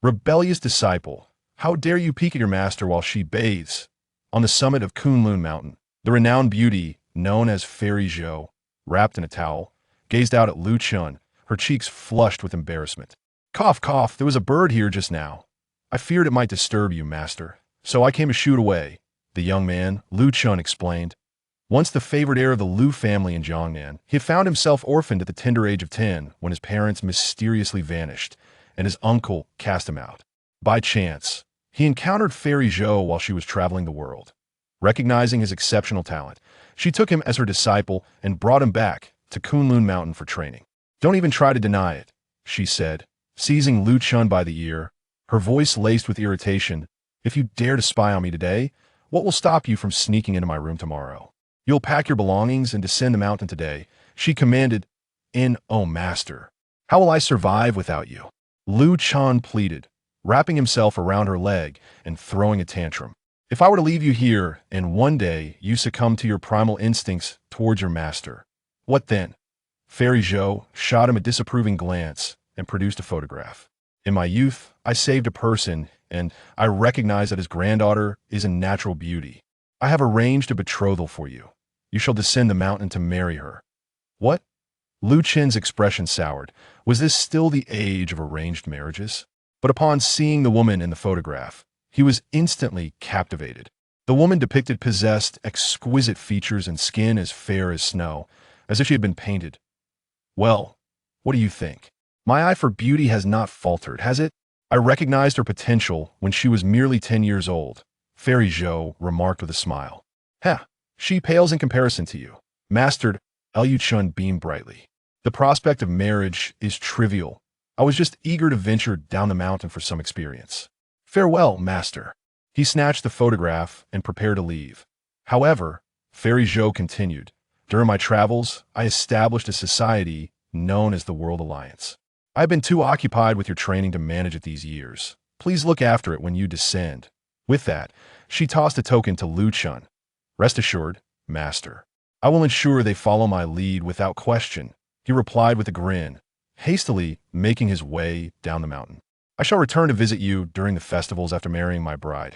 Rebellious disciple, how dare you peek at your master while she bathes? On the summit of Kunlun Mountain, the renowned beauty, known as Fairy Zhou, wrapped in a towel, gazed out at Lu Chun, her cheeks flushed with embarrassment. Cough, cough, there was a bird here just now. I feared it might disturb you, master, so I came to shoot away, the young man, Lu Chun, explained. Once the favored heir of the Lu family in Jiangnan, he had found himself orphaned at the tender age of 10 when his parents mysteriously vanished, and his uncle cast him out. By chance, he encountered Fairy Zhou while she was traveling the world. Recognizing his exceptional talent, she took him as her disciple and brought him back to Kunlun Mountain for training. Don't even try to deny it, she said, seizing Lu Chun by the ear, her voice laced with irritation. If you dare to spy on me today, what will stop you from sneaking into my room tomorrow? You'll pack your belongings and descend the mountain today, she commanded. Oh, master, how will I survive without you? Lu Chun pleaded, wrapping himself around her leg and throwing a tantrum. If I were to leave you here and one day you succumb to your primal instincts towards your master, what then? Fairy Zhou shot him a disapproving glance and produced a photograph. In my youth, I saved a person, and I recognize that his granddaughter is a natural beauty. I have arranged a betrothal for you. You shall descend the mountain to marry her. What? Lu Chen's expression soured. Was this still the age of arranged marriages? But upon seeing the woman in the photograph, he was instantly captivated. The woman depicted possessed exquisite features and skin as fair as snow, as if she had been painted. Well, what do you think? My eye for beauty has not faltered, has it? I recognized her potential when she was merely 10 years old, Fairy Zhou remarked with a smile. Heh, she pales in comparison to you. Mastered, Lu Chun beamed brightly. The prospect of marriage is trivial. I was just eager to venture down the mountain for some experience. Farewell, master. He snatched the photograph and prepared to leave. However, Fairy Zhou continued, during my travels, I established a society known as the World Alliance. I've been too occupied with your training to manage it these years. Please look after it when you descend. With that, she tossed a token to Lu Chun. Rest assured, master. I will ensure they follow my lead without question, he replied with a grin, hastily making his way down the mountain. I shall return to visit you during the festivals after marrying my bride.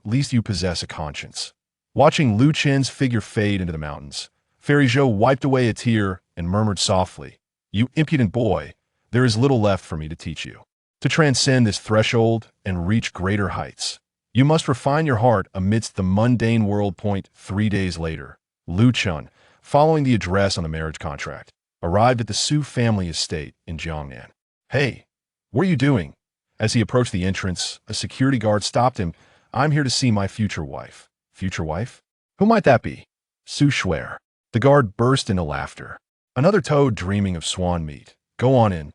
Least you possess a conscience. Watching Lu Chen's figure fade into the mountains, Fairy Zhou wiped away a tear and murmured softly, You impudent boy, there is little left for me to teach you. To transcend this threshold and reach greater heights, you must refine your heart amidst the mundane world. 3 days later, Lu Chun, following the address on the marriage contract, arrived at the Su family estate in Jiangnan. Hey, what are you doing? As he approached the entrance, a security guard stopped him. I'm here to see my future wife. Future wife? Who might that be? Su Shuer. The guard burst into laughter. Another toad dreaming of swan meat. Go on in.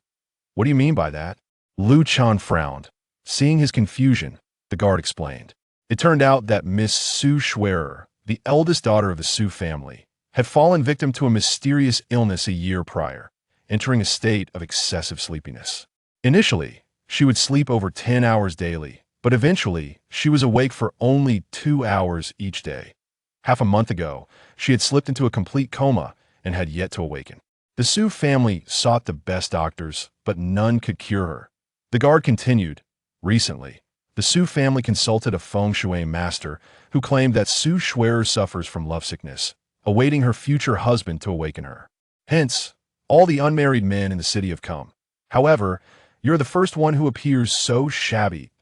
What do you mean by that? Lu Chun frowned. Seeing his confusion, the guard explained. It turned out that Miss Su Shuer, the eldest daughter of the Su family, had fallen victim to a mysterious illness a year prior, entering a state of excessive sleepiness. Initially, she would sleep over 10 hours daily, but eventually, she was awake for only 2 hours each day. Half a month ago, she had slipped into a complete coma and had yet to awaken. The Su family sought the best doctors, but none could cure her. The guard continued. Recently, the Su family consulted a feng shui master who claimed that Su Shuer suffers from lovesickness, awaiting her future husband to awaken her. Hence, all the unmarried men in the city have come. However, you're the first one who appears so shabby.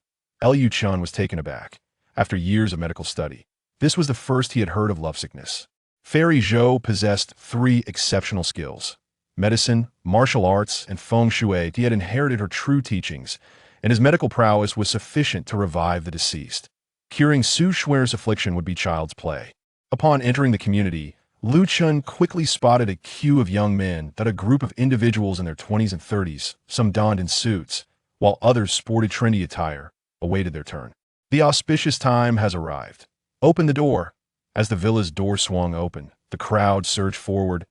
Lu Chun was taken aback. After years of medical study, this was the first he had heard of lovesickness. Fairy Zhou possessed 3 exceptional skills: medicine, martial arts, and feng shui. He had inherited her true teachings, and his medical prowess was sufficient to revive the deceased. Curing Su Shuer's affliction would be child's play. Upon entering the community, Lu Chun quickly spotted a queue of young men that a group of individuals in their 20s and 30s, some donned in suits, while others sported trendy attire, awaited their turn. The auspicious time has arrived. Open the door. As the villa's door swung open, the crowd surged forward.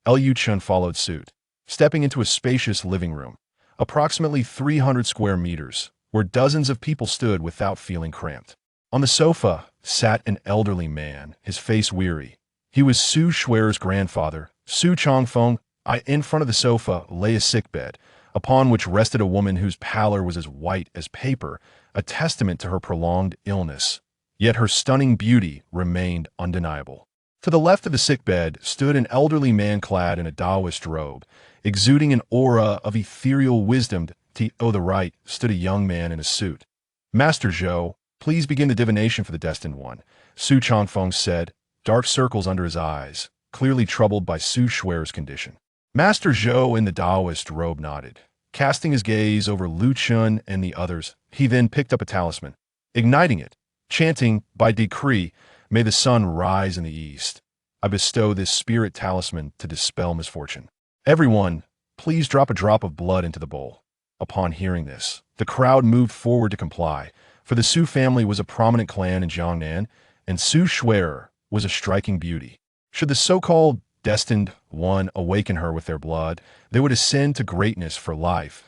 Lu Chun followed suit, stepping into a spacious living room, approximately 300 square meters, where dozens of people stood without feeling cramped. On the sofa sat an elderly man, his face weary. He was Su Shuer's grandfather, Su Chongfeng. In front of the sofa lay a sickbed, upon which rested a woman whose pallor was as white as paper, a testament to her prolonged illness. Yet her stunning beauty remained undeniable. To the left of the sickbed stood an elderly man clad in a Taoist robe, exuding an aura of ethereal wisdom. To the right stood a young man in a suit. "Master Zhou, please begin the divination for the destined one," Su Changfeng said, dark circles under his eyes, clearly troubled by Su Shui's condition. Master Zhou in the Taoist robe nodded. Casting his gaze over Lu Chun and the others, he then picked up a talisman, igniting it, chanting, "By decree, may the sun rise in the east. I bestow this spirit talisman to dispel misfortune. Everyone, please drop a drop of blood into the bowl." Upon hearing this, the crowd moved forward to comply, for the Su family was a prominent clan in Jiangnan, and Su Shui was a striking beauty. Should the so-called destined one awaken her with their blood, they would ascend to greatness for life.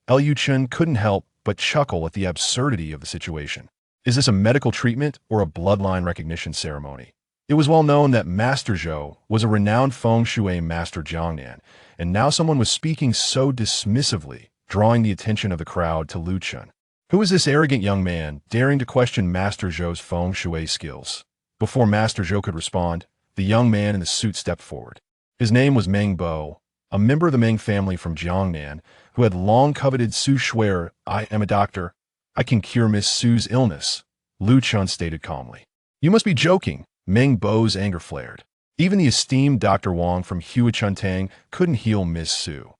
Liu Chun couldn't help but chuckle at the absurdity of the situation. Is this a medical treatment or a bloodline recognition ceremony? It was well known that Master Zhou was a renowned feng shui master Jiangnan, and now someone was speaking so dismissively, drawing the attention of the crowd to Lu Chun. Who is this arrogant young man daring to question Master Zhou's feng shui skills? Before Master Zhou could respond, the young man in the suit stepped forward. His name was Meng Bo, a member of the Meng family from Jiangnan, who had long coveted Su Shui. "I am a doctor. I can cure Miss Su's illness," Lu Chun stated calmly. "You must be joking." Meng Bo's anger flared. Even the esteemed Dr. Wang from Hua Chuntang couldn't heal Miss Su.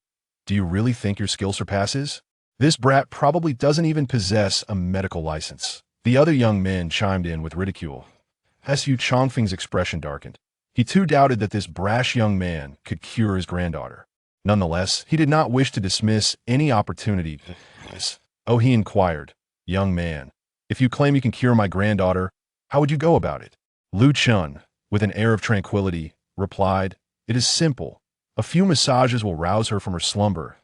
"Do you really think your skill surpasses? This brat probably doesn't even possess a medical license." The other young men chimed in with ridicule. Su Changfeng's expression darkened. He too doubted that this brash young man could cure his granddaughter. Nonetheless, he did not wish to dismiss any opportunity. "Oh," he inquired, "young man, if you claim you can cure my granddaughter, how would you go about it?" Lu Chun, with an air of tranquility, replied, "It is simple. A few massages will rouse her from her slumber."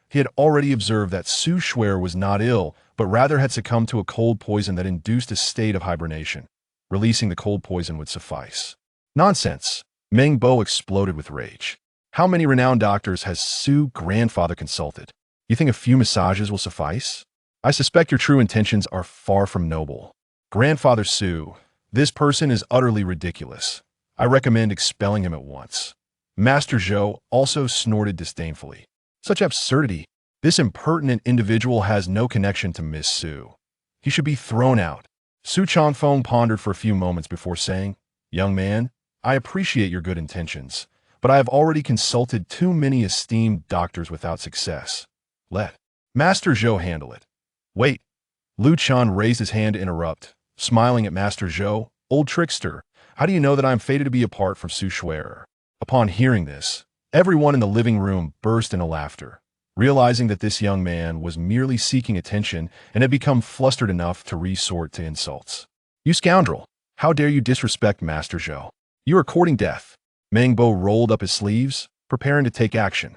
He had already observed that Su Shui was not ill, but rather had succumbed to a cold poison that induced a state of hibernation. Releasing the cold poison would suffice. "Nonsense!" Meng Bo exploded with rage. "How many renowned doctors has Su grandfather consulted? You think a few massages will suffice? I suspect your true intentions are far from noble. Grandfather Su, this person is utterly ridiculous. I recommend expelling him at once." Master Zhou also snorted disdainfully. "Such absurdity! This impertinent individual has no connection to Miss Su. He should be thrown out." Su Changfeng pondered for a few moments before saying, "Young man, I appreciate your good intentions, but I have already consulted too many esteemed doctors without success. Let Master Zhou handle it." "Wait." Lu Chun raised his hand to interrupt, smiling at Master Zhou. "Old trickster, how do you know that I am fated to be apart from Su Shui?" Upon hearing this, everyone in the living room burst into laughter, realizing that this young man was merely seeking attention and had become flustered enough to resort to insults. "You scoundrel! How dare you disrespect Master Zhou? You are courting death." Meng Bo rolled up his sleeves, preparing to take action.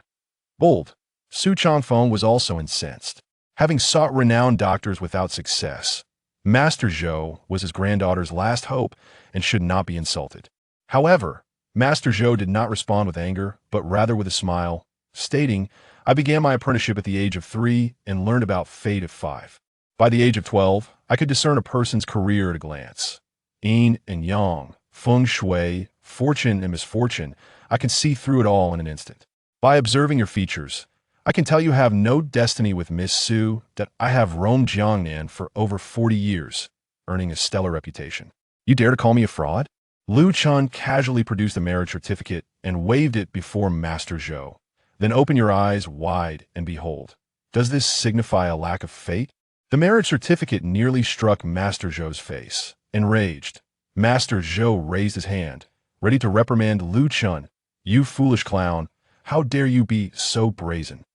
Bold. Su Changfeng was also incensed. Having sought renowned doctors without success, Master Zhou was his granddaughter's last hope and should not be insulted. However, Master Zhou did not respond with anger, but rather with a smile, stating, "I began my apprenticeship at the age of 3 and learned about fate at 5. By the age of 12, I could discern a person's career at a glance. Yin and yang, feng shui, fortune and misfortune, I can see through it all in an instant. By observing your features, I can tell you have no destiny with Miss Su, that I have roamed Jiangnan for over 40 years, earning a stellar reputation. You dare to call me a fraud?" Lu Chun casually produced a marriage certificate and waved it before Master Zhou. "Then open your eyes wide and behold. Does this signify a lack of fate?" The marriage certificate nearly struck Master Zhou's face. Enraged, Master Zhou raised his hand, ready to reprimand Lu Chun. "You foolish clown, how dare you be so brazen?"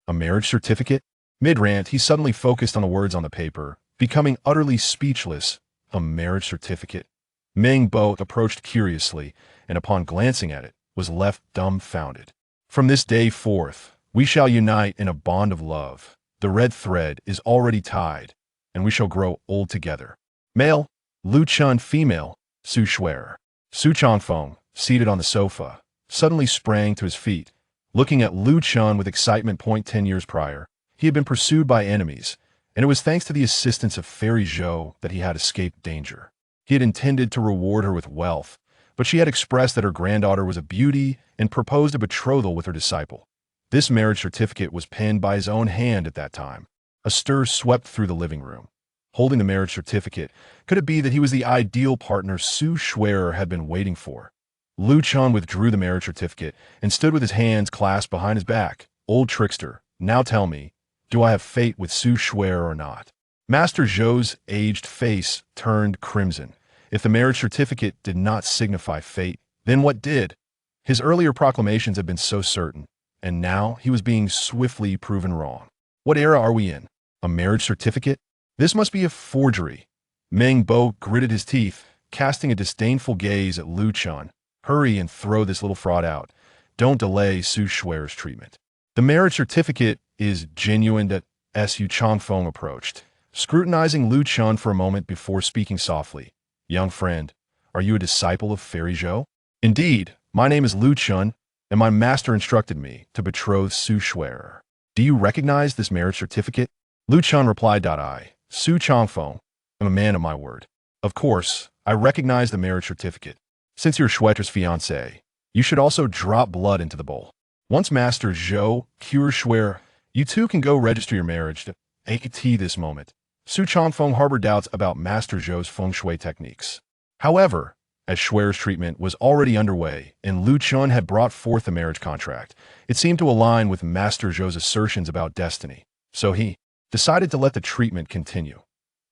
A marriage certificate? Mid-rant, he suddenly focused on the words on the paper, becoming utterly speechless. A marriage certificate? Meng Bo approached curiously, and upon glancing at it, was left dumbfounded. "From this day forth, we shall unite in a bond of love. The red thread is already tied, and we shall grow old together." Male, Lu Chun. Female, Su Shui. Su Changfeng, seated on the sofa, suddenly sprang to his feet, looking at Lu Chun with excitement. 10 years prior, he had been pursued by enemies, and it was thanks to the assistance of Fairy Zhou that he had escaped danger. He had intended to reward her with wealth, but she had expressed that her granddaughter was a beauty and proposed a betrothal with her disciple. This marriage certificate was penned by his own hand at that time. A stir swept through the living room. Holding the marriage certificate, could it be that he was the ideal partner Su Schwerer had been waiting for? Lu Chun withdrew the marriage certificate and stood with his hands clasped behind his back. Old trickster, now tell me, do I have fate with Su Schwerer or not? Master Zhou's aged face turned crimson. If the marriage certificate did not signify fate, then what did? His earlier proclamations had been so certain, and now he was being swiftly proven wrong. What era are we in? A marriage certificate? This must be a forgery. Meng Bo gritted his teeth, casting a disdainful gaze at Lu Chun. Hurry and throw this little fraud out. Don't delay Su Schwerer's treatment. The marriage certificate is genuine. That Su Changfeng approached, scrutinizing Lu Chun for a moment before speaking softly. Young friend, are you a disciple of Fairy Zhou? Indeed, my name is Lu Chun, and my master instructed me to betroth Su Schwerer. Do you recognize this marriage certificate? Lu Chun replied. I, Su Changfeng, am a man of my word. Of course, I recognize the marriage certificate. Since you're Schwetter's fiancé, you should also drop blood into the bowl. Once Master Zhou cures Schwerer, you two can go register your marriage. To AKT this moment, Su Changfeng harbored doubts about Master Zhou's feng shui techniques. However, as Schwerer's treatment was already underway and Lu Chun had brought forth the marriage contract, it seemed to align with Master Zhou's assertions about destiny, so he decided to let the treatment continue.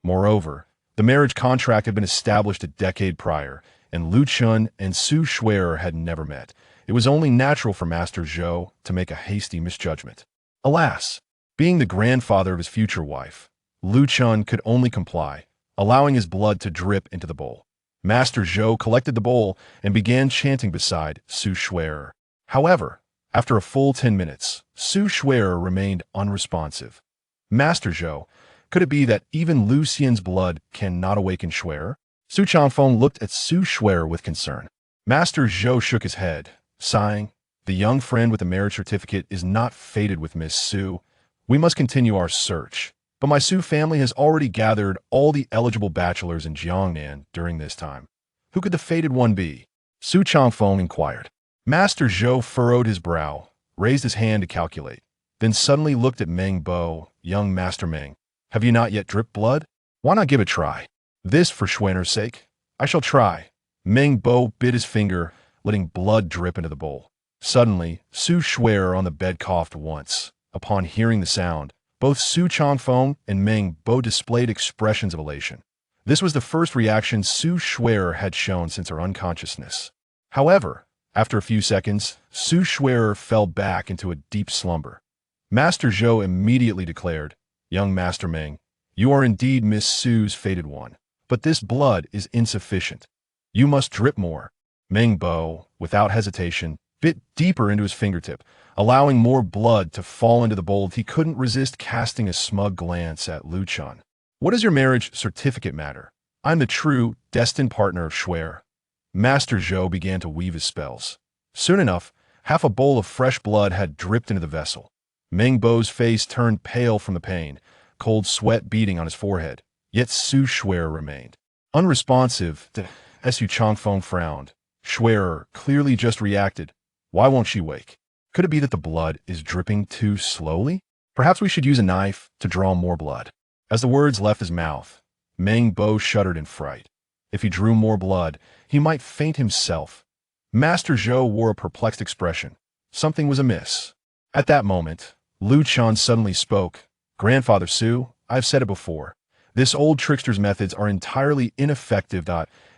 Moreover, the marriage contract had been established a decade prior, and Lu Chun and Su Schwerer had never met. It was only natural for Master Zhou to make a hasty misjudgment. Alas, being the grandfather of his future wife, Lu Chun could only comply, allowing his blood to drip into the bowl. Master Zhou collected the bowl and began chanting beside Su Schwerer. However, after a full 10 minutes, Su Schwerer remained unresponsive. Master Zhou, could it be that even Lu Xian's blood cannot awaken Schwerer? Su Changfeng looked at Su Schwerer with concern. Master Zhou shook his head, sighing. The young friend with the marriage certificate is not fated with Miss Su. We must continue our search. But my Su family has already gathered all the eligible bachelors in Jiangnan during this time. Who could the fated one be? Su Changfeng inquired. Master Zhou furrowed his brow, raised his hand to calculate, then suddenly looked at Meng Bo. Young Master Meng, have you not yet dripped blood? Why not give it a try? This for Schwener's sake. I shall try. Meng Bo bit his finger, letting blood drip into the bowl. Suddenly, Su Schwerer on the bed coughed once. Upon hearing the sound, both Su Changfeng and Meng Bo displayed expressions of elation. This was the first reaction Su Schwerer had shown since her unconsciousness. However, after a few seconds, Su Schwerer fell back into a deep slumber. Master Zhou immediately declared, Young Master Meng, you are indeed Miss Su's fated one, but this blood is insufficient. You must drip more. Meng Bo, without hesitation, bit deeper into his fingertip, allowing more blood to fall into the bowl. He couldn't resist casting a smug glance at Lu Chun. What does your marriage certificate matter? I'm the true, destined partner of Schwerer. Master Zhou began to weave his spells. Soon enough, half a bowl of fresh blood had dripped into the vessel. Meng Bo's face turned pale from the pain, cold sweat beating on his forehead. Yet Su Schwerer remained unresponsive. Su Changfeng frowned. Schwerer clearly just reacted. Why won't she wake? Could it be that the blood is dripping too slowly? Perhaps we should use a knife to draw more blood. As the words left his mouth, Meng Bo shuddered in fright. If he drew more blood, he might faint himself. Master Zhou wore a perplexed expression. Something was amiss. At that moment, Lu Chun suddenly spoke. Grandfather Su, I've said it before. This old trickster's methods are entirely ineffective.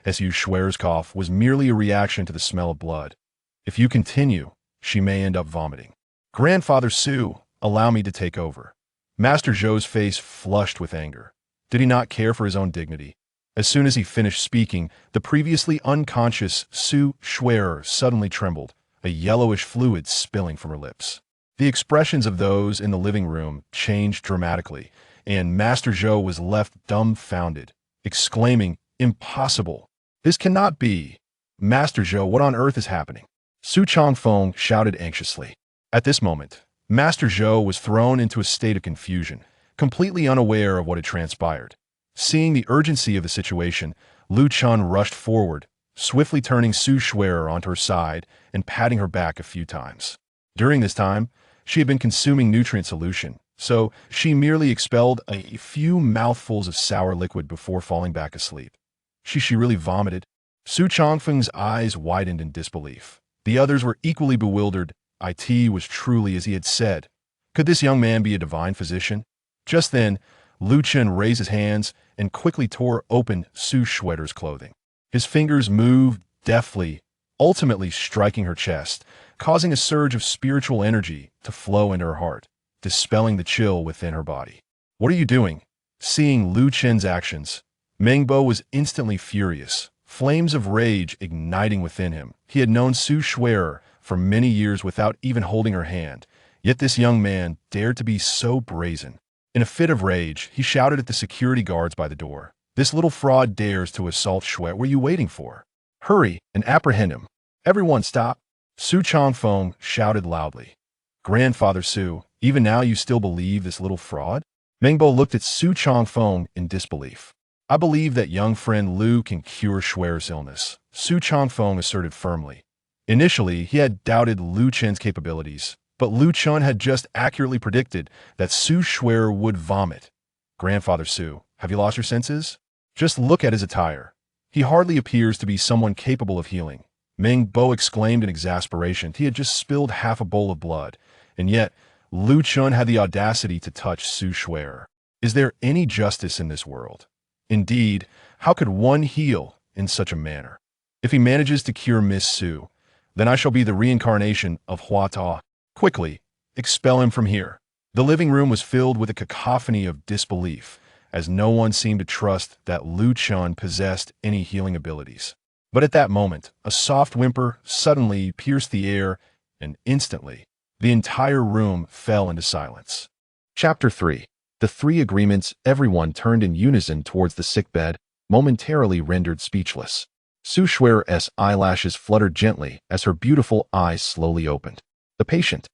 Su Schwerer's cough was merely a reaction to the smell of blood. If you continue, she may end up vomiting. Grandfather Su, allow me to take over. Master Zhou's face flushed with anger. Did he not care for his own dignity? As soon as he finished speaking, the previously unconscious Su Schwerer suddenly trembled, a yellowish fluid spilling from her lips. The expressions of those in the living room changed dramatically, and Master Zhou was left dumbfounded, exclaiming, Impossible! This cannot be! Master Zhou, what on earth is happening? Su Changfeng shouted anxiously. At this moment, Master Zhou was thrown into a state of confusion, completely unaware of what had transpired. Seeing the urgency of the situation, Lu Chun rushed forward, swiftly turning Su Xuer onto her side and patting her back a few times. During this time, she had been consuming nutrient solution, so she merely expelled a few mouthfuls of sour liquid before falling back asleep. She really vomited. Su Chongfeng's eyes widened in disbelief. The others were equally bewildered. It was truly as he had said. Could this young man be a divine physician? Just then, Lu Chen raised his hands and quickly tore open Su Xuer's clothing. His fingers moved deftly, ultimately striking her chest, causing a surge of spiritual energy to flow into her heart, dispelling the chill within her body. What are you doing? Seeing Lu Chen's actions, Mengbo was instantly furious, flames of rage igniting within him. He had known Su Xuer for many years without even holding her hand, yet this young man dared to be so brazen. In a fit of rage, he shouted at the security guards by the door. This little fraud dares to assault Xuer. What are you waiting for? Hurry and apprehend him. Everyone stop. Su Chongfeng shouted loudly. Grandfather Su, even now you still believe this little fraud? Mengbo looked at Su Chongfeng in disbelief. I believe that young friend Lu can cure Xuer's illness, Su Chongfeng asserted firmly. Initially, he had doubted Lu Chen's capabilities, but Lu Chen had just accurately predicted that Su Xuer would vomit. Grandfather Su, have you lost your senses? Just look at his attire. He hardly appears to be someone capable of healing. Mengbo exclaimed in exasperation. He had just spilled half a bowl of blood, and yet Lu Chen had the audacity to touch Su Xuer. Is there any justice in this world? Indeed, how could one heal in such a manner? If he manages to cure Miss Su, then I shall be the reincarnation of Hua Ta. Quickly, expel him from here. The living room was filled with a cacophony of disbelief, as no one seemed to trust that Lu Chen possessed any healing abilities. But at that moment, a soft whimper suddenly pierced the air, and instantly, the entire room fell into silence. Chapter 3. The three agreements. Everyone turned in unison towards the sickbed, momentarily rendered speechless. Su Xuer's eyelashes fluttered gently as her beautiful eyes slowly opened. The patient,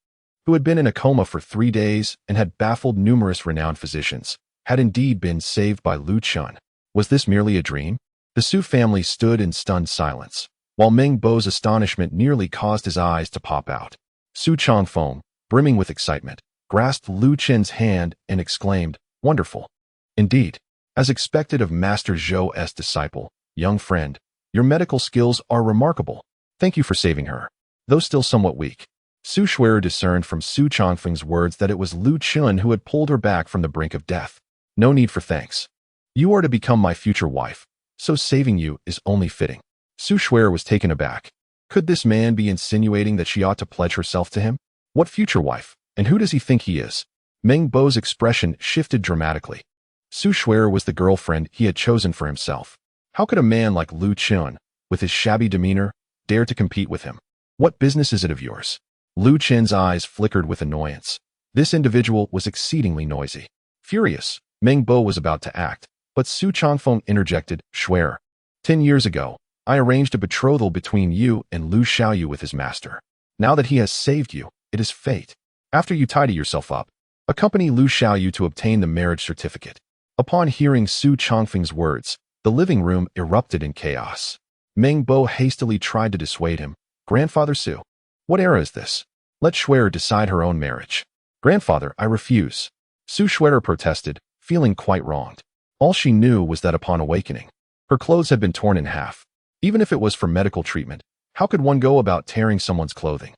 who had been in a coma for 3 days and had baffled numerous renowned physicians, had indeed been saved by Lu Chen. Was this merely a dream? The Su family stood in stunned silence, while Meng Bo's astonishment nearly caused his eyes to pop out. Su Chongfeng, brimming with excitement, grasped Lu Chen's hand and exclaimed, "Wonderful." Indeed, as expected of Master Zhou's disciple, young friend, your medical skills are remarkable. Thank you for saving her. Though still somewhat weak, Su Xuer discerned from Su Chongfeng's words that it was Lu Chen who had pulled her back from the brink of death. No need for thanks. You are to become my future wife, so saving you is only fitting. Su Xuer was taken aback. Could this man be insinuating that she ought to pledge herself to him? What future wife? And who does he think he is? Meng Bo's expression shifted dramatically. Su Xuer was the girlfriend he had chosen for himself. How could a man like Lu Chen, with his shabby demeanor, dare to compete with him? What business is it of yours? Lu Chen's eyes flickered with annoyance. This individual was exceedingly noisy. Furious, Meng Bo was about to act, but Su Chongfeng interjected, Xuer. 10 years ago, I arranged a betrothal between you and Lu Xiaoyu with his master. Now that he has saved you, it is fate. After you tidy yourself up, accompany Lu Xiaoyu to obtain the marriage certificate. Upon hearing Su Chongfeng's words, the living room erupted in chaos. Meng Bo hastily tried to dissuade him. Grandfather Su, what era is this? Let Xuer decide her own marriage. Grandfather, I refuse. Su Xuer protested, feeling quite wronged. All she knew was that upon awakening, her clothes had been torn in half. Even if it was for medical treatment, how could one go about tearing someone's clothing?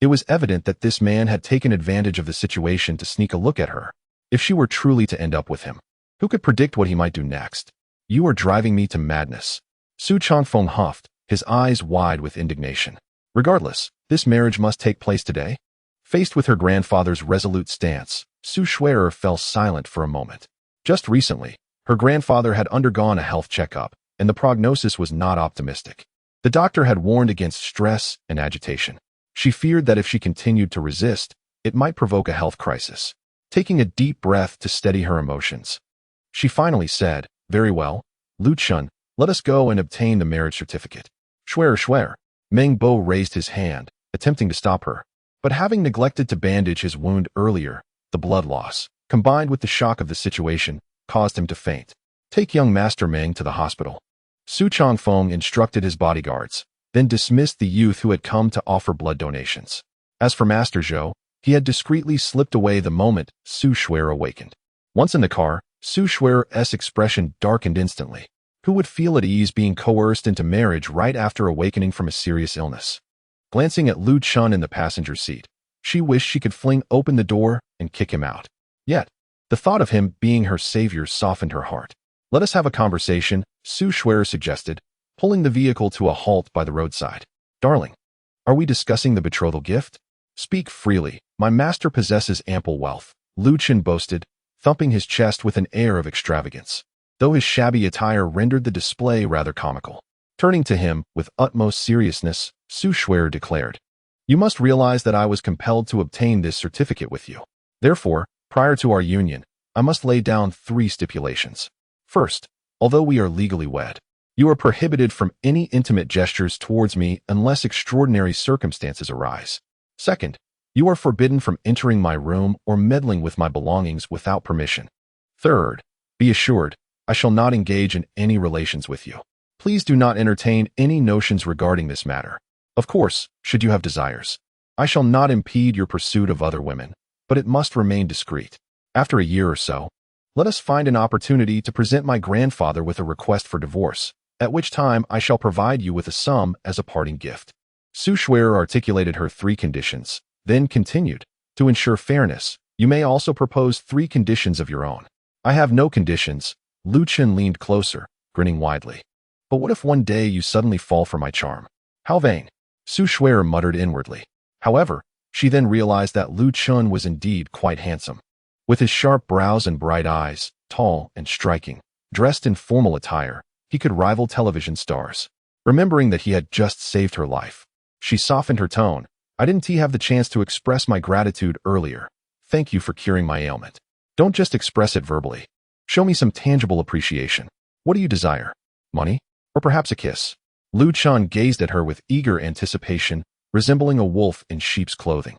It was evident that this man had taken advantage of the situation to sneak a look at her. If she were truly to end up with him, who could predict what he might do next? You are driving me to madness. Su Chongfeng huffed, his eyes wide with indignation. Regardless, this marriage must take place today. Faced with her grandfather's resolute stance, Su Xuer fell silent for a moment. Just recently, her grandfather had undergone a health checkup, and the prognosis was not optimistic. The doctor had warned against stress and agitation. She feared that if she continued to resist, it might provoke a health crisis. Taking a deep breath to steady her emotions, she finally said, Very well, Lu Chen, let us go and obtain the marriage certificate. Xuer. Meng Bo raised his hand, attempting to stop her. But having neglected to bandage his wound earlier, the blood loss, combined with the shock of the situation, caused him to faint. Take young Master Meng to the hospital. Su Changfeng instructed his bodyguards, then dismissed the youth who had come to offer blood donations. As for Master Zhou, he had discreetly slipped away the moment Su Shuer awakened. Once in the car, Su Shuer's expression darkened instantly. Who would feel at ease being coerced into marriage right after awakening from a serious illness? Glancing at Lu Chun in the passenger seat, she wished she could fling open the door and kick him out. Yet, the thought of him being her savior softened her heart. Let us have a conversation, Su Shuer suggested, pulling the vehicle to a halt by the roadside. Darling, are we discussing the betrothal gift? Speak freely, my master possesses ample wealth, Lu Chun boasted, thumping his chest with an air of extravagance, though his shabby attire rendered the display rather comical. Turning to him with utmost seriousness, Su Shuer declared, "You must realize that I was compelled to obtain this certificate with you. Therefore, prior to our union, I must lay down 3 stipulations. First, although we are legally wed, you are prohibited from any intimate gestures towards me unless extraordinary circumstances arise. Second, you are forbidden from entering my room or meddling with my belongings without permission. Third, be assured, I shall not engage in any relations with you. Please do not entertain any notions regarding this matter. Of course, should you have desires, I shall not impede your pursuit of other women, but it must remain discreet. After a year or so, let us find an opportunity to present my grandfather with a request for divorce, at which time I shall provide you with a sum as a parting gift." Su Shuer articulated her 3 conditions, then continued, "To ensure fairness, you may also propose 3 conditions of your own." "I have no conditions." Lu Chun leaned closer, grinning widely. "But what if one day you suddenly fall for my charm? How vain." Su Shuer muttered inwardly. However, she then realized that Lu Chun was indeed quite handsome. With his sharp brows and bright eyes, tall and striking, dressed in formal attire, he could rival television stars. Remembering that he had just saved her life, she softened her tone. "I didn't have the chance to express my gratitude earlier. Thank you for curing my ailment. Don't just express it verbally. Show me some tangible appreciation. What do you desire? Money? Or perhaps a kiss?" Lu Chun gazed at her with eager anticipation, resembling a wolf in sheep's clothing.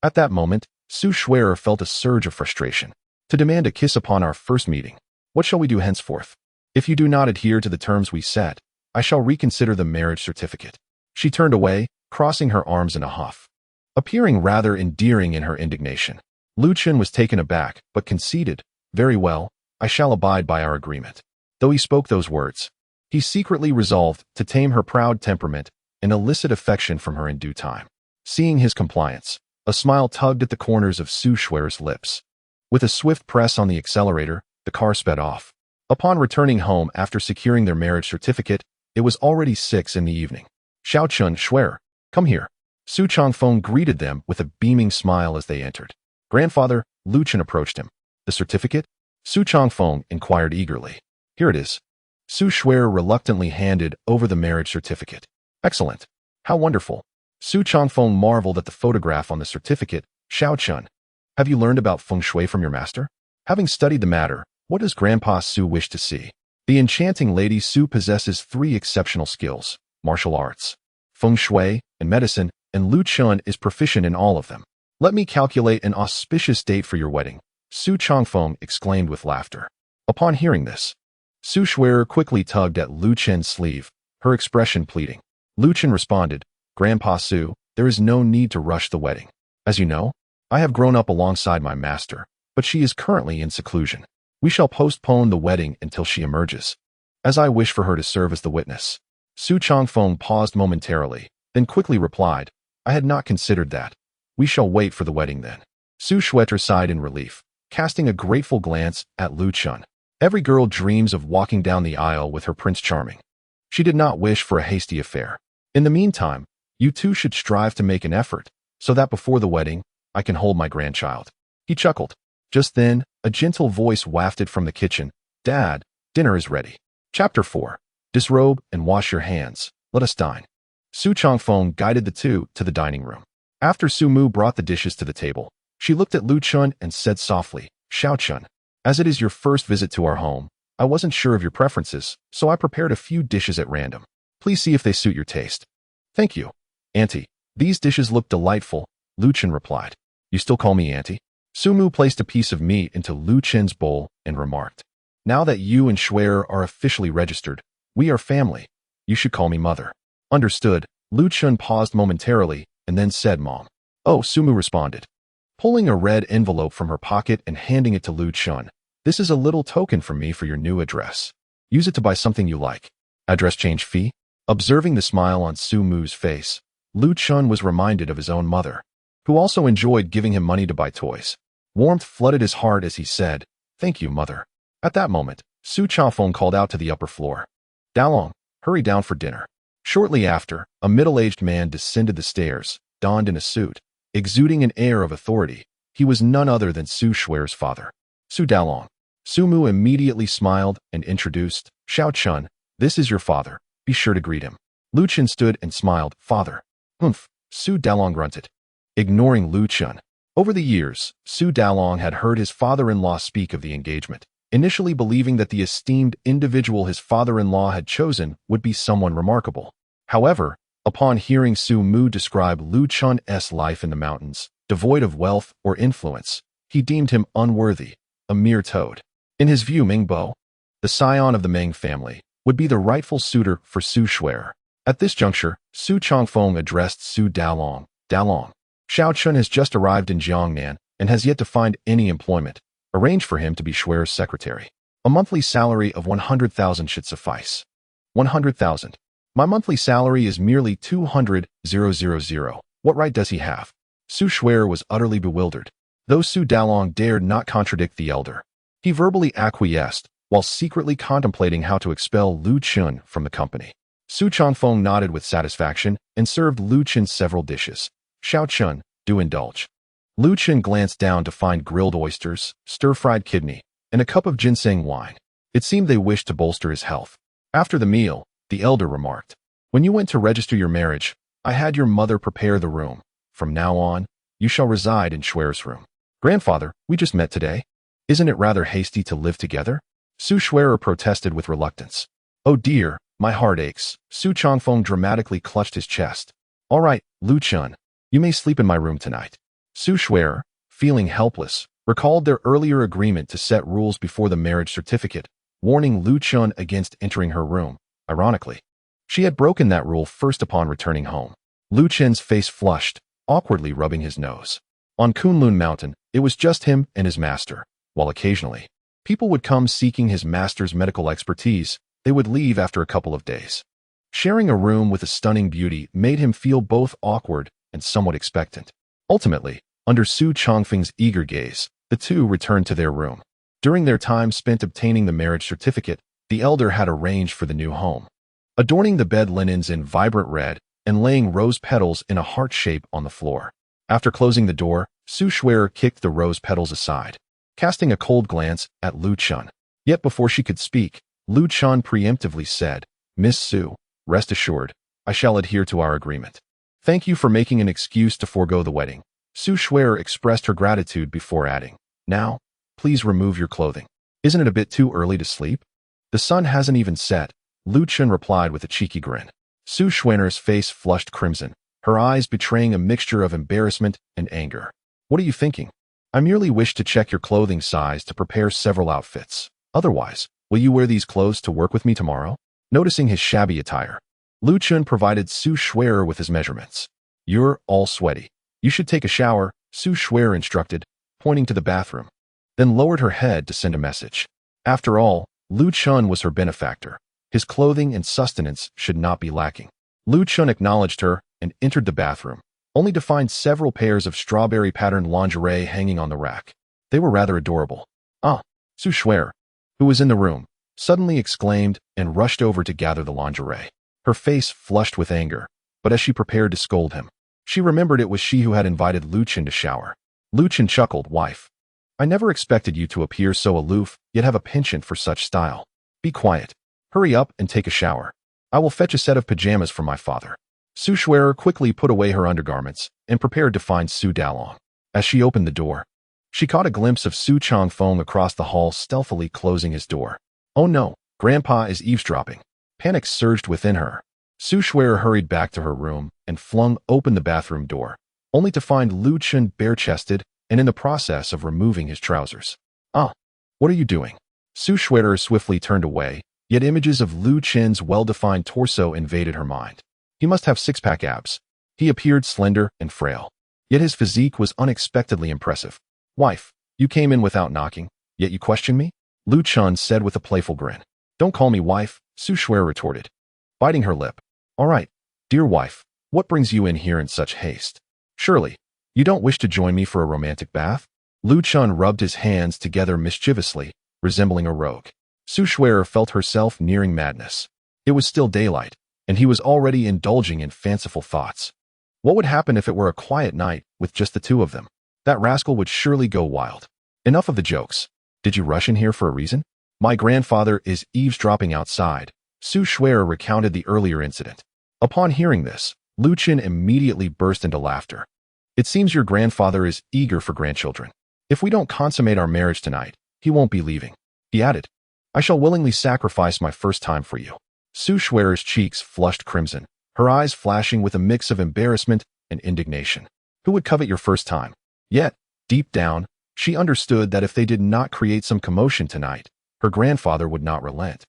At that moment, Su Shuer felt a surge of frustration. "To demand a kiss upon our first meeting. What shall we do henceforth? If you do not adhere to the terms we set, I shall reconsider the marriage certificate." She turned away, crossing her arms in a huff, appearing rather endearing in her indignation. Lu Chun was taken aback, but conceded, "Very well, I shall abide by our agreement." Though he spoke those words, he secretly resolved to tame her proud temperament and elicit affection from her in due time. Seeing his compliance, a smile tugged at the corners of Su Shuer's lips. With a swift press on the accelerator, the car sped off. Upon returning home after securing their marriage certificate, it was already 6 in the evening. "Xiaochun, Shuer, come here." Su Changfeng greeted them with a beaming smile as they entered. "Grandfather," Lu Chun approached him. "The certificate?" Su Changfeng inquired eagerly. "Here it is." Su Shuer reluctantly handed over the marriage certificate. "Excellent. How wonderful." Su Changfeng marveled at the photograph on the certificate. "Xiaochun, have you learned about feng shui from your master? Having studied the matter, what does Grandpa Su wish to see?" The enchanting Lady Su possesses 3 exceptional skills: martial arts, feng shui, and medicine, and Lu Chun is proficient in all of them. "Let me calculate an auspicious date for your wedding," Su Changfeng exclaimed with laughter. Upon hearing this, Su Shuer quickly tugged at Lu Chun's sleeve, her expression pleading. Lu Chun responded, "Grandpa Su, there is no need to rush the wedding. As you know, I have grown up alongside my master, but she is currently in seclusion. We shall postpone the wedding until she emerges, as I wish for her to serve as the witness." Su Changfeng paused momentarily, then quickly replied, "I had not considered that. We shall wait for the wedding then." Su Shuer sighed in relief, casting a grateful glance at Lu Chun. Every girl dreams of walking down the aisle with her Prince Charming. She did not wish for a hasty affair. "In the meantime, you two should strive to make an effort, so that before the wedding, I can hold my grandchild." He chuckled. Just then, a gentle voice wafted from the kitchen, "Dad, dinner is ready." Chapter 4. Disrobe and wash your hands. Let us dine. Su Changfeng guided the two to the dining room. After Su Mu brought the dishes to the table, she looked at Lu Chun and said softly, "Xiaochun, as it is your first visit to our home, I wasn't sure of your preferences, so I prepared a few dishes at random. Please see if they suit your taste." "Thank you, Auntie. These dishes look delightful," Lu Chen replied. You still call me auntie? Su Mu placed a piece of meat into Lu Chen's bowl and remarked, now that you and Schwer are officially registered, we are family. You should call me mother. Understood. Lu Chen paused momentarily and then said, Mom. Oh, Su Mu responded, pulling a red envelope from her pocket and handing it to Lu Chen. This is a little token from me for your new address. Use it to buy something you like. Address change fee? Observing the smile on Su Mu's face, Lu Chen was reminded of his own mother, who also enjoyed giving him money to buy toys. Warmth flooded his heart as he said, Thank you, mother. At that moment, Su Changfeng called out to the upper floor. Dalong, hurry down for dinner. Shortly after, a middle-aged man descended the stairs, donned in a suit, exuding an air of authority. He was none other than Su Schwer's father. Su Dalong. Su Mu immediately smiled and introduced, Xiao Chun, this is your father. Be sure to greet him. Lu Chen stood and smiled, Father. Humph, Su Dalong grunted, ignoring Lu Chen. Over the years, Su Dalong had heard his father-in-law speak of the engagement, initially believing that the esteemed individual his father-in-law had chosen would be someone remarkable. However, upon hearing Su Mu describe Lu Chen's life in the mountains, devoid of wealth or influence, he deemed him unworthy, a mere toad. In his view, Ming Bo, the scion of the Meng family, would be the rightful suitor for Su Schwer. At this juncture, Su Changfeng addressed Su Dalong. Dalong. Xiao Chun has just arrived in Jiangnan and has yet to find any employment. Arrange for him to be Schwer's secretary. A monthly salary of 100,000 should suffice. 100,000. My monthly salary is merely 200,000. What right does he have? Su Schwer was utterly bewildered, though Su Dalong dared not contradict the elder. He verbally acquiesced, while secretly contemplating how to expel Lu Chen from the company. Su Changfeng nodded with satisfaction and served Lu Chen several dishes. Xiao Chun, do indulge. Lu Chen glanced down to find grilled oysters, stir-fried kidney, and a cup of ginseng wine. It seemed they wished to bolster his health. After the meal, the elder remarked, When you went to register your marriage, I had your mother prepare the room. From now on, you shall reside in Schwer's room. Grandfather, we just met today. Isn't it rather hasty to live together? Su Schwer protested with reluctance. Oh dear, my heart aches. Su Changfeng dramatically clutched his chest. All right, Lu Chen, you may sleep in my room tonight. Su Schwer, feeling helpless, recalled their earlier agreement to set rules before the marriage certificate, warning Lu Chen against entering her room. Ironically, she had broken that rule first upon returning home. Lu Chen's face flushed, awkwardly rubbing his nose. On Kunlun Mountain, it was just him and his master, while occasionally, people would come seeking his master's medical expertise. They would leave after a couple of days. Sharing a room with a stunning beauty made him feel both awkward and somewhat expectant. Ultimately, under Su Changfeng's eager gaze, the two returned to their room. During their time spent obtaining the marriage certificate, the elder had arranged for the new home, adorning the bed linens in vibrant red and laying rose petals in a heart shape on the floor. After closing the door, Su Schwer kicked the rose petals aside, casting a cold glance at Lu Chen. Yet before she could speak, Lu Chen preemptively said, Miss Su, rest assured, I shall adhere to our agreement. Thank you for making an excuse to forego the wedding. Su Schwer expressed her gratitude before adding, Now, please remove your clothing. Isn't it a bit too early to sleep? The sun hasn't even set, Lu Chen replied with a cheeky grin. Su Schwer's face flushed crimson, her eyes betraying a mixture of embarrassment and anger. What are you thinking? I merely wish to check your clothing size to prepare several outfits. Otherwise, will you wear these clothes to work with me tomorrow? Noticing his shabby attire, Lu Chen provided Su Schwer with his measurements. You're all sweaty. You should take a shower, Su Schwer instructed, pointing to the bathroom, then lowered her head to send a message. After all, Lu Chen was her benefactor. His clothing and sustenance should not be lacking. Lu Chen acknowledged her and entered the bathroom, only to find several pairs of strawberry-patterned lingerie hanging on the rack. They were rather adorable. Ah, Su Schwer, who was in the room, suddenly exclaimed and rushed over to gather the lingerie. Her face flushed with anger, but as she prepared to scold him, she remembered it was she who had invited Lu Chen to shower. Lu Chen chuckled, Wife, I never expected you to appear so aloof, yet have a penchant for such style. Be quiet. Hurry up and take a shower. I will fetch a set of pajamas from my father. Su Schwer quickly put away her undergarments and prepared to find Su Dalong. As she opened the door, she caught a glimpse of Su Changfeng across the hall stealthily closing his door. Oh no, Grandpa is eavesdropping. Panic surged within her. Su Schwer hurried back to her room and flung open the bathroom door, only to find Lu Chen bare-chested and in the process of removing his trousers. Ah, what are you doing? Su Schwerer swiftly turned away, yet images of Lu Chen's well-defined torso invaded her mind. He must have six-pack abs. He appeared slender and frail, yet his physique was unexpectedly impressive. Wife, you came in without knocking, yet you question me? Lu Chen said with a playful grin. Don't call me wife, Su Schwerer retorted, biting her lip. All right, dear wife, what brings you in here in such haste? Surely, you don't wish to join me for a romantic bath? Lu Chen rubbed his hands together mischievously, resembling a rogue. Su Schwerer felt herself nearing madness. It was still daylight, and he was already indulging in fanciful thoughts. What would happen if it were a quiet night with just the two of them? That rascal would surely go wild. Enough of the jokes. Did you rush in here for a reason? My grandfather is eavesdropping outside. Su Schwerer recounted the earlier incident. Upon hearing this, Lu Chen immediately burst into laughter. It seems your grandfather is eager for grandchildren. If we don't consummate our marriage tonight, he won't be leaving. He added, I shall willingly sacrifice my first time for you. Su Schwerer's cheeks flushed crimson, her eyes flashing with a mix of embarrassment and indignation. Who would covet your first time? Yet, deep down, she understood that if they did not create some commotion tonight, her grandfather would not relent.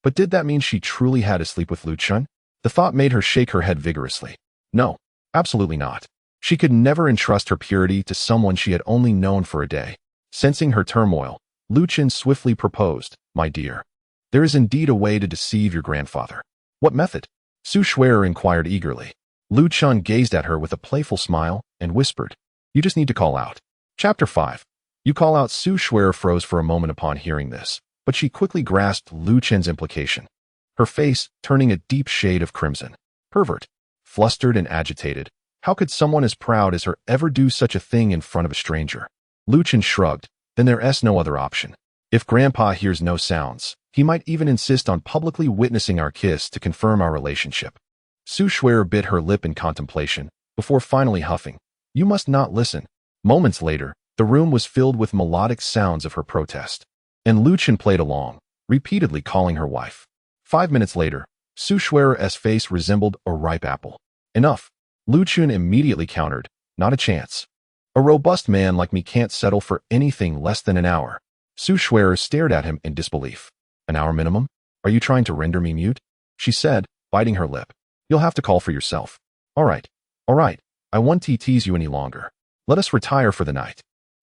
But did that mean she truly had to sleep with Lu Chen? The thought made her shake her head vigorously. No, absolutely not. She could never entrust her purity to someone she had only known for a day. Sensing her turmoil, Lu Chen swiftly proposed, My dear, there is indeed a way to deceive your grandfather. What method? Su Schwerer inquired eagerly. Lu Chen gazed at her with a playful smile and whispered, You just need to call out. Chapter 5. You call out. Su Schwerer froze for a moment upon hearing this, but she quickly grasped Lu Chen's implication, her face turning a deep shade of crimson. Pervert. Flustered and agitated, how could someone as proud as her ever do such a thing in front of a stranger? Lu Chen shrugged, then there's no other option. If Grandpa hears no sounds, he might even insist on publicly witnessing our kiss to confirm our relationship. Su Schwerer bit her lip in contemplation, before finally huffing, You must not listen. Moments later, the room was filled with melodic sounds of her protest, and Lu Chen played along, repeatedly calling her wife. 5 minutes later, Su Schwerer's face resembled a ripe apple. Enough. Lu Chen immediately countered, Not a chance. A robust man like me can't settle for anything less than an hour. Su Schwerer stared at him in disbelief. An hour minimum? Are you trying to render me mute? She said, biting her lip. You'll have to call for yourself. All right. I won't tease you any longer. Let us retire for the night.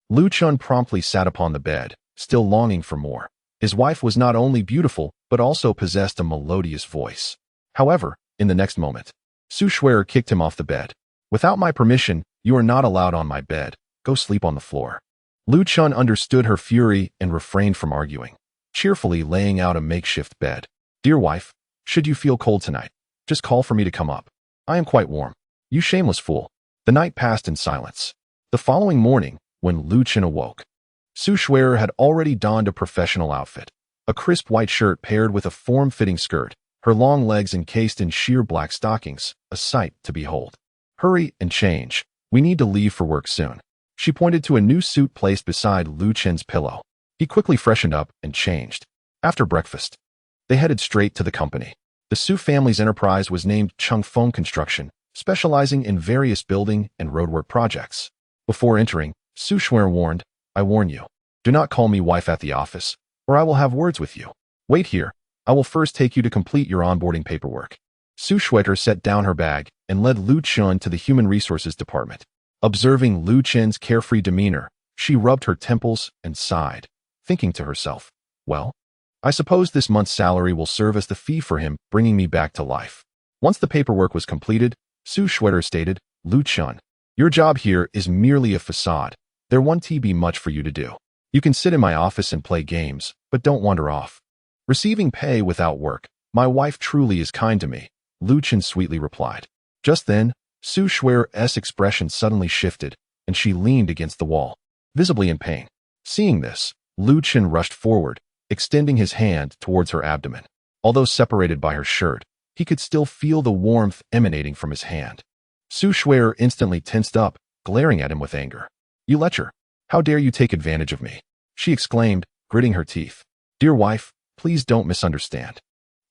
Lu Chen promptly sat upon the bed, still longing for more. His wife was not only beautiful, but also possessed a melodious voice. However, in the next moment, Su Schwerer kicked him off the bed. Without my permission, you are not allowed on my bed. Go sleep on the floor. Lu Chen understood her fury and refrained from arguing, cheerfully laying out a makeshift bed. Dear wife, should you feel cold tonight, just call for me to come up. I am quite warm. You shameless fool. The night passed in silence. The following morning, when Lu Chen awoke, Su Schwerer had already donned a professional outfit, a crisp white shirt paired with a form-fitting skirt, her long legs encased in sheer black stockings, a sight to behold. Hurry and change. We need to leave for work soon. She pointed to a new suit placed beside Lu Chen's pillow. He quickly freshened up and changed. After breakfast, they headed straight to the company. The Su family's enterprise was named Changfeng Construction, specializing in various building and roadwork projects. Before entering, Su Schwerer warned, I warn you, do not call me wife at the office, or I will have words with you. Wait here. I will first take you to complete your onboarding paperwork. Su Schwerer set down her bag and led Lu Chen to the Human Resources Department. Observing Lu Chen's carefree demeanor, she rubbed her temples and sighed, thinking to herself, well, I suppose this month's salary will serve as the fee for him bringing me back to life. Once the paperwork was completed, Su Schwerer stated, Lu Chen, your job here is merely a facade. There won't be much for you to do. You can sit in my office and play games, but don't wander off. Receiving pay without work, my wife truly is kind to me, Lu Chen sweetly replied. Just then, Su Schwerer's expression suddenly shifted, and she leaned against the wall, visibly in pain. Seeing this, Lu Chen rushed forward, extending his hand towards her abdomen. Although separated by her shirt, he could still feel the warmth emanating from his hand. Su Schwerer instantly tensed up, glaring at him with anger. You lecher! How dare you take advantage of me? She exclaimed, gritting her teeth. Dear wife, please don't misunderstand.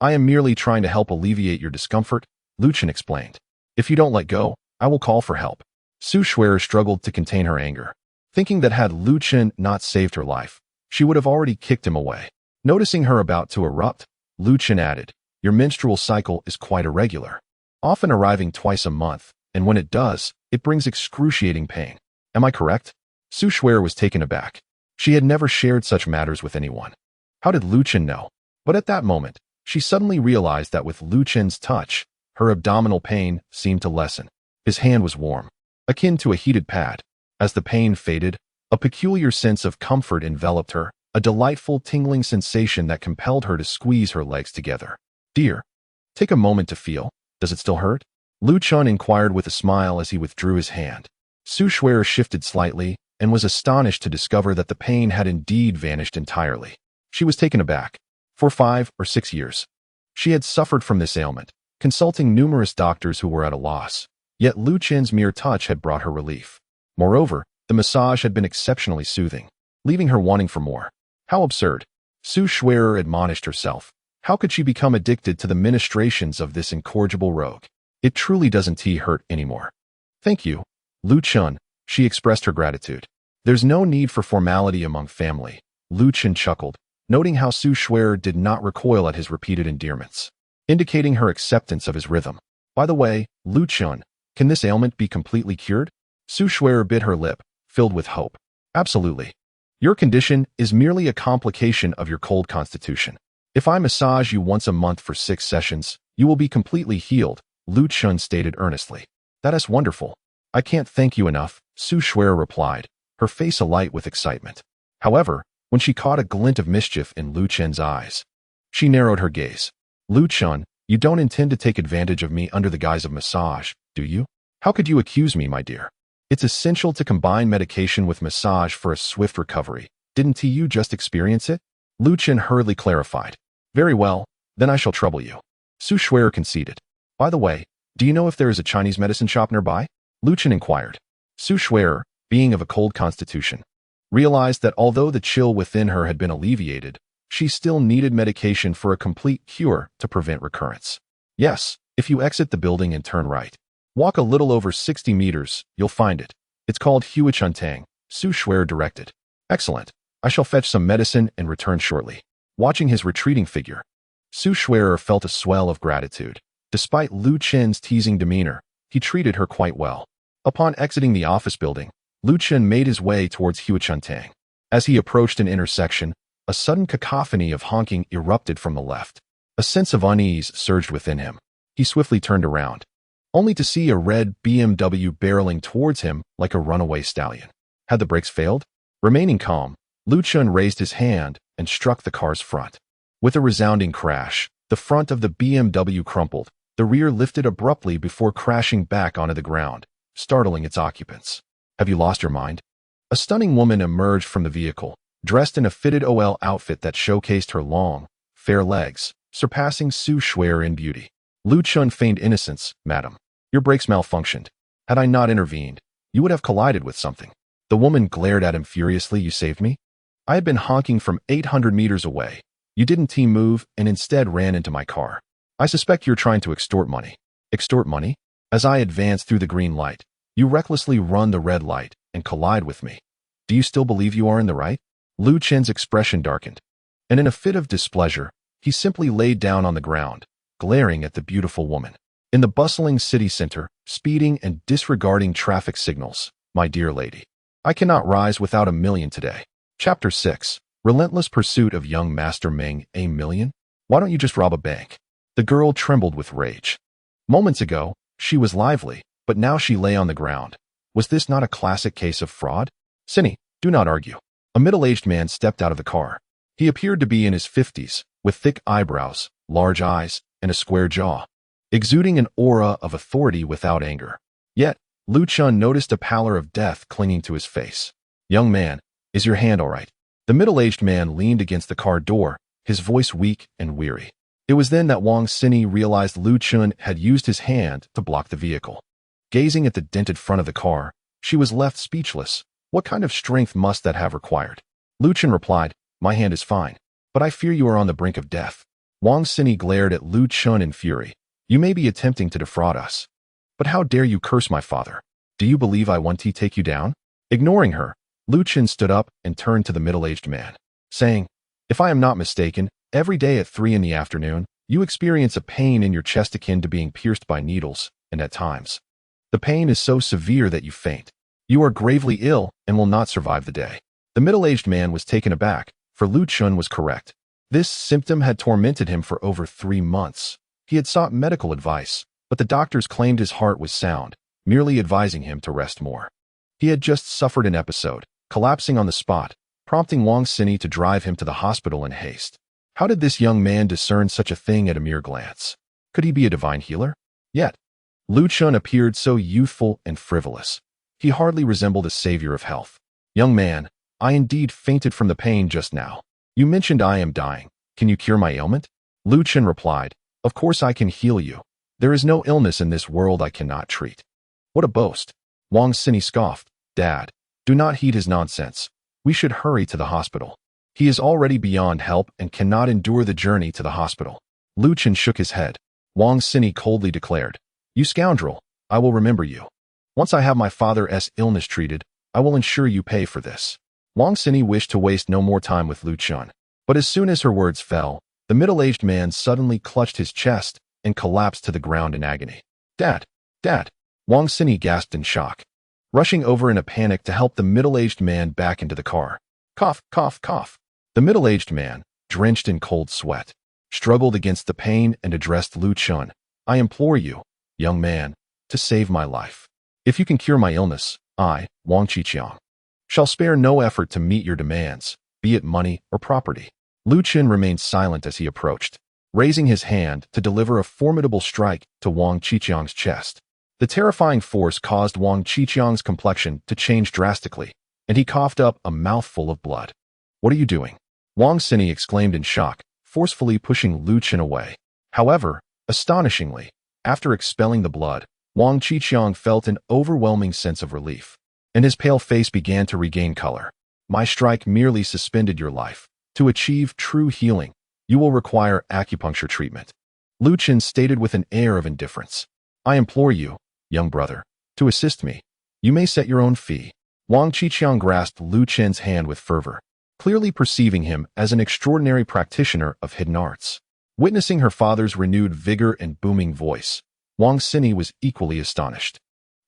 I am merely trying to help alleviate your discomfort, Lu Chen explained. If you don't let go, I will call for help. Su Shuer struggled to contain her anger, thinking that had Lu Chen not saved her life, she would have already kicked him away. Noticing her about to erupt, Lu Chen added, "Your menstrual cycle is quite irregular, often arriving twice a month, and when it does, it brings excruciating pain. Am I correct?" Su Shuer was taken aback. She had never shared such matters with anyone. How did Lu Chen know? But at that moment, she suddenly realized that with Lu Chen's touch, her abdominal pain seemed to lessen. His hand was warm, akin to a heated pad. As the pain faded, a peculiar sense of comfort enveloped her, a delightful tingling sensation that compelled her to squeeze her legs together. "Dear, take a moment to feel. Does it still hurt?" Lu Chen inquired with a smile as he withdrew his hand. Su Shuer shifted slightly and was astonished to discover that the pain had indeed vanished entirely. She was taken aback. For 5 or 6 years, she had suffered from this ailment, consulting numerous doctors who were at a loss. Yet Lu Chen's mere touch had brought her relief. Moreover, the massage had been exceptionally soothing, leaving her wanting for more. How absurd! Su Shuer admonished herself. How could she become addicted to the ministrations of this incorrigible rogue? It truly doesn't hurt anymore. "Thank you, Lu Chen," she expressed her gratitude. "There's no need for formality among family." Lu Chen chuckled, noting how Su Shuer did not recoil at his repeated endearments, indicating her acceptance of his rhythm. "By the way, Lu Chen, can this ailment be completely cured?" Su Shuer bit her lip, filled with hope. "Absolutely. Your condition is merely a complication of your cold constitution. If I massage you once a month for 6 sessions, you will be completely healed," Lu Chen stated earnestly. "That is wonderful. I can't thank you enough," Su Shuer replied, her face alight with excitement. However, when she caught a glint of mischief in Lu Chen's eyes, she narrowed her gaze. "Lu Chen, you don't intend to take advantage of me under the guise of massage, do you? How could you accuse me, my dear? It's essential to combine medication with massage for a swift recovery. Didn't you just experience it?" Lu Chen hurriedly clarified. "Very well, then I shall trouble you." Su Shuer conceded. "By the way, do you know if there is a Chinese medicine shop nearby?" Lu Chen inquired. Su Shuer, being of a cold constitution, realized that although the chill within her had been alleviated, she still needed medication for a complete cure to prevent recurrence. "Yes, if you exit the building and turn right. Walk a little over 60 meters, you'll find it. It's called Huichuntang," Su Shuer directed. "Excellent. I shall fetch some medicine and return shortly." Watching his retreating figure, Su Shuer felt a swell of gratitude. Despite Lu Chen's teasing demeanor, he treated her quite well. Upon exiting the office building, Lu Chen made his way towards Huichuntang. As he approached an intersection, a sudden cacophony of honking erupted from the left. A sense of unease surged within him. He swiftly turned around, only to see a red BMW barreling towards him like a runaway stallion. Had the brakes failed? Remaining calm, Lu Chen raised his hand and struck the car's front. With a resounding crash, the front of the BMW crumpled, the rear lifted abruptly before crashing back onto the ground, startling its occupants. "Have you lost your mind?" A stunning woman emerged from the vehicle, dressed in a fitted OL outfit that showcased her long, fair legs, surpassing Su Shuer in beauty. Lu Chen feigned innocence. "Madam, your brakes malfunctioned. Had I not intervened, you would have collided with something." The woman glared at him furiously. "You saved me? I had been honking from 800 meters away. You didn't move and instead ran into my car. I suspect you're trying to extort money." "Extort money?" "As I advanced through the green light, you recklessly run the red light and collide with me. Do you still believe you are in the right?" Lu Chen's expression darkened, and in a fit of displeasure, he simply laid down on the ground, glaring at the beautiful woman. In the bustling city center, speeding and disregarding traffic signals. "My dear lady, I cannot rise without a million today." Chapter 6. Relentless Pursuit of Young Master Meng. "A million? Why don't you just rob a bank?" The girl trembled with rage. Moments ago, she was lively, but now she lay on the ground. Was this not a classic case of fraud? "Cinny, do not argue." A middle-aged man stepped out of the car. He appeared to be in his 50s, with thick eyebrows, large eyes, and a square jaw, exuding an aura of authority without anger. Yet, Lu Chen noticed a pallor of death clinging to his face. "Young man, is your hand all right?" The middle-aged man leaned against the car door, his voice weak and weary. It was then that Wang Cinny realized Lu Chen had used his hand to block the vehicle. Gazing at the dented front of the car, she was left speechless. What kind of strength must that have required? Lu Chen replied, "My hand is fine, but I fear you are on the brink of death." Wang Cinny glared at Lu Chen in fury. "You may be attempting to defraud us, but how dare you curse my father? Do you believe I want to take you down? Ignoring her, Lu Chen stood up and turned to the middle-aged man, saying, If I am not mistaken, every day at 3 in the afternoon, you experience a pain in your chest akin to being pierced by needles, and at times, the pain is so severe that you faint. You are gravely ill and will not survive the day. The middle-aged man was taken aback, for Lu Chen was correct. This symptom had tormented him for over 3 months. He had sought medical advice, but the doctors claimed his heart was sound, merely advising him to rest more. He had just suffered an episode, collapsing on the spot, prompting Wang Sini to drive him to the hospital in haste. How did this young man discern such a thing at a mere glance? Could he be a divine healer? Yet, Lu Chen appeared so youthful and frivolous. He hardly resembled a savior of health. Young man, I indeed fainted from the pain just now. You mentioned I am dying. Can you cure my ailment? Lu Chen replied, Of course I can heal you. There is no illness in this world I cannot treat. What a boast. Wang Sini scoffed. Dad, do not heed his nonsense. We should hurry to the hospital. He is already beyond help and cannot endure the journey to the hospital. Lu Chen shook his head. Wang Sini coldly declared, You scoundrel, I will remember you. Once I have my father's illness treated, I will ensure you pay for this. Wang Sini wished to waste no more time with Lu Chen, but as soon as her words fell, the middle-aged man suddenly clutched his chest and collapsed to the ground in agony. Dad! Dad! Wang Sini gasped in shock, rushing over in a panic to help the middle-aged man back into the car. Cough, cough, cough. The middle-aged man, drenched in cold sweat, struggled against the pain and addressed Lu Chen. I implore you, young man, to save my life. If you can cure my illness, I, Wang Qiqiang, shall spare no effort to meet your demands, be it money or property. Lu Chen remained silent as he approached, raising his hand to deliver a formidable strike to Wang Qiqiang's chest. The terrifying force caused Wang Qiqiang's complexion to change drastically, and he coughed up a mouthful of blood. What are you doing? Wang Sini exclaimed in shock, forcefully pushing Lu Chen away. However, astonishingly, after expelling the blood, Wang Qiqiang felt an overwhelming sense of relief, and his pale face began to regain color. My strike merely suspended your life. To achieve true healing, you will require acupuncture treatment. Lu Chen stated with an air of indifference. I implore you, young brother, to assist me. You may set your own fee. Wang Qiqiang grasped Lu Chen's hand with fervor, clearly perceiving him as an extraordinary practitioner of hidden arts. Witnessing her father's renewed vigor and booming voice, Wang Sini was equally astonished.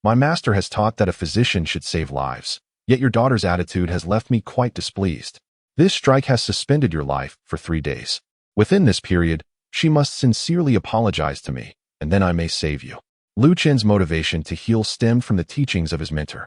My master has taught that a physician should save lives, yet your daughter's attitude has left me quite displeased. This strike has suspended your life for 3 days. Within this period, she must sincerely apologize to me, and then I may save you. Lu Chen's motivation to heal stemmed from the teachings of his mentor,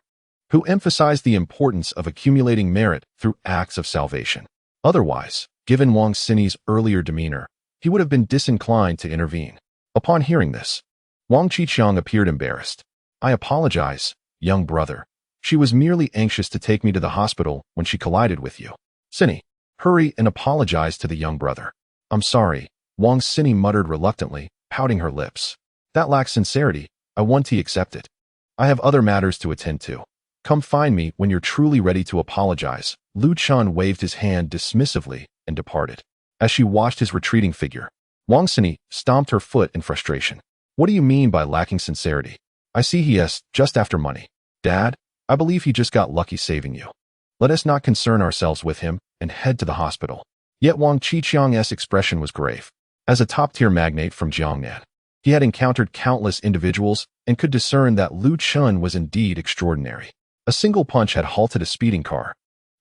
who emphasized the importance of accumulating merit through acts of salvation. Otherwise, given Wang Sini's earlier demeanor, he would have been disinclined to intervene. Upon hearing this, Wang Qiqiang appeared embarrassed. I apologize, young brother. She was merely anxious to take me to the hospital when she collided with you. Sini, hurry and apologize to the young brother. I'm sorry, Wang Sini muttered reluctantly, pouting her lips. That lacks sincerity. I want to accept it. I have other matters to attend to. Come find me when you're truly ready to apologize. Lu Chen waved his hand dismissively and departed. As she watched his retreating figure, Wang Sini stomped her foot in frustration. What do you mean by lacking sincerity? I see he is just after money. Dad, I believe he just got lucky saving you. Let us not concern ourselves with him and head to the hospital. Yet Wang Qiqiang's expression was grave. As a top-tier magnate from Jiangnan, he had encountered countless individuals and could discern that Lu Chen was indeed extraordinary. A single punch had halted a speeding car,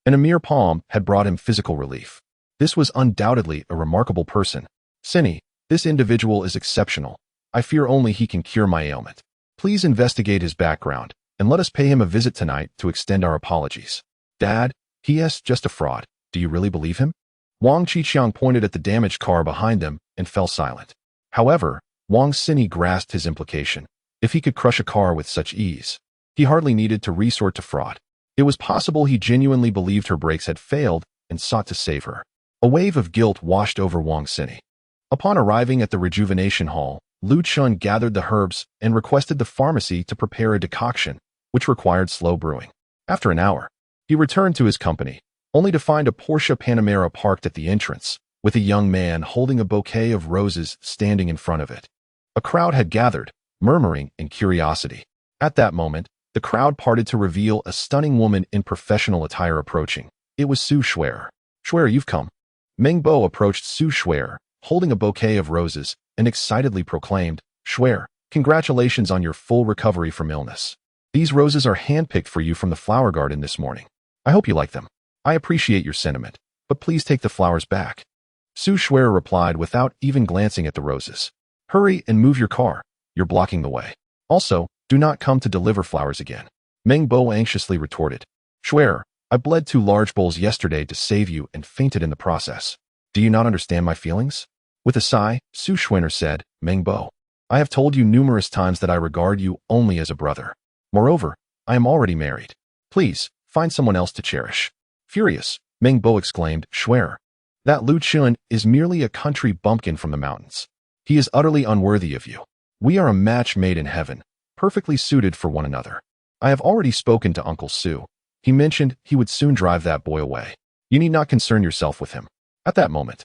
and a mere palm had brought him physical relief. This was undoubtedly a remarkable person. Sini, this individual is exceptional. I fear only he can cure my ailment. Please investigate his background, and let us pay him a visit tonight to extend our apologies. Dad, he is just a fraud. Do you really believe him? Wang Qiqiang pointed at the damaged car behind them and fell silent. However, Wang Sini grasped his implication. If he could crush a car with such ease, he hardly needed to resort to fraud. It was possible he genuinely believed her brakes had failed and sought to save her. A wave of guilt washed over Wang Sini. Upon arriving at the rejuvenation hall, Lu Chen gathered the herbs and requested the pharmacy to prepare a decoction, which required slow brewing. After an hour, he returned to his company, only to find a Porsche Panamera parked at the entrance, with a young man holding a bouquet of roses standing in front of it. A crowd had gathered, murmuring in curiosity. At that moment, The crowd parted to reveal a stunning woman in professional attire approaching. It was Su Shuer. Shuer, you've come. Meng Bo approached Su Shuer, holding a bouquet of roses, and excitedly proclaimed, Shuer, congratulations on your full recovery from illness. These roses are handpicked for you from the flower garden this morning. I hope you like them. I appreciate your sentiment, but please take the flowers back. Su Shuer replied without even glancing at the roses. Hurry and move your car. You're blocking the way. Also, do not come to deliver flowers again. Meng Bo anxiously retorted. Shuer, I bled 2 large bowls yesterday to save you and fainted in the process. Do you not understand my feelings? With a sigh, Su Shuer said, Meng Bo, I have told you numerous times that I regard you only as a brother. Moreover, I am already married. Please, find someone else to cherish. Furious, Meng Bo exclaimed, Shuer, that Lu Chun is merely a country bumpkin from the mountains. He is utterly unworthy of you. We are a match made in heaven, perfectly suited for one another. I have already spoken to Uncle Su. He mentioned he would soon drive that boy away. You need not concern yourself with him. At that moment,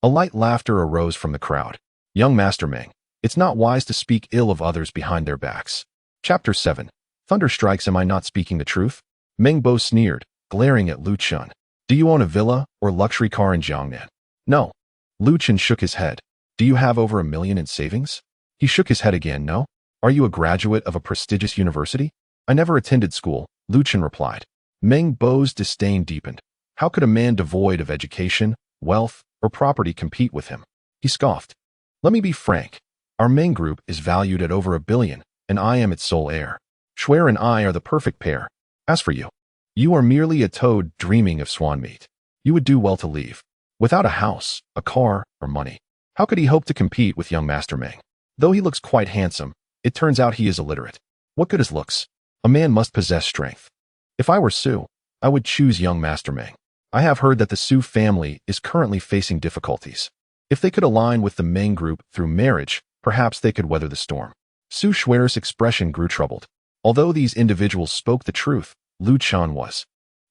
a light laughter arose from the crowd. Young Master Meng, it's not wise to speak ill of others behind their backs. Chapter 7. Thunder strikes. Am I not speaking the truth? Meng Bo sneered, glaring at Lu Chun. Do you own a villa or luxury car in Jiangnan? No. Lu Chun shook his head. Do you have over $1 million in savings? He shook his head again. No. Are you a graduate of a prestigious university? I never attended school, Lu Chun replied. Meng Bo's disdain deepened. How could a man devoid of education, wealth, or property compete with him? He scoffed. Let me be frank. Our Meng Group is valued at over $1 billion, and I am its sole heir. Shuer and I are the perfect pair. As for you, you are merely a toad dreaming of swan meat. You would do well to leave. Without a house, a car, or money, how could he hope to compete with young Master Meng? Though he looks quite handsome, it turns out he is illiterate. What good is looks? A man must possess strength. If I were Su, I would choose young Master Meng. I have heard that the Su family is currently facing difficulties. If they could align with the Meng Group through marriage, perhaps they could weather the storm. Su Shuer's expression grew troubled. Although these individuals spoke the truth, Lu Chun was,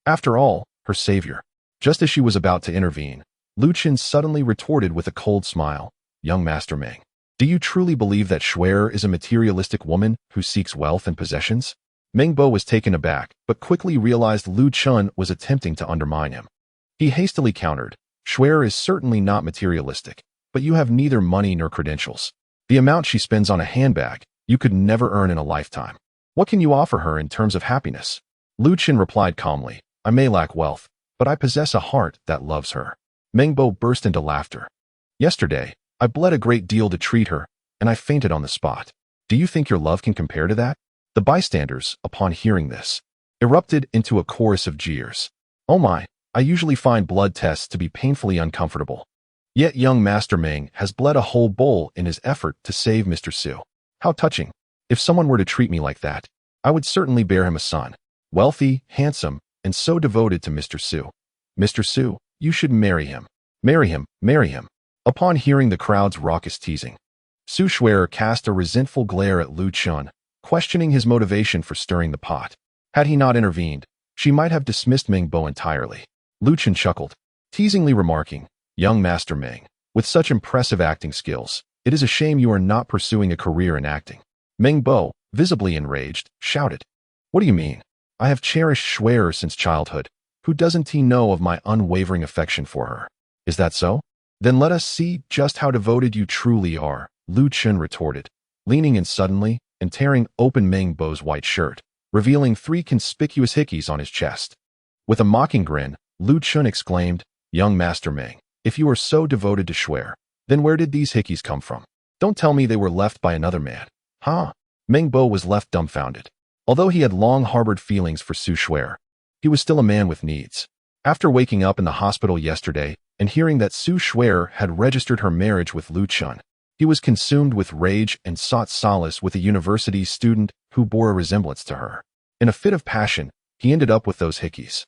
after all, her savior. Just as she was about to intervene, Lu Chun suddenly retorted with a cold smile, Young Master Meng, do you truly believe that Shuer is a materialistic woman who seeks wealth and possessions? Meng Bo was taken aback, but quickly realized Lu Chun was attempting to undermine him. He hastily countered, Shuer is certainly not materialistic, but you have neither money nor credentials. The amount she spends on a handbag, you could never earn in a lifetime. What can you offer her in terms of happiness? Lu Chun replied calmly, I may lack wealth, but I possess a heart that loves her. Meng Bo burst into laughter. Yesterday, I bled a great deal to treat her, and I fainted on the spot. Do you think your love can compare to that? The bystanders, upon hearing this, erupted into a chorus of jeers. Oh my, I usually find blood tests to be painfully uncomfortable. Yet young Master Meng has bled a whole bowl in his effort to save Mr. Su. How touching. If someone were to treat me like that, I would certainly bear him a son. Wealthy, handsome, and so devoted to Mr. Su. Mr. Su, you should marry him. Marry him, marry him. Upon hearing the crowd's raucous teasing, Su Shuer cast a resentful glare at Lu Chun, questioning his motivation for stirring the pot. Had he not intervened, she might have dismissed Meng Bo entirely. Lu Chun chuckled, teasingly remarking, Young Master Meng, with such impressive acting skills, it is a shame you are not pursuing a career in acting. Meng Bo, visibly enraged, shouted, What do you mean? I have cherished Shuer since childhood. Who doesn't he know of my unwavering affection for her? Is that so? Then let us see just how devoted you truly are, Lu Chun retorted, leaning in suddenly and tearing open Meng Bo's white shirt, revealing 3 conspicuous hickeys on his chest. With a mocking grin, Lu Chun exclaimed, Young Master Meng, if you are so devoted to Shuer, then where did these hickeys come from? Don't tell me they were left by another man. Huh? Meng Bo was left dumbfounded. Although he had long harbored feelings for Su Shuer, he was still a man with needs. After waking up in the hospital yesterday and hearing that Su Shuer had registered her marriage with Lu Chun, he was consumed with rage and sought solace with a university student who bore a resemblance to her. In a fit of passion, he ended up with those hickeys.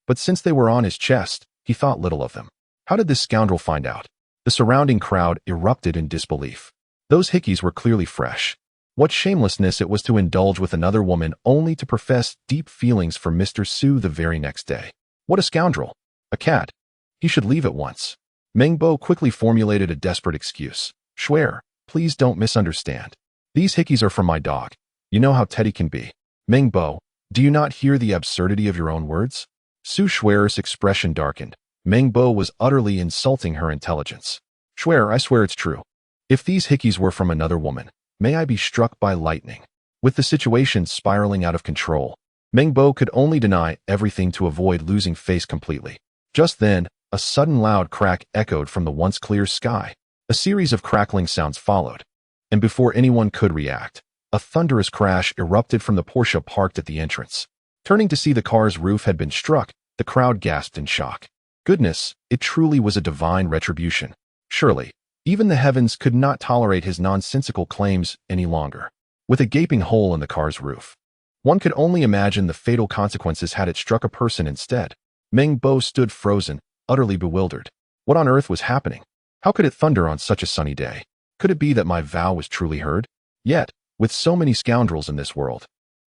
But since they were on his chest, he thought little of them. How did this scoundrel find out? The surrounding crowd erupted in disbelief. Those hickeys were clearly fresh. What shamelessness it was to indulge with another woman only to profess deep feelings for Mr. Su the very next day. What a scoundrel. A cad. He should leave at once. Meng Bo quickly formulated a desperate excuse. Shuer, please don't misunderstand. These hickeys are from my dog. You know how Teddy can be. Meng Bo, do you not hear the absurdity of your own words? Su Shuer's expression darkened. Meng Bo was utterly insulting her intelligence. Shuer, I swear it's true. If these hickeys were from another woman, may I be struck by lightning. With the situation spiraling out of control, Meng Bo could only deny everything to avoid losing face completely. Just then, a sudden loud crack echoed from the once clear sky. A series of crackling sounds followed, and before anyone could react, a thunderous crash erupted from the Porsche parked at the entrance. Turning to see the car's roof had been struck, the crowd gasped in shock. Goodness, it truly was a divine retribution. Surely, even the heavens could not tolerate his nonsensical claims any longer. With a gaping hole in the car's roof, one could only imagine the fatal consequences had it struck a person instead. Meng Bo stood frozen, utterly bewildered. What on earth was happening? How could it thunder on such a sunny day? Could it be that my vow was truly heard? Yet, with so many scoundrels in this world,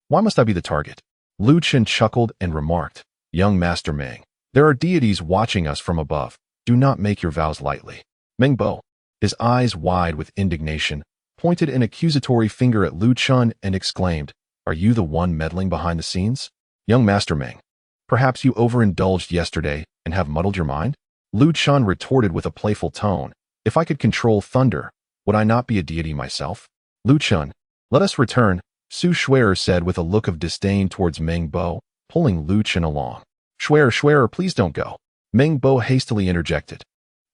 why must I be the target? Lu Chen chuckled and remarked, Young Master Meng, there are deities watching us from above. Do not make your vows lightly. Meng Bo, his eyes wide with indignation, pointed an accusatory finger at Lu Chen and exclaimed, Are you the one meddling behind the scenes? Young Master Meng, perhaps you overindulged yesterday and have muddled your mind? Lu Chen retorted with a playful tone, If I could control thunder, would I not be a deity myself? Lu Chen, let us return, Su Shuer said with a look of disdain towards Meng Bo, pulling Lu Chen along. Shuer, please don't go. Meng Bo hastily interjected,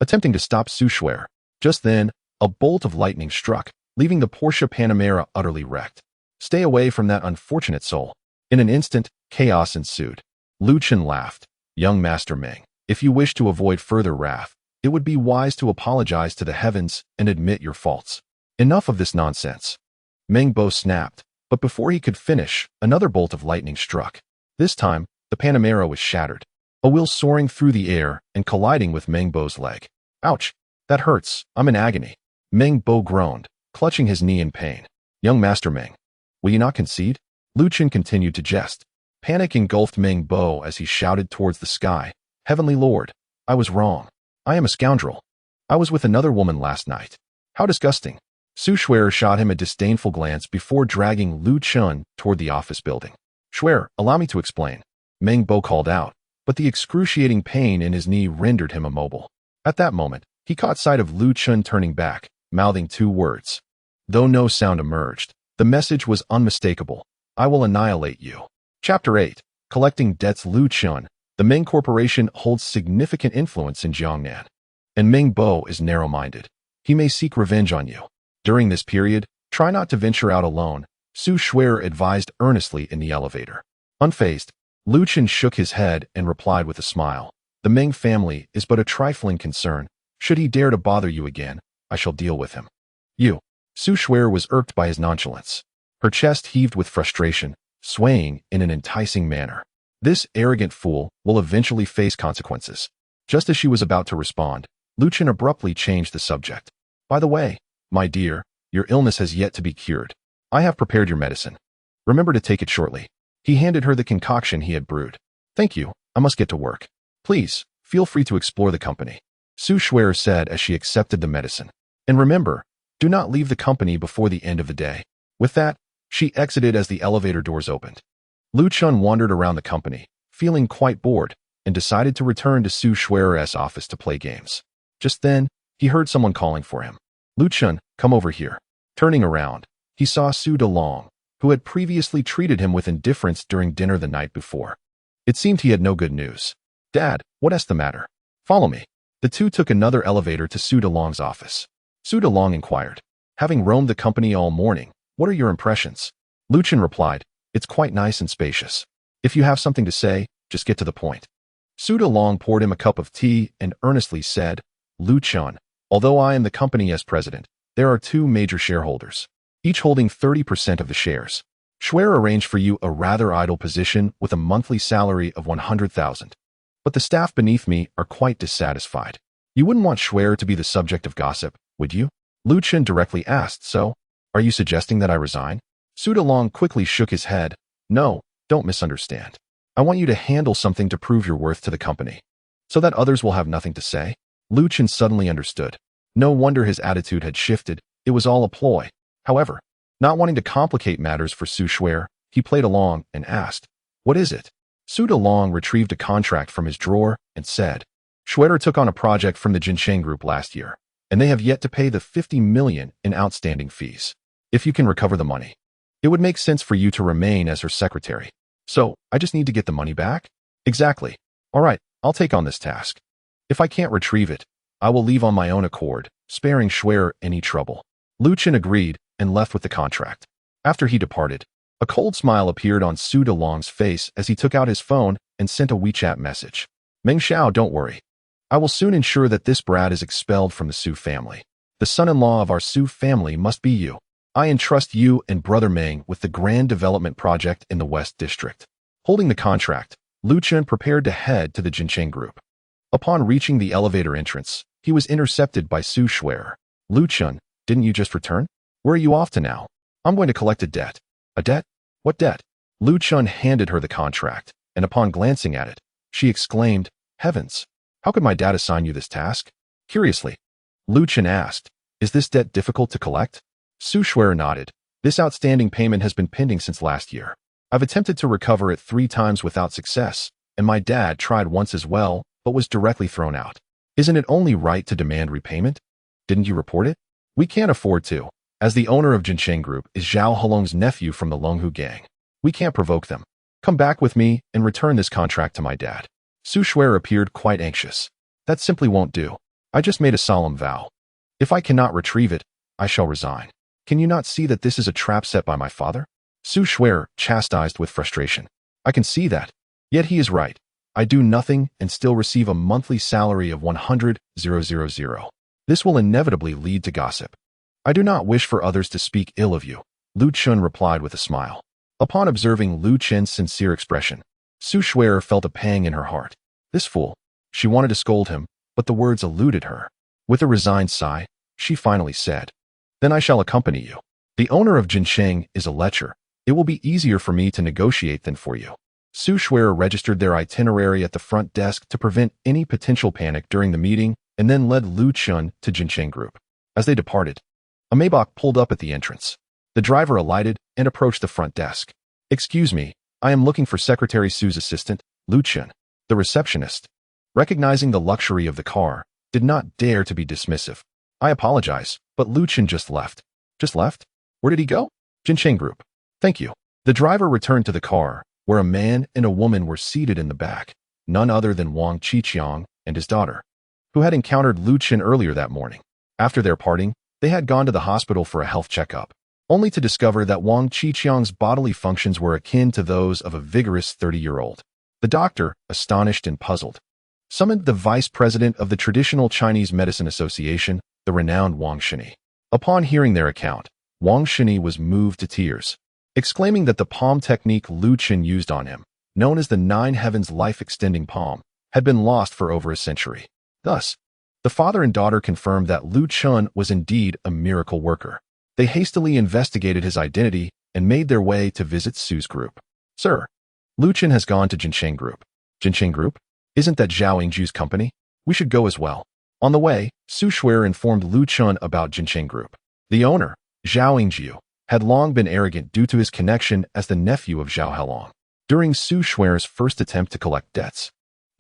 attempting to stop Su Shuer. Just then, a bolt of lightning struck, leaving the Porsche Panamera utterly wrecked. Stay away from that unfortunate soul. In an instant, chaos ensued. Lu Chen laughed. Young Master Meng, if you wish to avoid further wrath, it would be wise to apologize to the heavens and admit your faults. Enough of this nonsense. Meng Bo snapped, but before he could finish, another bolt of lightning struck. This time, the Panamera was shattered, a wheel soaring through the air and colliding with Meng Bo's leg. Ouch! That hurts. I'm in agony. Meng Bo groaned, clutching his knee in pain. Young Master Meng, will you not concede? Lu Chen continued to jest. Panic engulfed Meng Bo as he shouted towards the sky. Heavenly Lord, I was wrong. I am a scoundrel. I was with another woman last night. How disgusting. Su Shuer shot him a disdainful glance before dragging Lu Chen toward the office building. Shuer, allow me to explain. Meng Bo called out, but the excruciating pain in his knee rendered him immobile. At that moment, he caught sight of Lu Chen turning back, mouthing two words. Though no sound emerged, the message was unmistakable. I will annihilate you. Chapter 8. Collecting Debts. Lu Chen, the Meng Corporation holds significant influence in Jiangnan, and Meng Bo is narrow-minded. He may seek revenge on you. During this period, try not to venture out alone, Su Shuer advised earnestly in the elevator. Unfazed, Lu Chen shook his head and replied with a smile. The Meng family is but a trifling concern. Should he dare to bother you again, I shall deal with him. You. Su Shuer was irked by his nonchalance. Her chest heaved with frustration, swaying in an enticing manner. This arrogant fool will eventually face consequences. Just as she was about to respond, Lu Chen abruptly changed the subject. By the way, my dear, your illness has yet to be cured. I have prepared your medicine. Remember to take it shortly. He handed her the concoction he had brewed. Thank you, I must get to work. Please, feel free to explore the company, Su Shuer said as she accepted the medicine. And remember, do not leave the company before the end of the day. With that, she exited as the elevator doors opened. Lu Chen wandered around the company, feeling quite bored, and decided to return to Su Shuer's office to play games. Just then, he heard someone calling for him. Lu Chen, come over here. Turning around, he saw Su Delong, who had previously treated him with indifference during dinner the night before. It seemed he had no good news. Dad, what's the matter? Follow me. The two took another elevator to Su Delong's office. Su Delong inquired, having roamed the company all morning, what are your impressions? Lu Chen replied, it's quite nice and spacious. If you have something to say, just get to the point. Su Delong poured him a cup of tea and earnestly said, Lu Chen, although I am the company as president, there are two major shareholders, each holding 30% of the shares. Shuer arranged for you a rather idle position with a monthly salary of 100,000. But the staff beneath me are quite dissatisfied. You wouldn't want Shuer to be the subject of gossip, would you? Lu Chen directly asked, so, are you suggesting that I resign? Su Delong quickly shook his head. No, don't misunderstand. I want you to handle something to prove your worth to the company, so that others will have nothing to say. Lu Chen suddenly understood. No wonder his attitude had shifted. It was all a ploy. However, not wanting to complicate matters for Su Shuer, He played along and asked, "What is it?" Su Dalong retrieved a contract from his drawer and said, "Schwerer took on a project from the Jincheng Group last year, and they have yet to pay the 50 million in outstanding fees. If you can recover the money, it would make sense for you to remain as her secretary. So, I just need to get the money back?" "Exactly. All right, I'll take on this task. If I can't retrieve it, I will leave on my own accord, sparing Schwerer any trouble." Lu Chen agreed and left with the contract. After he departed, a cold smile appeared on Su Dalong's face as he took out his phone and sent a WeChat message. "Meng Xiao, don't worry. I will soon ensure that this brat is expelled from the Su family. The son-in-law of our Su family must be you. I entrust you and Brother Meng with the grand development project in the West District." Holding the contract, Lu Chen prepared to head to the Jincheng Group. Upon reaching the elevator entrance, he was intercepted by Su Schwerer. "Lu Chen, didn't you just return? Where are you off to now?" "I'm going to collect a debt." "A debt? What debt?" Lu Chen handed her the contract, and upon glancing at it, she exclaimed, "Heavens! How could my dad assign you this task?" Curiously, Lu Chen asked, "Is this debt difficult to collect?" Su Schwerer nodded. "This outstanding payment has been pending since last year. I've attempted to recover it 3 times without success, and my dad tried once as well, but was directly thrown out. Isn't it only right to demand repayment? Didn't you report it? We can't afford to, as the owner of Jincheng Group is Zhao Helong's nephew from the Longhu gang. We can't provoke them. Come back with me and return this contract to my dad." Su Schwerer appeared quite anxious. "That simply won't do. I just made a solemn vow. If I cannot retrieve it, I shall resign. Can you not see that this is a trap set by my father?" Su Schwerer chastised with frustration. "I can see that. Yet he is right. I do nothing and still receive a monthly salary of 100,000. This will inevitably lead to gossip. I do not wish for others to speak ill of you," Lu Chen replied with a smile. Upon observing Lu Chen's sincere expression, Su Schwerer felt a pang in her heart. This fool. She wanted to scold him, but the words eluded her. With a resigned sigh, she finally said, "Then I shall accompany you. The owner of Jincheng is a lecher. It will be easier for me to negotiate than for you." Su Schwerer registered their itinerary at the front desk to prevent any potential panic during the meeting and then led Lu Chen to Jincheng Group. As they departed, a Maybach pulled up at the entrance. The driver alighted and approached the front desk. "Excuse me, I am looking for Secretary Su's assistant, Lu Chen." The receptionist, recognizing the luxury of the car, did not dare to be dismissive. "I apologize, but Lu Chen just left." "Just left? Where did he go?" "Jincheng Group." "Thank you." The driver returned to the car, where a man and a woman were seated in the back, none other than Wang Qiqiang and his daughter, who had encountered Lu Chen earlier that morning. After their parting, they had gone to the hospital for a health checkup, only to discover that Wang Qiqiang's bodily functions were akin to those of a vigorous 30-year-old. The doctor, astonished and puzzled, summoned the vice president of the Traditional Chinese Medicine Association, the renowned Wang Shini. Upon hearing their account, Wang Shini was moved to tears, exclaiming that the palm technique Lu Chen used on him, known as the Nine Heavens life-extending palm, had been lost for over a century. Thus, the father and daughter confirmed that Lu Chen was indeed a miracle worker. They hastily investigated his identity and made their way to visit Su's group. "Sir, Lu Chen has gone to Jincheng Group." "Jincheng Group? Isn't that Zhao Yingju's company? We should go as well." On the way, Su Schwerer informed Lu Chen about Jincheng Group. The owner, Zhao Yingju, had long been arrogant due to his connection as the nephew of Zhao Helong. During Su Schwerer's first attempt to collect debts,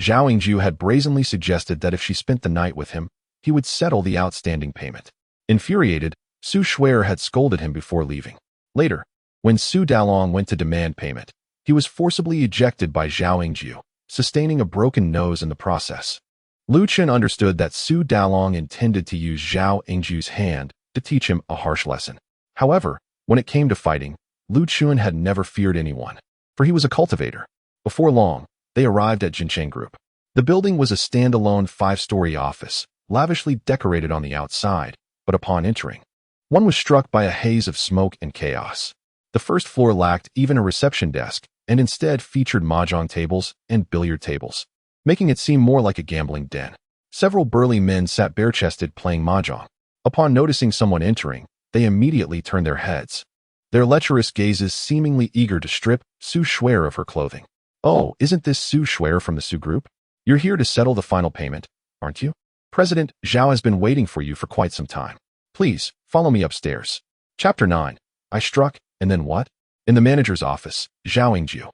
Zhao Yingju had brazenly suggested that if she spent the night with him, he would settle the outstanding payment. Infuriated, Su Schwerer had scolded him before leaving. Later, when Su Dalong went to demand payment, he was forcibly ejected by Zhao Yingju, sustaining a broken nose in the process. Lu Chen understood that Su Dalong intended to use Zhao Yingju's hand to teach him a harsh lesson. However, when it came to fighting, Lu Chen had never feared anyone, for he was a cultivator. Before long, they arrived at Jincheng Group. The building was a standalone 5-story office, lavishly decorated on the outside, but upon entering, one was struck by a haze of smoke and chaos. The first floor lacked even a reception desk, and instead featured mahjong tables and billiard tables, making it seem more like a gambling den. Several burly men sat bare-chested playing mahjong. Upon noticing someone entering, they immediately turned their heads, their lecherous gazes seemingly eager to strip Su Schwerer of her clothing. "Oh, isn't this Su Schwerer from the Su Group? You're here to settle the final payment, aren't you? President Zhao has been waiting for you for quite some time. Please, follow me upstairs." Chapter 9. I struck, and then what? In the manager's office, Zhao Yingju,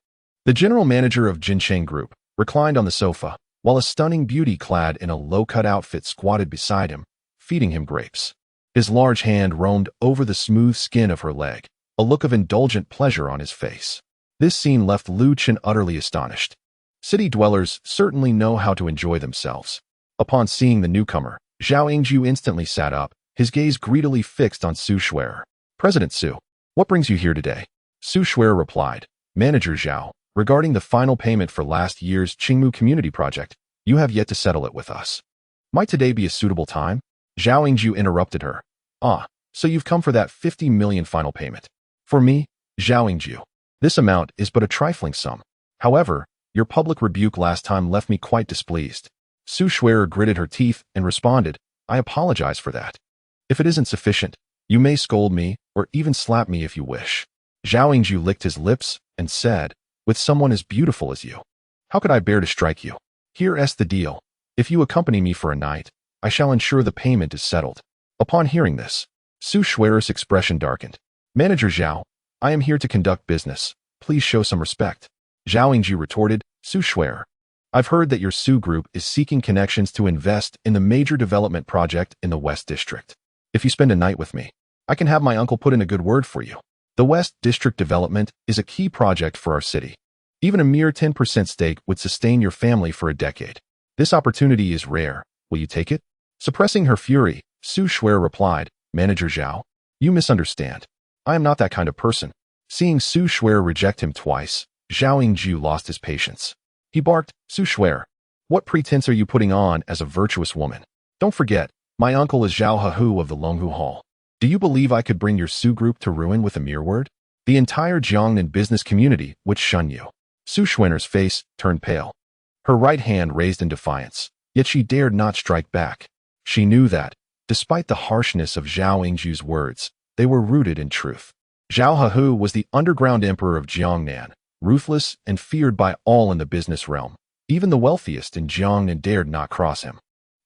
the general manager of Jincheng Group, reclined on the sofa, while a stunning beauty clad in a low-cut outfit squatted beside him, feeding him grapes. His large hand roamed over the smooth skin of her leg, a look of indulgent pleasure on his face. This scene left Lu Chen utterly astonished. City dwellers certainly know how to enjoy themselves. Upon seeing the newcomer, Zhao Yingju instantly sat up, his gaze greedily fixed on Su Shuer. President Su, what brings you here today? Su Shuer replied, Manager Zhao, regarding the final payment for last year's Qingmu community project, you have yet to settle it with us. Might today be a suitable time? Zhao Yingju interrupted her. Ah, so you've come for that 50 million final payment. For me, Zhao Yingju, this amount is but a trifling sum. However, your public rebuke last time left me quite displeased. Su Shuer gritted her teeth and responded, I apologize for that. If it isn't sufficient, you may scold me or even slap me if you wish. Zhao Yingju licked his lips and said, with someone as beautiful as you, how could I bear to strike you? Here's the deal. If you accompany me for a night, I shall ensure the payment is settled. Upon hearing this, Su Shuer's expression darkened. Manager Zhao, I am here to conduct business. Please show some respect. Zhao Yingju retorted, Su Shuer, I've heard that your Su Group is seeking connections to invest in the major development project in the West District. If you spend a night with me, I can have my uncle put in a good word for you. The West District development is a key project for our city. Even a mere 10% stake would sustain your family for a decade. This opportunity is rare. Will you take it? Suppressing her fury, Su Shuer replied, Manager Zhao, you misunderstand. I am not that kind of person. Seeing Su Shuer reject him twice, Zhao Yingju lost his patience. He barked, Su Shuer, what pretense are you putting on as a virtuous woman? Don't forget, my uncle is Zhao Hehu of the Longhu Hall. Do you believe I could bring your Su Group to ruin with a mere word? The entire Jiangnan business community would shun you. Su Shuer's face turned pale. Her right hand raised in defiance, yet she dared not strike back. She knew that, despite the harshness of Zhao Yingju's words, they were rooted in truth. Zhao Hehu was the underground emperor of Jiangnan, ruthless and feared by all in the business realm. Even the wealthiest in Jiangnan dared not cross him.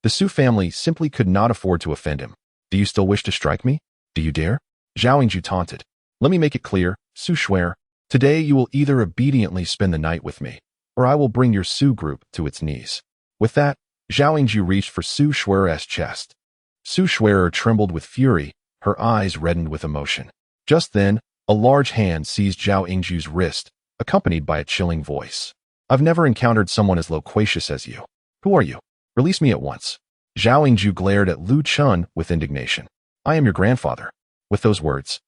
The Su family simply could not afford to offend him. Do you still wish to strike me? Do you dare? Zhao Yingju taunted. Let me make it clear, Su Shuer, today you will either obediently spend the night with me, or I will bring your Su Group to its knees. With that, Zhao Yingju reached for Su Shuer's chest. Su Shuer trembled with fury, her eyes reddened with emotion. Just then, a large hand seized Zhao Yingju's wrist, accompanied by a chilling voice. I've never encountered someone as loquacious as you. Who are you? Release me at once. Zhao Yingju glared at Lu Chen with indignation. I am your grandfather. With those words,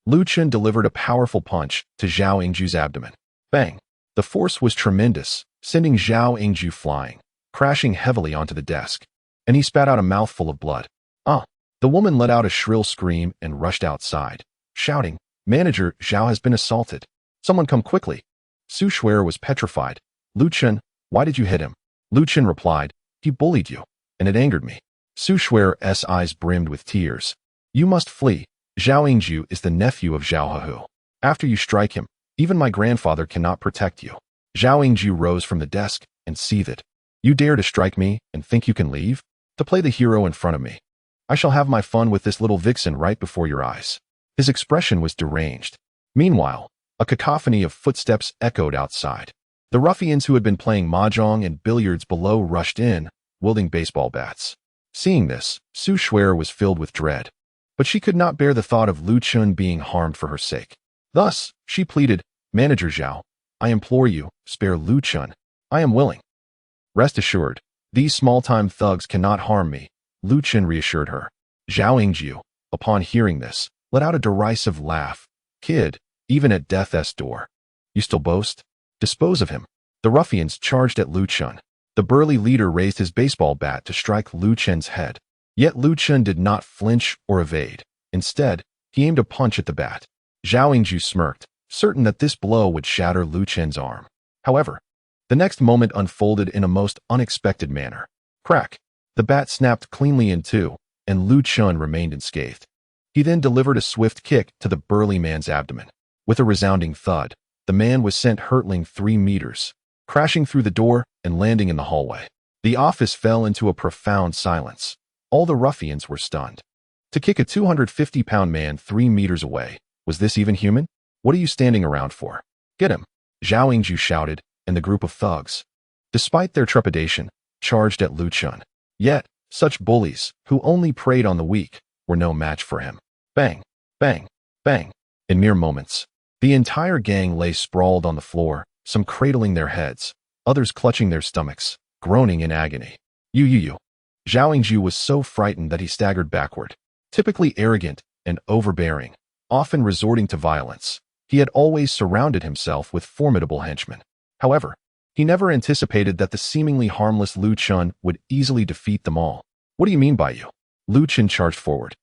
Lu Chen delivered a powerful punch to Zhao Yingju's abdomen. Bang! The force was tremendous, sending Zhao Yingju flying, crashing heavily onto the desk, and he spat out a mouthful of blood. Ah! The woman let out a shrill scream and rushed outside, shouting, Manager Zhao has been assaulted. Someone come quickly. Su Shuer was petrified. Lu Chen, why did you hit him? Lu Chen replied, he bullied you, and it angered me. Su Shuer's eyes brimmed with tears. You must flee. Zhao Yingju is the nephew of Zhao Hehu. After you strike him, even my grandfather cannot protect you. Zhao Yingju rose from the desk and seethed. You dare to strike me and think you can leave? To play the hero in front of me. I shall have my fun with this little vixen right before your eyes. His expression was deranged. Meanwhile, a cacophony of footsteps echoed outside. The ruffians who had been playing mahjong and billiards below rushed in, wielding baseball bats. Seeing this, Su Shuer was filled with dread. But she could not bear the thought of Lu Chen being harmed for her sake. Thus, she pleaded, Manager Zhao, I implore you, spare Lu Chen. I am willing. Rest assured, these small-time thugs cannot harm me, Lu Chen reassured her. Zhao Yingju, upon hearing this, let out a derisive laugh. Kid, even at death's door. You still boast? Dispose of him. The ruffians charged at Lu Chen. The burly leader raised his baseball bat to strike Lu Chen's head. Yet Lu Chen did not flinch or evade. Instead, he aimed a punch at the bat. Zhao Yingju smirked, certain that this blow would shatter Lu Chen's arm. However, the next moment unfolded in a most unexpected manner. Crack! The bat snapped cleanly in two, and Lu Chen remained unscathed. He then delivered a swift kick to the burly man's abdomen. With a resounding thud, the man was sent hurtling 3 meters, crashing through the door and landing in the hallway. The office fell into a profound silence. All the ruffians were stunned. To kick a 250-pound man 3 meters away, was this even human? What are you standing around for? Get him! Zhao Yingju shouted, and the group of thugs, despite their trepidation, charged at Lu Chun. Yet, such bullies, who only preyed on the weak, were no match for him. Bang! Bang! Bang! In mere moments, the entire gang lay sprawled on the floor, some cradling their heads, others clutching their stomachs, groaning in agony. You. Zhao Yingju was so frightened that he staggered backward. Typically arrogant and overbearing, often resorting to violence, he had always surrounded himself with formidable henchmen. However, he never anticipated that the seemingly harmless Lu Chun would easily defeat them all. What do you mean by you? Lu Chun charged forward,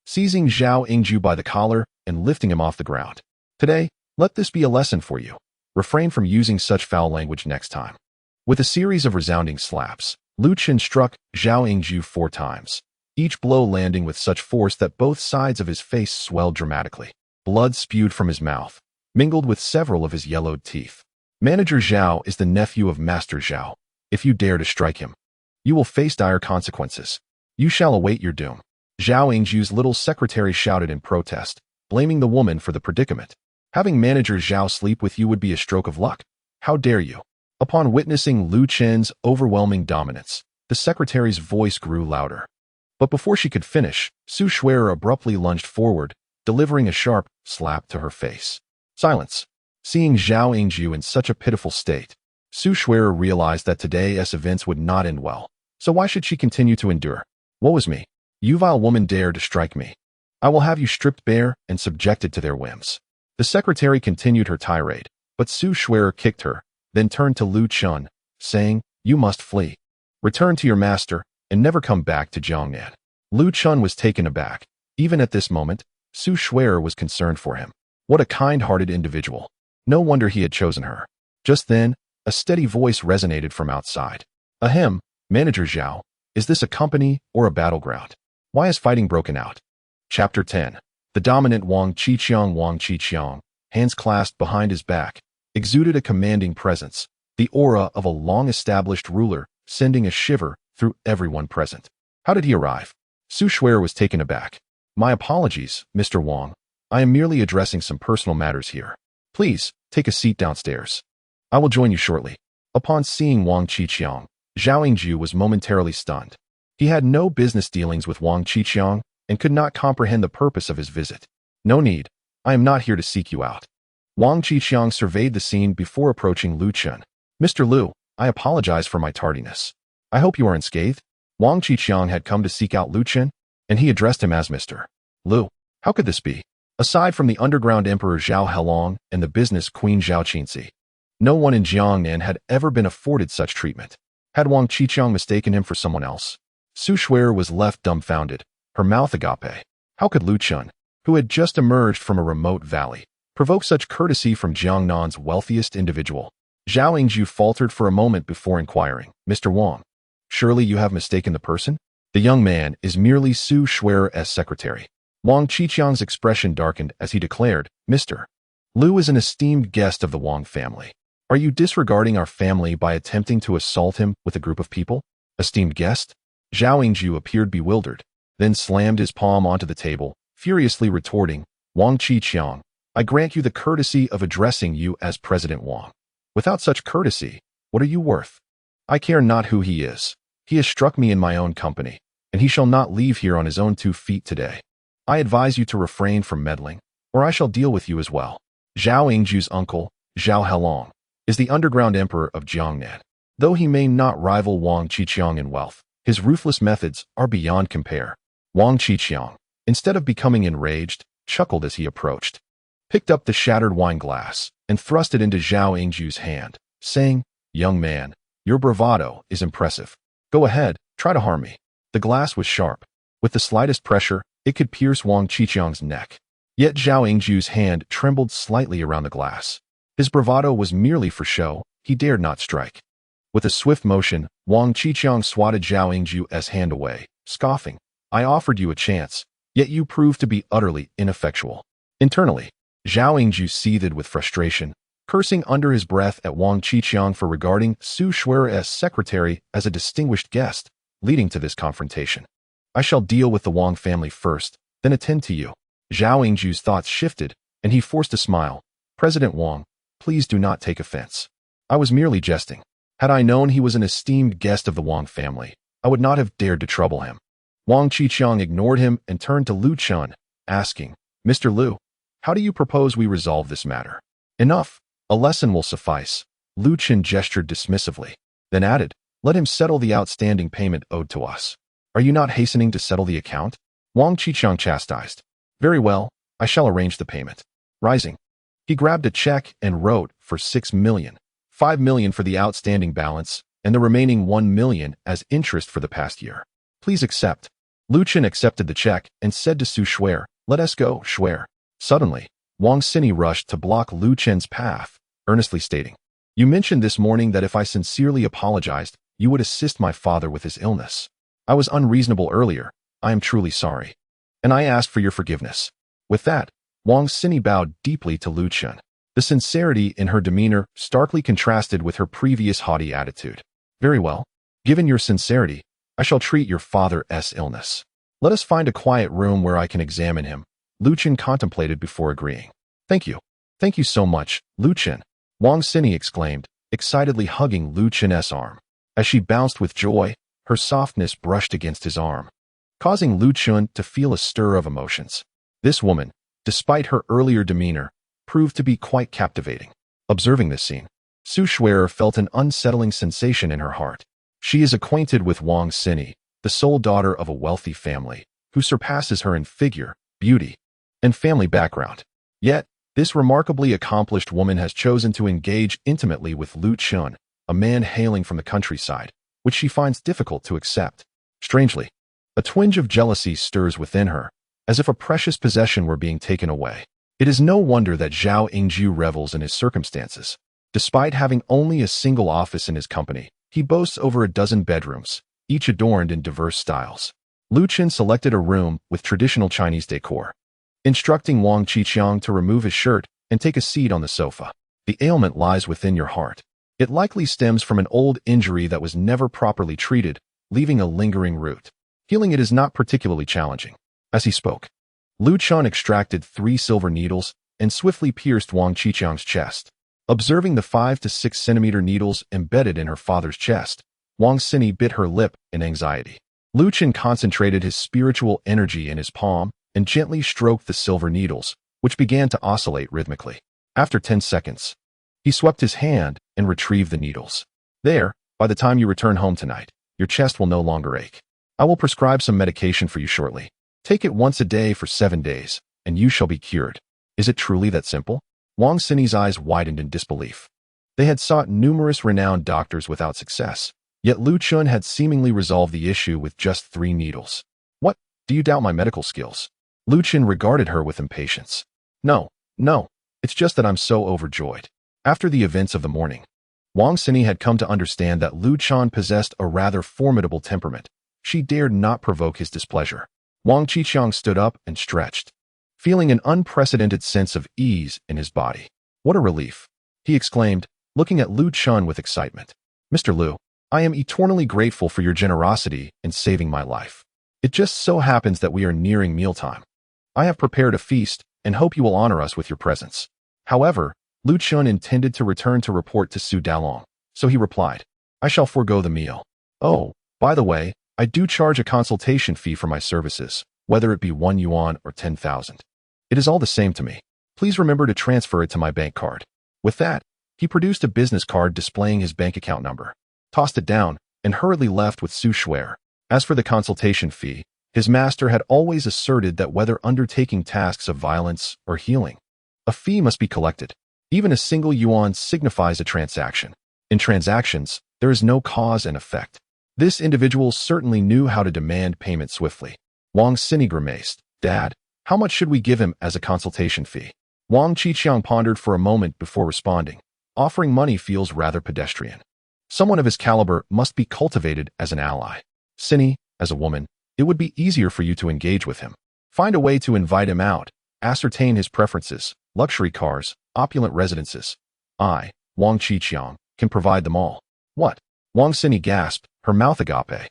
seizing Zhao Yingju by the collar and lifting him off the ground. Today, let this be a lesson for you. Refrain from using such foul language next time. With a series of resounding slaps, Lu Chun struck Zhao Yingju 4 times, each blow landing with such force that both sides of his face swelled dramatically. Blood spewed from his mouth, mingled with several of his yellowed teeth. Manager Zhao is the nephew of Master Zhao. If you dare to strike him, you will face dire consequences. You shall await your doom. Zhao Yingju's little secretary shouted in protest, blaming the woman for the predicament. Having Manager Zhao sleep with you would be a stroke of luck. How dare you? Upon witnessing Lu Chen's overwhelming dominance, the secretary's voice grew louder. But before she could finish, Su Shui'er abruptly lunged forward, delivering a sharp slap to her face. Silence. Seeing Zhao Yingju in such a pitiful state, Su Shui'er realized that today's events would not end well. So why should she continue to endure? Woe is me. You vile woman dared to strike me. I will have you stripped bare and subjected to their whims. The secretary continued her tirade, but Su Shui'er kicked her, then turned to Lu Chun, saying, You must flee. Return to your master, and never come back to Jiangnan. Lu Chun was taken aback. Even at this moment, Su Shui'er was concerned for him. What a kind-hearted individual. No wonder he had chosen her. Just then, a steady voice resonated from outside. Ahem, Manager Zhao, is this a company or a battleground? Why has fighting broken out? Chapter 10. The dominant Wang Qiqiang, hands clasped behind his back, exuded a commanding presence, the aura of a long-established ruler, sending a shiver through everyone present. How did he arrive? Su Shui'er was taken aback. My apologies, Mr. Wang. I am merely addressing some personal matters here. Please, take a seat downstairs. I will join you shortly. Upon seeing Wang Qiqiang, Zhao Yingju was momentarily stunned. He had no business dealings with Wang Qiqiang and could not comprehend the purpose of his visit. No need. I am not here to seek you out. Wang Qiqiang surveyed the scene before approaching Lu Chun. Mr. Lu, I apologize for my tardiness. I hope you are unscathed. Wang Qiqiang had come to seek out Lu Chun, and he addressed him as Mr. Lu. How could this be? Aside from the underground emperor Zhao Helong and the business queen Zhao Qinzi, no one in Jiangnan had ever been afforded such treatment. Had Wang Qiqiang mistaken him for someone else? Su Shui'er was left dumbfounded, her mouth agape. How could Lu Chun, who had just emerged from a remote valley, provoke such courtesy from Jiangnan's wealthiest individual? Zhao Yingju faltered for a moment before inquiring, Mr. Wang, surely you have mistaken the person? The young man is merely Su Shui'er's secretary. Wang Qiqiang's expression darkened as he declared, Mr. Lu is an esteemed guest of the Wang family. Are you disregarding our family by attempting to assault him with a group of people? Esteemed guest? Zhao Yingju appeared bewildered, then slammed his palm onto the table, furiously retorting, Wang Qiqiang, I grant you the courtesy of addressing you as President Wang. Without such courtesy, what are you worth? I care not who he is. He has struck me in my own company, and he shall not leave here on his own 2 feet today. I advise you to refrain from meddling, or I shall deal with you as well. Zhao Yingju's uncle, Zhao Helong, is the underground emperor of Jiangnan. Though he may not rival Wang Qiqiang in wealth, his ruthless methods are beyond compare. Wang Qiqiang, instead of becoming enraged, chuckled as he approached, picked up the shattered wine glass, and thrust it into Zhao Yingju's hand, saying, Young man, your bravado is impressive. Go ahead, try to harm me. The glass was sharp. With the slightest pressure, it could pierce Wang Qiqiang's neck. Yet Zhao Yingju's hand trembled slightly around the glass. His bravado was merely for show, he dared not strike. With a swift motion, Wang Qiqiang swatted Zhao Yingju's hand away, scoffing, I offered you a chance, yet you proved to be utterly ineffectual. Internally, Zhao Yingju seethed with frustration, cursing under his breath at Wang Qiqiang for regarding Su Shui'er's secretary as a distinguished guest, leading to this confrontation. I shall deal with the Wang family first, then attend to you. Zhao Yingju's thoughts shifted, and he forced a smile, President Wang, please do not take offense. I was merely jesting. Had I known he was an esteemed guest of the Wang family, I would not have dared to trouble him. Wang Qiqiang ignored him and turned to Lu Chun, asking, Mr. Lu, how do you propose we resolve this matter? Enough. A lesson will suffice. Lu Chun gestured dismissively, then added, let him settle the outstanding payment owed to us. Are you not hastening to settle the account? Wang Qiqiang chastised. Very well, I shall arrange the payment. Rising, he grabbed a check and wrote for 6 million, 5 million for the outstanding balance, and the remaining 1 million as interest for the past year. Please accept. Lu Chun accepted the check and said to Su Shuer, let us go, Shuer. Suddenly, Wang Xini rushed to block Lu Chun's path, earnestly stating, you mentioned this morning that if I sincerely apologized, you would assist my father with his illness. I was unreasonable earlier. I am truly sorry. And I ask for your forgiveness. With that, Wang Xini bowed deeply to Lu Chun. The sincerity in her demeanor starkly contrasted with her previous haughty attitude. Very well. Given your sincerity, I shall treat your father's illness. Let us find a quiet room where I can examine him. Lu Chun contemplated before agreeing. Thank you. Thank you so much, Lu Chun. Wang Xini exclaimed, excitedly hugging Lu Chun's arm. As she bounced with joy, her softness brushed against his arm, causing Lu Chun to feel a stir of emotions. This woman, despite her earlier demeanor, proved to be quite captivating. Observing this scene, Su Shuer felt an unsettling sensation in her heart. She is acquainted with Wang Xini, the sole daughter of a wealthy family, who surpasses her in figure, beauty, and family background. Yet, this remarkably accomplished woman has chosen to engage intimately with Lu Chun, a man hailing from the countryside, which she finds difficult to accept. Strangely, a twinge of jealousy stirs within her, as if a precious possession were being taken away. It is no wonder that Zhao Yingju revels in his circumstances. Despite having only a single office in his company, he boasts over a dozen bedrooms, each adorned in diverse styles. Lu Chun selected a room with traditional Chinese decor, instructing Wang Qiqiang to remove his shirt and take a seat on the sofa. The ailment lies within your heart. It likely stems from an old injury that was never properly treated, leaving a lingering root. Healing it is not particularly challenging. As he spoke, Lu Chun extracted 3 silver needles and swiftly pierced Wang Qiqiang's chest. Observing the 5 to 6 centimeter needles embedded in her father's chest, Wang Xini bit her lip in anxiety. Lu Chun concentrated his spiritual energy in his palm and gently stroked the silver needles, which began to oscillate rhythmically. After 10 seconds, he swept his hand and retrieved the needles. There, by the time you return home tonight, your chest will no longer ache. I will prescribe some medication for you shortly. Take it once a day for 7 days, and you shall be cured. Is it truly that simple? Wang Xini's eyes widened in disbelief. They had sought numerous renowned doctors without success, yet Lu Chun had seemingly resolved the issue with just 3 needles. What? Do you doubt my medical skills? Lu Chun regarded her with impatience. No, it's just that I'm so overjoyed. After the events of the morning, Wang Xini had come to understand that Lu Chun possessed a rather formidable temperament. She dared not provoke his displeasure. Wang Qiqiang stood up and stretched, feeling an unprecedented sense of ease in his body. What a relief, he exclaimed, looking at Lu Chun with excitement. Mr. Lu, I am eternally grateful for your generosity in saving my life. It just so happens that we are nearing mealtime. I have prepared a feast and hope you will honor us with your presence. However, Lu Chun intended to return to report to Su Dalong, so he replied, I shall forego the meal. Oh, by the way, I do charge a consultation fee for my services, whether it be 1 yuan or 10,000. It is all the same to me. Please remember to transfer it to my bank card. With that, he produced a business card displaying his bank account number, tossed it down, and hurriedly left with Su Shuer. As for the consultation fee, his master had always asserted that whether undertaking tasks of violence or healing, a fee must be collected. Even a single yuan signifies a transaction. In transactions, there is no cause and effect. This individual certainly knew how to demand payment swiftly. Wang Xini grimaced. Dad, how much should we give him as a consultation fee? Wang Qiqiang pondered for a moment before responding. Offering money feels rather pedestrian. Someone of his caliber must be cultivated as an ally. Xini, as a woman, it would be easier for you to engage with him. Find a way to invite him out, ascertain his preferences, luxury cars, opulent residences. I, Wang Qiqiang, can provide them all. What? Wang Xini gasped, her mouth agape.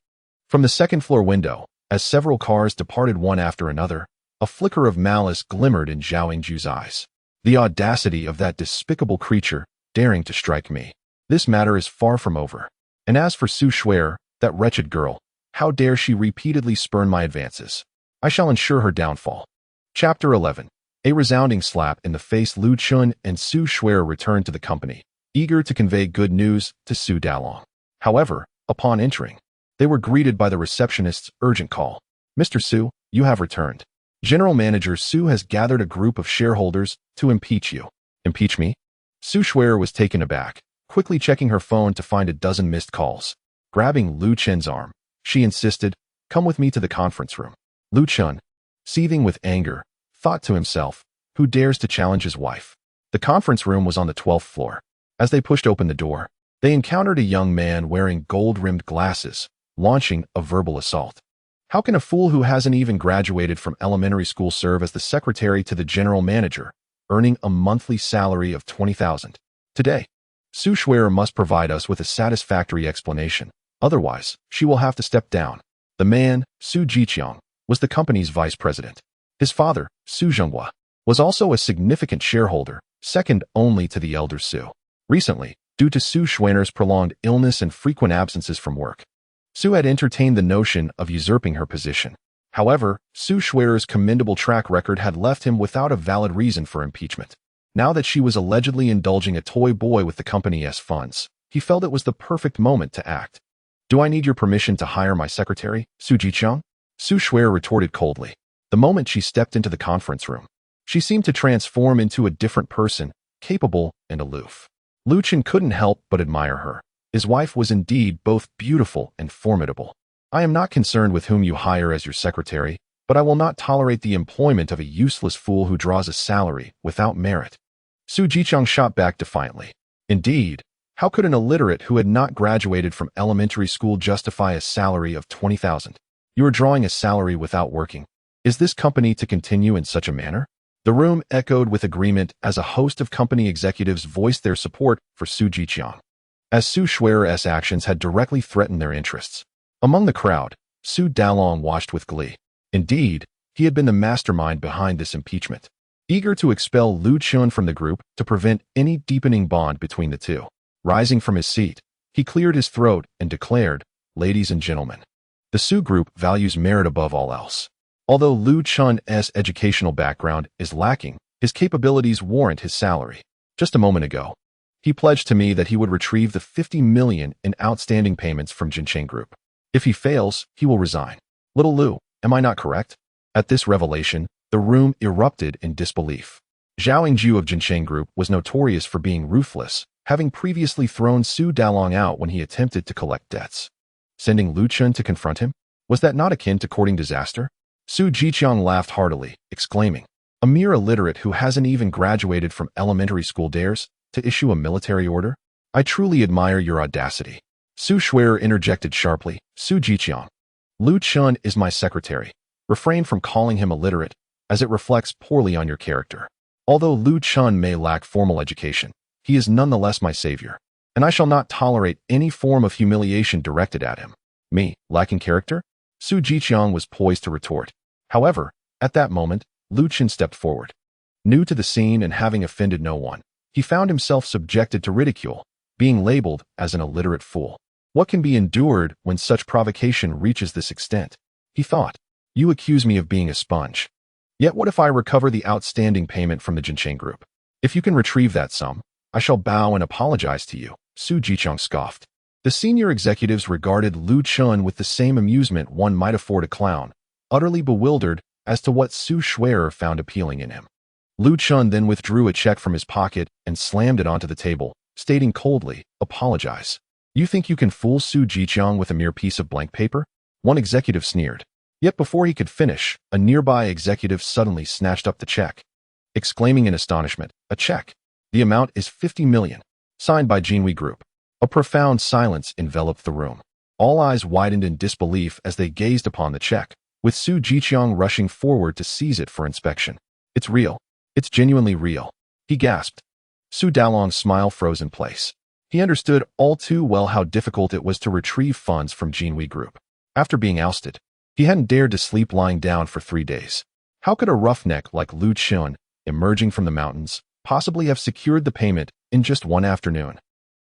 From the second-floor window, as several cars departed one after another, a flicker of malice glimmered in Zhao Yingju's eyes. The audacity of that despicable creature daring to strike me. This matter is far from over. And as for Su Shuer, that wretched girl, how dare she repeatedly spurn my advances? I shall ensure her downfall. Chapter 11. A resounding slap in the face. Lu Chun and Su Shuer returned to the company, eager to convey good news to Su Dalong. However, upon entering, they were greeted by the receptionist's urgent call. Mr. Su, you have returned. General Manager Su has gathered a group of shareholders to impeach you. Impeach me? Su Shuer was taken aback, quickly checking her phone to find a dozen missed calls. Grabbing Lu Chun's arm, she insisted, "Come with me to the conference room." Lu Chun, seething with anger, thought to himself, who dares to challenge his wife? The conference room was on the 12th floor. As they pushed open the door, they encountered a young man wearing gold-rimmed glasses, launching a verbal assault. How can a fool who hasn't even graduated from elementary school serve as the secretary to the general manager, earning a monthly salary of 20,000? Today, Su Shuer must provide us with a satisfactory explanation. Otherwise, she will have to step down. The man, Su Jiqiang, was the company's vice president. His father, Su Zhenghua, was also a significant shareholder, second only to the elder Su. Recently, due to Su Shuer's prolonged illness and frequent absences from work, Su had entertained the notion of usurping her position. However, Su Shuer's commendable track record had left him without a valid reason for impeachment. Now that she was allegedly indulging a toy boy with the company's funds, he felt it was the perfect moment to act. "Do I need your permission to hire my secretary, Su Jiqiang?" Su Shuer retorted coldly. The moment she stepped into the conference room, she seemed to transform into a different person, capable and aloof. Lu Chun couldn't help but admire her. His wife was indeed both beautiful and formidable. "I am not concerned with whom you hire as your secretary, but I will not tolerate the employment of a useless fool who draws a salary without merit." Su Jiqiang shot back defiantly. Indeed, how could an illiterate who had not graduated from elementary school justify a salary of 20,000? You are drawing a salary without working. Is this company to continue in such a manner? The room echoed with agreement as a host of company executives voiced their support for Su Jiqiang, as Su Shuer's actions had directly threatened their interests. Among the crowd, Su Dalong watched with glee. Indeed, he had been the mastermind behind this impeachment, eager to expel Lu Chun from the group to prevent any deepening bond between the two. Rising from his seat, he cleared his throat and declared, "Ladies and gentlemen, the Su group values merit above all else. Although Lu Chun's educational background is lacking, his capabilities warrant his salary. Just a moment ago, he pledged to me that he would retrieve the 50 million in outstanding payments from Jincheng Group. If he fails, he will resign. Little Lu, am I not correct?" At this revelation, the room erupted in disbelief. Zhao Yingju of Jincheng Group was notorious for being ruthless, having previously thrown Su Dalong out when he attempted to collect debts. Sending Lu Chun to confront him? Was that not akin to courting disaster? Su Jiqiang laughed heartily, exclaiming, "A mere illiterate who hasn't even graduated from elementary school dares to issue a military order? I truly admire your audacity." Su Shuer interjected sharply, "Su Jiqiang, Lu Chun is my secretary. Refrain from calling him illiterate, as it reflects poorly on your character. Although Lu Chun may lack formal education, he is nonetheless my savior, and I shall not tolerate any form of humiliation directed at him." "Me, lacking character?" Su Jiqiang was poised to retort. However, at that moment, Lu Chun stepped forward. New to the scene and having offended no one, he found himself subjected to ridicule, being labeled as an illiterate fool. What can be endured when such provocation reaches this extent? He thought. You accuse me of being a sponge. Yet what if I recover the outstanding payment from the Jincheng Group? If you can retrieve that sum, I shall bow and apologize to you, Su Jiqiang scoffed. The senior executives regarded Lu Chun with the same amusement one might afford a clown, utterly bewildered as to what Su Shuer found appealing in him. Lu Chun then withdrew a check from his pocket and slammed it onto the table, stating coldly, "Apologize. You think you can fool Su Jiqiang with a mere piece of blank paper?" One executive sneered. Yet before he could finish, a nearby executive suddenly snatched up the check, exclaiming in astonishment, "A check! The amount is 50 million, signed by Jinwi Group." A profound silence enveloped the room. All eyes widened in disbelief as they gazed upon the check, with Su Jiqiang rushing forward to seize it for inspection. "It's real. It's genuinely real," he gasped. Su Dalong's smile froze in place. He understood all too well how difficult it was to retrieve funds from Jinwi Group. After being ousted, he hadn't dared to sleep lying down for 3 days. How could a roughneck like Lu Chun, emerging from the mountains, possibly have secured the payment in just one afternoon.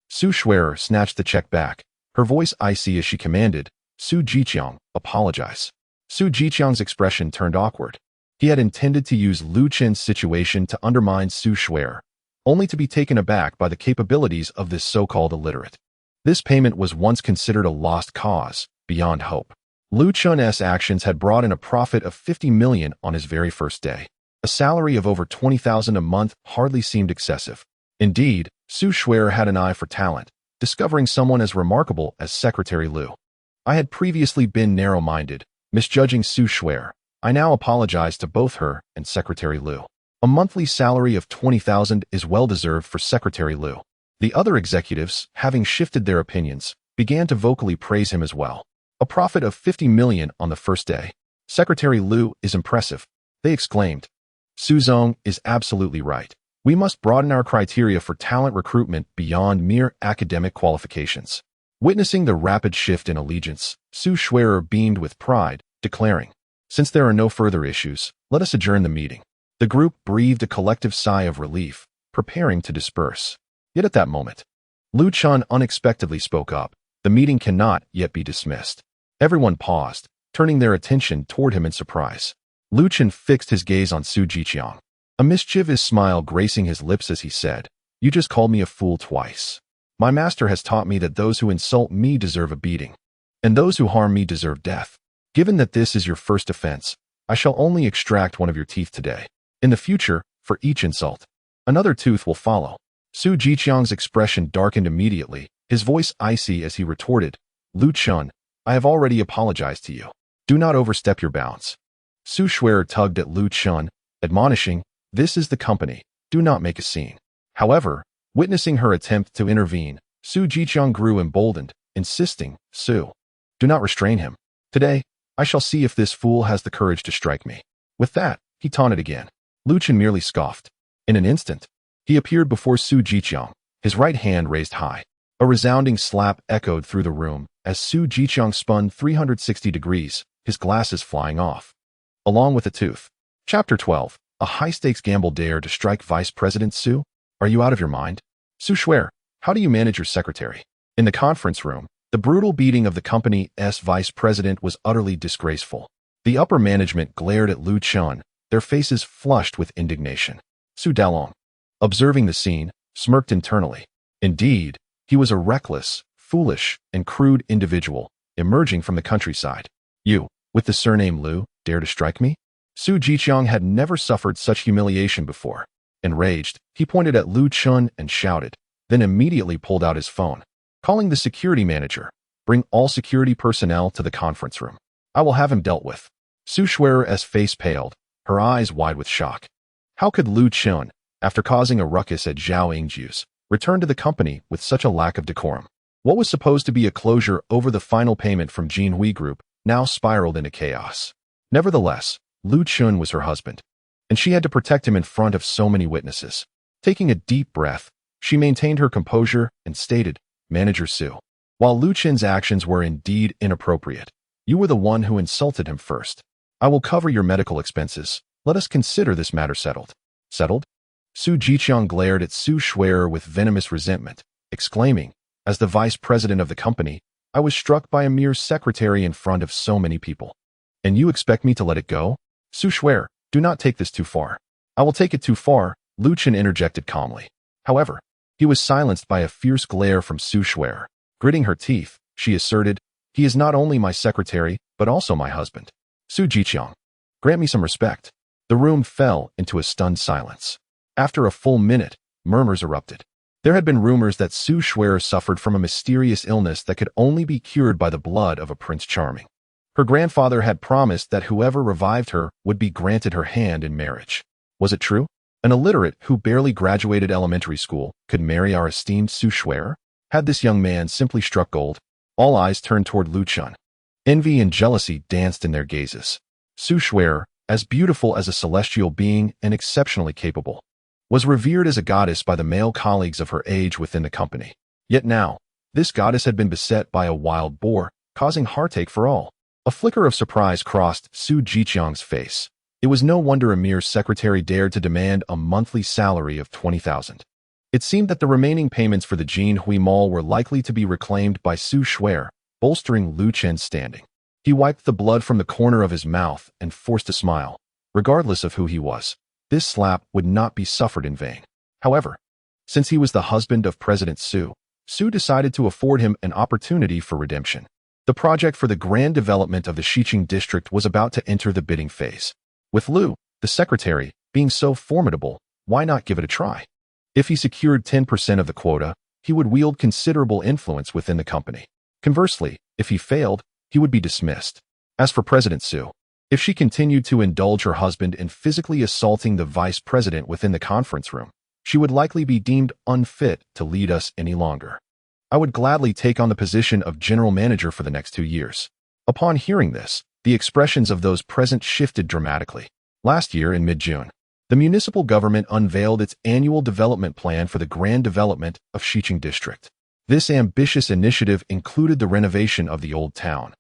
Su Schwerer snatched the check back, her voice icy as she commanded, Su Jiqiang, apologize. Su Jiqiang's expression turned awkward. He had intended to use Lu Chen's situation to undermine Su Schwerer, only to be taken aback by the capabilities of this so-called illiterate. This payment was once considered a lost cause, beyond hope. Lu Chen's actions had brought in a profit of 50 million on his very first day. A salary of over 20,000 a month hardly seemed excessive. Indeed, Su Schwerer had an eye for talent, discovering someone as remarkable as Secretary Lu. I had previously been narrow-minded, misjudging Su Schwerer. I now apologize to both her and Secretary Lu. A monthly salary of 20,000 is well-deserved for Secretary Lu. The other executives, having shifted their opinions, began to vocally praise him as well. A profit of 50 million on the first day. Secretary Lu is impressive, they exclaimed. Su Zong is absolutely right. We must broaden our criteria for talent recruitment beyond mere academic qualifications. Witnessing the rapid shift in allegiance, Su Schwerer beamed with pride, declaring, since there are no further issues, let us adjourn the meeting. The group breathed a collective sigh of relief, preparing to disperse. Yet at that moment, Lu Chen unexpectedly spoke up. The meeting cannot yet be dismissed. Everyone paused, turning their attention toward him in surprise. Lu Chen fixed his gaze on Su Jiqiang, a mischievous smile gracing his lips as he said, you just called me a fool twice. My master has taught me that those who insult me deserve a beating, and those who harm me deserve death. Given that this is your first offense, I shall only extract one of your teeth today. In the future, for each insult, another tooth will follow. Su Jiqiang's expression darkened immediately, his voice icy as he retorted, Lu Chen, I have already apologized to you. Do not overstep your bounds. Su Schwerer tugged at Lu Chen, admonishing, this is the company, do not make a scene. However, witnessing her attempt to intervene, Su Jiqiang grew emboldened, insisting, Su, do not restrain him. Today, I shall see if this fool has the courage to strike me. With that, he taunted again. Lu Chen merely scoffed. In an instant, he appeared before Su Jiqiang, his right hand raised high. A resounding slap echoed through the room as Su Jiqiang spun 360 degrees, his glasses flying off, along with a tooth. Chapter 12. A high-stakes gamble dare to strike Vice President Su? Are you out of your mind? Su Schwerer, how do you manage your secretary? In the conference room, the brutal beating of the company's vice president was utterly disgraceful. The upper management glared at Lu Chen, their faces flushed with indignation. Su Dalong, observing the scene, smirked internally. Indeed, he was a reckless, foolish, and crude individual, emerging from the countryside. You, with the surname Lu, dare to strike me? Su Jiqiang had never suffered such humiliation before. Enraged, he pointed at Lu Chen and shouted, then immediately pulled out his phone. Calling the security manager, bring all security personnel to the conference room. I will have him dealt with. Su Schwerer's face paled, her eyes wide with shock. How could Lu Chen, after causing a ruckus at Zhao Yingju's, return to the company with such a lack of decorum? What was supposed to be a closure over the final payment from Jinhui Group now spiraled into chaos. Nevertheless, Lu Chen was her husband, and she had to protect him in front of so many witnesses. Taking a deep breath, she maintained her composure and stated, Manager Su, while Lu Chen's actions were indeed inappropriate, you were the one who insulted him first. I will cover your medical expenses. Let us consider this matter settled. Settled? Su Jiqiang glared at Su Schwerer with venomous resentment, exclaiming, as the vice president of the company, I was struck by a mere secretary in front of so many people. And you expect me to let it go? Su Schwerer, do not take this too far. I will take it too far, Lu Chen interjected calmly. However, he was silenced by a fierce glare from Su Schwerer. Gritting her teeth, she asserted, he is not only my secretary, but also my husband. Su Jiqiang, grant me some respect. The room fell into a stunned silence. After a full minute, murmurs erupted. There had been rumors that Su Schwerer suffered from a mysterious illness that could only be cured by the blood of a Prince Charming. Her grandfather had promised that whoever revived her would be granted her hand in marriage. Was it true? An illiterate who barely graduated elementary school could marry our esteemed Su Schwerer? Had this young man simply struck gold? All eyes turned toward Lu Chen. Envy and jealousy danced in their gazes. Su Schwerer, as beautiful as a celestial being and exceptionally capable, was revered as a goddess by the male colleagues of her age within the company. Yet now, this goddess had been beset by a wild boar, causing heartache for all. A flicker of surprise crossed Su Jiqiang's face. It was no wonder Amir's secretary dared to demand a monthly salary of 20,000. It seemed that the remaining payments for the Jean Hui Mall were likely to be reclaimed by Su Shuer, bolstering Lu Chen's standing. He wiped the blood from the corner of his mouth and forced a smile. Regardless of who he was, this slap would not be suffered in vain. However, since he was the husband of President Su, Su decided to afford him an opportunity for redemption. The project for the grand development of the Xiqing district was about to enter the bidding phase. With Lu, the secretary, being so formidable, why not give it a try? If he secured 10% of the quota, he would wield considerable influence within the company. Conversely, if he failed, he would be dismissed. As for President Su, if she continued to indulge her husband in physically assaulting the vice president within the conference room, she would likely be deemed unfit to lead us any longer. I would gladly take on the position of general manager for the next 2 years. Upon hearing this, the expressions of those present shifted dramatically. Last year in mid-June, the municipal government unveiled its annual development plan for the grand development of Xiqing district. This ambitious initiative included the renovation of the old town,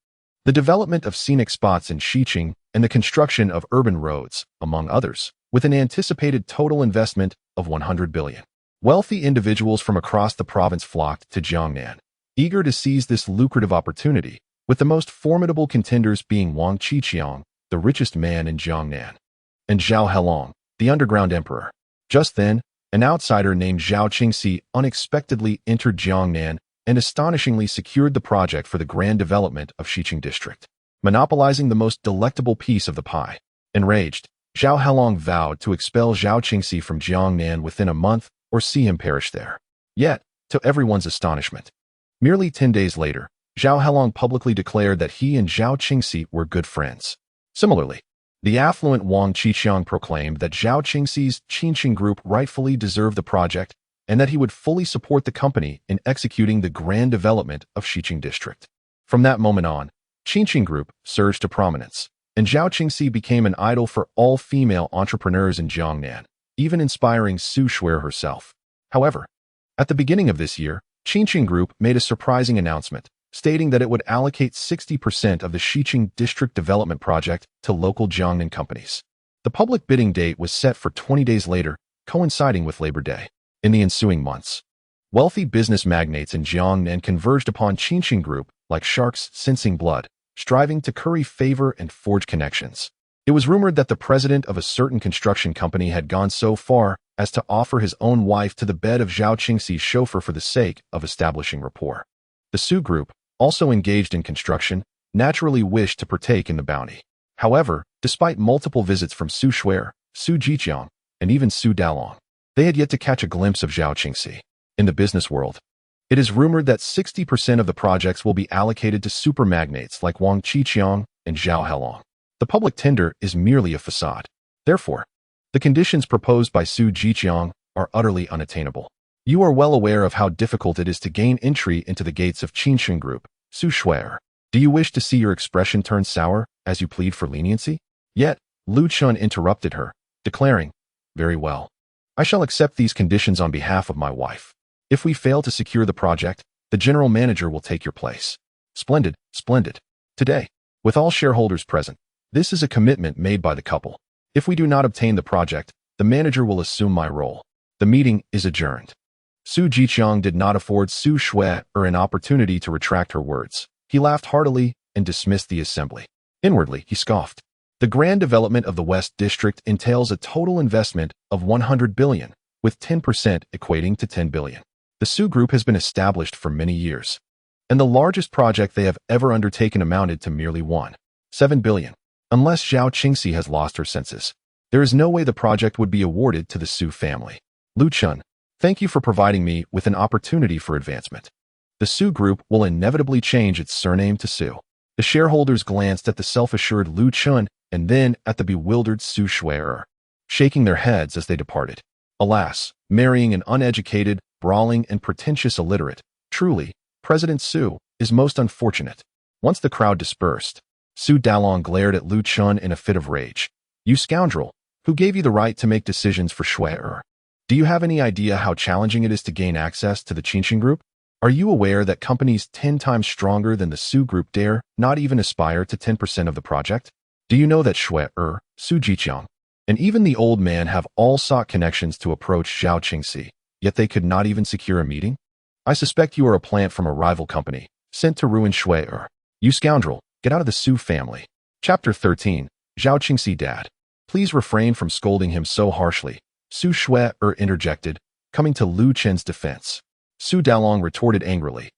the development of scenic spots in Xiqing, and the construction of urban roads, among others, with an anticipated total investment of 100 billion. Wealthy individuals from across the province flocked to Jiangnan, eager to seize this lucrative opportunity, with the most formidable contenders being Wang Qiqiang, the richest man in Jiangnan, and Zhao Helong, the underground emperor. Just then, an outsider named Zhao Qingxi unexpectedly entered Jiangnan and astonishingly secured the project for the grand development of Xiqing district, monopolizing the most delectable piece of the pie. Enraged, Zhao Helong vowed to expel Zhao Qingxi from Jiangnan within a month or see him perish there. Yet, to everyone's astonishment, merely 10 days later, Zhao Helong publicly declared that he and Zhao Qingxi were good friends. Similarly, the affluent Wang Qiqiang proclaimed that Zhao Qingxi's Qingqing Group rightfully deserved the project and that he would fully support the company in executing the grand development of Xiqing district. From that moment on, Qingqing Group surged to prominence, and Zhao Qingxi became an idol for all female entrepreneurs in Jiangnan, even inspiring Su Shuer herself. However, at the beginning of this year, Qingqing Group made a surprising announcement, stating that it would allocate 60% of the Xiqing district development project to local Jiangnan companies. The public bidding date was set for 20 days later, coinciding with Labor Day. In the ensuing months, wealthy business magnates in Jiangnan converged upon Qingqing Group like sharks sensing blood, striving to curry favor and forge connections. It was rumored that the president of a certain construction company had gone so far as to offer his own wife to the bed of Zhao Qingxi's chauffeur for the sake of establishing rapport. The Su Group, also engaged in construction, naturally wished to partake in the bounty. However, despite multiple visits from Su Shuer, Su Jiqiang, and even Su Dalong, they had yet to catch a glimpse of Zhao Qingxi. In the business world, it is rumored that 60% of the projects will be allocated to super magnates like Wang Qiqiang and Zhao Helong. The public tender is merely a facade. Therefore, the conditions proposed by Su Jiqiang are utterly unattainable. You are well aware of how difficult it is to gain entry into the gates of Qingqing Group, Su Shuer. Do you wish to see your expression turn sour as you plead for leniency? Yet, Lu Chun interrupted her, declaring, "Very well. I shall accept these conditions on behalf of my wife. If we fail to secure the project, the general manager will take your place." Splendid, splendid. Today, with all shareholders present, this is a commitment made by the couple. If we do not obtain the project, the manager will assume my role. The meeting is adjourned. Su Jiqiang did not afford Su Shuer an opportunity to retract her words. He laughed heartily and dismissed the assembly. Inwardly, he scoffed. The grand development of the West District entails a total investment of 100 billion, with 10% equating to 10 billion. The Su Group has been established for many years, and the largest project they have ever undertaken amounted to merely 1.7 billion. Unless Zhao Qingxi has lost her senses, there is no way the project would be awarded to the Su family. Lu Chun, thank you for providing me with an opportunity for advancement. The Su Group will inevitably change its surname to Su. The shareholders glanced at the self-assured Lu Chun and then at the bewildered Su Shuer, shaking their heads as they departed. Alas, marrying an uneducated, brawling, and pretentious illiterate, truly, President Su is most unfortunate. Once the crowd dispersed, Su Dalong glared at Lu Chun in a fit of rage. "You scoundrel, who gave you the right to make decisions for Shuer? Do you have any idea how challenging it is to gain access to the Qingqing Group? Are you aware that companies 10 times stronger than the Su Group dare not even aspire to 10% of the project? Do you know that Su Jiqiang, and even the old man have all sought connections to approach Zhao Qingxi, yet they could not even secure a meeting? I suspect you are a plant from a rival company, sent to ruin You scoundrel, get out of the Su family. Chapter 13, Zhao Qingxi Dad. Please refrain from scolding him so harshly, Su interjected, coming to Lu Chen's defense. Su Dalong retorted angrily,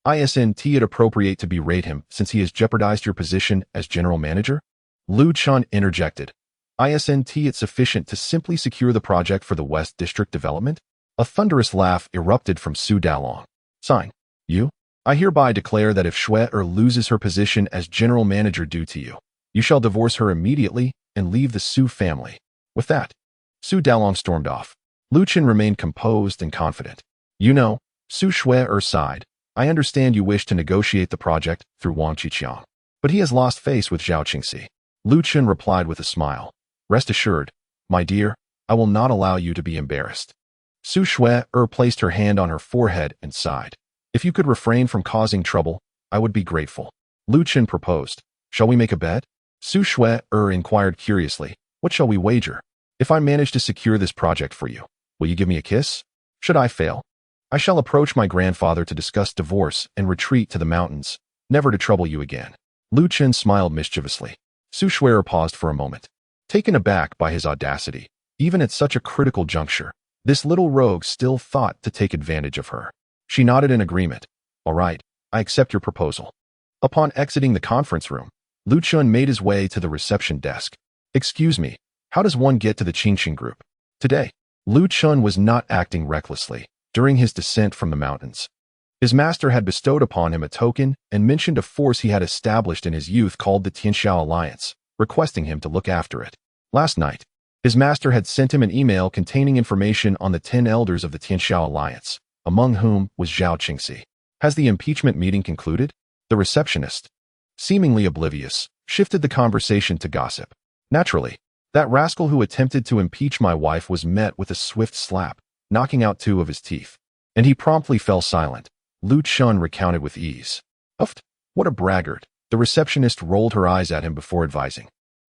Isn't it appropriate to berate him since he has jeopardized your position as general manager? Lu Chen interjected, Isn't it sufficient to simply secure the project for the West District development? A thunderous laugh erupted from Su Dalong. Sign. You? I hereby declare that if loses her position as general manager due to you, you shall divorce her immediately and leave the Su family. With that, Su Dalong stormed off. Lu Chen remained composed and confident. You know, Su sighed. I understand you wish to negotiate the project through Wang Qiqiang, but he has lost face with Zhao Qingxi. Lu Chen replied with a smile. Rest assured, my dear, I will not allow you to be embarrassed. Su placed her hand on her forehead and sighed. If you could refrain from causing trouble, I would be grateful. Lu Chen proposed. Shall we make a bet? Su inquired curiously. What shall we wager? If I manage to secure this project for you, will you give me a kiss? Should I fail, I shall approach my grandfather to discuss divorce and retreat to the mountains, never to trouble you again. Lu Chen smiled mischievously. Su paused for a moment, taken aback by his audacity. Even at such a critical juncture, this little rogue still thought to take advantage of her. She nodded in agreement. All right, I accept your proposal. Upon exiting the conference room, Lu Chen made his way to the reception desk. Excuse me, how does one get to the Qingqing group? Today, Lu Chen was not acting recklessly during his descent from the mountains. His master had bestowed upon him a token and mentioned a force he had established in his youth called the Tianxiao Alliance, requesting him to look after it. Last night, his master had sent him an email containing information on the 10 elders of the Tianxiao Alliance, among whom was Zhao Qingxi. Has the impeachment meeting concluded? The receptionist, seemingly oblivious, shifted the conversation to gossip. Naturally, that rascal who attempted to impeach my wife was met with a swift slap, knocking out 2 of his teeth. And he promptly fell silent. Lu Chen recounted with ease. Uft, what a braggart. The receptionist rolled her eyes at him before advising.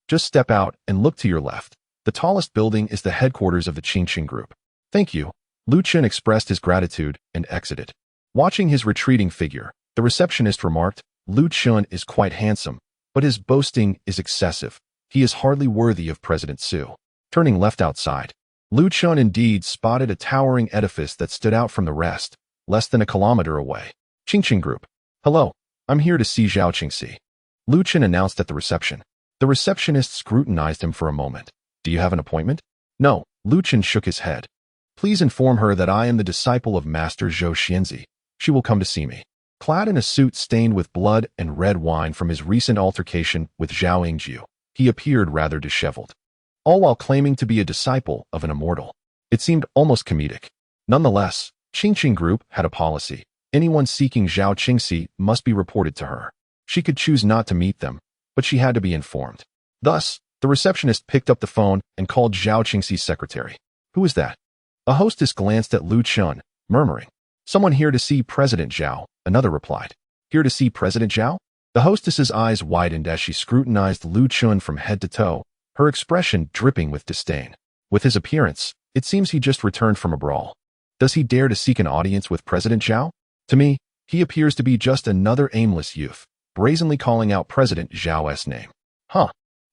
Just step out and look to your left. The tallest building is the headquarters of the Qingqing group. Thank you. Lu Chen expressed his gratitude and exited. Watching his retreating figure, the receptionist remarked, Lu Chen is quite handsome, but his boasting is excessive. He is hardly worthy of President Su. Turning left outside, Lu Chen indeed spotted a towering edifice that stood out from the rest, less than a kilometer away. Qingqing Group. Hello, I'm here to see Zhao Qingxi. Lu Chen announced at the reception. The receptionist scrutinized him for a moment. Do you have an appointment? No, Lu Chen shook his head. Please inform her that I am the disciple of Master Zhou Xianzi. She will come to see me. Clad in a suit stained with blood and red wine from his recent altercation with Zhao Yingjiu, he appeared rather disheveled, all while claiming to be a disciple of an immortal. It seemed almost comedic. Nonetheless, Qingqing Group had a policy. Anyone seeking Zhao Qingxi must be reported to her. She could choose not to meet them, but she had to be informed. Thus, the receptionist picked up the phone and called Zhao Qingxi's secretary. Who is that? A hostess glanced at Lu Chen, murmuring, Someone here to see President Zhao, another replied. Here to see President Zhao? The hostess's eyes widened as she scrutinized Lu Chen from head to toe, her expression dripping with disdain. With his appearance, it seems he just returned from a brawl. Does he dare to seek an audience with President Zhao? To me, he appears to be just another aimless youth, brazenly calling out President Zhao's name. Huh.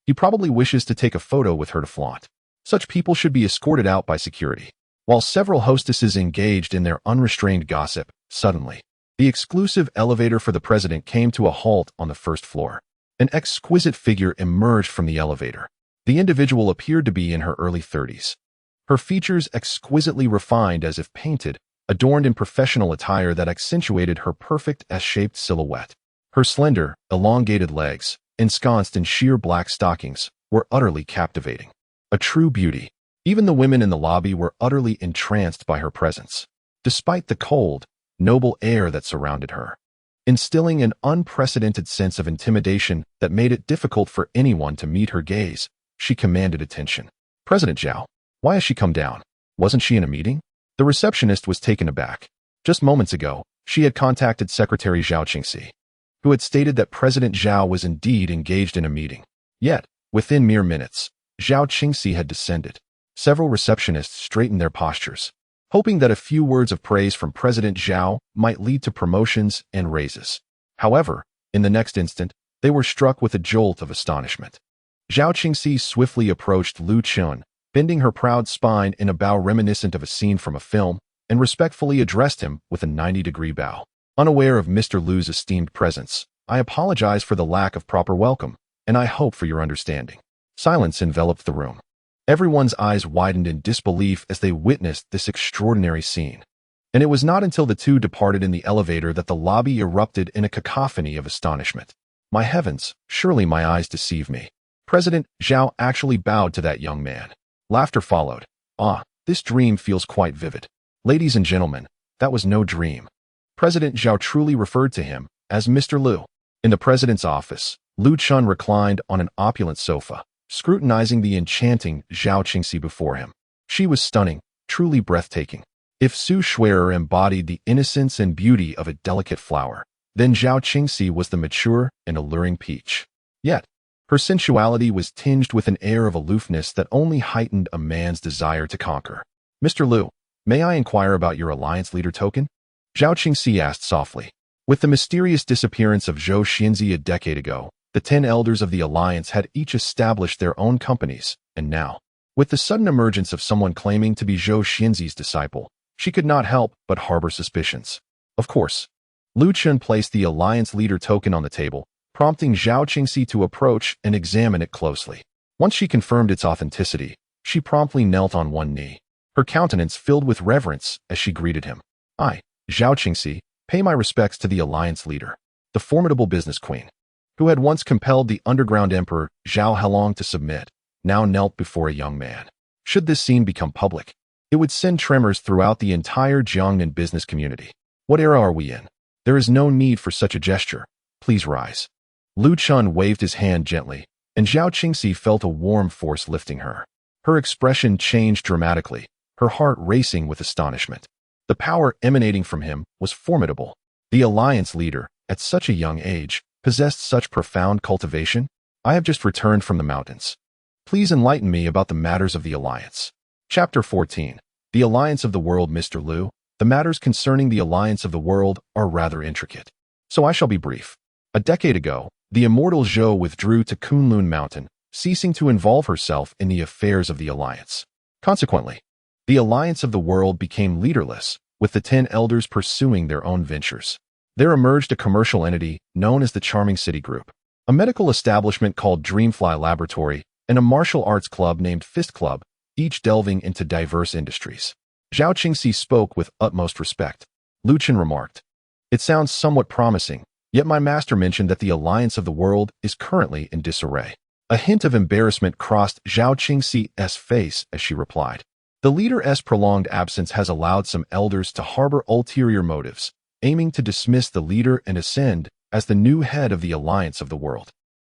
He probably wishes to take a photo with her to flaunt. Such people should be escorted out by security. While several hostesses engaged in their unrestrained gossip, suddenly, the exclusive elevator for the president came to a halt on the first floor. An exquisite figure emerged from the elevator. The individual appeared to be in her early 30s. Her features exquisitely refined as if painted, adorned in professional attire that accentuated her perfect S-shaped silhouette. Her slender, elongated legs, ensconced in sheer black stockings, were utterly captivating. A true beauty. Even the women in the lobby were utterly entranced by her presence, despite the cold, noble air that surrounded her, instilling an unprecedented sense of intimidation that made it difficult for anyone to meet her gaze. She commanded attention. President Zhao, why has she come down? Wasn't she in a meeting? The receptionist was taken aback. Just moments ago, she had contacted Secretary Zhao Qingxi, who had stated that President Zhao was indeed engaged in a meeting. Yet, within mere minutes, Zhao Qingxi had descended. Several receptionists straightened their postures, hoping that a few words of praise from President Zhao might lead to promotions and raises. However, in the next instant, they were struck with a jolt of astonishment. Zhao Qingxi swiftly approached Lu Chun, bending her proud spine in a bow reminiscent of a scene from a film, and respectfully addressed him with a 90-degree bow. Unaware of Mr. Lu's esteemed presence, I apologize for the lack of proper welcome, and I hope for your understanding. Silence enveloped the room. Everyone's eyes widened in disbelief as they witnessed this extraordinary scene. And it was not until the two departed in the elevator that the lobby erupted in a cacophony of astonishment. My heavens, surely my eyes deceive me. President Zhao actually bowed to that young man. Laughter followed. Ah, this dream feels quite vivid. Ladies and gentlemen, that was no dream. President Zhao truly referred to him as Mr. Lu. In the president's office, Lu Chun reclined on an opulent sofa, scrutinizing the enchanting Zhao Qingxi before him. She was stunning, truly breathtaking. If Su Shui'er embodied the innocence and beauty of a delicate flower, then Zhao Qingxi was the mature and alluring peach. Yet, her sensuality was tinged with an air of aloofness that only heightened a man's desire to conquer. Mr. Lu, may I inquire about your alliance leader token? Zhao Qingxi asked softly. With the mysterious disappearance of Zhou Xianzi a decade ago, the 10 elders of the alliance had each established their own companies, and now, with the sudden emergence of someone claiming to be Zhou Xianzi's disciple, she could not help but harbor suspicions. Of course, Lu Chun placed the alliance leader token on the table, prompting Zhao Qingxi to approach and examine it closely. Once she confirmed its authenticity, she promptly knelt on one knee. Her countenance filled with reverence as she greeted him. I, Zhao Qingxi, pay my respects to the alliance leader, the formidable business queen, who had once compelled the underground emperor Zhao Halong to submit, now knelt before a young man. Should this scene become public, it would send tremors throughout the entire Jiangnan business community. What era are we in? There is no need for such a gesture. Please rise. Lu Chun waved his hand gently, and Zhao Qingxi felt a warm force lifting her. Her expression changed dramatically, her heart racing with astonishment. The power emanating from him was formidable. The alliance leader, at such a young age, possessed such profound cultivation. I have just returned from the mountains. Please enlighten me about the matters of the alliance. Chapter 14. The Alliance of the World. Mr. Lu, the matters concerning the Alliance of the World are rather intricate, so I shall be brief. A decade ago, the immortal Zhou withdrew to Kunlun Mountain, ceasing to involve herself in the affairs of the Alliance. Consequently, the Alliance of the World became leaderless, with the 10 elders pursuing their own ventures. There emerged a commercial entity known as the Charming City Group, a medical establishment called Dreamfly Laboratory, and a martial arts club named Fist Club, each delving into diverse industries. Zhao Qingxi spoke with utmost respect. Lu Chun remarked, "It sounds somewhat promising, yet my master mentioned that the Alliance of the World is currently in disarray." A hint of embarrassment crossed Zhao Qingxi's face as she replied, "The leader's prolonged absence has allowed some elders to harbor ulterior motives, aiming to dismiss the leader and ascend as the new head of the Alliance of the World."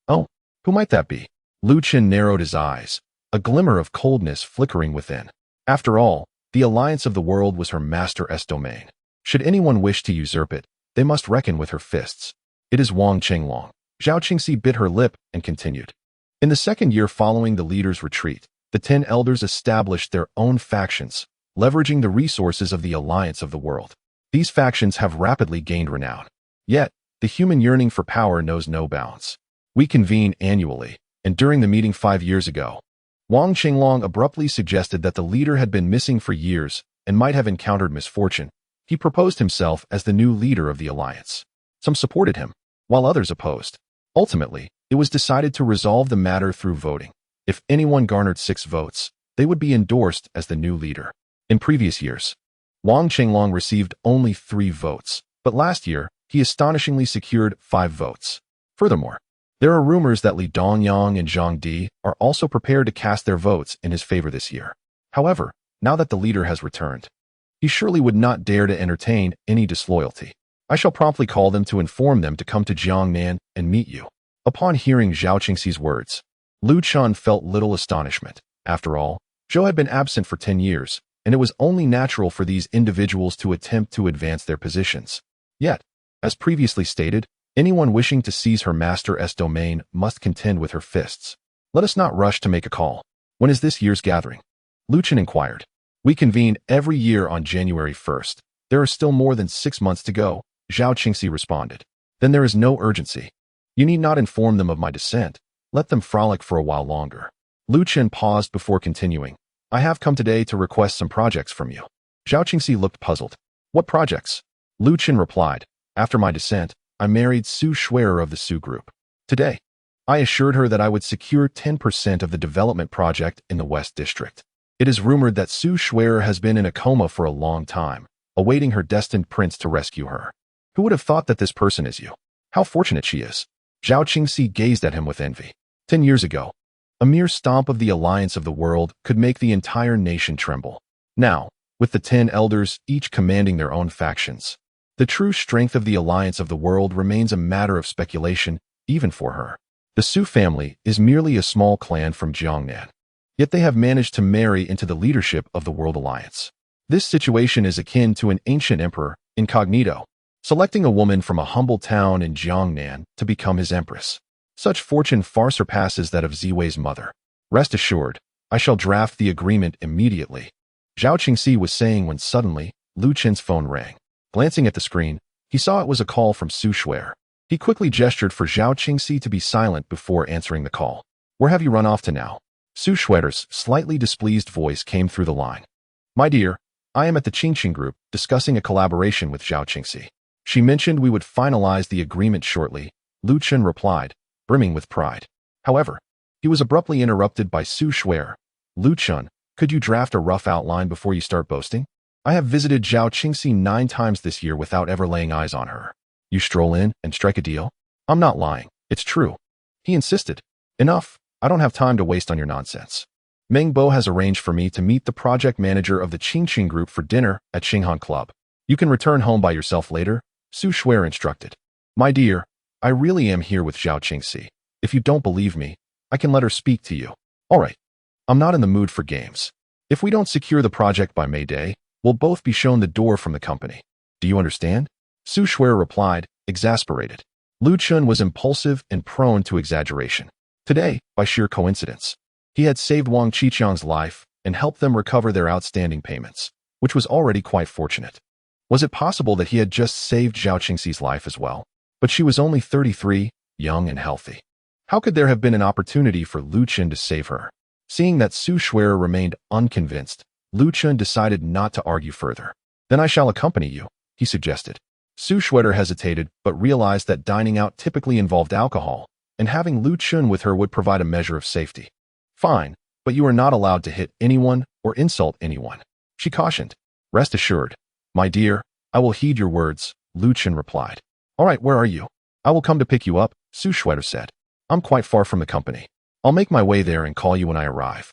Oh, who might that be? Lu Chun narrowed his eyes, a glimmer of coldness flickering within. After all, the Alliance of the World was her master's domain. Should anyone wish to usurp it, they must reckon with her fists. It is Wang Qinglong. Zhao Qingxi bit her lip and continued. In the second year following the leader's retreat, the 10 elders established their own factions, leveraging the resources of the Alliance of the World. These factions have rapidly gained renown. Yet, the human yearning for power knows no bounds. We convene annually, and during the meeting 5 years ago, Wang Qinglong abruptly suggested that the leader had been missing for years and might have encountered misfortune. He proposed himself as the new leader of the alliance. Some supported him, while others opposed. Ultimately, it was decided to resolve the matter through voting. If anyone garnered 6 votes, they would be endorsed as the new leader. In previous years, Wang Qinglong received only 3 votes, but last year, he astonishingly secured 5 votes. Furthermore, there are rumors that Li Dongyang and Zhang Di are also prepared to cast their votes in his favor this year. However, now that the leader has returned, he surely would not dare to entertain any disloyalty. I shall promptly call them to inform them to come to Jiangnan and meet you. Upon hearing Zhao Qingxi's words, Lu Chun felt little astonishment. After all, Zhou had been absent for 10 years, and it was only natural for these individuals to attempt to advance their positions. Yet, as previously stated, anyone wishing to seize her master's domain must contend with her fists. Let us not rush to make a call. When is this year's gathering? Lu Chen inquired. We convene every year on January 1st. There are still more than 6 months to go, Zhao Qingxi responded. Then there is no urgency. You need not inform them of my descent. Let them frolic for a while longer. Lu Chen paused before continuing. I have come today to request some projects from you. Zhao Qingxi looked puzzled. What projects? Lu Chen replied. After my descent, I married Su Schwerer of the Su Group. Today, I assured her that I would secure 10% of the development project in the West District. It is rumored that Su Schwerer has been in a coma for a long time, awaiting her destined prince to rescue her. Who would have thought that this person is you? How fortunate she is. Zhao Qingxi gazed at him with envy. 10 years ago, a mere stomp of the alliance of the world could make the entire nation tremble. Now, with the 10 elders each commanding their own factions, the true strength of the alliance of the world remains a matter of speculation, even for her. The Su family is merely a small clan from Jiangnan, yet they have managed to marry into the leadership of the World Alliance. This situation is akin to an ancient emperor, incognito, selecting a woman from a humble town in Jiangnan to become his empress. Such fortune far surpasses that of Ziwei's mother. Rest assured, I shall draft the agreement immediately, Zhao Qingxi was saying when suddenly, Lu Chen's phone rang. Glancing at the screen, he saw it was a call from Su Schwerer. He quickly gestured for Zhao Qingxi to be silent before answering the call. Where have you run off to now? Su Schwerer's slightly displeased voice came through the line. My dear, I am at the Qingqing Group discussing a collaboration with Zhao Qingxi. She mentioned we would finalize the agreement shortly, Lu Chen replied, brimming with pride. However, he was abruptly interrupted by Su Schwerer. Lu Chen, could you draft a rough outline before you start boasting? I have visited Zhao Qingxi 9 times this year without ever laying eyes on her. You stroll in and strike a deal? I'm not lying. It's true. He insisted. Enough. I don't have time to waste on your nonsense. Meng Bo has arranged for me to meet the project manager of the Qingqing Group for dinner at Xinghan Club. You can return home by yourself later, Su Schwerer instructed. My dear, I really am here with Zhao Qingxi. If you don't believe me, I can let her speak to you. All right. I'm not in the mood for games. If we don't secure the project by May Day, we'll both be shown the door from the company. Do you understand? Su Schwerer replied, exasperated. Lu Chen was impulsive and prone to exaggeration. Today, by sheer coincidence, he had saved Wang Qiqiang's life and helped them recover their outstanding payments, which was already quite fortunate. Was it possible that he had just saved Zhao Qingxi's life as well? But she was only 33, young and healthy. How could there have been an opportunity for Lu Chen to save her? Seeing that Su Schwerer remained unconvinced, Lu Chen decided not to argue further. Then I shall accompany you, he suggested. Su Schwerer hesitated but realized that dining out typically involved alcohol, and having Lu Chen with her would provide a measure of safety. Fine, but you are not allowed to hit anyone or insult anyone, she cautioned. Rest assured, my dear, I will heed your words, Lu Chen replied. All right, where are you? I will come to pick you up, Su Schwerer said. I'm quite far from the company. I'll make my way there and call you when I arrive.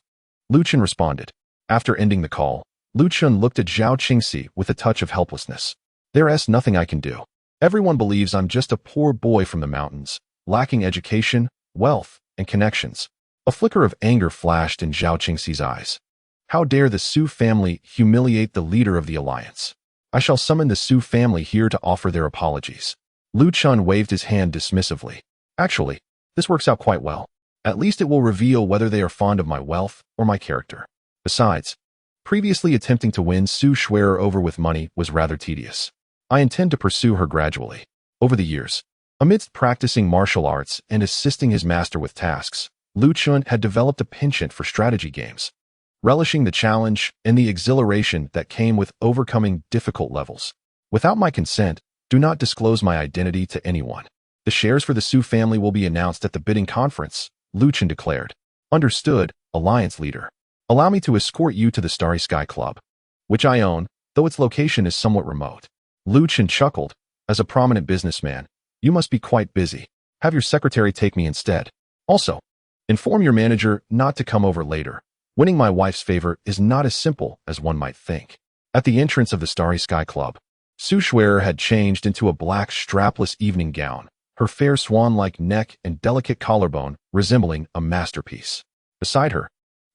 Lu Chen responded. After ending the call, Lu Chen looked at Zhao Qingxi with a touch of helplessness. There's nothing I can do. Everyone believes I'm just a poor boy from the mountains, lacking education, wealth, and connections. A flicker of anger flashed in Zhao Qingxi's eyes. How dare the Su family humiliate the leader of the alliance? I shall summon the Su family here to offer their apologies. Lu Chen waved his hand dismissively. Actually, this works out quite well. At least it will reveal whether they are fond of my wealth or my character. Besides, previously attempting to win Su Schwerer over with money was rather tedious. I intend to pursue her gradually. Over the years, amidst practicing martial arts and assisting his master with tasks, Lu Chen had developed a penchant for strategy games, relishing the challenge and the exhilaration that came with overcoming difficult levels. Without my consent, do not disclose my identity to anyone. The shares for the Su family will be announced at the bidding conference, Lu Chen declared. Understood, Alliance leader. Allow me to escort you to the Starry Sky Club, which I own, though its location is somewhat remote. Lu Chen chuckled. As a prominent businessman, you must be quite busy. Have your secretary take me instead. Also, inform your manager not to come over later. Winning my wife's favor is not as simple as one might think. At the entrance of the Starry Sky Club, Su Schwerer had changed into a black strapless evening gown, her fair swan-like neck and delicate collarbone resembling a masterpiece. Beside her,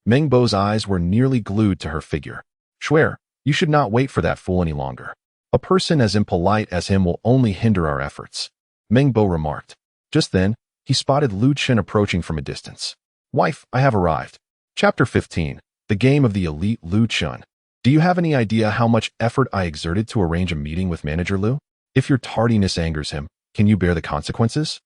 Meng Bo's eyes were nearly glued to her figure. Schwerer, you should not wait for that fool any longer. A person as impolite as him will only hinder our efforts, Meng Bo remarked. Just then, he spotted Lu Chen approaching from a distance. Wife, I have arrived. Chapter 15. The Game of the Elite Lu Chun. Do you have any idea how much effort I exerted to arrange a meeting with Manager Lu? If your tardiness angers him, can you bear the consequences?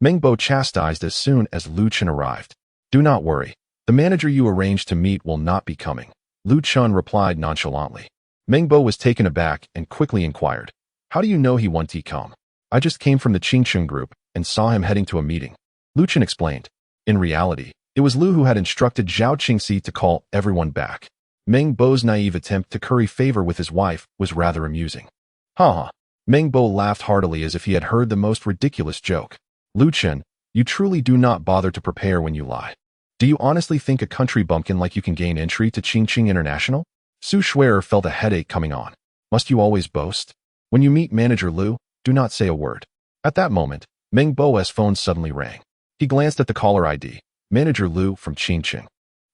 Meng Bo chastised as soon as Lu Chun arrived. Do not worry. The manager you arranged to meet will not be coming. Lu Chun replied nonchalantly. Meng Bo was taken aback and quickly inquired, how do you know he won't come? I just came from the Qingchun group and saw him heading to a meeting. Lu Chun explained. In reality, it was Lu who had instructed Zhao Qingxi to call everyone back. Meng Bo's naive attempt to curry favor with his wife was rather amusing. Ha ha. Meng Bo laughed heartily as if he had heard the most ridiculous joke. Lu Chun, you truly do not bother to prepare when you lie. Do you honestly think a country bumpkin like you can gain entry to Qingqing International? Su Schwerer felt a headache coming on. Must you always boast? When you meet Manager Lu, do not say a word. At that moment, Meng Bo's phone suddenly rang. He glanced at the caller ID, Manager Lu from Qingqing.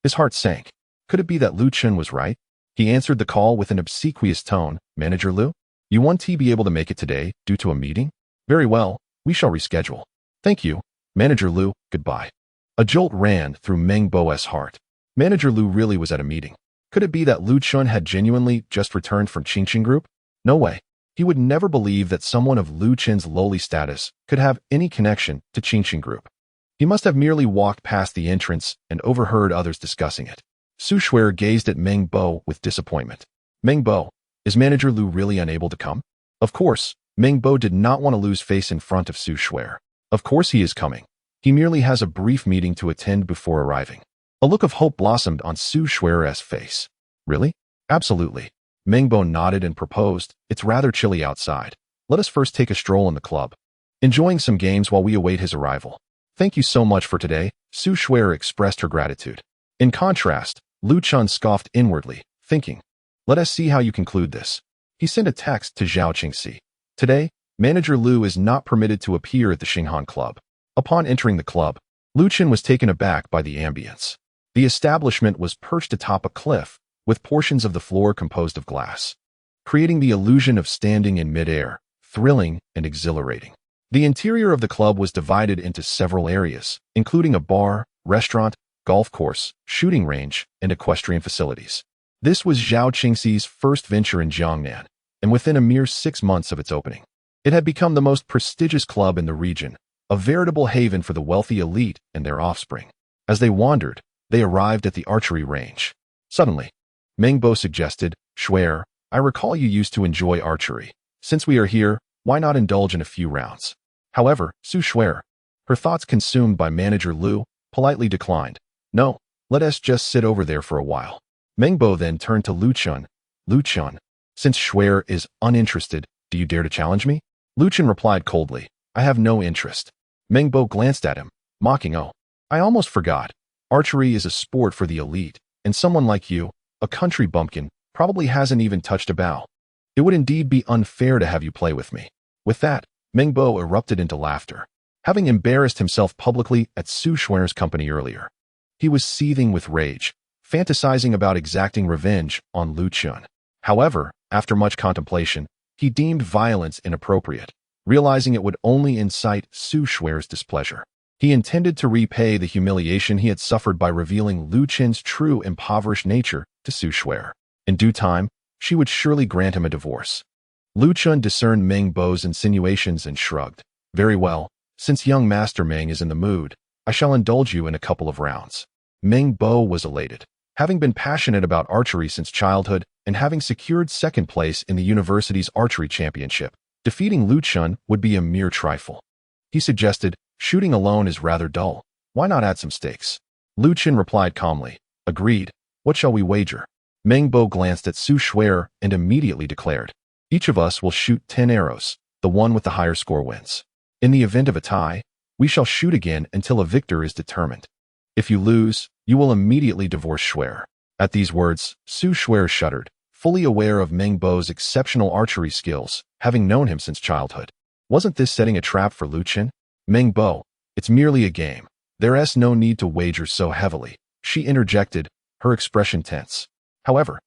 His heart sank. Could it be that Lu Chun was right? He answered the call with an obsequious tone. Manager Lu? You won't be able to make it today due to a meeting? Very well, we shall reschedule. Thank you, Manager Lu, goodbye. A jolt ran through Meng Bo's heart. Manager Lu really was at a meeting. Could it be that Lu Chun had genuinely just returned from Qingqing Group? No way. He would never believe that someone of Lu Chun's lowly status could have any connection to Qingqing Group. He must have merely walked past the entrance and overheard others discussing it. Su Schwerer gazed at Meng Bo with disappointment. Meng Bo, is Manager Lu really unable to come? Of course, Meng Bo did not want to lose face in front of Su Schwerer. Of course he is coming. He merely has a brief meeting to attend before arriving. A look of hope blossomed on Su Schwerer's face. Really? Absolutely. Meng Bo nodded and proposed, it's rather chilly outside. Let us first take a stroll in the club. Enjoying some games while we await his arrival. Thank you so much for today, Su Schwerer expressed her gratitude. In contrast, Lu Chun scoffed inwardly, thinking, let us see how you conclude this. He sent a text to Zhao Qingxi. Today, Manager Lu is not permitted to appear at the Xinghan Club. Upon entering the club, Lu Chun was taken aback by the ambience. The establishment was perched atop a cliff, with portions of the floor composed of glass, creating the illusion of standing in midair, thrilling and exhilarating. The interior of the club was divided into several areas, including a bar, restaurant, golf course, shooting range, and equestrian facilities. This was Zhao Qingxi's first venture in Jiangnan, and within a mere 6 months of its opening, it had become the most prestigious club in the region, a veritable haven for the wealthy elite and their offspring. As they wandered, they arrived at the archery range. Suddenly, Meng Bo suggested, Schwerer, I recall you used to enjoy archery. Since we are here, why not indulge in a few rounds? However, Su Schwerer, her thoughts consumed by Manager Lu, politely declined. No, let us just sit over there for a while. Meng Bo then turned to Lu Chun. Lu Chun, since Schwerer is uninterested, do you dare to challenge me? Lu Chun replied coldly, I have no interest. Meng Bo glanced at him, mocking, oh, I almost forgot. Archery is a sport for the elite, and someone like you, a country bumpkin, probably hasn't even touched a bow. It would indeed be unfair to have you play with me. With that, Meng Bo erupted into laughter. Having embarrassed himself publicly at Su Schwerer's company earlier, he was seething with rage, fantasizing about exacting revenge on Lu Chun. However, after much contemplation, he deemed violence inappropriate, realizing it would only incite Su Schwerer's displeasure. He intended to repay the humiliation he had suffered by revealing Lu Chun's true impoverished nature to Su Schwerer. In due time, she would surely grant him a divorce. Lu Chun discerned Meng Bo's insinuations and shrugged. Very well, since young Master Meng is in the mood, I shall indulge you in a couple of rounds. Meng Bo was elated. Having been passionate about archery since childhood and having secured second place in the university's archery championship, defeating Lu Chun would be a mere trifle. He suggested, shooting alone is rather dull. Why not add some stakes? Lu Chun replied calmly, agreed. What shall we wager? Meng Bo glanced at Su Schwerer and immediately declared, each of us will shoot 10 arrows. The one with the higher score wins. In the event of a tie, we shall shoot again until a victor is determined. If you lose, you will immediately divorce Schwerer. At these words, Su Schwerer shuddered, fully aware of Meng Bo's exceptional archery skills, having known him since childhood. Wasn't this setting a trap for Lu Chun? Meng Bo, it's merely a game. There's no need to wager so heavily, she interjected, her expression tense. However,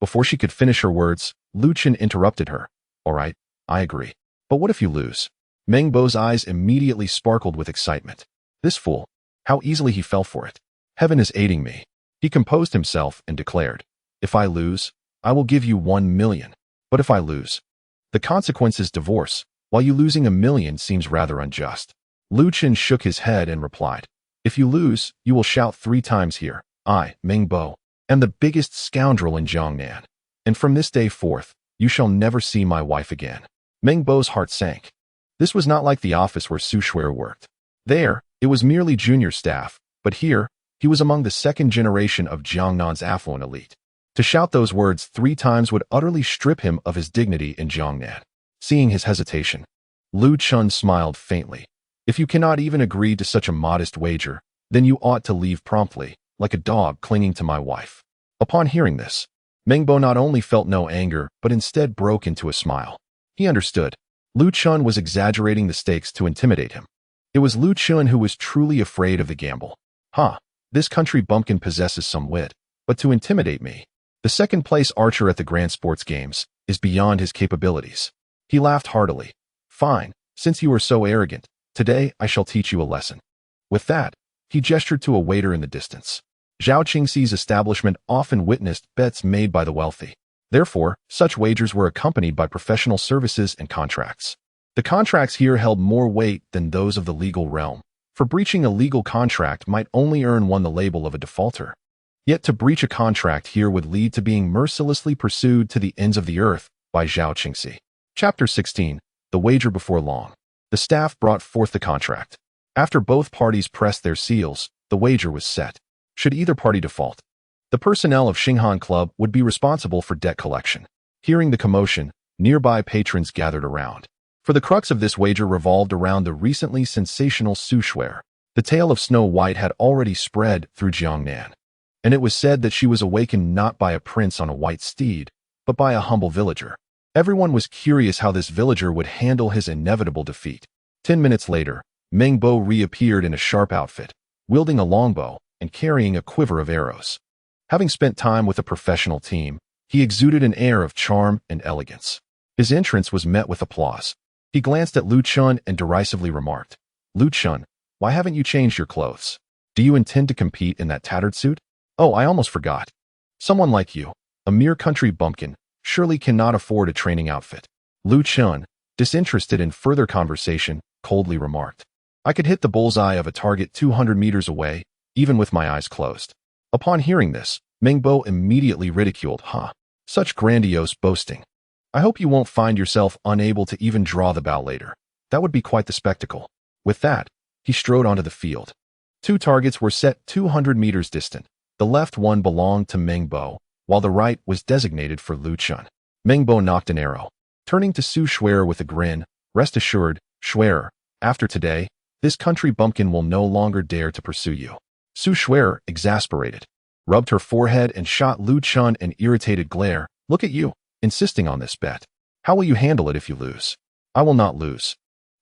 before she could finish her words, Lu Chun interrupted her. All right, I agree. But what if you lose? Meng Bo's eyes immediately sparkled with excitement. This fool, how easily he fell for it. Heaven is aiding me. He composed himself and declared, if I lose, I will give you 1 million. But if I lose, the consequence is divorce, while you losing 1 million seems rather unjust. Lu Chen shook his head and replied, if you lose, you will shout 3 times here, I, Meng Bo, am the biggest scoundrel in Jiangnan. And from this day forth, you shall never see my wife again. Meng Bo's heart sank. This was not like the office where Su Shuer worked. There, it was merely junior staff, but here, he was among the second generation of Jiangnan's affluent elite. To shout those words 3 times would utterly strip him of his dignity in Jiangnan. Seeing his hesitation, Lu Chun smiled faintly. If you cannot even agree to such a modest wager, then you ought to leave promptly, like a dog clinging to my wife. Upon hearing this, Meng Bo not only felt no anger, but instead broke into a smile. He understood. Lu Chun was exaggerating the stakes to intimidate him. It was Lu Chun who was truly afraid of the gamble. This country bumpkin possesses some wit, but to intimidate me, the second-place archer at the Grand Sports Games, is beyond his capabilities. He laughed heartily. Fine, since you are so arrogant, today I shall teach you a lesson. With that, he gestured to a waiter in the distance. Zhao Qingxi's establishment often witnessed bets made by the wealthy. Therefore, such wagers were accompanied by professional services and contracts. The contracts here held more weight than those of the legal realm, for breaching a legal contract might only earn one the label of a defaulter. Yet to breach a contract here would lead to being mercilessly pursued to the ends of the earth by Zhao Qingxi. Chapter 16. The Wager Before Long. The staff brought forth the contract. After both parties pressed their seals, the wager was set. Should either party default, the personnel of Xinghan Club would be responsible for debt collection. Hearing the commotion, nearby patrons gathered around. For the crux of this wager revolved around the recently sensational Su Shuer. The tale of Snow White had already spread through Jiangnan, and it was said that she was awakened not by a prince on a white steed, but by a humble villager. Everyone was curious how this villager would handle his inevitable defeat. 10 minutes later, Meng Bo reappeared in a sharp outfit, wielding a longbow and carrying a quiver of arrows. Having spent time with a professional team, he exuded an air of charm and elegance. His entrance was met with applause. He glanced at Lu Chun and derisively remarked, Lu Chun, why haven't you changed your clothes? Do you intend to compete in that tattered suit? Oh, I almost forgot. Someone like you, a mere country bumpkin, surely cannot afford a training outfit. Lu Chun, disinterested in further conversation, coldly remarked, I could hit the bullseye of a target 200 meters away, even with my eyes closed. Upon hearing this, Meng Bo immediately ridiculed, such grandiose boasting. I hope you won't find yourself unable to even draw the bow later. That would be quite the spectacle. With that, he strode onto the field. 2 targets were set 200 meters distant. The left one belonged to Meng Bo, while the right was designated for Lu Chun. Meng Bo knocked an arrow. Turning to Su Shuer with a grin, rest assured, Shuer, after today, this country bumpkin will no longer dare to pursue you. Su Shuer, exasperated, rubbed her forehead and shot Lu Chun an irritated glare. Look at you, insisting on this bet. How will you handle it if you lose? I will not lose.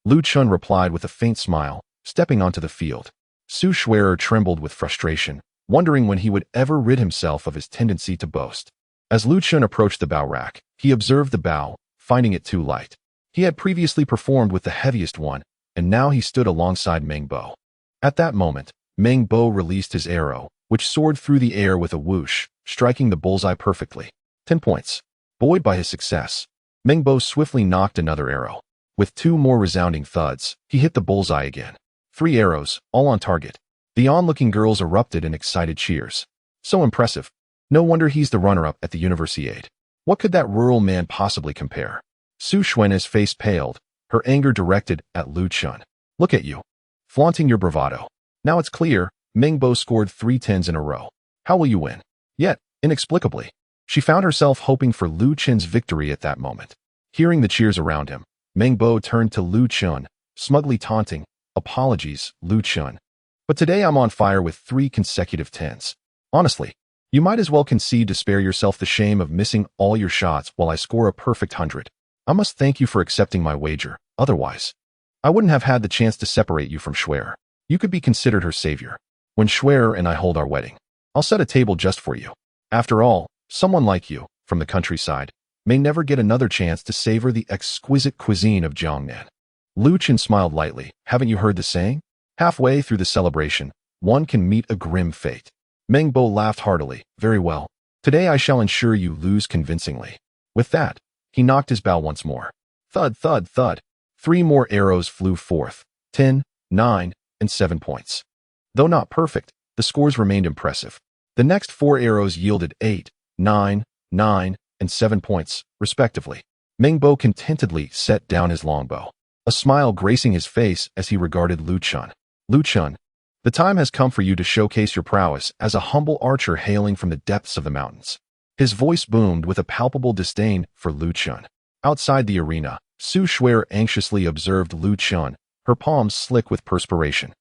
Lu Chun replied with a faint smile, stepping onto the field. Su Shuer trembled with frustration, wondering when he would ever rid himself of his tendency to boast. As Lu Chun approached the bow rack, he observed the bow, finding it too light. He had previously performed with the heaviest one, and now he stood alongside Meng Bo. At that moment, Meng Bo released his arrow, which soared through the air with a whoosh, striking the bullseye perfectly. 10 points. Buoyed by his success, Meng Bo swiftly nocked another arrow. With 2 more resounding thuds, he hit the bullseye again. 3 arrows, all on target. The onlooking girls erupted in excited cheers. So impressive. No wonder he's the runner-up at the Universiade. What could that rural man possibly compare? Su Xuan's face paled, her anger directed at Lu Chun. Look at you, flaunting your bravado. Now it's clear, Meng Bo scored 3 tens in a row. How will you win? Yet, inexplicably, she found herself hoping for Lu Chun's victory at that moment. Hearing the cheers around him, Meng Bo turned to Lu Chun, smugly taunting, Apologies, Lu Chun. But today I'm on fire with 3 consecutive tens. Honestly, you might as well concede to spare yourself the shame of missing all your shots while I score a perfect 100. I must thank you for accepting my wager, otherwise, I wouldn't have had the chance to separate you from Shuer. You could be considered her savior. When Shuer and I hold our wedding, I'll set a table just for you. After all, someone like you, from the countryside, may never get another chance to savor the exquisite cuisine of Jiangnan. Lu Chen smiled lightly. Haven't you heard the saying? Halfway through the celebration, one can meet a grim fate. Meng Bo laughed heartily. Very well. Today I shall ensure you lose convincingly. With that, he knocked his bow once more. Thud, thud, thud. 3 more arrows flew forth. 10, 9, and 7 points. Though not perfect, the scores remained impressive. The next 4 arrows yielded 8, 9, 9, and 7 points, respectively. Meng Bo contentedly set down his longbow, a smile gracing his face as he regarded Lu Chun. Lu Chun, the time has come for you to showcase your prowess as a humble archer hailing from the depths of the mountains. His voice boomed with a palpable disdain for Lu Chun. Outside the arena, Su Shuer anxiously observed Lu Chun, her palms slick with perspiration.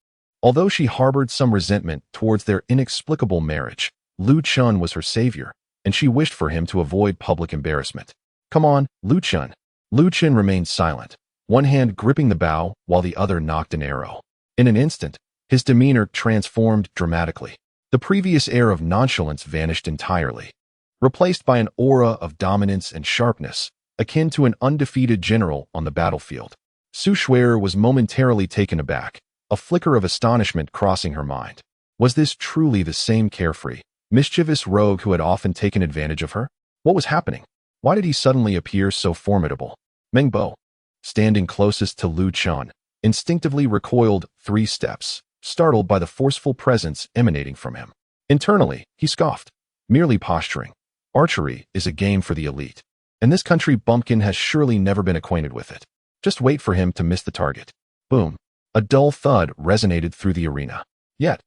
Although she harbored some resentment towards their inexplicable marriage, Lu Chun was her savior, and she wished for him to avoid public embarrassment. Come on, Lu Chun. Lu Chun remained silent, one hand gripping the bow while the other knocked an arrow. In an instant, his demeanor transformed dramatically. The previous air of nonchalance vanished entirely, replaced by an aura of dominance and sharpness, akin to an undefeated general on the battlefield. Su Shuer was momentarily taken aback, a flicker of astonishment crossing her mind. Was this truly the same carefree, mischievous rogue who had often taken advantage of her? What was happening? Why did he suddenly appear so formidable? Meng Bo, standing closest to Lu Chun, instinctively recoiled 3 steps, startled by the forceful presence emanating from him. Internally, he scoffed. Merely posturing. Archery is a game for the elite, and this country bumpkin has surely never been acquainted with it. Just wait for him to miss the target. Boom. A dull thud resonated through the arena. Yet,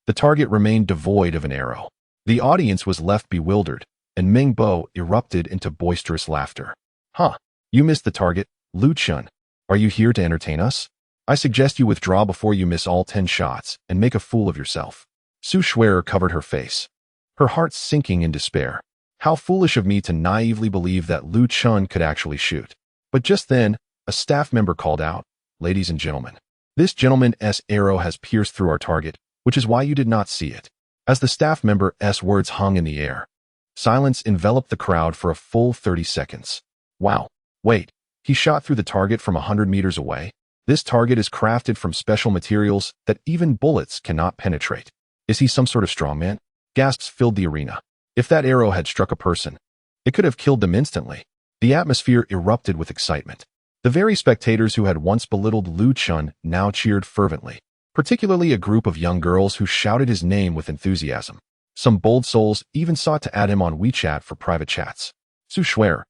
the target remained devoid of an arrow. The audience was left bewildered, and Meng Bo erupted into boisterous laughter. Huh, you missed the target, Lu Chun. Are you here to entertain us? I suggest you withdraw before you miss all 10 shots and make a fool of yourself. Su Shuer covered her face, her heart sinking in despair. How foolish of me to naively believe that Lu Chun could actually shoot. But just then, a staff member called out, Ladies and gentlemen, this gentleman's arrow has pierced through our target, which is why you did not see it. As the staff member's words hung in the air, silence enveloped the crowd for a full 30 seconds. Wow. Wait, he shot through the target from 100 meters away? This target is crafted from special materials that even bullets cannot penetrate. Is he some sort of strongman? Gasps filled the arena. If that arrow had struck a person, it could have killed them instantly. The atmosphere erupted with excitement. The very spectators who had once belittled Lu Chun now cheered fervently, particularly a group of young girls who shouted his name with enthusiasm. Some bold souls even sought to add him on WeChat for private chats. Su Shuer,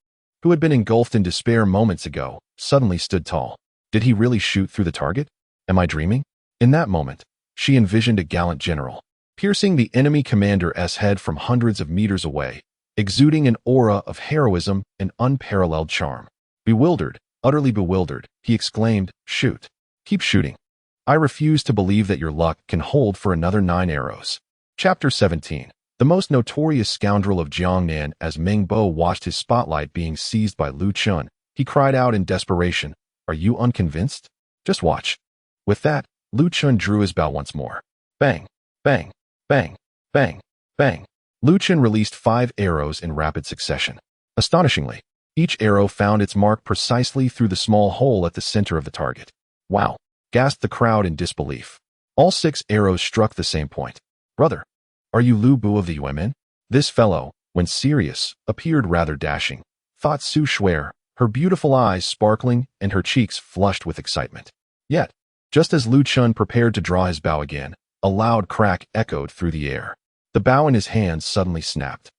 who had been engulfed in despair moments ago, suddenly stood tall. Did he really shoot through the target? Am I dreaming? In that moment, she envisioned a gallant general, piercing the enemy commander's head from hundreds of meters away, exuding an aura of heroism and unparalleled charm. Bewildered, utterly bewildered, he exclaimed, Shoot. Keep shooting. I refuse to believe that your luck can hold for another 9 arrows. Chapter 17. The most notorious scoundrel of Jiangnan. As Meng Bo watched his spotlight being seized by Lu Chun, he cried out in desperation, Are you unconvinced? Just watch. With that, Lu Chun drew his bow once more. Bang, bang, bang, bang, bang. Lu Chun released 5 arrows in rapid succession. Astonishingly, each arrow found its mark precisely through the small hole at the center of the target. Wow, gasped the crowd in disbelief. All 6 arrows struck the same point. Brother, are you Lu Bu of the Yuemen? This fellow, when serious, appeared rather dashing, thought Su Shuer, her beautiful eyes sparkling and her cheeks flushed with excitement. Yet, just as Lu Chun prepared to draw his bow again, a loud crack echoed through the air. The bow in his hands suddenly snapped.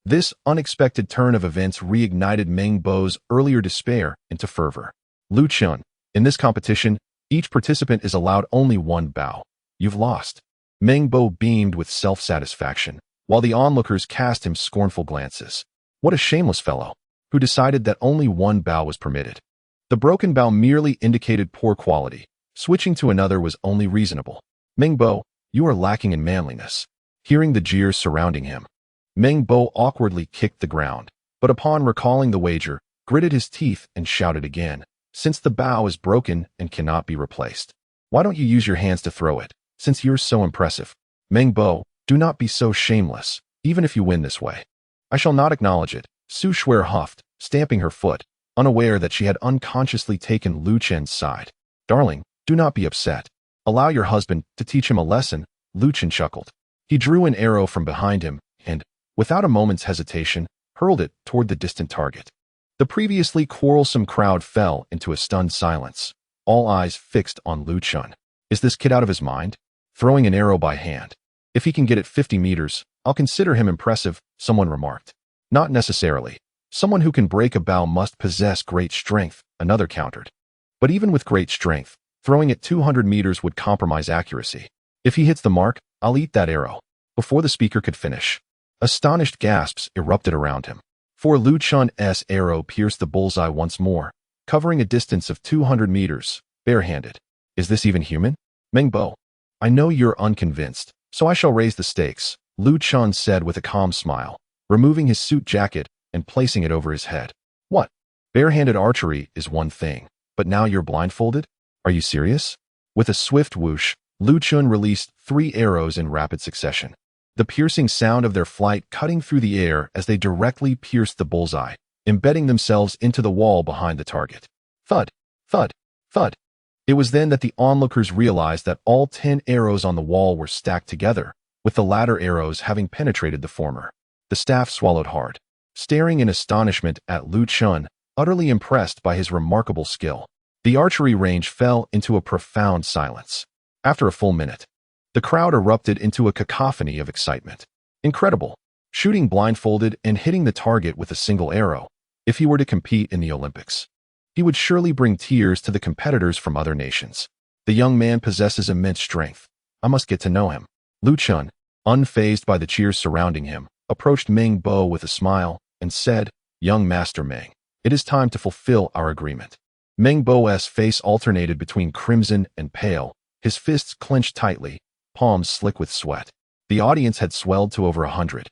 This unexpected turn of events reignited Meng Bo's earlier despair into fervor. Lu Chun, in this competition, each participant is allowed only 1 bow. You've lost. Meng Bo beamed with self-satisfaction, while the onlookers cast him scornful glances. What a shameless fellow, who decided that only 1 bow was permitted. The broken bow merely indicated poor quality. Switching to another was only reasonable. Meng Bo, you are lacking in manliness. Hearing the jeers surrounding him, Meng Bo awkwardly kicked the ground, but upon recalling the wager, gritted his teeth and shouted again, Since the bow is broken and cannot be replaced, why don't you use your hands to throw it, since you're so impressive? Meng Bo, do not be so shameless, even if you win this way. I shall not acknowledge it, Su Shuer huffed, stamping her foot, unaware that she had unconsciously taken Lu Chun's side. Darling, do not be upset. Allow your husband to teach him a lesson, Lu Chen chuckled. He drew an arrow from behind him and, without a moment's hesitation, hurled it toward the distant target. The previously quarrelsome crowd fell into a stunned silence, all eyes fixed on Lu Chen. Is this kid out of his mind? Throwing an arrow by hand. If he can get it 50 meters, I'll consider him impressive, someone remarked. Not necessarily. Someone who can break a bow must possess great strength, another countered. But even with great strength, throwing it 200 meters would compromise accuracy. If he hits the mark, I'll eat that arrow. Before the speaker could finish, astonished gasps erupted around him. For Lu Chen's arrow pierced the bullseye once more, covering a distance of 200 meters, barehanded. Is this even human? Meng Bo, I know you're unconvinced, so I shall raise the stakes, Lu Chen said with a calm smile, removing his suit jacket and placing it over his head. What? Barehanded archery is one thing, but now you're blindfolded? Are you serious? With a swift whoosh, Lu Chen released 3 arrows in rapid succession, the piercing sound of their flight cutting through the air as they directly pierced the bullseye, embedding themselves into the wall behind the target. Thud, thud, thud. It was then that the onlookers realized that all 10 arrows on the wall were stacked together, with the latter arrows having penetrated the former. The staff swallowed hard, staring in astonishment at Lu Chen, utterly impressed by his remarkable skill. The archery range fell into a profound silence. After a full minute, the crowd erupted into a cacophony of excitement. Incredible! Shooting blindfolded and hitting the target with a single arrow. If he were to compete in the Olympics, he would surely bring tears to the competitors from other nations. The young man possesses immense strength. I must get to know him. Lu Chen, unfazed by the cheers surrounding him, approached Meng Bo with a smile and said, Young Master Meng, it is time to fulfill our agreement. Meng Bo's face alternated between crimson and pale, his fists clenched tightly, palms slick with sweat. The audience had swelled to over 100.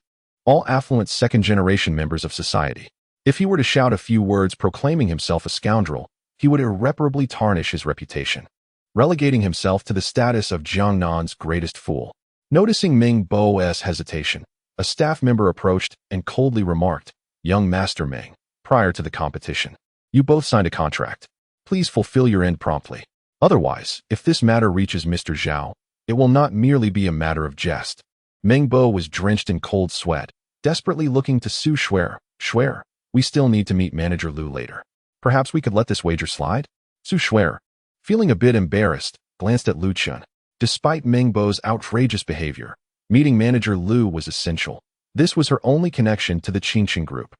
All affluent second-generation members of society. If he were to shout a few words proclaiming himself a scoundrel, he would irreparably tarnish his reputation, relegating himself to the status of Jiangnan's greatest fool. Noticing Meng Bo's hesitation, a staff member approached and coldly remarked, Young Master Meng, prior to the competition, you both signed a contract. Please fulfill your end promptly. Otherwise, if this matter reaches Mr. Zhao, it will not merely be a matter of jest. Meng Bo was drenched in cold sweat, desperately looking to Su Shuer. Shuer, we still need to meet Manager Lu later. Perhaps we could let this wager slide? Su Shuer, feeling a bit embarrassed, glanced at Lu Chen. Despite Meng Bo's outrageous behavior, meeting Manager Lu was essential. This was her only connection to the Qingqing group,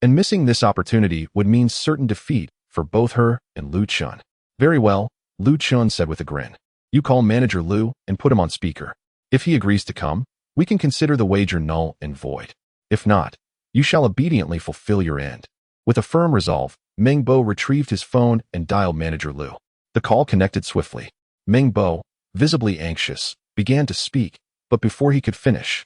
and missing this opportunity would mean certain defeat for both her and Lu Chen. Very well, Lu Chen said with a grin. You call Manager Lu and put him on speaker. If he agrees to come, we can consider the wager null and void. If not, you shall obediently fulfill your end. With a firm resolve, Meng Bo retrieved his phone and dialed Manager Lu. The call connected swiftly. Meng Bo, visibly anxious, began to speak, but before he could finish,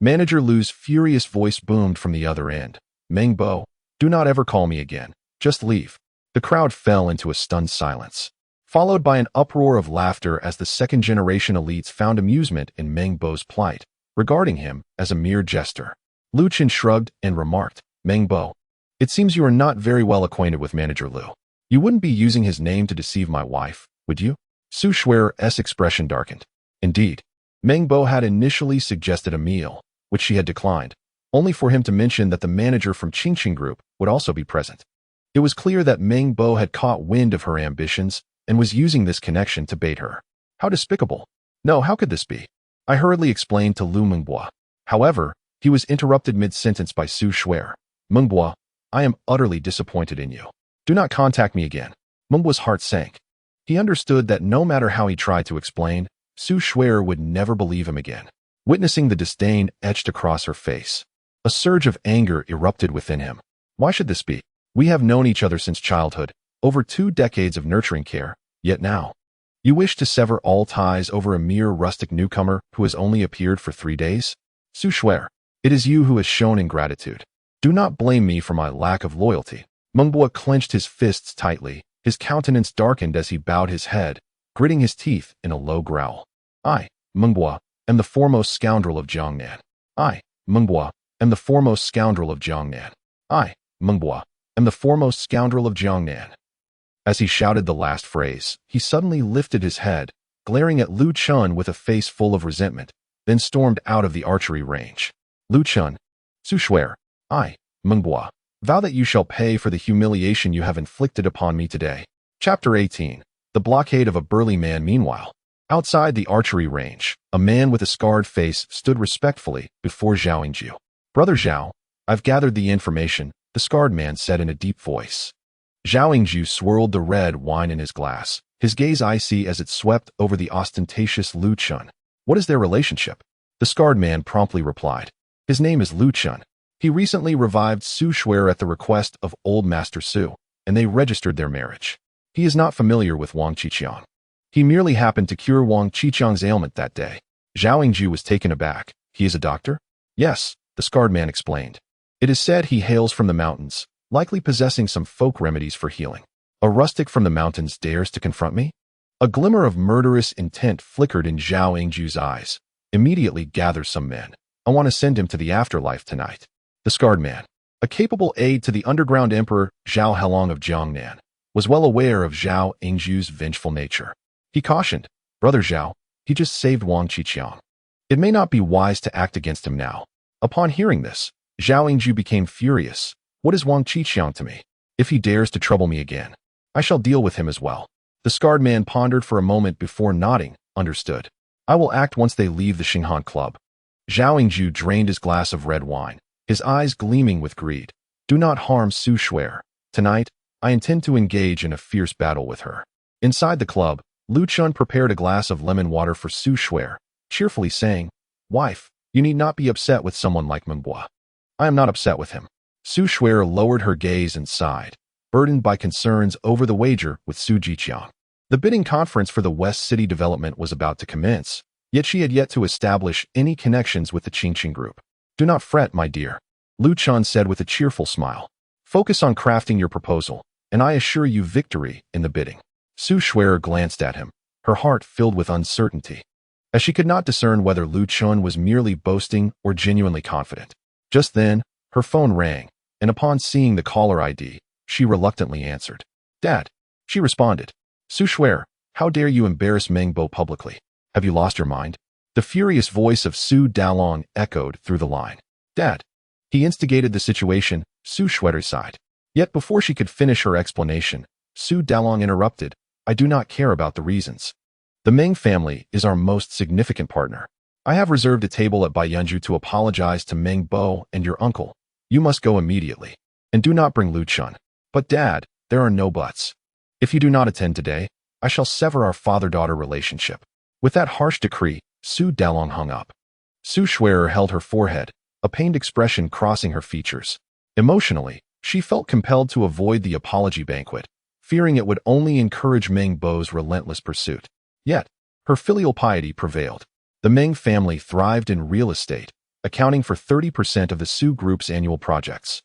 Manager Lu's furious voice boomed from the other end. Meng Bo, do not ever call me again. Just leave. The crowd fell into a stunned silence, followed by an uproar of laughter as the second-generation elites found amusement in Meng Bo's plight, regarding him as a mere jester. Lu Chen shrugged and remarked, Meng Bo, it seems you are not very well acquainted with Manager Lu. You wouldn't be using his name to deceive my wife, would you? Su Shuer's expression darkened. Indeed, Meng Bo had initially suggested a meal, which she had declined, only for him to mention that the manager from Qingqing Group would also be present. It was clear that Meng Bo had caught wind of her ambitions and was using this connection to bait her. How despicable. No, how could this be? I hurriedly explained to Lu Mengbo. However, he was interrupted mid-sentence by Su Shuer. Mengbo, I am utterly disappointed in you. Do not contact me again. Mengbo's heart sank. He understood that no matter how he tried to explain, Su Shuer would never believe him again. Witnessing the disdain etched across her face, a surge of anger erupted within him. Why should this be? We have known each other since childhood, over 2 decades of nurturing care, yet now, you wish to sever all ties over a mere rustic newcomer who has only appeared for 3 days? Su Shuer, it is you who has shown ingratitude. Do not blame me for my lack of loyalty. Mengbo clenched his fists tightly, his countenance darkened as he bowed his head, gritting his teeth in a low growl. I, Mengbo, am the foremost scoundrel of Jiangnan. I, Mengbo, am the foremost scoundrel of Jiangnan. I, Mengbo, am the foremost scoundrel of Jiangnan. As he shouted the last phrase, he suddenly lifted his head, glaring at Lu Chun with a face full of resentment, then stormed out of the archery range. Lu Chun, Su swear, I, Mengbua, vow that you shall pay for the humiliation you have inflicted upon me today. Chapter 18. The blockade of a burly man. Meanwhile, outside the archery range, a man with a scarred face stood respectfully before Zhao Yingju. Brother Zhao, I've gathered the information, the scarred man said in a deep voice. Zhao Yingju swirled the red wine in his glass, his gaze icy as it swept over the ostentatious Lu Chun. What is their relationship? The scarred man promptly replied. His name is Lu Chun. He recently revived Su Shuer at the request of old Master Su, and they registered their marriage. He is not familiar with Wang Qiqiang. He merely happened to cure Wang Qiqiang's ailment that day. Zhao Yingju was taken aback. He is a doctor? Yes, the scarred man explained. It is said he hails from the mountains, likely possessing some folk remedies for healing. A rustic from the mountains dares to confront me? A glimmer of murderous intent flickered in Zhao Yingju's eyes. Immediately gather some men. I want to send him to the afterlife tonight. The scarred man, a capable aide to the underground emperor Zhao Helong of Jiangnan, was well aware of Zhao Yingju's vengeful nature. He cautioned, Brother Zhao, he just saved Wang Qiqiang. It may not be wise to act against him now. Upon hearing this, Zhao Yingju became furious. What is Wang Qiqiang to me? If he dares to trouble me again, I shall deal with him as well. The scarred man pondered for a moment before nodding. Understood. I will act once they leave the Xinghan Club. Zhao Yingju drained his glass of red wine, his eyes gleaming with greed. Do not harm Su Shuer. Tonight, I intend to engage in a fierce battle with her. Inside the club, Lu Chun prepared a glass of lemon water for Su Shuer, cheerfully saying, Wife, you need not be upset with someone like Mengbua. I am not upset with him. Su Shuer lowered her gaze and sighed, burdened by concerns over the wager with Su Jiqiang. The bidding conference for the West City development was about to commence, yet she had yet to establish any connections with the Qingqing group. Do not fret, my dear, Lu Chun said with a cheerful smile. Focus on crafting your proposal, and I assure you victory in the bidding. Su Shuer glanced at him, her heart filled with uncertainty, as she could not discern whether Lu Chun was merely boasting or genuinely confident. Just then, her phone rang, and upon seeing the caller ID, she reluctantly answered. Dad, she responded. Su Shuer, how dare you embarrass Meng Bo publicly? Have you lost your mind? The furious voice of Su Dalong echoed through the line. Dad. He instigated the situation, Su Shuer sighed. Yet before she could finish her explanation, Su Dalong interrupted. I do not care about the reasons. The Meng family is our most significant partner. I have reserved a table at Baiyanju to apologize to Meng Bo and your uncle. You must go immediately. And do not bring Lu Chun. But Dad, there are no buts. If you do not attend today, I shall sever our father-daughter relationship. With that harsh decree, Su Dalong hung up. Su Shuer held her forehead, a pained expression crossing her features. Emotionally, she felt compelled to avoid the apology banquet, fearing it would only encourage Meng Bo's relentless pursuit. Yet, her filial piety prevailed. The Meng family thrived in real estate, accounting for 30% of the Su group's annual projects,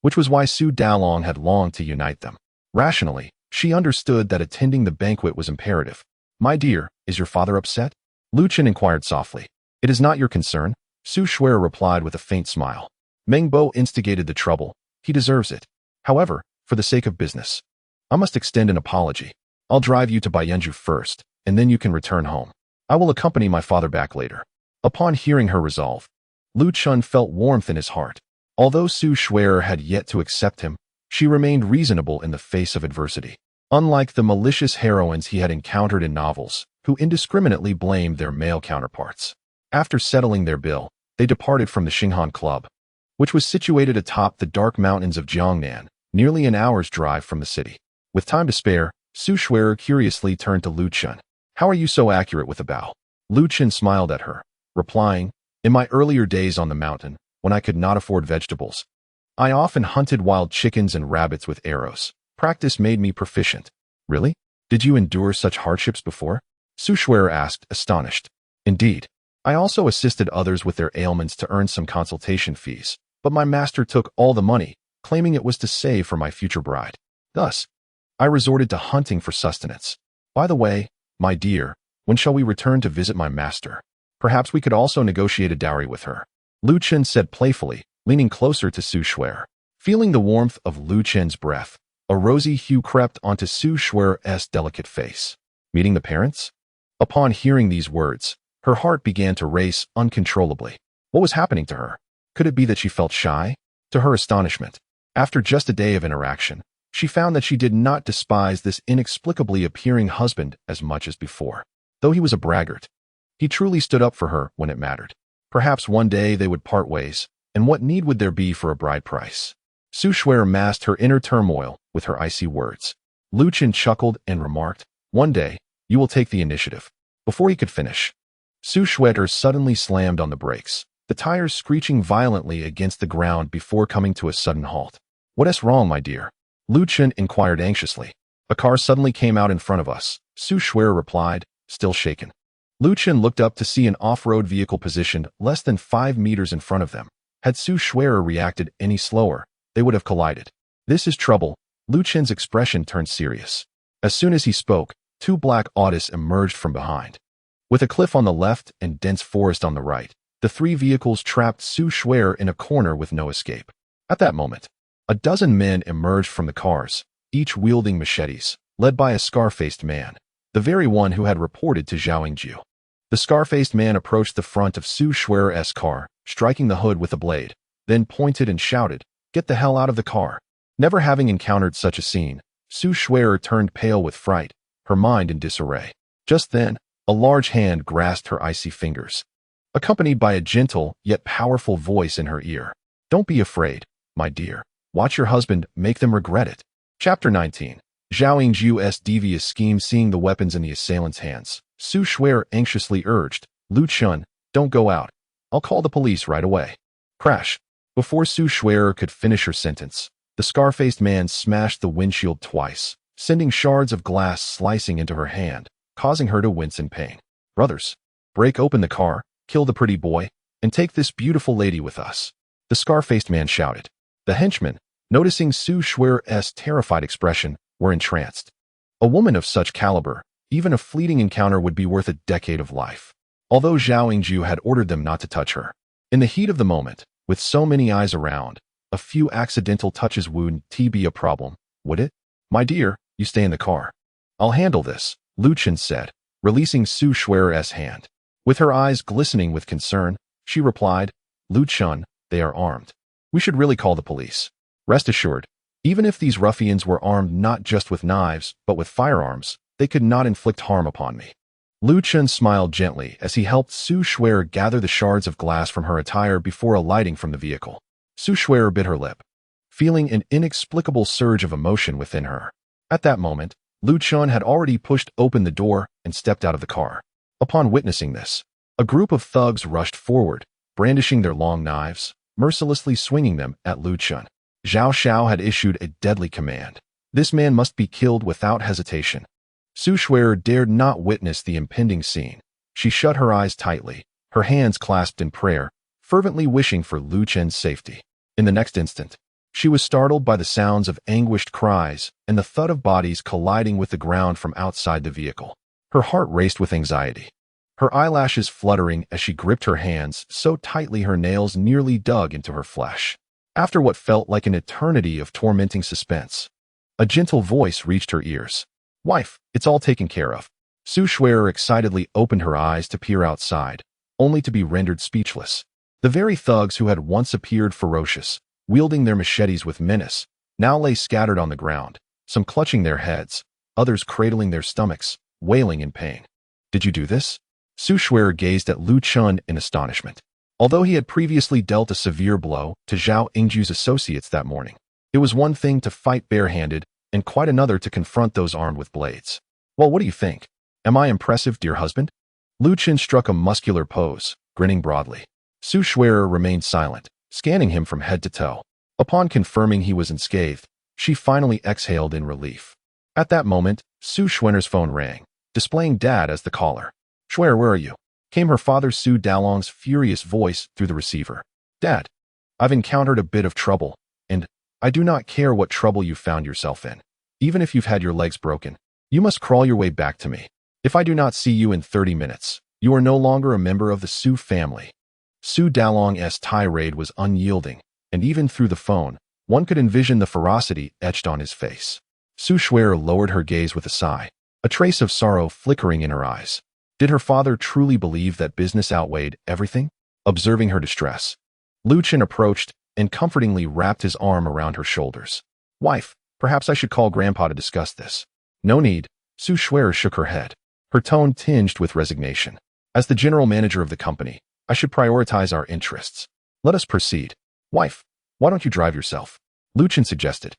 which was why Su Dalong had longed to unite them. Rationally, she understood that attending the banquet was imperative. My dear, is your father upset? Lu Chun inquired softly. It is not your concern, Su Shuer replied with a faint smile. Meng Bo instigated the trouble. He deserves it. However, for the sake of business, I must extend an apology. I'll drive you to Baiyanju first, and then you can return home. I will accompany my father back later. Upon hearing her resolve, Lu Chun felt warmth in his heart. Although Su Shuer had yet to accept him, she remained reasonable in the face of adversity. Unlike the malicious heroines he had encountered in novels, who indiscriminately blamed their male counterparts. After settling their bill, they departed from the Xinghan Club, which was situated atop the dark mountains of Jiangnan, nearly an hour's drive from the city. With time to spare, Su Shuer curiously turned to Lu Chun. How are you so accurate with a bow? Lu Chun smiled at her, replying, In my earlier days on the mountain, when I could not afford vegetables, I often hunted wild chickens and rabbits with arrows. Practice made me proficient. Really? Did you endure such hardships before? Su Shuer asked, astonished. Indeed. I also assisted others with their ailments to earn some consultation fees, but my master took all the money, claiming it was to save for my future bride. Thus, I resorted to hunting for sustenance. By the way, my dear, when shall we return to visit my master? Perhaps we could also negotiate a dowry with her. Lu Chun said playfully, leaning closer to Su Shuer. Feeling the warmth of Lu Chun's breath, a rosy hue crept onto Su Shuer's delicate face. Meeting the parents? Upon hearing these words, her heart began to race uncontrollably. What was happening to her? Could it be that she felt shy? To her astonishment, after just a day of interaction, she found that she did not despise this inexplicably appearing husband as much as before. Though he was a braggart, he truly stood up for her when it mattered. Perhaps one day they would part ways, and what need would there be for a bride price? Su Shuer masked her inner turmoil with her icy words. Lu Chen chuckled and remarked, "One day, you will take the initiative." Before he could finish, Su Shuer suddenly slammed on the brakes, the tires screeching violently against the ground before coming to a sudden halt. "What is wrong, my dear?" Lu Chen inquired anxiously. "A car suddenly came out in front of us," Su Shuer replied, still shaken. Lu Chen looked up to see an off-road vehicle positioned less than 5 meters in front of them. Had Su Shuer reacted any slower, they would have collided. "This is trouble." Lu Chen's expression turned serious. As soon as he spoke, 2 black Autos emerged from behind. With a cliff on the left and dense forest on the right, the 3 vehicles trapped Su Shuer in a corner with no escape. At that moment, a dozen men emerged from the cars, each wielding machetes, led by a scar-faced man, the very one who had reported to Zhao Yingjiu. The scar-faced man approached the front of Su Shuer's car, striking the hood with a blade, then pointed and shouted, "Get the hell out of the car." Never having encountered such a scene, Su Shuer turned pale with fright, her mind in disarray. Just then, a large hand grasped her icy fingers, accompanied by a gentle yet powerful voice in her ear. "Don't be afraid, my dear. Watch your husband make them regret it." Chapter 19. Zhao Yingjiu's devious scheme. Seeing the weapons in the assailant's hands, Su Shuer anxiously urged, "Lu Chun, don't go out. I'll call the police right away." Crash. Before Su Shuer could finish her sentence, the scar-faced man smashed the windshield twice, sending shards of glass slicing into her hand, causing her to wince in pain. "Brothers, break open the car, kill the pretty boy, and take this beautiful lady with us," the scar-faced man shouted. The henchmen, noticing Su Shuer's terrified expression, were entranced. A woman of such caliber, even a fleeting encounter would be worth a decade of life. Although Zhao Yingjiu had ordered them not to touch her, in the heat of the moment, with so many eyes around, a few accidental touches wouldn't be a problem, would it? "My dear, you stay in the car. I'll handle this," Lu Chen said, releasing Su Shuer's hand. With her eyes glistening with concern, she replied, "Lu Chun, they are armed. We should really call the police. Rest assured, even if these ruffians were armed not just with knives, but with firearms, they could not inflict harm upon me." Lu Chen smiled gently as he helped Su Shuer gather the shards of glass from her attire before alighting from the vehicle. Su Shuer bit her lip, feeling an inexplicable surge of emotion within her. At that moment, Lu Chen had already pushed open the door and stepped out of the car. Upon witnessing this, a group of thugs rushed forward, brandishing their long knives, mercilessly swinging them at Lu Chen. Zhao Xiao had issued a deadly command. This man must be killed without hesitation. Su Shuer dared not witness the impending scene. She shut her eyes tightly, her hands clasped in prayer, fervently wishing for Lu Chen's safety. In the next instant, she was startled by the sounds of anguished cries and the thud of bodies colliding with the ground from outside the vehicle. Her heart raced with anxiety, her eyelashes fluttering as she gripped her hands so tightly her nails nearly dug into her flesh. After what felt like an eternity of tormenting suspense, a gentle voice reached her ears. "Wife, it's all taken care of." Su Shuer excitedly opened her eyes to peer outside, only to be rendered speechless. The very thugs who had once appeared ferocious, wielding their machetes with menace, now lay scattered on the ground, some clutching their heads, others cradling their stomachs, wailing in pain. "Did you do this?" Su Shuer gazed at Lu Chun in astonishment. Although he had previously dealt a severe blow to Zhao Yingjiu's associates that morning, it was one thing to fight barehanded and quite another to confront those armed with blades. "Well, what do you think? Am I impressive, dear husband?" Lu Chen struck a muscular pose, grinning broadly. Su Shuer remained silent, scanning him from head to toe. Upon confirming he was unscathed, she finally exhaled in relief. At that moment, Su Shuer's phone rang, displaying Dad as the caller. "Shuer, where are you?" came her father Su Dalong's furious voice through the receiver. "Dad, I've encountered a bit of trouble, and I do not care what trouble you found yourself in. Even if you've had your legs broken, you must crawl your way back to me. If I do not see you in 30 minutes, you are no longer a member of the Su family." Su Dalong's tirade was unyielding, and even through the phone, one could envision the ferocity etched on his face. Su Shuer lowered her gaze with a sigh, a trace of sorrow flickering in her eyes. Did her father truly believe that business outweighed everything? Observing her distress, Lu Chen approached and comfortingly wrapped his arm around her shoulders. Wife, perhaps I should call Grandpa to discuss this. No need. Su Shuer shook her head, her tone tinged with resignation. As the general manager of the company, I should prioritize our interests. Let us proceed. Wife, why don't you drive yourself? Lu Chen suggested,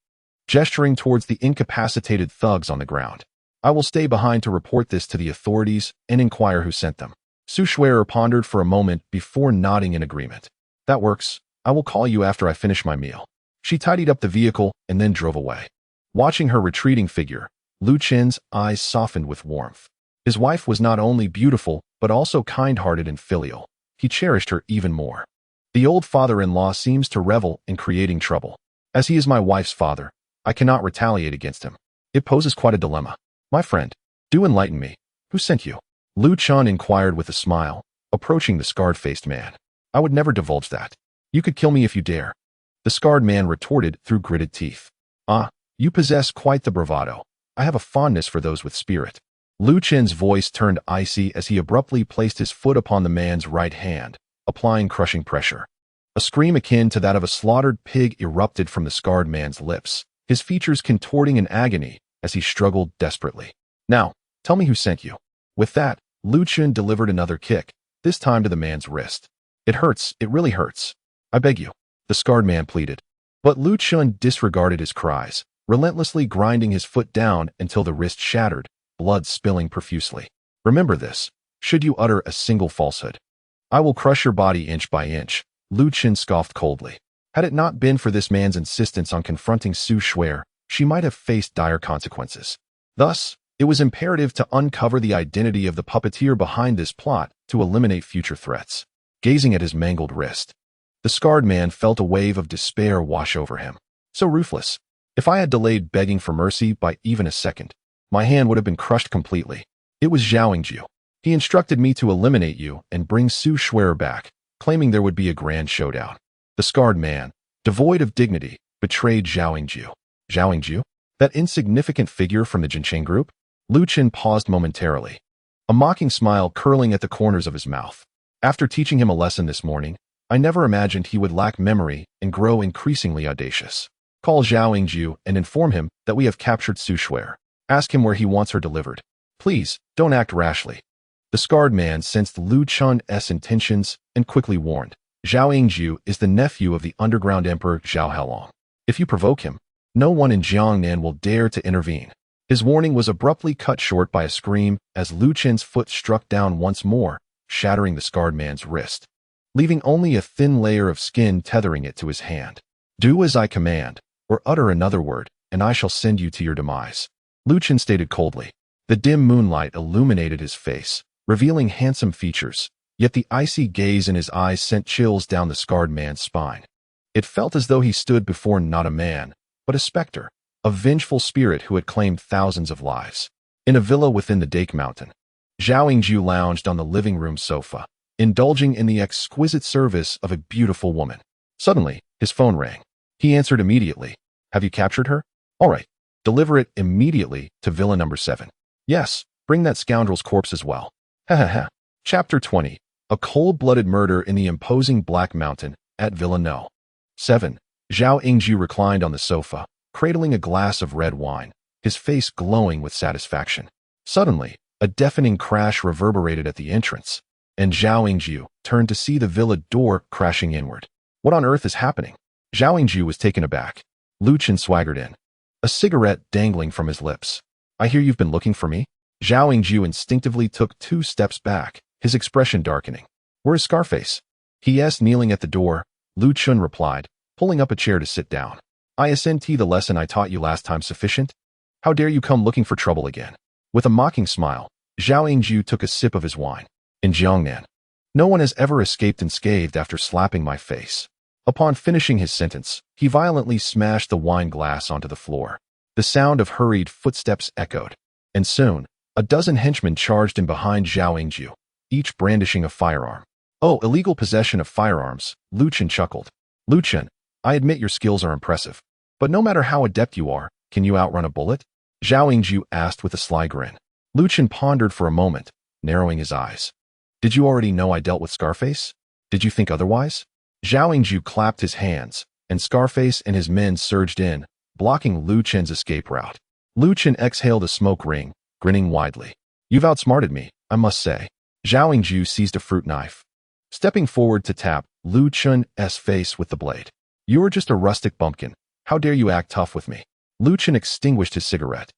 gesturing towards the incapacitated thugs on the ground. I will stay behind to report this to the authorities and inquire who sent them. Su Shuer pondered for a moment before nodding in agreement. That works. I will call you after I finish my meal. She tidied up the vehicle and then drove away. Watching her retreating figure, Lu Chen's eyes softened with warmth. His wife was not only beautiful, but also kind-hearted and filial. He cherished her even more. The old father-in-law seems to revel in creating trouble. As he is my wife's father, I cannot retaliate against him. It poses quite a dilemma. My friend, do enlighten me. Who sent you? Lu Chen inquired with a smile, approaching the scarred-faced man. I would never divulge that. You could kill me if you dare. The scarred man retorted through gritted teeth. Ah, you possess quite the bravado. I have a fondness for those with spirit. Lu Chen's voice turned icy as he abruptly placed his foot upon the man's right hand, applying crushing pressure. A scream akin to that of a slaughtered pig erupted from the scarred man's lips, his features contorting in agony as he struggled desperately. Now, tell me who sent you. With that, Lu Chen delivered another kick, this time to the man's wrist. It hurts, it really hurts. I beg you, the scarred man pleaded. But Lu Chen disregarded his cries, relentlessly grinding his foot down until the wrist shattered, blood spilling profusely. Remember this, should you utter a single falsehood. I will crush your body inch by inch, Lu Chen scoffed coldly. Had it not been for this man's insistence on confronting Su Shuer, she might have faced dire consequences. Thus, it was imperative to uncover the identity of the puppeteer behind this plot to eliminate future threats. Gazing at his mangled wrist, the scarred man felt a wave of despair wash over him. So ruthless. If I had delayed begging for mercy by even a second, my hand would have been crushed completely. It was Zhao Yingju. He instructed me to eliminate you and bring Su Shuer back, claiming there would be a grand showdown. The scarred man, devoid of dignity, betrayed Zhao Yingju. Zhao Yingju? That insignificant figure from the Jincheng group? Lu Chen paused momentarily, a mocking smile curling at the corners of his mouth. After teaching him a lesson this morning, I never imagined he would lack memory and grow increasingly audacious. Call Zhao Yingju and inform him that we have captured Su Shuer. Ask him where he wants her delivered. Please, don't act rashly. The scarred man sensed Lu Chen's intentions and quickly warned. Zhao Yingju is the nephew of the underground emperor Zhao Haolong. If you provoke him, no one in Jiangnan will dare to intervene. His warning was abruptly cut short by a scream as Lu Chen's foot struck down once more, shattering the scarred man's wrist, leaving only a thin layer of skin tethering it to his hand. Do as I command, or utter another word, and I shall send you to your demise. Lu Chen stated coldly. The dim moonlight illuminated his face, revealing handsome features, yet the icy gaze in his eyes sent chills down the scarred man's spine. It felt as though he stood before not a man, but a specter, a vengeful spirit who had claimed thousands of lives. In a villa within the Dake Mountain, Zhao Yingju lounged on the living room sofa, indulging in the exquisite service of a beautiful woman. Suddenly, his phone rang. He answered immediately. Have you captured her? All right. Deliver it immediately to Villa number 7. Yes, bring that scoundrel's corpse as well. Ha ha ha. Chapter 20. A cold-blooded murder in the imposing Black Mountain at Villa No. 7. Zhao Yingju reclined on the sofa, cradling a glass of red wine, his face glowing with satisfaction. Suddenly, a deafening crash reverberated at the entrance, and Zhao Yingju turned to see the villa door crashing inward. What on earth is happening? Zhao Yingju was taken aback. Lu Chen swaggered in, a cigarette dangling from his lips. I hear you've been looking for me? Zhao Yingju instinctively took 2 steps back, his expression darkening. Where is Scarface? He asked, kneeling at the door. Lu Chen replied, pulling up a chair to sit down. Isn't the lesson I taught you last time sufficient? How dare you come looking for trouble again? With a mocking smile, Zhao Yingju took a sip of his wine. In Jiangnan, no one has ever escaped unscathed after slapping my face. Upon finishing his sentence, he violently smashed the wine glass onto the floor. The sound of hurried footsteps echoed, and soon, a dozen henchmen charged in behind Zhao Yingju, each brandishing a firearm. Oh, illegal possession of firearms, Lu Chen chuckled. Lu Chen, I admit your skills are impressive, but no matter how adept you are, can you outrun a bullet? Zhao Yingju asked with a sly grin. Lu Chen pondered for a moment, narrowing his eyes. Did you already know I dealt with Scarface? Did you think otherwise? Zhao Yingzhu clapped his hands, and Scarface and his men surged in, blocking Lu Chen's escape route. Lu Chen exhaled a smoke ring, grinning widely. You've outsmarted me, I must say. Zhao Yingzhu seized a fruit knife. Stepping forward to tap Lu Chen's face with the blade. You're just a rustic bumpkin. How dare you act tough with me? Lu Chen extinguished his cigarette.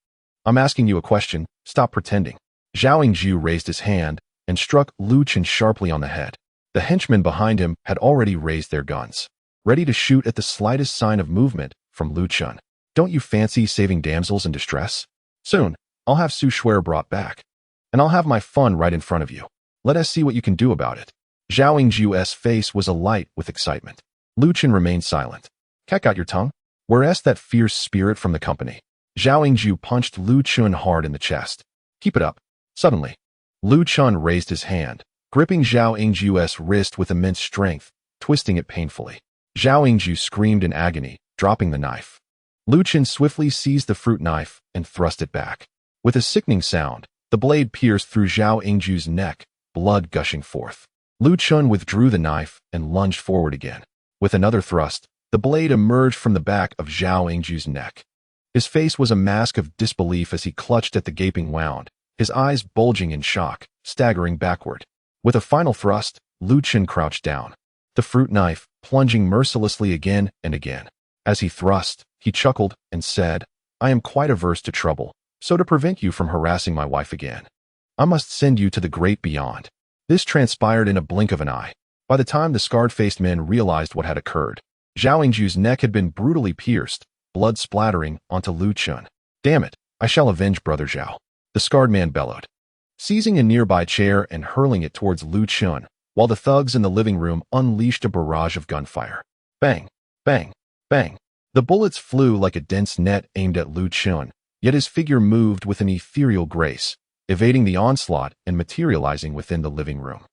I'm asking you a question, stop pretending. Zhao Yingzhu raised his hand and struck Lu Chen sharply on the head. The henchmen behind him had already raised their guns, ready to shoot at the slightest sign of movement from Lu Chen. Don't you fancy saving damsels in distress? Soon, I'll have Su Shuer brought back. And I'll have my fun right in front of you. Let us see what you can do about it. Zhao Yingzhu's face was alight with excitement. Lu Chen remained silent. Cat got your tongue? Whereas that fierce spirit from the company. Zhao Yingzhu punched Lu Chen hard in the chest. Keep it up. Suddenly, Lu Chen raised his hand, gripping Zhao Yingzhu's wrist with immense strength, twisting it painfully. Zhao Yingzhu screamed in agony, dropping the knife. Lu Chen swiftly seized the fruit knife and thrust it back. With a sickening sound, the blade pierced through Zhao Yingzhu's neck, blood gushing forth. Lu Chen withdrew the knife and lunged forward again. With another thrust, the blade emerged from the back of Zhao Yingzhu's neck. His face was a mask of disbelief as he clutched at the gaping wound, his eyes bulging in shock, staggering backward. With a final thrust, Lu Chen crouched down, the fruit knife plunging mercilessly again and again. As he thrust, he chuckled and said, I am quite averse to trouble, so to prevent you from harassing my wife again, I must send you to the great beyond. This transpired in a blink of an eye. By the time the scarred-faced men realized what had occurred, Zhao Yingzhu's neck had been brutally pierced, blood splattering onto Lu Chen. Damn it, I shall avenge Brother Zhao. The scarred man bellowed, seizing a nearby chair and hurling it towards Lu Chen, while the thugs in the living room unleashed a barrage of gunfire. Bang, bang, bang. The bullets flew like a dense net aimed at Lu Chen, yet his figure moved with an ethereal grace, evading the onslaught and materializing within the living room.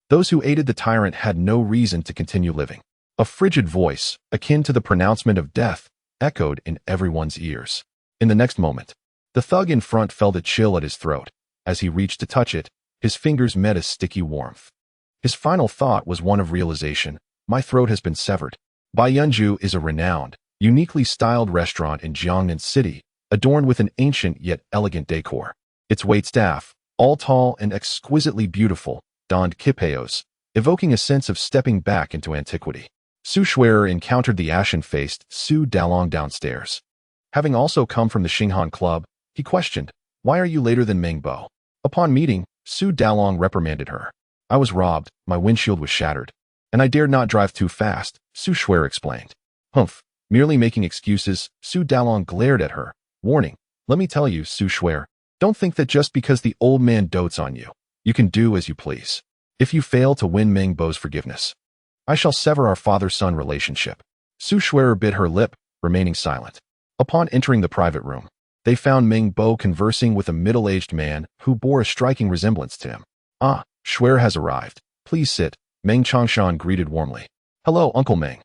Those who aided the tyrant had no reason to continue living. A frigid voice, akin to the pronouncement of death, echoed in everyone's ears. In the next moment, the thug in front felt a chill at his throat. As he reached to touch it, his fingers met a sticky warmth. His final thought was one of realization. My throat has been severed. Baiyanju is a renowned, uniquely styled restaurant in Jiangnan City, adorned with an ancient yet elegant decor. Its waitstaff, all tall and exquisitely beautiful, donned kipayos, evoking a sense of stepping back into antiquity. Su Shuer encountered the ashen-faced Su Dalong downstairs. Having also come from the Xinghan Club, he questioned, Why are you later than Meng Bo? Upon meeting, Su Dalong reprimanded her. I was robbed, my windshield was shattered, and I dared not drive too fast, Su Shuer explained. Humph, merely making excuses, Su Dalong glared at her, warning, Let me tell you, Su Shuer, don't think that just because the old man dotes on you, you can do as you please. If you fail to win Meng Bo's forgiveness, I shall sever our father-son relationship. Su Shuer bit her lip, remaining silent. Upon entering the private room, they found Meng Bo conversing with a middle-aged man who bore a striking resemblance to him. Ah, Shuer has arrived. Please sit, Meng Changshan greeted warmly. Hello, Uncle Meng.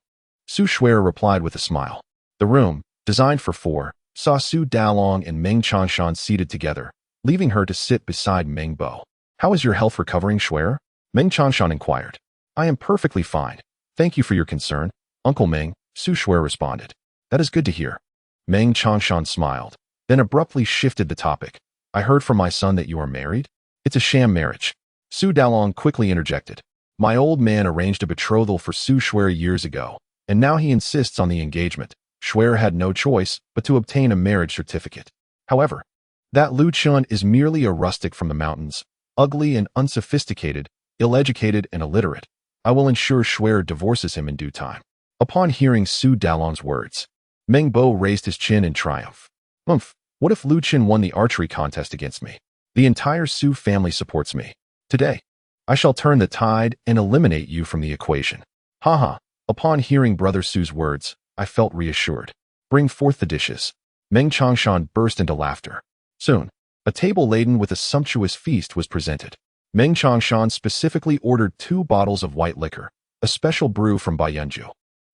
Su Shuer replied with a smile. The room, designed for four, saw Su Dalong and Meng Changshan seated together, leaving her to sit beside Meng Bo. How is your health recovering, Shuer? Meng Changshan inquired. I am perfectly fine. Thank you for your concern, Uncle Meng, Su Shuer responded. That is good to hear. Meng Changshan smiled, then abruptly shifted the topic. I heard from my son that you are married? It's a sham marriage. Su Dalong quickly interjected. My old man arranged a betrothal for Su Shuer years ago, and now he insists on the engagement. Shuer had no choice but to obtain a marriage certificate. However, that Lu Chen is merely a rustic from the mountains, ugly and unsophisticated, ill-educated and illiterate. I will ensure Shuer divorces him in due time. Upon hearing Su Dalong's words, Meng Bo raised his chin in triumph. Humph, what if Lu Chen won the archery contest against me? The entire Su family supports me. Today, I shall turn the tide and eliminate you from the equation. Haha, upon hearing Brother Su's words, I felt reassured. Bring forth the dishes. Meng Changshan burst into laughter. Soon, a table laden with a sumptuous feast was presented. Meng Changshan specifically ordered 2 bottles of white liquor, a special brew from Baiyanju.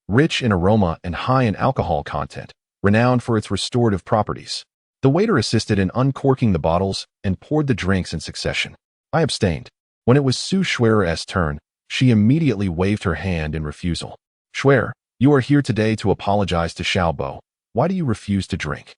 Rich in aroma and high in alcohol content, renowned for its restorative properties. The waiter assisted in uncorking the bottles and poured the drinks in succession. I abstained. When it was Su Shuer's turn, she immediately waved her hand in refusal. Shuer, you are here today to apologize to Xiaobo. Why do you refuse to drink?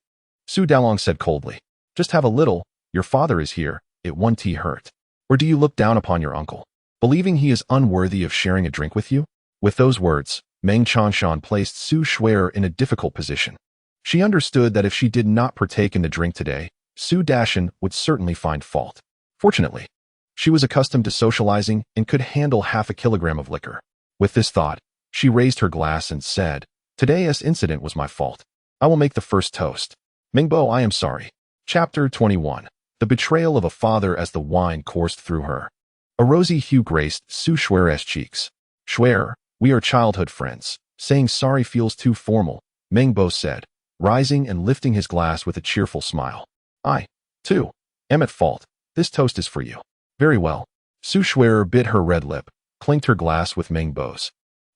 Su Dalong said coldly. Just have a little. Your father is here. It won't hurt. Or do you look down upon your uncle, believing he is unworthy of sharing a drink with you? With those words, Meng Changshan placed Su Shuer in a difficult position. She understood that if she did not partake in the drink today, Su Dashan would certainly find fault. Fortunately, she was accustomed to socializing and could handle half a kilogram of liquor. With this thought, she raised her glass and said, Today's incident was my fault. I will make the first toast. Mingbo, I am sorry. Chapter 21. The betrayal of a father as the wine coursed through her. A rosy hue graced Su Shuer's cheeks. Shuer, we are childhood friends. Saying sorry feels too formal, Mingbo said, rising and lifting his glass with a cheerful smile. I, too, am at fault. This toast is for you. Very well. Su Shuer bit her red lip, clinked her glass with Mingbo's,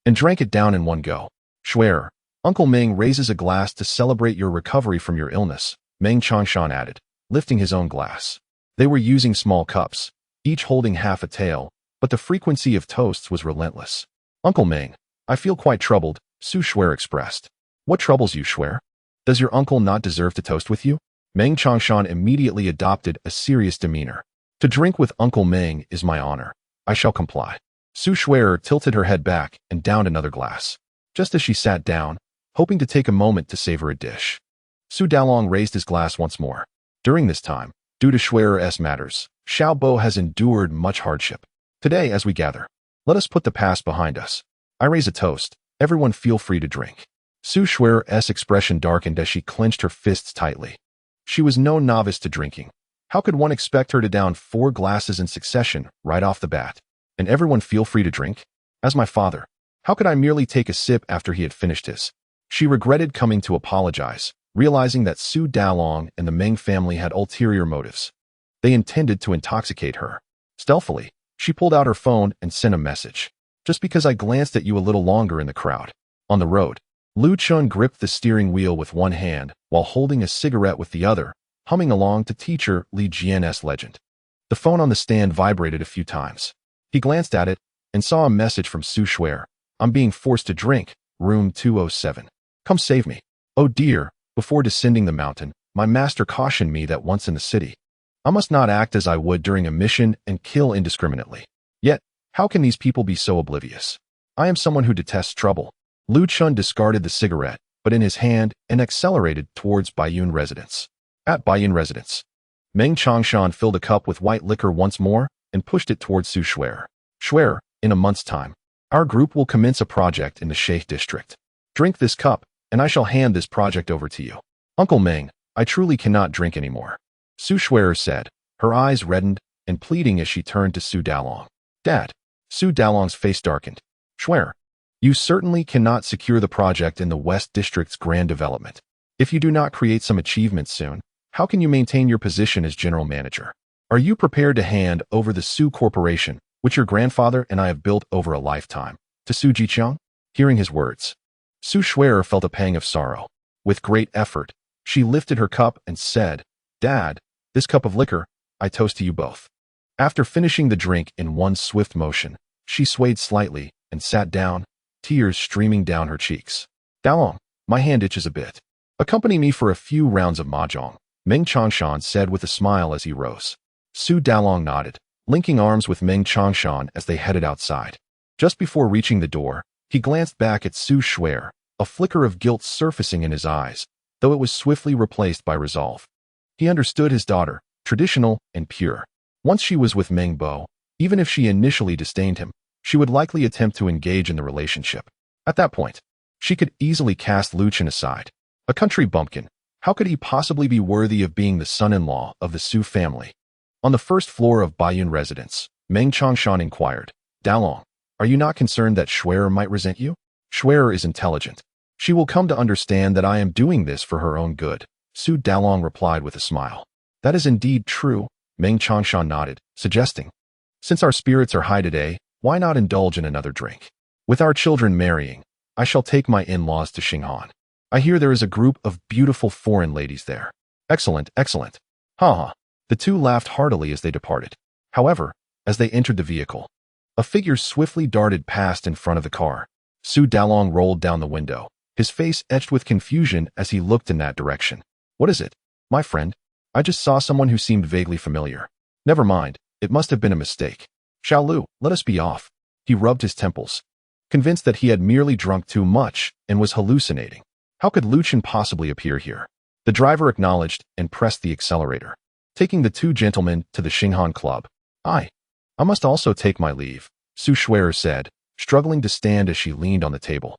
and drank it down in one go. Shuer, Uncle Ming raises a glass to celebrate your recovery from your illness, Meng Changshan added, lifting his own glass. They were using small cups, each holding half a tael, but the frequency of toasts was relentless. Uncle Ming, I feel quite troubled, Su Shuer expressed. What troubles you, Shuer? Does your uncle not deserve to toast with you? Meng Changshan immediately adopted a serious demeanor. To drink with Uncle Ming is my honor. I shall comply. Su Shuer tilted her head back and downed another glass. Just as she sat down, hoping to take a moment to savor a dish, Su Dalong raised his glass once more. During this time, due to Shuer's matters, Xiaobo has endured much hardship. Today, as we gather, let us put the past behind us. I raise a toast. Everyone feel free to drink. Su Shuer's expression darkened as she clenched her fists tightly. She was no novice to drinking. How could one expect her to down 4 glasses in succession right off the bat? And everyone feel free to drink? As my father, how could I merely take a sip after he had finished his? She regretted coming to apologize, realizing that Su Dalong and the Meng family had ulterior motives. They intended to intoxicate her. Stealthily, she pulled out her phone and sent a message. Just because I glanced at you a little longer in the crowd. On the road, Lu Chun gripped the steering wheel with one hand while holding a cigarette with the other, humming along to teacher Li Jian's legend. The phone on the stand vibrated a few times. He glanced at it and saw a message from Su Shuer. I'm being forced to drink, room 207. Come save me. Oh dear, before descending the mountain, my master cautioned me that once in the city, I must not act as I would during a mission and kill indiscriminately. Yet, how can these people be so oblivious? I am someone who detests trouble. Lu Chun discarded the cigarette, but in his hand, and accelerated towards Baiyun residence. At Baiyun residence, Meng Changshan filled a cup with white liquor once more and pushed it towards Su Shuer. Shuer, in a month's time, our group will commence a project in the Sheikh district. Drink this cup, and I shall hand this project over to you. Uncle Meng, I truly cannot drink anymore. Su Shuer said, her eyes reddened and pleading as she turned to Su Dalong. Dad. Su Dalong's face darkened. Shuer, you certainly cannot secure the project in the West District's grand development. If you do not create some achievements soon, how can you maintain your position as general manager? Are you prepared to hand over the Su Corporation, which your grandfather and I have built over a lifetime, to Su Jiqiang? Hearing his words, Su Shuer felt a pang of sorrow. With great effort, she lifted her cup and said, Dad, this cup of liquor, I toast to you both. After finishing the drink in one swift motion, she swayed slightly and sat down, tears streaming down her cheeks. Dalong, my hand itches a bit. Accompany me for a few rounds of mahjong, Meng Changshan said with a smile as he rose. Su Dalong nodded, linking arms with Meng Changshan as they headed outside. Just before reaching the door, he glanced back at Su Shuer, a flicker of guilt surfacing in his eyes, though it was swiftly replaced by resolve. He understood his daughter, traditional and pure. Once she was with Meng Bo, even if she initially disdained him, she would likely attempt to engage in the relationship. At that point, she could easily cast Lu Chen aside. A country bumpkin, how could he possibly be worthy of being the son-in-law of the Su family? On the first floor of Baiyun residence, Meng Changshan inquired, Dalong, are you not concerned that Shuer might resent you? Shuer is intelligent. She will come to understand that I am doing this for her own good, Su Dalong replied with a smile. That is indeed true, Meng Changshan nodded, suggesting, since our spirits are high today, why not indulge in another drink? With our children marrying, I shall take my in-laws to Xinghan. I hear there is a group of beautiful foreign ladies there. Excellent, excellent. Ha ha. The two laughed heartily as they departed. However, as they entered the vehicle, a figure swiftly darted past in front of the car. Su Dalong rolled down the window, his face etched with confusion as he looked in that direction. What is it? My friend? I just saw someone who seemed vaguely familiar. Never mind, it must have been a mistake. Xiaolu, let us be off. He rubbed his temples, convinced that he had merely drunk too much and was hallucinating. How could Luchan possibly appear here? The driver acknowledged and pressed the accelerator, taking the two gentlemen to the Xinghan Club. I must also take my leave, Su Shui'er said, struggling to stand as she leaned on the table,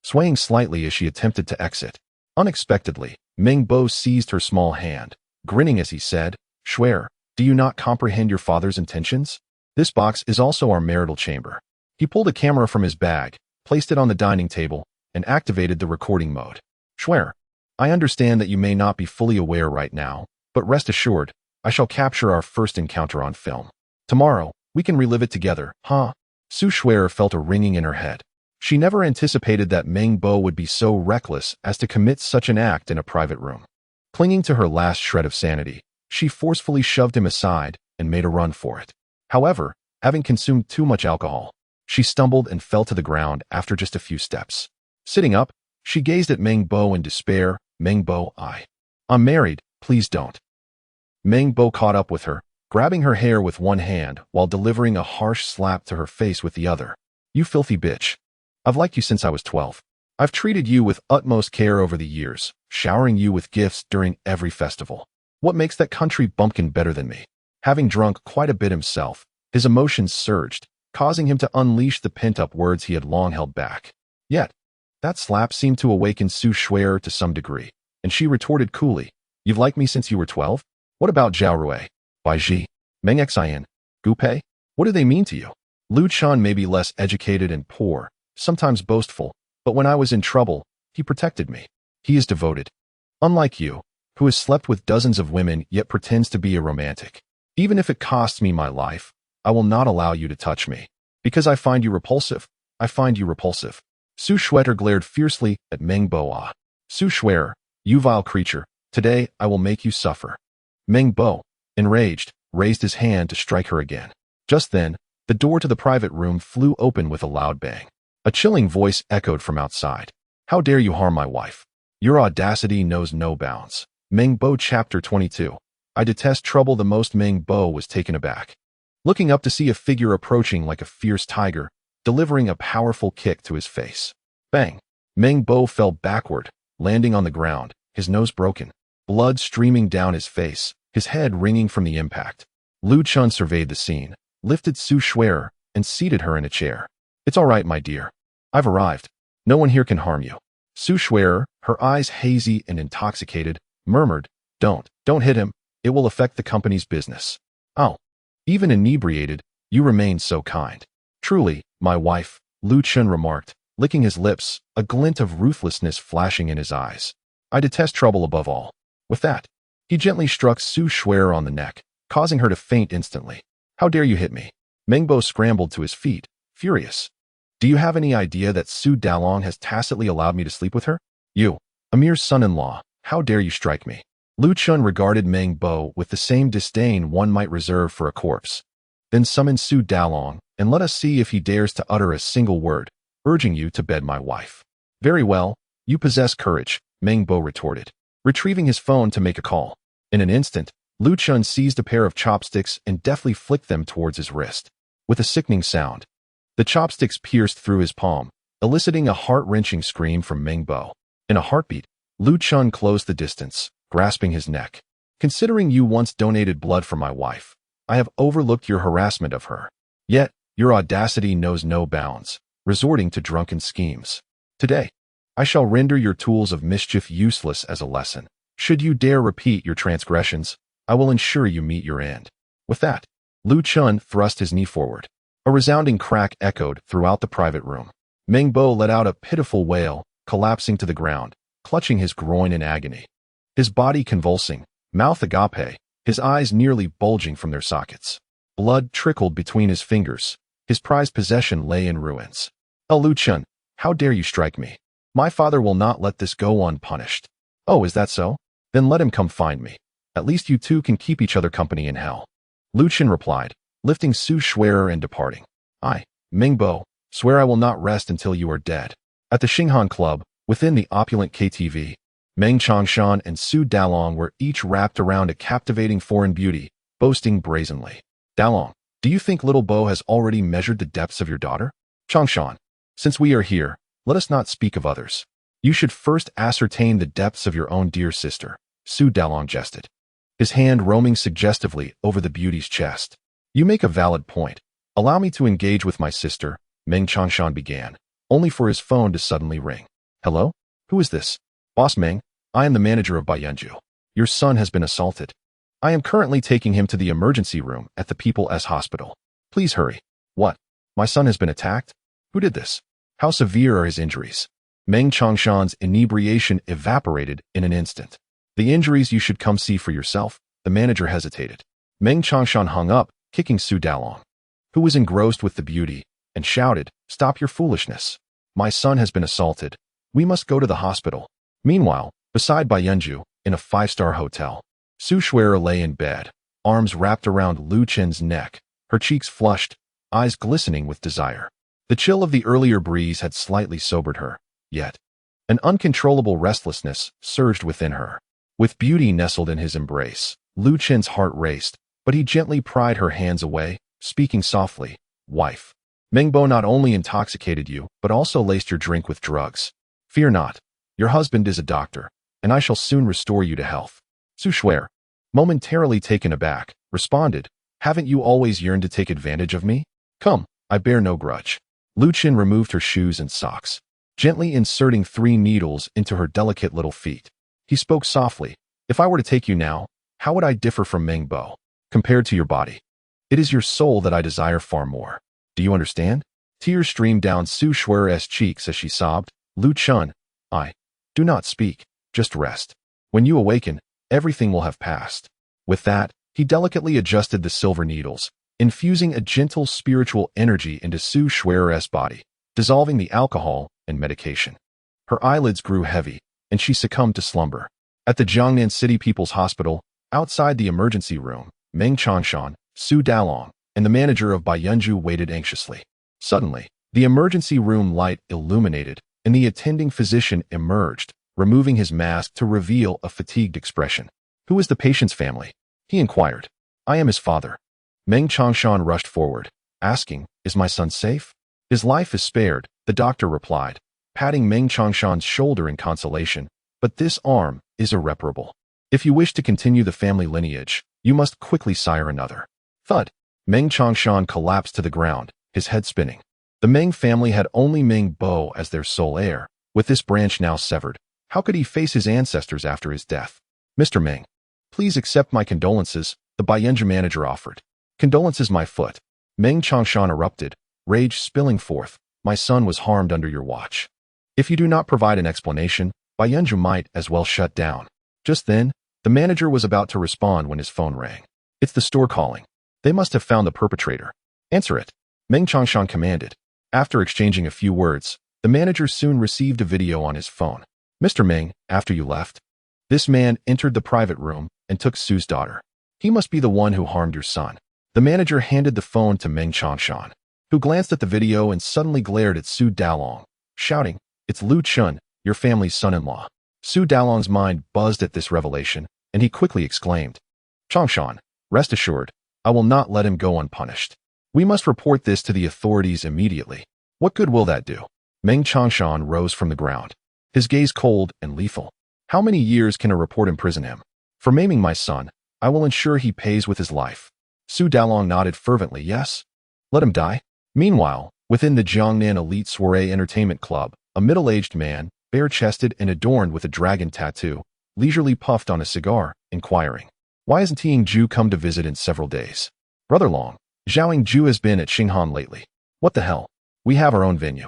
swaying slightly as she attempted to exit. Unexpectedly, Meng Bo seized her small hand, grinning as he said, Shui'er, do you not comprehend your father's intentions? This box is also our marital chamber. He pulled a camera from his bag, placed it on the dining table, and activated the recording mode. Shui'er, I understand that you may not be fully aware right now, but rest assured, I shall capture our first encounter on film. Tomorrow, we can relive it together, huh? Su Shui'er felt a ringing in her head. She never anticipated that Meng Bo would be so reckless as to commit such an act in a private room. Clinging to her last shred of sanity, she forcefully shoved him aside and made a run for it. However, having consumed too much alcohol, she stumbled and fell to the ground after just a few steps. Sitting up, she gazed at Meng Bo in despair. Meng Bo, I'm married, please don't. Meng Bo caught up with her, grabbing her hair with one hand while delivering a harsh slap to her face with the other. You filthy bitch. I've liked you since I was 12. I've treated you with utmost care over the years, showering you with gifts during every festival. What makes that country bumpkin better than me? Having drunk quite a bit himself, his emotions surged, causing him to unleash the pent-up words he had long held back. Yet, that slap seemed to awaken Su Shui'er to some degree, and she retorted coolly, You've liked me since you were 12? What about Zhao Rui, Bai Ji, Meng Xian, Gu Pei? What do they mean to you? Lu Chun may be less educated and poor, sometimes boastful, but when I was in trouble, he protected me. He is devoted. Unlike you, who has slept with dozens of women yet pretends to be a romantic. Even if it costs me my life, I will not allow you to touch me. Because I find you repulsive. I find you repulsive. Su Shui'er glared fiercely at Meng Bo. Su Shui'er, you vile creature, today I will make you suffer. Meng Bo, enraged, raised his hand to strike her again. Just then, the door to the private room flew open with a loud bang. A chilling voice echoed from outside. How dare you harm my wife? Your audacity knows no bounds. Meng Bo Chapter 22. I detest trouble the most. Meng Bo was taken aback, looking up to see a figure approaching like a fierce tiger, delivering a powerful kick to his face. Bang! Meng Bo fell backward, landing on the ground, his nose broken, blood streaming down his face, his head ringing from the impact. Lu Chun surveyed the scene, lifted Su Shui'er, and seated her in a chair. It's all right, my dear. I've arrived. No one here can harm you. Su Shui'er, her eyes hazy and intoxicated, murmured, Don't hit him. It will affect the company's business. Oh. Even inebriated, you remain so kind. Truly, my wife, Lu Chun remarked, licking his lips, a glint of ruthlessness flashing in his eyes. I detest trouble above all. With that, he gently struck Su Shui'er on the neck, causing her to faint instantly. How dare you hit me? Meng Bo scrambled to his feet, furious. Do you have any idea that Su Dalong has tacitly allowed me to sleep with her? You, a mere son-in-law, how dare you strike me? Lu Chun regarded Meng Bo with the same disdain one might reserve for a corpse. Then summon Su Dalong, and let us see if he dares to utter a single word, urging you to bed my wife. Very well, you possess courage, Meng Bo retorted, retrieving his phone to make a call. In an instant, Lu Chun seized a pair of chopsticks and deftly flicked them towards his wrist. With a sickening sound, the chopsticks pierced through his palm, eliciting a heart-wrenching scream from Meng Bo. In a heartbeat, Lu Chun closed the distance, grasping his neck. Considering you once donated blood for my wife, I have overlooked your harassment of her. Yet, your audacity knows no bounds, resorting to drunken schemes. Today, I shall render your tools of mischief useless as a lesson. Should you dare repeat your transgressions, I will ensure you meet your end. With that, Lu Chun thrust his knee forward. A resounding crack echoed throughout the private room. Meng Bo let out a pitiful wail, collapsing to the ground, clutching his groin in agony. His body convulsing, mouth agape, his eyes nearly bulging from their sockets. Blood trickled between his fingers. His prized possession lay in ruins. Lu Chun, how dare you strike me? My father will not let this go unpunished. Oh, is that so? Then let him come find me. At least you two can keep each other company in hell. Lu Chun replied, lifting Su Shui'er and departing. I, Mingbo, swear I will not rest until you are dead. At the Xinghan Club, within the opulent KTV, Meng Changshan and Su Dalong were each wrapped around a captivating foreign beauty, boasting brazenly. Dalong, do you think little Bo has already measured the depths of your daughter? Changshan, since we are here, let us not speak of others. You should first ascertain the depths of your own dear sister, Su Dalong jested, his hand roaming suggestively over the beauty's chest. You make a valid point. Allow me to engage with my sister, Meng Changshan began, only for his phone to suddenly ring. Hello? Who is this? Boss Meng, I am the manager of Baiyanju. Your son has been assaulted. I am currently taking him to the emergency room at the People's Hospital. Please hurry. What? My son has been attacked? Who did this? How severe are his injuries? Meng Changshan's inebriation evaporated in an instant. The injuries you should come see for yourself, the manager hesitated. Meng Changshan hung up, kicking Su Dalong, who was engrossed with the beauty, and shouted, Stop your foolishness. My son has been assaulted. We must go to the hospital. Meanwhile, beside Baiyanju, in a 5-star hotel, Su Shui'er lay in bed, arms wrapped around Lu Chen's neck, her cheeks flushed, eyes glistening with desire. The chill of the earlier breeze had slightly sobered her, yet an uncontrollable restlessness surged within her. With beauty nestled in his embrace, Lu Chen's heart raced, but he gently pried her hands away, speaking softly, Wife, Mingbo not only intoxicated you, but also laced your drink with drugs. Fear not. Your husband is a doctor, and I shall soon restore you to health. Su Shui'er, momentarily taken aback, responded, Haven't you always yearned to take advantage of me? Come, I bear no grudge. Lu Chen removed her shoes and socks, gently inserting 3 needles into her delicate little feet. He spoke softly, If I were to take you now, how would I differ from Mingbo? Compared to your body, it is your soul that I desire far more. Do you understand? Tears streamed down Su Shui'er's cheeks as she sobbed, Lu Chen, do not speak, just rest. When you awaken, everything will have passed. With that, he delicately adjusted the silver needles, infusing a gentle spiritual energy into Su Shui'er's body, dissolving the alcohol and medication. Her eyelids grew heavy, and she succumbed to slumber. At the Jiangnan City People's Hospital, outside the emergency room, Meng Changshan, Su Dalong, and the manager of Baiyanju waited anxiously. Suddenly, the emergency room light illuminated, and the attending physician emerged, removing his mask to reveal a fatigued expression. Who is the patient's family? He inquired. I am his father. Meng Changshan rushed forward, asking, Is my son safe? His life is spared, the doctor replied, patting Meng Changshan's shoulder in consolation, but this arm is irreparable. If you wish to continue the family lineage, you must quickly sire another. Thud. Meng Changshan collapsed to the ground, his head spinning. The Meng family had only Mingbo as their sole heir. With this branch now severed, how could he face his ancestors after his death? Mr. Meng, please accept my condolences, the Baiyanju manager offered. Condolences, my foot. Meng Changshan erupted, rage spilling forth. My son was harmed under your watch. If you do not provide an explanation, Baiyanju might as well shut down. Just then, the manager was about to respond when his phone rang. It's the store calling. They must have found the perpetrator. Answer it. Meng Changshan commanded. After exchanging a few words, the manager soon received a video on his phone. Mr. Meng, after you left, this man entered the private room and took Su's daughter. He must be the one who harmed your son. The manager handed the phone to Meng Changshan, who glanced at the video and suddenly glared at Su Dalong, shouting, It's Lu Chen, your family's son-in-law. Su Dalong's mind buzzed at this revelation, and he quickly exclaimed, Changshan, rest assured, I will not let him go unpunished. We must report this to the authorities immediately. What good will that do? Meng Changshan rose from the ground, his gaze cold and lethal. How many years can a report imprison him? For maiming my son, I will ensure he pays with his life. Su Dalong nodded fervently, yes. Let him die. Meanwhile, within the Jiangnan Elite Soiree Entertainment Club, a middle-aged man, bare-chested and adorned with a dragon tattoo, leisurely puffed on a cigar, inquiring, Why hasn't Yingju come to visit in several days? Brother Long, Zhao Yingju has been at Xinghan lately. What the hell? We have our own venue.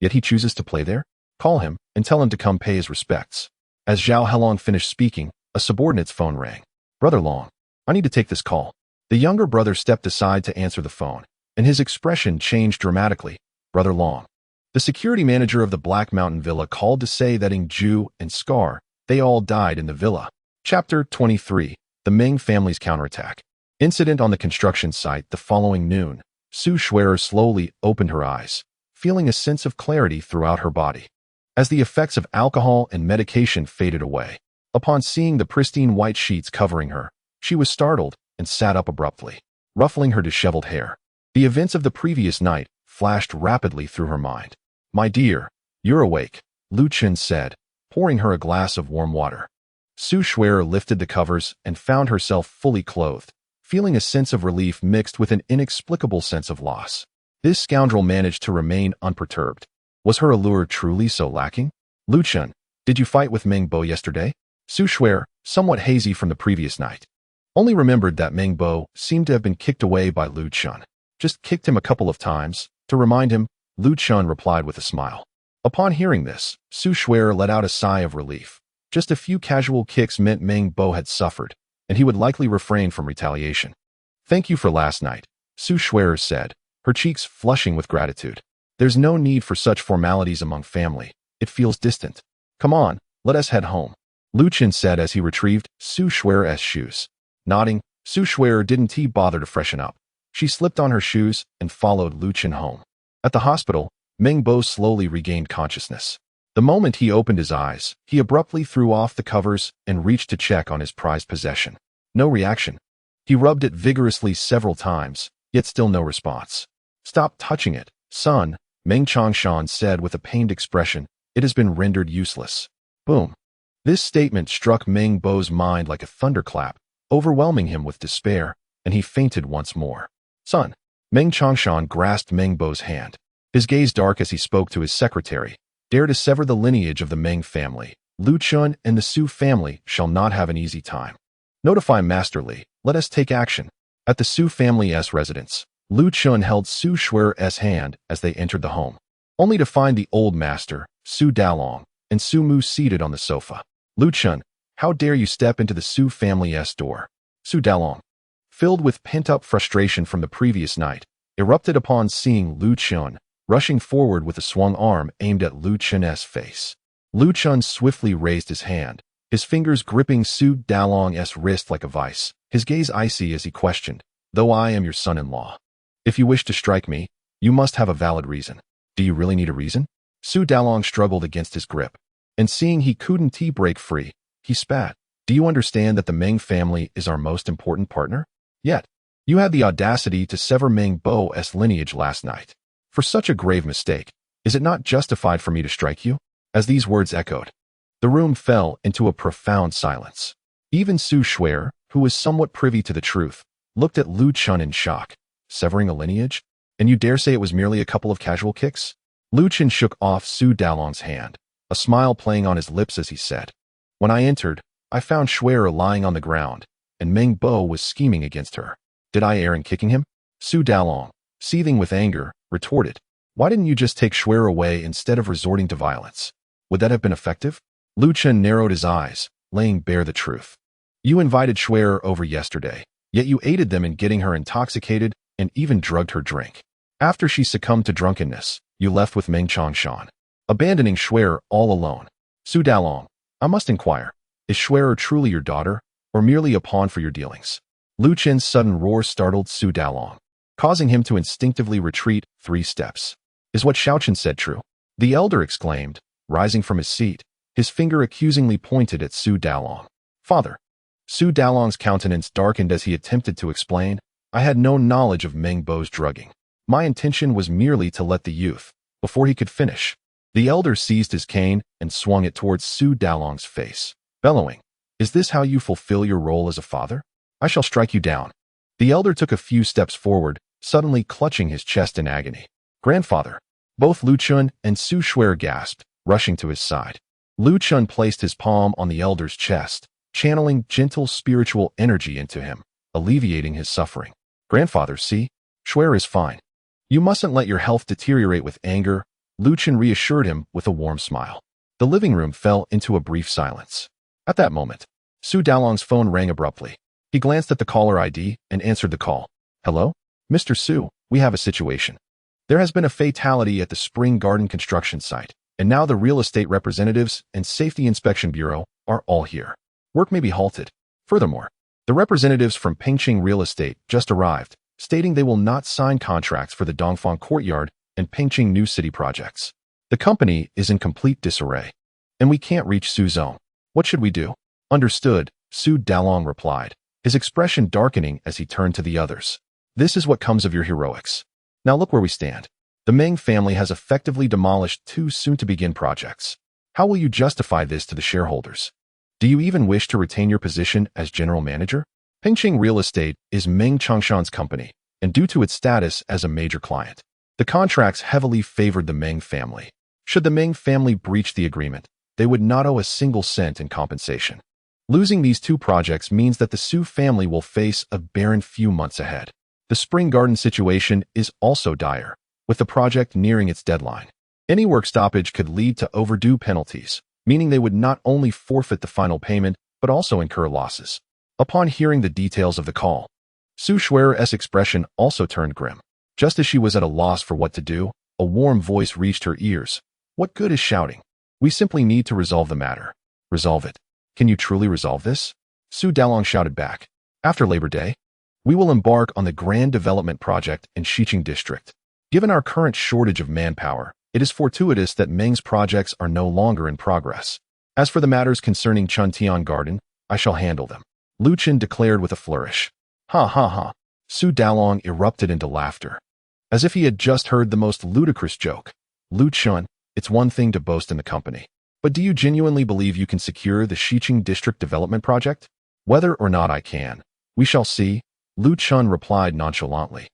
Yet he chooses to play there? Call him and tell him to come pay his respects. As Zhao Helong finished speaking, a subordinate's phone rang. Brother Long, I need to take this call. The younger brother stepped aside to answer the phone, and his expression changed dramatically. Brother Long. The security manager of the Black Mountain Villa called to say that Yingju and Scar, they all died in the villa. Chapter 23. The Meng family's counterattack. Incident on the construction site the following noon. Sue Schwerer slowly opened her eyes, feeling a sense of clarity throughout her body, as the effects of alcohol and medication faded away. Upon seeing the pristine white sheets covering her, she was startled and sat up abruptly, ruffling her disheveled hair. The events of the previous night flashed rapidly through her mind. "My dear, you're awake," Lu Chen said, pouring her a glass of warm water. Sue Schwerer lifted the covers and found herself fully clothed, feeling a sense of relief mixed with an inexplicable sense of loss. This scoundrel managed to remain unperturbed. Was her allure truly so lacking? "Lu Chen, did you fight with Meng Bo yesterday?" Sue Schwerer, somewhat hazy from the previous night, only remembered that Meng Bo seemed to have been kicked away by Lu Chen. "Just kicked him a couple of times, to remind him," Lu Chen replied with a smile. Upon hearing this, Sue Schwerer let out a sigh of relief. Just a few casual kicks meant Meng Bo had suffered, and he would likely refrain from retaliation. "Thank you for last night," Sue Schwerer said, her cheeks flushing with gratitude. "There's no need for such formalities among family. It feels distant. Come on, let us head home," Lu Chen said as he retrieved Sue Schwerer's shoes. Nodding, Sue Schwerer didn't bother to freshen up. She slipped on her shoes and followed Lu Chen home. At the hospital, Meng Bo slowly regained consciousness. The moment he opened his eyes, he abruptly threw off the covers and reached to check on his prized possession. No reaction. He rubbed it vigorously several times, yet still no response. "Stop touching it, son," Meng Changshan said with a pained expression. "It has been rendered useless." Boom. This statement struck Meng Bo's mind like a thunderclap, overwhelming him with despair, and he fainted once more. "Son." Meng Changshan grasped Meng Bo's hand, his gaze dark as he spoke to his secretary. "Dare to sever the lineage of the Meng family. Lu Chen and the Su family shall not have an easy time. Notify Master Li. Let us take action." At the Su family's residence, Lu Chen held Sue Schwerer's hand as they entered the home, only to find the old master, Su Dalong, and Su Mu seated on the sofa. "Lu Chen, how dare you step into the Su family's door?" Su Dalong, filled with pent-up frustration from the previous night, erupted upon seeing Lu Chen, rushing forward with a swung arm aimed at Lu Chen's face. Lu Chen swiftly raised his hand, his fingers gripping Su Dalong's wrist like a vice, his gaze icy as he questioned, "Though I am your son-in-law, if you wish to strike me, you must have a valid reason." "Do you really need a reason?" Su Dalong struggled against his grip, and seeing he couldn't break free, he spat. "Do you understand that the Meng family is our most important partner? Yet, you had the audacity to sever Meng Bo's lineage last night. For such a grave mistake, is it not justified for me to strike you?" As these words echoed, the room fell into a profound silence. Even Sue Schwerer, who was somewhat privy to the truth, looked at Lu Chen in shock. "Severing a lineage? And you dare say it was merely a couple of casual kicks?" Lu Chen shook off Su Dalong's hand, a smile playing on his lips as he said, "When I entered, I found Schwerer lying on the ground, and Meng Bo was scheming against her. Did I err in kicking him?" Su Dalong, seething with anger, retorted, "Why didn't you just take Schwerer away instead of resorting to violence? Would that have been effective?" Lu Chen narrowed his eyes, laying bare the truth. "You invited Schwerer over yesterday, yet you aided them in getting her intoxicated and even drugged her drink. After she succumbed to drunkenness, you left with Meng Changshan, abandoning Schwerer all alone. Su Dalong, I must inquire, is Schwerer truly your daughter, or merely a pawn for your dealings?" Lu Chen's sudden roar startled Su Dalong, causing him to instinctively retreat 3 steps. "Is what Xiaochen said true?" the elder exclaimed, rising from his seat, his finger accusingly pointed at Su Dalong. "Father." Su Dalong's countenance darkened as he attempted to explain, "I had no knowledge of Meng Bo's drugging. My intention was merely to let the youth." Before he could finish, the elder seized his cane and swung it towards Su Dalong's face, bellowing, "Is this how you fulfill your role as a father? I shall strike you down." The elder took a few steps forward, suddenly clutching his chest in agony. "Grandfather." Both Lu Chen and Su Schwerer gasped, rushing to his side. Lu Chen placed his palm on the elder's chest, channeling gentle spiritual energy into him, alleviating his suffering. "Grandfather, see? Schwerer is fine. You mustn't let your health deteriorate with anger," Lu Chen reassured him with a warm smile. The living room fell into a brief silence. At that moment, Su Dalong's phone rang abruptly. He glanced at the caller ID and answered the call. "Hello? Mr. Su, we have a situation. There has been a fatality at the Spring Garden construction site, and now the real estate representatives and Safety Inspection Bureau are all here. Work may be halted. Furthermore, The representatives from Pingqing Real Estate just arrived, stating they will not sign contracts for the Dongfang Courtyard and Pingqing New City projects. The company is in complete disarray, and we can't reach Su Zong. What should we do? Understood, Su Dalong replied, his expression darkening as he turned to the others. This is what comes of your heroics. Now look where we stand. The Meng family has effectively demolished 2 soon-to-begin projects. How will you justify this to the shareholders? Do you even wish to retain your position as general manager? Pingqing Real Estate is Meng Changshan's company, and due to its status as a major client, the contracts heavily favored the Meng family. Should the Meng family breach the agreement, they would not owe a single cent in compensation. Losing these 2 projects means that the Su family will face a barren few months ahead. The Spring Garden situation is also dire, with the project nearing its deadline. Any work stoppage could lead to overdue penalties, meaning they would not only forfeit the final payment, but also incur losses. Upon hearing the details of the call, Su Shuer's expression also turned grim. Just as she was at a loss for what to do, a warm voice reached her ears. What good is shouting? We simply need to resolve the matter. Resolve it. Can you truly resolve this? Su Dalong shouted back. After Labor Day, we will embark on the grand development project in Xiqing District. Given our current shortage of manpower, it is fortuitous that Meng's projects are no longer in progress. As for the matters concerning Chuntian Garden, I shall handle them, Lu Chen declared with a flourish. Ha ha ha. Su Dalong erupted into laughter, as if he had just heard the most ludicrous joke. Lu Chen, it's one thing to boast in the company, but do you genuinely believe you can secure the Xiqing District Development Project? Whether or not I can, we shall see, Lu Chen replied nonchalantly,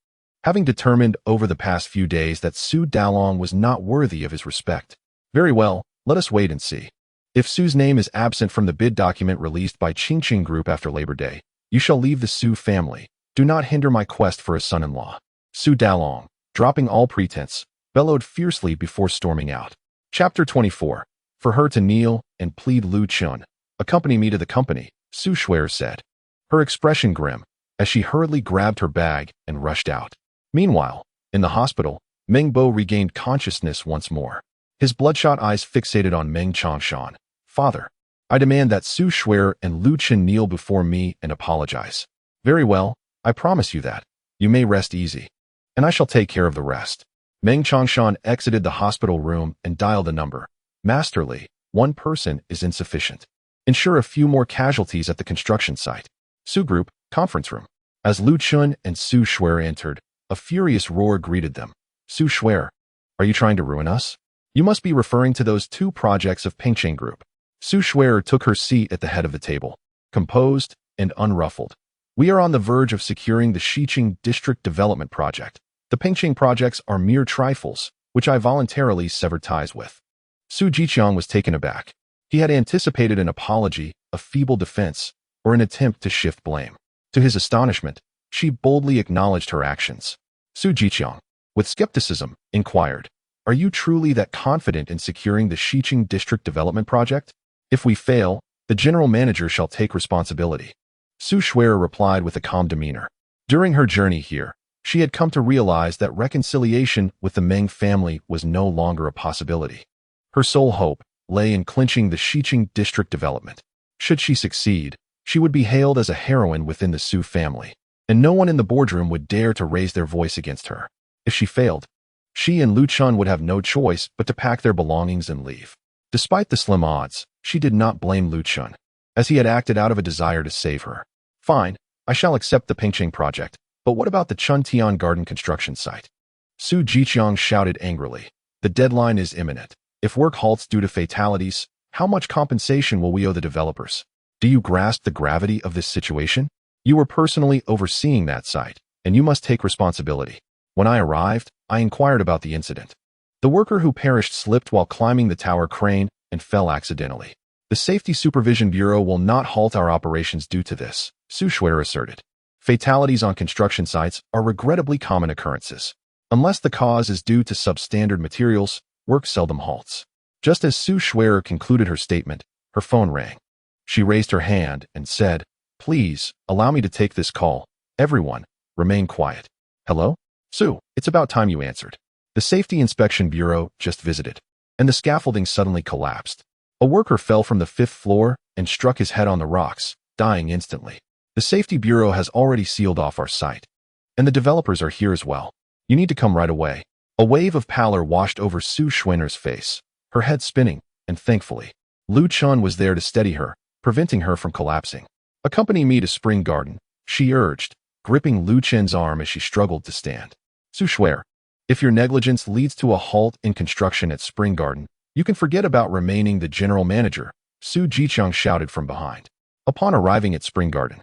having determined over the past few days that Su Dalong was not worthy of his respect. Very well, let us wait and see. If Su's name is absent from the bid document released by Qingqing Group after Labor Day, you shall leave the Su family. Do not hinder my quest for a son-in-law. Su Dalong, dropping all pretense, bellowed fiercely before storming out. Chapter 24. For her to kneel and plead Lu Chen. Accompany me to the company, Su Shuer said, her expression grim, as she hurriedly grabbed her bag and rushed out. Meanwhile, in the hospital, Meng Bo regained consciousness once more. His bloodshot eyes fixated on Meng Changshan. Father, I demand that Su Shuer and Lu Chen kneel before me and apologize. Very well, I promise you that. You may rest easy, and I shall take care of the rest. Meng Changshan exited the hospital room and dialed a number. Masterly, 1 person is insufficient. Ensure a few more casualties at the construction site. Su Group, conference room. As Lu Chen and Su Shuer entered, a furious roar greeted them. Su Shuer, are you trying to ruin us? You must be referring to those 2 projects of Pingqing Group. Su Shuer took her seat at the head of the table, composed and unruffled. We are on the verge of securing the Xiqing District Development Project. The Pingqing projects are mere trifles, which I voluntarily severed ties with. Su Jiqiang was taken aback. He had anticipated an apology, a feeble defense, or an attempt to shift blame. To his astonishment, she boldly acknowledged her actions. Su Jiqiang, with skepticism, inquired, are you truly that confident in securing the Xiqing District Development Project? If we fail, the general manager shall take responsibility. Su Shuer replied with a calm demeanor. During her journey here, she had come to realize that reconciliation with the Meng family was no longer a possibility. Her sole hope lay in clinching the Xiqing District Development. Should she succeed, she would be hailed as a heroine within the Su family, and no one in the boardroom would dare to raise their voice against her. If she failed, she and Lu Chen would have no choice but to pack their belongings and leave. Despite the slim odds, she did not blame Lu Chen, as he had acted out of a desire to save her. Fine, I shall accept the Pingqing project, but what about the Chuntian Garden construction site? Su Jiqiang shouted angrily. The deadline is imminent. If work halts due to fatalities, how much compensation will we owe the developers? Do you grasp the gravity of this situation? You were personally overseeing that site, and you must take responsibility. When I arrived, I inquired about the incident. The worker who perished slipped while climbing the tower crane and fell accidentally. The Safety Supervision Bureau will not halt our operations due to this, Su Shuer asserted. Fatalities on construction sites are regrettably common occurrences. Unless the cause is due to substandard materials, work seldom halts. Just as Su Shuer concluded her statement, her phone rang. She raised her hand and said, please, allow me to take this call. Everyone, remain quiet. Hello? Su, it's about time you answered. The Safety Inspection Bureau just visited, and the scaffolding suddenly collapsed. A worker fell from the 5th floor and struck his head on the rocks, dying instantly. The Safety Bureau has already sealed off our site, and the developers are here as well. You need to come right away." A wave of pallor washed over Su Schwenner's face, her head spinning, and thankfully, Lu Chun was there to steady her, preventing her from collapsing. "Accompany me to Spring Garden," she urged, gripping Lu Chen's arm as she struggled to stand. "Su Schwer, if your negligence leads to a halt in construction at Spring Garden, you can forget about remaining the general manager," Su Jichang shouted from behind. Upon arriving at Spring Garden,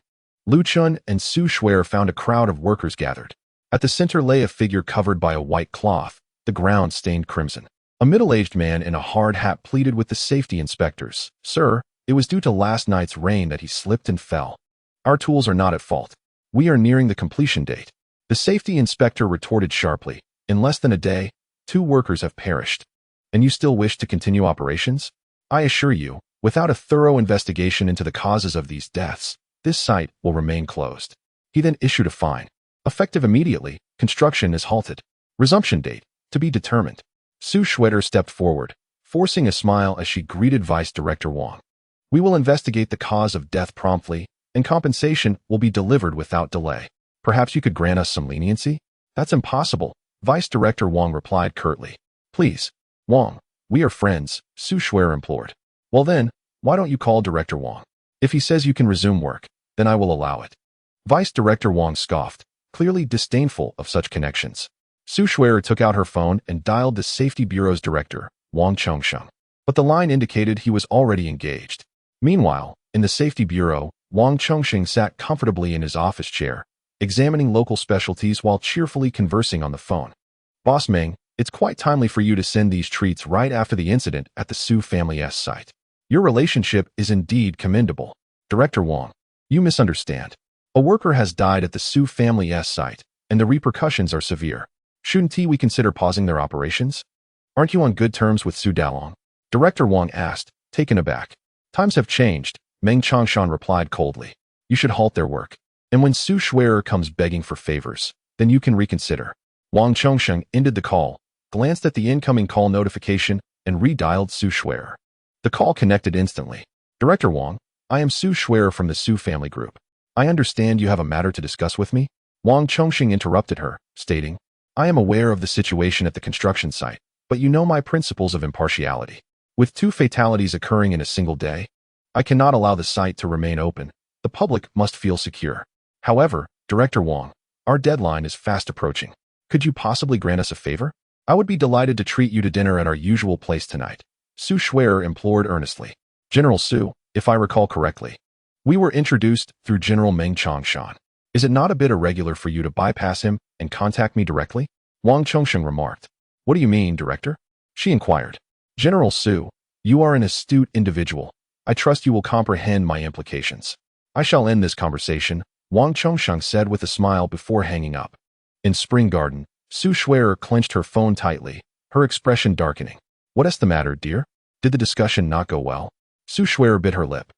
Lu Chun and Su Schwer found a crowd of workers gathered. At the center lay a figure covered by a white cloth, the ground stained crimson. A middle-aged man in a hard hat pleaded with the safety inspectors. "Sir, it was due to last night's rain that he slipped and fell. Our tools are not at fault. We are nearing the completion date." The safety inspector retorted sharply. "In less than a day, 2 workers have perished. And you still wish to continue operations? I assure you, without a thorough investigation into the causes of these deaths, this site will remain closed." He then issued a fine. "Effective immediately, construction is halted. Resumption date, to be determined." Su Schwetter stepped forward, forcing a smile as she greeted Vice Director Wang. "We will investigate the cause of death promptly, and compensation will be delivered without delay. Perhaps you could grant us some leniency?" "That's impossible," Vice Director Wang replied curtly. "Please, Wang, we are friends," Su Schwetter implored. "Well then, why don't you call Director Wang? If he says you can resume work, then I will allow it." Vice Director Wang scoffed, clearly disdainful of such connections. Su Schwerer took out her phone and dialed the Safety Bureau's director, Wang Chongsheng. But the line indicated he was already engaged. Meanwhile, in the Safety Bureau, Wang Chongsheng sat comfortably in his office chair, examining local specialties while cheerfully conversing on the phone. "Boss Meng, it's quite timely for you to send these treats right after the incident at the Su family's site. Your relationship is indeed commendable." "Director Wang, you misunderstand. A worker has died at the Su family's site, and the repercussions are severe. Shouldn't we consider pausing their operations?" "Aren't you on good terms with Su Dalong?" Director Wang asked, taken aback. "Times have changed," Meng Chongshan replied coldly. "You should halt their work. And when Su Schwerer comes begging for favors, then you can reconsider." Wang Chongsheng ended the call, glanced at the incoming call notification, and redialed Su Schwerer. The call connected instantly. "Director Wang, I am Su Schwerer from the Su family group. I understand you have a matter to discuss with me?" Wang Chongsheng interrupted her, stating, "I am aware of the situation at the construction site, but you know my principles of impartiality. With 2 fatalities occurring in a single day, I cannot allow the site to remain open. The public must feel secure. However, Director Wang, our deadline is fast approaching. Could you possibly grant us a favor? I would be delighted to treat you to dinner at our usual place tonight," Su Schwerer implored earnestly. "General Su, if I recall correctly, we were introduced through General Meng Chongshan. Is it not a bit irregular for you to bypass him and contact me directly?" Wang Chongsheng remarked. "What do you mean, Director?" she inquired. "General Su, you are an astute individual. I trust you will comprehend my implications. I shall end this conversation," Wang Chongsheng said with a smile before hanging up. In Spring Garden, Su Schwerer clenched her phone tightly, her expression darkening. "What's the matter, dear? Did the discussion not go well?" Su Schwerer bit her lip,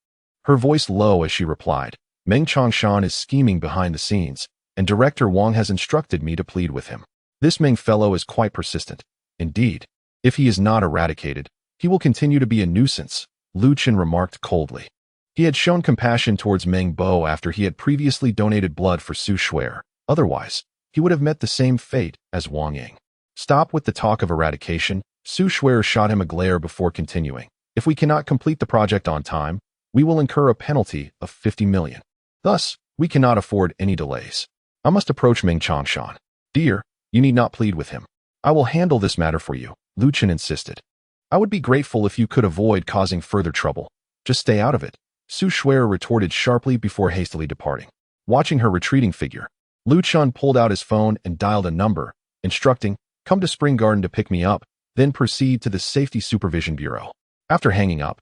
her voice low as she replied, "Meng Chongshan is scheming behind the scenes, and Director Wang has instructed me to plead with him. This Meng fellow is quite persistent. Indeed, if he is not eradicated, he will continue to be a nuisance," Lu Chen remarked coldly. He had shown compassion towards Meng Bo after he had previously donated blood for Su Schwerer. Otherwise, he would have met the same fate as Wang Ying. "Stop with the talk of eradication," Su Schwerer shot him a glare before continuing. "If we cannot complete the project on time, we will incur a penalty of 50 million. Thus, we cannot afford any delays. I must approach Meng Chongshan. Dear, you need not plead with him. I will handle this matter for you," Lu Chen insisted. "I would be grateful if you could avoid causing further trouble. Just stay out of it," Su Schwerer retorted sharply before hastily departing. Watching her retreating figure, Lu Chun pulled out his phone and dialed a number, instructing, "Come to Spring Garden to pick me up, then proceed to the Safety Supervision Bureau." After hanging up,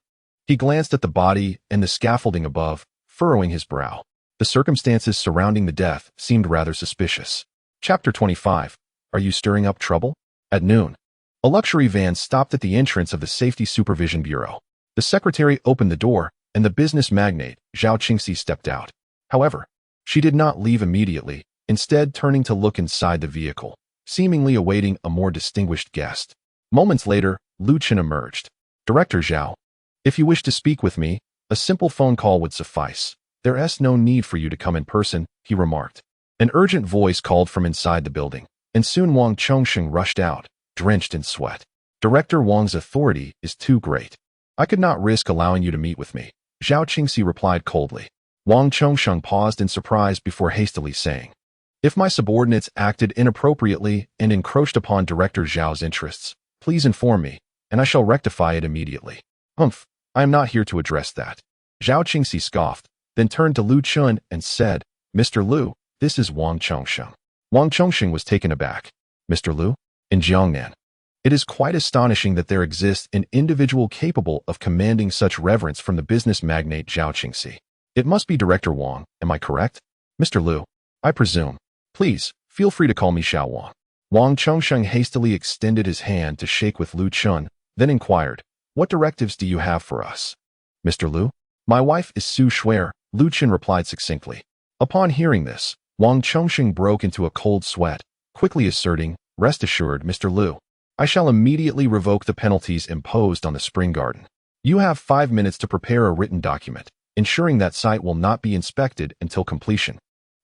he glanced at the body and the scaffolding above, furrowing his brow. The circumstances surrounding the death seemed rather suspicious. Chapter 25. Are you stirring up trouble? At noon, a luxury van stopped at the entrance of the Safety Supervision Bureau. The secretary opened the door, and the business magnate, Zhao Qingxi, stepped out. However, she did not leave immediately, instead turning to look inside the vehicle, seemingly awaiting a more distinguished guest. Moments later, Lu Chen emerged. "Director Zhao, if you wish to speak with me, a simple phone call would suffice," There's no need for you to come in person, he remarked. An urgent voice called from inside the building, and soon Wang Chongsheng rushed out, drenched in sweat. Director Wang's authority is too great. I could not risk allowing you to meet with me, Zhao Qingxi replied coldly. Wang Chongsheng paused in surprise before hastily saying, if my subordinates acted inappropriately and encroached upon Director Zhao's interests, please inform me, and I shall rectify it immediately. Humph, I am not here to address that. Zhao Qingxi scoffed, then turned to Lu Chun and said, Mr. Lu, this is Wang Chongsheng. Wang Chongsheng was taken aback. Mr. Lu? In Jiangnan. It is quite astonishing that there exists an individual capable of commanding such reverence from the business magnate Zhao Qingxi. It must be Director Wang, am I correct? Mr. Lu, I presume. Please, feel free to call me Xiao Wang. Wang Chongsheng hastily extended his hand to shake with Lu Chun, then inquired, what directives do you have for us? Mr. Lu? My wife is Su Shuer, Lu Chun replied succinctly. Upon hearing this, Wang Chongsheng broke into a cold sweat, quickly asserting, rest assured, Mr. Lu. I shall immediately revoke the penalties imposed on the Spring Garden. You have 5 minutes to prepare a written document, ensuring that site will not be inspected until completion.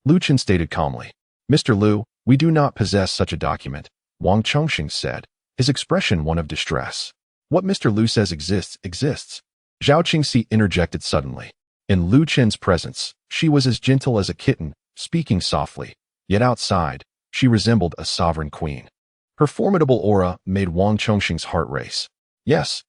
Lu Chun stated calmly. Mr. Lu, we do not possess such a document, Wang Chongsheng said, his expression one of distress. What Mr. Lu says exists. Zhao Qingxi interjected suddenly. In Lu Chen's presence, she was as gentle as a kitten, speaking softly, yet outside, she resembled a sovereign queen. Her formidable aura made Wang Chongsheng's heart race. Yes,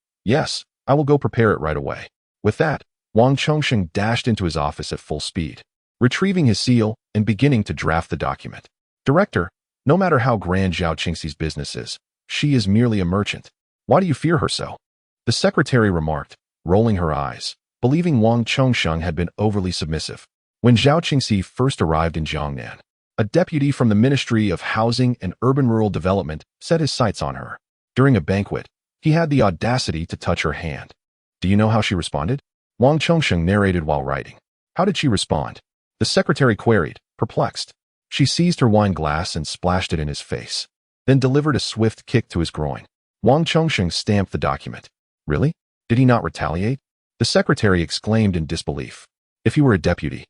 I will go prepare it right away. With that, Wang Chongsheng dashed into his office at full speed, retrieving his seal and beginning to draft the document. Director, no matter how grand Zhao Qingxi's business is, she is merely a merchant. Why do you fear her so? The secretary remarked, rolling her eyes, believing Wang Chongsheng had been overly submissive. When Zhao Qingxi first arrived in Jiangnan, a deputy from the Ministry of Housing and Urban-Rural Development set his sights on her. During a banquet, he had the audacity to touch her hand. Do you know how she responded? Wang Chongsheng narrated while writing. How did she respond? The secretary queried, perplexed. She seized her wine glass and splashed it in his face, then delivered a swift kick to his groin. Wang Chongsheng stamped the document. Really? Did he not retaliate? The secretary exclaimed in disbelief. If he were a deputy,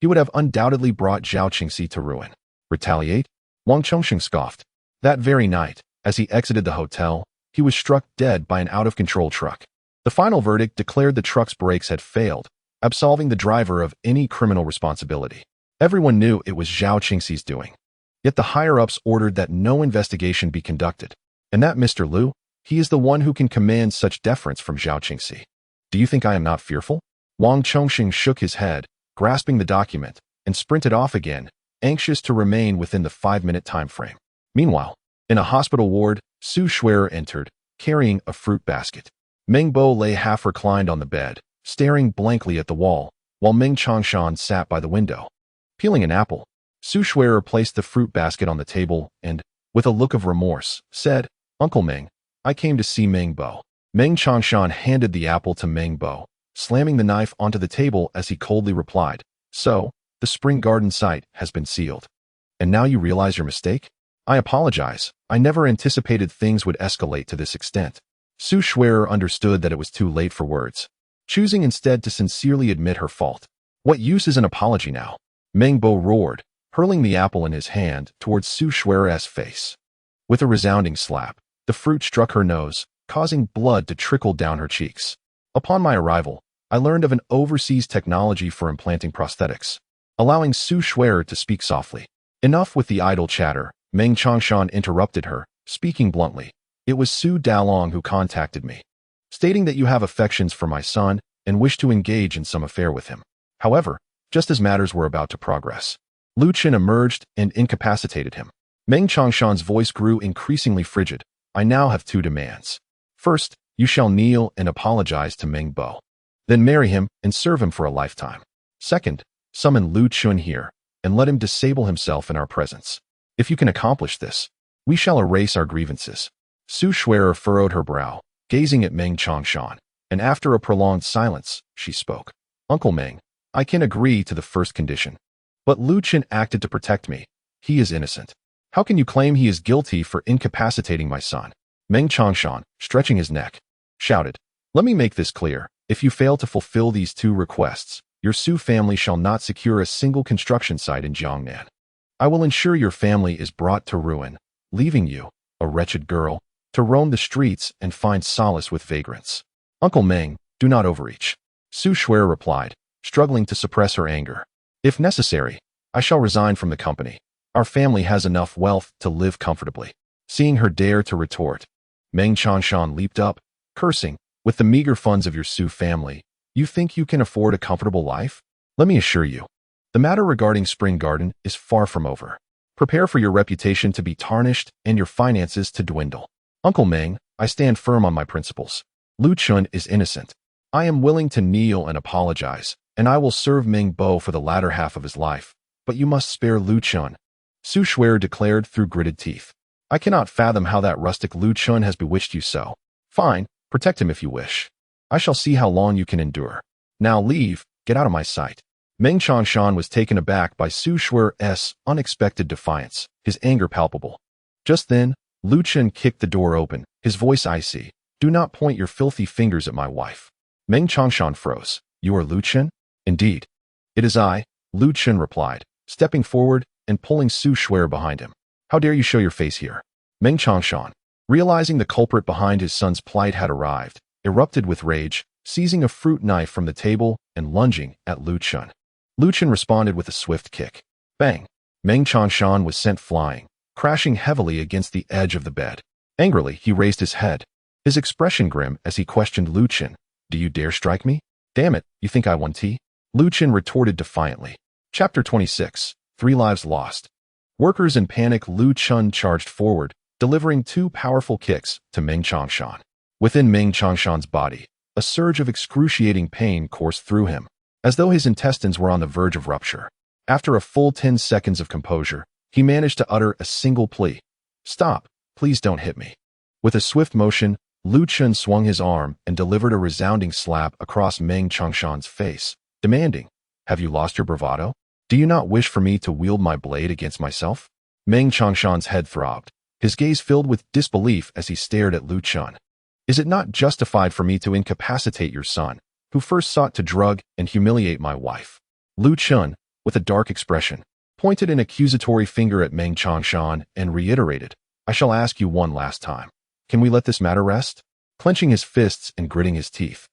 he would have undoubtedly brought Zhao Qingxi to ruin. Retaliate? Wang Chongsheng scoffed. That very night, as he exited the hotel, he was struck dead by an out-of-control truck. The final verdict declared the truck's brakes had failed, absolving the driver of any criminal responsibility. Everyone knew it was Zhao Qingxi's doing. Yet the higher-ups ordered that no investigation be conducted. And that Mr. Lu, he is the one who can command such deference from Zhao Qingxi. Do you think I am not fearful? Wang Chongsheng shook his head, grasping the document, and sprinted off again, anxious to remain within the 5-minute time frame. Meanwhile, in a hospital ward, Su Shuer entered, carrying a fruit basket. Meng Bo lay half reclined on the bed, staring blankly at the wall, while Meng Changshan sat by the window. Peeling an apple, Su Shuer placed the fruit basket on the table and, with a look of remorse, said, Uncle Meng, I came to see Meng Bo. Meng Changshan handed the apple to Meng Bo, slamming the knife onto the table as he coldly replied, So, the Spring Garden site has been sealed. And now you realize your mistake? I apologize. I never anticipated things would escalate to this extent. Su Shuer understood that it was too late for words, choosing instead to sincerely admit her fault. What use is an apology now? Meng Bo roared, hurling the apple in his hand towards Su Shuer's face. With a resounding slap, the fruit struck her nose, causing blood to trickle down her cheeks. Upon my arrival, I learned of an overseas technology for implanting prosthetics. Allowing Su Shuer to speak softly. Enough with the idle chatter, Meng Changshan interrupted her, speaking bluntly. It was Su Dalong who contacted me, stating that you have affections for my son and wish to engage in some affair with him. However, just as matters were about to progress, Lu Chen emerged and incapacitated him. Meng Changshan's voice grew increasingly frigid. I now have 2 demands. First, you shall kneel and apologize to Meng Bo. Then marry him and serve him for a lifetime. Second, summon Lu Chun here and let him disable himself in our presence. If you can accomplish this, we shall erase our grievances. Su Shuer furrowed her brow, gazing at Meng Changshan, and after a prolonged silence, she spoke. Uncle Meng, I can agree to the first condition. But Lu Chen acted to protect me. He is innocent. How can you claim he is guilty for incapacitating my son? Meng Changshan, stretching his neck, shouted. Let me make this clear. If you fail to fulfill these 2 requests, Your Su family shall not secure a single construction site in Jiangnan. I will ensure your family is brought to ruin, leaving you, a wretched girl, to roam the streets and find solace with vagrants. Uncle Meng, do not overreach. Su Shuer replied, struggling to suppress her anger. If necessary, I shall resign from the company. Our family has enough wealth to live comfortably. Seeing her dare to retort, Meng Changshan leaped up, cursing, with the meager funds of your Su family, you think you can afford a comfortable life? Let me assure you, the matter regarding Spring Garden is far from over. Prepare for your reputation to be tarnished and your finances to dwindle. Uncle Meng, I stand firm on my principles. Lu Chun is innocent. I am willing to kneel and apologize, and I will serve Meng Bo for the latter half of his life. But you must spare Lu Chun, Su Shuer declared through gritted teeth. I cannot fathom how that rustic Lu Chun has bewitched you so. Fine, protect him if you wish. I shall see how long you can endure. Now leave, get out of my sight. Meng Changshan was taken aback by Su Shuer's unexpected defiance, his anger palpable. Just then, Lu Chun kicked the door open, his voice icy. Do not point your filthy fingers at my wife. Meng Changshan froze. You are Lu Chun? Indeed. It is I, Lu Chun replied, stepping forward and pulling Su Shuer behind him. How dare you show your face here? Meng Changshan, realizing the culprit behind his son's plight had arrived, erupted with rage, seizing a fruit knife from the table and lunging at Lu Chun. Lu Chun responded with a swift kick. Bang! Meng Changshan was sent flying, crashing heavily against the edge of the bed. Angrily, he raised his head, his expression grim as he questioned Lu Chun. Do you dare strike me? Damn it, you think I won tea? Lu Chun retorted defiantly. Chapter 26. 3 Lives Lost. Workers in panic, Lu Chun charged forward, delivering 2 powerful kicks to Meng Changshan. Within Meng Changshan's body, a surge of excruciating pain coursed through him, as though his intestines were on the verge of rupture. After a full 10 seconds of composure, he managed to utter a single plea. Stop, please don't hit me. With a swift motion, Lu Chun swung his arm and delivered a resounding slap across Meng Changshan's face, demanding, have you lost your bravado? Do you not wish for me to wield my blade against myself? Meng Changshan's head throbbed, his gaze filled with disbelief as he stared at Lu Chun. Is it not justified for me to incapacitate your son, who first sought to drug and humiliate my wife? Lu Chun, with a dark expression, pointed an accusatory finger at Meng Changshan and reiterated, I shall ask you one last time. Can we let this matter rest? Clenching his fists and gritting his teeth,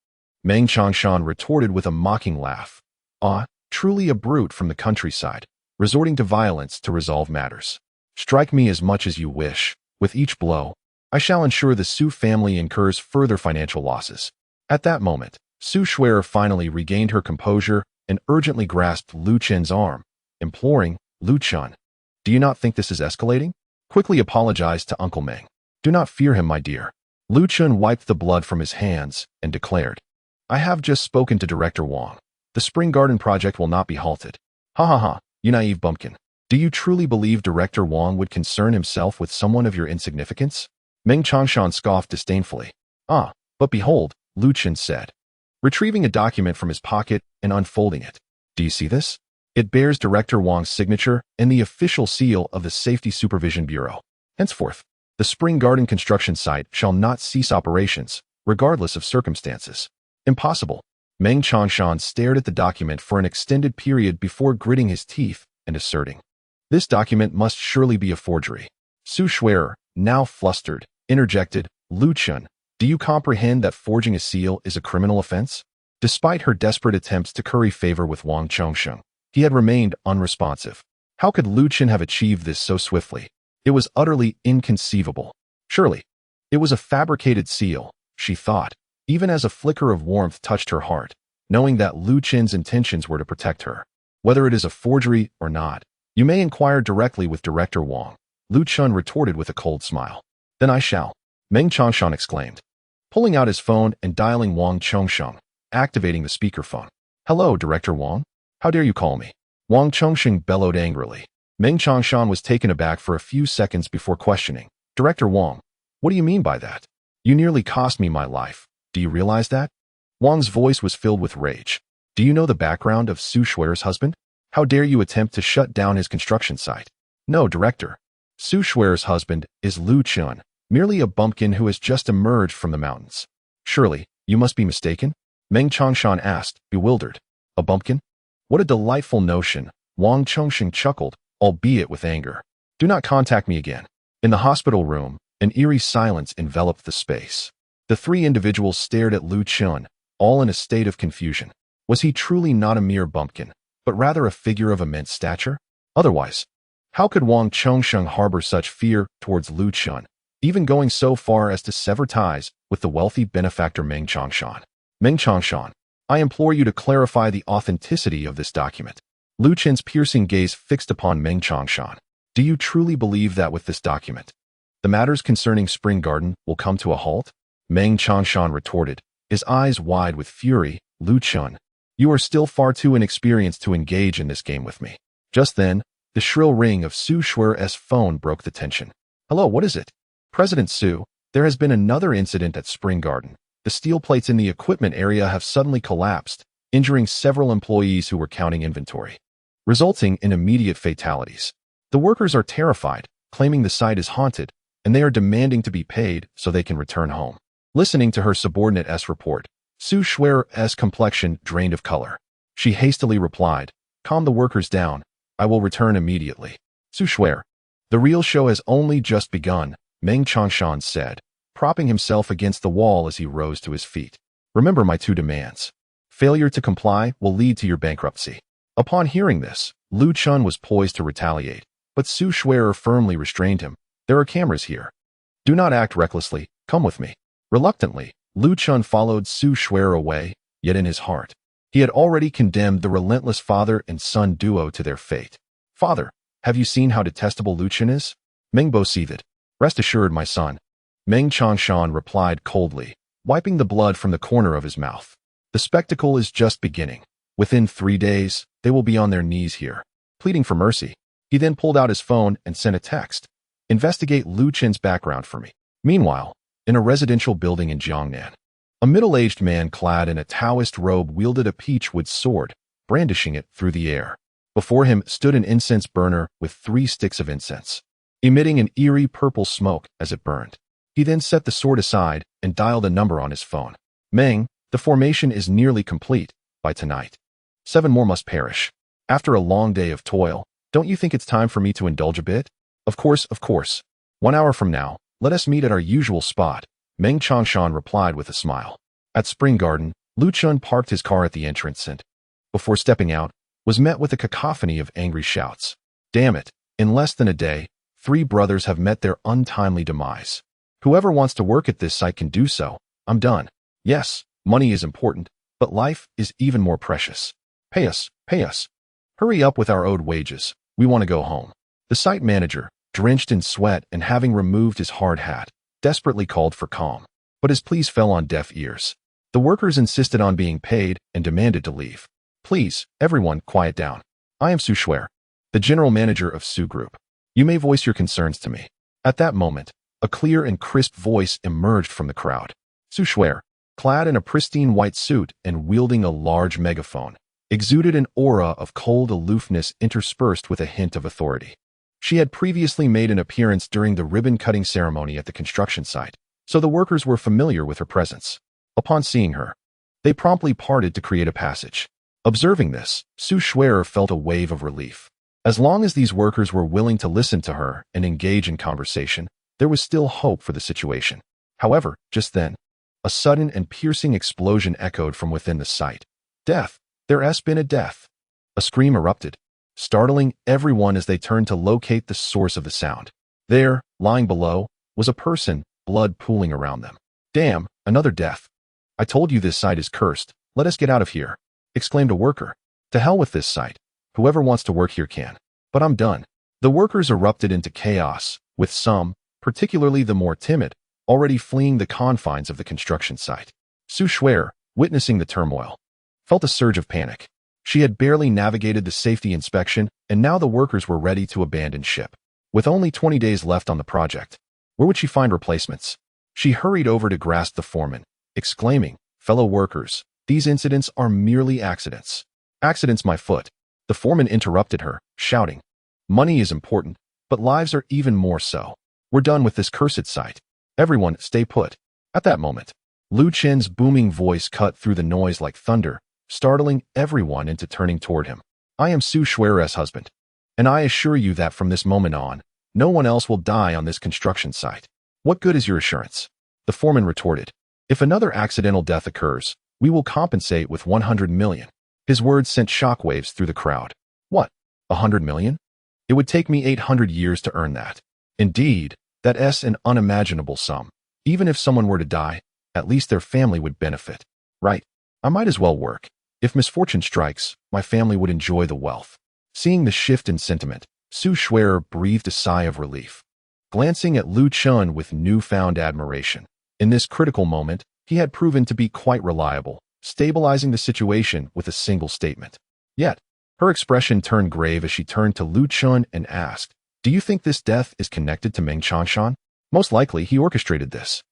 Meng Changshan retorted with a mocking laugh. Ah, truly a brute from the countryside, resorting to violence to resolve matters. Strike me as much as you wish. With each blow, I shall ensure the Su family incurs further financial losses. At that moment, Su Shuer finally regained her composure and urgently grasped Lu Chun's arm, imploring, Lu Chun, do you not think this is escalating? Quickly apologize to Uncle Meng. Do not fear him, my dear. Lu Chun wiped the blood from his hands and declared, I have just spoken to Director Wang. The Spring Garden project will not be halted. Ha ha ha, you naive bumpkin. Do you truly believe Director Wang would concern himself with someone of your insignificance? Meng Changshan scoffed disdainfully. Ah, but behold, Lu Chun said, retrieving a document from his pocket and unfolding it. Do you see this? It bears Director Wang's signature and the official seal of the Safety Supervision Bureau. Henceforth, the Spring Garden construction site shall not cease operations, regardless of circumstances. Impossible. Meng Changshan stared at the document for an extended period before gritting his teeth and asserting, this document must surely be a forgery. Su Shuer, now flustered, interjected, Lu Chun, do you comprehend that forging a seal is a criminal offense? Despite her desperate attempts to curry favor with Wang Chongsheng, he had remained unresponsive. How could Lu Chun have achieved this so swiftly? It was utterly inconceivable. Surely, it was a fabricated seal, she thought, even as a flicker of warmth touched her heart, knowing that Lu Chun's intentions were to protect her. Whether it is a forgery or not, you may inquire directly with Director Wang, Lu Chun retorted with a cold smile. Then I shall, Meng Changshan exclaimed, pulling out his phone and dialing Wang Chongsheng, activating the speakerphone. Hello, Director Wang? How dare you call me? Wang Chongsheng bellowed angrily. Meng Changshan was taken aback for a few seconds before questioning. Director Wang, what do you mean by that? You nearly cost me my life. Do you realize that? Wang's voice was filled with rage. Do you know the background of Su Shuer's husband? How dare you attempt to shut down his construction site? No, Director. Su Shuer's husband is Lu Chun, merely a bumpkin who has just emerged from the mountains. Surely, you must be mistaken? Meng Changshan asked, bewildered. A bumpkin? What a delightful notion, Wang Chongxing chuckled, albeit with anger. Do not contact me again. In the hospital room, an eerie silence enveloped the space. The three individuals stared at Lu Chun, all in a state of confusion. Was he truly not a mere bumpkin, but rather a figure of immense stature? Otherwise, how could Wang Chongsheng harbor such fear towards Lu Chun, even going so far as to sever ties with the wealthy benefactor Meng Chongshan? Meng Chongshan, I implore you to clarify the authenticity of this document. Lu Chen's piercing gaze fixed upon Meng Chongshan. Do you truly believe that with this document, the matters concerning Spring Garden will come to a halt? Meng Chongshan retorted, his eyes wide with fury. Lu Chun, you are still far too inexperienced to engage in this game with me. Just then, the shrill ring of Su Shuer's phone broke the tension. Hello, what is it? President Su, there has been another incident at Spring Garden. The steel plates in the equipment area have suddenly collapsed, injuring several employees who were counting inventory, resulting in immediate fatalities. The workers are terrified, claiming the site is haunted, and they are demanding to be paid so they can return home. Listening to her subordinate's report, Su Shuer's complexion drained of color. She hastily replied, calm the workers down. I will return immediately. Su Shuer, the real show has only just begun, Meng Chongshan said, propping himself against the wall as he rose to his feet. Remember my two demands. Failure to comply will lead to your bankruptcy. Upon hearing this, Lu Chun was poised to retaliate, but Su Shuer firmly restrained him. There are cameras here. Do not act recklessly. Come with me. Reluctantly, Lu Chun followed Su Shuer away, yet in his heart, he had already condemned the relentless father and son duo to their fate. Father, have you seen how detestable Lu Chun is? Meng Bo seethed. Rest assured, my son. Meng Chongshan replied coldly, wiping the blood from the corner of his mouth. The spectacle is just beginning. Within 3 days, they will be on their knees here, pleading for mercy. He then pulled out his phone and sent a text. Investigate Lu Chun's background for me. Meanwhile, in a residential building in Jiangnan, a middle-aged man clad in a Taoist robe wielded a peachwood sword, brandishing it through the air. Before him stood an incense burner with 3 sticks of incense, emitting an eerie purple smoke as it burned. He then set the sword aside and dialed a number on his phone. Meng, the formation is nearly complete. By tonight, 7 more must perish. After a long day of toil, don't you think it's time for me to indulge a bit? Of course, of course. 1 hour from now, let us meet at our usual spot, Meng Chongshan replied with a smile. At Spring Garden, Lu Chun parked his car at the entrance and, before stepping out, was met with a cacophony of angry shouts. Damn it, in less than a day, 3 brothers have met their untimely demise. Whoever wants to work at this site can do so. I'm done. Yes, money is important, but life is even more precious. Pay us, pay us. Hurry up with our owed wages. We want to go home. The site manager, drenched in sweat and having removed his hard hat, desperately called for calm. But his pleas fell on deaf ears. The workers insisted on being paid and demanded to leave. Please, everyone, quiet down. I am Su Shuer, the general manager of Su Group. You may voice your concerns to me. At that moment, a clear and crisp voice emerged from the crowd. Su Shuer, clad in a pristine white suit and wielding a large megaphone, exuded an aura of cold aloofness interspersed with a hint of authority. She had previously made an appearance during the ribbon-cutting ceremony at the construction site, so the workers were familiar with her presence. Upon seeing her, they promptly parted to create a passage. Observing this, Su Shuer felt a wave of relief. As long as these workers were willing to listen to her and engage in conversation, there was still hope for the situation. However, just then, a sudden and piercing explosion echoed from within the site. Death! There has been a death! A scream erupted, startling everyone as they turned to locate the source of the sound. There, lying below, was a person, blood pooling around them. Damn, another death. I told you this site is cursed. Let us get out of here, exclaimed a worker. To hell with this site. Whoever wants to work here can. But I'm done. The workers erupted into chaos, with some, particularly the more timid, already fleeing the confines of the construction site. Su Shuer, witnessing the turmoil, felt a surge of panic. She had barely navigated the safety inspection, and now the workers were ready to abandon ship. With only 20 days left on the project, where would she find replacements? She hurried over to grasp the foreman, exclaiming, fellow workers, these incidents are merely accidents. Accidents, my foot. The foreman interrupted her, shouting, money is important, but lives are even more so. We're done with this cursed site. Everyone, stay put. At that moment, Lu Chen's booming voice cut through the noise like thunder, startling everyone into turning toward him. I am Su Xuere's husband, and I assure you that from this moment on, no one else will die on this construction site. What good is your assurance? The foreman retorted. If another accidental death occurs, we will compensate with 100 million. His words sent shockwaves through the crowd. What? 100 million? It would take me 800 years to earn that. Indeed, that's an unimaginable sum. Even if someone were to die, at least their family would benefit. Right? I might as well work. If misfortune strikes, my family would enjoy the wealth. Seeing the shift in sentiment, Su Xuere breathed a sigh of relief, glancing at Lu Chun with newfound admiration. In this critical moment, he had proven to be quite reliable, stabilizing the situation with a single statement. Yet, her expression turned grave as she turned to Lu Chun and asked, "Do you think this death is connected to Meng Changshan? Most likely, he orchestrated this."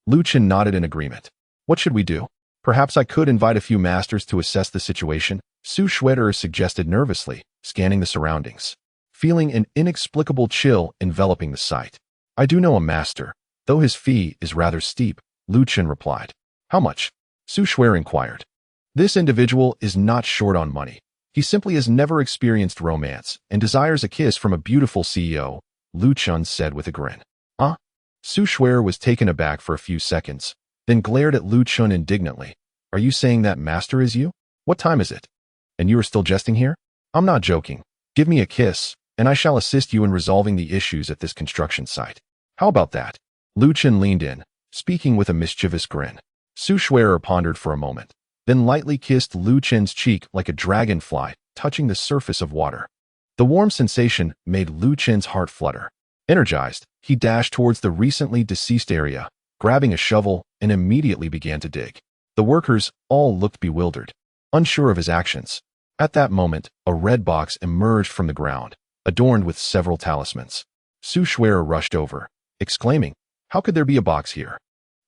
Lu Chun nodded in agreement. "What should we do? Perhaps I could invite a few masters to assess the situation," Su Xuere suggested nervously, scanning the surroundings, feeling an inexplicable chill enveloping the site. "I do know a master, though his fee is rather steep," Lu Chun replied. "How much?" Su Xuere inquired. "This individual is not short on money. He simply has never experienced romance and desires a kiss from a beautiful CEO," Lu Chun said with a grin. "Huh?" Su Xuere was taken aback for a few seconds, then glared at Lu Chun indignantly. "Are you saying that master is you? What time is it? And you are still jesting here? I'm not joking. Give me a kiss, and I shall assist you in resolving the issues at this construction site. How about that?" Lu Chun leaned in, speaking with a mischievous grin. Su Xuere pondered for a moment, then lightly kissed Lu Chun's cheek like a dragonfly touching the surface of water. The warm sensation made Lu Chun's heart flutter. Energized, he dashed towards the recently deceased area, grabbing a shovel, and immediately began to dig. The workers all looked bewildered, unsure of his actions. At that moment, a red box emerged from the ground, adorned with several talismans. Su Xuere rushed over, exclaiming, "How could there be a box here?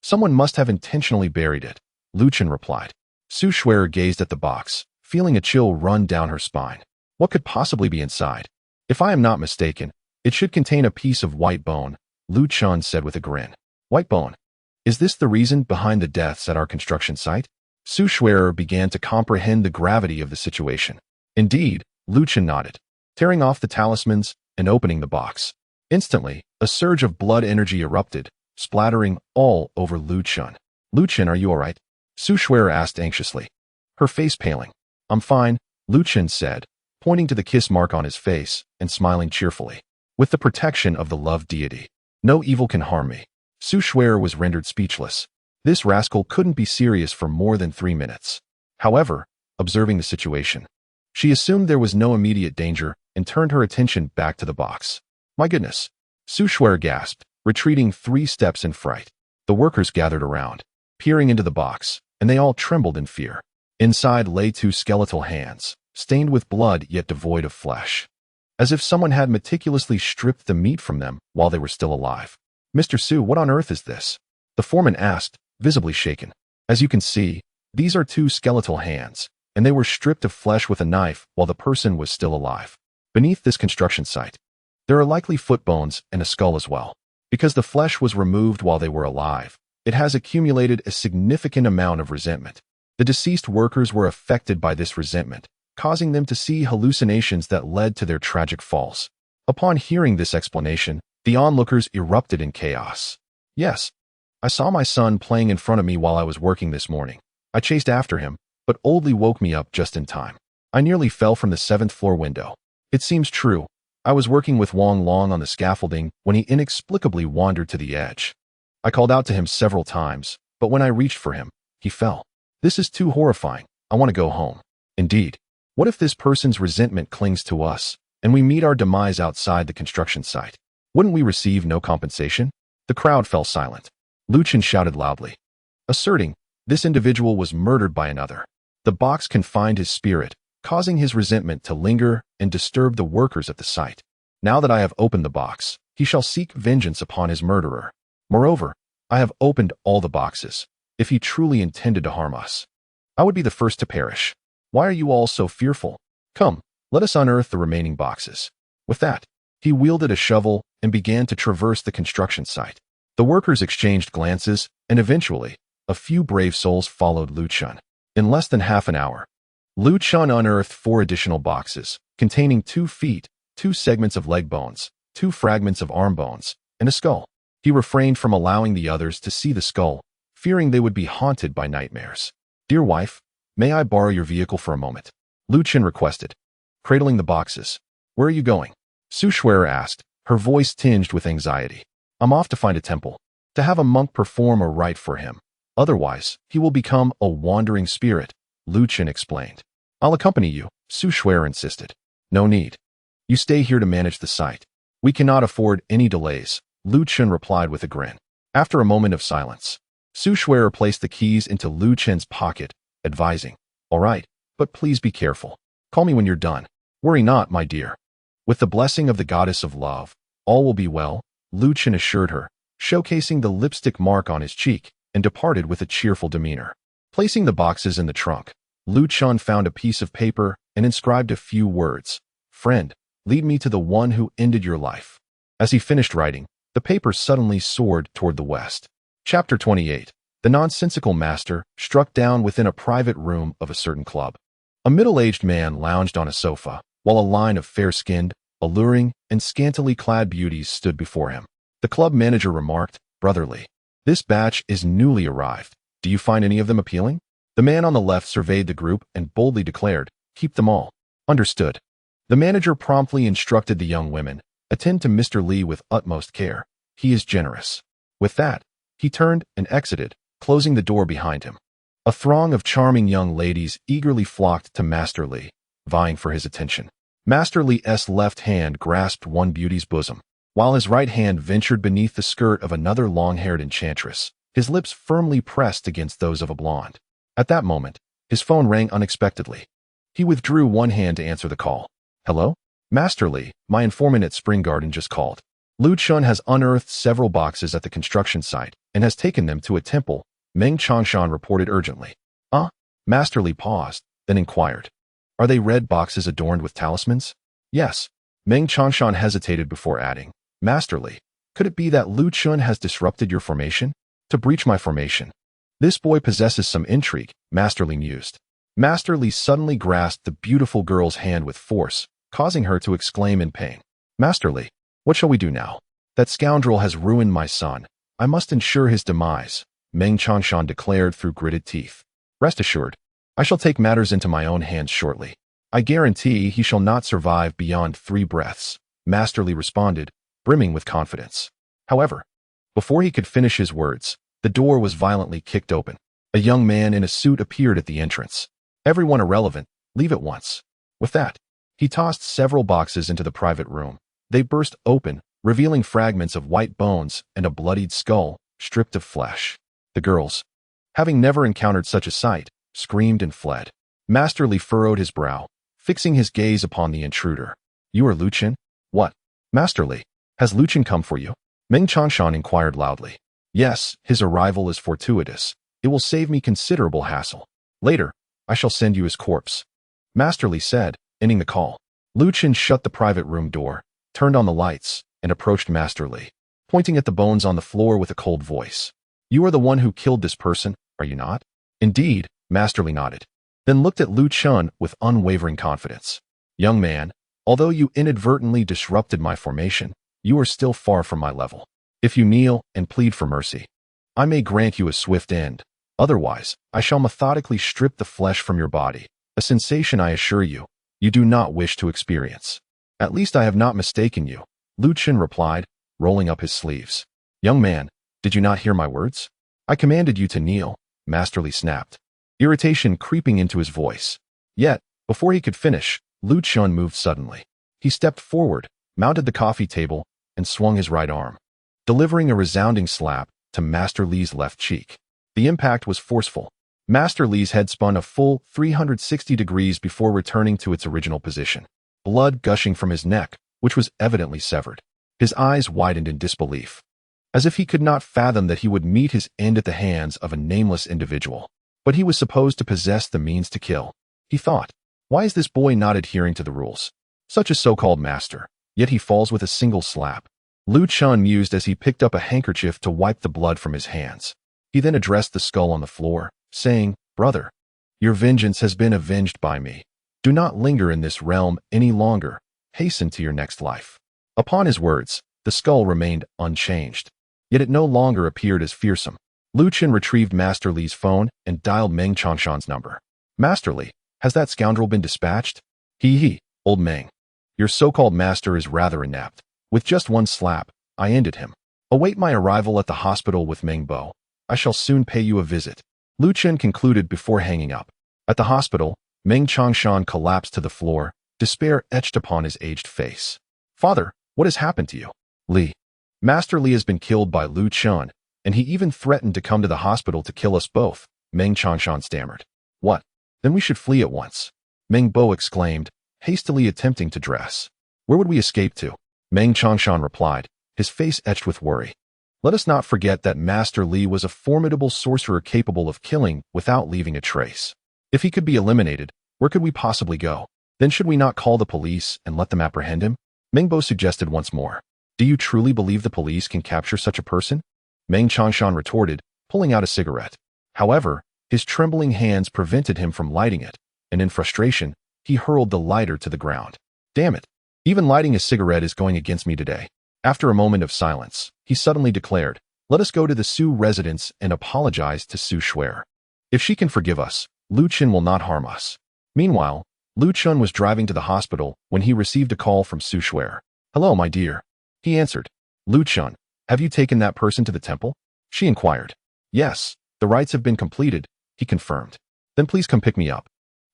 Someone must have intentionally buried it," Lu Chun replied. Su Xuere gazed at the box, feeling a chill run down her spine. What could possibly be inside? "If I am not mistaken, it should contain a piece of white bone," Lu Chun said with a grin. "White bone? Is this the reason behind the deaths at our construction site?" Su Xuere began to comprehend the gravity of the situation. "Indeed," Lu Chun nodded, tearing off the talismans and opening the box. Instantly, a surge of blood energy erupted, splattering all over Lu Chun. "Lu Chun, are you all right?" Su Xuere asked anxiously, her face paling. "I'm fine," Lu Chun said, pointing to the kiss mark on his face and smiling cheerfully. "With the protection of the love deity, no evil can harm me." Su Xuere was rendered speechless. This rascal couldn't be serious for more than 3 minutes. However, observing the situation, she assumed there was no immediate danger and turned her attention back to the box. "My goodness," Su Xuere gasped, retreating 3 steps in fright. The workers gathered around, peering into the box, and they all trembled in fear. Inside lay 2 skeletal hands, stained with blood yet devoid of flesh, as if someone had meticulously stripped the meat from them while they were still alive. "Mr. Su, what on earth is this?" the foreman asked, visibly shaken. "As you can see, these are 2 skeletal hands, and they were stripped of flesh with a knife while the person was still alive. Beneath this construction site, there are likely foot bones and a skull as well. Because the flesh was removed while they were alive, it has accumulated a significant amount of resentment. The deceased workers were affected by this resentment, causing them to see hallucinations that led to their tragic falls." Upon hearing this explanation, the onlookers erupted in chaos. "Yes, I saw my son playing in front of me while I was working this morning. I chased after him, but Oldly woke me up just in time. I nearly fell from the 7th floor window. It seems true. I was working with Wong Long on the scaffolding when he inexplicably wandered to the edge. I called out to him several times, but when I reached for him, he fell. This is too horrifying. I want to go home." Indeed, what if this person's resentment clings to us, and we meet our demise outside the construction site? Wouldn't we receive no compensation? The crowd fell silent. Lu Chun shouted loudly, asserting this individual was murdered by another. The box confined his spirit, causing his resentment to linger and disturb the workers at the site. "Now that I have opened the box, he shall seek vengeance upon his murderer. Moreover, I have opened all the boxes. If he truly intended to harm us, I would be the first to perish. Why are you all so fearful? Come, let us unearth the remaining boxes." With that, he wielded a shovel and began to traverse the construction site. The workers exchanged glances, and eventually, a few brave souls followed Lu Chun. In less than half an hour, Lu Chun unearthed 4 additional boxes, containing 2 feet, 2 segments of leg bones, 2 fragments of arm bones, and a skull. He refrained from allowing the others to see the skull, fearing they would be haunted by nightmares. "Dear wife, may I borrow your vehicle for a moment?" Lu Chun requested, cradling the boxes. "Where are you going?" Su Shuer asked, her voice tinged with anxiety. "I'm off to find a temple, to have a monk perform a rite for him. Otherwise, he will become a wandering spirit," Lu Chun explained. "I'll accompany you," Su Shuer insisted. "No need. You stay here to manage the site. We cannot afford any delays," Lu Chun replied with a grin. After a moment of silence, Su Shuer placed the keys into Lu Chun's pocket, advising, "All right, but please be careful. Call me when you're done. Worry not, my dear." "With the blessing of the goddess of love, all will be well," Lu Chun assured her, showcasing the lipstick mark on his cheek, and departed with a cheerful demeanor. Placing the boxes in the trunk, Lu Chun found a piece of paper and inscribed a few words. "Friend, lead me to the one who ended your life." As he finished writing, the paper suddenly soared toward the west. Chapter 28. The nonsensical master struck down within a private room of a certain club. A middle-aged man lounged on a sofa, while a line of fair-skinned, alluring, and scantily clad beauties stood before him. The club manager remarked, brotherly, "This batch is newly arrived. Do you find any of them appealing?" The man on the left surveyed the group and boldly declared, "Keep them all." "Understood." The manager promptly instructed the young women, "Attend to Mr. Li with utmost care. He is generous." With that, he turned and exited, closing the door behind him. A throng of charming young ladies eagerly flocked to Master Li, vying for his attention. Master Li's left hand grasped one beauty's bosom, while his right hand ventured beneath the skirt of another long-haired enchantress, his lips firmly pressed against those of a blonde. At that moment, his phone rang unexpectedly. He withdrew one hand to answer the call. "Hello? Master Li, my informant at Spring Garden just called. Lu Chun has unearthed several boxes at the construction site and has taken them to a temple," Meng Changshan reported urgently. Master Li paused, then inquired, "Are they red boxes adorned with talismans?" "Yes." Meng Changshan hesitated before adding, "Master Li, could it be that Lu Chun has disrupted your formation? To breach my formation. This boy possesses some intrigue," Master Li mused. Master Li suddenly grasped the beautiful girl's hand with force, causing her to exclaim in pain. "Master Li, what shall we do now? That scoundrel has ruined my son. I must ensure his demise," Meng Changshan declared through gritted teeth. "Rest assured, I shall take matters into my own hands shortly. I guarantee he shall not survive beyond 3 breaths," Master Li responded, brimming with confidence. However, before he could finish his words, the door was violently kicked open. A young man in a suit appeared at the entrance. "Everyone irrelevant, leave at once." With that, he tossed several boxes into the private room. They burst open, revealing fragments of white bones and a bloodied skull, stripped of flesh. The girls, having never encountered such a sight, screamed and fled. Master Li furrowed his brow, fixing his gaze upon the intruder. "You are Lu Chun?" "What? Master Li, has Lu Chun come for you?" Meng Changshan inquired loudly. "Yes, his arrival is fortuitous. It will save me considerable hassle. Later, I shall send you his corpse," Master Li said, ending the call. Lu Chun shut the private room door, turned on the lights, and approached Master Li, pointing at the bones on the floor with a cold voice. "You are the one who killed this person, are you not?" "Indeed," Master Li nodded, then looked at Lu Chun with unwavering confidence. "Young man, although you inadvertently disrupted my formation, you are still far from my level. If you kneel and plead for mercy, I may grant you a swift end. Otherwise, I shall methodically strip the flesh from your body, a sensation I assure you, you do not wish to experience." "At least I have not mistaken you," Lu Chun replied, rolling up his sleeves. "Young man, did you not hear my words? I commanded you to kneel," Master Li snapped, irritation creeping into his voice. Yet, before he could finish, Lu Chun moved suddenly. He stepped forward, mounted the coffee table, and swung his right arm, delivering a resounding slap to Master Li's left cheek. The impact was forceful. Master Li's head spun a full 360 degrees before returning to its original position, blood gushing from his neck, which was evidently severed. His eyes widened in disbelief, as if he could not fathom that he would meet his end at the hands of a nameless individual. But he was supposed to possess the means to kill. He thought, why is this boy not adhering to the rules? Such a so-called master, yet he falls with a single slap. Lu Chun mused as he picked up a handkerchief to wipe the blood from his hands. He then addressed the skull on the floor, saying, "Brother, Your vengeance has been avenged by me. Do not linger in this realm any longer. Hasten to your next life." Upon his words, the skull remained unchanged. Yet it no longer appeared as fearsome. Lu Chen retrieved Master Li's phone and dialed Meng Changshan's number. "Master Li, has that scoundrel been dispatched?" He, old Meng. Your so-called master is rather inept. With just one slap, I ended him. Await my arrival at the hospital with Meng Bo. I shall soon pay you a visit." Lu Chen concluded before hanging up. At the hospital, Meng Changshan collapsed to the floor, despair etched upon his aged face. "Father, what has happened to you?" "Li. Master Li has been killed by Lu Chen, and he even threatened to come to the hospital to kill us both," Meng Changshan stammered. "What? Then we should flee at once," Meng Bo exclaimed, hastily attempting to dress. "Where would we escape to?" Meng Changshan replied, his face etched with worry. "Let us not forget that Master Li was a formidable sorcerer capable of killing without leaving a trace. If he could be eliminated, where could we possibly go? Then should we not call the police and let them apprehend him?" Meng Bo suggested once more. "Do you truly believe the police can capture such a person?" Meng Changshan retorted, pulling out a cigarette. However, his trembling hands prevented him from lighting it, and in frustration, he hurled the lighter to the ground. "Damn it! Even lighting a cigarette is going against me today." After a moment of silence, he suddenly declared, "Let us go to the Su residence and apologize to Su Shuer. If she can forgive us, Lu Chen will not harm us." Meanwhile, Lu Chen was driving to the hospital when he received a call from Su Shuer. "Hello, my dear." He answered. "Lu Chen, have you taken that person to the temple?" She inquired. "Yes, the rites have been completed," he confirmed. "Then please come pick me up.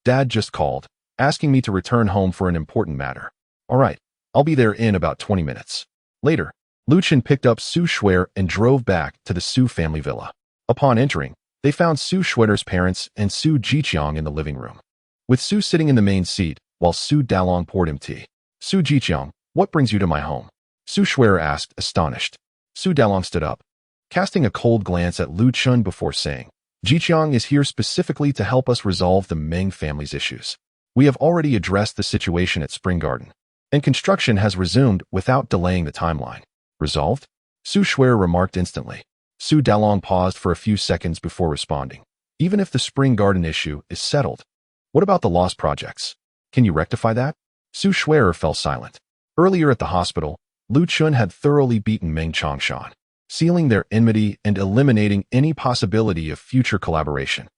Dad just called, asking me to return home for an important matter." "All right, I'll be there in about 20 minutes. Later, Lu Chen picked up Su Shuer and drove back to the Su family villa. Upon entering, they found Su Shuer's parents and Su Jiqiang in the living room, with Su sitting in the main seat while Su Dalong poured him tea. "Su Jiqiang, what brings you to my home?" Su Shuer asked, astonished. Su Dalong stood up, casting a cold glance at Lu Chen before saying, "Jiqiang is here specifically to help us resolve the Meng family's issues. We have already addressed the situation at Spring Garden, and construction has resumed without delaying the timeline." "Resolved?" Su Shuer remarked instantly. Su Dalong paused for a few seconds before responding. "Even if the Spring Garden issue is settled, what about the lost projects? Can you rectify that?" Su Shuer fell silent. Earlier at the hospital, Lu Chen had thoroughly beaten Meng Changshan, sealing their enmity and eliminating any possibility of future collaboration.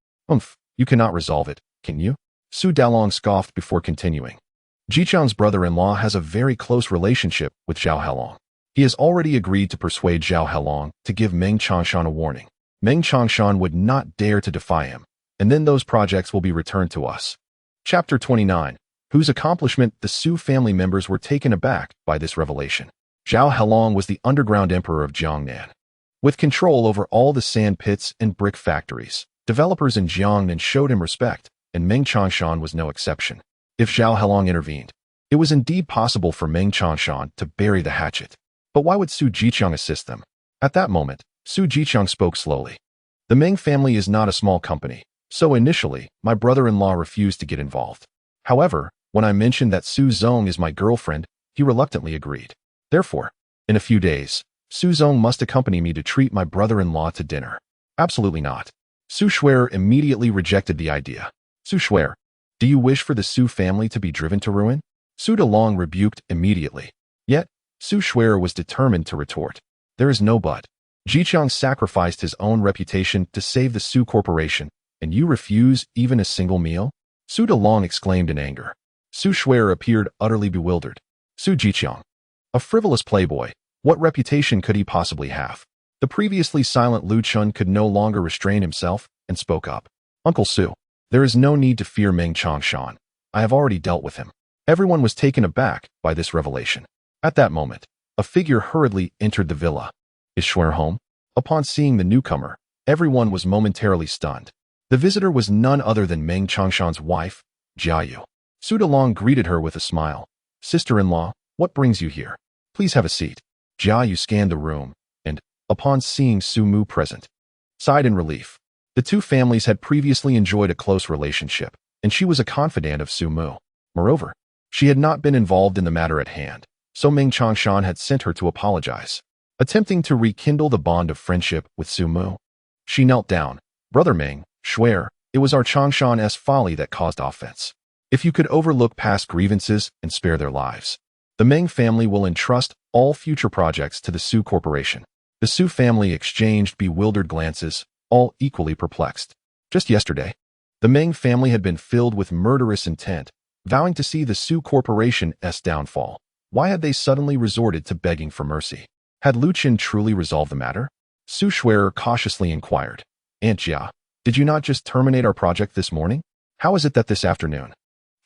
You cannot resolve it, can you?" Su Dalong scoffed before continuing. "Jiqiang's brother-in-law has a very close relationship with Zhao Helong. He has already agreed to persuade Zhao Helong to give Meng Changshan a warning. Meng Changshan would not dare to defy him, and then those projects will be returned to us." Chapter 29, whose accomplishment the Su family members were taken aback by this revelation. Zhao Helong was the underground emperor of Jiangnan, with control over all the sand pits and brick factories. Developers in Jiangnan showed him respect, and Meng Changshan was no exception. If Zhao Helong intervened, it was indeed possible for Meng Changshan to bury the hatchet. But why would Su Jiqiang assist them? At that moment, Su Jiqiang spoke slowly. "The Meng family is not a small company, so initially, my brother-in-law refused to get involved. However, when I mentioned that Su Zong is my girlfriend, he reluctantly agreed. Therefore, in a few days, Su Zong must accompany me to treat my brother-in-law to dinner." "Absolutely not." Su Shuer immediately rejected the idea. "Su Shuer, do you wish for the Su family to be driven to ruin?" Su Dalong rebuked immediately. Yet, Su Shuer was determined to retort. "There is no but. Jiqiang sacrificed his own reputation to save the Su corporation, and you refuse even a single meal?" Su Dalong exclaimed in anger. Su Shuer appeared utterly bewildered. "Su Jiqiang, a frivolous playboy, what reputation could he possibly have?" The previously silent Lu Chen could no longer restrain himself and spoke up. "Uncle Su, there is no need to fear Meng Changshan. I have already dealt with him." Everyone was taken aback by this revelation. At that moment, a figure hurriedly entered the villa. "Is Shuer home?" Upon seeing the newcomer, everyone was momentarily stunned. The visitor was none other than Meng Changshan's wife, Jiayu. Su Dalong greeted her with a smile. "Sister-in-law, what brings you here? Please have a seat." Jiayu scanned the room, and, upon seeing Su Mu present, sighed in relief. The two families had previously enjoyed a close relationship, and she was a confidant of Su Mu. Moreover, she had not been involved in the matter at hand, so Meng Changshan had sent her to apologize. Attempting to rekindle the bond of friendship with Su Mu, she knelt down. "Brother Meng, Shuer, It was our Changshan's folly that caused offense. If you could overlook past grievances and spare their lives, the Meng family will entrust all future projects to the Su Corporation. The Su family exchanged bewildered glances, all equally perplexed. Just yesterday, the Meng family had been filled with murderous intent, vowing to see the Su Corporation's downfall. Why had they suddenly resorted to begging for mercy? Had Lu Qin truly resolved the matter? Su Shuer cautiously inquired. Aunt Jia, did you not just terminate our project this morning? How is it that this afternoon?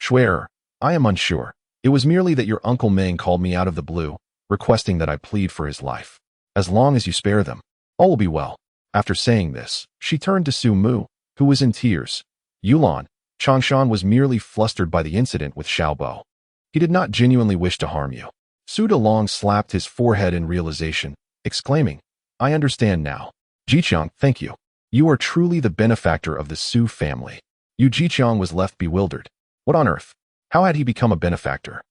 Shuer, I am unsure. It was merely that your Uncle Meng called me out of the blue, requesting that I plead for his life. As long as you spare them, all will be well. After saying this, she turned to Su Mu, who was in tears. Yulan, Changshan was merely flustered by the incident with Xiaobo. He did not genuinely wish to harm you. Su Dalong slapped his forehead in realization, exclaiming, I understand now. Jiqiang, thank you. You are truly the benefactor of the Su family. Yu Jiqiang was left bewildered. What on earth? How had he become a benefactor?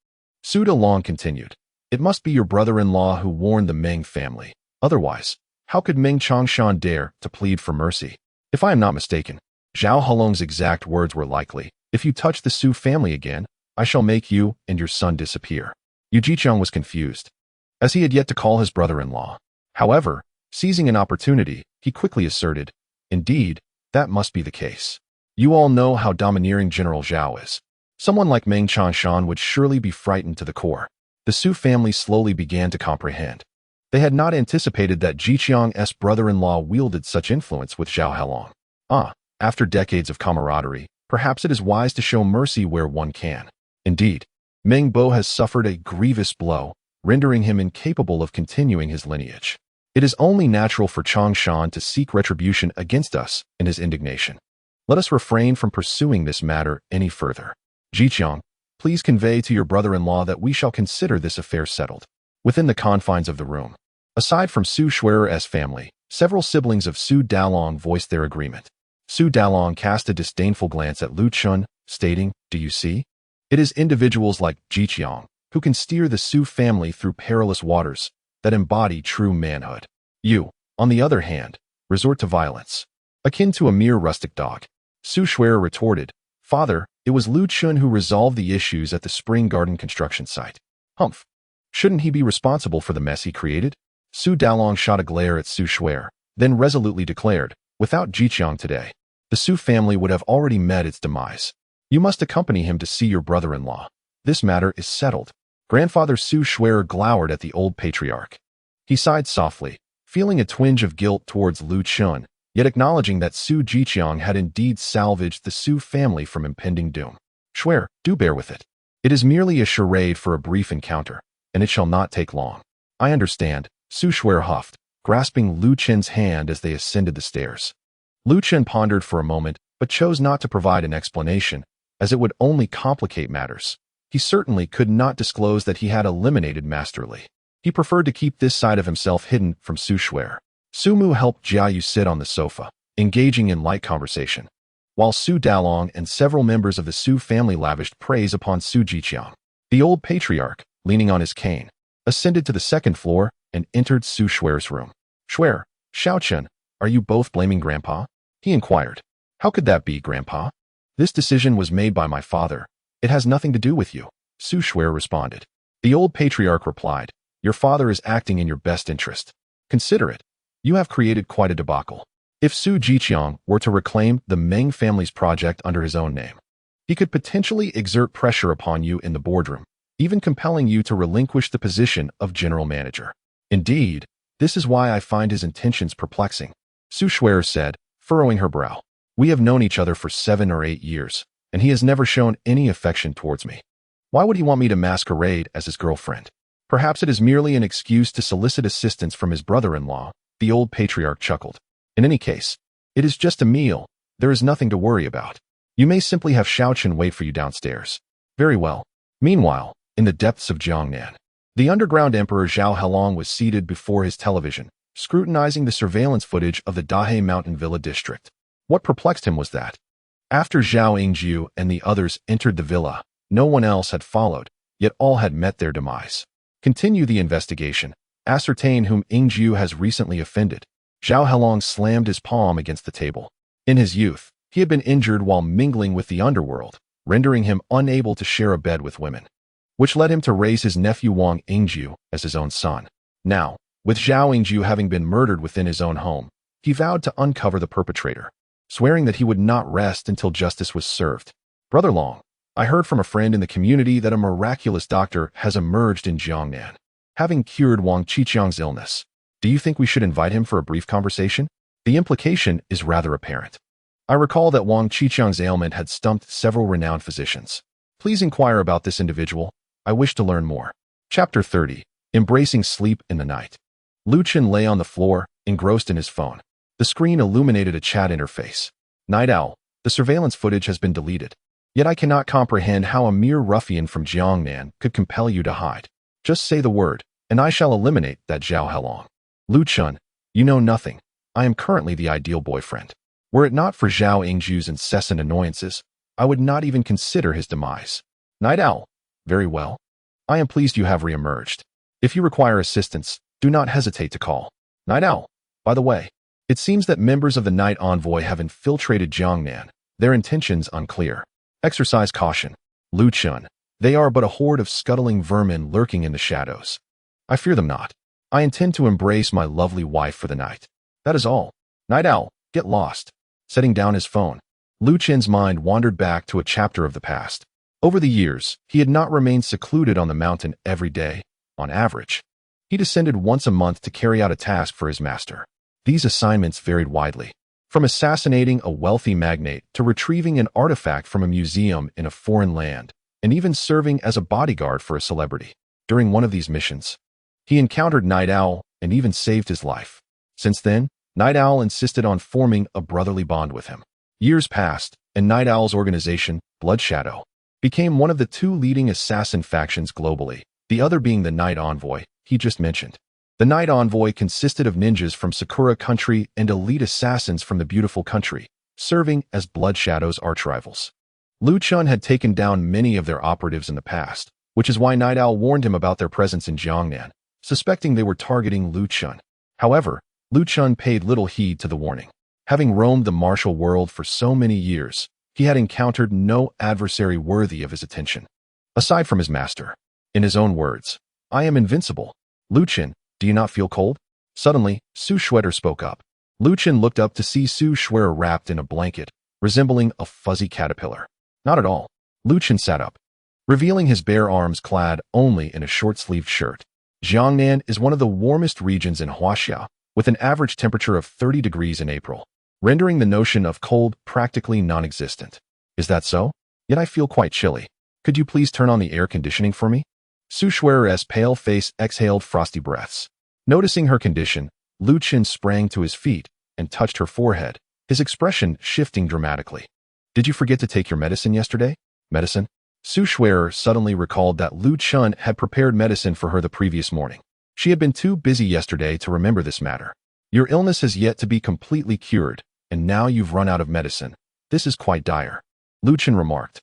Su Dalong continued. It must be your brother-in-law who warned the Meng family. Otherwise, how could Meng Changshan dare to plead for mercy? If I am not mistaken, Zhao Halong's exact words were likely, if you touch the Su family again, I shall make you and your son disappear. Yu Jiqiang was confused, as he had yet to call his brother-in-law. However, seizing an opportunity, he quickly asserted, indeed, that must be the case. You all know how domineering General Zhao is. Someone like Meng Changshan would surely be frightened to the core. The Su family slowly began to comprehend. They had not anticipated that Jiqiang's brother-in-law wielded such influence with Zhao Halong. After decades of camaraderie, perhaps it is wise to show mercy where one can. Indeed, Meng Bo has suffered a grievous blow, rendering him incapable of continuing his lineage. It is only natural for Changshan to seek retribution against us in his indignation. Let us refrain from pursuing this matter any further. Jiqiang, please convey to your brother-in-law that we shall consider this affair settled. Within the confines of the room, aside from Su Shuer's family, several siblings of Su Dalong voiced their agreement. Su Dalong cast a disdainful glance at Lu Chun, stating, do you see? It is individuals like Jiqiang who can steer the Su family through perilous waters that embody true manhood. You, on the other hand, resort to violence, akin to a mere rustic dog. Su Shuer retorted, Father, it was Lu Chun who resolved the issues at the Spring Garden construction site. Humph. Shouldn't he be responsible for the mess he created? Su Dalong shot a glare at Su Shuer, then resolutely declared, without Jiqiang today, the Su family would have already met its demise. You must accompany him to see your brother-in-law. This matter is settled. Grandfather Su Shuer glowered at the old patriarch. He sighed softly, feeling a twinge of guilt towards Lu Chun, yet acknowledging that Su Jiqiang had indeed salvaged the Su family from impending doom. Shuer, do bear with it. It is merely a charade for a brief encounter, and it shall not take long. I understand, Su Shuer huffed, grasping Lu Chen's hand as they ascended the stairs. Lu Chen pondered for a moment, but chose not to provide an explanation, as it would only complicate matters. He certainly could not disclose that he had eliminated Master Li. He preferred to keep this side of himself hidden from Su Shuer. Su Mu helped Jiayu sit on the sofa, engaging in light conversation, while Su Dalong and several members of the Su family lavished praise upon Su Jiqiang. The old patriarch, leaning on his cane, ascended to the second floor and entered Su Shuer's room. Shuer, Xiaochen, are you both blaming Grandpa? He inquired. How could that be, Grandpa? This decision was made by my father. It has nothing to do with you, Su Shuer responded. The old patriarch replied, your father is acting in your best interest. Consider it. You have created quite a debacle. If Su Jiqiang were to reclaim the Meng family's project under his own name, he could potentially exert pressure upon you in the boardroom, even compelling you to relinquish the position of general manager. Indeed, this is why I find his intentions perplexing, Su Shuer said, furrowing her brow. We have known each other for 7 or 8 years, and he has never shown any affection towards me. Why would he want me to masquerade as his girlfriend? Perhaps it is merely an excuse to solicit assistance from his brother-in-law, the old patriarch chuckled. In any case, it is just a meal. There is nothing to worry about. You may simply have Xiaochen wait for you downstairs. Very well. Meanwhile, in the depths of Jiangnan, the underground emperor Zhao Halong was seated before his television, scrutinizing the surveillance footage of the Dahe Mountain Villa district. What perplexed him was that, after Zhao Yingjiu and the others entered the villa, no one else had followed, yet all had met their demise. Continue the investigation. Ascertain whom Yingjiu has recently offended. Zhao Halong slammed his palm against the table. In his youth, He had been injured while mingling with the underworld, rendering him unable to share a bed with women, which led him to raise his nephew Wang Ingju as his own son. Now, with Zhao Ingju having been murdered within his own home, he vowed to uncover the perpetrator, swearing that he would not rest until justice was served. Brother Long, I heard from a friend in the community that a miraculous doctor has emerged in Jiangnan, having cured Wang Qiqiang's illness. Do you think we should invite him for a brief conversation? The implication is rather apparent. I recall that Wang Qiqiang's ailment had stumped several renowned physicians. Please inquire about this individual. I wish to learn more. Chapter 30. Embracing Sleep in the Night. Lu Chen lay on the floor, engrossed in his phone. The screen illuminated a chat interface. Night Owl, the surveillance footage has been deleted. Yet I cannot comprehend how a mere ruffian from Jiangnan could compel you to hide. Just say the word, and I shall eliminate that Zhao Helong. Lu Chen, you know nothing. I am currently the ideal boyfriend. Were it not for Zhao Ingju's incessant annoyances, I would not even consider his demise. Night Owl, very well. I am pleased you have re-emerged. If you require assistance, do not hesitate to call. Night Owl, by the way, it seems that members of the Night Envoy have infiltrated Jiangnan, their intentions unclear. Exercise caution. Lu Chen, they are but a horde of scuttling vermin lurking in the shadows. I fear them not. I intend to embrace my lovely wife for the night. That is all. Night Owl, get lost. Setting down his phone, Lu Chen's mind wandered back to a chapter of the past. Over the years, he had not remained secluded on the mountain every day, on average. He descended once a month to carry out a task for his master. These assignments varied widely, from assassinating a wealthy magnate to retrieving an artifact from a museum in a foreign land, and even serving as a bodyguard for a celebrity. During one of these missions, he encountered Night Owl and even saved his life. Since then, Night Owl insisted on forming a brotherly bond with him. Years passed, and Night Owl's organization, Blood Shadow, became one of the two leading assassin factions globally, the other being the Night Envoy he just mentioned. The Night Envoy consisted of ninjas from Sakura Country and elite assassins from the Beautiful Country, serving as Blood Shadow's archrivals. Lu Chen had taken down many of their operatives in the past, which is why Night Owl warned him about their presence in Jiangnan, suspecting they were targeting Lu Chen. However, Lu Chen paid little heed to the warning. Having roamed the martial world for so many years, he had encountered no adversary worthy of his attention, aside from his master. In his own words, I am invincible. Lu Chen, do you not feel cold? Suddenly, Su Schwetter spoke up. Lu Chen looked up to see Su Schwetter wrapped in a blanket, resembling a fuzzy caterpillar. Not at all. Lu Chen sat up, revealing his bare arms clad only in a short-sleeved shirt. Jiangnan is one of the warmest regions in Huaxia, with an average temperature of 30 degrees in April, rendering the notion of cold practically non-existent. Is that so? Yet I feel quite chilly. Could you please turn on the air conditioning for me? Su Schwerer's pale face exhaled frosty breaths. Noticing her condition, Lu Chen sprang to his feet and touched her forehead, his expression shifting dramatically. Did you forget to take your medicine yesterday? Medicine? Su Schwerer suddenly recalled that Lu Chen had prepared medicine for her the previous morning. She had been too busy yesterday to remember this matter. Your illness has yet to be completely cured, and now you've run out of medicine. This is quite dire. Lu Chen remarked.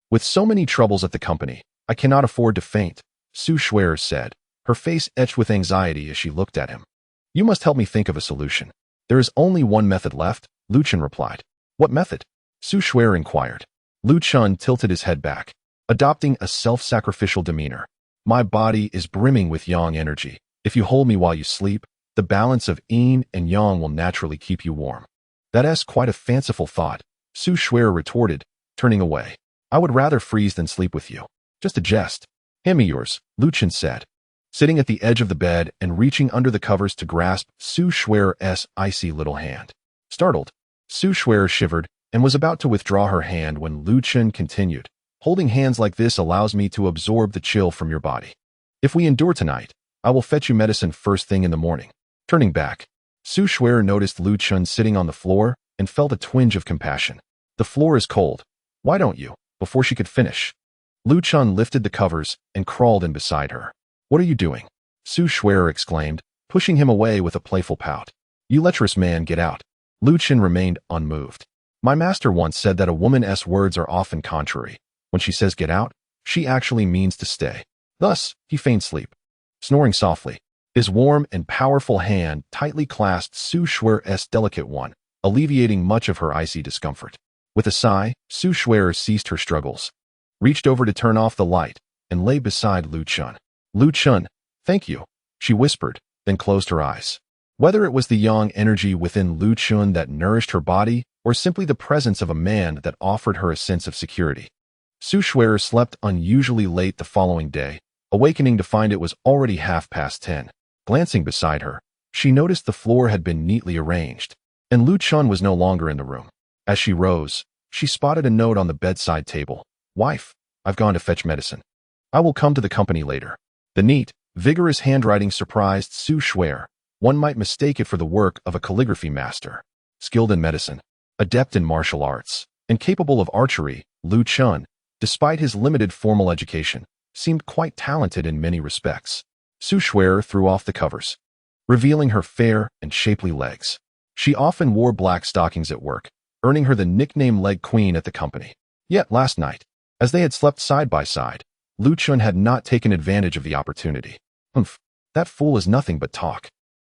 With so many troubles at the company, I cannot afford to faint, Su Schwerer said, her face etched with anxiety as she looked at him. You must help me think of a solution. There is only one method left, Lu Chen replied. What method? Su Schwerer inquired. Lu Chen tilted his head back, adopting a self-sacrificial demeanor. My body is brimming with yang energy. If you hold me while you sleep, the balance of yin and yang will naturally keep you warm. That's quite a fanciful thought, Su Schwerer retorted, turning away. I would rather freeze than sleep with you. Just a jest. Hand me yours, Lu Chen said, sitting at the edge of the bed and reaching under the covers to grasp Su Schwerer's icy little hand. Startled, Su Schwerer shivered and was about to withdraw her hand when Lu Chen continued. Holding hands like this allows me to absorb the chill from your body. If we endure tonight, I will fetch you medicine first thing in the morning. Turning back, Su Schwerer noticed Lu Chen sitting on the floor and felt a twinge of compassion. The floor is cold. Why don't you? Before she could finish, Lu Chen lifted the covers and crawled in beside her. What are you doing? Su Schwerer exclaimed, pushing him away with a playful pout. You lecherous man, get out. Lu Chen remained unmoved. My master once said that a woman's words are often contrary. When she says get out, she actually means to stay. Thus, he feigned sleep. Snoring softly, his warm and powerful hand tightly clasped Su Schwerer's delicate one, alleviating much of her icy discomfort. With a sigh, Su Shuer ceased her struggles, reached over to turn off the light, and lay beside Lu Chun. Lu Chun, thank you, she whispered, then closed her eyes. Whether it was the yang energy within Lu Chun that nourished her body, or simply the presence of a man that offered her a sense of security, Su Shuer slept unusually late the following day, awakening to find it was already 10:30. Glancing beside her, she noticed the floor had been neatly arranged, and Lu Chun was no longer in the room. As she rose, she spotted a note on the bedside table. Wife, I've gone to fetch medicine. I will come to the company later. The neat, vigorous handwriting surprised Su Shuer. One might mistake it for the work of a calligraphy master. Skilled in medicine, adept in martial arts, and capable of archery, Lu Chun, despite his limited formal education, seemed quite talented in many respects. Su Shuer threw off the covers, revealing her fair and shapely legs. She often wore black stockings at work, earning her the nickname Leg Queen at the company. Yet last night, as they had slept side by side, Lu Chun had not taken advantage of the opportunity. Humph, that fool is nothing but talk.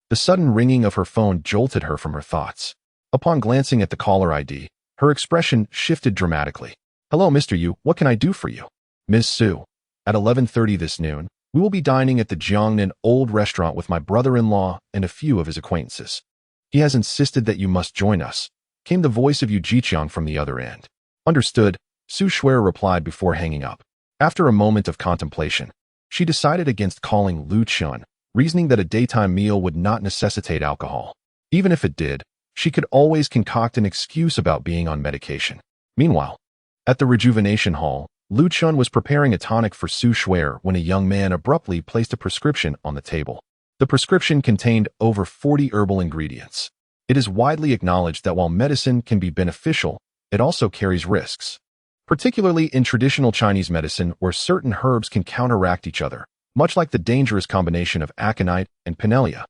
The sudden ringing of her phone jolted her from her thoughts. Upon glancing at the caller ID, her expression shifted dramatically. Hello, Mr. Yu, what can I do for you? Ms. Su, at 11:30 this noon, we will be dining at the Jiangnan Old Restaurant with my brother-in-law and a few of his acquaintances. He has insisted that you must join us, came the voice of Yu Jiqiang from the other end. Understood, Su Shuer replied before hanging up. After a moment of contemplation, she decided against calling Lu Chun, reasoning that a daytime meal would not necessitate alcohol. Even if it did, she could always concoct an excuse about being on medication. Meanwhile, at the rejuvenation hall, Lu Chun was preparing a tonic for Su Shuer when a young man abruptly placed a prescription on the table. The prescription contained over 40 herbal ingredients. It is widely acknowledged that while medicine can be beneficial, it also carries risks, particularly in traditional Chinese medicine where certain herbs can counteract each other, much like the dangerous combination of aconite and pinelia,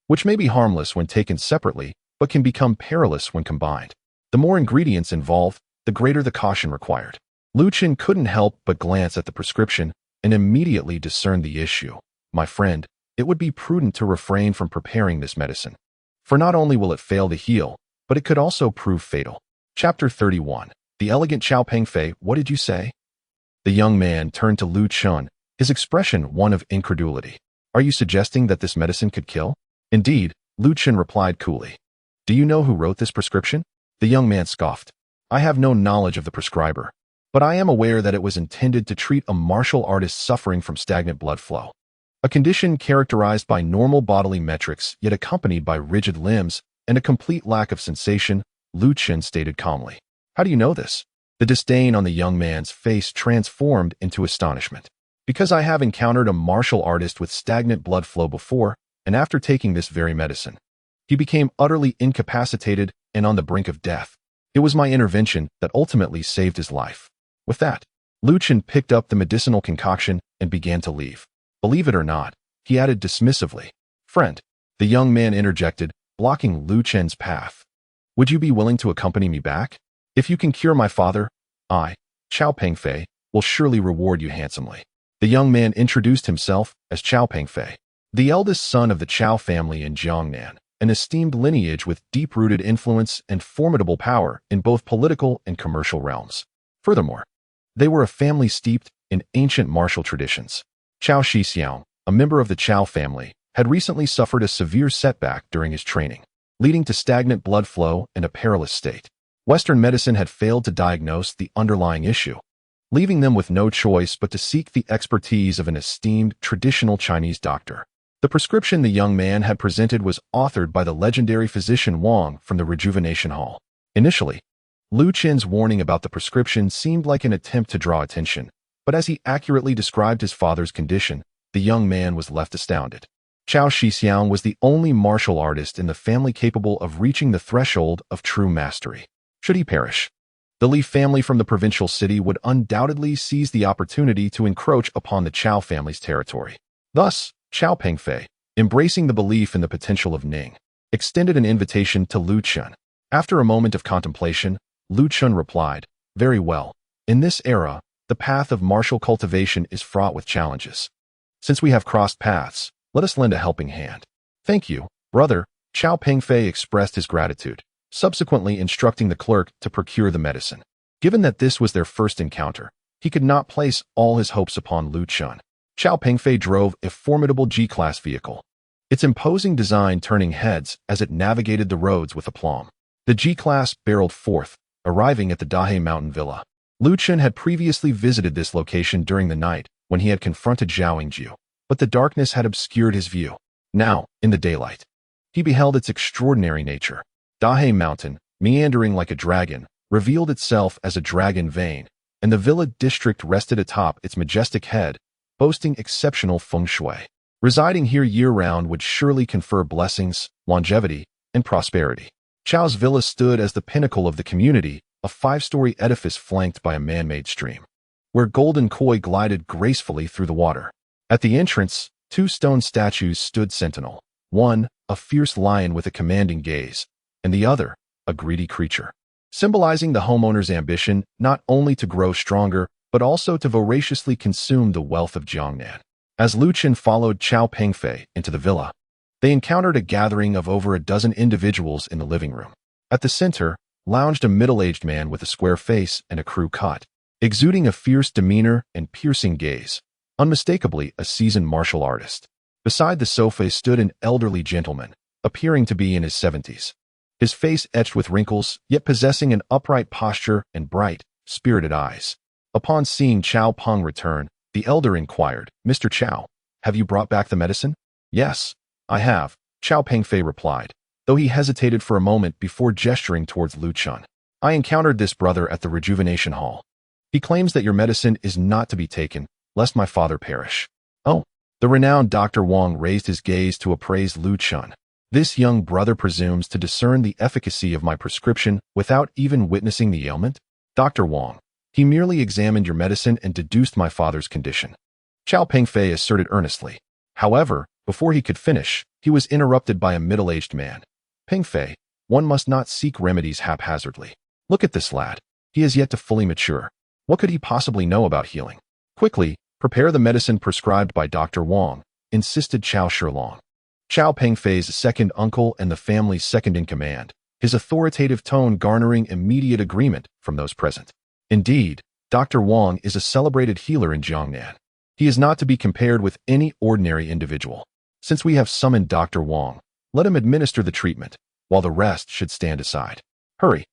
which may be harmless when taken separately, but can become perilous when combined. The more ingredients involved, the greater the caution required. Lu Chun couldn't help but glance at the prescription and immediately discerned the issue. My friend, it would be prudent to refrain from preparing this medicine, for not only will it fail to heal, but it could also prove fatal. Chapter 31. The elegant Chao Pengfei, what did you say? The young man turned to Lu Chun, his expression one of incredulity. Are you suggesting that this medicine could kill? Indeed, Lu Chun replied coolly. Do you know who wrote this prescription? The young man scoffed. I have no knowledge of the prescriber, but I am aware that it was intended to treat a martial artist suffering from stagnant blood flow, a condition characterized by normal bodily metrics yet accompanied by rigid limbs and a complete lack of sensation, Lu Chun stated calmly. How do you know this? The disdain on the young man's face transformed into astonishment. Because I have encountered a martial artist with stagnant blood flow before, and after taking this very medicine, he became utterly incapacitated and on the brink of death. It was my intervention that ultimately saved his life. With that, Lu Chun picked up the medicinal concoction and began to leave. Believe it or not, he added dismissively. Friend, the young man interjected, blocking Lu Chun's path. Would you be willing to accompany me back? If you can cure my father, I, Chao Pengfei, will surely reward you handsomely. The young man introduced himself as Chao Pengfei, the eldest son of the Chao family in Jiangnan, an esteemed lineage with deep-rooted influence and formidable power in both political and commercial realms. Furthermore, they were a family steeped in ancient martial traditions. Chao Shixiang, a member of the Chao family, had recently suffered a severe setback during his training, leading to stagnant blood flow and a perilous state. Western medicine had failed to diagnose the underlying issue, leaving them with no choice but to seek the expertise of an esteemed traditional Chinese doctor. The prescription the young man had presented was authored by the legendary physician Wang from the Rejuvenation Hall. Initially, Lu Chun's warning about the prescription seemed like an attempt to draw attention, but as he accurately described his father's condition, the young man was left astounded. Chao Shixiang was the only martial artist in the family capable of reaching the threshold of true mastery. Should he perish, the Li family from the provincial city would undoubtedly seize the opportunity to encroach upon the Chao family's territory. Thus, Chao Pengfei, embracing the belief in the potential of Ning, extended an invitation to Lu Chun. After a moment of contemplation, Lu Chun replied, Very well. In this era, the path of martial cultivation is fraught with challenges. Since we have crossed paths, let us lend a helping hand. Thank you, brother. Chao Pengfei expressed his gratitude, subsequently instructing the clerk to procure the medicine. Given that this was their first encounter, he could not place all his hopes upon Lu Chun. Chao Pengfei drove a formidable G-class vehicle, its imposing design turning heads as it navigated the roads with aplomb. The G-class barreled forth, arriving at the Dahe Mountain Villa. Lu Chun had previously visited this location during the night when he had confronted Zhao Yingjiu, but the darkness had obscured his view. Now, in the daylight, he beheld its extraordinary nature. Dahe Mountain, meandering like a dragon, revealed itself as a dragon vein, and the villa district rested atop its majestic head, boasting exceptional feng shui. Residing here year-round would surely confer blessings, longevity, and prosperity. Chao's villa stood as the pinnacle of the community, a 5-story edifice flanked by a man-made stream, where golden koi glided gracefully through the water. At the entrance, 2 stone statues stood sentinel, one, a fierce lion with a commanding gaze, and the other, a greedy creature, symbolizing the homeowner's ambition not only to grow stronger, but also to voraciously consume the wealth of Jiangnan. As Lu Chun followed Chao Pengfei into the villa, they encountered a gathering of over a dozen individuals in the living room. At the center, lounged a middle-aged man with a square face and a crew cut, exuding a fierce demeanor and piercing gaze, unmistakably a seasoned martial artist. Beside the sofa stood an elderly gentleman, appearing to be in his 70s. His face etched with wrinkles, yet possessing an upright posture and bright, spirited eyes. Upon seeing Chao Peng return, the elder inquired, "Mr. Chao, have you brought back the medicine?" "Yes, I have," Chao Pengfei replied, though he hesitated for a moment before gesturing towards Lu Chun. "I encountered this brother at the rejuvenation hall. He claims that your medicine is not to be taken, lest my father perish." "Oh." The renowned Dr. Wang raised his gaze to appraise Lu Chun. "This young brother presumes to discern the efficacy of my prescription without even witnessing the ailment?" "Dr. Wang, he merely examined your medicine and deduced my father's condition," Chao Pengfei asserted earnestly. However, before he could finish, he was interrupted by a middle-aged man. "Pengfei, one must not seek remedies haphazardly. Look at this lad. He is yet to fully mature. What could he possibly know about healing? Quickly, prepare the medicine prescribed by Dr. Wang," insisted Chao Shilong, Chao Pengfei's second uncle and the family's second-in-command, his authoritative tone garnering immediate agreement from those present. Indeed, Dr. Wang is a celebrated healer in Jiangnan. He is not to be compared with any ordinary individual. Since we have summoned Dr. Wang, let him administer the treatment, while the rest should stand aside. Hurry,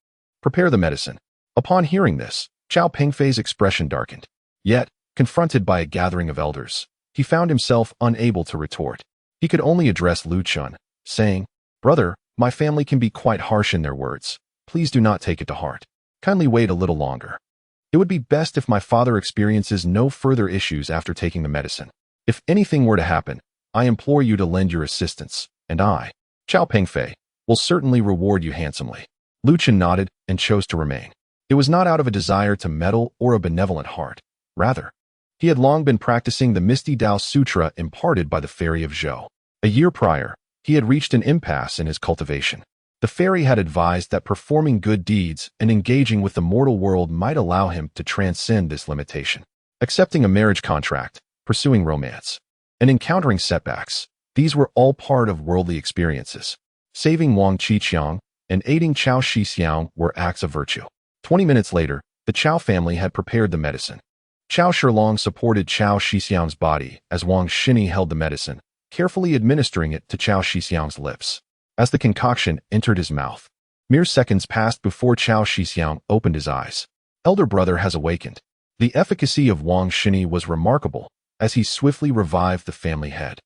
prepare the medicine. Upon hearing this, Chao Pengfei's expression darkened. Yet, confronted by a gathering of elders, he found himself unable to retort. He could only address Lu Chun, saying, "Brother, my family can be quite harsh in their words. Please do not take it to heart. Kindly wait a little longer. It would be best if my father experiences no further issues after taking the medicine. If anything were to happen, I implore you to lend your assistance, and I, Chao Pengfei, will certainly reward you handsomely." Lu Chun nodded and chose to remain. It was not out of a desire to meddle or a benevolent heart. Rather, he had long been practicing the Misty Dao Sutra imparted by the Fairy of Zhou. A year prior, he had reached an impasse in his cultivation. The fairy had advised that performing good deeds and engaging with the mortal world might allow him to transcend this limitation. Accepting a marriage contract, pursuing romance, and encountering setbacks, these were all part of worldly experiences. Saving Wang Qiqiang and aiding Chao Shixiang were acts of virtue. 20 minutes later, the Chao family had prepared the medicine. Chao Shilong supported Chao Shixiang's body as Wang Shini held the medicine, carefully administering it to Chao Shixiang's lips. As the concoction entered his mouth, mere seconds passed before Chao Shixiang opened his eyes. Elder brother has awakened. The efficacy of Wang Shini was remarkable as he swiftly revived the family head.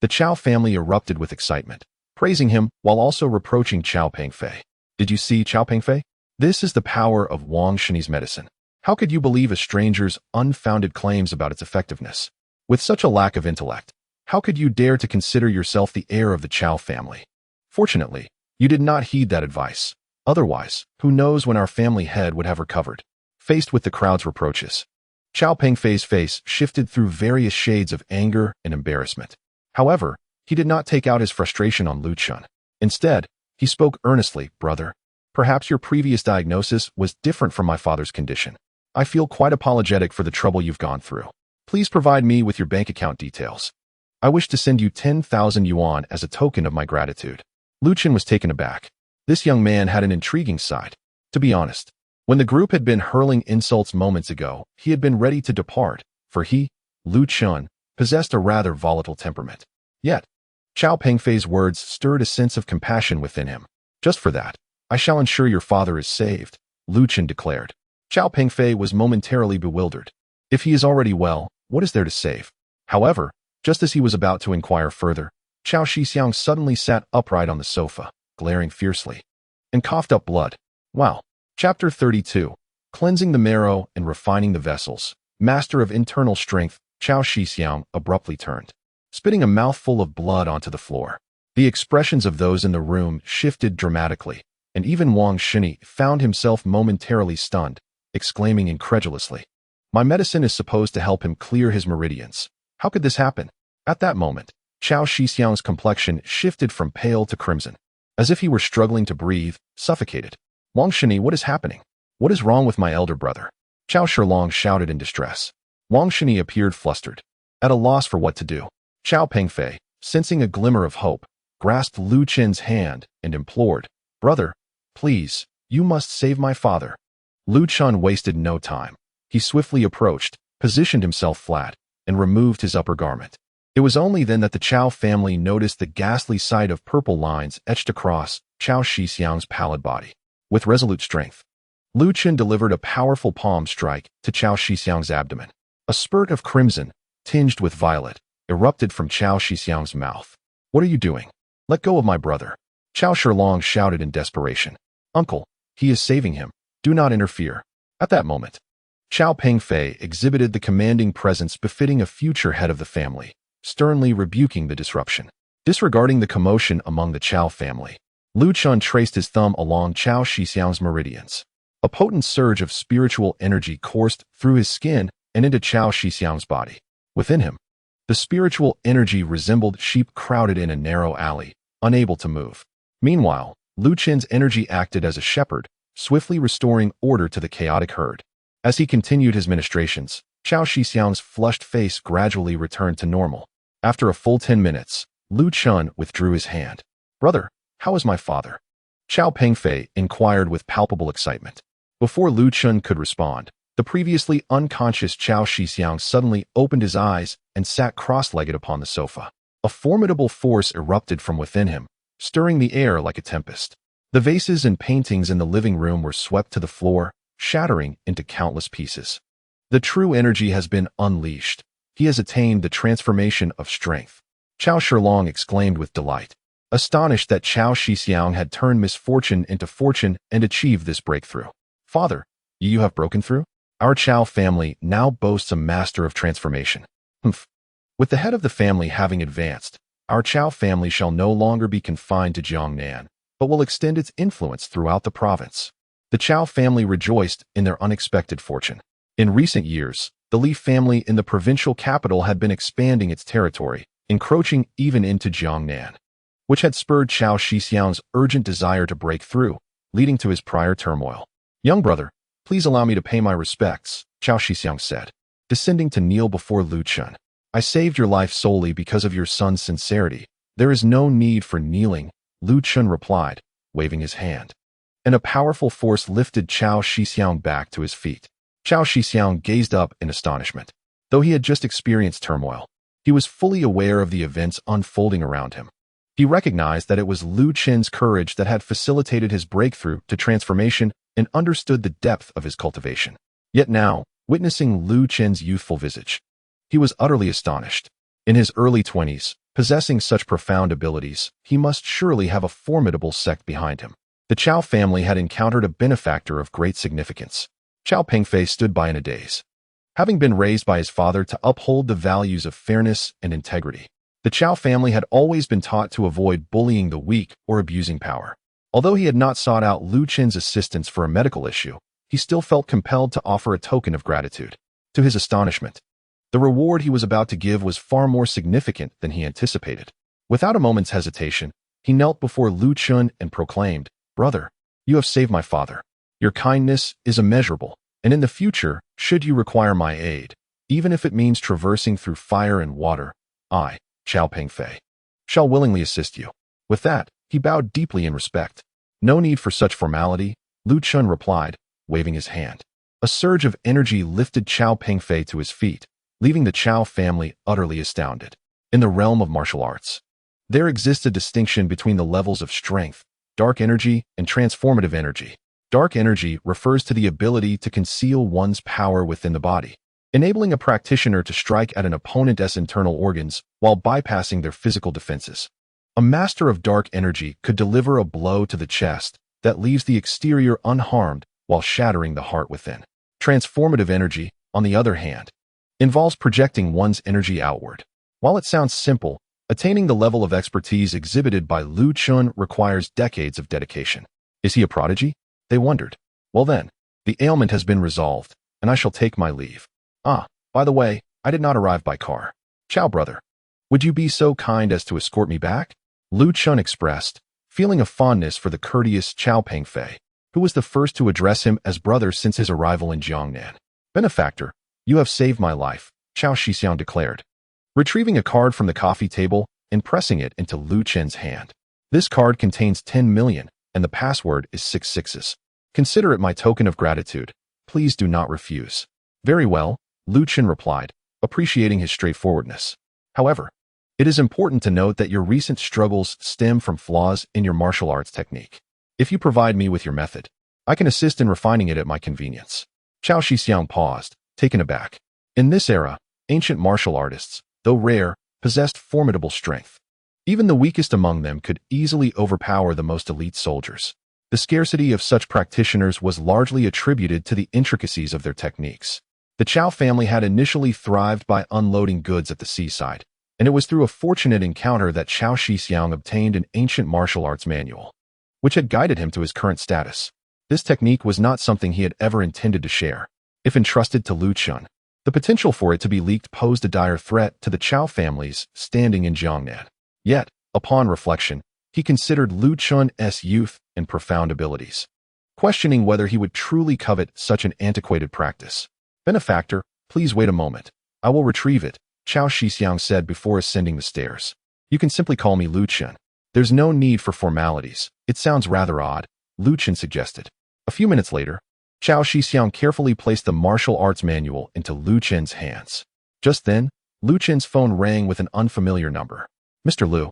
The Chao family erupted with excitement, praising him while also reproaching Chao Pengfei. "Did you see, Chao Pengfei? This is the power of Wang Shini's medicine. How could you believe a stranger's unfounded claims about its effectiveness? With such a lack of intellect, how could you dare to consider yourself the heir of the Chao family? Fortunately, you did not heed that advice. Otherwise, who knows when our family head would have recovered?" Faced with the crowd's reproaches, Chao Pengfei's face shifted through various shades of anger and embarrassment. However, he did not take out his frustration on Lu Chun. Instead, he spoke earnestly, "Brother, perhaps your previous diagnosis was different from my father's condition. I feel quite apologetic for the trouble you've gone through. Please provide me with your bank account details. I wish to send you 10,000 yuan as a token of my gratitude." Lu Chun was taken aback. This young man had an intriguing side. To be honest, when the group had been hurling insults moments ago, he had been ready to depart, for he, Lu Chun, possessed a rather volatile temperament. Yet, Chao Pengfei's words stirred a sense of compassion within him. Just for that, I shall ensure your father is saved, Lu Chun declared. Chao Pengfei was momentarily bewildered. If he is already well, what is there to save? However, just as he was about to inquire further, Chao Shixiang suddenly sat upright on the sofa, glaring fiercely, and coughed up blood. Wow. Chapter 32. Cleansing the marrow and refining the vessels. Master of internal strength, Chao Shixiang abruptly turned, spitting a mouthful of blood onto the floor. The expressions of those in the room shifted dramatically, and even Wang Shini found himself momentarily stunned, exclaiming incredulously, "My medicine is supposed to help him clear his meridians. How could this happen?" At that moment, Chao Shixiang's complexion shifted from pale to crimson, as if he were struggling to breathe, suffocated. "Wang Shini, what is happening? What is wrong with my elder brother?" Chao Shilong shouted in distress. Wang Shini appeared flustered, at a loss for what to do. Chao Pengfei, sensing a glimmer of hope, grasped Lu Chen's hand and implored, "Brother, please, you must save my father." Lu Chun wasted no time. He swiftly approached, positioned himself flat, and removed his upper garment. It was only then that the Chao family noticed the ghastly sight of purple lines etched across Chao Shixiang's pallid body. With resolute strength, Lu Chun delivered a powerful palm strike to Chao Shixiang's abdomen. A spurt of crimson, tinged with violet, erupted from Chao Shixiang's mouth. "What are you doing? Let go of my brother." Chao Shilong shouted in desperation. "Uncle, he is saving him. Do not interfere." At that moment, Chao Pengfei exhibited the commanding presence befitting a future head of the family, sternly rebuking the disruption. Disregarding the commotion among the Chao family, Lu Chun traced his thumb along Chao Shixiang's meridians. A potent surge of spiritual energy coursed through his skin and into Chao Shixiang's body. Within him, the spiritual energy resembled sheep crowded in a narrow alley, unable to move. Meanwhile, Lu Chen's energy acted as a shepherd, swiftly restoring order to the chaotic herd. As he continued his ministrations, Chao Shixiang's flushed face gradually returned to normal. After a full 10 minutes, Lu Chun withdrew his hand. "Brother, how is my father?" Chao Pengfei inquired with palpable excitement. Before Lu Chun could respond, the previously unconscious Chao Shixiang suddenly opened his eyes and sat cross-legged upon the sofa. A formidable force erupted from within him, stirring the air like a tempest. The vases and paintings in the living room were swept to the floor, shattering into countless pieces. The true energy has been unleashed. He has attained the transformation of strength. Chao Shilong exclaimed with delight, astonished that Chao Shixiang had turned misfortune into fortune and achieved this breakthrough. "Father, you have broken through? Our Chao family now boasts a master of transformation." "Humph. With the head of the family having advanced, our Chao family shall no longer be confined to Jiangnan, but will extend its influence throughout the province." The Chao family rejoiced in their unexpected fortune. In recent years, the Li family in the provincial capital had been expanding its territory, encroaching even into Jiangnan, which had spurred Chao Shixiang's urgent desire to break through, leading to his prior turmoil. "Young brother, please allow me to pay my respects," Chao Shixiang said, descending to kneel before Lu Chun. "I saved your life solely because of your son's sincerity. There is no need for kneeling," Lu Chun replied, waving his hand. And a powerful force lifted Chao Shixiang back to his feet. Chao Shixiang gazed up in astonishment. Though he had just experienced turmoil, he was fully aware of the events unfolding around him. He recognized that it was Lu Chen's courage that had facilitated his breakthrough to transformation and understood the depth of his cultivation. Yet now, witnessing Lu Chen's youthful visage, he was utterly astonished. In his early 20s, possessing such profound abilities, he must surely have a formidable sect behind him. The Chao family had encountered a benefactor of great significance. Chao Pengfei stood by in a daze. Having been raised by his father to uphold the values of fairness and integrity, the Chao family had always been taught to avoid bullying the weak or abusing power. Although he had not sought out Lu Chen's assistance for a medical issue, he still felt compelled to offer a token of gratitude. To his astonishment, the reward he was about to give was far more significant than he anticipated. Without a moment's hesitation, he knelt before Lu Chun and proclaimed, "Brother, you have saved my father. Your kindness is immeasurable, and in the future, should you require my aid, even if it means traversing through fire and water, I, Chao Pengfei, shall willingly assist you." With that, he bowed deeply in respect. No need for such formality, Lu Chun replied, waving his hand. A surge of energy lifted Chao Pengfei to his feet, leaving the Chao family utterly astounded. In the realm of martial arts, there exists a distinction between the levels of strength, dark energy, and transformative energy. Dark energy refers to the ability to conceal one's power within the body, enabling a practitioner to strike at an opponent's internal organs while bypassing their physical defenses. A master of dark energy could deliver a blow to the chest that leaves the exterior unharmed while shattering the heart within. Transformative energy, on the other hand, involves projecting one's energy outward. While it sounds simple, attaining the level of expertise exhibited by Lu Chun requires decades of dedication. Is he a prodigy? They wondered. Well then, the ailment has been resolved, and I shall take my leave. Ah, by the way, I did not arrive by car. Ciao, brother. Would you be so kind as to escort me back? Lu Chun expressed, feeling a fondness for the courteous Chao Pengfei, who was the first to address him as brother since his arrival in Jiangnan. Benefactor, you have saved my life, Chao Shixiang declared, retrieving a card from the coffee table and pressing it into Lu Chun's hand. This card contains 10 million, and the password is 6 sixes. Consider it my token of gratitude. Please do not refuse. Very well, Lu Chun replied, appreciating his straightforwardness. However, it is important to note that your recent struggles stem from flaws in your martial arts technique. If you provide me with your method, I can assist in refining it at my convenience. Chao Shixiang paused, taken aback. In this era, ancient martial artists, though rare, possessed formidable strength. Even the weakest among them could easily overpower the most elite soldiers. The scarcity of such practitioners was largely attributed to the intricacies of their techniques. The Chao family had initially thrived by unloading goods at the seaside, and it was through a fortunate encounter that Chao Shixiang obtained an ancient martial arts manual, which had guided him to his current status. This technique was not something he had ever intended to share. If entrusted to Lu Chun, the potential for it to be leaked posed a dire threat to the Chao families standing in Jiangnan. Yet, upon reflection, he considered Lu Chun's youth and profound abilities, questioning whether he would truly covet such an antiquated practice. Benefactor, please wait a moment. I will retrieve it, Chao Shixiang said before ascending the stairs. You can simply call me Lu Chun. There's no need for formalities. It sounds rather odd, Lu Chun suggested. A few minutes later, Chao Shixiang carefully placed the martial arts manual into Lu Chun's hands. Just then, Lu Chun's phone rang with an unfamiliar number. Mr. Lu,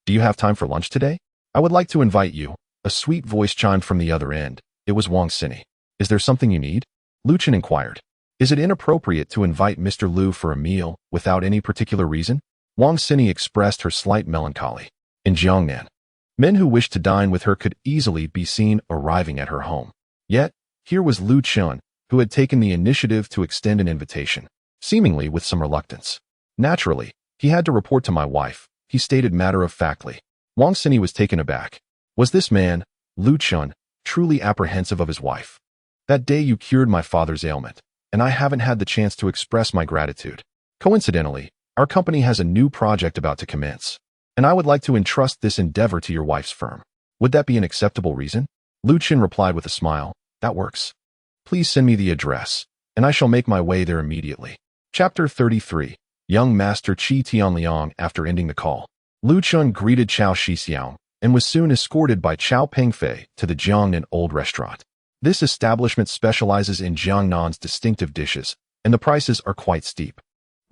do you have time for lunch today? I would like to invite you. A sweet voice chimed from the other end. It was Wang Sini. Is there something you need? Lu Chun inquired. Is it inappropriate to invite Mr. Lu for a meal without any particular reason? Wang Sini expressed her slight melancholy. In Jiangnan, men who wished to dine with her could easily be seen arriving at her home. Yet, here was Lu Chun, who had taken the initiative to extend an invitation, seemingly with some reluctance. Naturally, he had to report to my wife, he stated matter-of-factly. Wang Sini was taken aback. Was this man, Lu Chun, truly apprehensive of his wife? That day you cured my father's ailment, and I haven't had the chance to express my gratitude. Coincidentally, our company has a new project about to commence, and I would like to entrust this endeavor to your wife's firm. Would that be an acceptable reason? Lu Chun replied with a smile. That works. Please send me the address, and I shall make my way there immediately. Chapter 33. Young Master Qi Tianliang. After ending the call, Lu Chun greeted Chao Shixiang and was soon escorted by Chao Pengfei to the Jiangnan Old Restaurant. This establishment specializes in Jiangnan's distinctive dishes, and the prices are quite steep.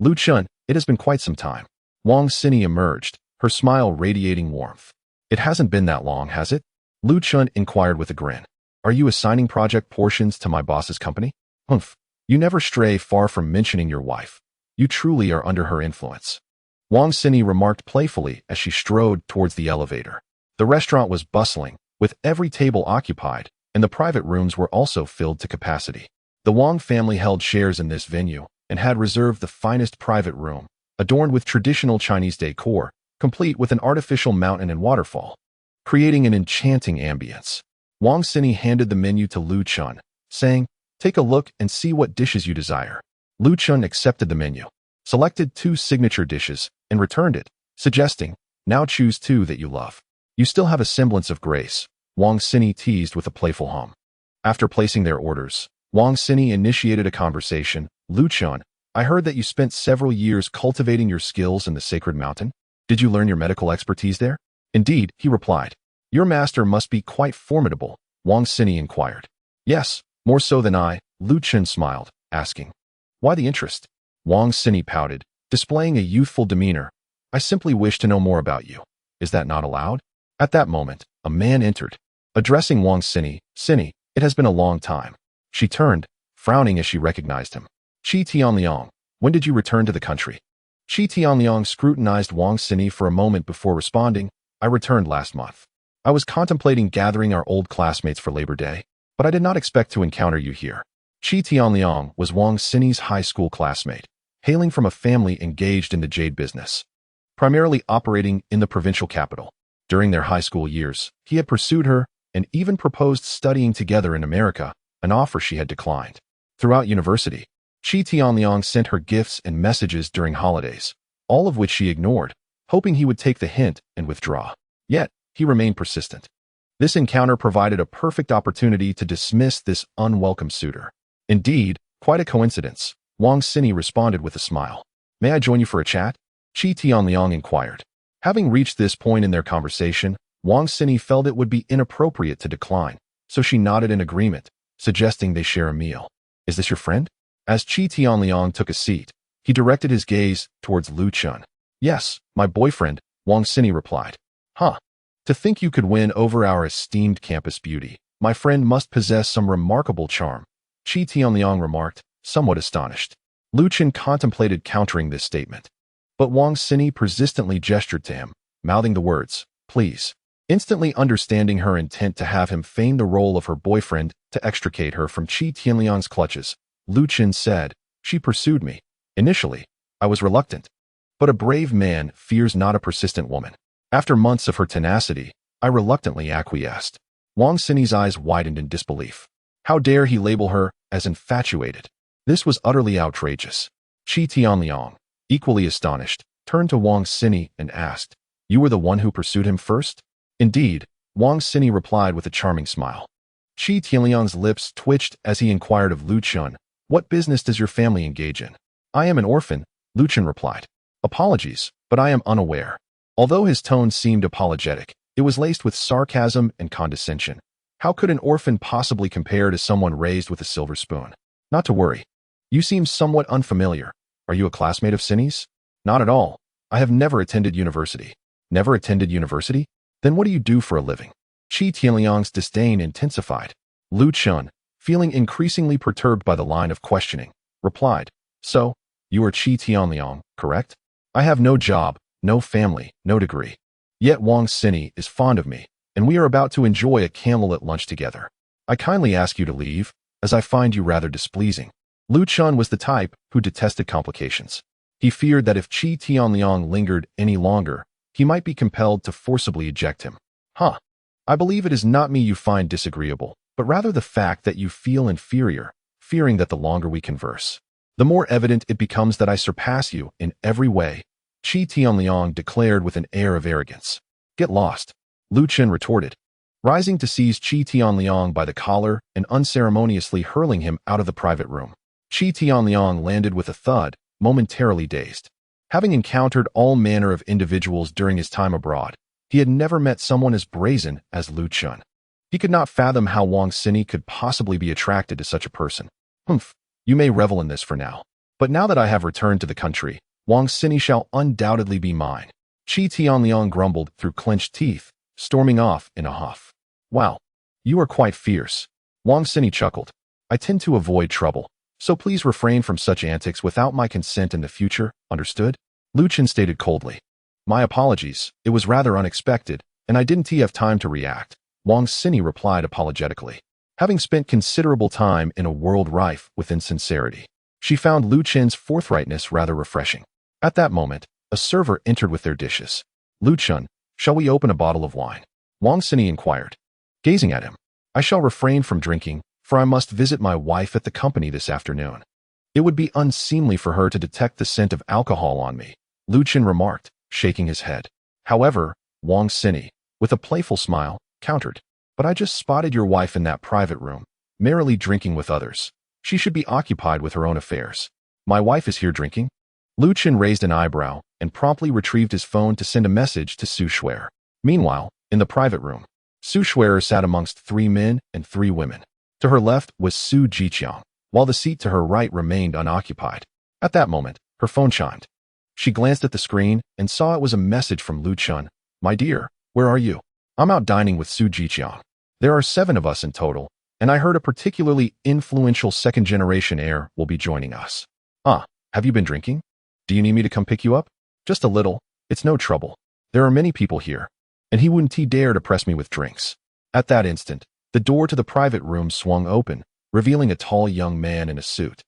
Lu Chun, it has been quite some time. Wang Sini emerged, her smile radiating warmth. It hasn't been that long, has it? Lu Chun inquired with a grin. Are you assigning project portions to my boss's company? Humph, you never stray far from mentioning your wife. You truly are under her influence. Wang Sini remarked playfully as she strode towards the elevator. The restaurant was bustling, with every table occupied, and the private rooms were also filled to capacity. The Wang family held shares in this venue and had reserved the finest private room, adorned with traditional Chinese decor, complete with an artificial mountain and waterfall, creating an enchanting ambience. Wang Sini handed the menu to Lu Chun, saying, "Take a look and see what dishes you desire." Lu Chun accepted the menu, selected 2 signature dishes, and returned it, suggesting, "Now choose 2 that you love. You still have a semblance of grace," Wang Sini teased with a playful hum. After placing their orders, Wang Sini initiated a conversation. Lu Chun, I heard that you spent several years cultivating your skills in the sacred mountain. Did you learn your medical expertise there? Indeed, he replied. Your master must be quite formidable, Wang Sini inquired. Yes, more so than I, Lu Chen smiled, asking. Why the interest? Wang Sini pouted, displaying a youthful demeanor. I simply wish to know more about you. Is that not allowed? At that moment, a man entered. Addressing Wang Sini, Sini, it has been a long time. She turned, frowning as she recognized him. Qi Tianliang, when did you return to the country? Qi Tianliang scrutinized Wang Sini for a moment before responding. I returned last month. I was contemplating gathering our old classmates for Labor Day, but I did not expect to encounter you here. Qi Tianliang was Wang Sini's high school classmate, hailing from a family engaged in the jade business, primarily operating in the provincial capital. During their high school years, he had pursued her and even proposed studying together in America, an offer she had declined. Throughout university, Qi Tianliang sent her gifts and messages during holidays, all of which she ignored, hoping he would take the hint and withdraw. Yet, he remained persistent. This encounter provided a perfect opportunity to dismiss this unwelcome suitor. Indeed, quite a coincidence, Wang Sini responded with a smile. May I join you for a chat? Qi Tianliang inquired. Having reached this point in their conversation, Wang Sini felt it would be inappropriate to decline, so she nodded in agreement, suggesting they share a meal. Is this your friend? As Qi Tianliang took a seat, he directed his gaze towards Lu Chun. Yes, my boyfriend, Wang Sini replied. Huh. To think you could win over our esteemed campus beauty, my friend must possess some remarkable charm, Qi Tianliang remarked, somewhat astonished. Lu Chun contemplated countering this statement, but Wang Sini persistently gestured to him, mouthing the words, please. Instantly understanding her intent to have him feign the role of her boyfriend to extricate her from Qi Tianliang's clutches, Lu Chun said, she pursued me. Initially, I was reluctant. But a brave man fears not a persistent woman. After months of her tenacity, I reluctantly acquiesced. Wang Sini's eyes widened in disbelief. How dare he label her as infatuated? This was utterly outrageous. Qi Tianliang, equally astonished, turned to Wang Sini and asked, you were the one who pursued him first? Indeed, Wang Sini replied with a charming smile. Qi Tianliang's lips twitched as he inquired of Lu Chun, what business does your family engage in? I am an orphan, Lu Chun replied. Apologies, but I am unaware. Although his tone seemed apologetic, it was laced with sarcasm and condescension. How could an orphan possibly compare to someone raised with a silver spoon? Not to worry. You seem somewhat unfamiliar. Are you a classmate of Sini's? Not at all. I have never attended university. Never attended university? Then what do you do for a living? Qi Tianliang's disdain intensified. Lu Chun, feeling increasingly perturbed by the line of questioning, replied, so, you are Qi Tianliang, correct? I have no job, no family, no degree. Yet Wang Sini is fond of me, and we are about to enjoy a candlelit lunch together. I kindly ask you to leave, as I find you rather displeasing. Lu Chun was the type who detested complications. He feared that if Qi Tianliang lingered any longer, he might be compelled to forcibly eject him. Huh. I believe it is not me you find disagreeable, but rather the fact that you feel inferior, fearing that the longer we converse, the more evident it becomes that I surpass you in every way, Qi Tianliang declared with an air of arrogance. Get lost, Lu Chun retorted, rising to seize Qi Tianliang by the collar and unceremoniously hurling him out of the private room. Qi Tianliang landed with a thud, momentarily dazed. Having encountered all manner of individuals during his time abroad, he had never met someone as brazen as Lu Chun. He could not fathom how Wang Sini could possibly be attracted to such a person. Humph, you may revel in this for now. But now that I have returned to the country, Wang Sini shall undoubtedly be mine. Qi Tianliang grumbled through clenched teeth, storming off in a huff. Wow, you are quite fierce. Wang Sini chuckled. I tend to avoid trouble, so please refrain from such antics without my consent in the future, understood? Lu Chun stated coldly. My apologies, it was rather unexpected, and I didn't have time to react, Wang Sini replied apologetically. Having spent considerable time in a world rife with insincerity, she found Lu Chun's forthrightness rather refreshing. At that moment, a server entered with their dishes. Lu Chun, shall we open a bottle of wine? Wang Sini inquired. Gazing at him, I shall refrain from drinking, for I must visit my wife at the company this afternoon. It would be unseemly for her to detect the scent of alcohol on me, Lu Chun remarked, shaking his head. However, Wang Sini, with a playful smile, countered. But I just spotted your wife in that private room, merrily drinking with others. She should be occupied with her own affairs. My wife is here drinking? Lu Chun raised an eyebrow and promptly retrieved his phone to send a message to Su Shuer. Meanwhile, in the private room, Su Shuer sat amongst 3 men and 3 women. To her left was Su Jiqiang, while the seat to her right remained unoccupied. At that moment, her phone chimed. She glanced at the screen and saw it was a message from Lu Chun. My dear, where are you? I'm out dining with Su Jiqiang. There are 7 of us in total, and I heard a particularly influential second-generation heir will be joining us. Have you been drinking? Do you need me to come pick you up? Just a little. It's no trouble. There are many people here, and he wouldn't dare to press me with drinks. At that instant, the door to the private room swung open, revealing a tall young man in a suit.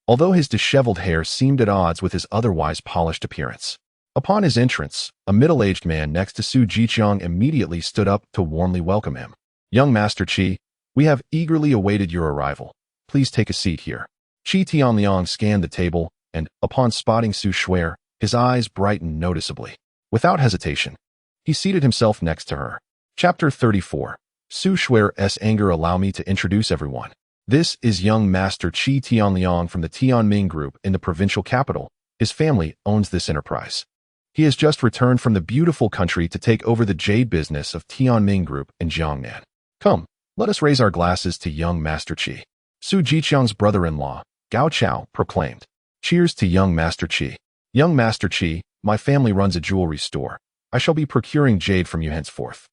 Although his disheveled hair seemed at odds with his otherwise polished appearance. Upon his entrance, a middle-aged man next to Su Jiqiang immediately stood up to warmly welcome him. Young Master Qi, we have eagerly awaited your arrival. Please take a seat here. Qi Tianliang scanned the table, and, upon spotting Su Shuer, his eyes brightened noticeably. Without hesitation, he seated himself next to her. Chapter 34. Su Shuer's anger. Allow me to introduce everyone. This is young Master Qi Tianliang from the Tianming Group in the provincial capital. His family owns this enterprise. He has just returned from the beautiful country to take over the jade business of Tianming Group in Jiangnan. Come, let us raise our glasses to young Master Qi. Su Jiqiang's brother-in-law, Gao Chao, proclaimed. Cheers to young Master Qi. Young Master Qi, my family runs a jewelry store. I shall be procuring jade from you henceforth.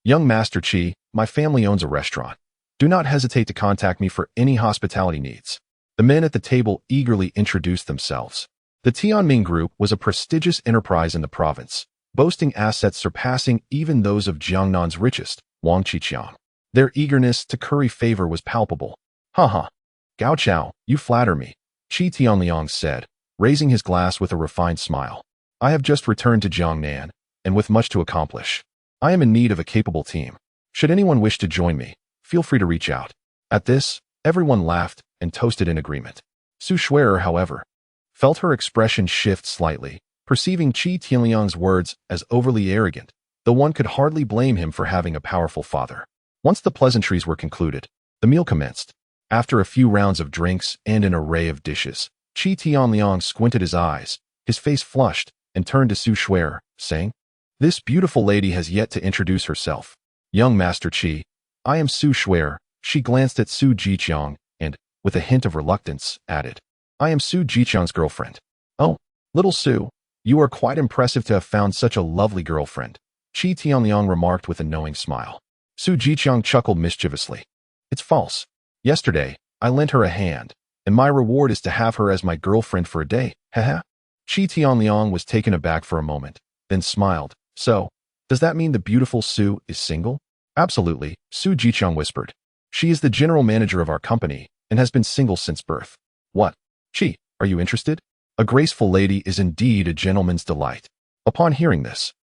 Young Master Qi, my family owns a restaurant. Do not hesitate to contact me for any hospitality needs. The men at the table eagerly introduced themselves. The Tianming Group was a prestigious enterprise in the province, boasting assets surpassing even those of Jiangnan's richest, Wang Qiqiang. Their eagerness to curry favor was palpable. Ha. Gao Chao, you flatter me, Qi Tianliang said, raising his glass with a refined smile. I have just returned to Jiangnan, and with much to accomplish. I am in need of a capable team. Should anyone wish to join me, feel free to reach out. At this, everyone laughed and toasted in agreement. Su Shuer, however, felt her expression shift slightly, perceiving Qi Tianliang's words as overly arrogant, though one could hardly blame him for having a powerful father. Once the pleasantries were concluded, the meal commenced. After a few rounds of drinks and an array of dishes, Qi Tianliang squinted his eyes, his face flushed, and turned to Su Shuer, saying, This beautiful lady has yet to introduce herself. Young Master Qi, I am Su Shuer. She glanced at Su Jiqiang and, with a hint of reluctance, added, I am Su Jiqiang's girlfriend. Oh, little Su, you are quite impressive to have found such a lovely girlfriend, Qi Tianliang remarked with a knowing smile. Su Jiqiang chuckled mischievously. It's false. Yesterday, I lent her a hand, and my reward is to have her as my girlfriend for a day, haha. Qi Tianliang was taken aback for a moment, then smiled. So, does that mean the beautiful Su is single? Absolutely, Su Jiqiang whispered. She is the general manager of our company, and has been single since birth. What? Qi, are you interested? A graceful lady is indeed a gentleman's delight. Upon hearing this,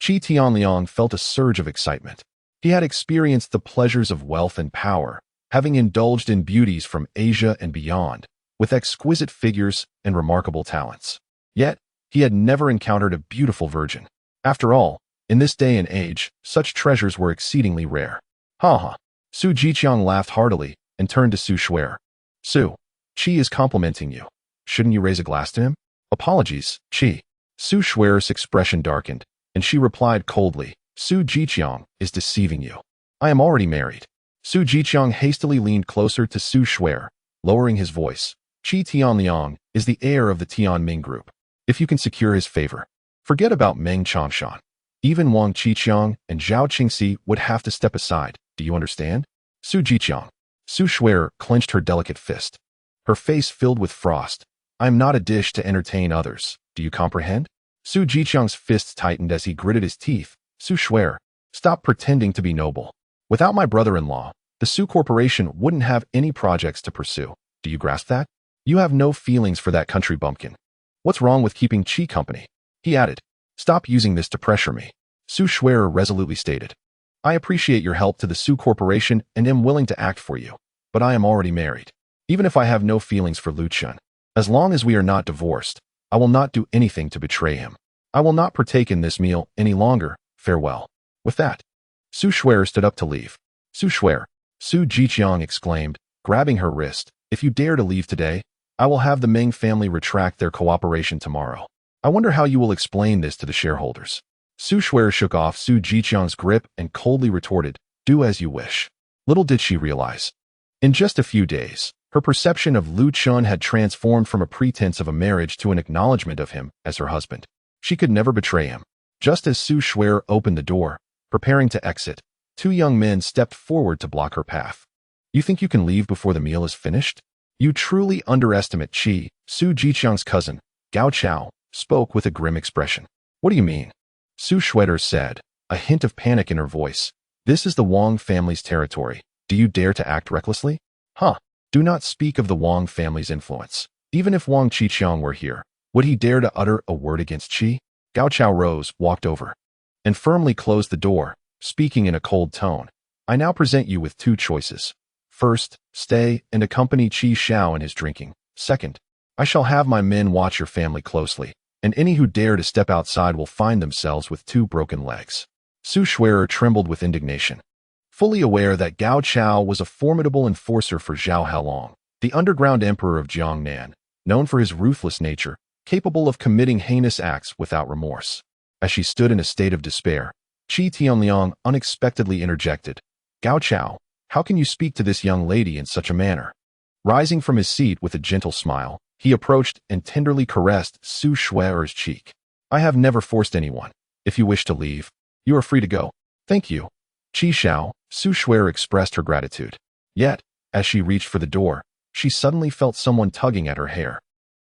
Qi Tianliang felt a surge of excitement. He had experienced the pleasures of wealth and power, having indulged in beauties from Asia and beyond, with exquisite figures and remarkable talents. Yet, he had never encountered a beautiful virgin. After all, in this day and age, such treasures were exceedingly rare. Ha. Su Jiqiang laughed heartily and turned to Su Shuer. Su, Qi is complimenting you. Shouldn't you raise a glass to him? Apologies, Qi. Su Shuer's expression darkened, and she replied coldly, Su Jiqiang is deceiving you. I am already married. Su Jiqiang hastily leaned closer to Su Shuer, lowering his voice. Qi Tianliang is the heir of the Tianming Group. If you can secure his favor, forget about Meng Changshan. Even Wang Qiqiang and Zhao Qingxi would have to step aside. Do you understand? Su Jiqiang. Su Shuer clenched her delicate fist. Her face filled with frost. I am not a dish to entertain others. Do you comprehend? Su Jiqiang's fists tightened as he gritted his teeth. Su Shuer, stop pretending to be noble. Without my brother-in-law, the Su Corporation wouldn't have any projects to pursue. Do you grasp that? You have no feelings for that country bumpkin. What's wrong with keeping Qi company? He added. Stop using this to pressure me. Su Shuer resolutely stated. I appreciate your help to the Su Corporation and am willing to act for you, but I am already married. Even if I have no feelings for Lu Chun, as long as we are not divorced, I will not do anything to betray him. I will not partake in this meal any longer. Farewell. With that, Su Shuer stood up to leave. Su Shuer, Su Jiqiang exclaimed, grabbing her wrist. If you dare to leave today, I will have the Meng family retract their cooperation tomorrow. I wonder how you will explain this to the shareholders. Su Shuer shook off Su Jiqiang's grip and coldly retorted, Do as you wish. Little did she realize. In just a few days, her perception of Lu Chun had transformed from a pretense of a marriage to an acknowledgement of him as her husband. She could never betray him. Just as Su Shuer opened the door, preparing to exit, two young men stepped forward to block her path. You think you can leave before the meal is finished? You truly underestimate Qi. Su Jiqiang's cousin, Gao Chao, spoke with a grim expression. What do you mean? Su Shuer said, a hint of panic in her voice. This is the Wang family's territory. Do you dare to act recklessly? Huh. Do not speak of the Wang family's influence. Even if Wang Qiqiang were here, would he dare to utter a word against Qi? Gao Chao rose, walked over, and firmly closed the door, speaking in a cold tone. I now present you with two choices. First, stay and accompany Qi Xiao in his drinking. Second, I shall have my men watch your family closely, and any who dare to step outside will find themselves with two broken legs. Su Shuer trembled with indignation. Fully aware that Gao Chao was a formidable enforcer for Zhao Hailong, the underground emperor of Jiangnan, known for his ruthless nature, capable of committing heinous acts without remorse. As she stood in a state of despair, Qi Tianliang unexpectedly interjected, Gao Chao, how can you speak to this young lady in such a manner? Rising from his seat with a gentle smile, he approached and tenderly caressed Su Shuer's cheek. I have never forced anyone. If you wish to leave, you are free to go. Thank you. Qi Xiao, Su Shuer expressed her gratitude. Yet, as she reached for the door, she suddenly felt someone tugging at her hair.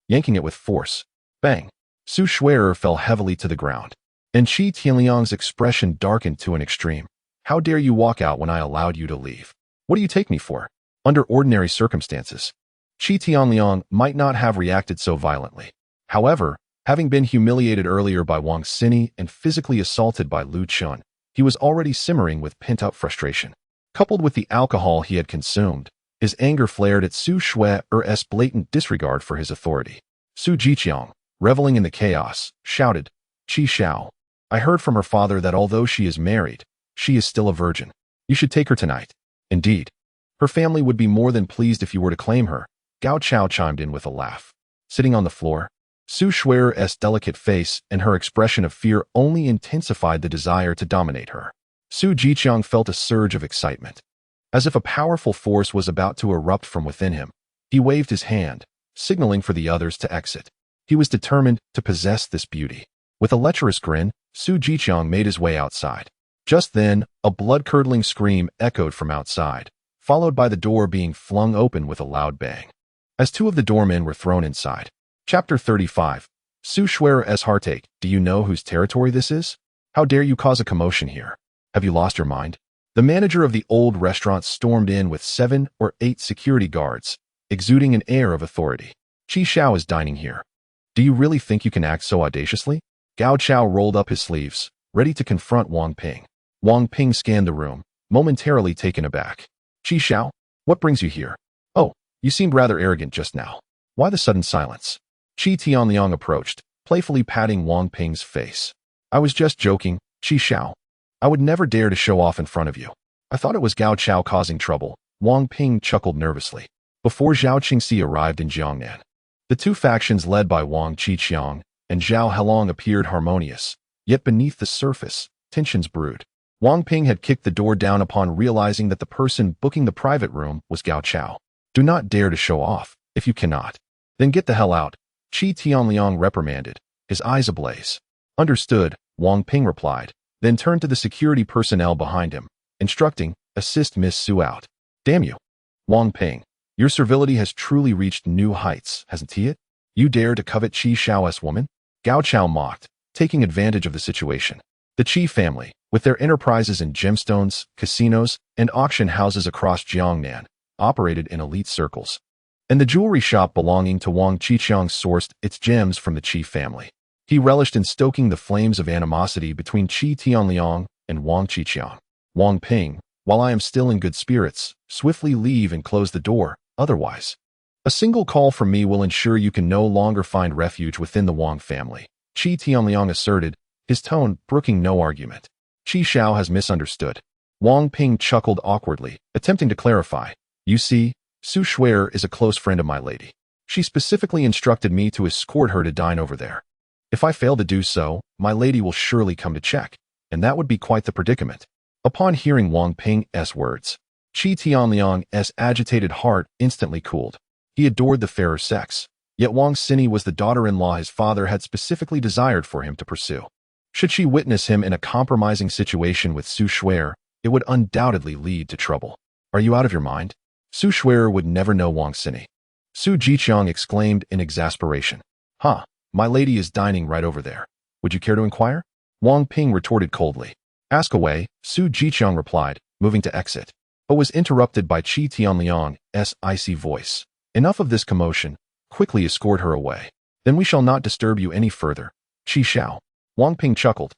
Yanking it with force. Bang! Su Shuer fell heavily to the ground. And Qi Tianliang's expression darkened to an extreme. How dare you walk out when I allowed you to leave? What do you take me for? Under ordinary circumstances, Qi Tianliang might not have reacted so violently. However, having been humiliated earlier by Wang Xini and physically assaulted by Lu Chun, he was already simmering with pent-up frustration. Coupled with the alcohol he had consumed, his anger flared at Su Shuer's blatant disregard for his authority. Su Jiqiang, reveling in the chaos, shouted, Qi Xiao, I heard from her father that although she is married, she is still a virgin. You should take her tonight. Indeed. Her family would be more than pleased if you were to claim her. Gao Chao chimed in with a laugh. Sitting on the floor, Su Shuer's delicate face and her expression of fear only intensified the desire to dominate her. Su Jiqiang felt a surge of excitement. As if a powerful force was about to erupt from within him, he waved his hand, signaling for the others to exit. He was determined to possess this beauty. With a lecherous grin, Su Jiqiang made his way outside. Just then, a blood-curdling scream echoed from outside, followed by the door being flung open with a loud bang. As two of the doormen were thrown inside. Chapter 35. Su Shuer's heartache. Do you know whose territory this is? How dare you cause a commotion here? Have you lost your mind? The manager of the old restaurant stormed in with 7 or 8 security guards, exuding an air of authority. Qi Xiao is dining here. Do you really think you can act so audaciously? Gao Chao rolled up his sleeves, ready to confront Wang Ping. Wang Ping scanned the room, momentarily taken aback. Qi Xiao, what brings you here? Oh, you seemed rather arrogant just now. Why the sudden silence? Qi Tianliang approached, playfully patting Wang Ping's face. I was just joking, Qi Xiao. I would never dare to show off in front of you. I thought it was Gao Chao causing trouble. Wang Ping chuckled nervously. Before Zhao Qingxi arrived in Jiangnan, the two factions led by Wang Qiqiang and Zhao Hailong appeared harmonious, yet beneath the surface, tensions brewed. Wang Ping had kicked the door down upon realizing that the person booking the private room was Gao Chao. Do not dare to show off. If you cannot, then get the hell out, Qi Tianliang reprimanded, his eyes ablaze. Understood, Wang Ping replied, then turned to the security personnel behind him, instructing, assist Miss Su out. Damn you. Wang Ping, your servility has truly reached new heights, hasn't it? You dare to covet Qi Xiao's woman? Gao Chao mocked, taking advantage of the situation. The Qi family, with their enterprises in gemstones, casinos, and auction houses across Jiangnan, operated in elite circles. And the jewelry shop belonging to Wang Qiqiang sourced its gems from the Qi family. He relished in stoking the flames of animosity between Qi Tianliang and Wang Qiqiang. Wang Ping, while I am still in good spirits, swiftly leave and close the door, otherwise. A single call from me will ensure you can no longer find refuge within the Wang family, Qi Tianliang asserted, his tone brooking no argument. Qi Xiao has misunderstood. Wang Ping chuckled awkwardly, attempting to clarify. You see, Su Shuer is a close friend of my lady. She specifically instructed me to escort her to dine over there. If I fail to do so, my lady will surely come to check, and that would be quite the predicament. Upon hearing Wang Ping's words, Qi Tianliang's agitated heart instantly cooled. He adored the fairer sex, yet Wang Xini was the daughter-in-law his father had specifically desired for him to pursue. Should she witness him in a compromising situation with Su Shuer, it would undoubtedly lead to trouble. Are you out of your mind? Su Shuer would never know Wang Xini. Su Jiqiang exclaimed in exasperation. Huh, my lady is dining right over there. Would you care to inquire? Wang Ping retorted coldly. Ask away, Su Jiqiang replied, moving to exit, but was interrupted by Qi Tianliang's icy voice. Enough of this commotion. Quickly escort her away. Then we shall not disturb you any further. Qi Xiao. Wang Ping chuckled,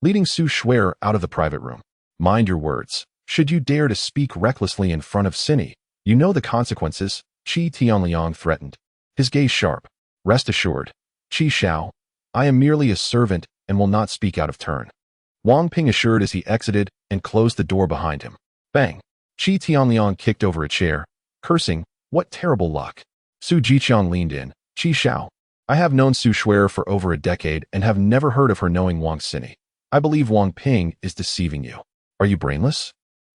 leading Su Shuer out of the private room. Mind your words. Should you dare to speak recklessly in front of Xini, you know the consequences, Qi Tianliang threatened, his gaze sharp. Rest assured, Qi Xiao, I am merely a servant and will not speak out of turn. Wang Ping assured as he exited and closed the door behind him. Bang! Qi Tianliang kicked over a chair, cursing, what terrible luck. Su Jiqiang leaned in. Qi Xiao, I have known Su Shuer for over a decade and have never heard of her knowing Wang Xini. I believe Wang Ping is deceiving you. Are you brainless?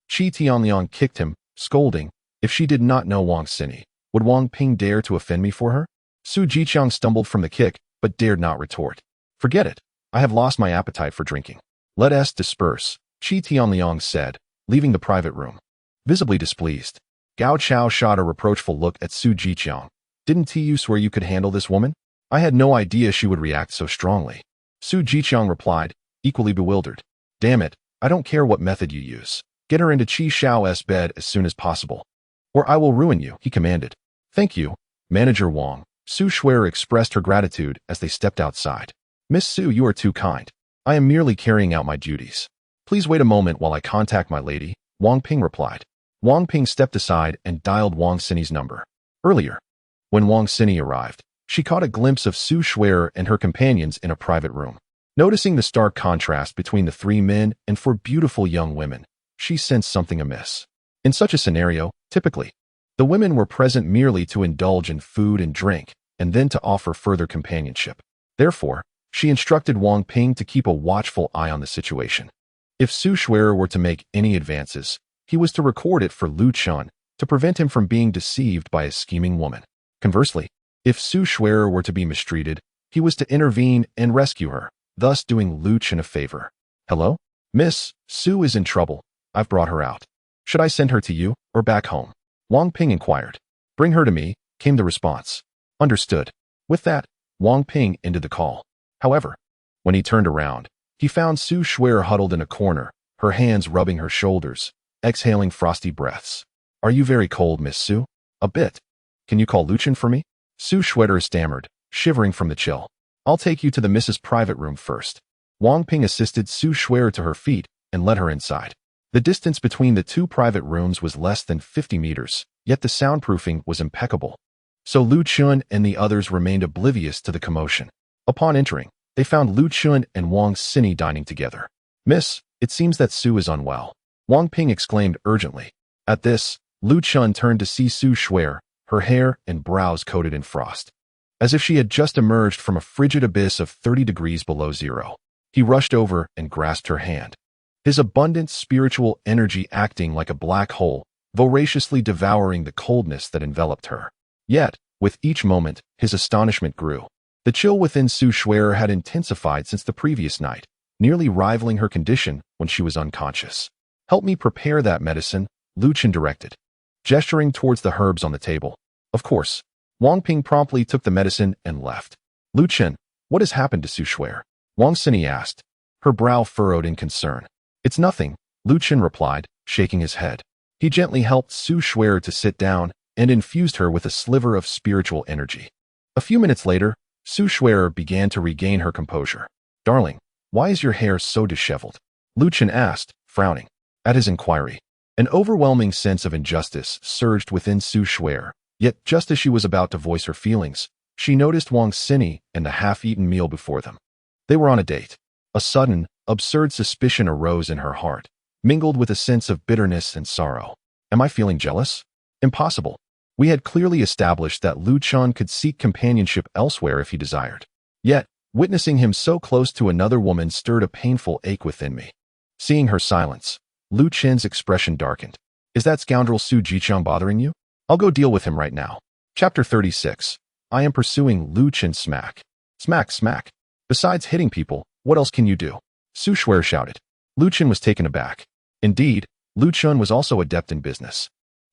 Qi Tianliang kicked him, scolding. If she did not know Wang Xini, would Wang Ping dare to offend me for her? Su Jiqiang stumbled from the kick, but dared not retort. Forget it. I have lost my appetite for drinking. Let us disperse, Qi Tianliang said, leaving the private room. Visibly displeased, Gao Chao shot a reproachful look at Su Jiqiang. Didn't you swear you could handle this woman? I had no idea she would react so strongly. Su Jiqiang replied, equally bewildered. Damn it, I don't care what method you use. Get her into Qi Xiao's bed as soon as possible. Or I will ruin you, he commanded. Thank you, Manager Wang. Su Shuer expressed her gratitude as they stepped outside. Miss Su, you are too kind. I am merely carrying out my duties. Please wait a moment while I contact my lady, Wang Ping replied. Wang Ping stepped aside and dialed Wang Xini's number. Earlier, when Wang Xini arrived, she caught a glimpse of Su Shuer and her companions in a private room. Noticing the stark contrast between the three men and four beautiful young women, she sensed something amiss. In such a scenario, typically, the women were present merely to indulge in food and drink, and then to offer further companionship. Therefore, she instructed Wang Ping to keep a watchful eye on the situation. If Su Shuer were to make any advances, he was to record it for Lu Chun to prevent him from being deceived by a scheming woman. Conversely, if Su Shuer were to be mistreated, he was to intervene and rescue her, thus doing Lu Chun a favor. Hello? Miss, Su is in trouble. I've brought her out. Should I send her to you, or back home? Wang Ping inquired. Bring her to me, came the response. Understood. With that, Wang Ping ended the call. However, when he turned around, he found Su Shuer huddled in a corner, her hands rubbing her shoulders, exhaling frosty breaths. Are you very cold, Miss Su? A bit. Can you call Lu Chun for me? Su Shuer stammered, shivering from the chill. I'll take you to the Mrs. Private room first. Wang Ping assisted Su Shuer to her feet and led her inside. The distance between the two private rooms was less than 50 meters, yet the soundproofing was impeccable. So Lu Chun and the others remained oblivious to the commotion. Upon entering, they found Lu Chun and Wang Xini dining together. Miss, it seems that Su is unwell. Wang Ping exclaimed urgently. At this, Lu Chun turned to see Su Shuer, her hair and brows coated in frost, as if she had just emerged from a frigid abyss of 30 degrees below zero. He rushed over and grasped her hand, his abundant spiritual energy acting like a black hole, voraciously devouring the coldness that enveloped her. Yet, with each moment, his astonishment grew. The chill within Su Shuer had intensified since the previous night, nearly rivaling her condition when she was unconscious. Help me prepare that medicine, Lu Chun directed, gesturing towards the herbs on the table. Of course, Wang Ping promptly took the medicine and left. Lu Chun, what has happened to Su Shuer? Wang Xini asked, her brow furrowed in concern. It's nothing, Lu Chun replied, shaking his head. He gently helped Su Shuer to sit down and infused her with a sliver of spiritual energy. A few minutes later, Su Shuer began to regain her composure. Darling, why is your hair so disheveled? Lu Chun asked, frowning. At his inquiry, an overwhelming sense of injustice surged within Su Shuer, yet just as she was about to voice her feelings, she noticed Wang Xini and the half-eaten meal before them. They were on a date. A sudden, absurd suspicion arose in her heart, mingled with a sense of bitterness and sorrow. Am I feeling jealous? Impossible. We had clearly established that Lu Chun could seek companionship elsewhere if he desired. Yet, witnessing him so close to another woman stirred a painful ache within me. Seeing her silence, Lu Chen's expression darkened. Is that scoundrel Su Jiqiang bothering you? I'll go deal with him right now. Chapter 36. I am pursuing Lu Chen. Smack. Smack, smack. Besides hitting people, what else can you do? Su Shuer shouted. Lu Chen was taken aback. Indeed, Lu Chen was also adept in business.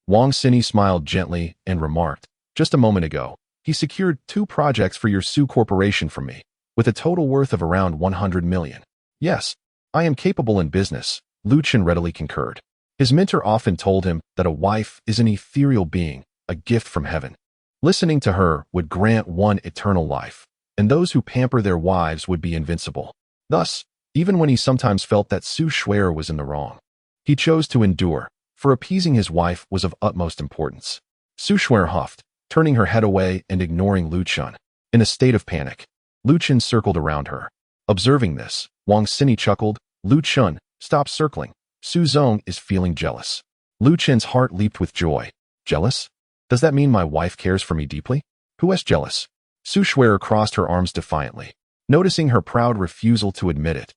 Wang Xini smiled gently and remarked, just a moment ago, he secured 2 projects for your Su Corporation from me, with a total worth of around 100 million. Yes, I am capable in business, Lu Chen readily concurred. His mentor often told him that a wife is an ethereal being, a gift from heaven. Listening to her would grant one eternal life, and those who pamper their wives would be invincible. Thus, even when he sometimes felt that Su Shuer was in the wrong, he chose to endure, for appeasing his wife was of utmost importance. Su Shuer huffed, turning her head away and ignoring Lu Chen. In a state of panic, Lu Chen circled around her. Observing this, Wang Xini chuckled, Lu Chen, stop circling. Su Zong is feeling jealous. Lu Chen's heart leaped with joy. Jealous? Does that mean my wife cares for me deeply? Who is jealous? Su Shuer crossed her arms defiantly. Noticing her proud refusal to admit it,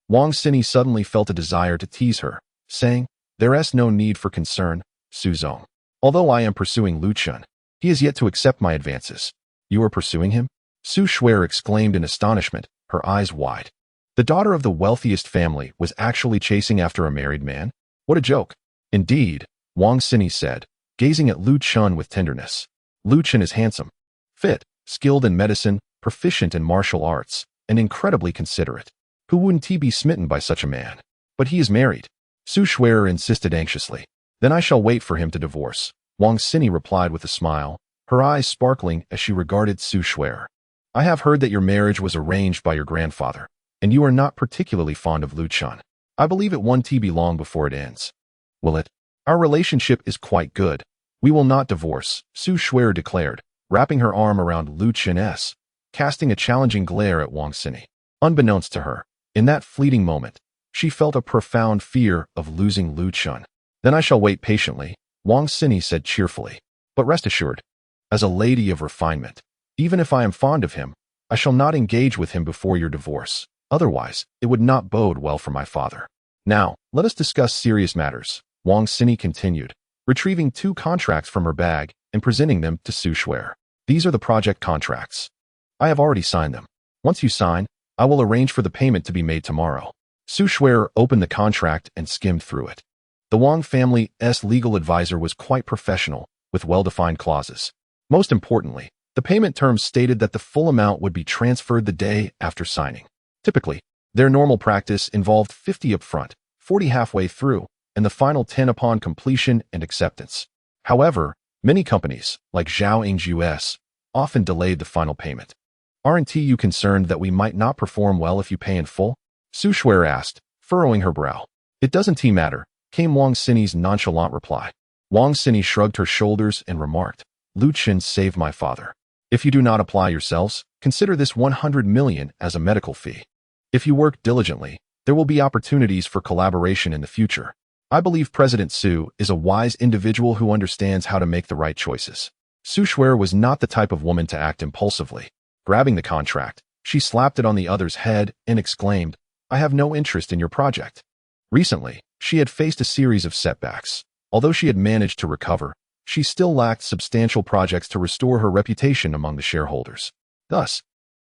Wang Xini suddenly felt a desire to tease her, saying, there is no need for concern, Su Zong. Although I am pursuing Lu Chen, he is yet to accept my advances. You are pursuing him? Su Shuer exclaimed in astonishment, her eyes wide. The daughter of the wealthiest family was actually chasing after a married man? What a joke. Indeed, Wang Xini said, gazing at Lu Chen with tenderness. Lu Chen is handsome, fit, skilled in medicine, proficient in martial arts, and incredibly considerate. Who wouldn't he be smitten by such a man? But he is married. Su Shuer insisted anxiously. Then I shall wait for him to divorce. Wang Xini replied with a smile, her eyes sparkling as she regarded Su Shuer. I have heard that your marriage was arranged by your grandfather, and you are not particularly fond of Lu Chen. I believe it won't be long before it ends. Will it? Our relationship is quite good. We will not divorce, Su Shuer declared, wrapping her arm around Lu Chen's, casting a challenging glare at Wang Xini. Unbeknownst to her, in that fleeting moment, she felt a profound fear of losing Lu Chen. Then I shall wait patiently, Wang Xini said cheerfully. But rest assured, as a lady of refinement, even if I am fond of him, I shall not engage with him before your divorce. Otherwise, it would not bode well for my father. Now, let us discuss serious matters, Wang Xini continued, retrieving 2 contracts from her bag and presenting them to Su Shuer. These are the project contracts. I have already signed them. Once you sign, I will arrange for the payment to be made tomorrow. Su Shuer opened the contract and skimmed through it. The Wang family's legal advisor was quite professional, with well-defined clauses. Most importantly, the payment terms stated that the full amount would be transferred the day after signing. Typically, their normal practice involved 50 upfront, 40 halfway through, and the final 10 upon completion and acceptance. However, many companies, like Zhao Ying's US, often delayed the final payment. Aren't you concerned that we might not perform well if you pay in full? Su Shuer asked, furrowing her brow. It doesn't matter, came Wang Xini's nonchalant reply. Wang Xini shrugged her shoulders and remarked, Lu Chen saved my father. If you do not apply yourselves, consider this 100 million as a medical fee. If you work diligently, there will be opportunities for collaboration in the future. I believe President Su is a wise individual who understands how to make the right choices. Su Shuer was not the type of woman to act impulsively. Grabbing the contract, she slapped it on the other's head and exclaimed, I have no interest in your project. Recently, she had faced a series of setbacks. Although she had managed to recover, she still lacked substantial projects to restore her reputation among the shareholders. Thus,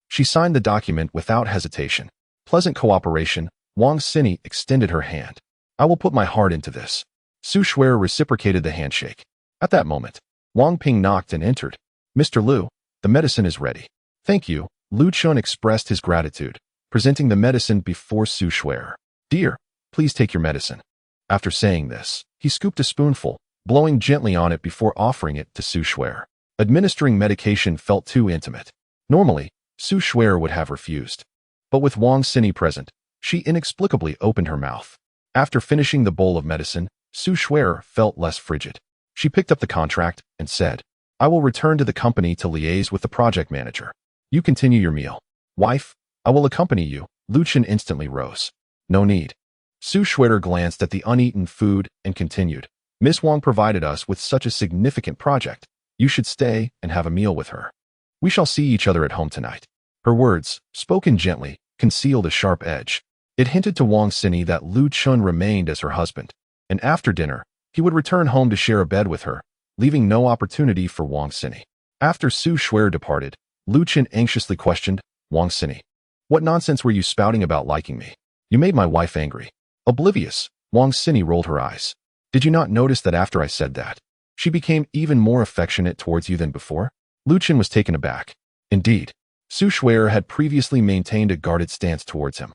she signed the document without hesitation. Pleasant cooperation, Wang Xini extended her hand. I will put my heart into this. Su Shuer reciprocated the handshake. At that moment, Wang Ping knocked and entered. Mr. Lu, the medicine is ready. Thank you, Lu Chen expressed his gratitude, presenting the medicine before Su Shuer. Dear, please take your medicine. After saying this, he scooped a spoonful, blowing gently on it before offering it to Su Shuer. Administering medication felt too intimate. Normally, Su Shuer would have refused. But with Wang Xini present, she inexplicably opened her mouth. After finishing the bowl of medicine, Su Shuer felt less frigid. She picked up the contract and said, I will return to the company to liaise with the project manager. You continue your meal. Wife, I will accompany you. Lu Chen instantly rose. No need. Su Shuer glanced at the uneaten food and continued. Miss Wang provided us with such a significant project. You should stay and have a meal with her. We shall see each other at home tonight. Her words, spoken gently, concealed a sharp edge. It hinted to Wang Xini that Lu Chen remained as her husband, and after dinner, he would return home to share a bed with her, leaving no opportunity for Wang Sini. After Su Shuer departed, Lu Chen anxiously questioned, Wang Sini, what nonsense were you spouting about liking me? You made my wife angry. Oblivious, Wang Sini rolled her eyes. Did you not notice that after I said that, she became even more affectionate towards you than before? Lu Chen was taken aback. Indeed, Su Shuer had previously maintained a guarded stance towards him.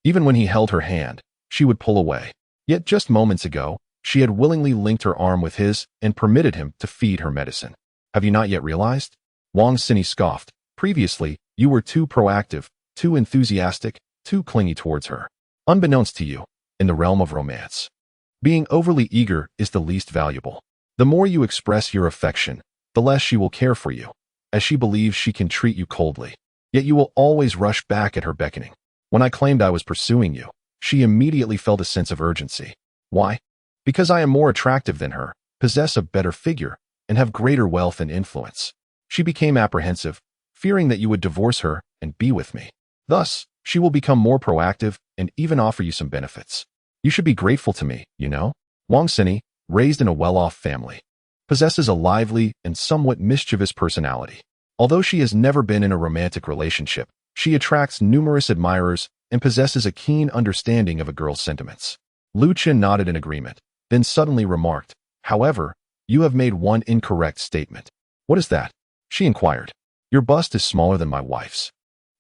Even when he held her hand, she would pull away. Yet just moments ago, she had willingly linked her arm with his and permitted him to feed her medicine. Have you not yet realized? Wang Sini scoffed. Previously, you were too proactive, too enthusiastic, too clingy towards her. Unbeknownst to you, in the realm of romance, being overly eager is the least valuable. The more you express your affection, the less she will care for you, as she believes she can treat you coldly. Yet you will always rush back at her beckoning. When I claimed I was pursuing you, she immediately felt a sense of urgency. Why? Because I am more attractive than her, possess a better figure, and have greater wealth and influence. She became apprehensive, fearing that you would divorce her and be with me. Thus, she will become more proactive and even offer you some benefits. You should be grateful to me, you know? Wang Sini, raised in a well-off family, possesses a lively and somewhat mischievous personality. Although she has never been in a romantic relationship, she attracts numerous admirers and possesses a keen understanding of a girl's sentiments. Lu Chen nodded in agreement, then suddenly remarked, however, you have made one incorrect statement. What is that? She inquired. Your bust is smaller than my wife's.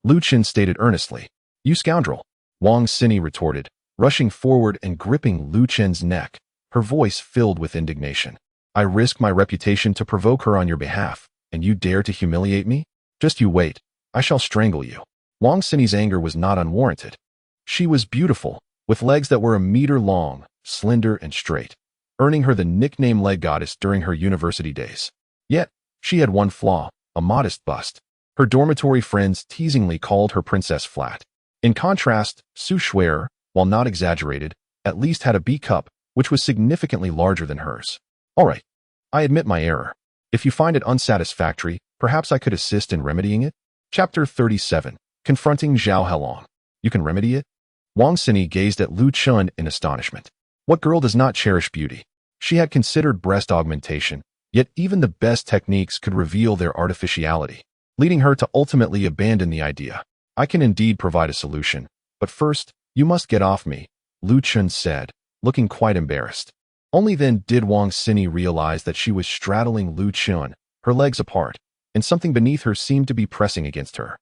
Lu Chen stated earnestly. You scoundrel, Wang Sini retorted, rushing forward and gripping Lu Chen's neck, her voice filled with indignation. I risk my reputation to provoke her on your behalf, and you dare to humiliate me? Just you wait, I shall strangle you. Wang Sini's anger was not unwarranted. She was beautiful, with legs that were a meter long, slender and straight, earning her the nickname Leg Goddess during her university days. Yet, she had one flaw, a modest bust. Her dormitory friends teasingly called her Princess Flat. In contrast, Su Shuer, while not exaggerated, at least had a B cup, which was significantly larger than hers. All right, I admit my error. If you find it unsatisfactory, perhaps I could assist in remedying it? Chapter 37. Confronting Zhao Helong. You can remedy it? Wang Sini gazed at Lu Chen in astonishment. What girl does not cherish beauty? She had considered breast augmentation, yet even the best techniques could reveal their artificiality, leading her to ultimately abandon the idea. I can indeed provide a solution, but first, you must get off me, Lu Chen said, looking quite embarrassed. Only then did Wang Sini realize that she was straddling Lu Chen, her legs apart, and something beneath her seemed to be pressing against her.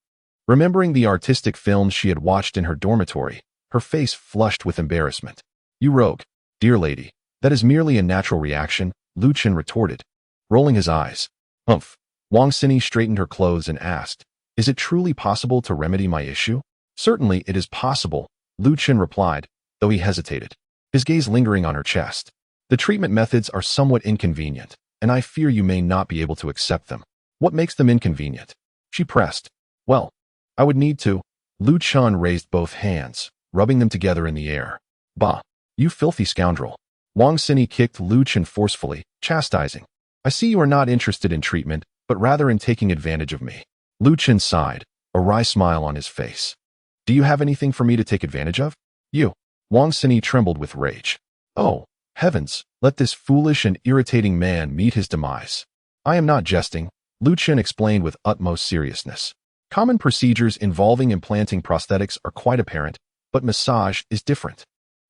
Remembering the artistic films she had watched in her dormitory, her face flushed with embarrassment. You rogue, dear lady, that is merely a natural reaction, Lu Chen retorted, rolling his eyes. Humph. Wang Sini straightened her clothes and asked, is it truly possible to remedy my issue? Certainly it is possible, Lu Chen replied, though he hesitated, his gaze lingering on her chest. The treatment methods are somewhat inconvenient, and I fear you may not be able to accept them. What makes them inconvenient? She pressed. Well, I would need to. Lu Chen raised both hands, rubbing them together in the air. Bah, you filthy scoundrel. Wang Sini kicked Lu Chen forcefully, chastising. I see you are not interested in treatment, but rather in taking advantage of me. Lu Chen sighed, a wry smile on his face. Do you have anything for me to take advantage of? You. Wang Sini trembled with rage. Oh, heavens, let this foolish and irritating man meet his demise. I am not jesting, Lu Chen explained with utmost seriousness. Common procedures involving implanting prosthetics are quite apparent, but massage is different.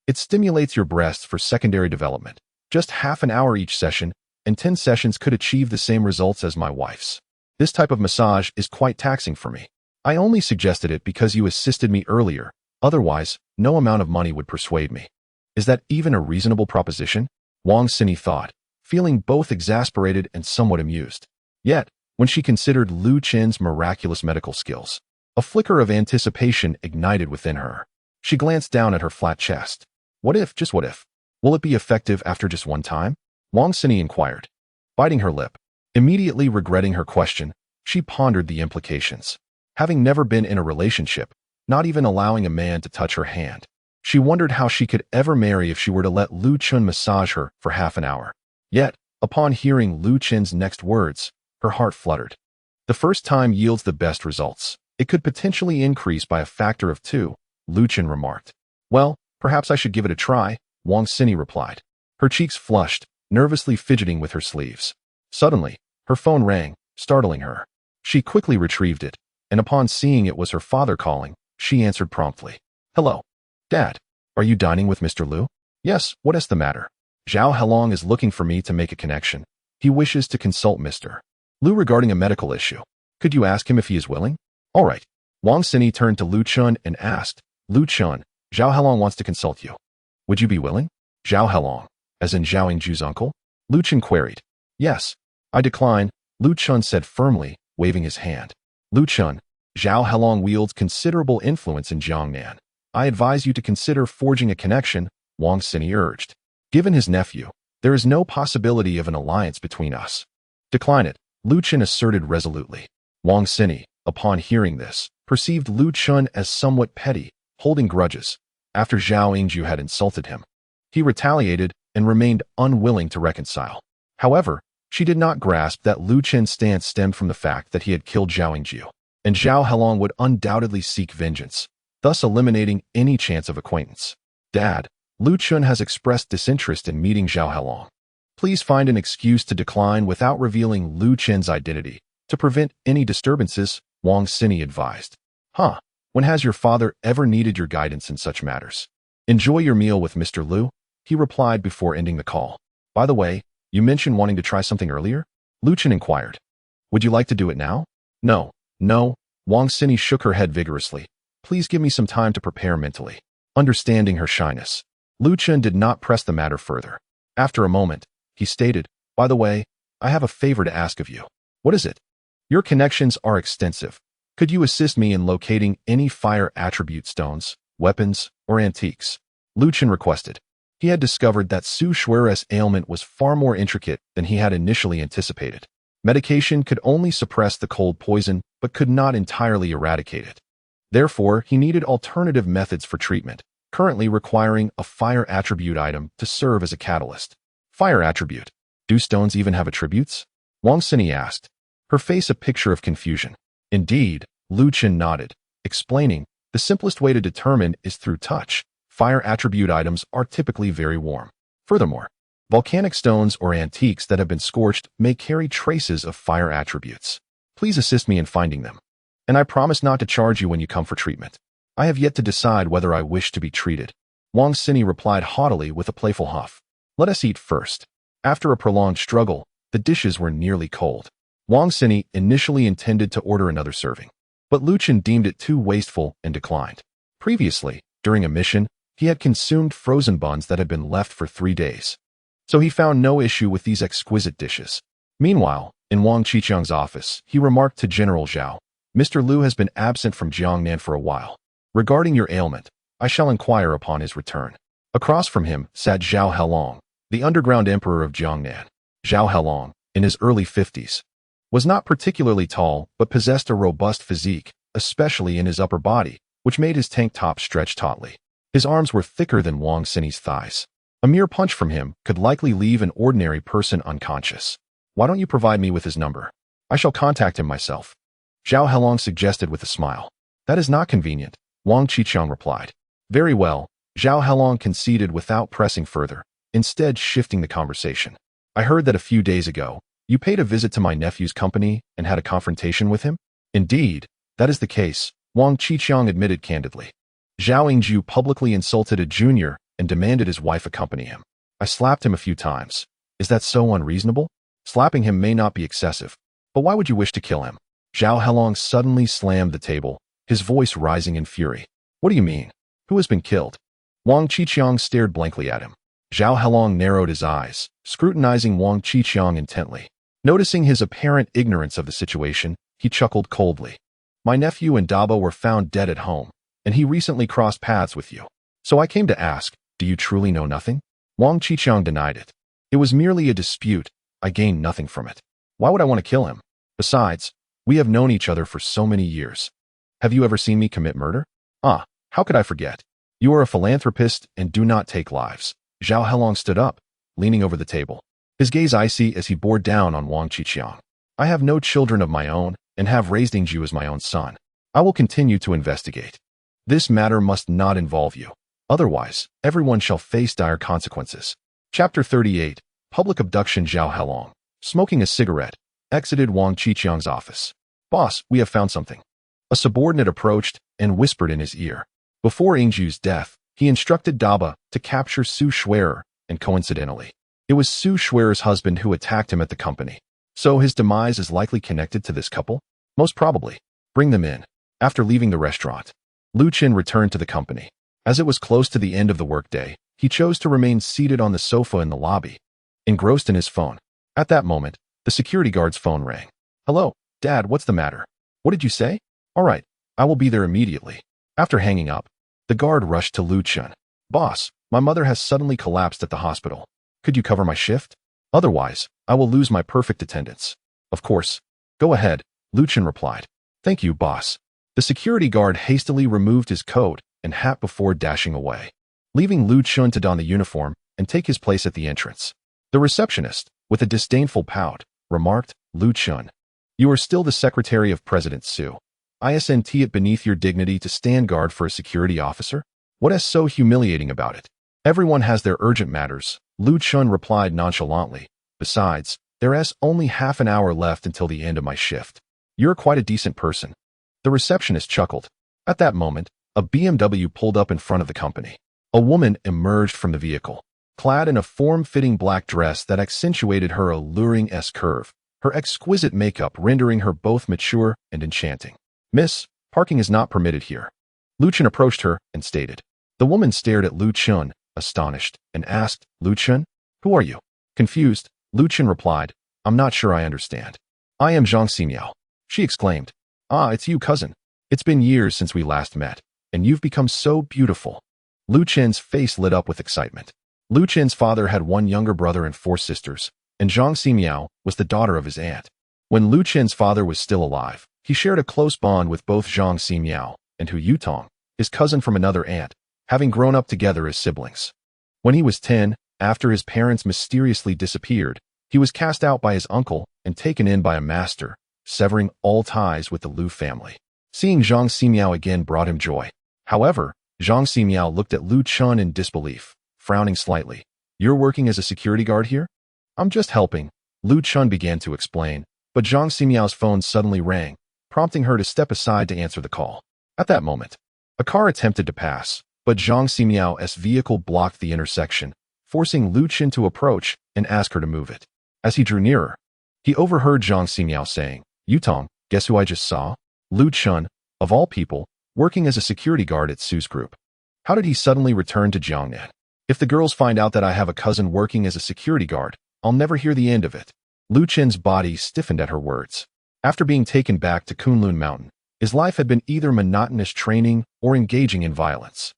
It stimulates your breasts for secondary development. Just half an hour each session, and 10 sessions could achieve the same results as my wife's. This type of massage is quite taxing for me. I only suggested it because you assisted me earlier, otherwise, no amount of money would persuade me. Is that even a reasonable proposition? Wang Sini thought, feeling both exasperated and somewhat amused. Yet, when she considered Lu Chen's miraculous medical skills, a flicker of anticipation ignited within her. She glanced down at her flat chest. What if, just what if? Will it be effective after just one time? Wang Sini inquired. Biting her lip, immediately regretting her question, she pondered the implications. Having never been in a relationship, not even allowing a man to touch her hand, she wondered how she could ever marry if she were to let Lu Chen massage her for half an hour. Yet, upon hearing Lu Chen's next words, her heart fluttered. The first time yields the best results. It could potentially increase by a factor of 2, Lu Chen remarked. Well, perhaps I should give it a try, Wang Sini replied. Her cheeks flushed, nervously fidgeting with her sleeves. Suddenly, her phone rang, startling her. She quickly retrieved it, and upon seeing it was her father calling, she answered promptly. Hello. Dad. Are you dining with Mr. Liu? Yes, what is the matter? Zhao Helong is looking for me to make a connection. He wishes to consult Mr. Liu regarding a medical issue. Could you ask him if he is willing? All right. Wang Xini turned to Lu Chun and asked, Lu Chun, Zhao Helong wants to consult you. Would you be willing? Zhao Helong, as in Zhao Yingju's uncle? Lu Chun queried. Yes. I decline, Lu Chun said firmly, waving his hand. Lu Chun, Zhao Helong wields considerable influence in Jiangnan. I advise you to consider forging a connection, Wang Xini urged. Given his nephew, there is no possibility of an alliance between us. Decline it, Lu Chun asserted resolutely. Wang Xini, upon hearing this, perceived Lu Chun as somewhat petty, holding grudges, after Zhao Yingju had insulted him. He retaliated and remained unwilling to reconcile. However, she did not grasp that Lu Chun's stance stemmed from the fact that he had killed Zhao Yingju, and Zhao Helong would undoubtedly seek vengeance, thus eliminating any chance of acquaintance. Dad, Lu Chun has expressed disinterest in meeting Zhao Helong. Please find an excuse to decline without revealing Lu Chun's identity, to prevent any disturbances, Wang Xini advised. Huh, when has your father ever needed your guidance in such matters? Enjoy your meal with Mr. Liu, he replied before ending the call. By the way, you mentioned wanting to try something earlier? Lu Chun inquired. Would you like to do it now? No, Wang Xini shook her head vigorously. Please give me some time to prepare mentally. Understanding her shyness, Lu Chun did not press the matter further. After a moment, he stated, by the way, I have a favor to ask of you. What is it? Your connections are extensive. Could you assist me in locating any fire attribute stones, weapons, or antiques? Lu Chun requested. He had discovered that Su Shui's ailment was far more intricate than he had initially anticipated. Medication could only suppress the cold poison, but could not entirely eradicate it. Therefore, he needed alternative methods for treatment, currently requiring a fire attribute item to serve as a catalyst. Fire attribute. Do stones even have attributes? Wang Xini asked, her face a picture of confusion. Indeed, Lu Chun nodded, explaining, the simplest way to determine is through touch. Fire attribute items are typically very warm. Furthermore, volcanic stones or antiques that have been scorched may carry traces of fire attributes. Please assist me in finding them. And I promise not to charge you when you come for treatment. I have yet to decide whether I wish to be treated. Wang Xini replied haughtily with a playful huff. Let us eat first. After a prolonged struggle, the dishes were nearly cold. Wang Xini initially intended to order another serving, but Lu Chun deemed it too wasteful and declined. Previously, during a mission, he had consumed frozen buns that had been left for 3 days, so he found no issue with these exquisite dishes. Meanwhile, in Wang Qiqiang's office, he remarked to General Zhao, Mr. Liu has been absent from Jiangnan for a while. Regarding your ailment, I shall inquire upon his return. Across from him sat Zhao Helong, the underground emperor of Jiangnan. Zhao Helong, in his early 50s, was not particularly tall but possessed a robust physique, especially in his upper body, which made his tank top stretch tautly. His arms were thicker than Wang Xini's thighs. A mere punch from him could likely leave an ordinary person unconscious. Why don't you provide me with his number? I shall contact him myself. Zhao Helong suggested with a smile. That is not convenient, Wang Qiqiang replied. Very well, Zhao Helong conceded without pressing further, instead shifting the conversation. I heard that a few days ago, you paid a visit to my nephew's company and had a confrontation with him? Indeed, that is the case, Wang Qiqiang admitted candidly. Zhao Yingju publicly insulted a junior and demanded his wife accompany him. I slapped him a few times. Is that so unreasonable? Slapping him may not be excessive, but why would you wish to kill him? Zhao Helong suddenly slammed the table, his voice rising in fury. What do you mean? Who has been killed? Wang Qiqiang stared blankly at him. Zhao Helong narrowed his eyes, scrutinizing Wang Qiqiang intently. Noticing his apparent ignorance of the situation, he chuckled coldly. My nephew and Daba were found dead at home, and he recently crossed paths with you. So I came to ask, do you truly know nothing? Wang Qiqiang denied it. It was merely a dispute. I gained nothing from it. Why would I want to kill him? Besides, we have known each other for so many years. Have you ever seen me commit murder? Ah, how could I forget? You are a philanthropist and do not take lives. Zhao Helong stood up, leaning over the table, his gaze icy as he bore down on Wang Qiqiang. I have no children of my own and have raised Yingju as my own son. I will continue to investigate. This matter must not involve you. Otherwise, everyone shall face dire consequences. Chapter 38. Public Abduction. Zhao Helong, smoking a cigarette, exited Wang Qiqiang's office. Boss, we have found something. A subordinate approached and whispered in his ear. Before Ingju's death, he instructed Daba to capture Su Schwerer, and coincidentally, it was Su Schwerer's husband who attacked him at the company. So his demise is likely connected to this couple? Most probably. Bring them in. After leaving the restaurant, Lu Qin returned to the company. As it was close to the end of the workday, he chose to remain seated on the sofa in the lobby, engrossed in his phone. At that moment, the security guard's phone rang. Hello, Dad, what's the matter? What did you say? All right, I will be there immediately. After hanging up, the guard rushed to Lu Qin. Boss, my mother has suddenly collapsed at the hospital. Could you cover my shift? Otherwise, I will lose my perfect attendance. Of course. Go ahead, Lu Qin replied. Thank you, boss. The security guard hastily removed his coat and hat before dashing away, leaving Lu Qin to don the uniform and take his place at the entrance. The receptionist, with a disdainful pout, remarked, Lu Qin, you are still the secretary of President Su. Isn't it beneath your dignity to stand guard for a security officer? What is so humiliating about it? Everyone has their urgent matters, Lu Qin replied nonchalantly. Besides, there is only half an hour left until the end of my shift. You're quite a decent person. The receptionist chuckled. At that moment, a BMW pulled up in front of the company. A woman emerged from the vehicle, clad in a form-fitting black dress that accentuated her alluring S-curve, her exquisite makeup rendering her both mature and enchanting. Miss, parking is not permitted here. Lu Qin approached her and stated. The woman stared at Lu Qin, astonished, and asked, Lu Qin, who are you? Confused, Lu Qin replied, I'm not sure I understand. I am Zhang Ximiao. She exclaimed. Ah, it's you, cousin. It's been years since we last met, and you've become so beautiful. Lu Qin's face lit up with excitement. Lu Qin's father had one younger brother and 4 sisters, and Zhang Ximiao was the daughter of his aunt. When Lu Qin's father was still alive, he shared a close bond with both Zhang Ximiao and Hu Yutong, his cousin from another aunt, having grown up together as siblings. When he was 10, after his parents mysteriously disappeared, he was cast out by his uncle and taken in by a master, severing all ties with the Lu family. Seeing Zhang Ximiao again brought him joy. However, Zhang Ximiao looked at Lu Qin in disbelief, frowning slightly. You're working as a security guard here? I'm just helping, Lu Qin began to explain, but Zhang Ximiao's phone suddenly rang, prompting her to step aside to answer the call. At that moment, a car attempted to pass, but Zhang Ximiao's vehicle blocked the intersection, forcing Lu Qin to approach and ask her to move it. As he drew nearer, he overheard Zhang Ximiao saying, Yutong, guess who I just saw? Lu Qin, of all people, working as a security guard at Su's group. How did he suddenly return to Jiangnan? If the girls find out that I have a cousin working as a security guard, I'll never hear the end of it. Lu Qin's body stiffened at her words. After being taken back to Kunlun Mountain, his life had been either monotonous training or engaging in violence.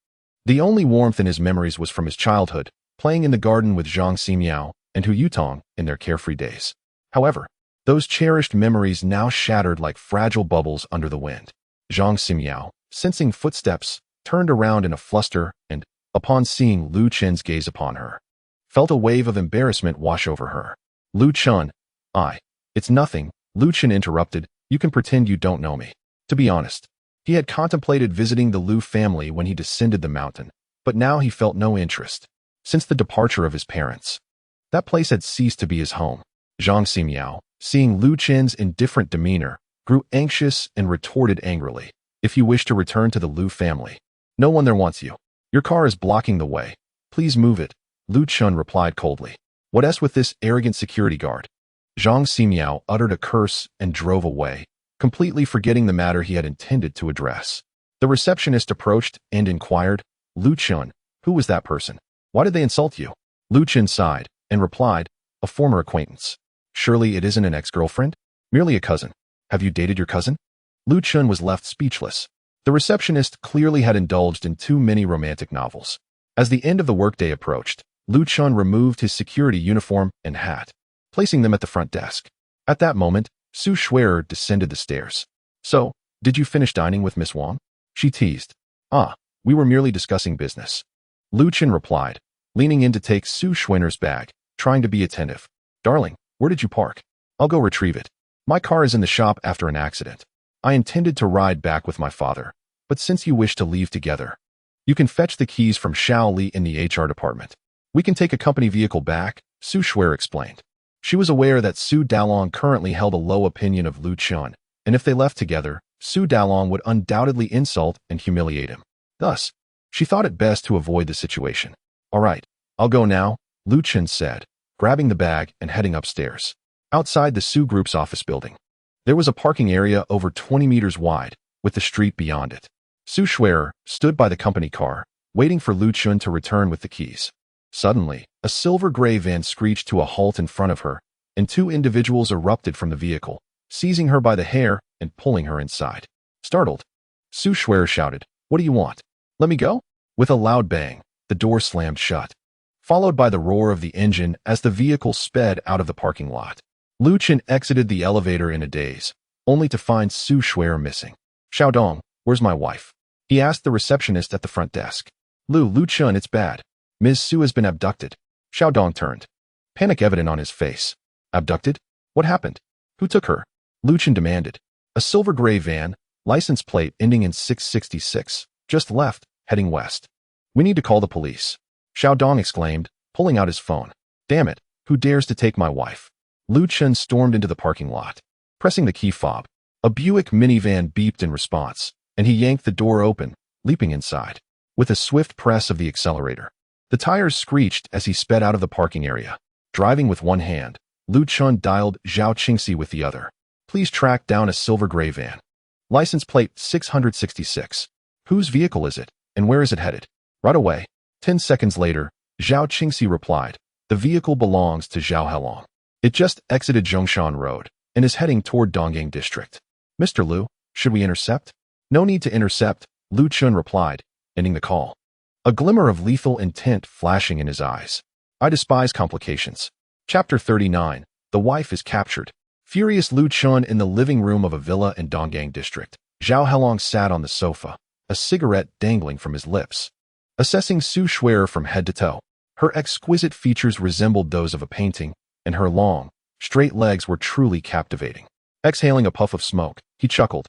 The only warmth in his memories was from his childhood, playing in the garden with Zhang Ximiao and Hu Yutong in their carefree days. However, those cherished memories now shattered like fragile bubbles under the wind. Zhang Ximiao, sensing footsteps, turned around in a fluster and, upon seeing Lu Qin's gaze upon her, felt a wave of embarrassment wash over her. Lu Qin, it's nothing, Lu Qin interrupted, you can pretend you don't know me. To be honest, he had contemplated visiting the Lu family when he descended the mountain, but now he felt no interest. Since the departure of his parents, that place had ceased to be his home. Zhang Ximiao, seeing Lu Qin's indifferent demeanor, grew anxious and retorted angrily. If you wish to return to the Lu family, no one there wants you. Your car is blocking the way. Please move it, Lu Qin replied coldly. What's with this arrogant security guard? Zhang Ximiao uttered a curse and drove away, completely forgetting the matter he had intended to address. The receptionist approached and inquired, Lu Qin, who was that person? Why did they insult you? Lu Qin sighed and replied, a former acquaintance. Surely it isn't an ex-girlfriend? Merely a cousin. Have you dated your cousin? Lu Qin was left speechless. The receptionist clearly had indulged in too many romantic novels. As the end of the workday approached, Lu Qin removed his security uniform and hat, placing them at the front desk. At that moment, Su Schwerer descended the stairs. So, did you finish dining with Miss Wang? She teased. We were merely discussing business. Lu Qin replied, leaning in to take Su Schwerer's bag, trying to be attentive. Darling, where did you park? I'll go retrieve it. My car is in the shop after an accident. I intended to ride back with my father, but since you wish to leave together, you can fetch the keys from Shao Li in the HR department. We can take a company vehicle back, Su Shuer explained. She was aware that Su Dalong currently held a low opinion of Lu Chun, and if they left together, Su Dalong would undoubtedly insult and humiliate him. Thus, she thought it best to avoid the situation. All right, I'll go now, Lu Chun said, grabbing the bag and heading upstairs. Outside the Su Group's office building, there was a parking area over 20 meters wide, with the street beyond it. Su Shuer stood by the company car, waiting for Lu Chun to return with the keys. Suddenly, a silver gray van screeched to a halt in front of her, and two individuals erupted from the vehicle, seizing her by the hair and pulling her inside. Startled, Su Shuer shouted, "What do you want? Let me go?" With a loud bang, the door slammed shut, followed by the roar of the engine as the vehicle sped out of the parking lot. Lu Chun exited the elevator in a daze, only to find Su Shuer missing. "Xiaodong, where's my wife?" he asked the receptionist at the front desk. Lu Chun, it's bad. Ms. Su has been abducted." Xiaodong turned, panic evident on his face. "Abducted? What happened? Who took her?" Lu Chun demanded. "A silver gray van, license plate ending in 666, just left, heading west." "We need to call the police," Xiaodong exclaimed, pulling out his phone. "Damn it, who dares to take my wife?" Lu Chun stormed into the parking lot. Pressing the key fob, a Buick minivan beeped in response, and he yanked the door open, leaping inside. With a swift press of the accelerator, the tires screeched as he sped out of the parking area. Driving with one hand, Lu Chun dialed Zhao Qingxi with the other. "Please track down a silver gray van. License plate 666. Whose vehicle is it, and where is it headed?" "Right away." 10 seconds later, Zhao Qingxi replied, "The vehicle belongs to Zhao Helong. It just exited Zhongshan Road and is heading toward Donggang District." "Mr. Lu, should we intercept?" "No need to intercept," Lu Chun replied, ending the call, a glimmer of lethal intent flashing in his eyes. "I despise complications." Chapter 39. The wife is captured. Furious Lu Chun in the living room of a villa in Donggang District. Zhao Helong sat on the sofa, a cigarette dangling from his lips, assessing Su Shuer from head to toe. Her exquisite features resembled those of a painting, and her long, straight legs were truly captivating. Exhaling a puff of smoke, he chuckled.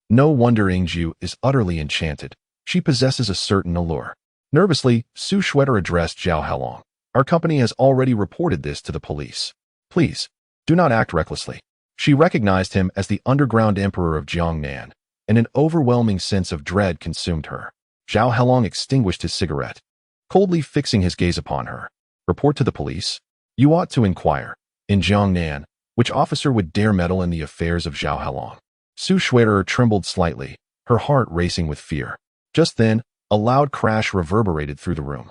No wonder Yingzhu is utterly enchanted. She possesses a certain allure. Nervously, Su Shuer addressed Zhao Helong. "Our company has already reported this to the police. Please, do not act recklessly." She recognized him as the underground emperor of Jiangnan, and an overwhelming sense of dread consumed her. Zhao Helong extinguished his cigarette, coldly fixing his gaze upon her. "Report to the police? You ought to inquire, in Jiangnan, which officer would dare meddle in the affairs of Zhao Helong." Su Shuer trembled slightly, her heart racing with fear. Just then, a loud crash reverberated through the room.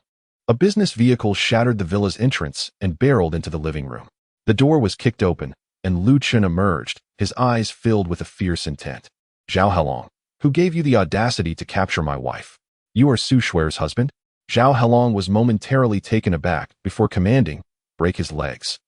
A business vehicle shattered the villa's entrance and barreled into the living room. The door was kicked open, and Lu Chun emerged, his eyes filled with a fierce intent. "Zhao Helong, who gave you the audacity to capture my wife? You are Su Shuer's husband?" Zhao Helong was momentarily taken aback before commanding, "Break his legs.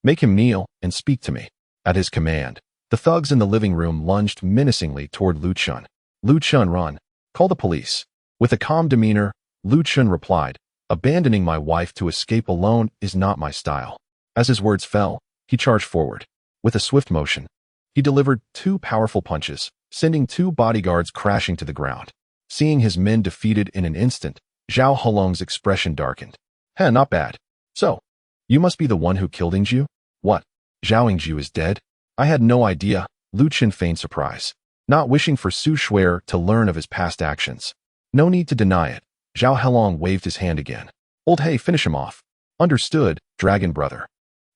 Make him kneel and speak to me." At his command, the thugs in the living room lunged menacingly toward Lu Chun. "Lu Chun, run. Call the police." With a calm demeanor, Lu Chun replied, "Abandoning my wife to escape alone is not my style." As his words fell, he charged forward. With a swift motion, he delivered 2 powerful punches, sending 2 bodyguards crashing to the ground. Seeing his men defeated in an instant, Zhao Helong's expression darkened. Not bad. "So, you must be the one who killed Yingzhu?" "What? Zhao Yingzhu is dead? I had no idea," Lu Chun feigned surprise, not wishing for Su Shuer to learn of his past actions. "No need to deny it." Zhao Helong waved his hand again. "Old Hey, finish him off." "Understood, Dragon Brother."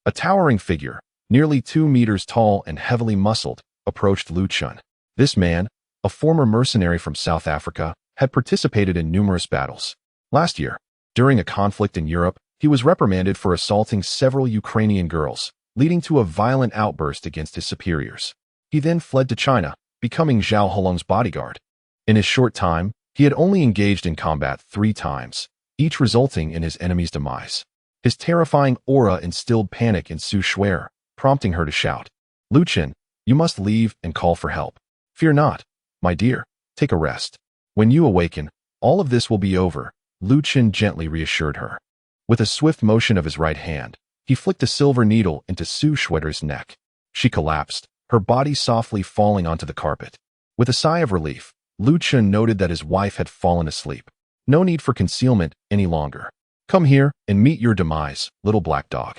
A towering figure, nearly 2 meters tall and heavily muscled, approached Lu Chun. This man, a former mercenary from South Africa, had participated in numerous battles. Last year, during a conflict in Europe, he was reprimanded for assaulting several Ukrainian girls, leading to a violent outburst against his superiors. He then fled to China, becoming Zhao Helong's bodyguard. In his short time, he had only engaged in combat 3 times, each resulting in his enemy's demise. His terrifying aura instilled panic in Su Shuer, prompting her to shout, "Lu Chun, you must leave and call for help." "Fear not, my dear, take a rest. When you awaken, all of this will be over," Lu Chun gently reassured her. With a swift motion of his right hand, he flicked a silver needle into Su Shuer's neck. She collapsed, her body softly falling onto the carpet. With a sigh of relief, Lu Chun noted that his wife had fallen asleep. No need for concealment any longer. Come here and meet your demise, little black dog.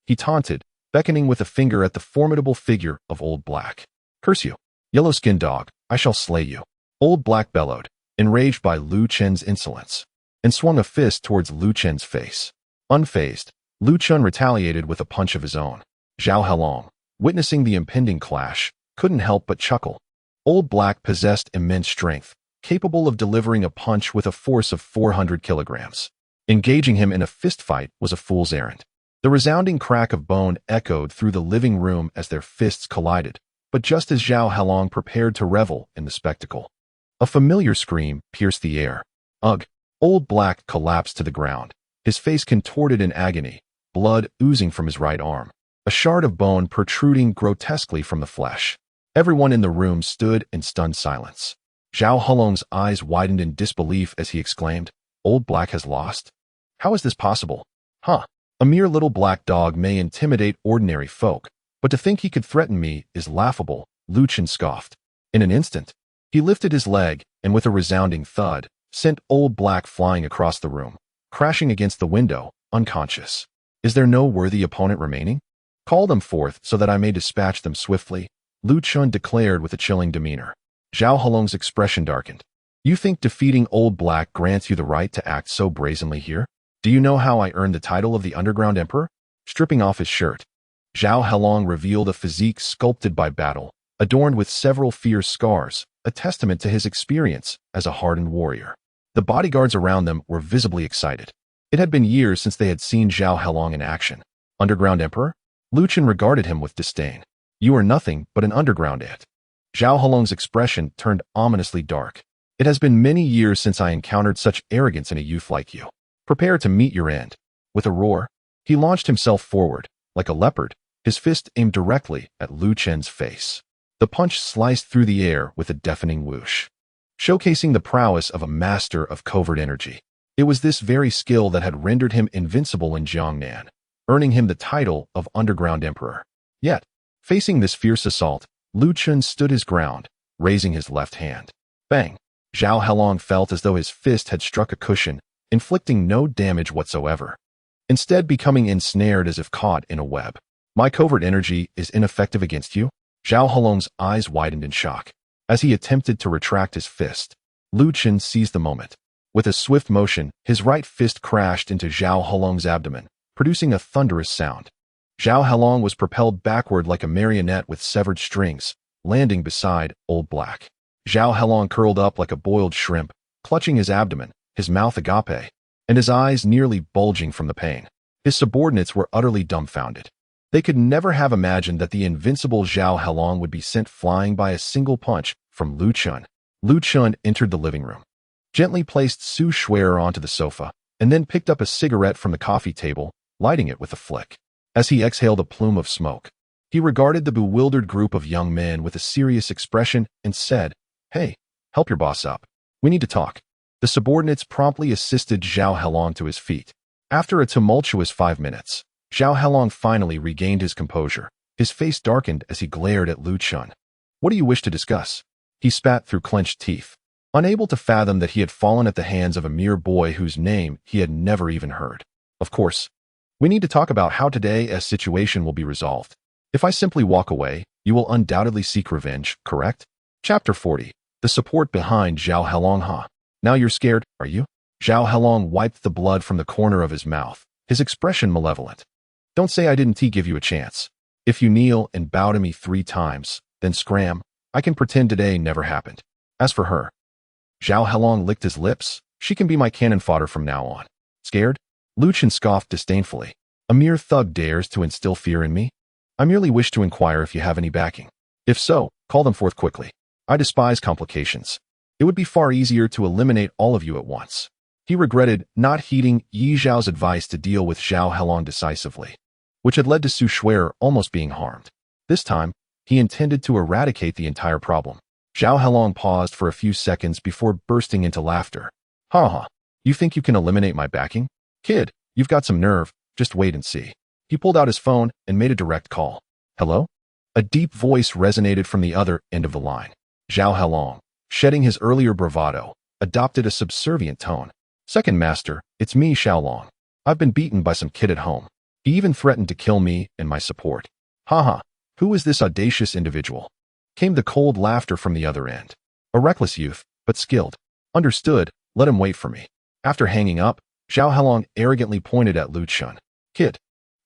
He taunted, beckoning with a finger at the formidable figure of Old Black. Curse you, yellow-skinned dog, I shall slay you. Old Black bellowed, enraged by Lu Chen's insolence, and swung a fist towards Lu Chen's face. Unfazed, Lu Chen retaliated with a punch of his own. Zhao Helong, witnessing the impending clash, couldn't help but chuckle. Old Black possessed immense strength, capable of delivering a punch with a force of 400 kilograms. Engaging him in a fistfight was a fool's errand. The resounding crack of bone echoed through the living room as their fists collided, but just as Zhao Helong prepared to revel in the spectacle, a familiar scream pierced the air. Ugh! Old Black collapsed to the ground, his face contorted in agony, blood oozing from his right arm, a shard of bone protruding grotesquely from the flesh. Everyone in the room stood in stunned silence. Zhao Helong's eyes widened in disbelief as he exclaimed, Old Black has lost? How is this possible? Huh? A mere little black dog may intimidate ordinary folk, but to think he could threaten me is laughable, Lu Chen scoffed. In an instant, he lifted his leg and with a resounding thud, sent Old Black flying across the room, crashing against the window, unconscious. Is there no worthy opponent remaining? Call them forth so that I may dispatch them swiftly, Lu Chen declared with a chilling demeanor. Zhao Helong's expression darkened. You think defeating Old Black grants you the right to act so brazenly here? Do you know how I earned the title of the Underground Emperor? Stripping off his shirt, Zhao Helong revealed a physique sculpted by battle, adorned with several fierce scars, a testament to his experience as a hardened warrior. The bodyguards around them were visibly excited. It had been years since they had seen Zhao Helong in action. Underground Emperor? Lu Chen regarded him with disdain. You are nothing but an underground ant. Zhao Helong's expression turned ominously dark. It has been many years since I encountered such arrogance in a youth like you. Prepare to meet your end. With a roar, he launched himself forward, like a leopard, his fist aimed directly at Lu Chen's face. The punch sliced through the air with a deafening whoosh, showcasing the prowess of a master of covert energy. It was this very skill that had rendered him invincible in Jiangnan, earning him the title of Underground Emperor. Yet, facing this fierce assault, Lu Chen stood his ground, raising his left hand. Bang! Zhao Helong felt as though his fist had struck a cushion, inflicting no damage whatsoever, instead becoming ensnared as if caught in a web. My covert energy is ineffective against you? Zhao Helong's eyes widened in shock. As he attempted to retract his fist, Lu Chen seized the moment. With a swift motion, his right fist crashed into Zhao Helong's abdomen, producing a thunderous sound. Zhao Helong was propelled backward like a marionette with severed strings, landing beside Old Black. Zhao Helong curled up like a boiled shrimp, clutching his abdomen, his mouth agape, and his eyes nearly bulging from the pain. His subordinates were utterly dumbfounded. They could never have imagined that the invincible Zhao Helong would be sent flying by a single punch from Lu Chen. Lu Chen entered the living room, gently placed Su Shuer onto the sofa, and then picked up a cigarette from the coffee table, lighting it with a flick. As he exhaled a plume of smoke, he regarded the bewildered group of young men with a serious expression and said, Hey, help your boss up. We need to talk. The subordinates promptly assisted Zhao Helong to his feet. After a tumultuous 5 minutes, Zhao Helong finally regained his composure. His face darkened as he glared at Lu Chen. What do you wish to discuss? He spat through clenched teeth, unable to fathom that he had fallen at the hands of a mere boy whose name he had never even heard. Of course, we need to talk about how today's situation will be resolved. If I simply walk away, you will undoubtedly seek revenge, correct? Chapter 40. The support behind Zhao Helong. Huh? Now you're scared, are you? Zhao Helong wiped the blood from the corner of his mouth, his expression malevolent. Don't say I didn't give you a chance. If you kneel and bow to me 3 times, then scram, I can pretend today never happened. As for her, Zhao Helong licked his lips. She can be my cannon fodder from now on. Scared? Lu Chen scoffed disdainfully. A mere thug dares to instill fear in me? I merely wish to inquire if you have any backing. If so, call them forth quickly. I despise complications. It would be far easier to eliminate all of you at once. He regretted not heeding Yi Zhao's advice to deal with Zhao Helong decisively, which had led to Su Shuer almost being harmed. This time, he intended to eradicate the entire problem. Zhao Helong paused for a few seconds before bursting into laughter. Ha ha, you think you can eliminate my backing? Kid, you've got some nerve, just wait and see. He pulled out his phone and made a direct call. Hello? A deep voice resonated from the other end of the line. Zhao Helong, shedding his earlier bravado, adopted a subservient tone. Second Master, it's me, Xiaolong. I've been beaten by some kid at home. He even threatened to kill me and my support. Haha, who is this audacious individual? Came the cold laughter from the other end. A reckless youth, but skilled. Understood, let him wait for me. After hanging up, Zhao Helong arrogantly pointed at Lu Chun. Kid,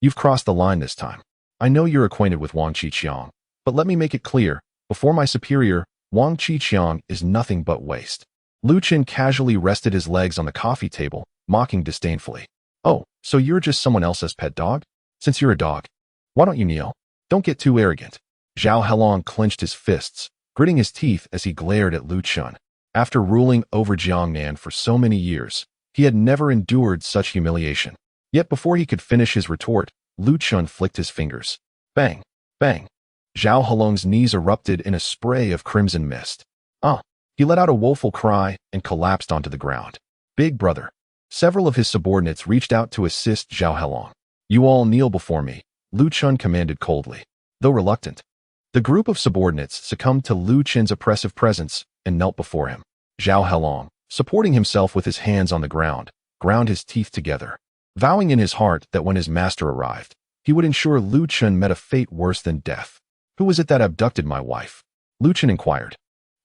you've crossed the line this time. I know you're acquainted with Wang Qiqiang, but let me make it clear, before my superior, Wang Qiqiang is nothing but waste. Lu Chun casually rested his legs on the coffee table, mocking disdainfully. Oh, so you're just someone else's pet dog? Since you're a dog, why don't you kneel? Don't get too arrogant. Zhao Helong clenched his fists, gritting his teeth as he glared at Lu Chun. After ruling over Jiangnan for so many years, he had never endured such humiliation. Yet before he could finish his retort, Lu Chun flicked his fingers. Bang! Bang! Zhao Helong's knees erupted in a spray of crimson mist. He let out a woeful cry and collapsed onto the ground. Big brother. Several of his subordinates reached out to assist Zhao Helong. You all kneel before me, Lu Chun commanded coldly. Though reluctant, the group of subordinates succumbed to Lu Chun's oppressive presence and knelt before him. Zhao Helong, supporting himself with his hands on the ground, ground his teeth together, vowing in his heart that when his master arrived, he would ensure Lu Chun met a fate worse than death. Who was it that abducted my wife? Lu Chun inquired.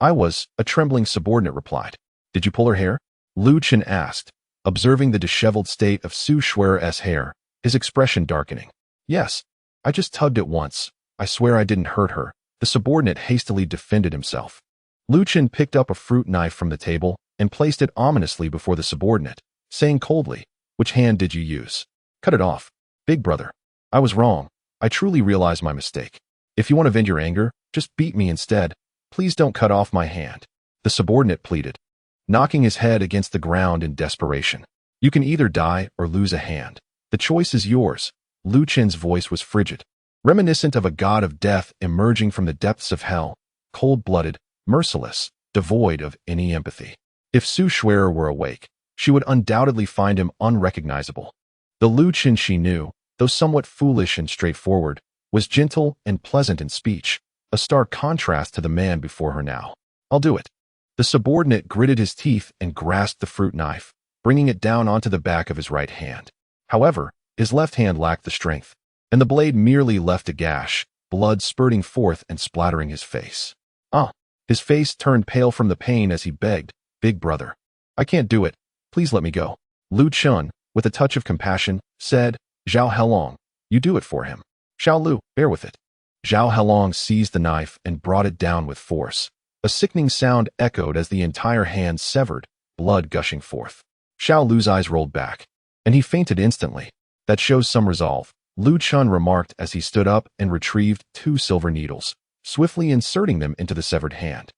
I was, a trembling subordinate replied. Did you pull her hair? Lu Chun asked, observing the disheveled state of Su Shuer's hair, his expression darkening. Yes, I just tugged it once. I swear I didn't hurt her. The subordinate hastily defended himself. Lu Chun picked up a fruit knife from the table and placed it ominously before the subordinate, saying coldly, which hand did you use? Cut it off. Big brother. I was wrong. I truly realize my mistake. If you want to vent your anger, just beat me instead. Please don't cut off my hand. The subordinate pleaded, knocking his head against the ground in desperation. You can either die or lose a hand. The choice is yours. Lu Chun's voice was frigid, reminiscent of a god of death emerging from the depths of hell, cold-blooded, merciless, devoid of any empathy. If Su Shuer were awake, she would undoubtedly find him unrecognizable. The Lu Chun she knew, though somewhat foolish and straightforward, was gentle and pleasant in speech, a stark contrast to the man before her now. I'll do it. The subordinate gritted his teeth and grasped the fruit knife, bringing it down onto the back of his right hand. However, his left hand lacked the strength, and the blade merely left a gash, blood spurting forth and splattering his face. His face turned pale from the pain as he begged, Big brother. I can't do it. Please let me go. Lu Chun, with a touch of compassion, said, Zhao Helong, you do it for him. Xiao Lu, bear with it. Zhao Helong seized the knife and brought it down with force. A sickening sound echoed as the entire hand severed, blood gushing forth. Xiao Lu's eyes rolled back, and he fainted instantly. That shows some resolve, Lu Chun remarked as he stood up and retrieved 2 silver needles, swiftly inserting them into the severed hand,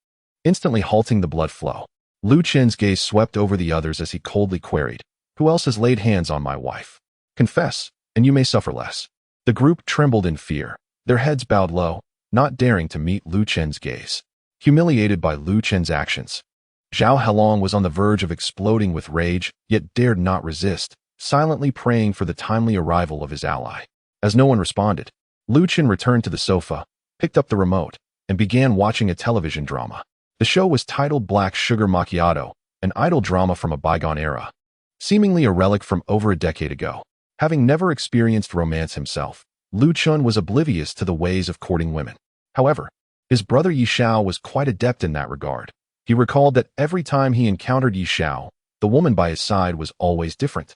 instantly halting the blood flow. Lu Chun's gaze swept over the others as he coldly queried, Who else has laid hands on my wife? Confess, and you may suffer less. The group trembled in fear, their heads bowed low, not daring to meet Lu Chun's gaze. Humiliated by Lu Chun's actions, Zhao Helong was on the verge of exploding with rage, yet dared not resist, silently praying for the timely arrival of his ally. As no one responded, Lu Chun returned to the sofa, picked up the remote, and began watching a television drama. The show was titled Black Sugar Macchiato, an idol drama from a bygone era, seemingly a relic from over a decade ago. Having never experienced romance himself, Lu Chun was oblivious to the ways of courting women. However, his brother Yi Xiao was quite adept in that regard. He recalled that every time he encountered Yi Xiao, the woman by his side was always different.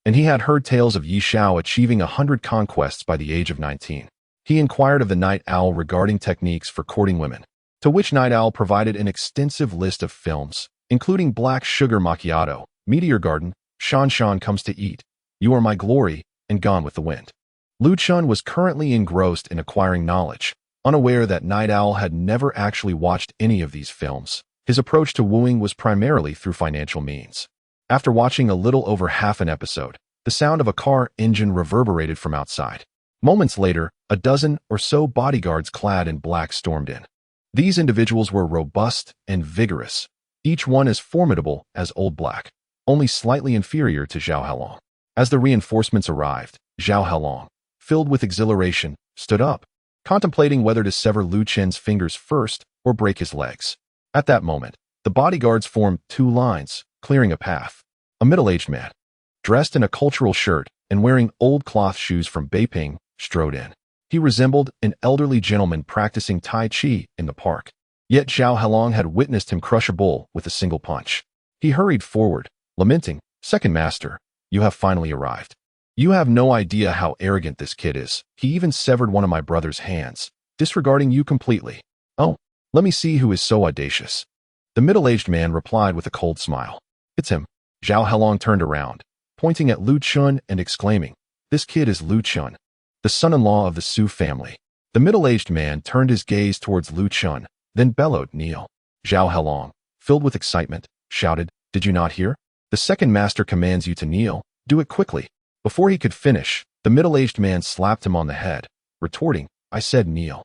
And he had heard tales of Yi Xiao achieving 100 conquests by the age of 19. He inquired of the Night Owl regarding techniques for courting women, to which Night Owl provided an extensive list of films, including Black Sugar Macchiato, Meteor Garden, Shan Shan Comes to Eat, You Are My Glory, and Gone with the Wind. Lu Chun was currently engrossed in acquiring knowledge, unaware that Night Owl had never actually watched any of these films. His approach to wooing was primarily through financial means. After watching a little over half an episode, the sound of a car engine reverberated from outside. Moments later, a dozen or so bodyguards clad in black stormed in. These individuals were robust and vigorous, each one as formidable as Old Black, only slightly inferior to Zhao Helong. As the reinforcements arrived, Zhao Helong, filled with exhilaration, stood up, contemplating whether to sever Lu Chun's fingers first or break his legs. At that moment, the bodyguards formed 2 lines, clearing a path. A middle-aged man, dressed in a cultural shirt and wearing old cloth shoes from Beiping, strode in. He resembled an elderly gentleman practicing Tai Chi in the park. Yet Zhao Halong had witnessed him crush a bull with a single punch. He hurried forward, lamenting, "Second master, you have finally arrived. You have no idea how arrogant this kid is. He even severed one of my brother's hands, disregarding you completely. Oh, let me see who is so audacious." The middle-aged man replied with a cold smile. "It's him." Zhao Halong turned around, pointing at Lu Chun and exclaiming, "This kid is Lu Chun, the son-in-law of the Su family." The middle-aged man turned his gaze towards Lu Chun, then bellowed, "Kneel." Zhao Halong, filled with excitement, shouted, "Did you not hear? The second master commands you to kneel. Do it quickly." Before he could finish, the middle-aged man slapped him on the head, retorting, "I said kneel.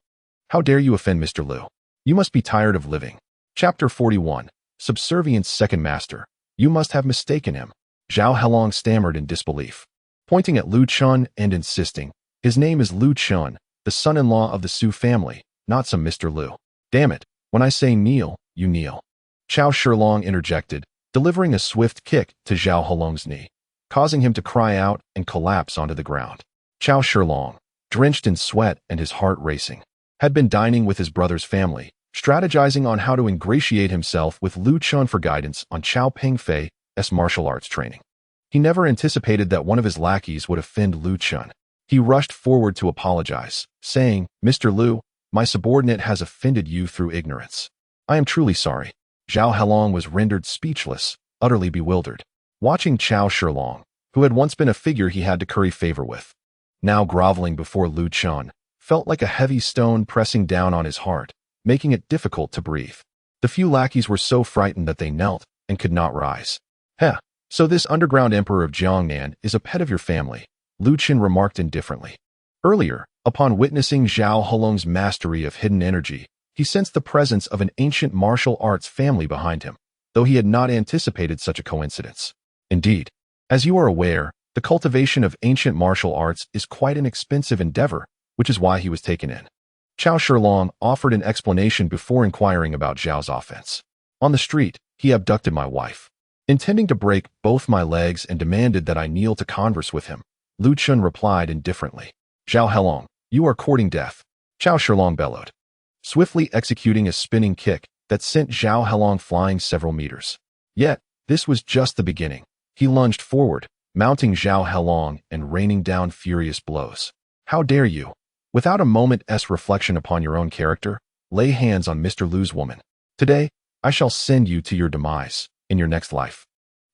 How dare you offend Mr. Lu? You must be tired of living." Chapter 41. Subservience. Second master. You must have mistaken him. Zhao Halong stammered in disbelief, pointing at Lu Chun and insisting, "His name is Lu Chun, the son-in-law of the Su family, not some Mr. Lu. Damn it, when I say kneel, you kneel." Chao Shilong interjected, delivering a swift kick to Zhao Halong's knee, causing him to cry out and collapse onto the ground. Chao Shilong, drenched in sweat and his heart racing, had been dining with his brother's family, strategizing on how to ingratiate himself with Lu Chun for guidance on Chao Pengfei's martial arts training. He never anticipated that one of his lackeys would offend Lu Chun. He rushed forward to apologize, saying, "Mr. Lu, my subordinate has offended you through ignorance. I am truly sorry." Zhao Halong was rendered speechless, utterly bewildered, watching Chao Shilong, who had once been a figure he had to curry favor with, now groveling before Lu Chun, felt like a heavy stone pressing down on his heart, making it difficult to breathe. The few lackeys were so frightened that they knelt and could not rise. "Heh, so this underground emperor of Jiangnan is a pet of your family," Lu Chun remarked indifferently. Earlier, upon witnessing Zhao Halong's mastery of hidden energy, he sensed the presence of an ancient martial arts family behind him, though he had not anticipated such a coincidence. Indeed, as you are aware, the cultivation of ancient martial arts is quite an expensive endeavor, which is why he was taken in. Chao Shilong offered an explanation before inquiring about Zhao's offense. "On the street, he abducted my wife, intending to break both my legs and demanded that I kneel to converse with him," Lu Chun replied indifferently. "Zhao Halong, you are courting death," Chao Shilong bellowed, swiftly executing a spinning kick that sent Zhao Halong flying several meters. Yet, this was just the beginning. He lunged forward, mounting Zhao Halong and raining down furious blows. "How dare you, without a moment's reflection upon your own character, lay hands on Mr. Lu's woman? Today, I shall send you to your demise in your next life.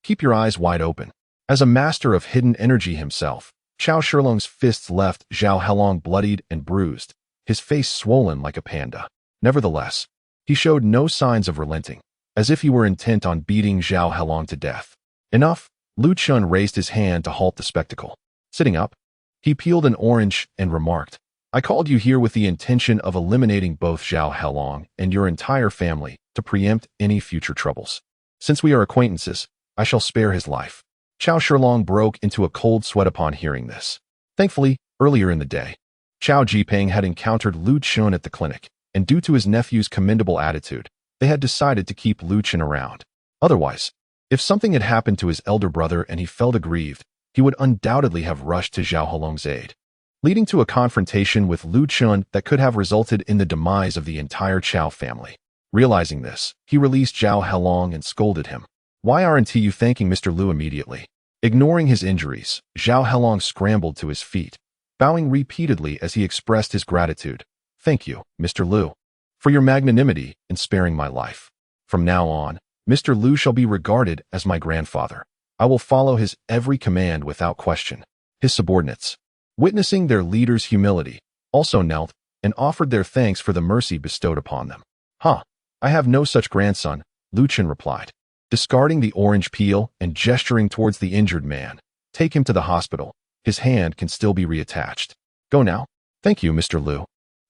Keep your eyes wide open." As a master of hidden energy himself, Chao Shilong's fists left Zhao Halong bloodied and bruised, his face swollen like a panda. Nevertheless, he showed no signs of relenting, as if he were intent on beating Zhao Halong to death. "Enough," Lu Chun raised his hand to halt the spectacle. Sitting up, he peeled an orange and remarked, "I called you here with the intention of eliminating both Zhao Halong and your entire family to preempt any future troubles. Since we are acquaintances, I shall spare his life." Chao Shilong broke into a cold sweat upon hearing this. Thankfully, earlier in the day, Chao Jipeng had encountered Lu Chun at the clinic, and due to his nephew's commendable attitude, they had decided to keep Lu Chun around. Otherwise, if something had happened to his elder brother and he felt aggrieved, he would undoubtedly have rushed to Zhao Halong's aid, leading to a confrontation with Lu Chun that could have resulted in the demise of the entire Chao family. Realizing this, he released Zhao Halong and scolded him. "Why aren't you thanking Mr. Lu immediately?" Ignoring his injuries, Zhao Halong scrambled to his feet, bowing repeatedly as he expressed his gratitude. "Thank you, Mr. Lu, for your magnanimity in sparing my life. From now on, Mr. Lu shall be regarded as my grandfather. I will follow his every command without question." His subordinates, witnessing their leader's humility, also knelt and offered their thanks for the mercy bestowed upon them. "Huh, I have no such grandson," Lu Chun replied, discarding the orange peel and gesturing towards the injured man. "Take him to the hospital. His hand can still be reattached. Go now." "Thank you, Mr. Lu."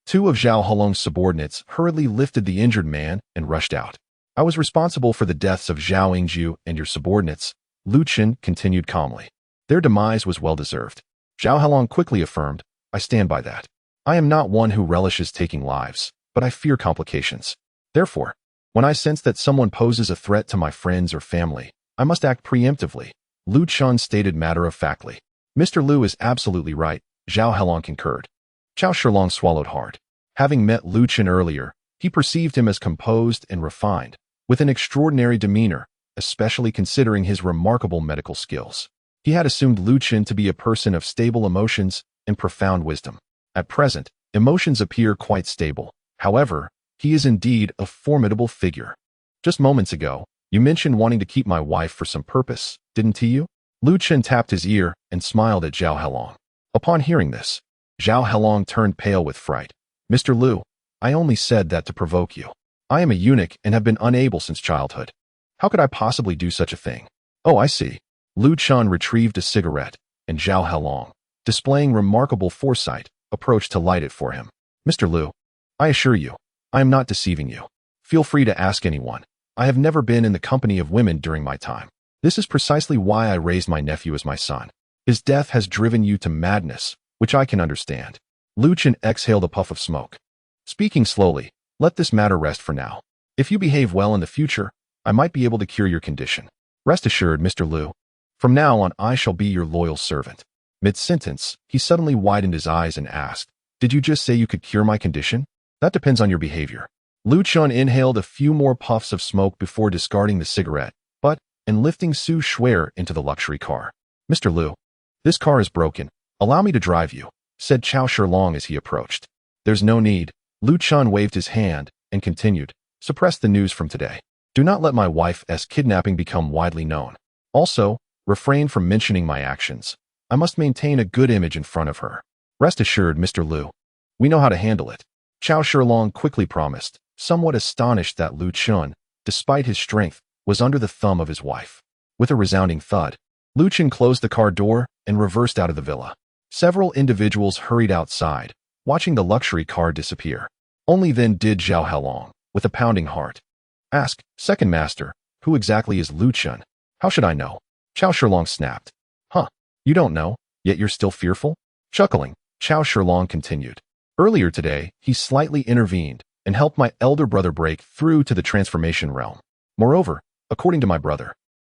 Two of Zhao Halong's subordinates hurriedly lifted the injured man and rushed out. "I was responsible for the deaths of Zhao Yingzhu and your subordinates," Lu Chun continued calmly. "Their demise was well-deserved." Zhao Halong quickly affirmed, "I stand by that. I am not one who relishes taking lives, but I fear complications. Therefore, when I sense that someone poses a threat to my friends or family, I must act preemptively, Lu Chun stated matter-of-factly. Mr. Lu is absolutely right, Zhao Helong concurred. Chao Shilong swallowed hard. Having met Lu Chun earlier, he perceived him as composed and refined, with an extraordinary demeanor, especially considering his remarkable medical skills. He had assumed Lu Chun to be a person of stable emotions and profound wisdom. At present, emotions appear quite stable. However, he is indeed a formidable figure. Just moments ago, you mentioned wanting to keep my wife for some purpose, didn't you? Lu Chun tapped his ear and smiled at Zhao Helong. Upon hearing this, Zhao Helong turned pale with fright. Mr. Lu, I only said that to provoke you. I am a eunuch and have been unable since childhood. How could I possibly do such a thing? Oh, I see. Lu Chun retrieved a cigarette, and Zhao Helong, displaying remarkable foresight, approached to light it for him. Mr. Lu, I assure you, I am not deceiving you. Feel free to ask anyone. I have never been in the company of women during my time. This is precisely why I raised my nephew as my son. His death has driven you to madness, which I can understand. Lu Chun exhaled a puff of smoke. Speaking slowly, let this matter rest for now. If you behave well in the future, I might be able to cure your condition. Rest assured, Mr. Lu. From now on, I shall be your loyal servant. Mid-sentence, he suddenly widened his eyes and asked, Did you just say you could cure my condition? That depends on your behavior. Lu Chun inhaled a few more puffs of smoke before discarding the cigarette, and lifting Su Shuer into the luxury car. Mr. Lu, this car is broken. Allow me to drive you, said Chao Shilong as he approached. There's no need. Lu Chun waved his hand and continued, Suppress the news from today. Do not let my wife's kidnapping become widely known. Also, refrain from mentioning my actions. I must maintain a good image in front of her. Rest assured, Mr. Lu. We know how to handle it. Chao Shilong quickly promised, somewhat astonished that Lu Chun, despite his strength, was under the thumb of his wife. With a resounding thud, Lu Chun closed the car door and reversed out of the villa. Several individuals hurried outside, watching the luxury car disappear. Only then did Zhao Helong, with a pounding heart, ask, Second Master, who exactly is Lu Chun? How should I know? Chao Shilong snapped. Huh, you don't know, yet you're still fearful? Chuckling, Chao Shilong continued. Earlier today, he slightly intervened and helped my elder brother break through to the transformation realm. Moreover, according to my brother,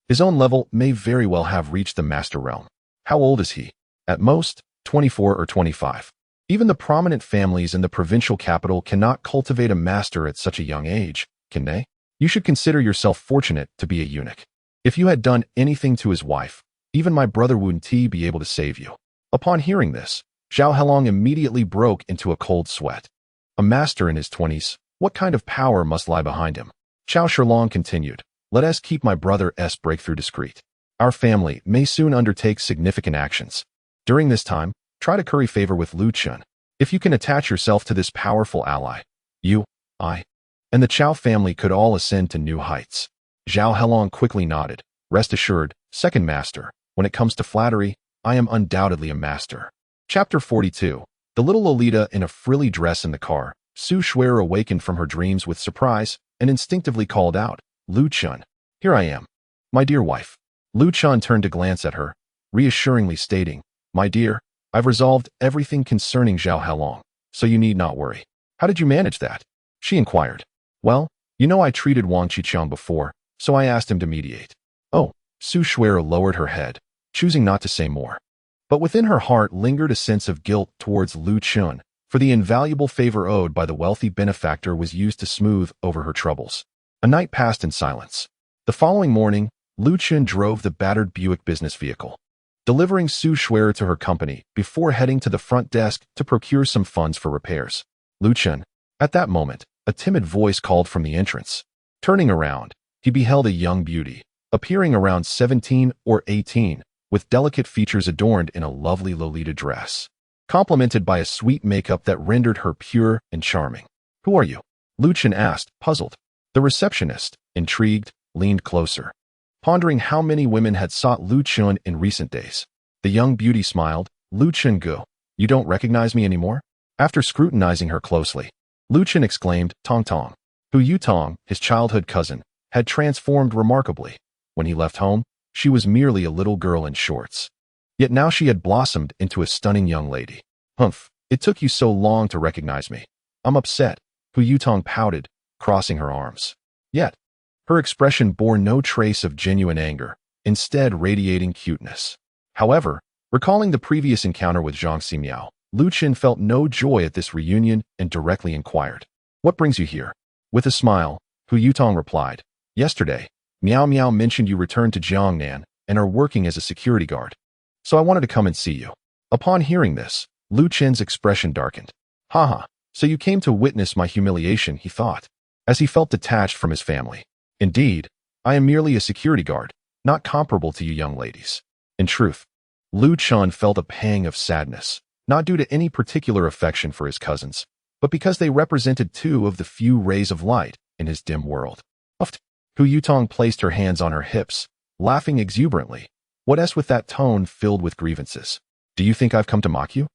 his own level may very well have reached the master realm. How old is he? At most, 24 or 25. Even the prominent families in the provincial capital cannot cultivate a master at such a young age, can they? You should consider yourself fortunate to be a eunuch. If you had done anything to his wife, even my brother wouldn't be able to save you. Upon hearing this, Zhao Helong immediately broke into a cold sweat. A master in his 20s, what kind of power must lie behind him? Chao Shilong continued, Let us keep my brother's breakthrough discreet. Our family may soon undertake significant actions. During this time, try to curry favor with Lu Chun. If you can attach yourself to this powerful ally, you, I, and the Chao family could all ascend to new heights. Zhao Helong quickly nodded. Rest assured, Second Master, when it comes to flattery, I am undoubtedly a master. Chapter 42. The little Lolita in a frilly dress in the car. Su Shuer awakened from her dreams with surprise and instinctively called out, Lu Chun, here I am. My dear wife. Lu Chun turned to glance at her, reassuringly stating, My dear, I've resolved everything concerning Zhao Helong, so you need not worry. How did you manage that? She inquired. Well, you know I treated Wang Qiqiang before, so I asked him to mediate. Oh, Su Shuer lowered her head, choosing not to say more. But within her heart lingered a sense of guilt towards Lu Chun, for the invaluable favor owed by the wealthy benefactor was used to smooth over her troubles. A night passed in silence. The following morning, Lu Chun drove the battered Buick business vehicle, delivering Su Shuer to her company before heading to the front desk to procure some funds for repairs. Lu Chun. At that moment, a timid voice called from the entrance. Turning around, he beheld a young beauty, appearing around 17 or 18, with delicate features adorned in a lovely Lolita dress, complemented by a sweet makeup that rendered her pure and charming. Who are you? Lu Chun asked, puzzled. The receptionist, intrigued, leaned closer, pondering how many women had sought Lu Chun in recent days. The young beauty smiled. Lu Chun Gu, you don't recognize me anymore? After scrutinizing her closely, Lu Chun exclaimed, Tong Tong. Hu Yutong, his childhood cousin, had transformed remarkably. When he left home, she was merely a little girl in shorts. Yet now she had blossomed into a stunning young lady. Humph, it took you so long to recognize me. I'm upset, Hu Yutong pouted, crossing her arms. Yet, her expression bore no trace of genuine anger, instead radiating cuteness. However, recalling the previous encounter with Zhang Ximiao, Lu Qin felt no joy at this reunion and directly inquired, "What brings you here?" With a smile, Hu Yutong replied, "Yesterday, Miao Miao mentioned you returned to Jiangnan and are working as a security guard. So I wanted to come and see you." Upon hearing this, Lu Qin's expression darkened. "Haha, so you came to witness my humiliation," he thought, as he felt detached from his family. "Indeed, I am merely a security guard, not comparable to you young ladies." In truth, Lu Qin felt a pang of sadness, not due to any particular affection for his cousins, but because they represented two of the few rays of light in his dim world. Hu Yutong placed her hands on her hips, laughing exuberantly. "What else with that tone filled with grievances? Do you think I've come to mock you?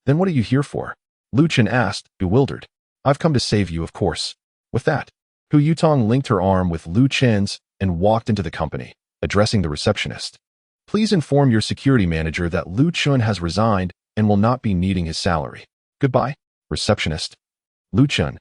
Then what are you here for?" Lu Qin asked, bewildered. "I've come to save you, of course." With that, Hu Yutong linked her arm with Lu Qin's and walked into the company, addressing the receptionist. "Please inform your security manager that Lu Qin has resigned and will not be needing his salary. Goodbye, receptionist." Lu Qin.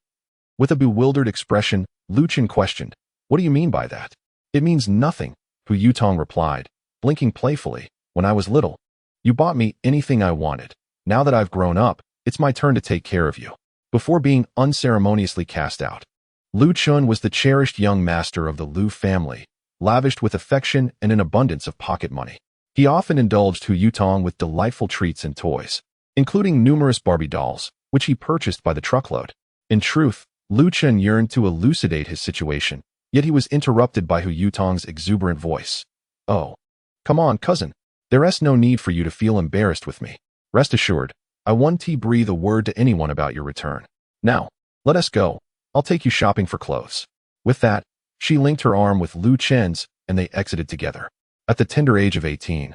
With a bewildered expression, Lu Qin questioned, "What do you mean by that?" "It means nothing," Hu Yutong replied, blinking playfully. "When I was little, you bought me anything I wanted. Now that I've grown up, it's my turn to take care of you." Before being unceremoniously cast out, Lu Qin was the cherished young master of the Lu family, lavished with affection and an abundance of pocket money. He often indulged Hu Yutong with delightful treats and toys, including numerous Barbie dolls, which he purchased by the truckload. In truth, Lu Qin yearned to elucidate his situation, yet he was interrupted by Hu Yutong's exuberant voice. "Oh, come on, cousin. There's no need for you to feel embarrassed with me. Rest assured, I won't breathe a word to anyone about your return. Now, let us go. I'll take you shopping for clothes." With that, she linked her arm with Lu Qin's and they exited together. At the tender age of 18,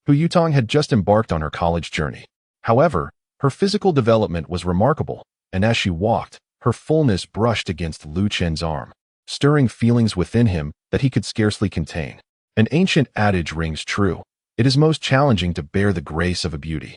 Hu Yutong had just embarked on her college journey. However, her physical development was remarkable, and as she walked, her fullness brushed against Lu Qin's arm, stirring feelings within him that he could scarcely contain. An ancient adage rings true: it is most challenging to bear the grace of a beauty.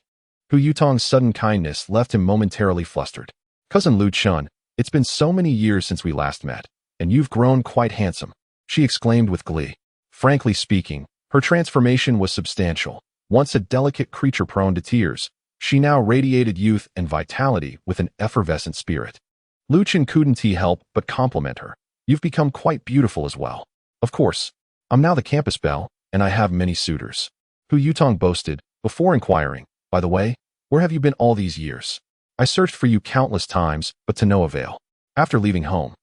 Hu Yutong's sudden kindness left him momentarily flustered. "Cousin Lu Qin, it's been so many years since we last met, and you've grown quite handsome," she exclaimed with glee. Frankly speaking, her transformation was substantial. Once a delicate creature prone to tears, she now radiated youth and vitality with an effervescent spirit. Lu Qin couldn't help but compliment her. "You've become quite beautiful as well. Of course, I'm now the campus belle, and I have many suitors," Hu Yutong boasted, before inquiring, "By the way, where have you been all these years? I searched for you countless times, but to no avail." After leaving home,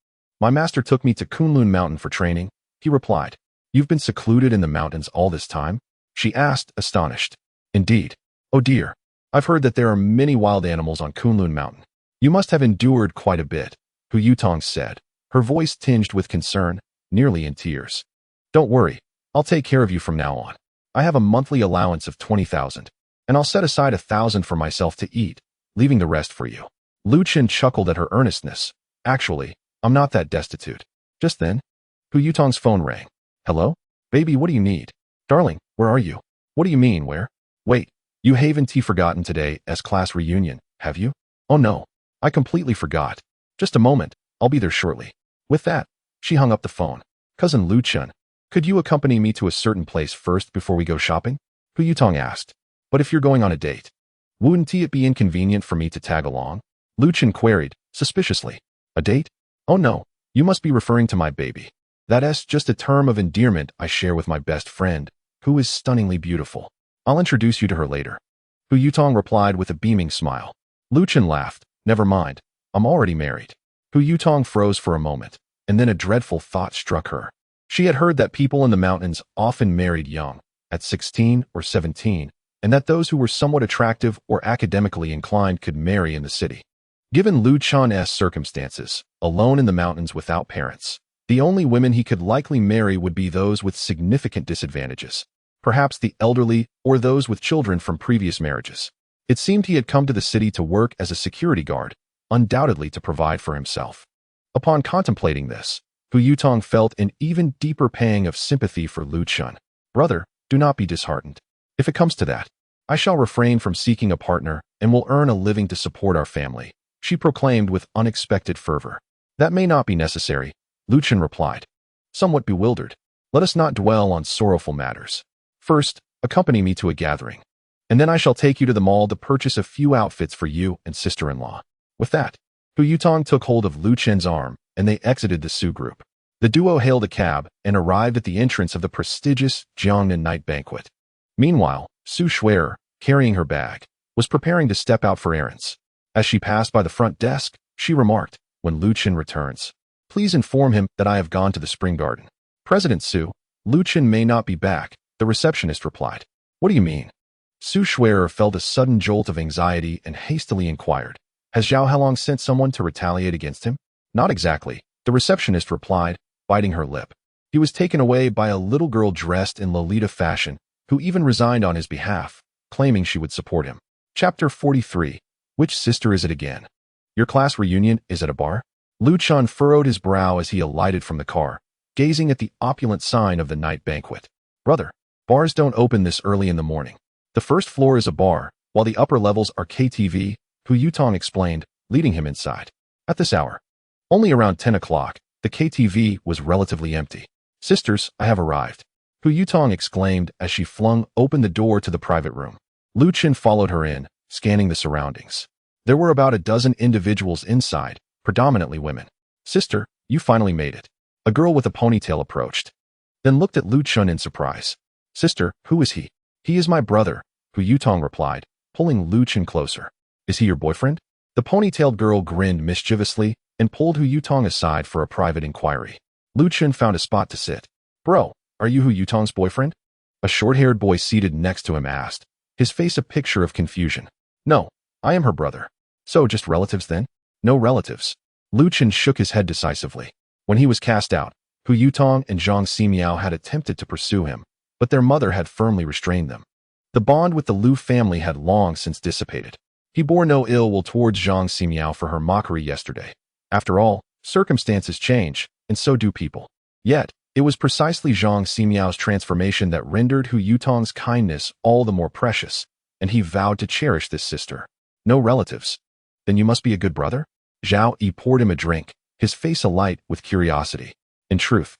"My master took me to Kunlun Mountain for training," he replied. "You've been secluded in the mountains all this time?" she asked, astonished. "Indeed. Oh dear. I've heard that there are many wild animals on Kunlun Mountain. You must have endured quite a bit," Hu Yutong said, her voice tinged with concern, nearly in tears. "Don't worry. I'll take care of you from now on. I have a monthly allowance of 20,000, and I'll set aside 1,000 for myself to eat, leaving the rest for you." Lu Qin chuckled at her earnestness. "Actually, I'm not that destitute." Just then, Hu Yutong's phone rang. "Hello? Baby, what do you need?" "Darling, where are you?" "What do you mean, where?" "Wait, you haven't forgotten today's class reunion, have you?" "Oh no, I completely forgot. Just a moment, I'll be there shortly." With that, she hung up the phone. "Cousin Lu Qin, could you accompany me to a certain place first before we go shopping?" Hu Yutong asked. "But if you're going on a date, wouldn't it be inconvenient for me to tag along?" Lu Qin queried, suspiciously. "A date? Oh no, you must be referring to my baby. That's just a term of endearment I share with my best friend, who is stunningly beautiful. I'll introduce you to her later." Hu Yutong replied with a beaming smile. Lu Qin laughed. "Never mind, I'm already married." Hu Yutong froze for a moment, and then a dreadful thought struck her. She had heard that people in the mountains often married young, at 16 or 17, and that those who were somewhat attractive or academically inclined could marry in the city. Given Lu Qin's circumstances, alone in the mountains without parents, the only women he could likely marry would be those with significant disadvantages, perhaps the elderly or those with children from previous marriages. It seemed he had come to the city to work as a security guard, undoubtedly to provide for himself. Upon contemplating this, Hu Yutong felt an even deeper pang of sympathy for Lu Qin. "Brother, do not be disheartened. If it comes to that, I shall refrain from seeking a partner and will earn a living to support our family," she proclaimed with unexpected fervor. "That may not be necessary," Lu Qin replied, somewhat bewildered. Let us not dwell on sorrowful matters. First, accompany me to a gathering, and then I shall take you to the mall to purchase a few outfits for you and sister-in-law." With that, Hu Yutong took hold of Lu Chen's arm, and they exited the Su group. The duo hailed a cab and arrived at the entrance of the prestigious Jiangnan night banquet. Meanwhile, Su Shuer, carrying her bag, was preparing to step out for errands. As she passed by the front desk, she remarked, "When Lu Chen returns, please inform him that I have gone to the spring garden." "President Su, Lu Chen may not be back," the receptionist replied. "What do you mean?" Su Shuer felt a sudden jolt of anxiety and hastily inquired, "Has Zhao Halong sent someone to retaliate against him?" "Not exactly," the receptionist replied, biting her lip. "He was taken away by a little girl dressed in Lolita fashion, who even resigned on his behalf, claiming she would support him." Chapter 43. Which sister is it again? Your class reunion is at a bar? Lu Chun furrowed his brow as he alighted from the car, gazing at the opulent sign of the night banquet. "Brother, bars don't open this early in the morning. The first floor is a bar, while the upper levels are KTV," Hu Yutong explained, leading him inside. At this hour, only around 10 o'clock, the KTV was relatively empty. "Sisters, I have arrived," Hu Yutong exclaimed as she flung open the door to the private room. Lu Chen followed her in, scanning the surroundings. There were about a dozen individuals inside, predominantly women. "Sister, you finally made it." A girl with a ponytail approached, then looked at Lu Chen in surprise. "Sister, who is he?" "He is my brother," Hu Yutong replied, pulling Lu Chen closer. "Is he your boyfriend?" The ponytailed girl grinned mischievously and pulled Hu Yutong aside for a private inquiry. Lu Chen found a spot to sit. "Bro, are you Hu Yutong's boyfriend?" A short-haired boy seated next to him asked, his face a picture of confusion. "No, I am her brother." "So just relatives then?" "No relatives." Lu Chen shook his head decisively. When he was cast out, Hu Yutong and Zhang Ximiao had attempted to pursue him, but their mother had firmly restrained them. The bond with the Lu family had long since dissipated. He bore no ill will towards Zhang Ximiao for her mockery yesterday. After all, circumstances change, and so do people. Yet, it was precisely Zhang Ximiao's transformation that rendered Hu Yutong's kindness all the more precious, and he vowed to cherish this sister. "No relatives. Then you must be a good brother?" Zhao Yi poured him a drink, his face alight with curiosity. In truth,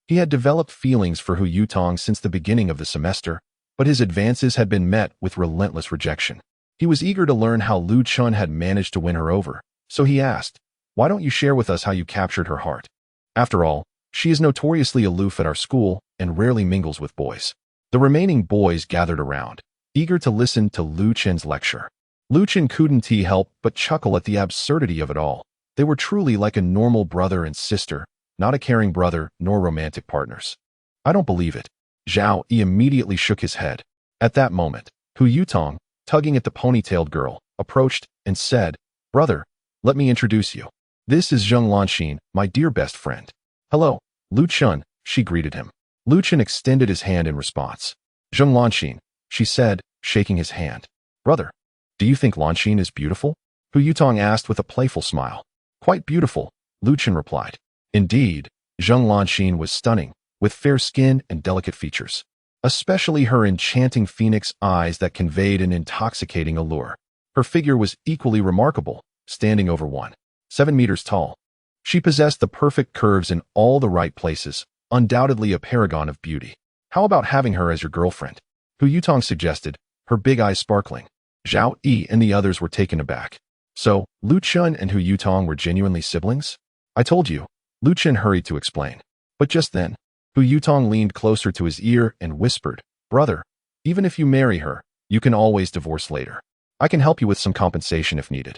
he had developed feelings for Hu Yutong since the beginning of the semester, but his advances had been met with relentless rejection. He was eager to learn how Lu Chun had managed to win her over, so he asked, "Why don't you share with us how you captured her heart? After all, she is notoriously aloof at our school and rarely mingles with boys." The remaining boys gathered around, eager to listen to Lu Chen's lecture. Lu Chen couldn't help but chuckle at the absurdity of it all. They were truly like a normal brother and sister, not a caring brother nor romantic partners. "I don't believe it." Zhao Yi immediately shook his head. At that moment, Hu Yutong, tugging at the ponytailed girl, approached and said, "Brother, let me introduce you. This is Zheng Lanxin, my dear best friend." "Hello, Lu Chun," she greeted him. Lu Chen extended his hand in response. "Zheng Lanxin," she said, shaking his hand. "Brother, do you think Lanxin is beautiful?" Hu Yutong asked with a playful smile. "Quite beautiful," Lu Chen replied. Indeed, Zheng Lanxin was stunning, with fair skin and delicate features, especially her enchanting phoenix eyes that conveyed an intoxicating allure. Her figure was equally remarkable, standing over 1.7 meters tall. She possessed the perfect curves in all the right places, undoubtedly a paragon of beauty. "How about having her as your girlfriend?" Hu Yutong suggested, her big eyes sparkling. Zhao Yi and the others were taken aback. "So, Lu Chun and Hu Yutong were genuinely siblings?" "I told you," Lu Chen hurried to explain. But just then, Hu Yutong leaned closer to his ear and whispered, "Brother, even if you marry her, you can always divorce later. I can help you with some compensation if needed."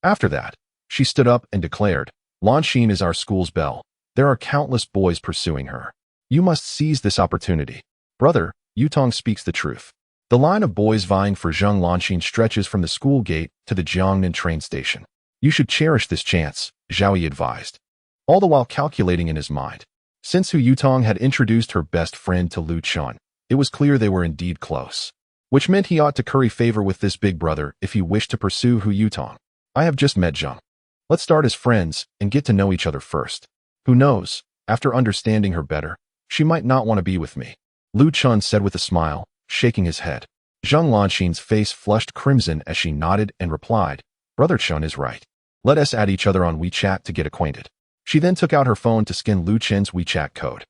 After that, she stood up and declared, "Lanxin is our school's belle. There are countless boys pursuing her. You must seize this opportunity." "Brother, Yutong speaks the truth." The line of boys vying for Zheng Lanxin stretches from the school gate to the Jiangnan train station. "You should cherish this chance," Zhao Yi advised, all the while calculating in his mind. Since Hu Yutong had introduced her best friend to Lu Chun, it was clear they were indeed close, which meant he ought to curry favor with this big brother if he wished to pursue Hu Yutong. "I have just met Zheng. Let's start as friends and get to know each other first. Who knows, after understanding her better, she might not want to be with me," Lu Chun said with a smile, shaking his head. Zheng Lanxin's face flushed crimson as she nodded and replied, "Brother Chun is right. Let us add each other on WeChat to get acquainted." She then took out her phone to scan Lu Chen's WeChat code.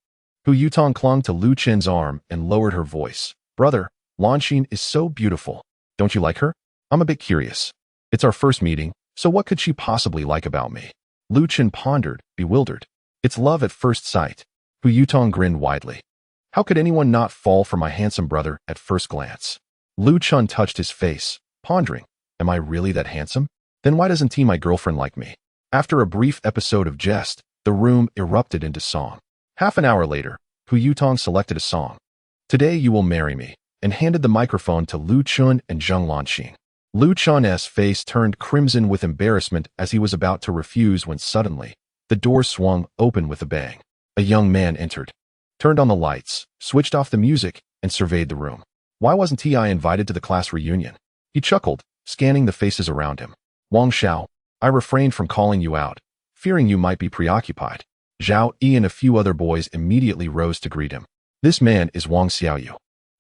Hu Yutong clung to Lu Chen's arm and lowered her voice. Brother, Lanxin is so beautiful. Don't you like her? I'm a bit curious. It's our first meeting, so what could she possibly like about me? Lu Chen pondered, bewildered. It's love at first sight. Hu Yutong grinned widely. How could anyone not fall for my handsome brother at first glance? Lu Chen touched his face, pondering. Am I really that handsome? Then why doesn't my girlfriend like me? After a brief episode of jest, the room erupted into song. Half an hour later, Hu Yutong selected a song. Today You Will Marry Me, and handed the microphone to Lu Chun and Zheng Lanxin. Lu Chun's face turned crimson with embarrassment as he was about to refuse when suddenly, the door swung open with a bang. A young man entered, turned on the lights, switched off the music, and surveyed the room. Why wasn't he invited to the class reunion? He chuckled, scanning the faces around him. Wang Xiao, I refrained from calling you out, fearing you might be preoccupied. Zhao Yi and a few other boys immediately rose to greet him. This man is Wang Xiaoyu,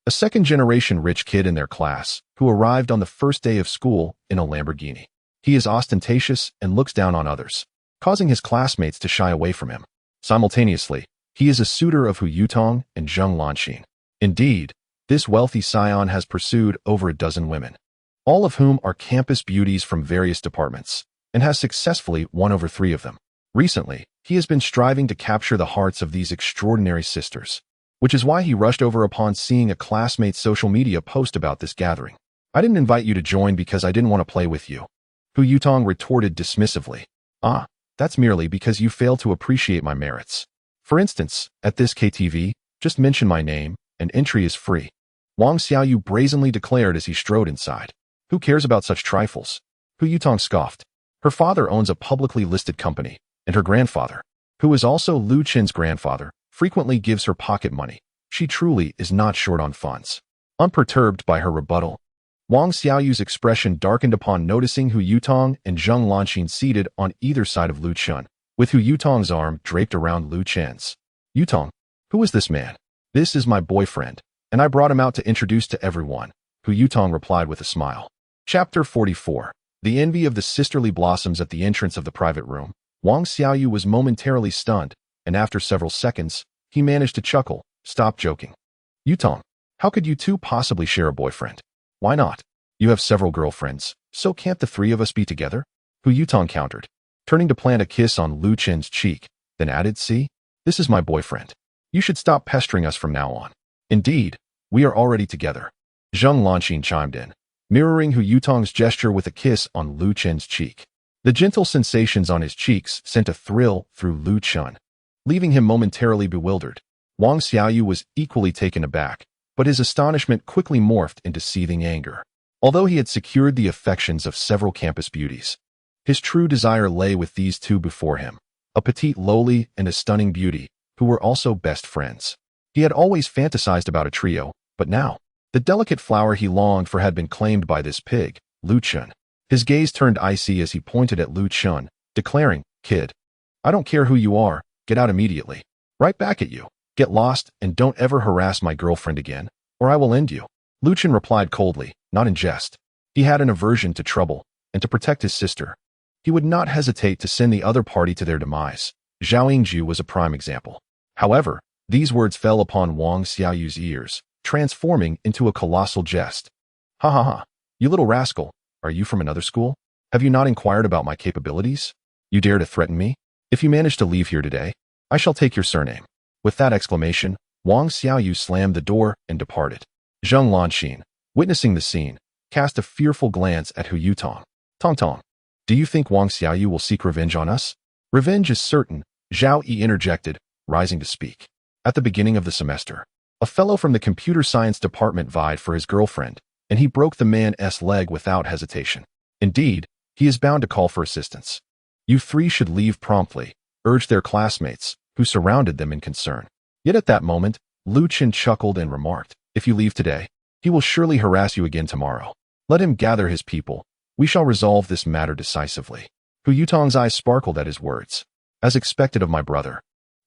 a second-generation rich kid in their class who arrived on the first day of school in a Lamborghini. He is ostentatious and looks down on others, causing his classmates to shy away from him. Simultaneously, he is a suitor of Hu Yutong and Zheng Lanxin. Indeed, this wealthy scion has pursued over a dozen women, all of whom are campus beauties from various departments, and has successfully won over 3 of them. Recently, he has been striving to capture the hearts of these extraordinary sisters, which is why he rushed over upon seeing a classmate's social media post about this gathering. I didn't invite you to join because I didn't want to play with you, Hu Yutong retorted dismissively. Ah, that's merely because you fail to appreciate my merits. For instance, at this KTV, just mention my name, and entry is free. Wang Xiaoyu brazenly declared as he strode inside. Who cares about such trifles? Hu Yutong scoffed. Her father owns a publicly listed company, and her grandfather, who is also Lu Chen's grandfather, frequently gives her pocket money. She truly is not short on funds. Unperturbed by her rebuttal, Wang Xiaoyu's expression darkened upon noticing Hu Yutong and Zheng Lanxin seated on either side of Lu Chen, with Hu Yutong's arm draped around Lu Chen's. Yutong, who is this man? This is my boyfriend, and I brought him out to introduce to everyone, Hu Yutong replied with a smile. Chapter 44. The envy of the sisterly blossoms at the entrance of the private room. Wang Xiaoyu was momentarily stunned, and after several seconds, he managed to chuckle. Stop joking. Yutong, how could you two possibly share a boyfriend? Why not? You have several girlfriends, so can't the 3 of us be together? Hu Yutong countered, turning to plant a kiss on Lu Chen's cheek, then added, see? This is my boyfriend. You should stop pestering us from now on. Indeed, we are already together. Zheng Lanxin chimed in, mirroring Hu Yutong's gesture with a kiss on Lu Chen's cheek. The gentle sensations on his cheeks sent a thrill through Lu Chen, leaving him momentarily bewildered. Wang Xiaoyu was equally taken aback, but his astonishment quickly morphed into seething anger. Although he had secured the affections of several campus beauties, his true desire lay with these 2 before him, a petite lowly and a stunning beauty, who were also best friends. He had always fantasized about a trio, but now, the delicate flower he longed for had been claimed by this pig, Lu Chen. His gaze turned icy as he pointed at Lu Chen, declaring, Kid, I don't care who you are, get out immediately. Right back at you. Get lost and don't ever harass my girlfriend again, or I will end you. Lu Chen replied coldly, not in jest. He had an aversion to trouble, and to protect his sister, he would not hesitate to send the other party to their demise. Zhao Yingju was a prime example. However, these words fell upon Wang Xiaoyu's ears, transforming into a colossal jest. Ha ha ha, you little rascal, are you from another school? Have you not inquired about my capabilities? You dare to threaten me? If you manage to leave here today, I shall take your surname. With that exclamation, Wang Xiaoyu slammed the door and departed. Zheng Lanxin, witnessing the scene, cast a fearful glance at Hu Yutong. Tong, do you think Wang Xiaoyu will seek revenge on us? Revenge is certain, Zhao Yi interjected, rising to speak. At the beginning of the semester, a fellow from the computer science department vied for his girlfriend, and he broke the man's leg without hesitation. Indeed, he is bound to call for assistance. You 3 should leave promptly, urged their classmates, who surrounded them in concern. Yet at that moment, Lu Chen chuckled and remarked, if you leave today, he will surely harass you again tomorrow. Let him gather his people. We shall resolve this matter decisively. Hu Yutong's eyes sparkled at his words. As expected of my brother.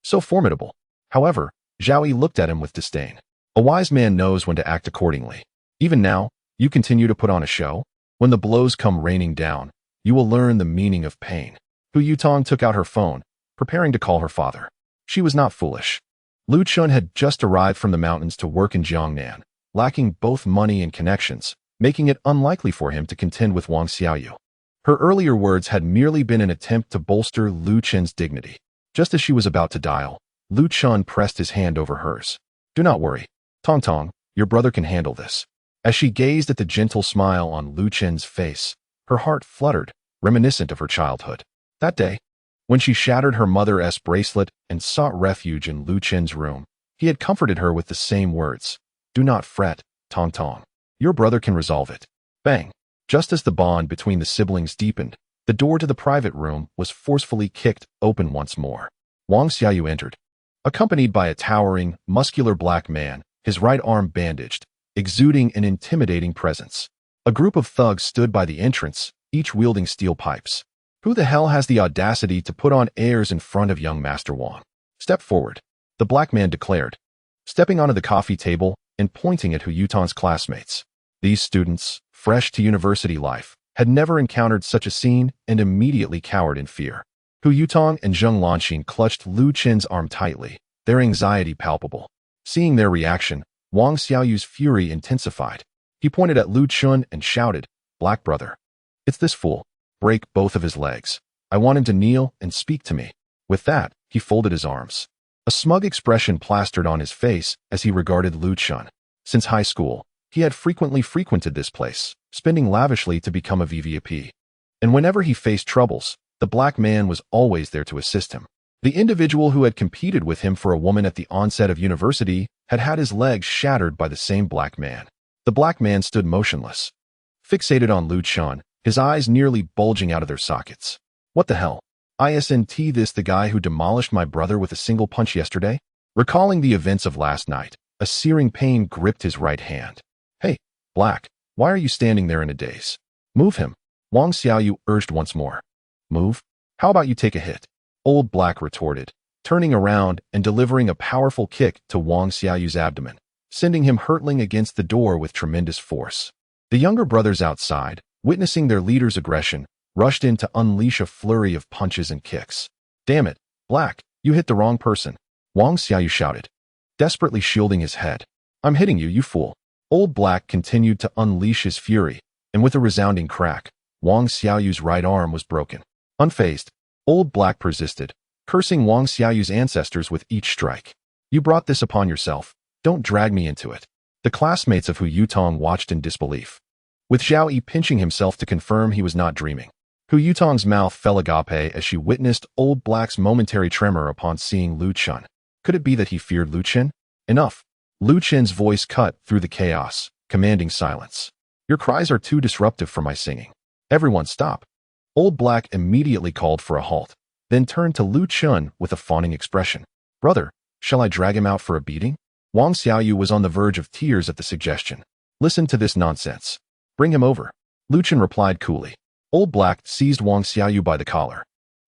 So formidable. However, Zhao Yi looked at him with disdain. A wise man knows when to act accordingly. Even now, you continue to put on a show? When the blows come raining down, you will learn the meaning of pain. Hu Yutong took out her phone, preparing to call her father. She was not foolish. Lu Chun had just arrived from the mountains to work in Jiangnan, lacking both money and connections, making it unlikely for him to contend with Wang Xiaoyu. Her earlier words had merely been an attempt to bolster Lu Chun's dignity. Just as she was about to dial, Lu Chun pressed his hand over hers. "Do not worry. Tong Tong, your brother can handle this." As she gazed at the gentle smile on Lu Chun's face, her heart fluttered, reminiscent of her childhood. That day, when she shattered her mother's bracelet and sought refuge in Lu Chun's room, he had comforted her with the same words. "Do not fret, Tong Tong. Your brother can resolve it." Bang! Just as the bond between the siblings deepened, the door to the private room was forcefully kicked open once more. Wang Xiaoyu entered, accompanied by a towering, muscular black man, his right arm bandaged, exuding an intimidating presence. A group of thugs stood by the entrance, each wielding steel pipes. Who the hell has the audacity to put on airs in front of young Master Wang? "Step forward," the black man declared, stepping onto the coffee table and pointing at Hu Yutan's classmates. These students, fresh to university life, had never encountered such a scene and immediately cowered in fear. Hu Yutan and Zheng Lanxin clutched Lu Chen's arm tightly, their anxiety palpable. Seeing their reaction, Wang Xiaoyu's fury intensified. He pointed at Lu Chun and shouted, "Black brother, it's this fool. Break both of his legs. I want him to kneel and speak to me." With that, he folded his arms. A smug expression plastered on his face as he regarded Lu Chun. Since high school, he had frequently frequented this place, spending lavishly to become a VVIP. And whenever he faced troubles, the black man was always there to assist him. The individual who had competed with him for a woman at the onset of university had had his legs shattered by the same black man. The black man stood motionless, fixated on Lu Chun, his eyes nearly bulging out of their sockets. "What the hell? Isn't this the guy who demolished my brother with a single punch yesterday?" Recalling the events of last night, a searing pain gripped his right hand. "Hey, Black, why are you standing there in a daze? Move him," Wang Xiaoyu urged once more. "Move? How about you take a hit?" Old Black retorted, turning around and delivering a powerful kick to Wang Xiaoyu's abdomen, sending him hurtling against the door with tremendous force. The younger brothers outside, witnessing their leader's aggression, rushed in to unleash a flurry of punches and kicks. "Damn it, Black, you hit the wrong person," Wang Xiaoyu shouted, desperately shielding his head. "I'm hitting you, you fool." Old Black continued to unleash his fury, and with a resounding crack, Wang Xiaoyu's right arm was broken. Unfazed, Old Black persisted, cursing Wang Xiaoyu's ancestors with each strike. "You brought this upon yourself. Don't drag me into it." The classmates of Hu Yutong watched in disbelief, with Zhao Yi pinching himself to confirm he was not dreaming. Hu Yutong's mouth fell agape as she witnessed Old Black's momentary tremor upon seeing Lu Chun. Could it be that he feared Lu Chen? "Enough." Lu Chen's voice cut through the chaos, commanding silence. "Your cries are too disruptive for my singing. Everyone stop." Old Black immediately called for a halt, then turned to Lu Chun with a fawning expression. "Brother, shall I drag him out for a beating?" Wang Xiaoyu was on the verge of tears at the suggestion. "Listen to this nonsense. Bring him over." Lu Chun replied coolly. Old Black seized Wang Xiaoyu by the collar,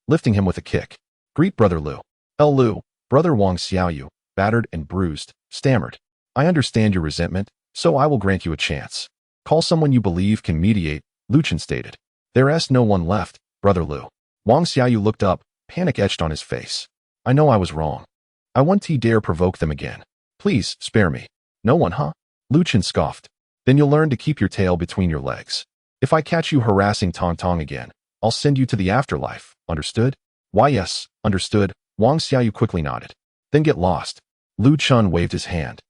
lifting him with a kick. "Greet Brother Lu." Lu, Brother Wang Xiaoyu, battered and bruised, stammered. "I understand your resentment, so I will grant you a chance. Call someone you believe can mediate," Lu Chun stated. "There's no one left, Brother Lu." Wang Xiaoyu looked up, panic etched on his face. "I know I was wrong. I won't dare provoke them again. Please, spare me." "No one, huh?" Lu Chun scoffed. "Then you'll learn to keep your tail between your legs. If I catch you harassing Tong Tong again, I'll send you to the afterlife, understood?" "Why yes, understood," Wang Xiaoyu quickly nodded. "Then get lost." Lu Chun waved his hand.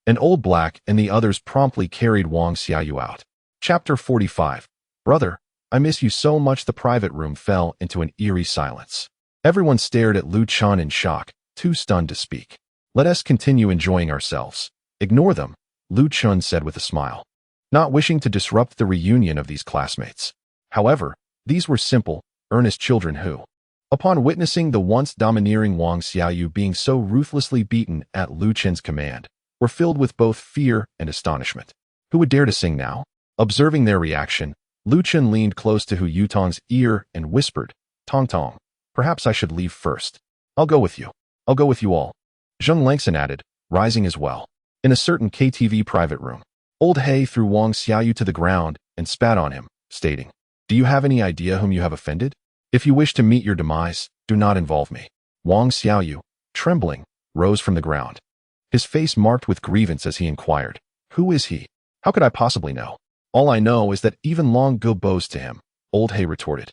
And Old Black and the others promptly carried Wang Xiaoyu out. Chapter 45. "Brother, I miss you so much." The private room fell into an eerie silence. Everyone stared at Lu Chun in shock, too stunned to speak. "Let us continue enjoying ourselves. Ignore them," Lu Chun said with a smile, not wishing to disrupt the reunion of these classmates. However, these were simple, earnest children who, upon witnessing the once domineering Wang Xiaoyu being so ruthlessly beaten at Lu Chun's command, were filled with both fear and astonishment. Who would dare to sing now? Observing their reaction, Lu Chun leaned close to Hu Yutong's ear and whispered, "Tong Tong, perhaps I should leave first." "I'll go with you. I'll go with you all," Zheng Lanxin added, rising as well. In a certain KTV private room, Old He threw Wang Xiaoyu to the ground and spat on him, stating, "Do you have any idea whom you have offended? If you wish to meet your demise, do not involve me." Wang Xiaoyu, trembling, rose from the ground. His face marked with grievance as he inquired, "Who is he? How could I possibly know? All I know is that even Long Go bows to him," Old He retorted.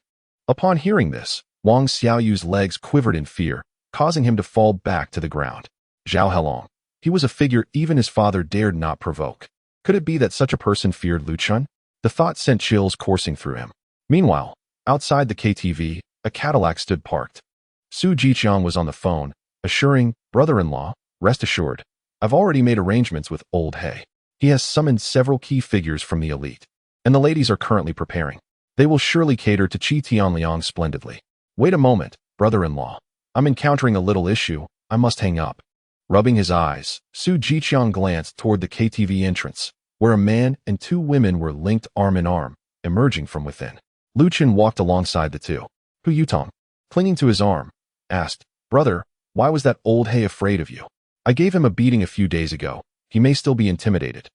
Upon hearing this, Wang Xiaoyu's legs quivered in fear, causing him to fall back to the ground. Zhao Helong. He was a figure even his father dared not provoke. Could it be that such a person feared Lu Chun? The thought sent chills coursing through him. Meanwhile, outside the KTV, a Cadillac stood parked. Su Jiqiang was on the phone, assuring, "Brother-in-law, rest assured, I've already made arrangements with Old He. He has summoned several key figures from the elite, and the ladies are currently preparing. They will surely cater to Qi Tianliang splendidly. Wait a moment, brother-in-law. I'm encountering a little issue. I must hang up." Rubbing his eyes, Su Jiqiang glanced toward the KTV entrance, where a man and two women were linked arm in arm, emerging from within. Lu Chen walked alongside the two. Hu Yutong, clinging to his arm, asked, "Brother, why was that Old He afraid of you? I gave him a beating a few days ago. He may still be intimidated."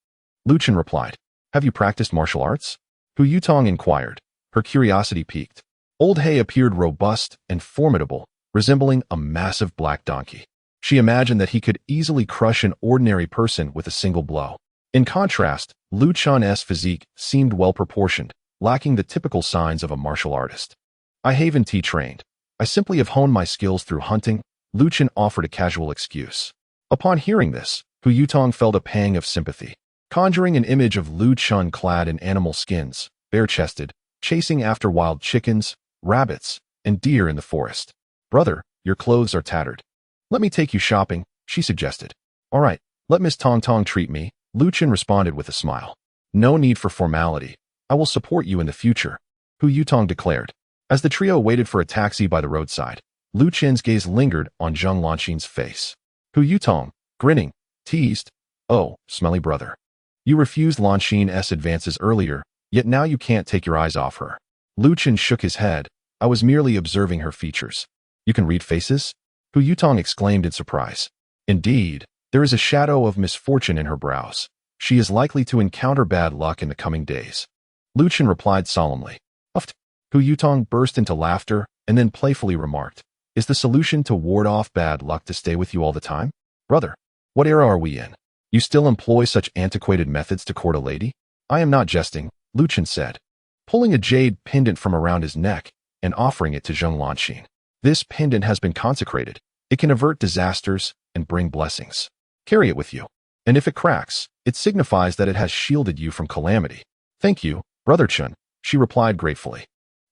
Lu Chen replied, "Have you practiced martial arts?" Hu Yutong inquired, her curiosity piqued. Old He appeared robust and formidable, resembling a massive black donkey. She imagined that he could easily crush an ordinary person with a single blow. In contrast, Lu Chun's physique seemed well-proportioned, lacking the typical signs of a martial artist. "I haven't trained. I simply have honed my skills through hunting," Lu Chen offered a casual excuse. Upon hearing this, Hu Yutong felt a pang of sympathy, conjuring an image of Lu Chun clad in animal skins, bare-chested, chasing after wild chickens, rabbits, and deer in the forest. "Brother, your clothes are tattered. Let me take you shopping," she suggested. "All right, let Miss Tong Tong treat me," Lu Chen responded with a smile. "No need for formality. I will support you in the future," Hu Yutong declared. As the trio waited for a taxi by the roadside, Lu Chen's gaze lingered on Zheng Lanqin's face. Hu Yutong, grinning, teased, "Oh, smelly brother. You refused Lanqin's advances earlier, yet now you can't take your eyes off her." Lu Chen shook his head. "I was merely observing her features." "You can read faces?" Hu Yutong exclaimed in surprise. "Indeed, there is a shadow of misfortune in her brows. She is likely to encounter bad luck in the coming days." Lu Chen replied solemnly. "Uft." Hu Yutong burst into laughter and then playfully remarked, "Is the solution to ward off bad luck to stay with you all the time? Brother, what era are we in? You still employ such antiquated methods to court a lady?" "I am not jesting," Lu Chen said, pulling a jade pendant from around his neck and offering it to Zheng Lanqin. "This pendant has been consecrated. It can avert disasters and bring blessings. Carry it with you. And if it cracks, it signifies that it has shielded you from calamity." "Thank you, Brother Chun," she replied gratefully.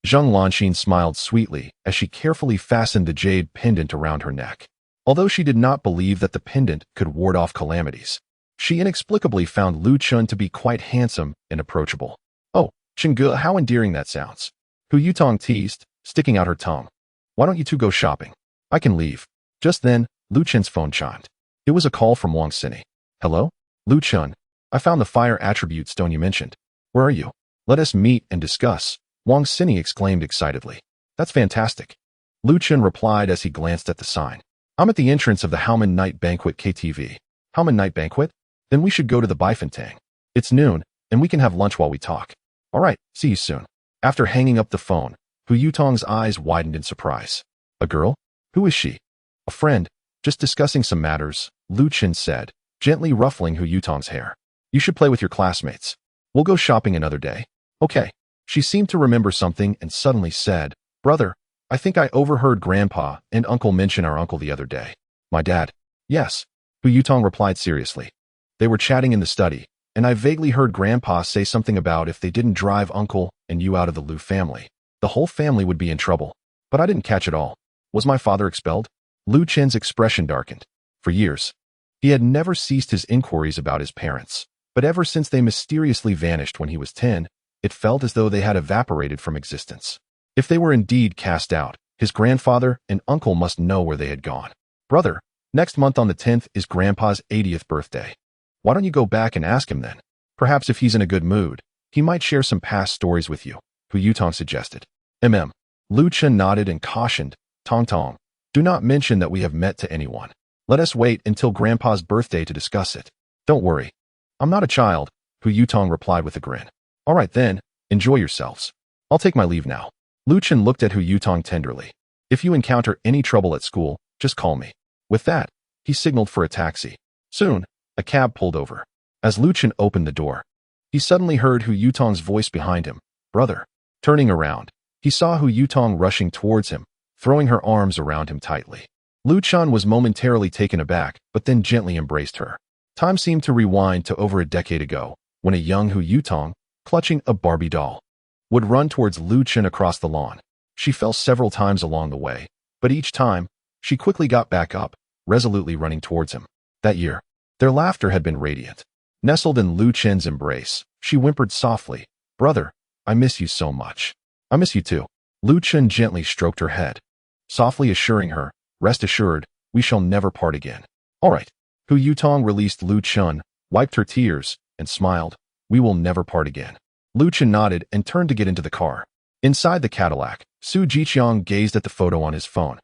Zheng Lanqin smiled sweetly as she carefully fastened the jade pendant around her neck. Although she did not believe that the pendant could ward off calamities, she inexplicably found Lu Chun to be quite handsome and approachable. "Oh, Chengge, how endearing that sounds," Hu Yutong teased, sticking out her tongue. "Why don't you two go shopping? I can leave." Just then, Lu Chen's phone chimed. It was a call from Wang Sini. "Hello? Lu Chun, I found the fire attribute stone you mentioned. Where are you? Let us meet and discuss," Wang Sini exclaimed excitedly. "That's fantastic." Lu Chun replied as he glanced at the sign. "I'm at the entrance of the Haomen Night Banquet KTV. Haomen Night Banquet? Then we should go to the Bifontaine. It's noon, and we can have lunch while we talk." "All right, see you soon." After hanging up the phone, Hu Yutong's eyes widened in surprise. "A girl? Who is she?" "A friend, just discussing some matters," Lu Chen said, gently ruffling Hu Yutong's hair. "You should play with your classmates. We'll go shopping another day." "Okay." She seemed to remember something and suddenly said, "Brother, I think I overheard Grandpa and Uncle mention our uncle the other day." "My dad?" "Yes," Hu Yutong replied seriously. "They were chatting in the study, and I vaguely heard Grandpa say something about if they didn't drive Uncle and you out of the Lu family, the whole family would be in trouble. But I didn't catch it all. Was my father expelled?" Lu Chen's expression darkened. For years, he had never ceased his inquiries about his parents, but ever since they mysteriously vanished when he was 10, it felt as though they had evaporated from existence. If they were indeed cast out, his grandfather and uncle must know where they had gone. "Brother, next month on the 10th is Grandpa's 80th birthday. Why don't you go back and ask him then? Perhaps if he's in a good mood, he might share some past stories with you," Hu Yutong suggested. Lu Chen nodded and cautioned, "Tong Tong, do not mention that we have met to anyone. Let us wait until Grandpa's birthday to discuss it." "Don't worry. I'm not a child," Hu Yutong replied with a grin. "All right then, enjoy yourselves. I'll take my leave now." Lu Chen looked at Hu Yutong tenderly. "If you encounter any trouble at school, just call me." With that, He signaled for a taxi. Soon, a cab pulled over. As Lu Chen opened the door, he suddenly heard Hu Yutong's voice behind him. Brother. Turning around, he saw Hu Yutong rushing towards him, throwing her arms around him tightly. Lu Chen was momentarily taken aback, but then gently embraced her. Time seemed to rewind to over a decade ago, when a young Hu Yutong, clutching a Barbie doll, would run towards Lu Chen across the lawn. She fell several times along the way, but each time, she quickly got back up, resolutely running towards him. That year, their laughter had been radiant. Nestled in Lu Chen's embrace, she whimpered softly, Brother, I miss you so much. I miss you too. Lu Chen gently stroked her head, softly assuring her, Rest assured, we shall never part again. All right. Hu Yutong released Lu Chen, wiped her tears, and smiled. We will never part again. Lu Chen nodded and turned to get into the car. Inside the Cadillac, Su Jiqiang gazed at the photo on his phone,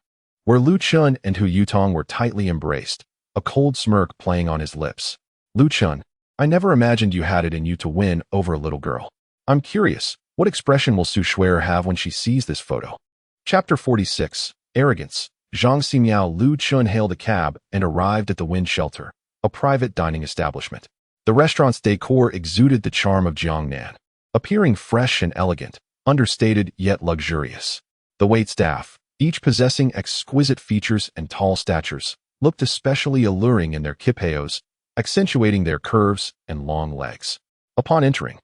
where Lu Chen and Hu Yutong were tightly embraced, a cold smirk playing on his lips. Lu Chen, I never imagined you had it in you to win over a little girl. I'm curious, what expression will Su Shuer have when she sees this photo? Chapter 46, Arrogance. Zhang Ximiao Lu Chen hailed a cab and arrived at the Wind Shelter, a private dining establishment. The restaurant's decor exuded the charm of Jiangnan, appearing fresh and elegant, understated yet luxurious. The waitstaff, each possessing exquisite features and tall statures, looked especially alluring in their kipeos, accentuating their curves and long legs. Upon entering,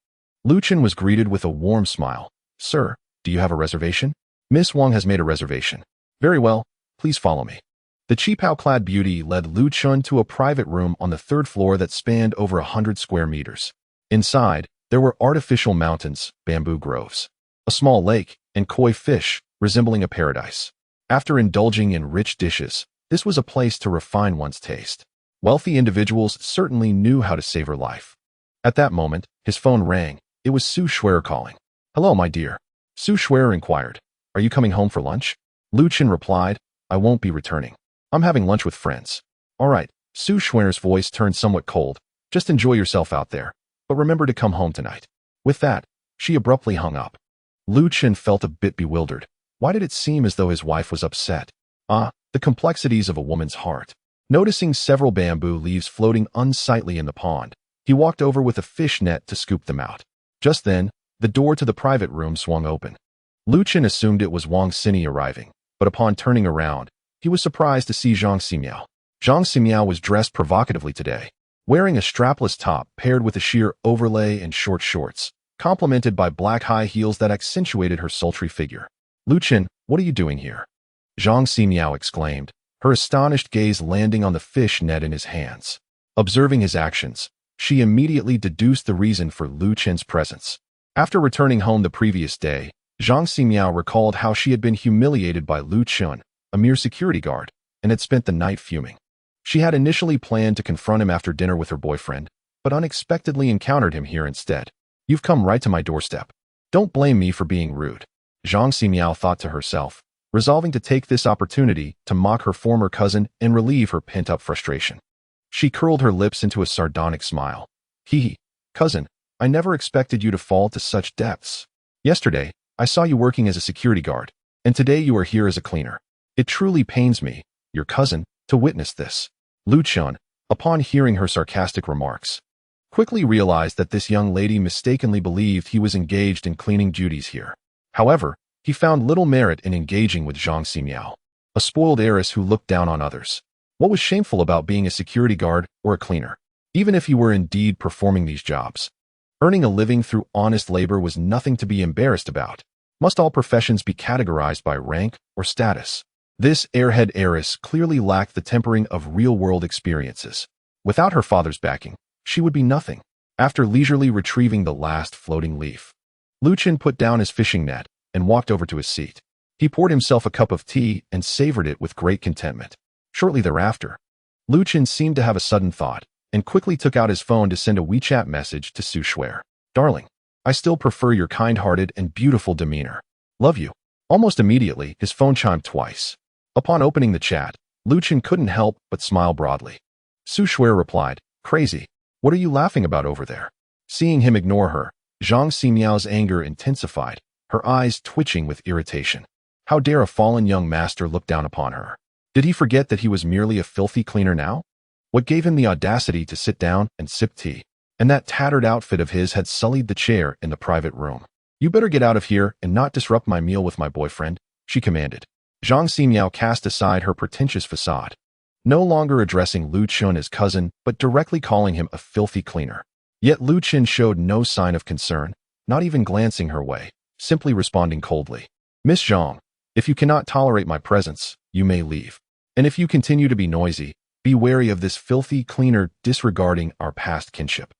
Lu Chen was greeted with a warm smile. Sir, do you have a reservation? Miss Wang has made a reservation. Very well. Please follow me. The qipao-clad beauty led Lu Chen to a private room on the third floor that spanned over 100 square meters. Inside, there were artificial mountains, bamboo groves, a small lake, and koi fish, resembling a paradise. After indulging in rich dishes, this was a place to refine one's taste. Wealthy individuals certainly knew how to savor life. At that moment, his phone rang. It was Su Shuer calling. Hello, my dear. Su Shuer inquired. Are you coming home for lunch? Lu Chen replied, I won't be returning. I'm having lunch with friends. All right. Su Shuer's voice turned somewhat cold. Just enjoy yourself out there, but remember to come home tonight. With that, she abruptly hung up. Lu Chen felt a bit bewildered. Why did it seem as though his wife was upset? The complexities of a woman's heart. Noticing several bamboo leaves floating unsightly in the pond, he walked over with a fish net to scoop them out. Just then, the door to the private room swung open. Lu Chen assumed it was Wang Xini arriving, but upon turning around, he was surprised to see Zhang Ximiao. Zhang Ximiao was dressed provocatively today, wearing a strapless top paired with a sheer overlay and short shorts, complemented by black high heels that accentuated her sultry figure. Lu Chen, what are you doing here? Zhang Ximiao exclaimed, her astonished gaze landing on the fish net in his hands. Observing his actions, she immediately deduced the reason for Lu Chen's presence. After returning home the previous day, Zhang Ximiao recalled how she had been humiliated by Lu Chen, a mere security guard, and had spent the night fuming. She had initially planned to confront him after dinner with her boyfriend, but unexpectedly encountered him here instead. You've come right to my doorstep. Don't blame me for being rude. Zhang Ximiao thought to herself, resolving to take this opportunity to mock her former cousin and relieve her pent-up frustration. She curled her lips into a sardonic smile. Hee, cousin, I never expected you to fall to such depths. Yesterday, I saw you working as a security guard, and today you are here as a cleaner. It truly pains me, your cousin, to witness this. Lu Chen, upon hearing her sarcastic remarks, quickly realized that this young lady mistakenly believed he was engaged in cleaning duties here. However, he found little merit in engaging with Zhang Ximiao, a spoiled heiress who looked down on others. What was shameful about being a security guard or a cleaner? Even if you were indeed performing these jobs, earning a living through honest labor was nothing to be embarrassed about. Must all professions be categorized by rank or status? This airhead heiress clearly lacked the tempering of real-world experiences. Without her father's backing, she would be nothing. After leisurely retrieving the last floating leaf, Lu Chen put down his fishing net and walked over to his seat. He poured himself a cup of tea and savored it with great contentment. Shortly thereafter, Lu Chen seemed to have a sudden thought and quickly took out his phone to send a WeChat message to Su Shuer. Darling, I still prefer your kind-hearted and beautiful demeanor. Love you. Almost immediately, his phone chimed twice. Upon opening the chat, Lu Chen couldn't help but smile broadly. Su Shuer replied, Crazy. What are you laughing about over there? Seeing him ignore her, Zhang Ximiao's anger intensified, her eyes twitching with irritation. How dare a fallen young master look down upon her? Did he forget that he was merely a filthy cleaner now? What gave him the audacity to sit down and sip tea? And that tattered outfit of his had sullied the chair in the private room. You better get out of here and not disrupt my meal with my boyfriend, she commanded. Zhang Ximiao cast aside her pretentious facade, no longer addressing Lu Chun as cousin, but directly calling him a filthy cleaner. Yet Lu Chun showed no sign of concern, not even glancing her way, simply responding coldly. Miss Zhang, if you cannot tolerate my presence, you may leave. And if you continue to be noisy, be wary of this filthy cleaner disregarding our past kinship.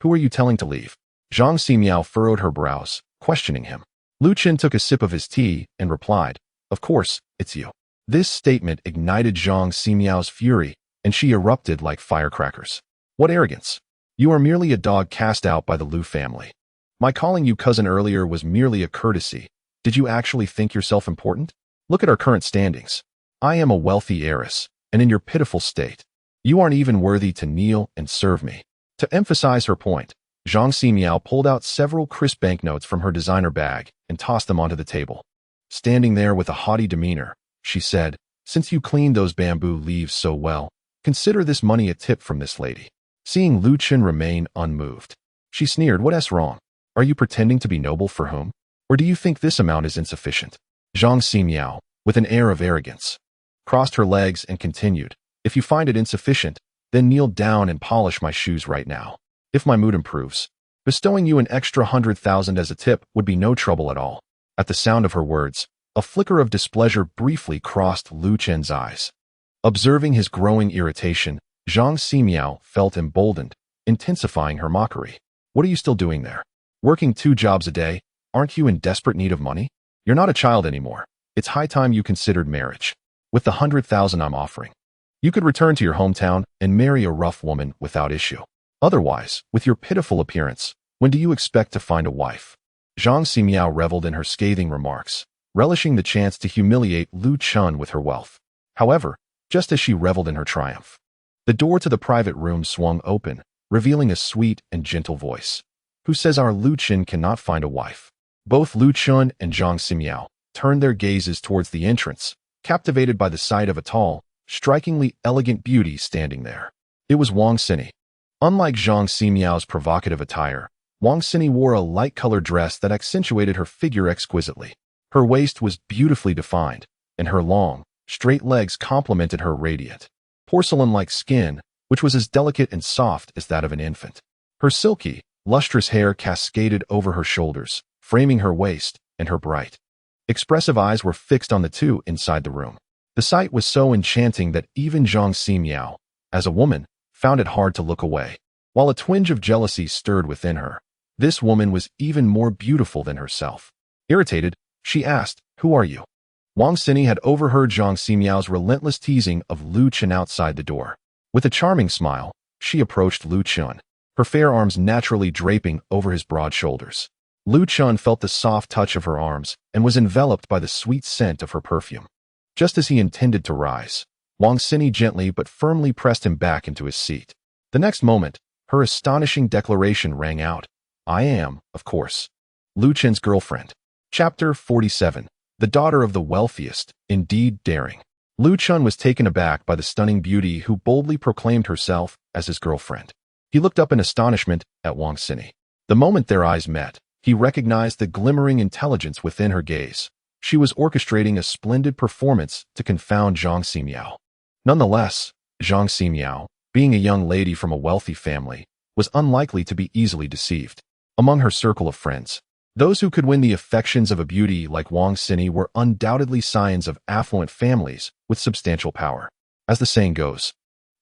Who are you telling to leave? Zhang Ximiao furrowed her brows, questioning him. Lu Chun took a sip of his tea and replied, Of course, it's you. This statement ignited Zhang Ximiao's fury, and she erupted like firecrackers. What arrogance! You are merely a dog cast out by the Lu family. My calling you cousin earlier was merely a courtesy. Did you actually think yourself important? Look at our current standings. I am a wealthy heiress, and in your pitiful state, you aren't even worthy to kneel and serve me. To emphasize her point, Zhang Ximiao pulled out several crisp banknotes from her designer bag and tossed them onto the table. Standing there with a haughty demeanor, she said, Since you cleaned those bamboo leaves so well, consider this money a tip from this lady. Seeing Lu Chun remain unmoved, she sneered, What's wrong? Are you pretending to be noble for whom? Or do you think this amount is insufficient? Zhang Ximiao, with an air of arrogance, crossed her legs and continued, If you find it insufficient, then kneel down and polish my shoes right now. If my mood improves, bestowing you an extra 100,000 as a tip would be no trouble at all. At the sound of her words, a flicker of displeasure briefly crossed Lu Chun's eyes. Observing his growing irritation, Zhang Ximiao felt emboldened, intensifying her mockery. What are you still doing there? Working 2 jobs a day? Aren't you in desperate need of money? You're not a child anymore. It's high time you considered marriage. With the 100,000 I'm offering, you could return to your hometown and marry a rough woman without issue. Otherwise, with your pitiful appearance, when do you expect to find a wife? Zhang Ximiao reveled in her scathing remarks, relishing the chance to humiliate Lu Chun with her wealth. However, just as she reveled in her triumph, the door to the private room swung open, revealing a sweet and gentle voice. Who says our Lu Chun cannot find a wife? Both Lu Chun and Zhang Ximiao turned their gazes towards the entrance, captivated by the sight of a tall, strikingly elegant beauty standing there. It was Wang Xini. Unlike Zhang Ximiao's provocative attire, Wang Xini wore a light-colored dress that accentuated her figure exquisitely. Her waist was beautifully defined, and her long, straight legs complemented her radiant, porcelain-like skin, which was as delicate and soft as that of an infant. Her silky, lustrous hair cascaded over her shoulders, framing her waist, and her bright, expressive eyes were fixed on the two inside the room. The sight was so enchanting that even Zhang Ximiao, as a woman, found it hard to look away. While a twinge of jealousy stirred within her, this woman was even more beautiful than herself. Irritated, she asked, Who are you? Wang Xini had overheard Zhang Ximiao's relentless teasing of Lu Chun outside the door. With a charming smile, she approached Lu Chun, her fair arms naturally draping over his broad shoulders. Lu Chun felt the soft touch of her arms and was enveloped by the sweet scent of her perfume. Just as he intended to rise, Wang Xini gently but firmly pressed him back into his seat. The next moment, her astonishing declaration rang out. I am, of course, Lu Chun's girlfriend. Chapter 47. The daughter of the wealthiest, indeed daring. Lu Chun was taken aback by the stunning beauty who boldly proclaimed herself as his girlfriend. He looked up in astonishment at Wang Xini. The moment their eyes met, he recognized the glimmering intelligence within her gaze. She was orchestrating a splendid performance to confound Zhang Ximiao. Nonetheless, Zhang Ximiao, being a young lady from a wealthy family, was unlikely to be easily deceived. Among her circle of friends, those who could win the affections of a beauty like Wang Xini were undoubtedly scions of affluent families with substantial power. As the saying goes,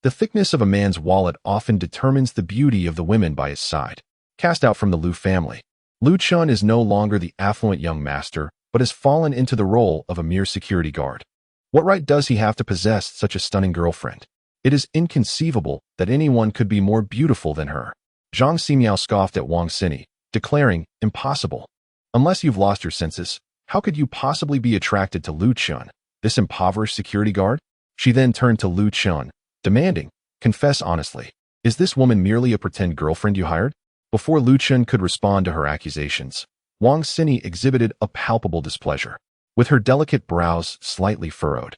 the thickness of a man's wallet often determines the beauty of the women by his side. Cast out from the Lu family, Lu Chun is no longer the affluent young master, but has fallen into the role of a mere security guard. What right does he have to possess such a stunning girlfriend? It is inconceivable that anyone could be more beautiful than her. Zhang Ximiao scoffed at Wang Xini, declaring, Impossible. Unless you've lost your senses, how could you possibly be attracted to Lu Chun, this impoverished security guard? She then turned to Lu Chun, demanding, Confess honestly, is this woman merely a pretend girlfriend you hired? Before Lu Chun could respond to her accusations, Wang Xini exhibited a palpable displeasure. With her delicate brows slightly furrowed,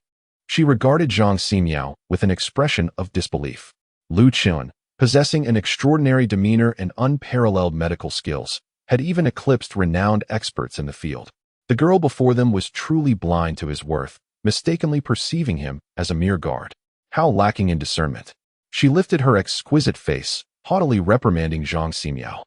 She regarded Zhang Ximiao with an expression of disbelief. Lu Chun, possessing an extraordinary demeanor and unparalleled medical skills, had even eclipsed renowned experts in the field. The girl before them was truly blind to his worth, mistakenly perceiving him as a mere guard. How lacking in discernment. She lifted her exquisite face, haughtily reprimanding Zhang Ximiao.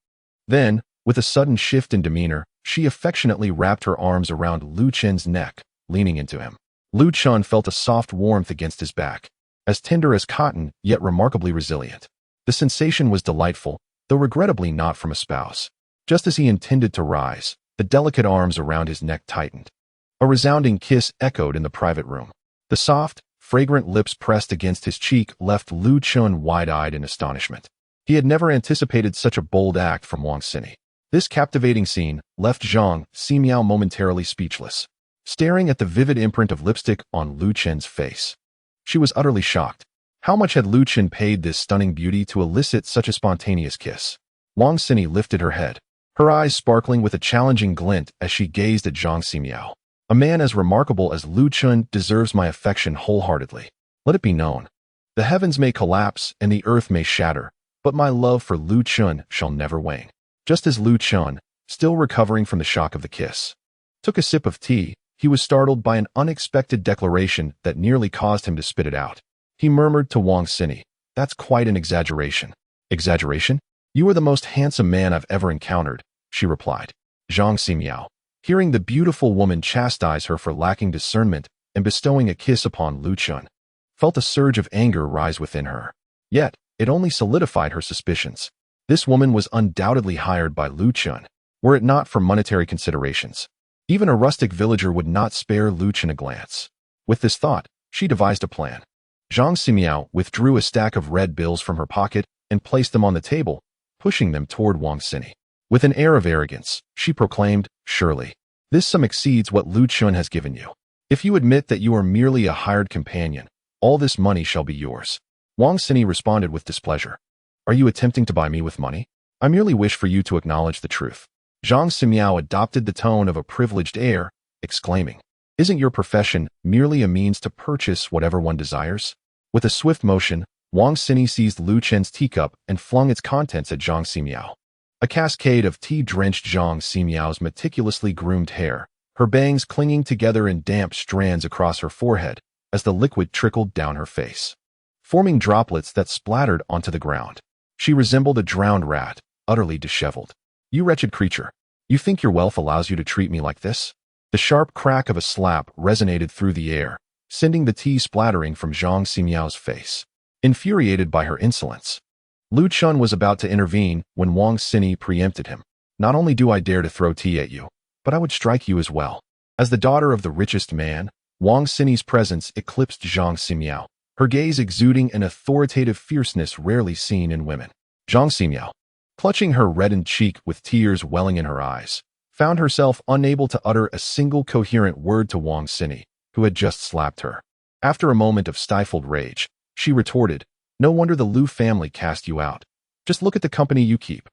Then, with a sudden shift in demeanor, she affectionately wrapped her arms around Lu Chun's neck, leaning into him. Lu Chun felt a soft warmth against his back, as tender as cotton, yet remarkably resilient. The sensation was delightful, though regrettably not from a spouse. Just as he intended to rise, the delicate arms around his neck tightened. A resounding kiss echoed in the private room. The soft, fragrant lips pressed against his cheek left Lu Chun wide-eyed in astonishment. He had never anticipated such a bold act from Wang Xini. This captivating scene left Zhang Ximiao momentarily speechless, staring at the vivid imprint of lipstick on Lu Chun's face. She was utterly shocked. How much had Lu Chun paid this stunning beauty to elicit such a spontaneous kiss? Wang Xini lifted her head, her eyes sparkling with a challenging glint as she gazed at Zhang Ximiao. A man as remarkable as Lu Chun deserves my affection wholeheartedly. Let it be known. The heavens may collapse and the earth may shatter, but my love for Lu Chun shall never wane. Just as Lu Chun, still recovering from the shock of the kiss, took a sip of tea, he was startled by an unexpected declaration that nearly caused him to spit it out. He murmured to Wang Xini, "That's quite an exaggeration." "Exaggeration? You are the most handsome man I've ever encountered," she replied. Zhang Ximiao, hearing the beautiful woman chastise her for lacking discernment and bestowing a kiss upon Lu Chun, felt a surge of anger rise within her. Yet, it only solidified her suspicions. This woman was undoubtedly hired by Lu Chun, were it not for monetary considerations. Even a rustic villager would not spare Lu Chun a glance. With this thought, she devised a plan. Zhang Ximiao withdrew a stack of red bills from her pocket and placed them on the table, pushing them toward Wang Xini. With an air of arrogance, she proclaimed, "Surely, this sum exceeds what Lu Chun has given you. If you admit that you are merely a hired companion, all this money shall be yours." Wang Xini responded with displeasure. "Are you attempting to buy me with money? I merely wish for you to acknowledge the truth." Zhang Ximiao adopted the tone of a privileged heir, exclaiming, "Isn't your profession merely a means to purchase whatever one desires?" With a swift motion, Wang Xini seized Lu Chun's teacup and flung its contents at Zhang Ximiao. A cascade of tea drenched Zhang Ximiao's meticulously groomed hair, her bangs clinging together in damp strands across her forehead as the liquid trickled down her face, forming droplets that splattered onto the ground. She resembled a drowned rat, utterly disheveled. "You wretched creature. You think your wealth allows you to treat me like this?" The sharp crack of a slap resonated through the air, sending the tea splattering from Zhang Ximiao's face. Infuriated by her insolence, Lu Chun was about to intervene when Wang Xini preempted him. "Not only do I dare to throw tea at you, but I would strike you as well." As the daughter of the richest man, Wang Xini's presence eclipsed Zhang Ximiao, her gaze exuding an authoritative fierceness rarely seen in women. Zhang Ximiao, clutching her reddened cheek with tears welling in her eyes, found herself unable to utter a single coherent word to Wang Xini, who had just slapped her. After a moment of stifled rage, she retorted, "No wonder the Lu family cast you out. Just look at the company you keep.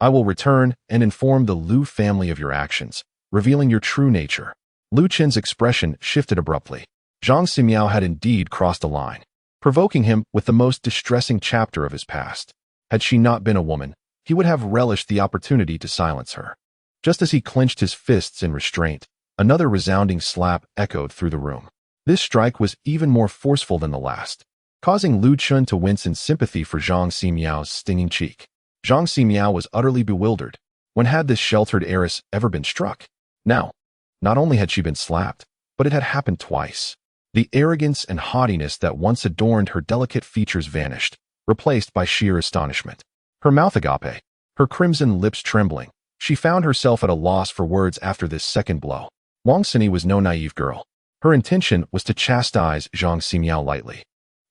I will return and inform the Lu family of your actions, revealing your true nature." Lu Chun's expression shifted abruptly. Zhang Ximiao had indeed crossed a line, provoking him with the most distressing chapter of his past. Had she not been a woman, he would have relished the opportunity to silence her. Just as he clenched his fists in restraint, another resounding slap echoed through the room. This strike was even more forceful than the last, causing Lu Chun to wince in sympathy for Zhang Ximiao's stinging cheek. Zhang Ximiao was utterly bewildered. When had this sheltered heiress ever been struck? Now, not only had she been slapped, but it had happened twice. The arrogance and haughtiness that once adorned her delicate features vanished, replaced by sheer astonishment. Her mouth agape, her crimson lips trembling, she found herself at a loss for words after this second blow. Wang Xini was no naive girl. Her intention was to chastise Zhang Ximiao lightly.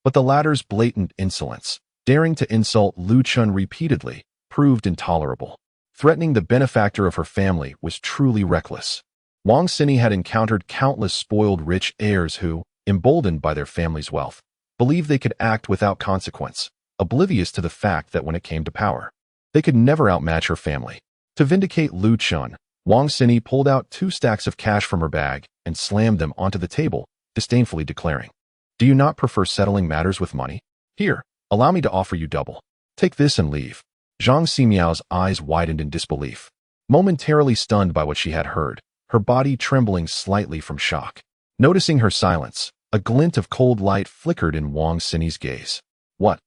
But the latter's blatant insolence, daring to insult Lu Chun repeatedly, proved intolerable. Threatening the benefactor of her family was truly reckless. Wang Xini had encountered countless spoiled rich heirs who, emboldened by their family's wealth, believed they could act without consequence, oblivious to the fact that when it came to power, they could never outmatch her family. To vindicate Lu Chun, Wang Xini pulled out 2 stacks of cash from her bag and slammed them onto the table, disdainfully declaring, Do you not prefer settling matters with money? Here, allow me to offer you double. Take this and leave. Zhang Ximiao's eyes widened in disbelief. Momentarily stunned by what she had heard, her body trembling slightly from shock. Noticing her silence, a glint of cold light flickered in Wang Xini's gaze. What?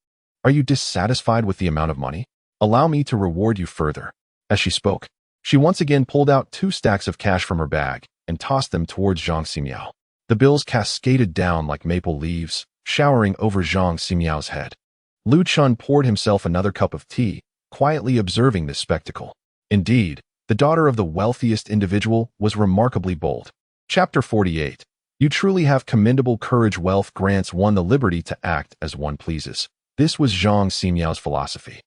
Are you dissatisfied with the amount of money? Allow me to reward you further. As she spoke, she once again pulled out 2 stacks of cash from her bag and tossed them towards Zhang Ximiao. The bills cascaded down like maple leaves, showering over Zhang Ximiao's head. Lu Chun poured himself another cup of tea, quietly observing this spectacle. Indeed, the daughter of the wealthiest individual was remarkably bold. Chapter 48. You truly have commendable courage. Wealth grants one the liberty to act as one pleases. This was Zhang Ximiao's philosophy.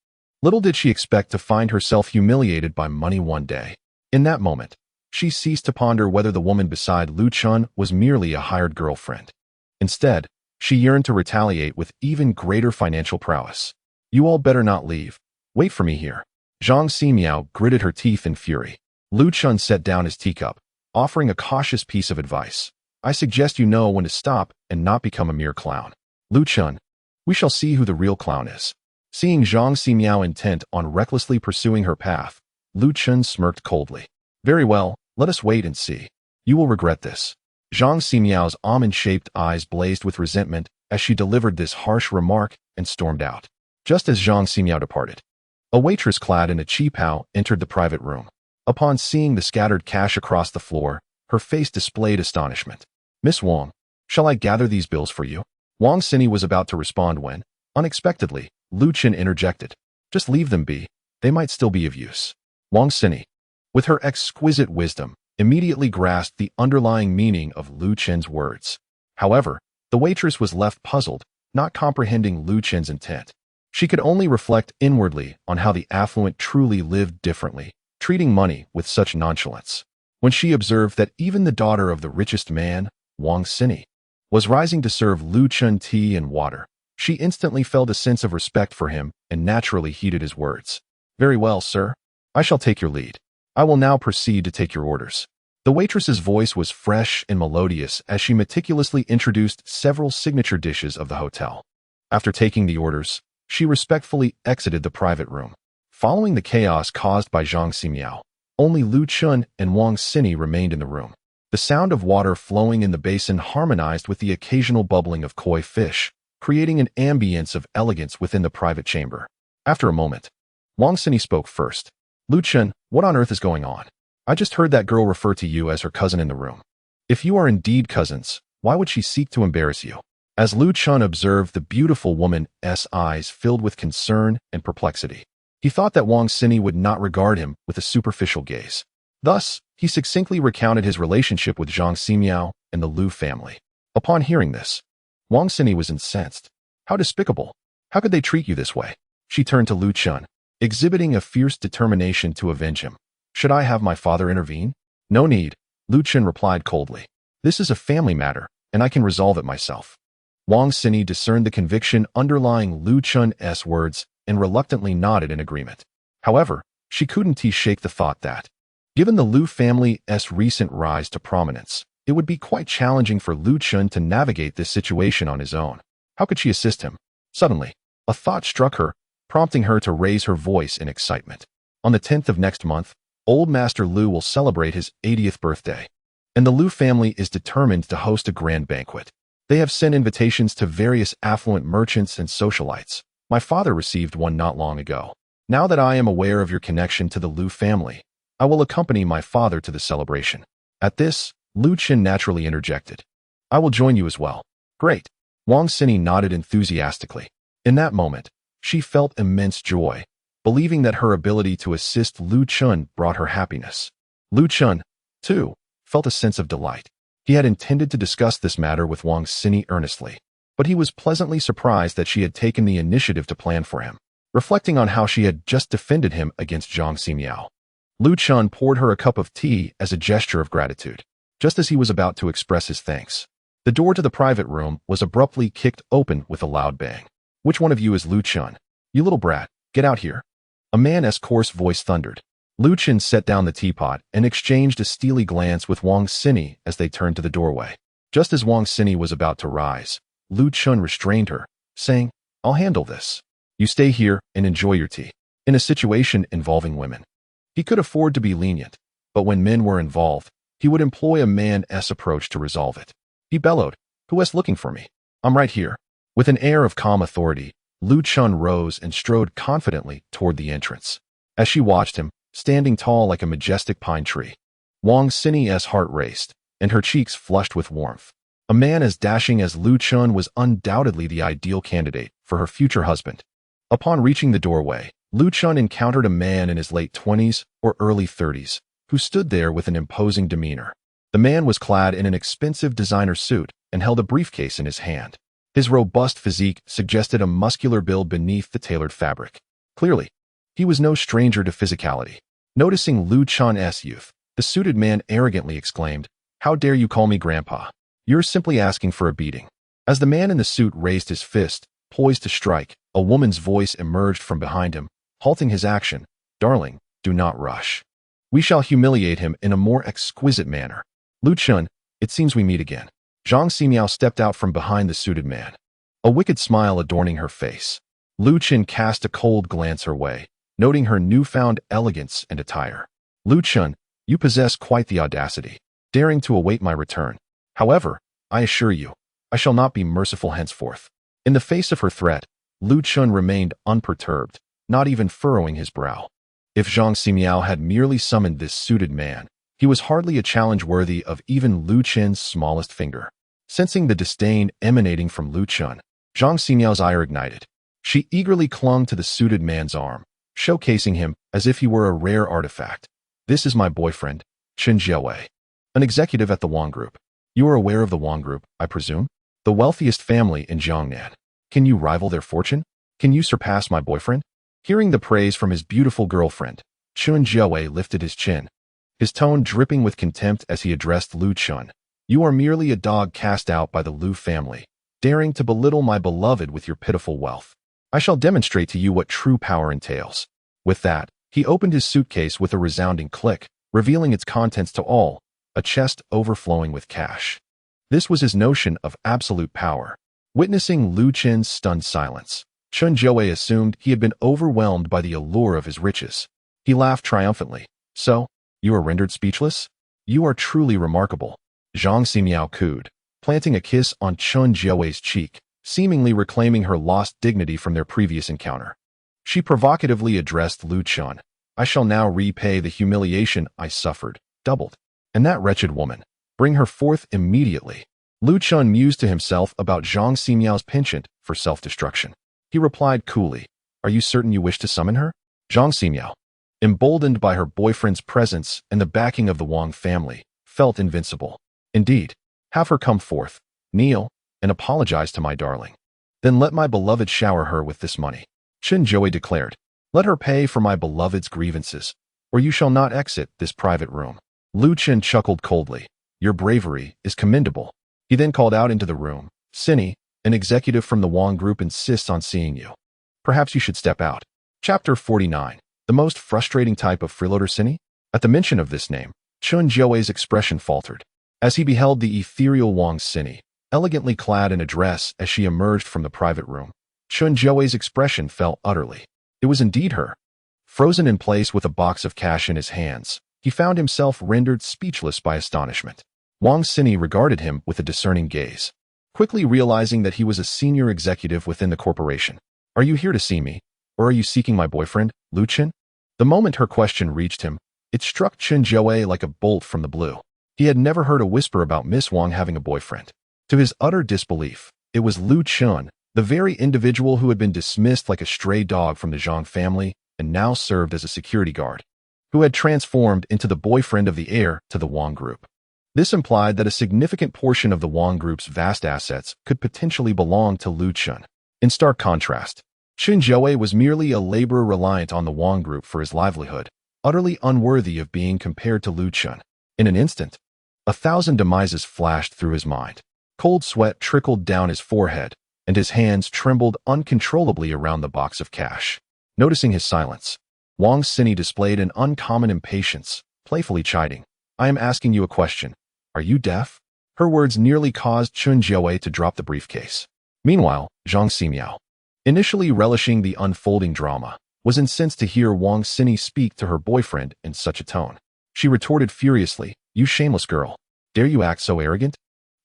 Little did she expect to find herself humiliated by money one day. In that moment, she ceased to ponder whether the woman beside Lu Chun was merely a hired girlfriend. Instead, she yearned to retaliate with even greater financial prowess. You all better not leave. Wait for me here. Zhang Ximiao gritted her teeth in fury. Lu Chun set down his teacup, offering a cautious piece of advice. I suggest you know when to stop and not become a mere clown. Lu Chun, we shall see who the real clown is. Seeing Zhang Ximiao intent on recklessly pursuing her path, Lu Chun smirked coldly. Very well, let us wait and see. You will regret this. Zhang Ximiao's almond-shaped eyes blazed with resentment as she delivered this harsh remark and stormed out. Just as Zhang Ximiao departed, a waitress clad in a qipao entered the private room. Upon seeing the scattered cash across the floor, her face displayed astonishment. Miss Wang, shall I gather these bills for you? Wang Xini was about to respond when, unexpectedly, Lu Chun interjected. Just leave them be. They might still be of use. Wang Xini, with her exquisite wisdom, immediately grasped the underlying meaning of Lu Chun's words. However, the waitress was left puzzled, not comprehending Lu Chun's intent. She could only reflect inwardly on how the affluent truly lived differently, treating money with such nonchalance. When she observed that even the daughter of the richest man, Wang Xini, was rising to serve Lu Chun tea and water, she instantly felt a sense of respect for him and naturally heeded his words. Very well, sir. I shall take your lead. I will now proceed to take your orders. The waitress's voice was fresh and melodious as she meticulously introduced several signature dishes of the hotel. After taking the orders, she respectfully exited the private room. Following the chaos caused by Zhang Ximiao, only Lu Chun and Wang Xini remained in the room. The sound of water flowing in the basin harmonized with the occasional bubbling of koi fish, creating an ambience of elegance within the private chamber. After a moment, Wang Xini spoke first. Lu Chun, what on earth is going on? I just heard that girl refer to you as her cousin in the room. If you are indeed cousins, why would she seek to embarrass you? As Lu Chun observed the beautiful woman's eyes filled with concern and perplexity, he thought that Wang Xini would not regard him with a superficial gaze. Thus, he succinctly recounted his relationship with Zhang Ximiao and the Lu family. Upon hearing this, Wang Xini was incensed. How despicable! How could they treat you this way? She turned to Lu Chun, exhibiting a fierce determination to avenge him. Should I have my father intervene? No need, Lu Chun replied coldly. This is a family matter, and I can resolve it myself. Wang Xini discerned the conviction underlying Lu Chun's words and reluctantly nodded in agreement. However, she couldn't shake the thought that, given the Lu family's recent rise to prominence, it would be quite challenging for Lu Chun to navigate this situation on his own. How could she assist him? Suddenly, a thought struck her, prompting her to raise her voice in excitement. On the 10th of next month, Old Master Lu will celebrate his 80th birthday, and the Lu family is determined to host a grand banquet. They have sent invitations to various affluent merchants and socialites. My father received one not long ago. Now that I am aware of your connection to the Lu family, I will accompany my father to the celebration. At this, Lu Chun naturally interjected. I will join you as well. Great. Wang Xini nodded enthusiastically. In that moment, she felt immense joy, believing that her ability to assist Lu Chun brought her happiness. Lu Chun, too, felt a sense of delight. He had intended to discuss this matter with Wang Xini earnestly, but he was pleasantly surprised that she had taken the initiative to plan for him. Reflecting on how she had just defended him against Zhang Ximiao, Lu Chun poured her a cup of tea as a gesture of gratitude. Just as he was about to express his thanks, the door to the private room was abruptly kicked open with a loud bang. Which one of you is Lu Chun? You little brat, get out here. A man's coarse voice thundered. Lu Chun set down the teapot and exchanged a steely glance with Wang Xini as they turned to the doorway. Just as Wang Xini was about to rise, Lu Chun restrained her, saying, "I'll handle this. You stay here and enjoy your tea." In a situation involving women, he could afford to be lenient, but when men were involved, he would employ a man-s approach to resolve it. He bellowed, "Who is looking for me? I'm right here." With an air of calm authority, Lu Chun rose and strode confidently toward the entrance. As she watched him, standing tall like a majestic pine tree, Wang Xinyi's heart raced, and her cheeks flushed with warmth. A man as dashing as Lu Chun was undoubtedly the ideal candidate for her future husband. Upon reaching the doorway, Lu Chun encountered a man in his late 20s or early 30s, who stood there with an imposing demeanor. The man was clad in an expensive designer suit and held a briefcase in his hand. His robust physique suggested a muscular build beneath the tailored fabric. Clearly, he was no stranger to physicality. Noticing Lu Chun's youth, the suited man arrogantly exclaimed, "How dare you call me grandpa? You're simply asking for a beating." As the man in the suit raised his fist, poised to strike, a woman's voice emerged from behind him, halting his action. "Darling, do not rush. We shall humiliate him in a more exquisite manner." "Lu Chun, it seems we meet again." Zhang Ximiao stepped out from behind the suited man, a wicked smile adorning her face. Lu Chun cast a cold glance her way, noting her newfound elegance and attire. "Lu Chun, you possess quite the audacity, daring to await my return. However, I assure you, I shall not be merciful henceforth." In the face of her threat, Lu Chun remained unperturbed, not even furrowing his brow. If Zhang Ximiao had merely summoned this suited man, he was hardly a challenge worthy of even Lu Chun's smallest finger. Sensing the disdain emanating from Lu Chun, Zhang Ximiao's ire ignited. She eagerly clung to the suited man's arm, showcasing him as if he were a rare artifact. "This is my boyfriend, Chen Jiawei, an executive at the Wang Group. You are aware of the Wang Group, I presume? The wealthiest family in Jiangnan. Can you rival their fortune? Can you surpass my boyfriend?" Hearing the praise from his beautiful girlfriend, Chen Jiawei lifted his chin, his tone dripping with contempt as he addressed Lu Chun. "You are merely a dog cast out by the Lu family, daring to belittle my beloved with your pitiful wealth. I shall demonstrate to you what true power entails." With that, he opened his suitcase with a resounding click, revealing its contents to all, a chest overflowing with cash. This was his notion of absolute power. Witnessing Lu Chun's stunned silence, Chen Jiawei assumed he had been overwhelmed by the allure of his riches. He laughed triumphantly. "So, you are rendered speechless? You are truly remarkable." Zhang Ximiao cooed, planting a kiss on Chen Jiawei's cheek, seemingly reclaiming her lost dignity from their previous encounter. She provocatively addressed Lu Chun. "I shall now repay the humiliation I suffered, doubled. And that wretched woman, bring her forth immediately." Lu Chun mused to himself about Zhang Ximiao's penchant for self-destruction. He replied coolly, "Are you certain you wish to summon her?" Zhang Ximiao, emboldened by her boyfriend's presence and the backing of the Wang family, felt invincible. "Indeed, have her come forth, kneel, and apologize to my darling. Then let my beloved shower her with this money," Chen Jiawei declared. "Let her pay for my beloved's grievances, or you shall not exit this private room." Lu Chun chuckled coldly. "Your bravery is commendable." He then called out into the room, "Cinny, an executive from the Wang Group insists on seeing you. Perhaps you should step out." Chapter 49. The most frustrating type of freeloader Cinny? At the mention of this name, Chen Jiawei's expression faltered. As he beheld the ethereal Wang Cinny, elegantly clad in a dress as she emerged from the private room, Chen Jiawei's expression fell utterly. It was indeed her. Frozen in place with a box of cash in his hands, he found himself rendered speechless by astonishment. Wang Cinny regarded him with a discerning gaze, quickly realizing that he was a senior executive within the corporation. "Are you here to see me, or are you seeking my boyfriend, Lu Chun?" The moment her question reached him, it struck Chen Jiawei like a bolt from the blue. He had never heard a whisper about Miss Wang having a boyfriend. To his utter disbelief, it was Lu Chun, the very individual who had been dismissed like a stray dog from the Zhang family and now served as a security guard, who had transformed into the boyfriend of the heir to the Wang Group. This implied that a significant portion of the Wang Group's vast assets could potentially belong to Lu Chun. In stark contrast, Chen Jiawei was merely a laborer reliant on the Wang Group for his livelihood, utterly unworthy of being compared to Lu Chun. In an instant, 1,000 demises flashed through his mind. Cold sweat trickled down his forehead, and his hands trembled uncontrollably around the box of cash. Noticing his silence, Wang Cinny displayed an uncommon impatience, playfully chiding, "I am asking you a question. Are you deaf?" Her words nearly caused Chen Jiawei to drop the briefcase. Meanwhile, Zhang Ximiao, initially relishing the unfolding drama, was incensed to hear Wang Xini speak to her boyfriend in such a tone. She retorted furiously, "You shameless girl. Dare you act so arrogant?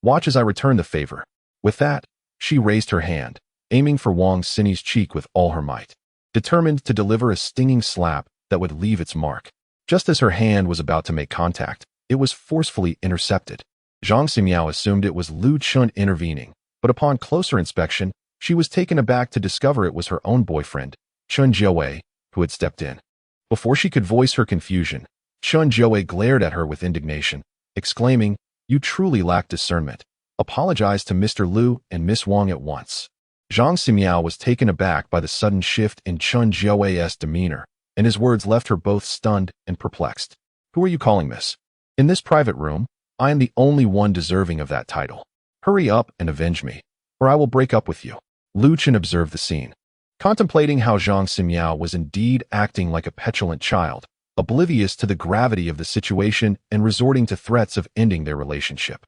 Watch as I return the favor." With that, she raised her hand, aiming for Wang Xini's cheek with all her might, determined to deliver a stinging slap that would leave its mark. Just as her hand was about to make contact, it was forcefully intercepted. Zhang Ximiao assumed it was Lu Chun intervening, but upon closer inspection, she was taken aback to discover it was her own boyfriend, Chun Jiawei, who had stepped in. Before she could voice her confusion, Chun Jiawei glared at her with indignation, exclaiming, "You truly lack discernment. Apologize to Mr. Lu and Miss Wang at once." Zhang Ximiao was taken aback by the sudden shift in Chun Jiawei's demeanor, and his words left her both stunned and perplexed. "Who are you calling miss? In this private room, I am the only one deserving of that title. Hurry up and avenge me, or I will break up with you." Lu Chen observed the scene, contemplating how Zhang Ximiao was indeed acting like a petulant child, oblivious to the gravity of the situation and resorting to threats of ending their relationship.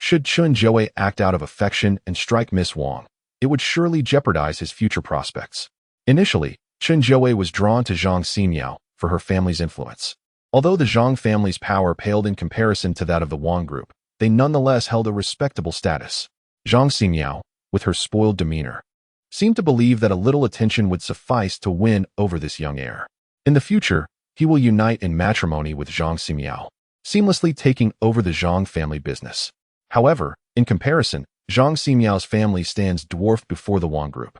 Should Chun Jiawei act out of affection and strike Miss Wang, it would surely jeopardize his future prospects. Initially, Chun Jiawei was drawn to Zhang Ximiao for her family's influence. Although the Zhang family's power paled in comparison to that of the Wang group, they nonetheless held a respectable status. Zhang Ximiao, with her spoiled demeanor, seemed to believe that a little attention would suffice to win over this young heir. In the future, he will unite in matrimony with Zhang Ximiao, seamlessly taking over the Zhang family business. However, in comparison, Zhang Ximiao's family stands dwarfed before the Wang group,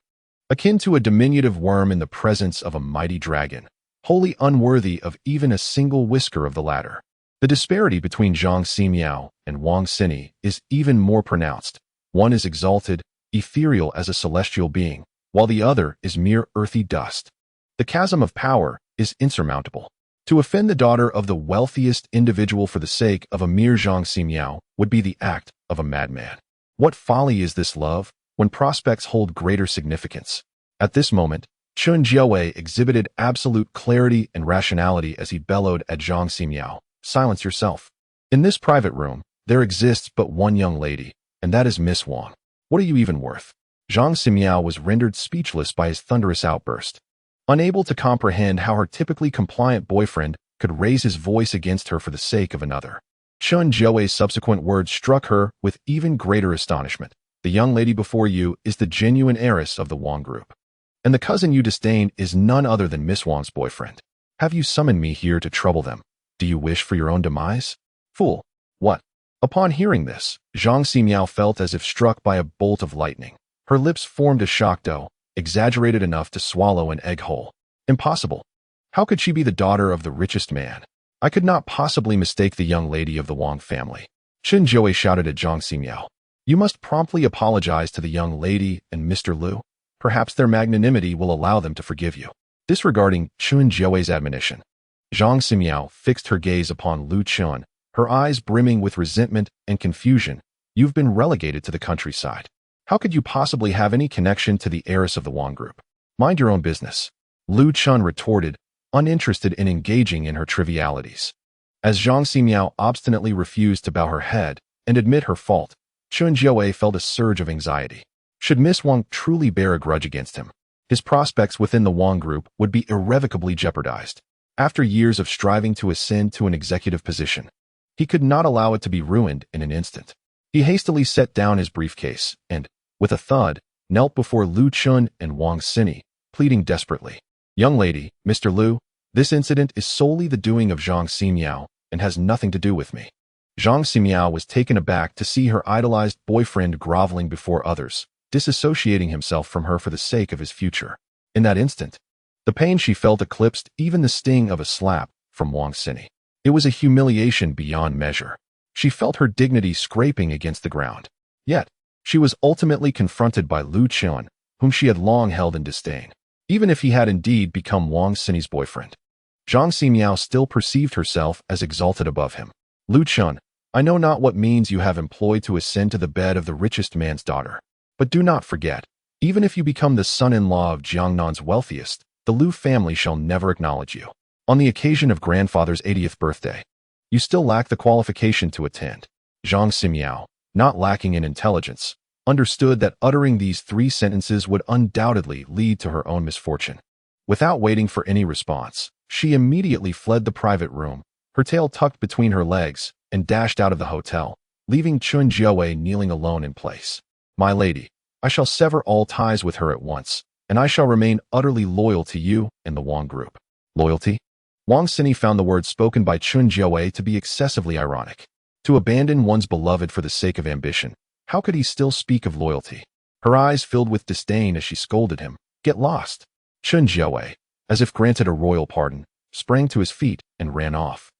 akin to a diminutive worm in the presence of a mighty dragon, wholly unworthy of even a single whisker of the latter. The disparity between Zhang Ximiao and Wang Xini is even more pronounced. One is exalted, ethereal as a celestial being, while the other is mere earthy dust. The chasm of power is insurmountable. To offend the daughter of the wealthiest individual for the sake of a mere Zhang Ximiao would be the act of a madman. What folly is this love, when prospects hold greater significance? At this moment, Chun Jiawei exhibited absolute clarity and rationality as he bellowed at Zhang Ximiao, "Silence yourself. In this private room, there exists but one young lady, and that is Miss Wang. What are you even worth?" Zhang Ximiao was rendered speechless by his thunderous outburst, unable to comprehend how her typically compliant boyfriend could raise his voice against her for the sake of another. Chun Jiawei's subsequent words struck her with even greater astonishment. "The young lady before you is the genuine heiress of the Wang group, and the cousin you disdain is none other than Miss Wang's boyfriend. Have you summoned me here to trouble them? Do you wish for your own demise? Fool, what?" Upon hearing this, Zhang Ximiao felt as if struck by a bolt of lightning. Her lips formed a shock dough, exaggerated enough to swallow an egg whole. Impossible. How could she be the daughter of the richest man? I could not possibly mistake the young lady of the Wang family. Chun Jiawei shouted at Zhang Ximiao, "You must promptly apologize to the young lady and Mr. Lu. Perhaps their magnanimity will allow them to forgive you." Disregarding Chun Jiawei's admonition, Zhang Ximiao fixed her gaze upon Lu Chun, her eyes brimming with resentment and confusion. "You've been relegated to the countryside. How could you possibly have any connection to the heiress of the Wang group? Mind your own business," Lu Chun retorted, uninterested in engaging in her trivialities. As Zhang Ximiao obstinately refused to bow her head and admit her fault, Chun Jiawei felt a surge of anxiety. Should Miss Wang truly bear a grudge against him, his prospects within the Wang group would be irrevocably jeopardized. After years of striving to ascend to an executive position, he could not allow it to be ruined in an instant. He hastily set down his briefcase and, with a thud, knelt before Lu Chun and Wang Xini, pleading desperately, "Young lady, Mr. Lu, this incident is solely the doing of Zhang Ximiao and has nothing to do with me." Zhang Ximiao was taken aback to see her idolized boyfriend groveling before others, disassociating himself from her for the sake of his future. In that instant, the pain she felt eclipsed even the sting of a slap from Wang Xini. It was a humiliation beyond measure. She felt her dignity scraping against the ground. Yet, she was ultimately confronted by Lu Chun, whom she had long held in disdain. Even if he had indeed become Wang Xini's boyfriend, Zhang Ximiao still perceived herself as exalted above him. "Lu Chun, I know not what means you have employed to ascend to the bed of the richest man's daughter. But do not forget, even if you become the son-in-law of Jiangnan's wealthiest, the Lu family shall never acknowledge you. On the occasion of grandfather's 80th birthday, you still lack the qualification to attend." Zhang Ximiao, not lacking in intelligence, understood that uttering these 3 sentences would undoubtedly lead to her own misfortune. Without waiting for any response, she immediately fled the private room, her tail tucked between her legs, and dashed out of the hotel, leaving Chun Jiawei kneeling alone in place. My lady, I shall sever all ties with her at once, and I shall remain utterly loyal to you and the Wang group. Loyalty? Wang Xini found the words spoken by Chun Jiawei to be excessively ironic. To abandon one's beloved for the sake of ambition, how could he still speak of loyalty? Her eyes filled with disdain as she scolded him. Get lost. Chun Jiawei, as if granted a royal pardon, sprang to his feet and ran off,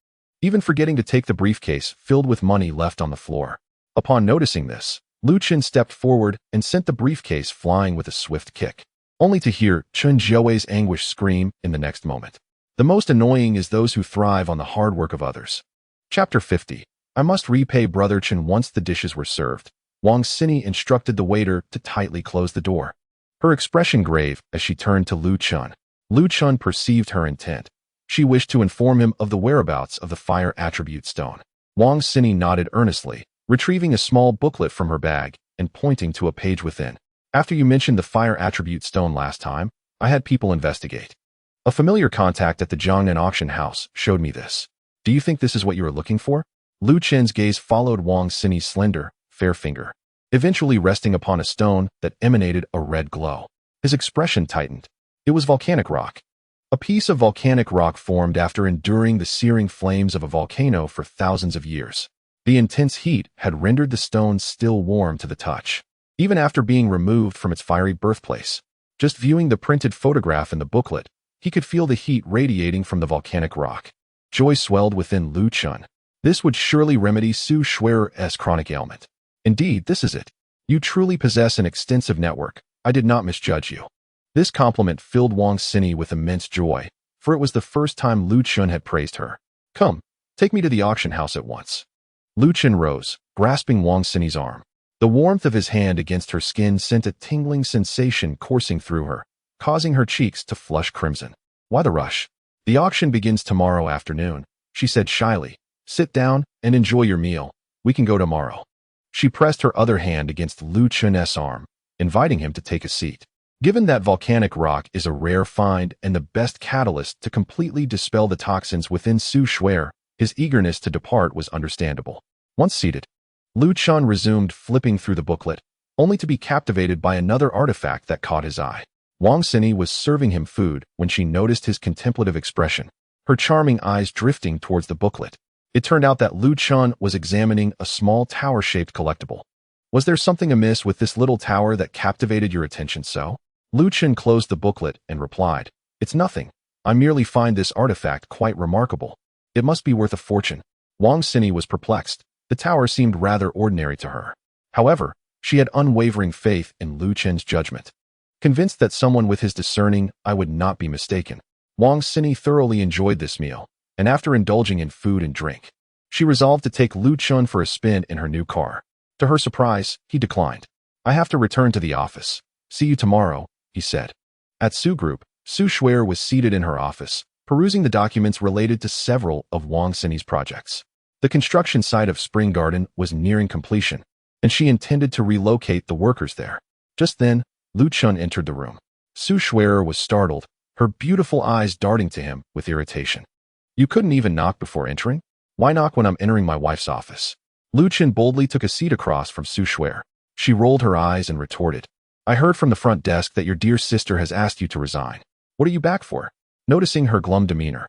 even forgetting to take the briefcase filled with money left on the floor. Upon noticing this, Lu Chen stepped forward and sent the briefcase flying with a swift kick, only to hear Chun Jiawei's anguished scream in the next moment. The most annoying is those who thrive on the hard work of others. Chapter 50. I must repay Brother Chen once the dishes were served. Wang Xini instructed the waiter to tightly close the door, her expression grave as she turned to Lu Chun. Lu Chun perceived her intent. She wished to inform him of the whereabouts of the fire attribute stone. Wang Xini nodded earnestly, retrieving a small booklet from her bag and pointing to a page within. After you mentioned the fire attribute stone last time, I had people investigate. A familiar contact at the Jiangnan auction house showed me this. Do you think this is what you are looking for? Lu Chen's gaze followed Wang Xini's slender, fair finger, eventually resting upon a stone that emanated a red glow. His expression tightened. It was volcanic rock. A piece of volcanic rock formed after enduring the searing flames of a volcano for thousands of years. The intense heat had rendered the stone still warm to the touch, even after being removed from its fiery birthplace. Just viewing the printed photograph in the booklet, he could feel the heat radiating from the volcanic rock. Joy swelled within Lu Chun. This would surely remedy Su Schwerer's chronic ailment. Indeed, this is it. You truly possess an extensive network. I did not misjudge you. This compliment filled Wang Xini with immense joy, for it was the first time Lu Chun had praised her. Come, take me to the auction house at once. Lu Chun rose, grasping Wang Xini's arm. The warmth of his hand against her skin sent a tingling sensation coursing through her, causing her cheeks to flush crimson. Why the rush? The auction begins tomorrow afternoon, she said shyly. Sit down and enjoy your meal. We can go tomorrow. She pressed her other hand against Lu Chun's arm, inviting him to take a seat. Given that volcanic rock is a rare find and the best catalyst to completely dispel the toxins within Su Schwer, his eagerness to depart was understandable. Once seated, Lu Chun resumed flipping through the booklet, only to be captivated by another artifact that caught his eye. Wang Xini was serving him food when she noticed his contemplative expression, her charming eyes drifting towards the booklet. It turned out that Lu Chun was examining a small tower-shaped collectible. Was there something amiss with this little tower that captivated your attention so? Lu Chun closed the booklet and replied, It's nothing. I merely find this artifact quite remarkable. It must be worth a fortune. Wang Xini was perplexed. The tower seemed rather ordinary to her. However, she had unwavering faith in Lu Chun's judgment. Convinced that someone with his discerning eye would not be mistaken, Wang Xini thoroughly enjoyed this meal, and after indulging in food and drink, she resolved to take Lu Chun for a spin in her new car. To her surprise, he declined. I have to return to the office. See you tomorrow, he said. At Su Group, Su Schwer was seated in her office, perusing the documents related to several of Wang Xini's projects. The construction site of Spring Garden was nearing completion, and she intended to relocate the workers there. Just then, Lu Chun entered the room. Su Schwer was startled, her beautiful eyes darting to him with irritation. You couldn't even knock before entering? Why knock when I'm entering my wife's office? Lu Chun boldly took a seat across from Su Schwer. She rolled her eyes and retorted. I heard from the front desk that your dear sister has asked you to resign. What are you back for? Noticing her glum demeanor,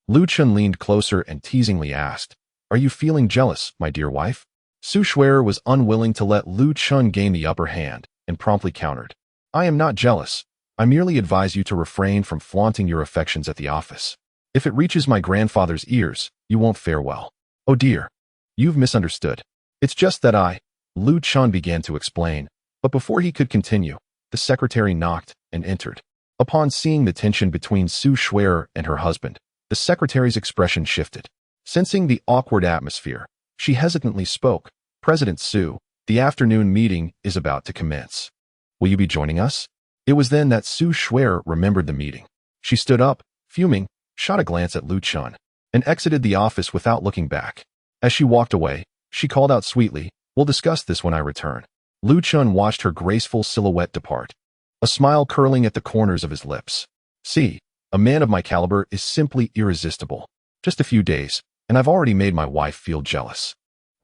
Lu Chun leaned closer and teasingly asked, Are you feeling jealous, my dear wife? Su Schwer was unwilling to let Lu Chun gain the upper hand and promptly countered. I am not jealous. I merely advise you to refrain from flaunting your affections at the office. If it reaches my grandfather's ears, you won't fare well. Oh dear. You've misunderstood. It's just that Lu Chun began to explain, but before he could continue, the secretary knocked and entered. Upon seeing the tension between Su Schwer and her husband, the secretary's expression shifted. Sensing the awkward atmosphere, she hesitantly spoke. President Su, the afternoon meeting is about to commence. Will you be joining us? It was then that Su Schwer remembered the meeting. She stood up, fuming, shot a glance at Lu Chun, and exited the office without looking back. As she walked away, she called out sweetly, We'll discuss this when I return. Lu Chun watched her graceful silhouette depart, a smile curling at the corners of his lips. See, a man of my caliber is simply irresistible. Just a few days, and I've already made my wife feel jealous.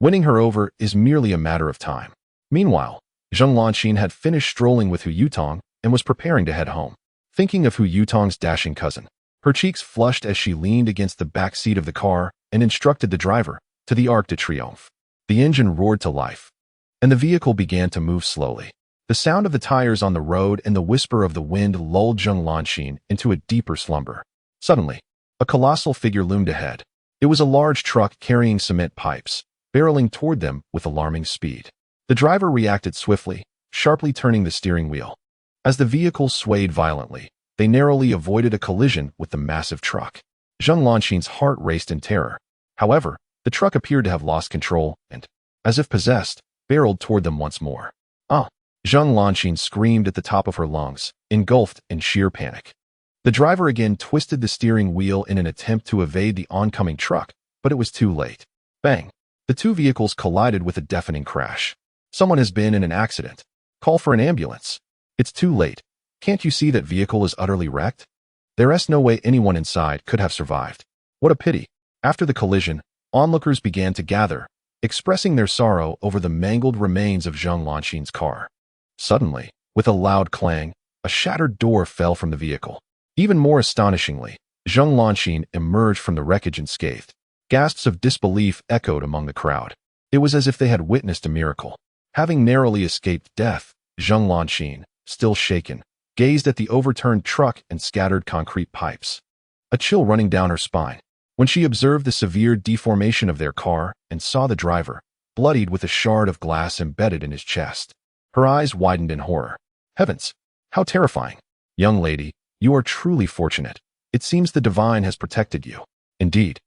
Winning her over is merely a matter of time. Meanwhile, Zheng Lanqin had finished strolling with Hu Yutong and was preparing to head home. Thinking of Hu Yutong's dashing cousin, her cheeks flushed as she leaned against the back seat of the car and instructed the driver to the Arc de Triomphe. The engine roared to life, and the vehicle began to move slowly. The sound of the tires on the road and the whisper of the wind lulled Zheng Lanqin into a deeper slumber. Suddenly, a colossal figure loomed ahead. It was a large truck carrying cement pipes, barreling toward them with alarming speed. The driver reacted swiftly, sharply turning the steering wheel. As the vehicle swayed violently, they narrowly avoided a collision with the massive truck. Zheng Lanqin's heart raced in terror. However, the truck appeared to have lost control and, as if possessed, barreled toward them once more. Ah! Zheng Lanqin screamed at the top of her lungs, engulfed in sheer panic. The driver again twisted the steering wheel in an attempt to evade the oncoming truck, but it was too late. Bang! The two vehicles collided with a deafening crash. Someone has been in an accident. Call for an ambulance. It's too late. Can't you see that vehicle is utterly wrecked? There's no way anyone inside could have survived. What a pity. After the collision, onlookers began to gather, expressing their sorrow over the mangled remains of Zheng Lanqin's car. Suddenly, with a loud clang, a shattered door fell from the vehicle. Even more astonishingly, Zheng Lanqin emerged from the wreckage unscathed. Gasps of disbelief echoed among the crowd. It was as if they had witnessed a miracle. Having narrowly escaped death, Zheng Lanqin, still shaken, gazed at the overturned truck and scattered concrete pipes. A chill running down her spine. When she observed the severe deformation of their car and saw the driver, bloodied with a shard of glass embedded in his chest, her eyes widened in horror. Heavens! How terrifying! Young lady, you are truly fortunate. It seems the divine has protected you. Indeed,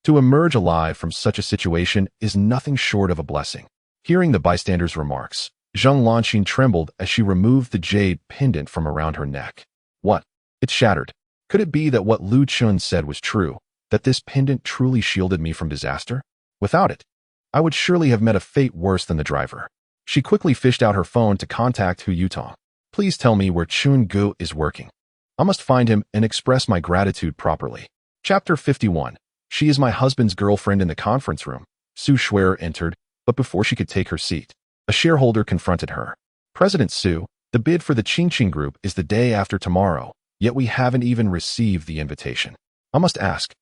to emerge alive from such a situation is nothing short of a blessing. Hearing the bystanders' remarks, Zheng Lanqin trembled as she removed the jade pendant from around her neck. What? It shattered. Could it be that what Lu Chun said was true, that this pendant truly shielded me from disaster? Without it, I would surely have met a fate worse than the driver. She quickly fished out her phone to contact Hu Yutong. Please tell me where Chun Gu is working. I must find him and express my gratitude properly. Chapter 51. She is my husband's girlfriend in the conference room. Su Shuer entered, but before she could take her seat, a shareholder confronted her. President Su, the bid for the Qingqing Group is the day after tomorrow, yet we haven't even received the invitation. I must ask,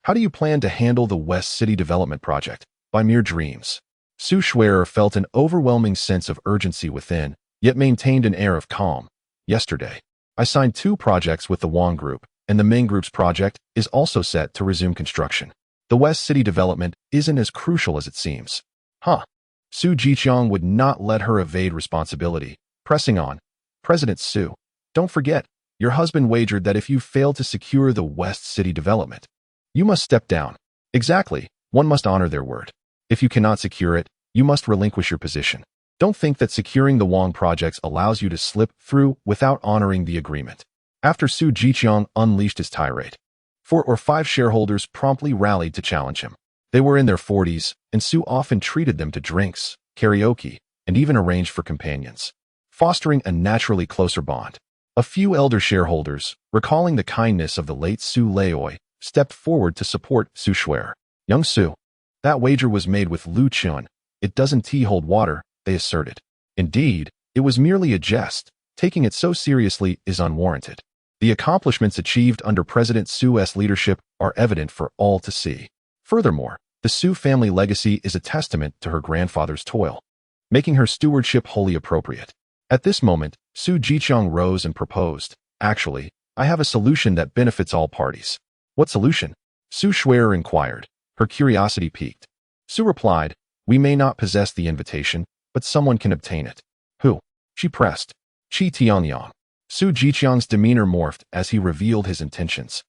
how do you plan to handle the West City Development Project? By mere dreams. Su Shuer felt an overwhelming sense of urgency within, yet maintained an air of calm. Yesterday, I signed 2 projects with the Wang Group, and the Ming Group's project is also set to resume construction. The West City development isn't as crucial as it seems. Huh. Su Jiqiang would not let her evade responsibility, pressing on. President Su, don't forget, your husband wagered that if you fail to secure the West City development, you must step down. Exactly, one must honor their word. If you cannot secure it, you must relinquish your position. Don't think that securing the Wang projects allows you to slip through without honoring the agreement. After Su Jiqiang unleashed his tirade, 4 or 5 shareholders promptly rallied to challenge him. They were in their 40s, and Su often treated them to drinks, karaoke, and even arranged for companions, fostering a naturally closer bond. A few elder shareholders, recalling the kindness of the late Su Leoi, stepped forward to support Su Shuer. Young Su, that wager was made with Lu Chun. It doesn't hold water, they asserted. Indeed, it was merely a jest. Taking it so seriously is unwarranted. The accomplishments achieved under President Su's leadership are evident for all to see. Furthermore, the Su family legacy is a testament to her grandfather's toil, making her stewardship wholly appropriate. At this moment, Su Jiqiang rose and proposed, actually, I have a solution that benefits all parties. What solution? Su Shuer inquired, her curiosity piqued. Su replied, we may not possess the invitation, but someone can obtain it. Who? She pressed. Qi Tianyang. Su Jiqiang's demeanor morphed as he revealed his intentions.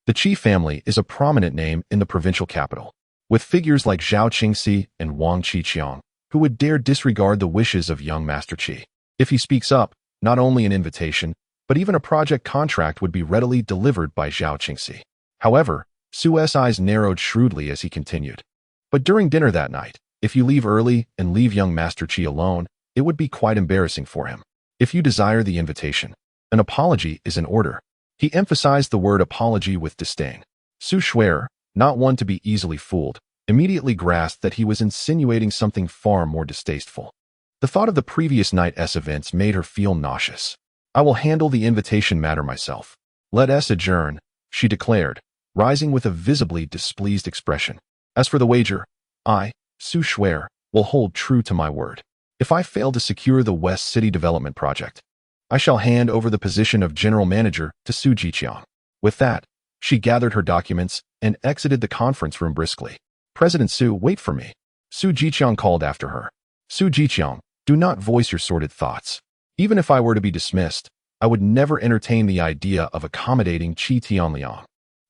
The Qi family is a prominent name in the provincial capital, with figures like Zhao Qingxi and Wang Qiqiang, who would dare disregard the wishes of young Master Qi. If he speaks up, not only an invitation, but even a project contract would be readily delivered by Zhao Qingxi. However, Su's eyes narrowed shrewdly as he continued. But during dinner that night, if you leave early and leave young Master Qi alone, it would be quite embarrassing for him. If you desire the invitation, an apology is in order. He emphasized the word apology with disdain. Su Shuer, not one to be easily fooled, immediately grasped that he was insinuating something far more distasteful. The thought of the previous night's events made her feel nauseous. I will handle the invitation matter myself. Let us adjourn, she declared, rising with a visibly displeased expression. As for the wager, I, Su Shuer, will hold true to my word. If I fail to secure the West City Development Project, I shall hand over the position of general manager to Su Jiqiang. With that, she gathered her documents and exited the conference room briskly. President Su, wait for me. Su Jiqiang called after her. Su Jiqiang, do not voice your sordid thoughts. Even if I were to be dismissed, I would never entertain the idea of accommodating Qi Tianliang.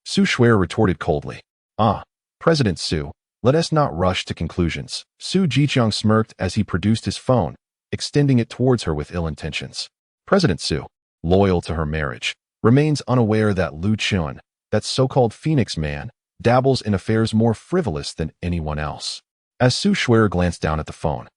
Su Shuer retorted coldly. Ah, President Su, let us not rush to conclusions. Su Jiqiang smirked as he produced his phone, extending it towards her with ill intentions. President Su, loyal to her marriage, remains unaware that Lu Chun, that so-called Phoenix man, dabbles in affairs more frivolous than anyone else. As Su Shuer glanced down at the phone,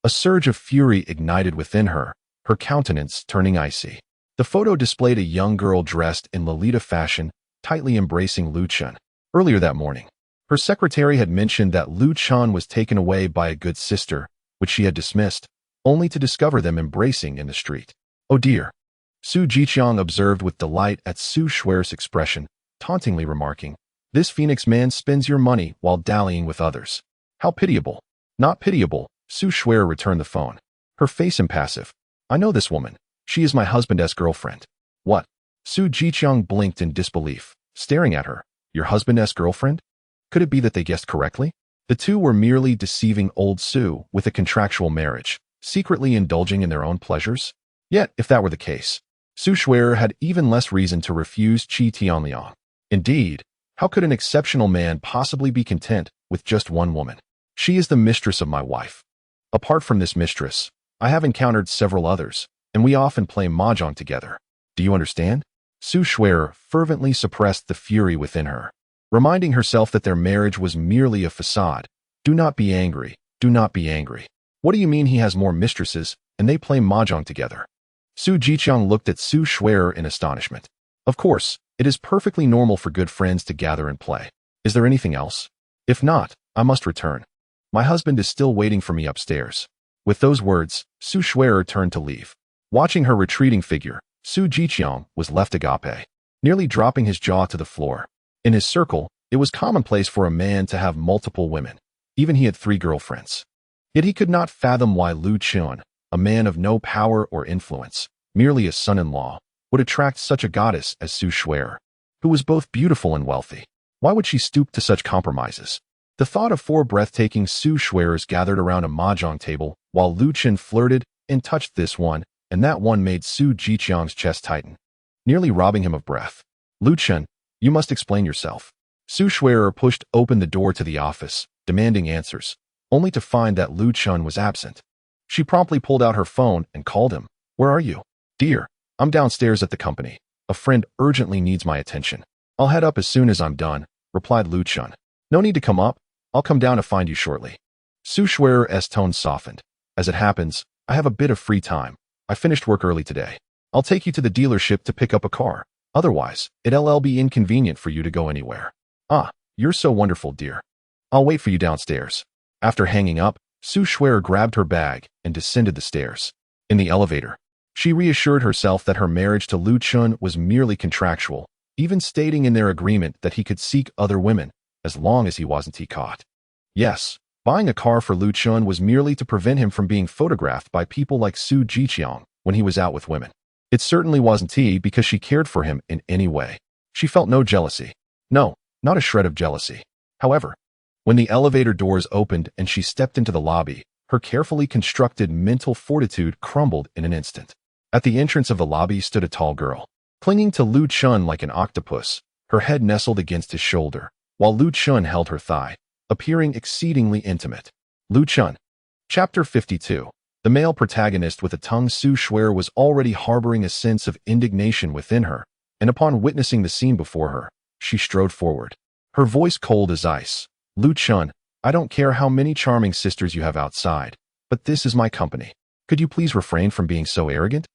a surge of fury ignited within her, her countenance turning icy. The photo displayed a young girl dressed in Lolita fashion, tightly embracing Lu Chun. Earlier that morning, her secretary had mentioned that Lu Chun was taken away by a good sister, which she had dismissed, only to discover them embracing in the street. Oh dear. Su Jiqiang observed with delight at Su Shuer's expression, tauntingly remarking, this Phoenix man spends your money while dallying with others. How pitiable. Not pitiable, Su Shuer returned the phone. Her face impassive. I know this woman. She is my husband's girlfriend. What? Su Jiqiang blinked in disbelief, staring at her. Your husband's girlfriend? Could it be that they guessed correctly? The two were merely deceiving old Su with a contractual marriage, secretly indulging in their own pleasures? Yet, if that were the case, Su Shuer had even less reason to refuse Qi Tianliang. Indeed, how could an exceptional man possibly be content with just one woman? She is the mistress of my wife. Apart from this mistress, I have encountered several others, and we often play mahjong together. Do you understand? Su Shuer fervently suppressed the fury within her, reminding herself that their marriage was merely a facade. Do not be angry, do not be angry. What do you mean he has more mistresses, and they play mahjong together? Su Jiqiang looked at Su Shuer in astonishment. Of course, it is perfectly normal for good friends to gather and play. Is there anything else? If not, I must return. My husband is still waiting for me upstairs. With those words, Su Shuer turned to leave. Watching her retreating figure, Su Jiqiang was left agape, nearly dropping his jaw to the floor. In his circle, it was commonplace for a man to have multiple women. Even he had 3 girlfriends. Yet he could not fathom why Lu Chun, a man of no power or influence, merely a son-in-law, would attract such a goddess as Su Shuer, who was both beautiful and wealthy. Why would she stoop to such compromises? The thought of 4 breathtaking Su Shuers gathered around a mahjong table while Lu Chun flirted and touched this one and that one made Su Jiqiang's chest tighten, nearly robbing him of breath. Lu Chun, you must explain yourself. Su Shuer pushed open the door to the office, demanding answers, only to find that Lu Chun was absent. She promptly pulled out her phone and called him. Where are you? Dear, I'm downstairs at the company. A friend urgently needs my attention. I'll head up as soon as I'm done, replied Lu Chun. No need to come up. I'll come down to find you shortly. Su Shuer's tone softened. As it happens, I have a bit of free time. I finished work early today. I'll take you to the dealership to pick up a car. Otherwise, it'll be inconvenient for you to go anywhere. Ah, you're so wonderful, dear. I'll wait for you downstairs. After hanging up, Su Shuer grabbed her bag and descended the stairs. In the elevator, she reassured herself that her marriage to Lu Chun was merely contractual, even stating in their agreement that he could seek other women, as long as he wasn't caught. Yes, buying a car for Lu Chun was merely to prevent him from being photographed by people like Su Jiqiang when he was out with women. It certainly wasn't because she cared for him in any way. She felt no jealousy. No, not a shred of jealousy. However, when the elevator doors opened and she stepped into the lobby, her carefully constructed mental fortitude crumbled in an instant. At the entrance of the lobby stood a tall girl, clinging to Lu Chun like an octopus, her head nestled against his shoulder, while Lu Chun held her thigh, appearing exceedingly intimate. Lu Chun. Chapter 52. The male protagonist with a tongue. Su Shuer was already harboring a sense of indignation within her, and upon witnessing the scene before her, she strode forward, her voice cold as ice. Lu Chun, I don't care how many charming sisters you have outside, but this is my company. Could you please refrain from being so arrogant?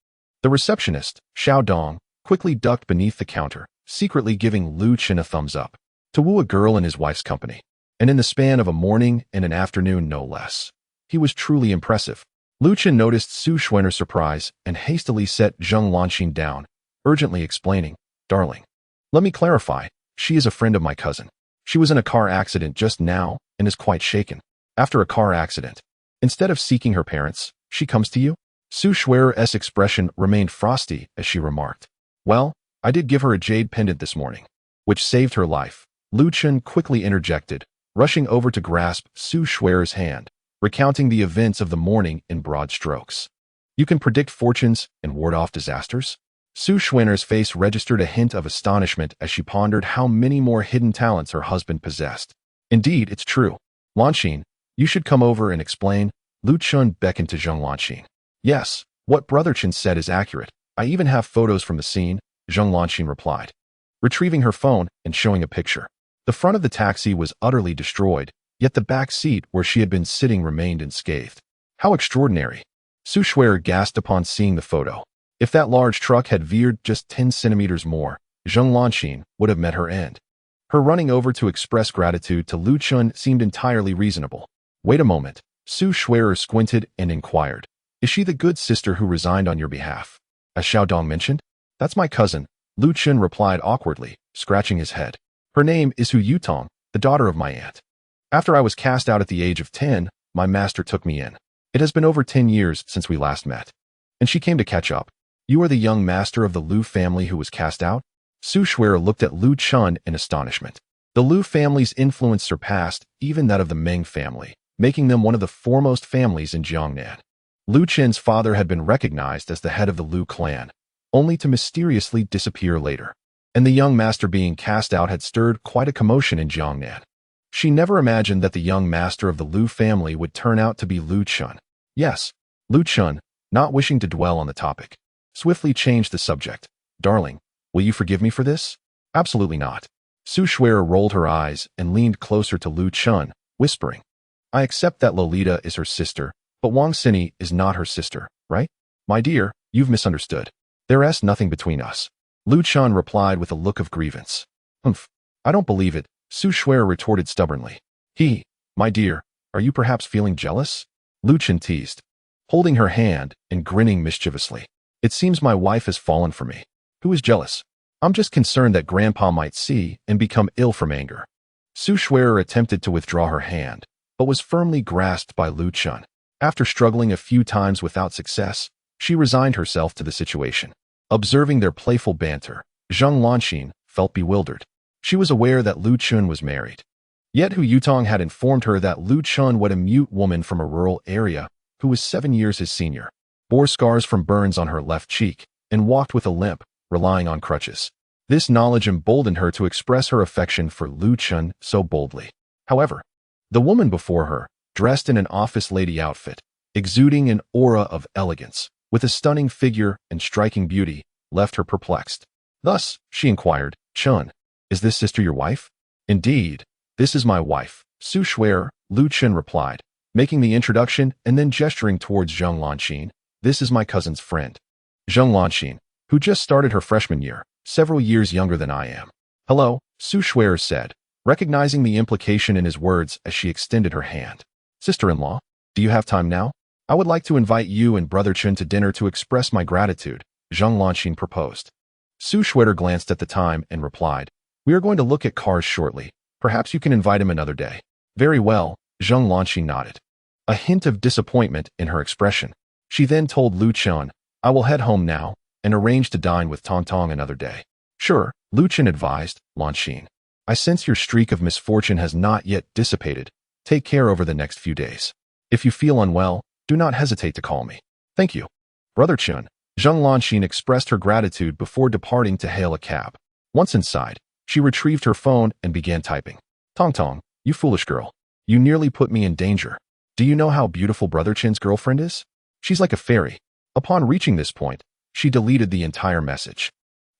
The receptionist, Xiao Dong, quickly ducked beneath the counter, secretly giving Lu Chen a thumbs up. To woo a girl in his wife's company, and in the span of a morning and an afternoon no less. He was truly impressive. Lu Chen noticed Su Xuan'er's surprise and hastily set Zheng Lanxin down, urgently explaining, "Darling, let me clarify, she is a friend of my cousin. She was in a car accident just now and is quite shaken. After a car accident, instead of seeking her parents, she comes to you?" Su Xuan'er's expression remained frosty as she remarked, "Well, I did give her a jade pendant this morning, which saved her life." Lu Chen quickly interjected, rushing over to grasp Su Xuan'er's hand, recounting the events of the morning in broad strokes. "You can predict fortunes and ward off disasters?" Su Xuan'er's face registered a hint of astonishment as she pondered how many more hidden talents her husband possessed. "Indeed, it's true. Lanxin, you should come over and explain." Lu Chen beckoned to Zheng Lanxin. "Yes, what Brother Chen said is accurate. I even have photos from the scene," Zheng Lanxin replied, retrieving her phone and showing a picture. The front of the taxi was utterly destroyed, yet the back seat where she had been sitting remained unscathed. "How extraordinary!" Su Xuan'er gasped upon seeing the photo. If that large truck had veered just 10 centimeters more, Zheng Lanxin would have met her end. Her running over to express gratitude to Lu Chen seemed entirely reasonable. "Wait a moment." Su Xuan'er squinted and inquired, "Is she the good sister who resigned on your behalf?" "As Xiao Dong mentioned?" "That's my cousin," Lu Chen replied awkwardly, scratching his head. "Her name is Hu Yutong, the daughter of my aunt. After I was cast out at the age of 10, my master took me in. It has been over 10 years since we last met. And she came to catch up." "You are the young master of the Lu family who was cast out?" Su Xuan'er looked at Lu Chen in astonishment. The Lu family's influence surpassed even that of the Meng family, making them one of the foremost families in Jiangnan. Lu Chen's father had been recognized as the head of the Lu clan, only to mysteriously disappear later. And the young master being cast out had stirred quite a commotion in Jiangnan. She never imagined that the young master of the Lu family would turn out to be Lu Chen. Yes, Lu Chen, not wishing to dwell on the topic, swiftly changed the subject. "Darling, will you forgive me for this?" "Absolutely not." Su Xuan'er rolled her eyes and leaned closer to Lu Chen, whispering, "I accept that Lolita is her sister, but Wang Xini is not her sister, right?" "My dear, you've misunderstood. There's nothing between us." Lu Chen replied with a look of grievance. "Humph, I don't believe it," Su Xuan'er retorted stubbornly. My dear, are you perhaps feeling jealous?" Lu Chen teased, holding her hand and grinning mischievously. "It seems my wife has fallen for me. Who is jealous? I'm just concerned that Grandpa might see and become ill from anger." Su Xuan'er attempted to withdraw her hand, but was firmly grasped by Lu Chen. After struggling a few times without success, she resigned herself to the situation. Observing their playful banter, Zheng Lanxin felt bewildered. She was aware that Lu Chen was married. Yet Hu Yutong had informed her that Lu Chen was a mute woman from a rural area who was 7 years his senior, bore scars from burns on her left cheek, and walked with a limp, relying on crutches. This knowledge emboldened her to express her affection for Lu Chen so boldly. However, the woman before her, dressed in an office lady outfit, exuding an aura of elegance, with a stunning figure and striking beauty, left her perplexed. Thus, she inquired, "Chen, is this sister your wife?" "Indeed, this is my wife," Su Xuan'er, Lu Chen replied, making the introduction and then gesturing towards Zheng Lanxin. "This is my cousin's friend, Zheng Lanxin, who just started her freshman year, several years younger than I am." "Hello," Su Xuan'er said, recognizing the implication in his words as she extended her hand. "Sister-in-law, do you have time now? I would like to invite you and Brother Chen to dinner to express my gratitude," Zheng Lanxin proposed. Su Xuan'er glanced at the time and replied, "We are going to look at cars shortly. Perhaps you can invite him another day." "Very well," Zheng Lanxin nodded, a hint of disappointment in her expression. She then told Lu Chen, "I will head home now and arrange to dine with Tong Tong another day." "Sure," Lu Chen advised, "Lanxin, I sense your streak of misfortune has not yet dissipated. Take care over the next few days. If you feel unwell, do not hesitate to call me." "Thank you, Brother Chen." Zheng Lanxin expressed her gratitude before departing to hail a cab. Once inside, she retrieved her phone and began typing. "Tong Tong, you foolish girl. You nearly put me in danger. Do you know how beautiful Brother Chen's girlfriend is? She's like a fairy." Upon reaching this point, she deleted the entire message.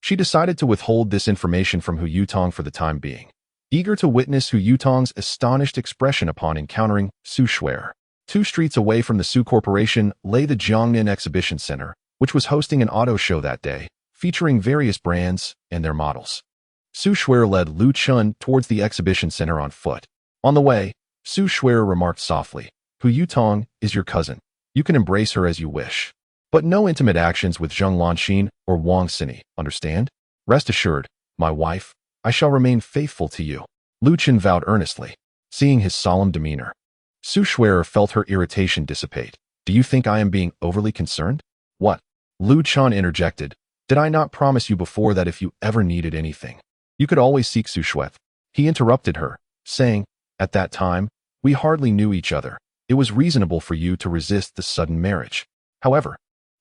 She decided to withhold this information from Hu Yutong for the time being, eager to witness Hu Yutong's astonished expression upon encountering Su Xuan'er. 2 streets away from the Su Corporation lay the Jiangnan Exhibition Center, which was hosting an auto show that day, featuring various brands and their models. Su Shuer led Lu Chun towards the exhibition center on foot. On the way, Su Shuer remarked softly, Hu Yutong is your cousin. You can embrace her as you wish. But no intimate actions with Zheng Lanxin or Wang Sini, understand? Rest assured, my wife, I shall remain faithful to you. Lu Chun vowed earnestly, seeing his solemn demeanor. Su Shuer felt her irritation dissipate. Do you think I am being overly concerned? What? Lu Chun interjected. Did I not promise you before that if you ever needed anything, you could always seek Su Shuet? He interrupted her, saying, at that time, we hardly knew each other. It was reasonable for you to resist the sudden marriage. However,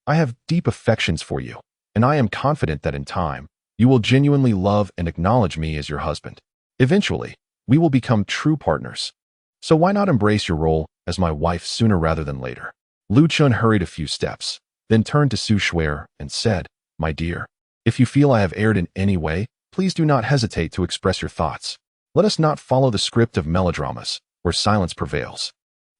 I have deep affections for you, and I am confident that in time, you will genuinely love and acknowledge me as your husband. Eventually, we will become true partners. So why not embrace your role as my wife sooner rather than later? Lu Chun hurried a few steps, then turned to Su Shuer and said, my dear, if you feel I have erred in any way, please do not hesitate to express your thoughts. Let us not follow the script of melodramas, where silence prevails.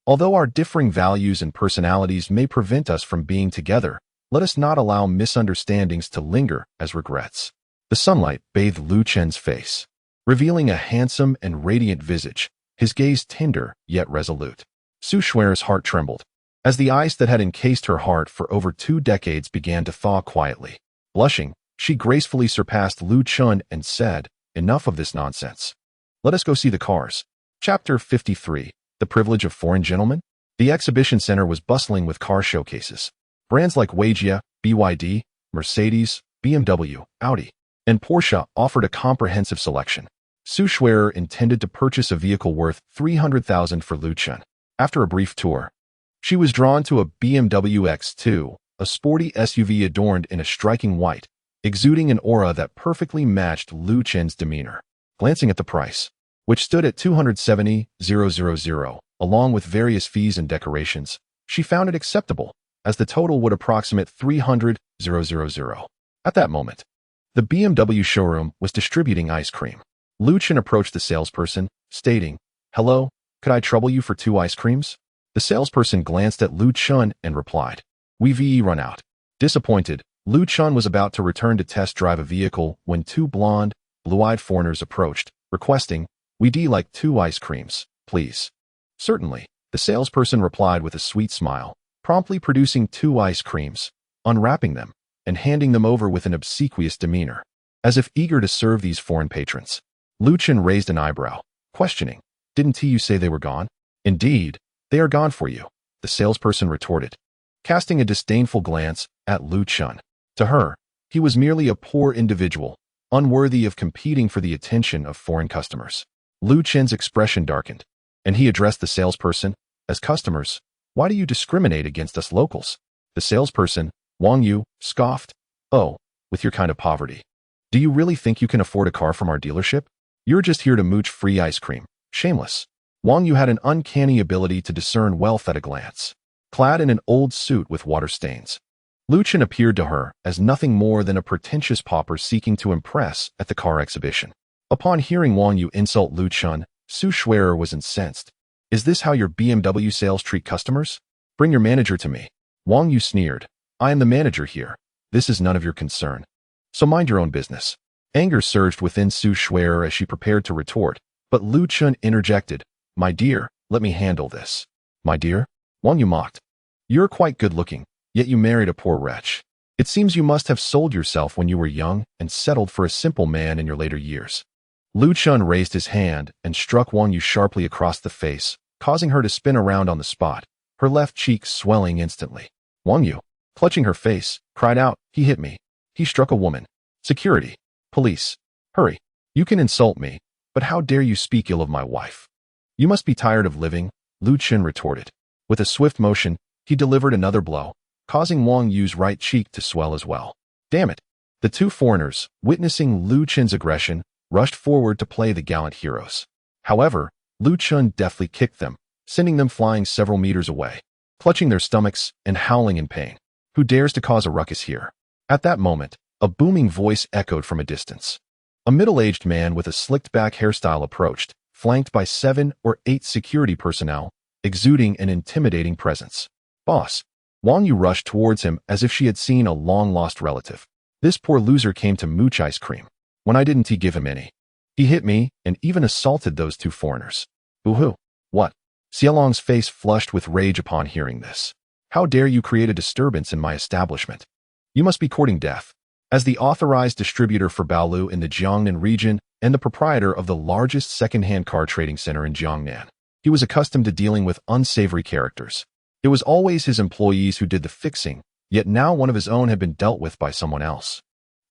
Although our differing values and personalities may prevent us from being together, let us not allow misunderstandings to linger as regrets. The sunlight bathed Lu Chen's face, revealing a handsome and radiant visage, his gaze tender yet resolute. Su Shuer's heart trembled, as the ice that had encased her heart for over 2 decades began to thaw quietly. Blushing, she gracefully surpassed Lu Chun and said, enough of this nonsense. Let us go see the cars. Chapter 53. The Privilege of Foreign Gentlemen? The exhibition center was bustling with car showcases. Brands like Wagia, BYD, Mercedes, BMW, Audi, and Porsche offered a comprehensive selection. Su Shuer intended to purchase a vehicle worth $300,000 for Lu Chun. After a brief tour, she was drawn to a BMW X2, a sporty SUV adorned in a striking white, exuding an aura that perfectly matched Lu Chen's demeanor. Glancing at the price, which stood at $270,000, along with various fees and decorations, she found it acceptable, as the total would approximate $300,000. At that moment, the BMW showroom was distributing ice cream. Lu Chun approached the salesperson, stating, hello, could I trouble you for 2 ice creams? The salesperson glanced at Lu Chun and replied, we've run out. Disappointed, Lu Chun was about to return to test drive a vehicle when 2 blonde, blue-eyed foreigners approached, requesting, we'd like 2 ice creams, please. Certainly, the salesperson replied with a sweet smile, promptly producing 2 ice creams, unwrapping them, and handing them over with an obsequious demeanor, as if eager to serve these foreign patrons. Lu Chun raised an eyebrow, questioning, didn't you say they were gone? Indeed, they are gone for you, the salesperson retorted, casting a disdainful glance at Lu Chun. To her, he was merely a poor individual, unworthy of competing for the attention of foreign customers. Lu Chen's expression darkened, and he addressed the salesperson, as customers, why do you discriminate against us locals? The salesperson, Wang Yu, scoffed, oh, with your kind of poverty. Do you really think you can afford a car from our dealership? You're just here to mooch free ice cream. Shameless. Wang Yu had an uncanny ability to discern wealth at a glance. Clad in an old suit with water stains, Lu Chun appeared to her as nothing more than a pretentious pauper seeking to impress at the car exhibition. Upon hearing Wang Yu insult Lu Chun, Su Shuer was incensed. Is this how your BMW sales treat customers? Bring your manager to me. Wang Yu sneered. I am the manager here. This is none of your concern. So mind your own business. Anger surged within Su Shuer as she prepared to retort, but Lu Chun interjected. My dear, let me handle this. My dear? Wang Yu mocked. You're quite good looking, yet you married a poor wretch. It seems you must have sold yourself when you were young and settled for a simple man in your later years. Lu Chun raised his hand and struck Wang Yu sharply across the face, causing her to spin around on the spot, her left cheek swelling instantly. Wang Yu, clutching her face, cried out, he hit me. He struck a woman. Security. Police. Hurry. You can insult me, but how dare you speak ill of my wife? You must be tired of living, Lu Chun retorted. With a swift motion, he delivered another blow, causing Wang Yu's right cheek to swell as well. Damn it. The 2 foreigners, witnessing Lu Chun's aggression, rushed forward to play the gallant heroes. However, Lu Chun deftly kicked them, sending them flying several meters away, clutching their stomachs and howling in pain. Who dares to cause a ruckus here? At that moment, a booming voice echoed from a distance. A middle-aged man with a slicked-back hairstyle approached, flanked by 7 or 8 security personnel, exuding an intimidating presence. "Boss." Wang Yu rushed towards him as if she had seen a long-lost relative. "This poor loser came to mooch ice cream. When I didn't give him any. He hit me and even assaulted those two foreigners." "Boo-hoo. What?" Xiaolong's face flushed with rage upon hearing this. "How dare you create a disturbance in my establishment? You must be courting death." As the authorized distributor for Baolu in the Jiangnan region and the proprietor of the largest second-hand car trading center in Jiangnan, he was accustomed to dealing with unsavory characters. It was always his employees who did the fixing, yet now one of his own had been dealt with by someone else.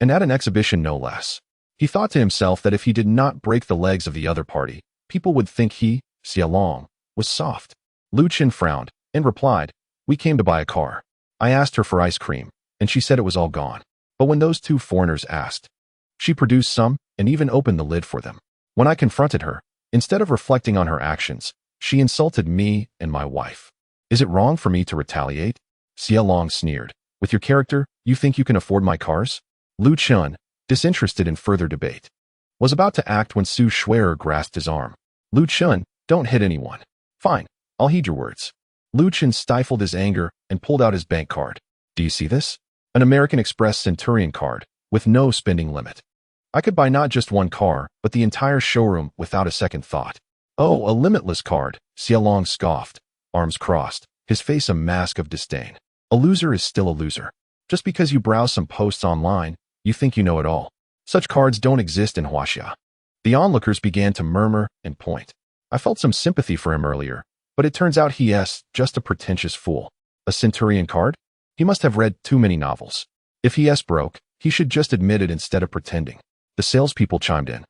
And at an exhibition no less. He thought to himself that if he did not break the legs of the other party, people would think he, Xiaolong, was soft. Lu Qin frowned and replied, "We came to buy a car. I asked her for ice cream, and she said it was all gone. But when those two foreigners asked, she produced some and even opened the lid for them. When I confronted her, instead of reflecting on her actions, she insulted me and my wife. Is it wrong for me to retaliate?" Xiaolong sneered. "With your character, you think you can afford my cars?" Lu Qin, disinterested in further debate, was about to act when Su Schwerer grasped his arm. "Lu Qin, don't hit anyone." "Fine, I'll heed your words." Lu Qin stifled his anger and pulled out his bank card. "Do you see this? An American Express Centurion card, with no spending limit. I could buy not just one car, but the entire showroom without a second thought." "Oh, a limitless card," Xiaolong scoffed, arms crossed, his face a mask of disdain. "A loser is still a loser. Just because you browse some posts online, you think you know it all. Such cards don't exist in Huaxia." The onlookers began to murmur and point. "I felt some sympathy for him earlier, but it turns out he's just a pretentious fool. A Centurion card? He must have read too many novels. If he's broke, he should just admit it instead of pretending." The salespeople chimed in.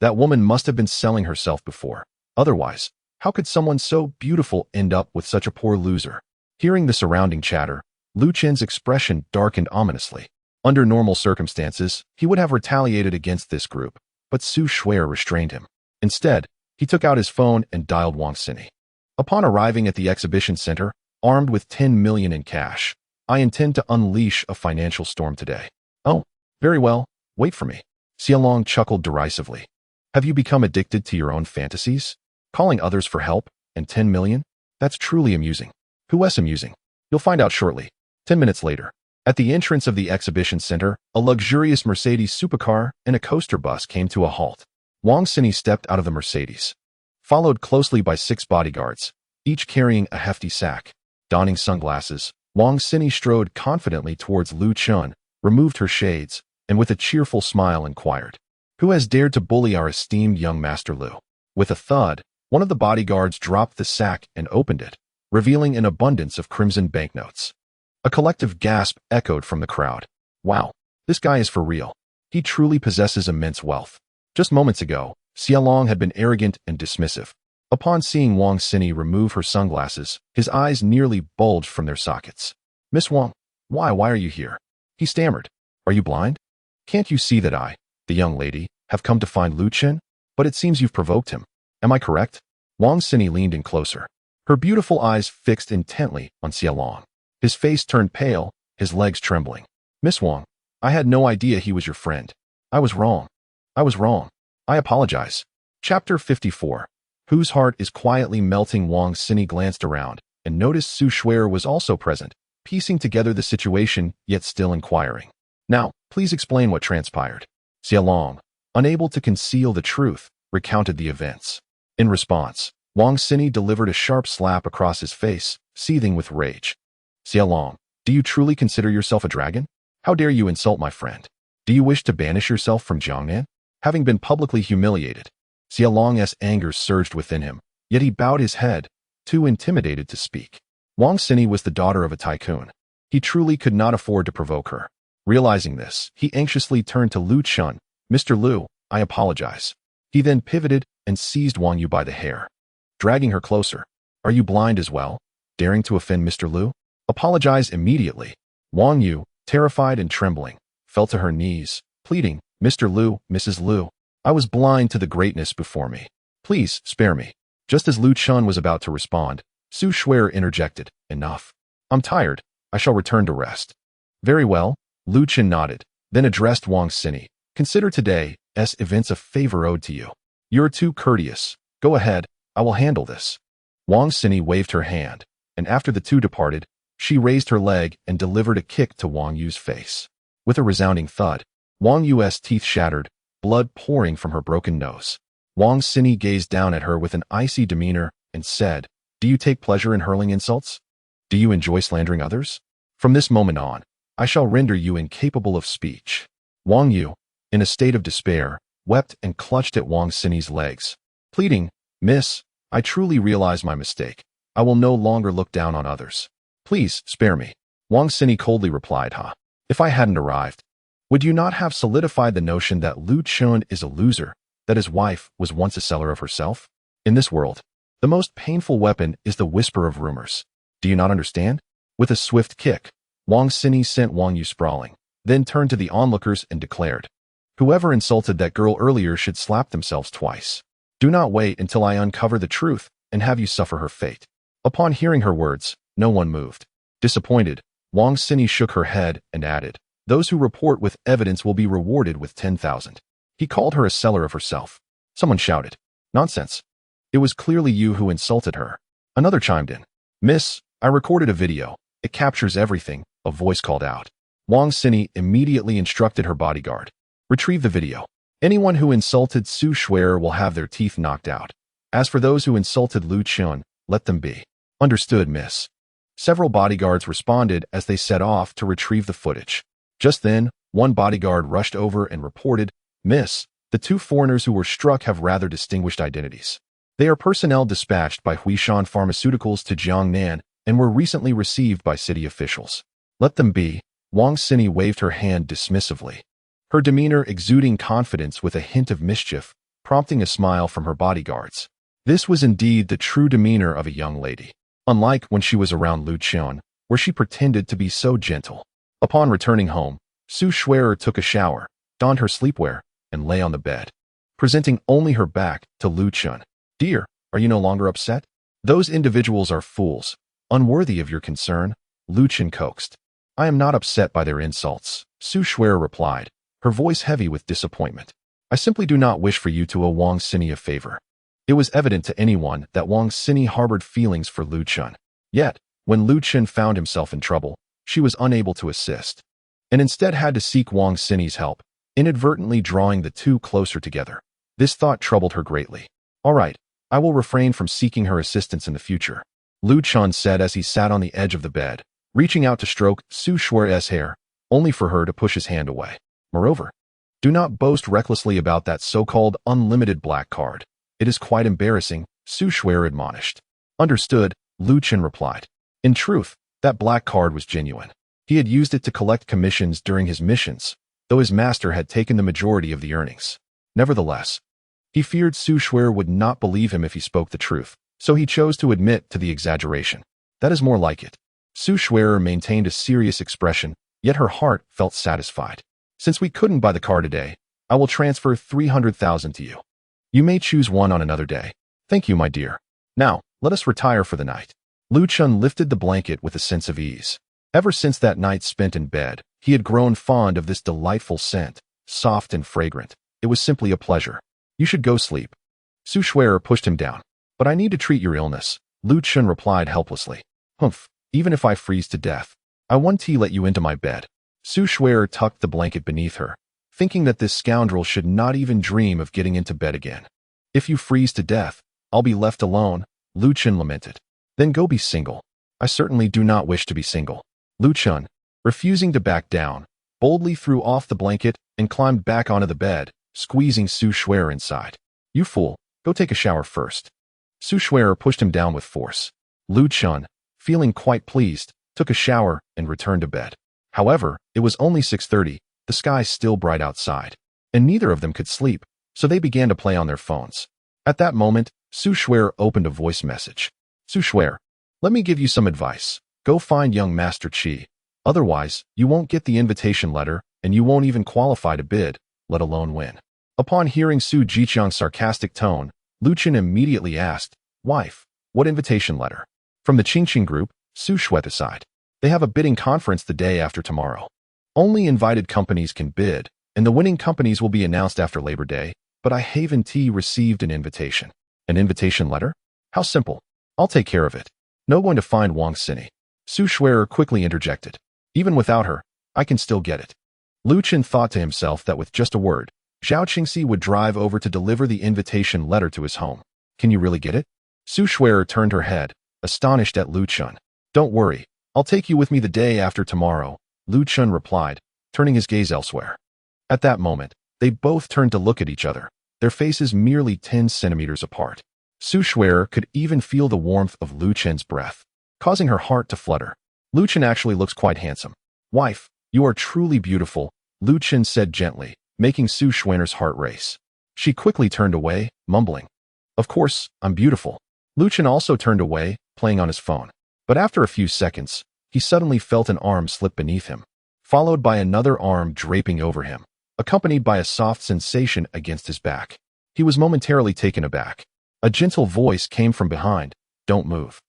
"That woman must have been selling herself before. Otherwise, how could someone so beautiful end up with such a poor loser?" Hearing the surrounding chatter, Lu Qin's expression darkened ominously. Under normal circumstances, he would have retaliated against this group, but Su Schwerer restrained him. Instead, he took out his phone and dialed Wang Xini. Upon arriving at the exhibition center, armed with 10 million in cash, "I intend to unleash a financial storm today." "Oh, very well, wait for me." Xiaolong chuckled derisively. "Have you become addicted to your own fantasies? Calling others for help, and 10 million? That's truly amusing." "Who is amusing? You'll find out shortly." 10 minutes later, at the entrance of the exhibition center, a luxurious Mercedes supercar and a coaster bus came to a halt. Wang Xini stepped out of the Mercedes, followed closely by 6 bodyguards, each carrying a hefty sack. Donning sunglasses, Wang Xini strode confidently towards Lu Qin, removed her shades, and with a cheerful smile inquired, "Who has dared to bully our esteemed young Master Lu?" With a thud, one of the bodyguards dropped the sack and opened it, revealing an abundance of crimson banknotes. A collective gasp echoed from the crowd. "Wow, this guy is for real. He truly possesses immense wealth." Just moments ago, Xiaolong had been arrogant and dismissive. Upon seeing Wang Xini remove her sunglasses, his eyes nearly bulged from their sockets. "Miss Wang, why are you here?" He stammered. "Are you blind? Can't you see that I, the young lady, have come to find Lu Qin? But it seems you've provoked him. Am I correct?" Wang Xini leaned in closer, her beautiful eyes fixed intently on Xiaolong. His face turned pale, his legs trembling. "Miss Wang, I had no idea he was your friend. I was wrong. I was wrong. I apologize." Chapter 54. Whose heart is quietly melting? Wang Xini glanced around and noticed Su Schwerer was also present, piecing together the situation, yet still inquiring. "Now, please explain what transpired." Xiaolong, unable to conceal the truth, recounted the events. In response, Wang Xini delivered a sharp slap across his face, seething with rage. "Xiaolong, do you truly consider yourself a dragon? How dare you insult my friend? Do you wish to banish yourself from Jiangnan? Having been publicly humiliated." Xiaolong's anger surged within him, yet he bowed his head, too intimidated to speak. Wang Xini was the daughter of a tycoon. He truly could not afford to provoke her. Realizing this, he anxiously turned to Lu Qin. "Mr. Lu, I apologize." He then pivoted and seized Wang Yu by the hair, dragging her closer. "Are you blind as well, daring to offend Mr. Lu? Apologize immediately." Wang Yu, terrified and trembling, fell to her knees, pleading, "Mr. Lu, Mrs. Lu, I was blind to the greatness before me. Please spare me." Just as Lu Qin was about to respond, Su Schwerer interjected, "Enough. I'm tired. I shall return to rest." "Very well." Lu Qin nodded, then addressed Wang Xini. "Consider today's events a favor owed to you. You're too courteous. Go ahead, I will handle this." Wang Sini waved her hand, and after the two departed, she raised her leg and delivered a kick to Wang Yu's face. With a resounding thud, Wang Yu's teeth shattered, blood pouring from her broken nose. Wang Sini gazed down at her with an icy demeanor and said, "Do you take pleasure in hurling insults? Do you enjoy slandering others? From this moment on, I shall render you incapable of speech." Wang Yu, in a state of despair, wept and clutched at Wang Sini's legs, pleading, "Miss, I truly realize my mistake. I will no longer look down on others. Please, spare me." Wang Sini coldly replied, If I hadn't arrived, would you not have solidified the notion that Lu Chun is a loser, that his wife was once a seller of herself? In this world, the most painful weapon is the whisper of rumors. Do you not understand?" With a swift kick, Wang Sini sent Wang Yu sprawling, then turned to the onlookers and declared, "Whoever insulted that girl earlier should slap themselves twice. Do not wait until I uncover the truth and have you suffer her fate." Upon hearing her words, no one moved. Disappointed, Wang Sini shook her head and added, "Those who report with evidence will be rewarded with 10,000. He called her a seller of herself. Someone shouted, "Nonsense. It was clearly you who insulted her." Another chimed in, "Miss, I recorded a video. It captures everything," a voice called out. Wang Sini immediately instructed her bodyguard, "Retrieve the video. Anyone who insulted Su Shuer will have their teeth knocked out. As for those who insulted Lu Chun, let them be." "Understood, miss." Several bodyguards responded as they set off to retrieve the footage. Just then, one bodyguard rushed over and reported, "Miss, the two foreigners who were struck have rather distinguished identities. They are personnel dispatched by Huishan Pharmaceuticals to Jiangnan and were recently received by city officials." "Let them be." Wang Sini waved her hand dismissively, her demeanor exuding confidence with a hint of mischief, prompting a smile from her bodyguards. This was indeed the true demeanor of a young lady, unlike when she was around Lu Chun, where she pretended to be so gentle. Upon returning home, Su Shuer took a shower, donned her sleepwear, and lay on the bed, presenting only her back to Lu Chun. "Dear, are you no longer upset? Those individuals are fools, unworthy of your concern," Lu Chun coaxed. "I am not upset by their insults," Su Shuer replied, her voice heavy with disappointment. "I simply do not wish for you to owe Wang Sini a favor." It was evident to anyone that Wang Sini harbored feelings for Lu Chun. Yet, when Lu Chun found himself in trouble, she was unable to assist, and instead had to seek Wang Sini's help, inadvertently drawing the two closer together. This thought troubled her greatly. "All right, I will refrain from seeking her assistance in the future," Lu Chun said as he sat on the edge of the bed, reaching out to stroke Su Shuer's hair, only for her to push his hand away. "Moreover, do not boast recklessly about that so-called unlimited black card. It is quite embarrassing," Su Shuer admonished. "Understood," Lu Chun replied. In truth, that black card was genuine. He had used it to collect commissions during his missions, though his master had taken the majority of the earnings. Nevertheless, he feared Su Shuer would not believe him if he spoke the truth, so he chose to admit to the exaggeration. "That is more like it." Su Shuer maintained a serious expression, yet her heart felt satisfied. "Since we couldn't buy the car today, I will transfer 300,000 to you. You may choose one on another day." "Thank you, my dear. Now, let us retire for the night." Lu Chun lifted the blanket with a sense of ease. Ever since that night spent in bed, he had grown fond of this delightful scent, soft and fragrant. It was simply a pleasure. "You should go sleep." Su Shuer pushed him down. "But I need to treat your illness," Lu Chun replied helplessly. "Humph, even if I freeze to death, I won't let you into my bed." Su Shuer tucked the blanket beneath her, thinking that this scoundrel should not even dream of getting into bed again. "If you freeze to death, I'll be left alone," Lu Chun lamented. "Then go be single." "I certainly do not wish to be single." Lu Chun, refusing to back down, boldly threw off the blanket and climbed back onto the bed, squeezing Su Shuer inside. "You fool, go take a shower first." Su Shuer pushed him down with force. Lu Chun, feeling quite pleased, took a shower and returned to bed. However, it was only 6:30, the sky still bright outside, and neither of them could sleep, so they began to play on their phones. At that moment, Su Shuer opened a voice message. "Su Shuer, let me give you some advice. Go find young Master Qi. Otherwise, you won't get the invitation letter, and you won't even qualify to bid, let alone win." Upon hearing Su Jiqiang's sarcastic tone, Lu Chun immediately asked, "Wife, what invitation letter?" "From the Qingqing group," Su Shuer sighed. "They have a bidding conference the day after tomorrow. Only invited companies can bid, and the winning companies will be announced after Labor Day, but I haven't received an invitation." "An invitation letter? How simple." I'll take care of it. No going to find Wang Sini. Su Shui'er quickly interjected. Even without her, I can still get it. Lu Chen thought to himself that with just a word, Zhao Qingxi would drive over to deliver the invitation letter to his home. Can you really get it? Su Shui'er turned her head, astonished at Lu Chen. Don't worry, I'll take you with me the day after tomorrow, Lu Chen replied, turning his gaze elsewhere. At that moment, they both turned to look at each other, their faces merely 10 centimeters apart. Su Shui'er could even feel the warmth of Lu Chen's breath, causing her heart to flutter. Lu Chen actually looks quite handsome. Wife, you are truly beautiful, Lu Chen said gently, making Su Shui'er's heart race. She quickly turned away, mumbling. Of course, I'm beautiful. Lu Chen also turned away, playing on his phone. But after a few seconds, he suddenly felt an arm slip beneath him, followed by another arm draping over him, accompanied by a soft sensation against his back. He was momentarily taken aback. A gentle voice came from behind. Don't move.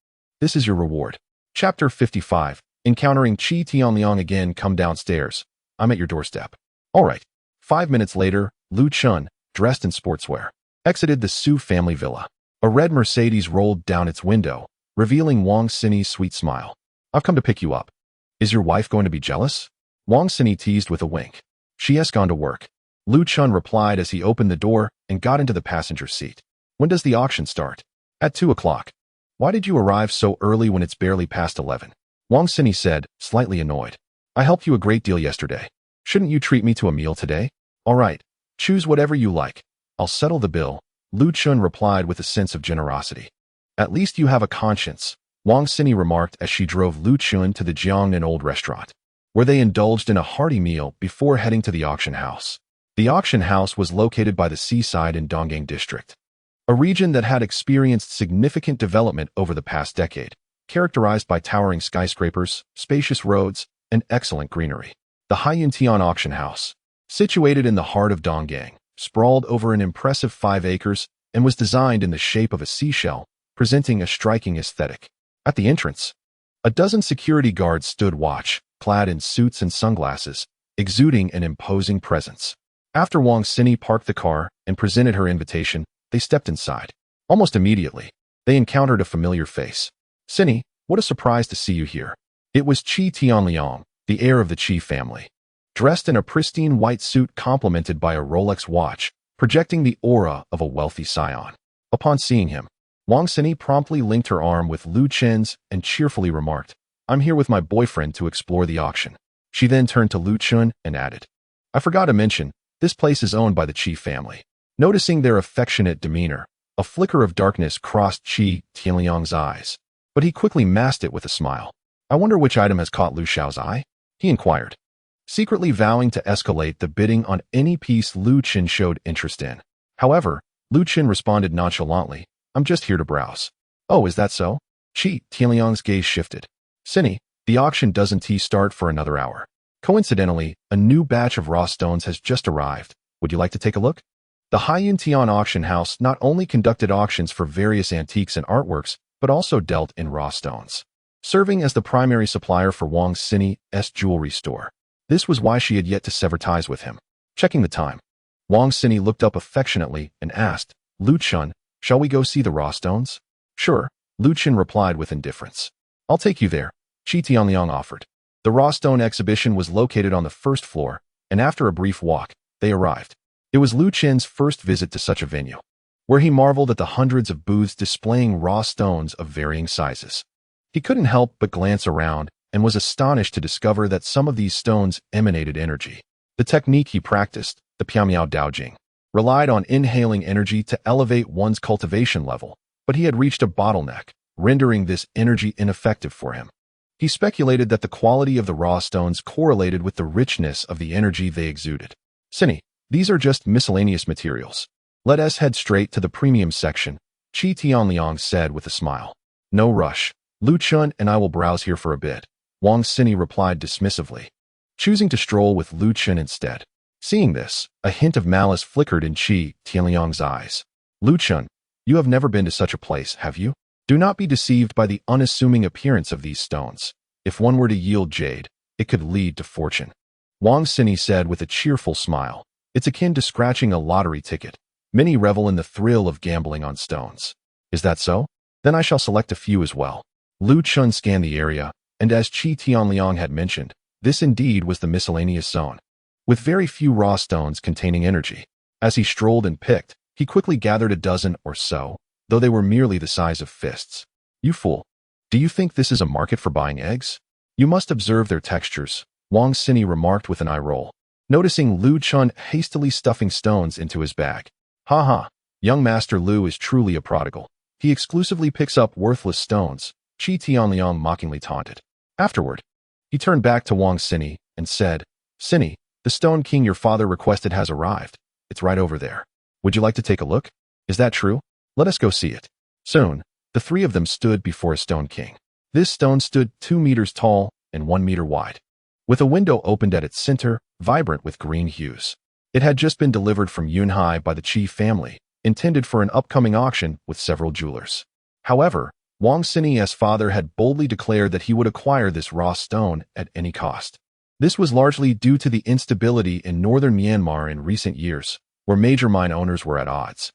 This is your reward. Chapter 55. Encountering Qi Tianliang again. Come downstairs. I'm at your doorstep. All right. 5 minutes later, Lu Chen, dressed in sportswear, exited the Su family villa. A red Mercedes rolled down its window, revealing Wang Sini's sweet smile. I've come to pick you up. Is your wife going to be jealous? Wang Sini teased with a wink. She has gone to work. Lu Chen replied as he opened the door and got into the passenger seat. When does the auction start? At 2 o'clock. Why did you arrive so early when it's barely past 11? Wang Sini said, slightly annoyed. I helped you a great deal yesterday. Shouldn't you treat me to a meal today? All right. Choose whatever you like. I'll settle the bill, Lu Chen replied with a sense of generosity. At least you have a conscience, Wang Sini remarked as she drove Lu Chen to the Jiangnan Old Restaurant, where they indulged in a hearty meal before heading to the auction house. The auction house was located by the seaside in Donggang District, a region that had experienced significant development over the past decade, characterized by towering skyscrapers, spacious roads, and excellent greenery. The Haiyuntian Auction House, situated in the heart of Donggang, sprawled over an impressive 5 acres and was designed in the shape of a seashell, presenting a striking aesthetic. At the entrance, a dozen security guards stood watch, clad in suits and sunglasses, exuding an imposing presence. After Wang Sini parked the car and presented her invitation, they stepped inside. Almost immediately, they encountered a familiar face. Sini, what a surprise to see you here. It was Qi Tianliang, the heir of the Qi family, dressed in a pristine white suit complemented by a Rolex watch, projecting the aura of a wealthy scion. Upon seeing him, Wang Sini promptly linked her arm with Lu Chen's and cheerfully remarked, I'm here with my boyfriend to explore the auction. She then turned to Lu Chen and added, I forgot to mention, this place is owned by the Qi family. Noticing their affectionate demeanor, a flicker of darkness crossed Qi Tianliang's eyes, but he quickly masked it with a smile. I wonder which item has caught Lu Xiao's eye? He inquired, secretly vowing to escalate the bidding on any piece Lu Chen showed interest in. However, Lu Chen responded nonchalantly, I'm just here to browse. Oh, is that so? Qi Tianliang's gaze shifted. Sini, the auction doesn't start for another hour. Coincidentally, a new batch of raw stones has just arrived. Would you like to take a look? The Haiyuntian Auction House not only conducted auctions for various antiques and artworks, but also dealt in raw stones, serving as the primary supplier for Wang Sini's jewelry store. This was why she had yet to sever ties with him. Checking the time, Wang Sini looked up affectionately and asked, Lu Chen, shall we go see the raw stones? Sure, Lu Chen replied with indifference. I'll take you there, Qi Tianliang offered. The raw stone exhibition was located on the first floor, and after a brief walk, they arrived. It was Lu Chen's first visit to such a venue, where he marveled at the hundreds of booths displaying raw stones of varying sizes. He couldn't help but glance around and was astonished to discover that some of these stones emanated energy. The technique he practiced, the Piamiao Daojing, relied on inhaling energy to elevate one's cultivation level, but he had reached a bottleneck, rendering this energy ineffective for him. He speculated that the quality of the raw stones correlated with the richness of the energy they exuded. Sini, these are just miscellaneous materials. Let us head straight to the premium section, Qi Tianliang said with a smile. No rush. Lu Chen and I will browse here for a bit, Wang Sini replied dismissively, choosing to stroll with Lu Chen instead. Seeing this, a hint of malice flickered in Qi Tianliang's eyes. Lu Chen, you have never been to such a place, have you? Do not be deceived by the unassuming appearance of these stones. If one were to yield jade, it could lead to fortune, Wang Sini said with a cheerful smile. It's akin to scratching a lottery ticket. Many revel in the thrill of gambling on stones. Is that so? Then I shall select a few as well. Lu Chun scanned the area, and as Qi Tianliang had mentioned, this indeed was the miscellaneous zone, with very few raw stones containing energy. As he strolled and picked, he quickly gathered a dozen or so, though they were merely the size of fists. You fool! Do you think this is a market for buying eggs? You must observe their textures, Wang Sini remarked with an eye roll, noticing Lu Chun hastily stuffing stones into his bag. Ha ha! Young Master Lu is truly a prodigal. He exclusively picks up worthless stones, Qi Tianliang mockingly taunted. Afterward, he turned back to Wang Sini and said, Sini, the Stone King your father requested has arrived. It's right over there. Would you like to take a look? Is that true? Let us go see it. Soon, the three of them stood before a Stone King. This stone stood 2 meters tall and 1 meter wide, with a window opened at its center, vibrant with green hues. It had just been delivered from Yunhai by the Qi family, intended for an upcoming auction with several jewelers. However, Wang Sini's father had boldly declared that he would acquire this raw stone at any cost. This was largely due to the instability in northern Myanmar in recent years, where major mine owners were at odds,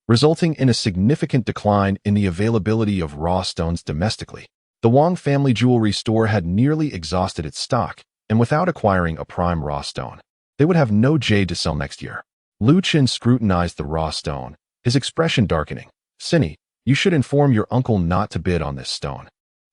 resulting in a significant decline in the availability of raw stones domestically. The Wang family jewelry store had nearly exhausted its stock, and without acquiring a prime raw stone, they would have no jade to sell next year. Lu Qin scrutinized the raw stone, his expression darkening. Sini, you should inform your uncle not to bid on this stone.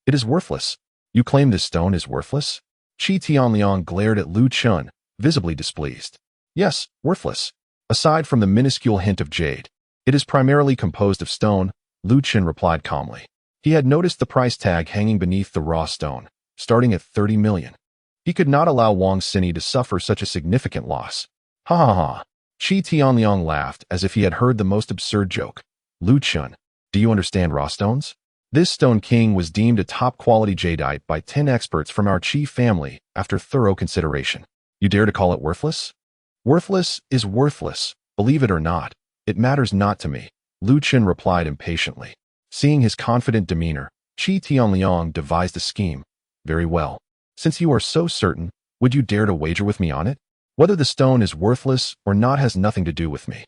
It is worthless. You claim this stone is worthless? Qi Tianliang glared at Lu Chun, visibly displeased. Yes, worthless. Aside from the minuscule hint of jade, it is primarily composed of stone, Lu Chun replied calmly. He had noticed the price tag hanging beneath the raw stone, starting at 30 million. He could not allow Wang Sini to suffer such a significant loss. Ha ha ha. Qi Tianliang laughed as if he had heard the most absurd joke. Lu Chun, do you understand raw stones? This Stone King was deemed a top-quality jadeite by 10 experts from our Qi family after thorough consideration. You dare to call it worthless? Worthless is worthless, believe it or not. It matters not to me, Lu Chun replied impatiently. Seeing his confident demeanor, Qi Tianliang devised a scheme. Very well. Since you are so certain, would you dare to wager with me on it? Whether the stone is worthless or not has nothing to do with me.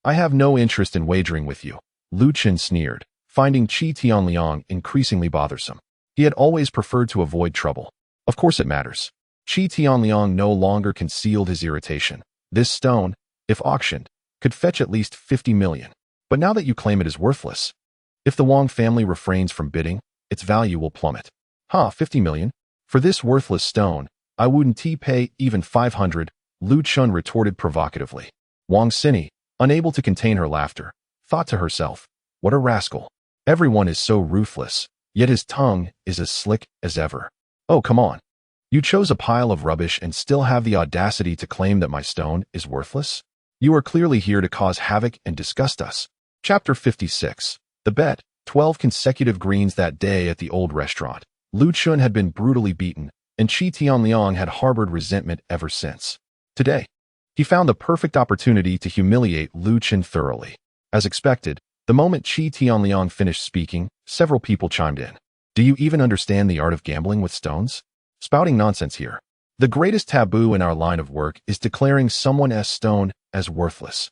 I have no interest in wagering with you, Lu Chun sneered, finding Qi Tianliang increasingly bothersome. He had always preferred to avoid trouble. Of course it matters. Qi Tianliang no longer concealed his irritation. This stone, if auctioned, could fetch at least 50 million. But now that you claim it is worthless, if the Wang family refrains from bidding, its value will plummet. 50 million? For this worthless stone, I wouldn't pay even 500, Lu Chun retorted provocatively. Wang Sini, unable to contain her laughter, thought to herself, what a rascal. Everyone is so ruthless, yet his tongue is as slick as ever. Oh, come on. You chose a pile of rubbish and still have the audacity to claim that my stone is worthless? You are clearly here to cause havoc and disgust us. Chapter 56. The bet. 12 consecutive greens that day at the old restaurant. Lu Chun had been brutally beaten, and Qi Tianliang had harbored resentment ever since. Today, he found the perfect opportunity to humiliate Lu Chun thoroughly. As expected, the moment Qi Tianliang finished speaking, several people chimed in. Do you even understand the art of gambling with stones? Spouting nonsense here. The greatest taboo in our line of work is declaring someone's stone as worthless.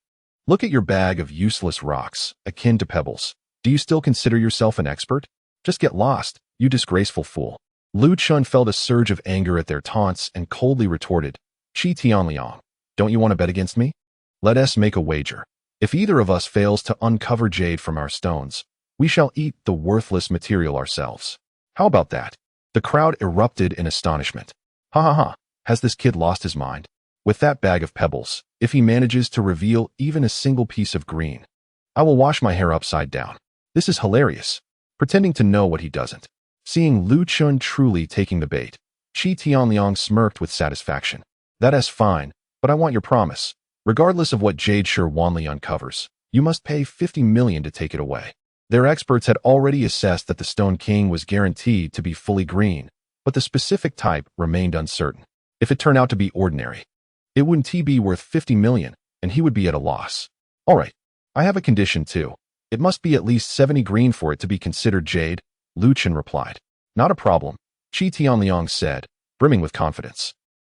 Look at your bag of useless rocks, akin to pebbles. Do you still consider yourself an expert? Just get lost, you disgraceful fool. Lu Chun felt a surge of anger at their taunts and coldly retorted, Qi Tianliang, don't you want to bet against me? Let us make a wager. If either of us fails to uncover jade from our stones, we shall eat the worthless material ourselves. How about that? The crowd erupted in astonishment. Ha ha ha, has this kid lost his mind? With that bag of pebbles, if he manages to reveal even a single piece of green, I will wash my hair upside down. This is hilarious. Pretending to know what he doesn't. Seeing Lu Chun truly taking the bait, Qi Tianliang smirked with satisfaction. That is fine, but I want your promise. Regardless of what jade Shi Wanli uncovers, you must pay 50 million to take it away. Their experts had already assessed that the Stone King was guaranteed to be fully green, but the specific type remained uncertain. If it turned out to be ordinary, it wouldn't be worth 50 million, and he would be at a loss. All right, I have a condition too. It must be at least 70 green for it to be considered jade, Lu Chun replied. Not a problem, Qi Tianliang said, brimming with confidence.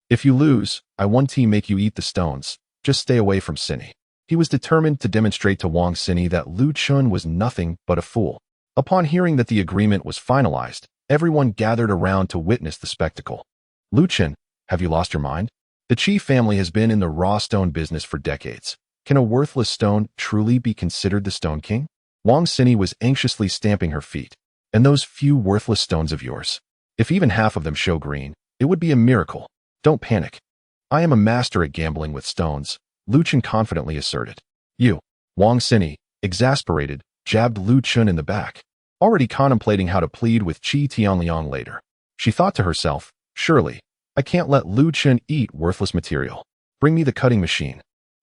If you lose, I won't make you eat the stones. Just stay away from Sini. He was determined to demonstrate to Wang Sini that Lu Chun was nothing but a fool. Upon hearing that the agreement was finalized, everyone gathered around to witness the spectacle. Lu Chen, have you lost your mind? The Qi family has been in the raw stone business for decades. Can a worthless stone truly be considered the Stone King? Wang Xini was anxiously stamping her feet. And those few worthless stones of yours? If even half of them show green, it would be a miracle. Don't panic. I am a master at gambling with stones, Lu Chen confidently asserted. You, Wang Xini, exasperated, jabbed Lu Chen in the back, already contemplating how to plead with Qi Tianliang later. She thought to herself, surely, I can't let Lu Chen eat worthless material. Bring me the cutting machine.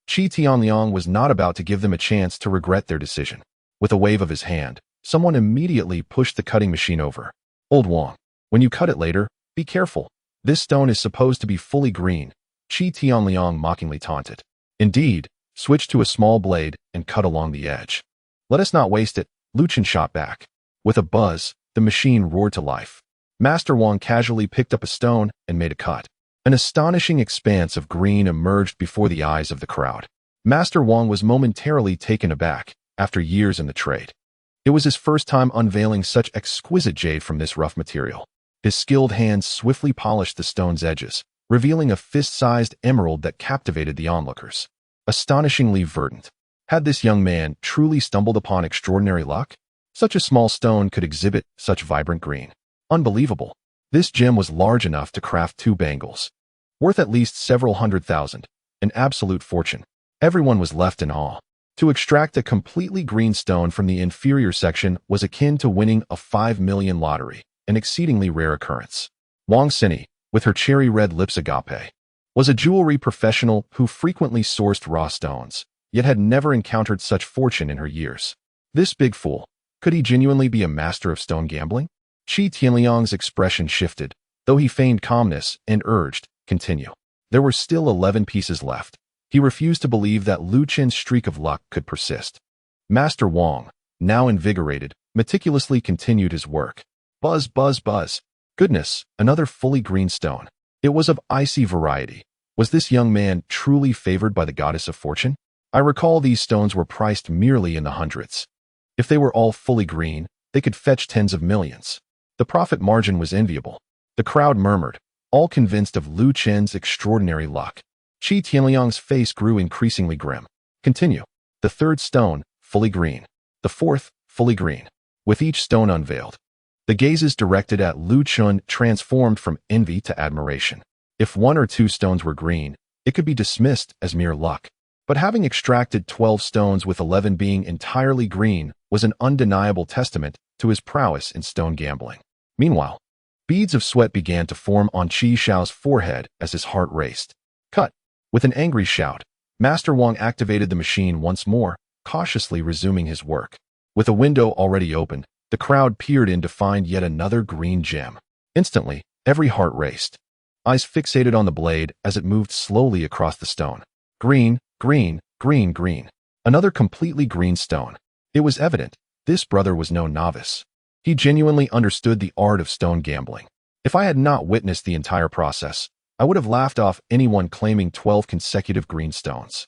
Qi Tianliang was not about to give them a chance to regret their decision. With a wave of his hand, someone immediately pushed the cutting machine over. Old Wang, when you cut it later, be careful. This stone is supposed to be fully green, Qi Tianliang mockingly taunted. Indeed, switch to a small blade and cut along the edge. Let us not waste it, Lu Chen shot back. With a buzz, the machine roared to life. Master Wang casually picked up a stone and made a cut. An astonishing expanse of green emerged before the eyes of the crowd. Master Wang was momentarily taken aback after years in the trade. It was his first time unveiling such exquisite jade from this rough material. His skilled hands swiftly polished the stone's edges, revealing a fist-sized emerald that captivated the onlookers. Astonishingly verdant. Had this young man truly stumbled upon extraordinary luck? Such a small stone could exhibit such vibrant green. Unbelievable. This gem was large enough to craft 2 bangles. Worth at least several $100,000, an absolute fortune. Everyone was left in awe. To extract a completely green stone from the inferior section was akin to winning a 5 million lottery, an exceedingly rare occurrence. Wang Xini, with her cherry-red lips agape, was a jewelry professional who frequently sourced raw stones, yet had never encountered such fortune in her years. This big fool, could he genuinely be a master of stone gambling? Qi Tianliang's expression shifted, though he feigned calmness and urged, continue. There were still 11 pieces left. He refused to believe that Lu Chen's streak of luck could persist. Master Wang, now invigorated, meticulously continued his work. Buzz, buzz, buzz. Goodness, another fully green stone. It was of icy variety. Was this young man truly favored by the goddess of fortune? I recall these stones were priced merely in the hundreds. If they were all fully green, they could fetch tens of millions. The profit margin was enviable. The crowd murmured, all convinced of Lu Chen's extraordinary luck. Qi Tianliang's face grew increasingly grim. Continue. The 3rd stone, fully green. The 4th, fully green. With each stone unveiled, the gazes directed at Lu Chen transformed from envy to admiration. If 1 or 2 stones were green, it could be dismissed as mere luck. But having extracted 12 stones with 11 being entirely green was an undeniable testament to his prowess in stone gambling. Meanwhile, beads of sweat began to form on Qi Shao's forehead as his heart raced. Cut. With an angry shout, Master Wang activated the machine once more, cautiously resuming his work. With a window already opened, the crowd peered in to find yet another green gem. Instantly, every heart raced. Eyes fixated on the blade as it moved slowly across the stone. Green, green, green, green. Another completely green stone. It was evident, this brother was no novice. He genuinely understood the art of stone gambling. If I had not witnessed the entire process, I would have laughed off anyone claiming 12 consecutive green stones.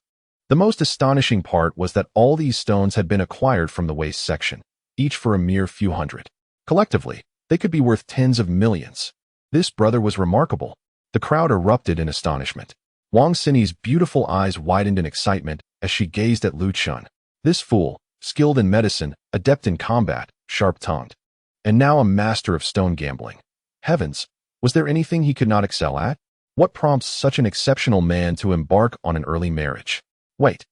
The most astonishing part was that all these stones had been acquired from the waste section, each for a mere few hundred. Collectively, they could be worth tens of millions. This brother was remarkable. The crowd erupted in astonishment. Wang Xini's beautiful eyes widened in excitement as she gazed at Lu Chen. This fool, skilled in medicine, adept in combat, sharp-tongued, and now a master of stone gambling. Heavens, was there anything he could not excel at? What prompts such an exceptional man to embark on an early marriage? Wait,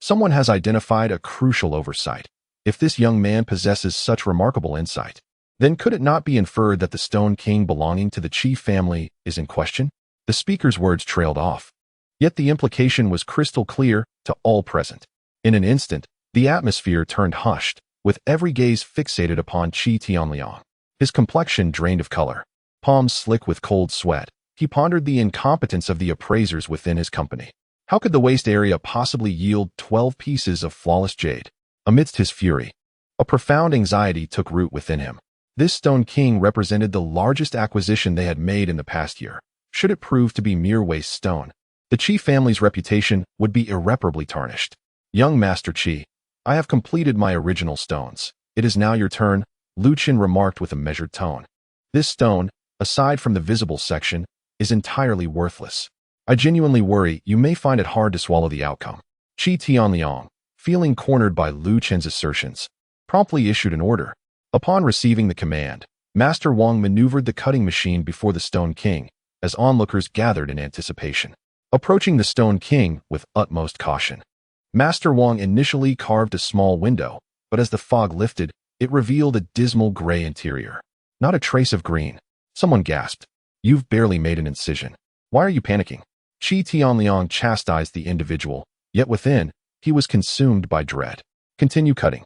someone has identified a crucial oversight. If this young man possesses such remarkable insight, then could it not be inferred that the Stone King belonging to the Qi family is in question? The speaker's words trailed off. Yet the implication was crystal clear to all present. In an instant, the atmosphere turned hushed, with every gaze fixated upon Qi Tianliang. His complexion drained of color, palms slick with cold sweat. He pondered the incompetence of the appraisers within his company. How could the waste area possibly yield 12 pieces of flawless jade? Amidst his fury, a profound anxiety took root within him. This Stone King represented the largest acquisition they had made in the past year. Should it prove to be mere waste stone, the Qi family's reputation would be irreparably tarnished. Young Master Qi, I have completed my original stones. It is now your turn, Lu Chen remarked with a measured tone. This stone, aside from the visible section, is entirely worthless. I genuinely worry you may find it hard to swallow the outcome. Qi Tianliang, feeling cornered by Lu Chen's assertions, promptly issued an order. Upon receiving the command, Master Wang maneuvered the cutting machine before the Stone King, as onlookers gathered in anticipation. Approaching the Stone King with utmost caution, Master Wang initially carved a small window, but as the fog lifted, it revealed a dismal gray interior. Not a trace of green. Someone gasped. You've barely made an incision. Why are you panicking? Qi Tianliang chastised the individual, yet within, he was consumed by dread. Continue cutting.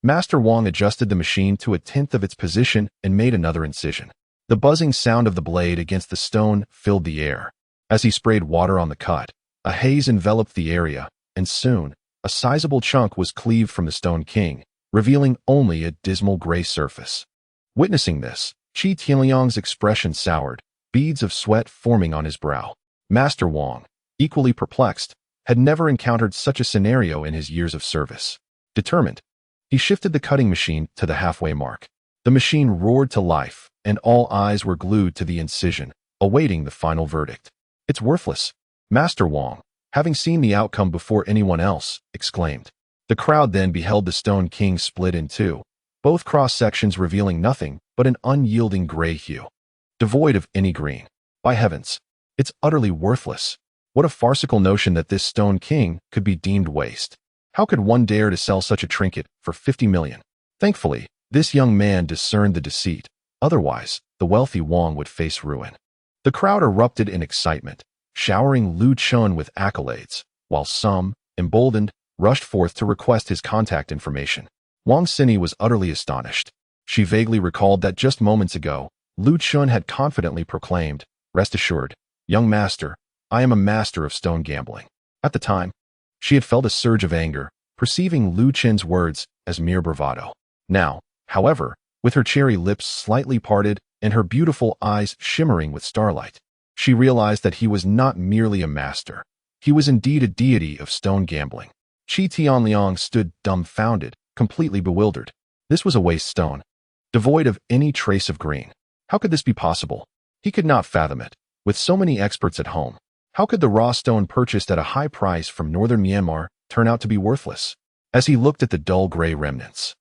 Master Wang adjusted the machine to a tenth of its position and made another incision. The buzzing sound of the blade against the stone filled the air. As he sprayed water on the cut, a haze enveloped the area, and soon, a sizable chunk was cleaved from the Stone King, revealing only a dismal gray surface. Witnessing this, Qi Tianliang's expression soured, beads of sweat forming on his brow. Master Wang, equally perplexed, had never encountered such a scenario in his years of service. Determined, he shifted the cutting machine to the halfway mark. The machine roared to life, and all eyes were glued to the incision, awaiting the final verdict. It's worthless. Master Wang, having seen the outcome before anyone else, exclaimed. The crowd then beheld the Stone King split in two, both cross-sections revealing nothing but an unyielding gray hue, devoid of any green. By heavens, it's utterly worthless. What a farcical notion that this Stone King could be deemed waste. How could one dare to sell such a trinket for 50 million? Thankfully, this young man discerned the deceit. Otherwise, the wealthy Wang would face ruin. The crowd erupted in excitement, showering Lu Chen with accolades, while some, emboldened, rushed forth to request his contact information. Wang Xini was utterly astonished. She vaguely recalled that just moments ago, Lu Chen had confidently proclaimed, "Rest assured, young master, I am a master of stone gambling." At the time, she had felt a surge of anger, perceiving Lu Chen's words as mere bravado. Now, however, with her cherry lips slightly parted and her beautiful eyes shimmering with starlight, she realized that he was not merely a master. He was indeed a deity of stone gambling. Qi Tianliang stood dumbfounded, completely bewildered. This was a waste stone, devoid of any trace of green. How could this be possible? He could not fathom it. With so many experts at home, how could the raw stone purchased at a high price from northern Myanmar turn out to be worthless? As he looked at the dull gray remnants,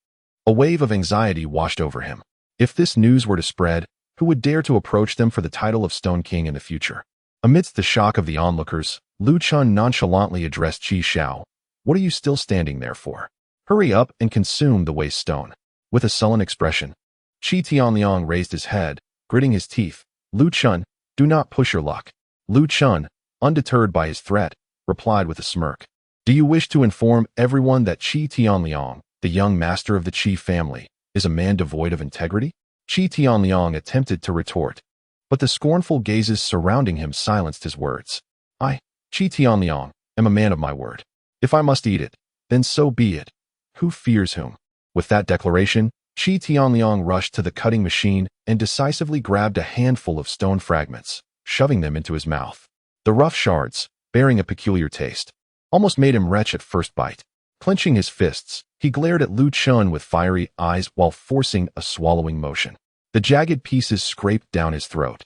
a wave of anxiety washed over him. If this news were to spread, who would dare to approach them for the title of Stone King in the future? Amidst the shock of the onlookers, Lu Chen nonchalantly addressed Qi Shao. What are you still standing there for? Hurry up and consume the waste stone. With a sullen expression, Qi Tianliang raised his head, gritting his teeth. Lu Chen, do not push your luck. Lu Chen, undeterred by his threat, replied with a smirk. Do you wish to inform everyone that Qi Tianliang, the young master of the Qi family, is a man devoid of integrity? Qi Tianliang attempted to retort, but the scornful gazes surrounding him silenced his words. I, Qi Tianliang, am a man of my word. If I must eat it, then so be it. Who fears whom? With that declaration, Qi Tianliang rushed to the cutting machine and decisively grabbed a handful of stone fragments, shoving them into his mouth. The rough shards, bearing a peculiar taste, almost made him retch at first bite. Clenching his fists, he glared at Lu Chen with fiery eyes while forcing a swallowing motion. The jagged pieces scraped down his throat,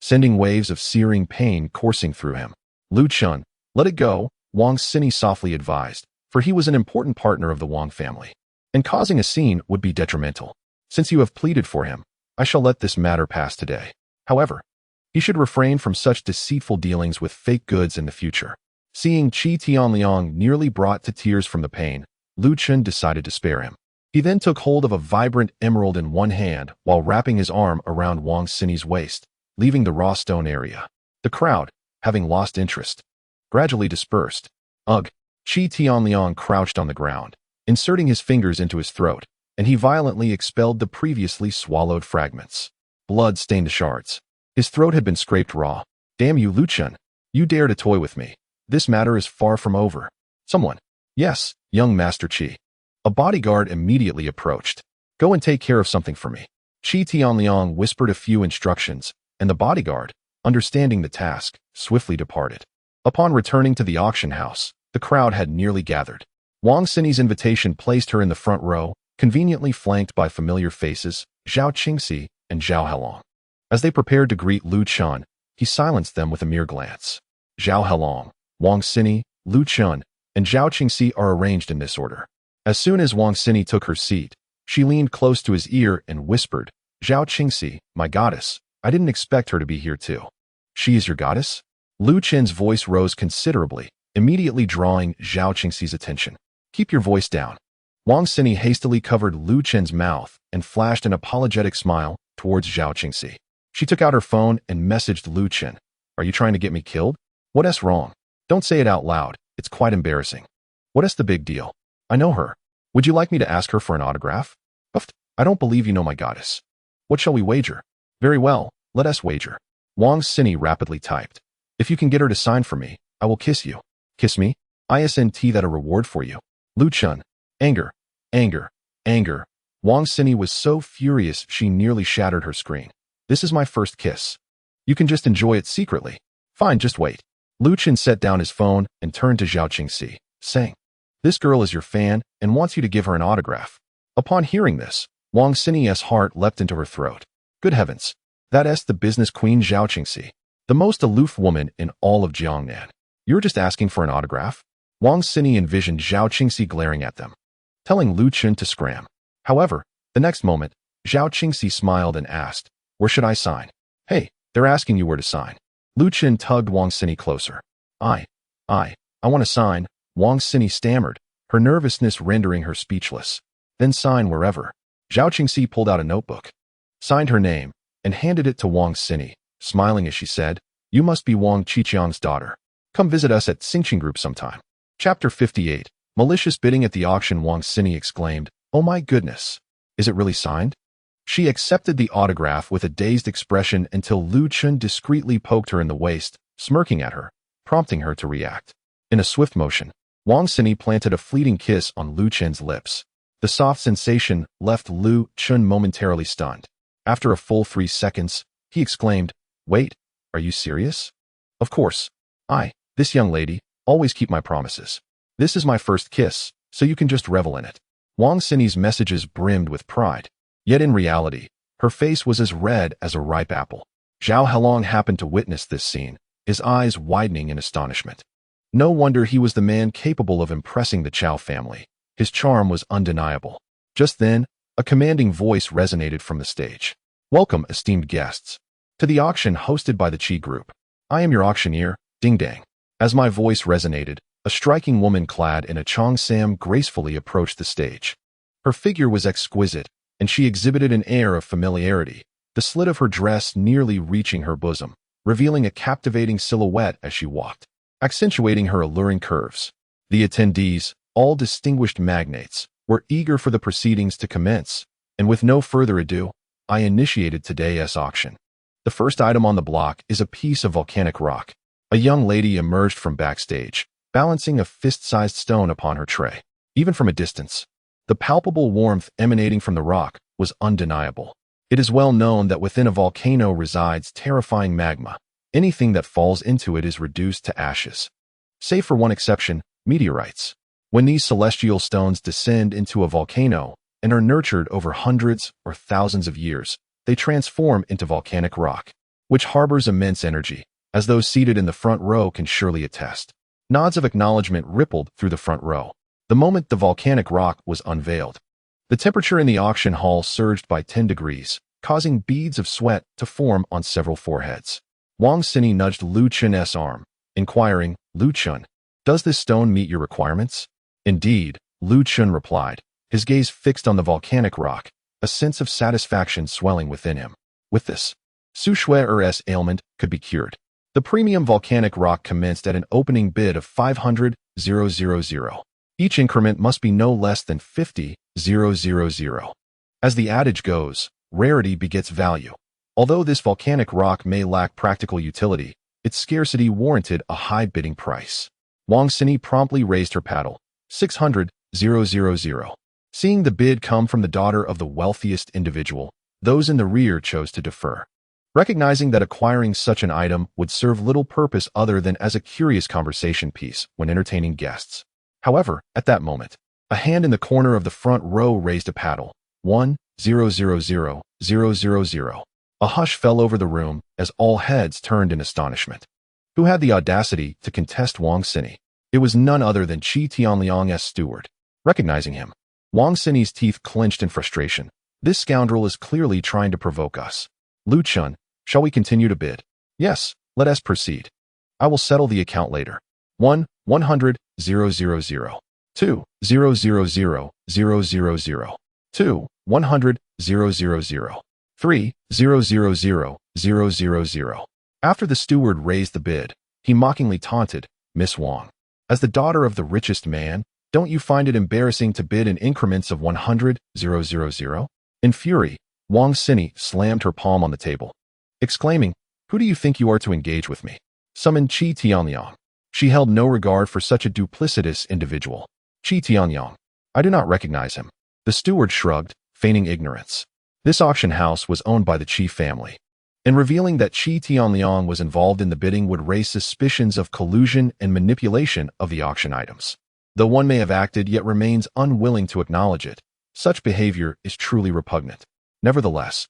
sending waves of searing pain coursing through him. Lu Chen, let it go, Wang Xini softly advised, for he was an important partner of the Wang family, and causing a scene would be detrimental. Since you have pleaded for him, I shall let this matter pass today. However, he should refrain from such deceitful dealings with fake goods in the future. Seeing Qi Tianliang nearly brought to tears from the pain, Lu Chen decided to spare him. He then took hold of a vibrant emerald in one hand while wrapping his arm around Wang Xini's waist, leaving the raw stone area. The crowd, having lost interest, gradually dispersed. Ugh! Qi Tianliang crouched on the ground, inserting his fingers into his throat, and he violently expelled the previously swallowed fragments. Blood stained the shards. His throat had been scraped raw. Damn you, Lu Chen! You dare to toy with me. This matter is far from over. Someone. Yes, young Master Qi. A bodyguard immediately approached. Go and take care of something for me. Qi Tianliang whispered a few instructions, and the bodyguard, understanding the task, swiftly departed. Upon returning to the auction house, the crowd had nearly gathered. Wang Xini's invitation placed her in the front row, conveniently flanked by familiar faces, Zhao Qingxi and Zhao Helong. As they prepared to greet Lu Chun, he silenced them with a mere glance. Zhao Helong, Wang Xini, Lu Chun, and Zhao Qingxi are arranged in this order. As soon as Wang Xini took her seat, she leaned close to his ear and whispered, Zhao Qingxi, my goddess, I didn't expect her to be here too. She is your goddess? Lu Chen's voice rose considerably, immediately drawing Zhao Qingxi's attention. Keep your voice down. Wang Xini hastily covered Lu Chen's mouth and flashed an apologetic smile towards Zhao Qingxi. She took out her phone and messaged Lu Chen. Are you trying to get me killed? What's wrong? Don't say it out loud. It's quite embarrassing. What's the big deal? I know her. Would you like me to ask her for an autograph? I don't believe you know my goddess. What shall we wager? Very well, let us wager. Wang Xini rapidly typed. If you can get her to sign for me, I will kiss you. Kiss me? Isn't that a reward for you? Lu Chun. Anger. Anger. Anger. Wang Xini was so furious she nearly shattered her screen. This is my first kiss. You can just enjoy it secretly. Fine, just wait. Lu Chen set down his phone and turned to Zhao Qingxi, saying, This girl is your fan and wants you to give her an autograph. Upon hearing this, Wang Xini's heart leapt into her throat. Good heavens. That's the business queen Zhao Qingxi, the most aloof woman in all of Jiangnan. You're just asking for an autograph? Wang Xini envisioned Zhao Qingxi glaring at them, telling Lu Chen to scram. However, the next moment, Zhao Qingxi smiled and asked, Where should I sign? Hey, they're asking you where to sign. Lu Chen tugged Wang Xini closer. I want to sign, Wang Xini stammered, her nervousness rendering her speechless. Then sign wherever. Zhao Qingxi pulled out a notebook, signed her name, and handed it to Wang Xini, smiling as she said, You must be Wang Qiqiang's daughter. Come visit us at Xingqing Group sometime. Chapter 58. Malicious bidding at the auction. Wang Xini exclaimed, Oh my goodness. Is it really signed? She accepted the autograph with a dazed expression until Lu Chen discreetly poked her in the waist, smirking at her, prompting her to react. In a swift motion, Wang Xini planted a fleeting kiss on Lu Chen's lips. The soft sensation left Lu Chen momentarily stunned. After a full 3 seconds, he exclaimed, Wait, are you serious? Of course. This young lady, always keep my promises. This is my first kiss, so you can just revel in it. Wang Xini's messages brimmed with pride. Yet in reality, her face was as red as a ripe apple. Zhao Helong happened to witness this scene, his eyes widening in astonishment. No wonder he was the man capable of impressing the Chao family. His charm was undeniable. Just then, a commanding voice resonated from the stage. Welcome, esteemed guests, to the auction hosted by the Qi Group. I am your auctioneer, Ding Dang. As my voice resonated, a striking woman clad in a cheongsam gracefully approached the stage. Her figure was exquisite, and she exhibited an air of familiarity, the slit of her dress nearly reaching her bosom, revealing a captivating silhouette as she walked, accentuating her alluring curves. The attendees, all distinguished magnates, were eager for the proceedings to commence, and with no further ado, I initiated today's auction. The first item on the block is a piece of volcanic rock. A young lady emerged from backstage, balancing a fist-sized stone upon her tray. Even from a distance, the palpable warmth emanating from the rock was undeniable. It is well known that within a volcano resides terrifying magma. Anything that falls into it is reduced to ashes. Save for one exception, meteorites. When these celestial stones descend into a volcano and are nurtured over hundreds or thousands of years, they transform into volcanic rock, which harbors immense energy, as those seated in the front row can surely attest. Nods of acknowledgement rippled through the front row the moment the volcanic rock was unveiled. The temperature in the auction hall surged by 10 degrees, causing beads of sweat to form on several foreheads. Wang Xini nudged Lu Chun's arm, inquiring, Lu Chun, does this stone meet your requirements? Indeed, Lu Chun replied, his gaze fixed on the volcanic rock, a sense of satisfaction swelling within him. With this, Su Shui's ailment could be cured. The premium volcanic rock commenced at an opening bid of 500,000. Each increment must be no less than 50,000. As the adage goes, rarity begets value. Although this volcanic rock may lack practical utility, its scarcity warranted a high bidding price. Wang Xini promptly raised her paddle. 600,000. Seeing the bid come from the daughter of the wealthiest individual, those in the rear chose to defer, recognizing that acquiring such an item would serve little purpose other than as a curious conversation piece when entertaining guests. However, at that moment, A hand in the corner of the front row raised a paddle. 1000000. A hush fell over the room as all heads turned in astonishment. Who had the audacity to contest Wang Sini? It was none other than Qi Tianliang's steward. Recognizing him, Wang Sini's teeth clenched in frustration. This scoundrel is clearly trying to provoke us. Lu Chun, shall we continue to bid? Yes, let us proceed. I will settle the account later. 100 000. 2 000 000. 2 100 000. 3 000 000. After the steward raised the bid, he mockingly taunted, Miss Wang. As the daughter of the richest man, don't you find it embarrassing to bid in increments of 100 000? In fury, Wang Sini slammed her palm on the table, exclaiming, Who do you think you are to engage with me? Summon Qi Tianliang. She held no regard for such a duplicitous individual. Qi Tianliang. I do not recognize him. The steward shrugged, feigning ignorance. This auction house was owned by the Qi family, and revealing that Qi Tianliang was involved in the bidding would raise suspicions of collusion and manipulation of the auction items. Though one may have acted yet remains unwilling to acknowledge it, such behavior is truly repugnant. Nevertheless,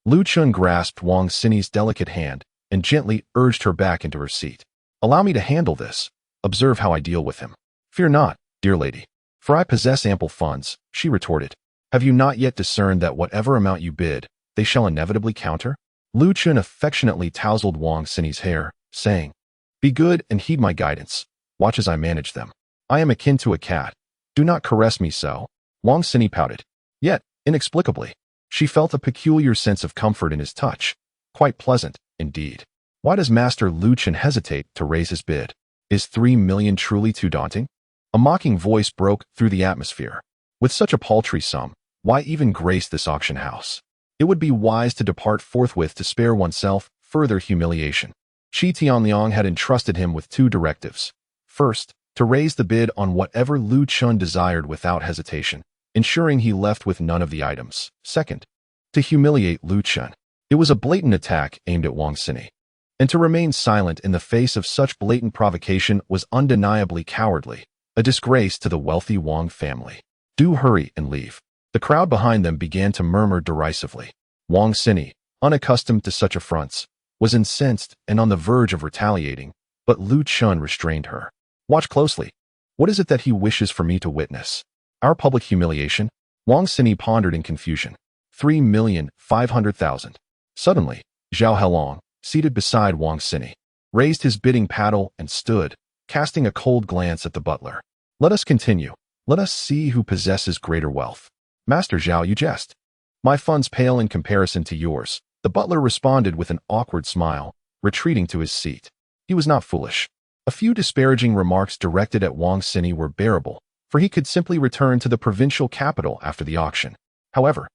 Lu Chun grasped Wang Sini's delicate hand and gently urged her back into her seat. Allow me to handle this. Observe how I deal with him. Fear not, dear lady, for I possess ample funds, she retorted. Have you not yet discerned that whatever amount you bid, they shall inevitably counter? Lu Chun affectionately tousled Wang Sini's hair, saying, Be good and heed my guidance. Watch as I manage them. I am akin to a cat. Do not caress me so. Wang Sini pouted. Yet, inexplicably, she felt a peculiar sense of comfort in his touch. Quite pleasant, indeed. Why does Master Lu Chun hesitate to raise his bid? Is 3 million truly too daunting? A mocking voice broke through the atmosphere. With such a paltry sum, why even grace this auction house? It would be wise to depart forthwith to spare oneself further humiliation. Qi Tianliang had entrusted him with 2 directives. First, to raise the bid on whatever Lu Chun desired without hesitation, ensuring he left with none of the items. Second, to humiliate Lu Chun. It was a blatant attack aimed at Wang Sini, and to remain silent in the face of such blatant provocation was undeniably cowardly, a disgrace to the wealthy Wang family. Do hurry and leave. The crowd behind them began to murmur derisively. Wang Sini, unaccustomed to such affronts, was incensed and on the verge of retaliating, but Lu Chun restrained her. Watch closely. What is it that he wishes for me to witness? Our public humiliation? Wang Sini pondered in confusion. 3,500,000. Suddenly, Zhao Helong, seated beside Wang Sini, raised his bidding paddle and stood, casting a cold glance at the butler. Let us continue. Let us see who possesses greater wealth. Master Zhao, you jest. My funds pale in comparison to yours, the butler responded with an awkward smile, retreating to his seat. He was not foolish. A few disparaging remarks directed at Wang Sini were bearable, for he could simply return to the provincial capital after the auction. However,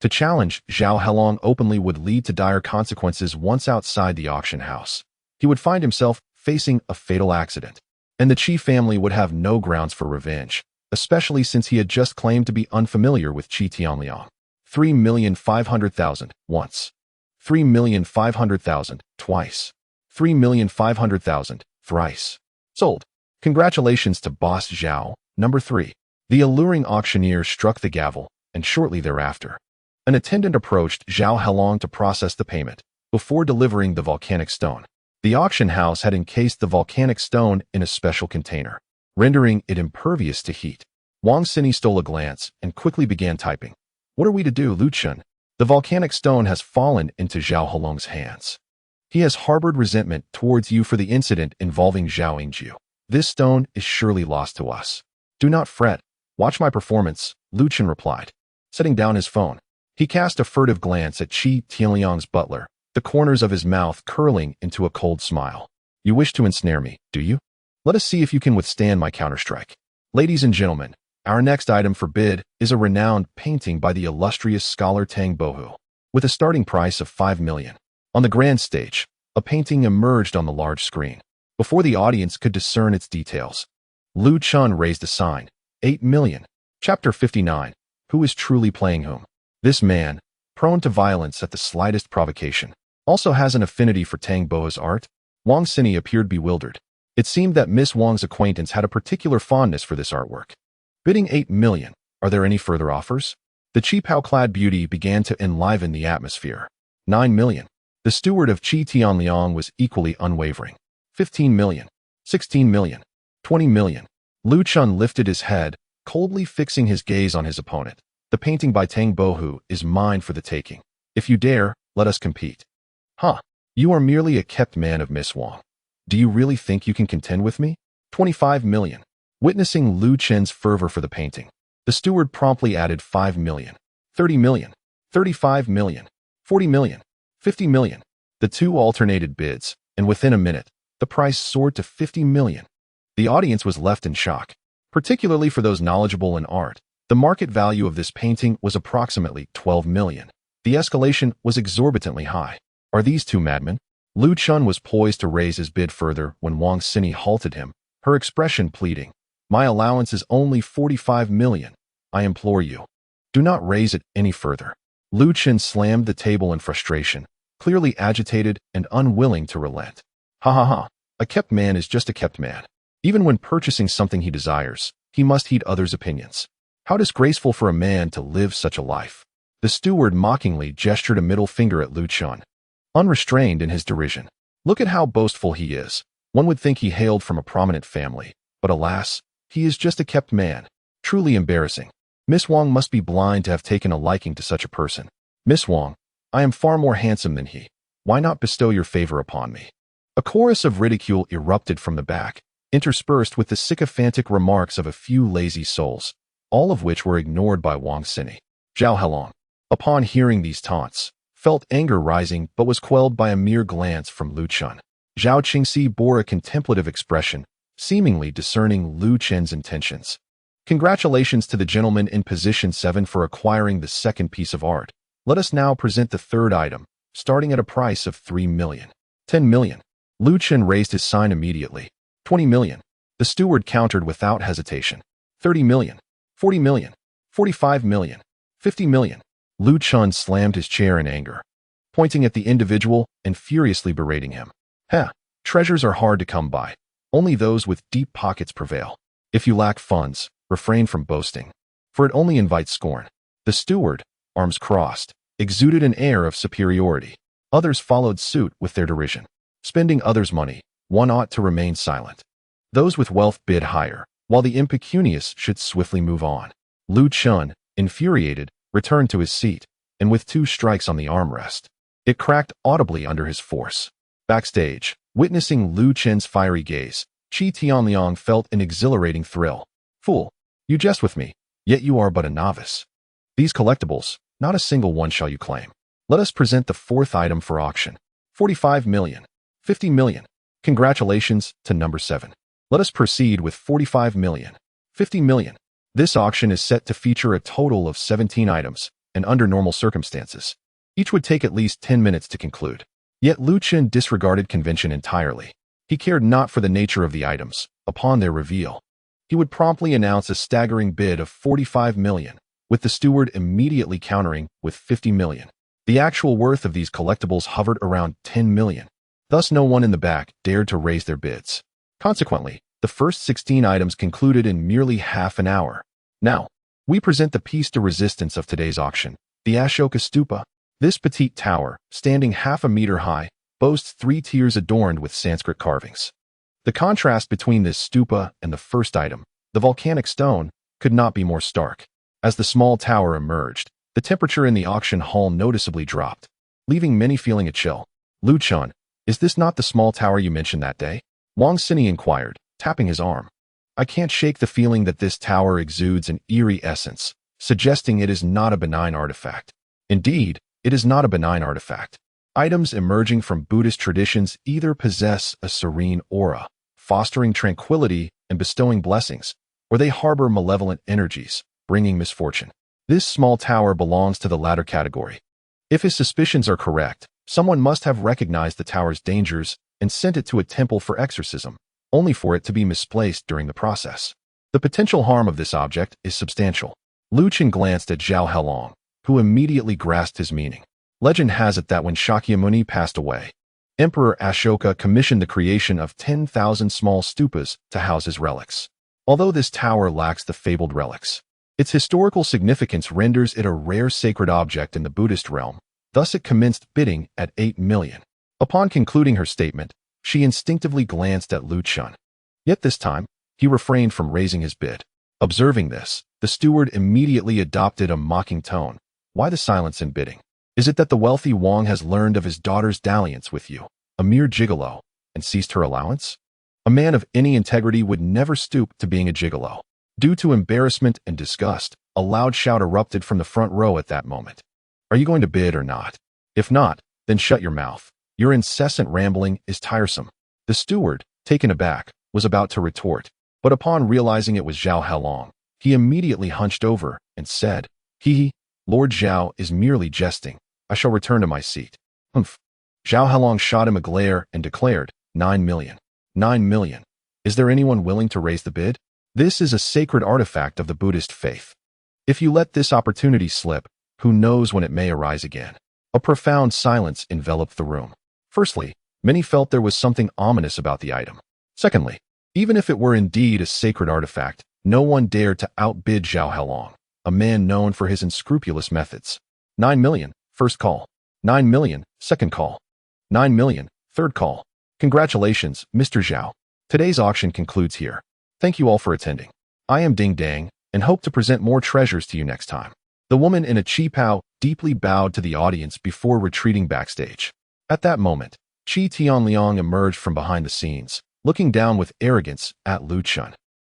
to challenge Zhao Helong openly would lead to dire consequences once outside the auction house. He would find himself facing a fatal accident, and the Qi family would have no grounds for revenge, especially since he had just claimed to be unfamiliar with Qi Tianliang. 3,500,000 once. 3,500,000 twice. 3,500,000 thrice. Sold. Congratulations to Boss Zhao, number 3. The alluring auctioneer struck the gavel, and shortly thereafter, an attendant approached Zhao Helong to process the payment, before delivering the volcanic stone. The auction house had encased the volcanic stone in a special container, rendering it impervious to heat. Wang Sini stole a glance and quickly began typing. What are we to do, Lu Chun? The volcanic stone has fallen into Zhao Helong's hands. He has harbored resentment towards you for the incident involving Zhao Yingju. This stone is surely lost to us. Do not fret. Watch my performance, Lu Chun replied. Setting down his phone, he cast a furtive glance at Qi Tianliang's butler, the corners of his mouth curling into a cold smile. You wish to ensnare me, do you? Let us see if you can withstand my counterstrike. Ladies and gentlemen, our next item for bid is a renowned painting by the illustrious scholar Tang Bohu, with a starting price of 5 million. On the grand stage, a painting emerged on the large screen. Before the audience could discern its details, Lu Chun raised a sign. 8 million. Chapter 59. Who is truly playing whom? This man, prone to violence at the slightest provocation, also has an affinity for Tang Bohu's art. Wang Sini appeared bewildered. It seemed that Miss Wang's acquaintance had a particular fondness for this artwork. Bidding 8 million. Are there any further offers? The Qipao-clad beauty began to enliven the atmosphere. 9 million. The steward of Qi Tianliang was equally unwavering. 15 million. 16 million. 20 million. Lu Chun lifted his head, coldly fixing his gaze on his opponent. The painting by Tang Bohu is mine for the taking. If you dare, let us compete. Huh. You are merely a kept man of Miss Wang. Do you really think you can contend with me? 25 million. Witnessing Lu Chen's fervor for the painting, the steward promptly added 5 million. 30 million. 35 million. 40 million. 50 million. The two alternated bids, and within a minute, the price soared to 50 million. The audience was left in shock, particularly for those knowledgeable in art. The market value of this painting was approximately 12 million. The escalation was exorbitantly high. Are these two madmen? Lu Chun was poised to raise his bid further when Wang Xini halted him, her expression pleading. My allowance is only 45 million. I implore you. Do not raise it any further. Lu Chun slammed the table in frustration, clearly agitated and unwilling to relent. Ha ha ha. A kept man is just a kept man. Even when purchasing something he desires, he must heed others' opinions. How disgraceful for a man to live such a life. The steward mockingly gestured a middle finger at Lu Chun, unrestrained in his derision. Look at how boastful he is. One would think he hailed from a prominent family, but alas, he is just a kept man. Truly embarrassing. Miss Wang must be blind to have taken a liking to such a person. Miss Wang, I am far more handsome than he. Why not bestow your favor upon me? A chorus of ridicule erupted from the back, interspersed with the sycophantic remarks of a few lazy souls, all of which were ignored by Wang Xini. Zhao Helong, upon hearing these taunts, felt anger rising but was quelled by a mere glance from Lu Chun. Zhao Qingxi bore a contemplative expression, seemingly discerning Lu Chen's intentions. Congratulations to the gentleman in position 7 for acquiring the second piece of art. Let us now present the third item, starting at a price of 3 million. 10 million. Lu Chen raised his sign immediately. 20 million. The steward countered without hesitation. 30 million. 40 million. 45 million. 50 million. Lu Chun slammed his chair in anger, pointing at the individual and furiously berating him. Heh, treasures are hard to come by. Only those with deep pockets prevail. If you lack funds, refrain from boasting, for it only invites scorn. The steward, arms crossed, exuded an air of superiority. Others followed suit with their derision. Spending others' money, one ought to remain silent. Those with wealth bid higher, while the impecunious should swiftly move on. Lu Chun, infuriated, returned to his seat, and with 2 strikes on the armrest, it cracked audibly under his force. Backstage, witnessing Lu Chen's fiery gaze, Qi Tianliang felt an exhilarating thrill. Fool, you jest with me, yet you are but a novice. These collectibles, not a single one shall you claim. Let us present the fourth item for auction. 45 million. 50 million. Congratulations to number 7. Let us proceed with 45 million. 50 million. This auction is set to feature a total of 17 items, and under normal circumstances, each would take at least 10 minutes to conclude. Yet Lu Chen disregarded convention entirely. He cared not for the nature of the items. Upon their reveal, he would promptly announce a staggering bid of 45 million, with the steward immediately countering with 50 million. The actual worth of these collectibles hovered around 10 million. Thus no one in the back dared to raise their bids. Consequently, the first 16 items concluded in merely half an hour. Now, we present the piece de resistance of today's auction, the Ashoka Stupa. This petite tower, standing half a meter high, boasts 3 tiers adorned with Sanskrit carvings. The contrast between this stupa and the first item, the volcanic stone, could not be more stark. As the small tower emerged, the temperature in the auction hall noticeably dropped, leaving many feeling a chill. Lu Chun, is this not the small tower you mentioned that day? Wang Xini inquired, tapping his arm. I can't shake the feeling that this tower exudes an eerie essence, suggesting it is not a benign artifact. Indeed, it is not a benign artifact. Items emerging from Buddhist traditions either possess a serene aura, fostering tranquility and bestowing blessings, or they harbor malevolent energies, bringing misfortune. This small tower belongs to the latter category. If his suspicions are correct, someone must have recognized the tower's dangers and sent it to a temple for exorcism, only for it to be misplaced during the process. The potential harm of this object is substantial. Lu Chen glanced at Zhao Helong, who immediately grasped his meaning. Legend has it that when Shakyamuni passed away, Emperor Ashoka commissioned the creation of 10,000 small stupas to house his relics. Although this tower lacks the fabled relics, its historical significance renders it a rare sacred object in the Buddhist realm. Thus it commenced bidding at 8 million. Upon concluding her statement, she instinctively glanced at Lu Chun. Yet this time, he refrained from raising his bid. Observing this, the steward immediately adopted a mocking tone. Why the silence in bidding? Is it that the wealthy Wang has learned of his daughter's dalliance with you, a mere gigolo, and ceased her allowance? A man of any integrity would never stoop to being a gigolo. Due to embarrassment and disgust, a loud shout erupted from the front row at that moment. Are you going to bid or not? If not, then shut your mouth. Your incessant rambling is tiresome. The steward, taken aback, was about to retort, but upon realizing it was Zhao Halong, he immediately hunched over and said, Lord Zhao is merely jesting. I shall return to my seat. Humph. Zhao Halong shot him a glare and declared, 9 million. 9 million. Is there anyone willing to raise the bid? This is a sacred artifact of the Buddhist faith. If you let this opportunity slip, who knows when it may arise again? A profound silence enveloped the room. Firstly, many felt there was something ominous about the item. Secondly, even if it were indeed a sacred artifact, no one dared to outbid Zhao Halong, a man known for his unscrupulous methods. 9 million, first call. 9 million, second call. 9 million, third call. Congratulations, Mr. Zhao. Today's auction concludes here. Thank you all for attending. I am Ding Dang, and hope to present more treasures to you next time. The woman in a qipao deeply bowed to the audience before retreating backstage. At that moment, Qi Tianliang emerged from behind the scenes, looking down with arrogance at Lu Chun.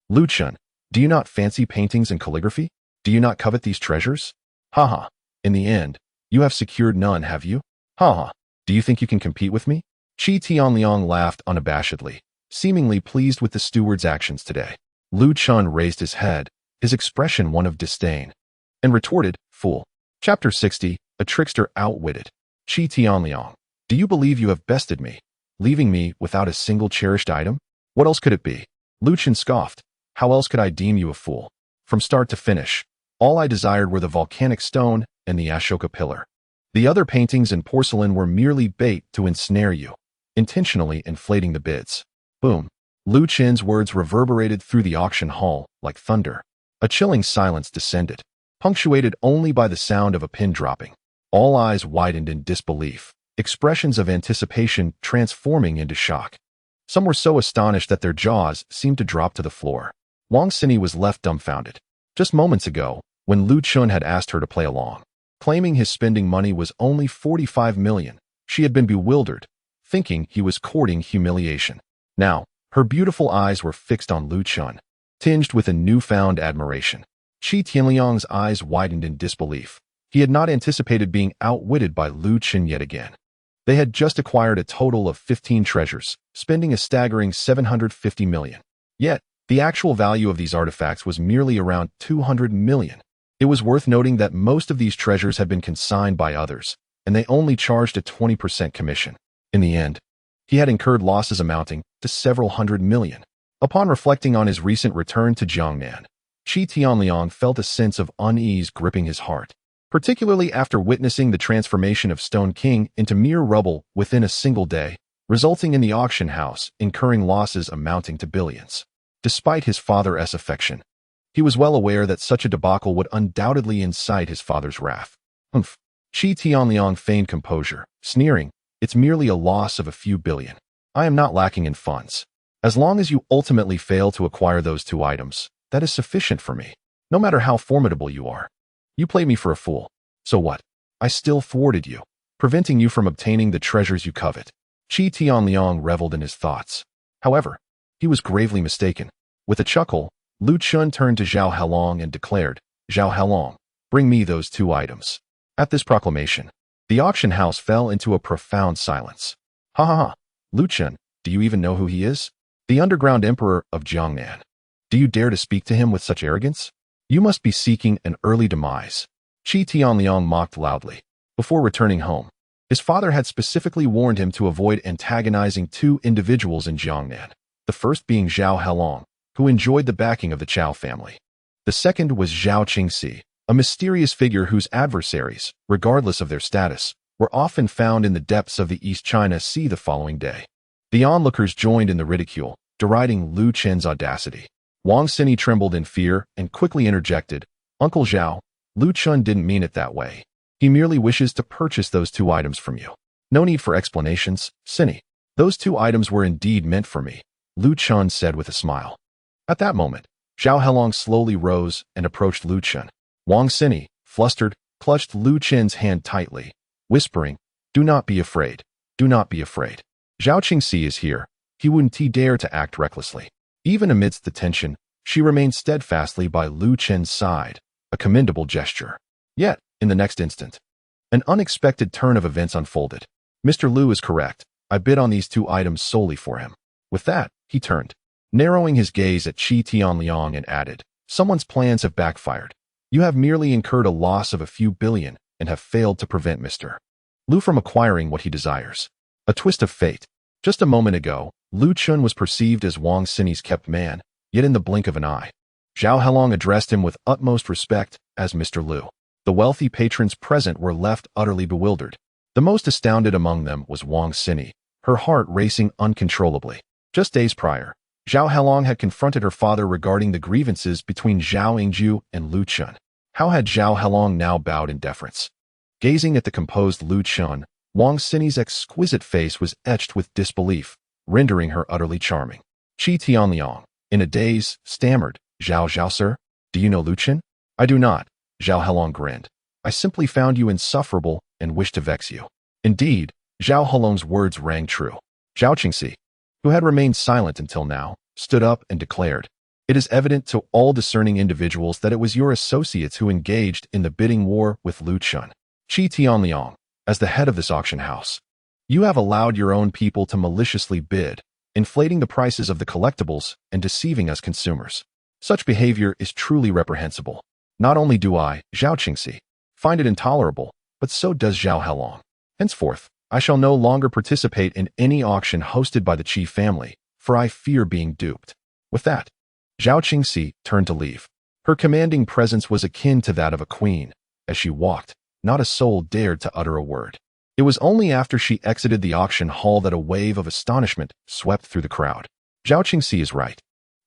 Lu Chun, do you not fancy paintings and calligraphy? Do you not covet these treasures? Haha. In the end, you have secured none, have you? Haha. Do you think you can compete with me? Qi Tianliang laughed unabashedly, seemingly pleased with the steward's actions today. Lu Chun raised his head, his expression one of disdain, and retorted, Fool. Chapter 60, A Trickster Outwitted. Qi Tianliang, do you believe you have bested me, leaving me without a single cherished item? What else could it be? Lu Chun scoffed. How else could I deem you a fool? From start to finish, all I desired were the volcanic stone and the Ashoka pillar. The other paintings and porcelain were merely bait to ensnare you, intentionally inflating the bids. Boom. Lu Chun's words reverberated through the auction hall like thunder. A chilling silence descended, punctuated only by the sound of a pin dropping. All eyes widened in disbelief, expressions of anticipation transforming into shock. Some were so astonished that their jaws seemed to drop to the floor. Wang Xini was left dumbfounded. Just moments ago, when Lu Chun had asked her to play along, claiming his spending money was only 45 million, she had been bewildered, thinking he was courting humiliation. Now, her beautiful eyes were fixed on Lu Chun, tinged with a newfound admiration. Qi Tianliang's eyes widened in disbelief. He had not anticipated being outwitted by Lu Chun yet again. They had just acquired a total of 15 treasures, spending a staggering 750 million. Yet, the actual value of these artifacts was merely around 200 million. It was worth noting that most of these treasures had been consigned by others, and they only charged a 20% commission. In the end, he had incurred losses amounting to several hundred million. Upon reflecting on his recent return to Jiangnan, Qi Tianliang felt a sense of unease gripping his heart, particularly after witnessing the transformation of Stone King into mere rubble within a single day, resulting in the auction house incurring losses amounting to billions. Despite his father's affection, he was well aware that such a debacle would undoubtedly incite his father's wrath. Humph. Qi Tianliang feigned composure, sneering, it's merely a loss of a few billion. I am not lacking in funds. As long as you ultimately fail to acquire those two items, that is sufficient for me, no matter how formidable you are. You played me for a fool. So what? I still thwarted you, preventing you from obtaining the treasures you covet. Qi Tianliang reveled in his thoughts. However, he was gravely mistaken. With a chuckle, Lu Chun turned to Zhao Halong and declared, Zhao Halong, bring me those two items. At this proclamation, the auction house fell into a profound silence. Ha ha ha. Lu Chun, do you even know who he is? The underground emperor of Jiangnan. Do you dare to speak to him with such arrogance? You must be seeking an early demise. Qi Tianliang mocked loudly. Before returning home, his father had specifically warned him to avoid antagonizing two individuals in Jiangnan, the first being Zhao Halong, who enjoyed the backing of the Chao family. The second was Zhao Qingxi, a mysterious figure whose adversaries, regardless of their status, were often found in the depths of the East China Sea the following day. The onlookers joined in the ridicule, deriding Lu Chun's audacity. Wang Xini trembled in fear and quickly interjected, Uncle Zhao, Lu Chun didn't mean it that way. He merely wishes to purchase those 2 items from you. No need for explanations, Xini. Those 2 items were indeed meant for me, Lu Chun said with a smile. At that moment, Zhao Helong slowly rose and approached Lu Chun. Wang Xini, flustered, clutched Lu Chun's hand tightly, whispering, Do not be afraid. Do not be afraid. Zhao Qingxi is here. He wouldn't dare to act recklessly. Even amidst the tension, she remained steadfastly by Lu Chun's side, a commendable gesture. Yet, in the next instant, an unexpected turn of events unfolded. Mr. Lu is correct. I bid on these 2 items solely for him. With that, he turned, narrowing his gaze at Qi Tianliang and added, Someone's plans have backfired. You have merely incurred a loss of a few billion and have failed to prevent Mr. Lu from acquiring what he desires. A twist of fate. Just a moment ago, Lu Chun was perceived as Wang Xini's kept man, yet in the blink of an eye, Zhao Helong addressed him with utmost respect as Mr. Lu. The wealthy patrons present were left utterly bewildered. The most astounded among them was Wang Xini, her heart racing uncontrollably. Just days prior, Zhao Helong had confronted her father regarding the grievances between Zhao Yingju and Lu Chun. How had Zhao Helong now bowed in deference? Gazing at the composed Lu Chun, Wang Xini's exquisite face was etched with disbelief, rendering her utterly charming. Qi Tianliang, in a daze, stammered, Zhao sir, do you know Lu Chun? I do not, Zhao Helong grinned. I simply found you insufferable and wished to vex you. Indeed, Zhao Helong's words rang true. Zhao Qingxi, who had remained silent until now, stood up and declared, It is evident to all discerning individuals that it was your associates who engaged in the bidding war with Lu Chun. Qi Tianliang, as the head of this auction house, you have allowed your own people to maliciously bid, inflating the prices of the collectibles and deceiving us consumers. Such behavior is truly reprehensible. Not only do I, Zhao Qingxi, find it intolerable, but so does Zhao Helong. Henceforth, I shall no longer participate in any auction hosted by the Qi family, for I fear being duped. With that, Zhao Qingxi turned to leave. Her commanding presence was akin to that of a queen. As she walked, not a soul dared to utter a word. It was only after she exited the auction hall that a wave of astonishment swept through the crowd. Zhao Qingxi is right.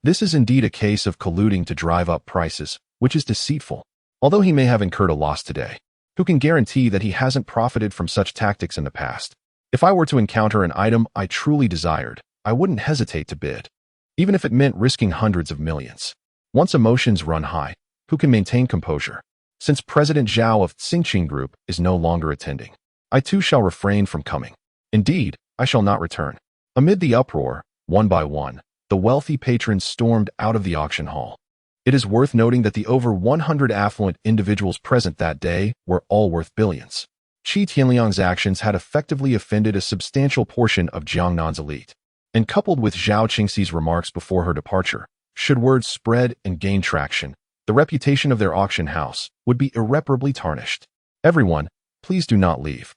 This is indeed a case of colluding to drive up prices, which is deceitful. Although he may have incurred a loss today, who can guarantee that he hasn't profited from such tactics in the past? If I were to encounter an item I truly desired, I wouldn't hesitate to bid, even if it meant risking hundreds of millions. Once emotions run high, who can maintain composure? Since President Zhao of Xingqing Group is no longer attending, I too shall refrain from coming. Indeed, I shall not return. Amid the uproar, one by one, the wealthy patrons stormed out of the auction hall. It is worth noting that the over 100 affluent individuals present that day were all worth billions. Qi Tianliang's actions had effectively offended a substantial portion of Jiangnan's elite. And coupled with Zhao Qingxi's remarks before her departure, should word spread and gain traction, the reputation of their auction house would be irreparably tarnished. Everyone, please do not leave.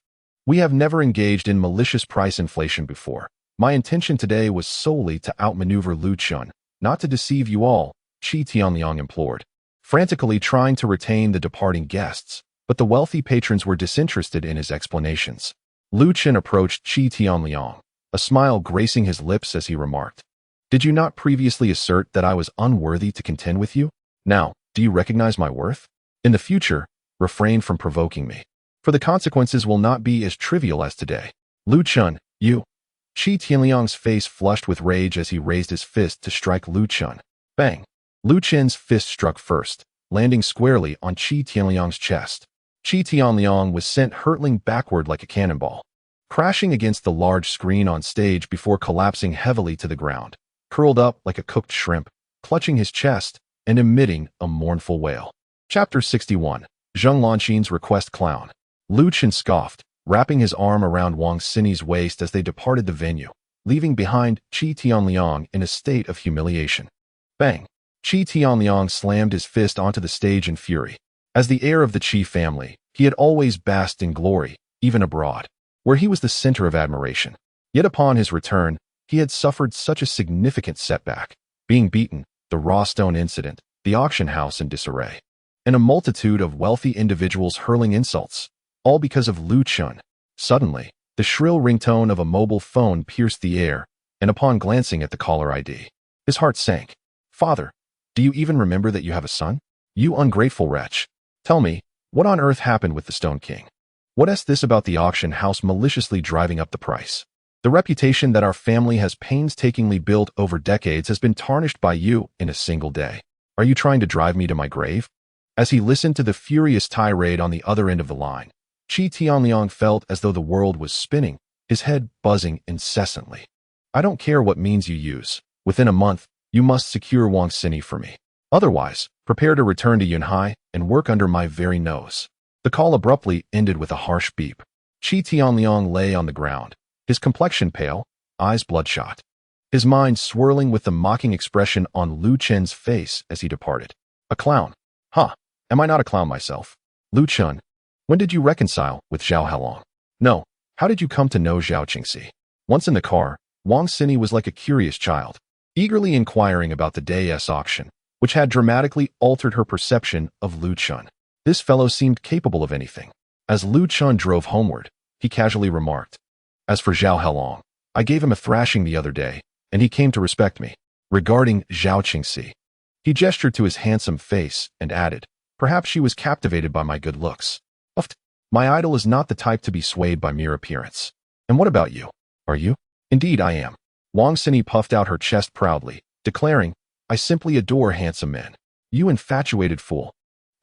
We have never engaged in malicious price inflation before. My intention today was solely to outmaneuver Lu Chun, not to deceive you all, Qi Tianliang implored, frantically trying to retain the departing guests, but the wealthy patrons were disinterested in his explanations. Lu Chun approached Qi Tianliang, a smile gracing his lips as he remarked, Did you not previously assert that I was unworthy to contend with you? Now, do you recognize my worth? In the future, refrain from provoking me, for the consequences will not be as trivial as today. Lu Chun, you. Qi Tianliang's face flushed with rage as he raised his fist to strike Lu Chun. Bang! Lu Chun's fist struck first, landing squarely on Qi Tianliang's chest. Qi Tianliang was sent hurtling backward like a cannonball, crashing against the large screen on stage before collapsing heavily to the ground, curled up like a cooked shrimp, clutching his chest and emitting a mournful wail. Chapter 61. Zheng Lanqin's Request Clown. Lu Chun scoffed, wrapping his arm around Wang Xini's waist as they departed the venue, leaving behind Qi Tianliang in a state of humiliation. Bang! Qi Tianliang slammed his fist onto the stage in fury. As the heir of the Qi family, he had always basked in glory, even abroad, where he was the center of admiration. Yet upon his return, he had suffered such a significant setback, being beaten, the raw stone incident, the auction house in disarray, and a multitude of wealthy individuals hurling insults, all because of Lu Chun. Suddenly, the shrill ringtone of a mobile phone pierced the air, and upon glancing at the caller ID, his heart sank. Father, Do you even remember that you have a son? You ungrateful wretch. Tell me, what on earth happened with the Stone King? What is this about the auction house maliciously driving up the price? The reputation that our family has painstakingly built over decades has been tarnished by you in a single day. Are you trying to drive me to my grave? As he listened to the furious tirade on the other end of the line, Chi Tianliang felt as though the world was spinning, his head buzzing incessantly. I don't care what means you use. Within a month, you must secure Wang Xini for me. Otherwise, prepare to return to Yunhai and work under my very nose. The call abruptly ended with a harsh beep. Chi Tianliang lay on the ground, his complexion pale, eyes bloodshot, his mind swirling with the mocking expression on Lu Chen's face as he departed. A clown. Huh, am I not a clown myself? Lu Chen, when did you reconcile with Zhao Halong? No, how did you come to know Zhao Qingxi? Once in the car, Wang Xini was like a curious child, eagerly inquiring about the day's auction, which had dramatically altered her perception of Lu Chen. This fellow seemed capable of anything. As Lu Chen drove homeward, he casually remarked, as for Zhao Halong, I gave him a thrashing the other day, and he came to respect me. Regarding Zhao Qingxi, he gestured to his handsome face and added, perhaps she was captivated by my good looks. My idol is not the type to be swayed by mere appearance. And what about you? Are you? Indeed I am. Wang Xini puffed out her chest proudly, declaring, I simply adore handsome men. You infatuated fool.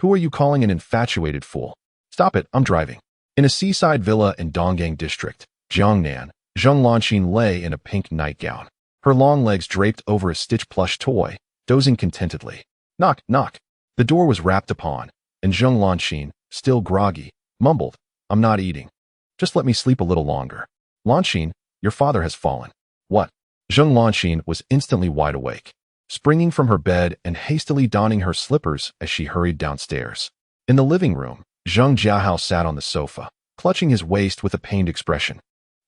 Who are you calling an infatuated fool? Stop it, I'm driving. In a seaside villa in Donggang district, Jiangnan, Zheng Lanqin lay in a pink nightgown, her long legs draped over a stitched plush toy, dozing contentedly. Knock, knock. The door was rapped upon, and Zheng Lanqin, still groggy, mumbled, I'm not eating. Just let me sleep a little longer. Lanqin, your father has fallen. What? Zheng Lanqin was instantly wide awake, springing from her bed and hastily donning her slippers as she hurried downstairs. In the living room, Zheng Jiahao sat on the sofa, clutching his waist with a pained expression.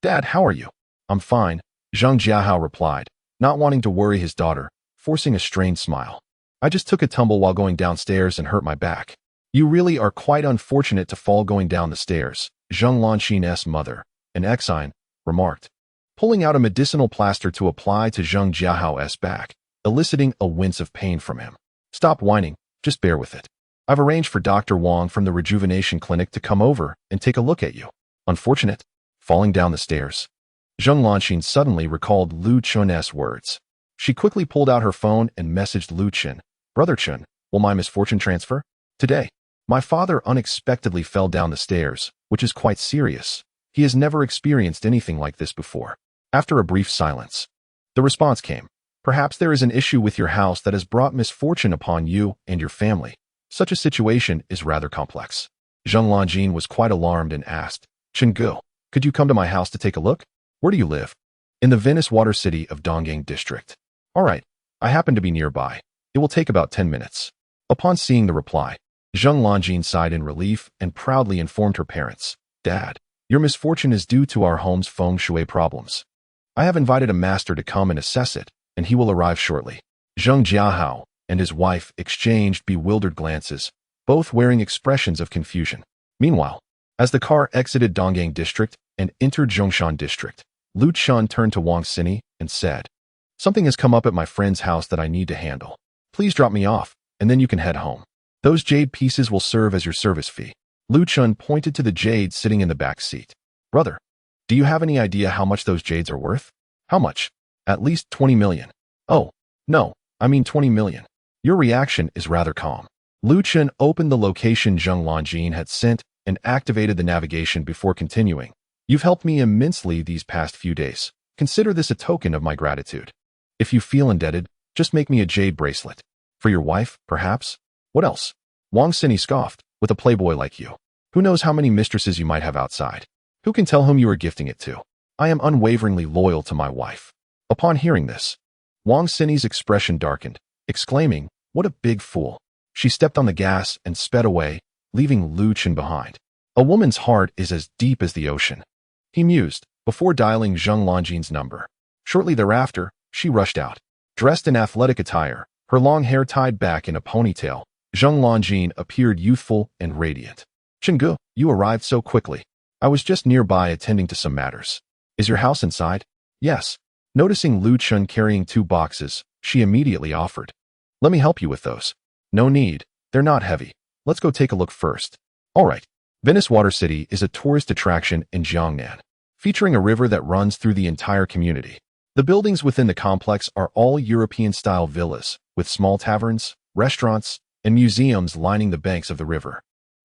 Dad, how are you? I'm fine, Zheng Jiahao replied, not wanting to worry his daughter, forcing a strained smile. I just took a tumble while going downstairs and hurt my back. You really are quite unfortunate to fall going down the stairs, Zheng Lanqin's mother, an exine, remarked, pulling out a medicinal plaster to apply to Zheng Jiahao's back, eliciting a wince of pain from him. Stop whining, just bear with it. I've arranged for Dr. Wang from the rejuvenation clinic to come over and take a look at you. Unfortunate, falling down the stairs. Zheng Lanqin suddenly recalled Lu Chen's words. She quickly pulled out her phone and messaged Lu Chen. Brother Chen, will my misfortune transfer? Today. My father unexpectedly fell down the stairs, which is quite serious. He has never experienced anything like this before. After a brief silence, the response came. Perhaps there is an issue with your house that has brought misfortune upon you and your family. Such a situation is rather complex. Zheng Lanqin was quite alarmed and asked, Chenggu, could you come to my house to take a look? Where do you live? In the Venice Water City of Donggang District. All right, I happen to be nearby. It will take about 10 minutes. Upon seeing the reply, Zheng Lanqin sighed in relief and proudly informed her parents, Dad, your misfortune is due to our home's feng shui problems. I have invited a master to come and assess it, and he will arrive shortly. Zheng Jiahao and his wife exchanged bewildered glances, both wearing expressions of confusion. Meanwhile, as the car exited Donggang District and entered Zhongshan District, Lu Chen turned to Wang Xini and said, Something has come up at my friend's house that I need to handle. Please drop me off, and then you can head home. Those jade pieces will serve as your service fee. Lu Chen pointed to the jade sitting in the back seat. Brother, do you have any idea how much those jades are worth? How much? At least 20 million. Oh, no, I mean 20 million. Your reaction is rather calm. Lu Chen opened the location Zheng Lanqin had sent and activated the navigation before continuing. You've helped me immensely these past few days. Consider this a token of my gratitude. If you feel indebted, just make me a jade bracelet. For your wife, perhaps? What else? Wang Xini scoffed, with a playboy like you. Who knows how many mistresses you might have outside? Who can tell whom you are gifting it to? I am unwaveringly loyal to my wife. Upon hearing this, Wang Xini's expression darkened, exclaiming, What a big fool. She stepped on the gas and sped away, leaving Lu Chen behind. A woman's heart is as deep as the ocean. He mused, before dialing Zheng Lanqin's number. Shortly thereafter, she rushed out. Dressed in athletic attire, her long hair tied back in a ponytail, Zheng Lanqin appeared youthful and radiant. Chenggu, you arrived so quickly. I was just nearby attending to some matters. Is your house inside? Yes. Noticing Lu Chen carrying 2 boxes, she immediately offered. Let me help you with those. No need. They're not heavy. Let's go take a look first. All right. Venice Water City is a tourist attraction in Jiangnan, featuring a river that runs through the entire community. The buildings within the complex are all European-style villas, with small taverns, restaurants, and museums lining the banks of the river.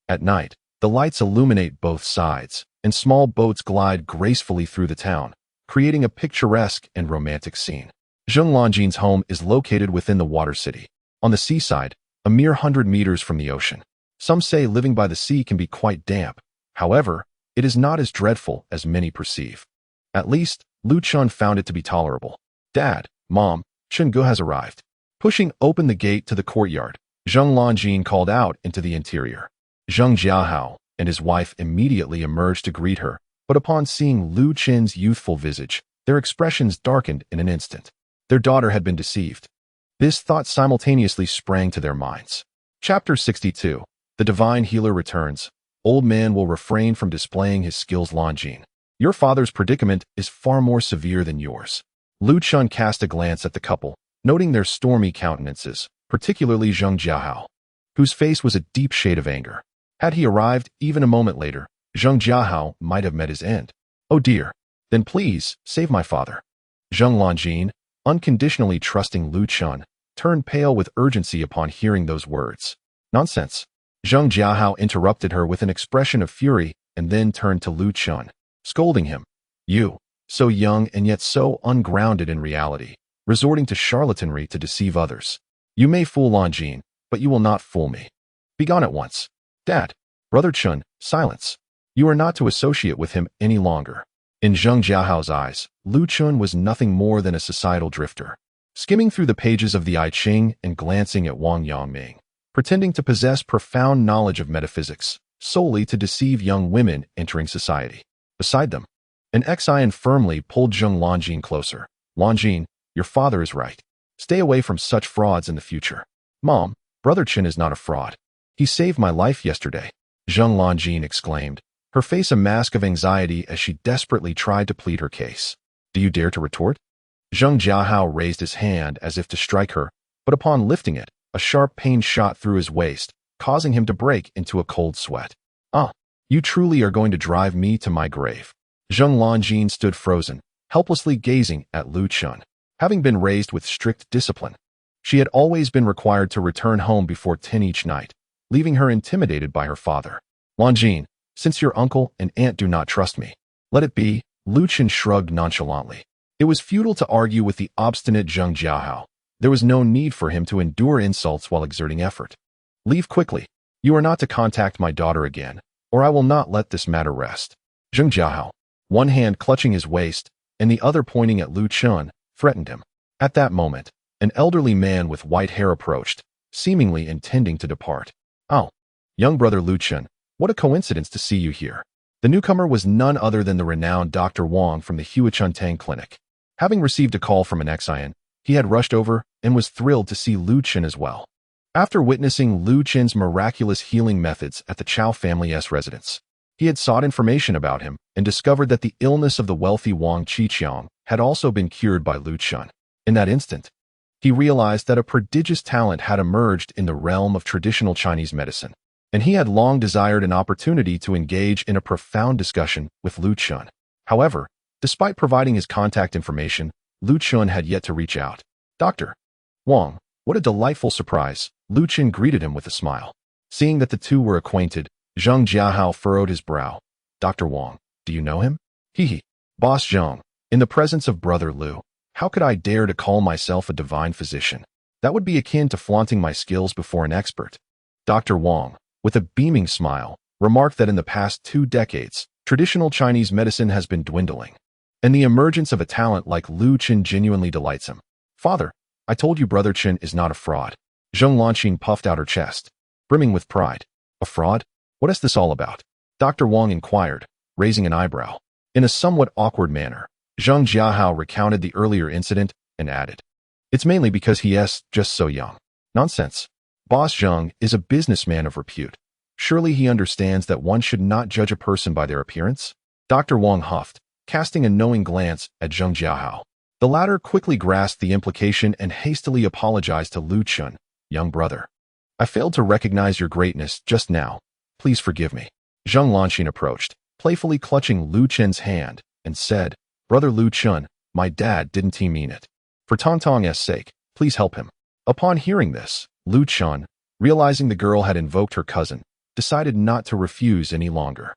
At night, the lights illuminate both sides, and small boats glide gracefully through the town, creating a picturesque and romantic scene. Zheng Lanjin's home is located within the water city, on the seaside, a mere 100 meters from the ocean. Some say living by the sea can be quite damp. However, it is not as dreadful as many perceive. At least, Lu Chun found it to be tolerable. Dad, Mom, Chen Gu has arrived. Pushing open the gate to the courtyard, Zheng Lanjin called out into the interior. Zheng Jiahao and his wife immediately emerged to greet her, but upon seeing Lu Chen's youthful visage, their expressions darkened in an instant. Their daughter had been deceived. This thought simultaneously sprang to their minds. Chapter 62. The Divine Healer returns. Old man will refrain from displaying his skills. Lanjin. Your father's predicament is far more severe than yours. Lu Chun cast a glance at the couple, noting their stormy countenances, particularly Zheng Jiahao, whose face was a deep shade of anger. Had he arrived even a moment later, Zheng Jiahao might have met his end. Oh dear. Then please, save my father. Zheng Lanjin, unconditionally trusting Lu Chun, turned pale with urgency upon hearing those words. Nonsense. Zheng Jiahao interrupted her with an expression of fury and then turned to Lu Chun, scolding him. You, so young and yet so ungrounded in reality, resorting to charlatanry to deceive others. You may fool Lanjin, but you will not fool me. Begone at once. Dad, Brother Chun, silence. You are not to associate with him any longer. In Zheng Jiahao's eyes, Lu Chun was nothing more than a societal drifter, skimming through the pages of the I Ching and glancing at Wang Yangming, pretending to possess profound knowledge of metaphysics, solely to deceive young women entering society. Beside them, an ex-Ion firmly pulled Zheng Lanjin closer. Lanjin, your father is right. Stay away from such frauds in the future. Mom, Brother Chen is not a fraud. He saved my life yesterday. Zheng Lanjin exclaimed, her face a mask of anxiety as she desperately tried to plead her case. Do you dare to retort? Zheng Jiahao raised his hand as if to strike her, but upon lifting it, a sharp pain shot through his waist, causing him to break into a cold sweat. Ah, you truly are going to drive me to my grave. Zheng Lanjin stood frozen, helplessly gazing at Lu Chun. Having been raised with strict discipline, she had always been required to return home before 10 each night, leaving her intimidated by her father. Lanjin, since your uncle and aunt do not trust me, let it be. Lu Chun shrugged nonchalantly. It was futile to argue with the obstinate Zheng Jiahao. There was no need for him to endure insults while exerting effort. Leave quickly. You are not to contact my daughter again, or I will not let this matter rest. Zheng Jiahao, one hand clutching his waist and the other pointing at Lu Chun, threatened him. At that moment, an elderly man with white hair approached, seemingly intending to depart. Oh, young brother Lu Chun, what a coincidence to see you here. The newcomer was none other than the renowned Dr. Wang from the Huachuntang Clinic. Having received a call from an ex-Ion, he had rushed over and was thrilled to see Lu Chun as well. After witnessing Lu Chun's miraculous healing methods at the Chow family's residence, he had sought information about him and discovered that the illness of the wealthy Wang Qiqiang had also been cured by Lu Chun. In that instant, he realized that a prodigious talent had emerged in the realm of traditional Chinese medicine, and he had long desired an opportunity to engage in a profound discussion with Lu Chun. However, despite providing his contact information, Lu Chun had yet to reach out. Dr. Wang, what a delightful surprise. Lu Chun greeted him with a smile. Seeing that the two were acquainted, Zheng Jiahao furrowed his brow. Dr. Wang, do you know him? Hee. Boss Zheng, in the presence of Brother Lu, how could I dare to call myself a divine physician? That would be akin to flaunting my skills before an expert. Dr. Wang, with a beaming smile, remarked that in the past 2 decades, traditional Chinese medicine has been dwindling, and the emergence of a talent like Lu Chun genuinely delights him. Father, I told you Brother Chen is not a fraud. Zheng Lanqing puffed out her chest, brimming with pride. A fraud? What is this all about? Dr. Wang inquired, raising an eyebrow. In a somewhat awkward manner, Zheng Jiahao recounted the earlier incident and added, it's mainly because he is just so young. Nonsense. Boss Zheng is a businessman of repute. Surely he understands that one should not judge a person by their appearance? Dr. Wang huffed, casting a knowing glance at Zheng Jiahao. The latter quickly grasped the implication and hastily apologized to Lu Chun. Young brother, I failed to recognize your greatness just now. Please forgive me. Zheng Lanxin approached, playfully clutching Lu Chun's hand, and said, Brother Lu Chun, my dad didn't he mean it. For Tongtong's sake, please help him. Upon hearing this, Lu Chun, realizing the girl had invoked her cousin, decided not to refuse any longer.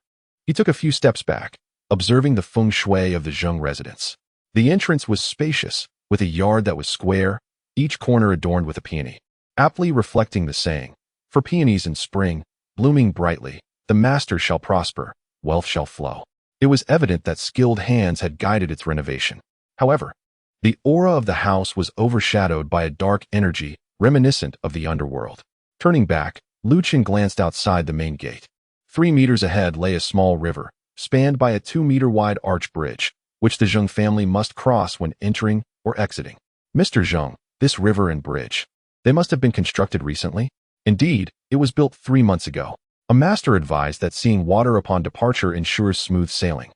He took a few steps back, observing the feng shui of the Zheng residence. The entrance was spacious, with a yard that was square, each corner adorned with a peony, aptly reflecting the saying, for peonies in spring, blooming brightly, the master shall prosper, wealth shall flow. It was evident that skilled hands had guided its renovation. However, the aura of the house was overshadowed by a dark energy reminiscent of the underworld. Turning back, Lu Chun glanced outside the main gate. 3 meters ahead lay a small river, spanned by a 2-meter-wide arch bridge, which the Zheng family must cross when entering or exiting. Mr. Zheng, this river and bridge, they must have been constructed recently? Indeed, it was built 3 months ago. A master advised that seeing water upon departure ensures smooth sailing.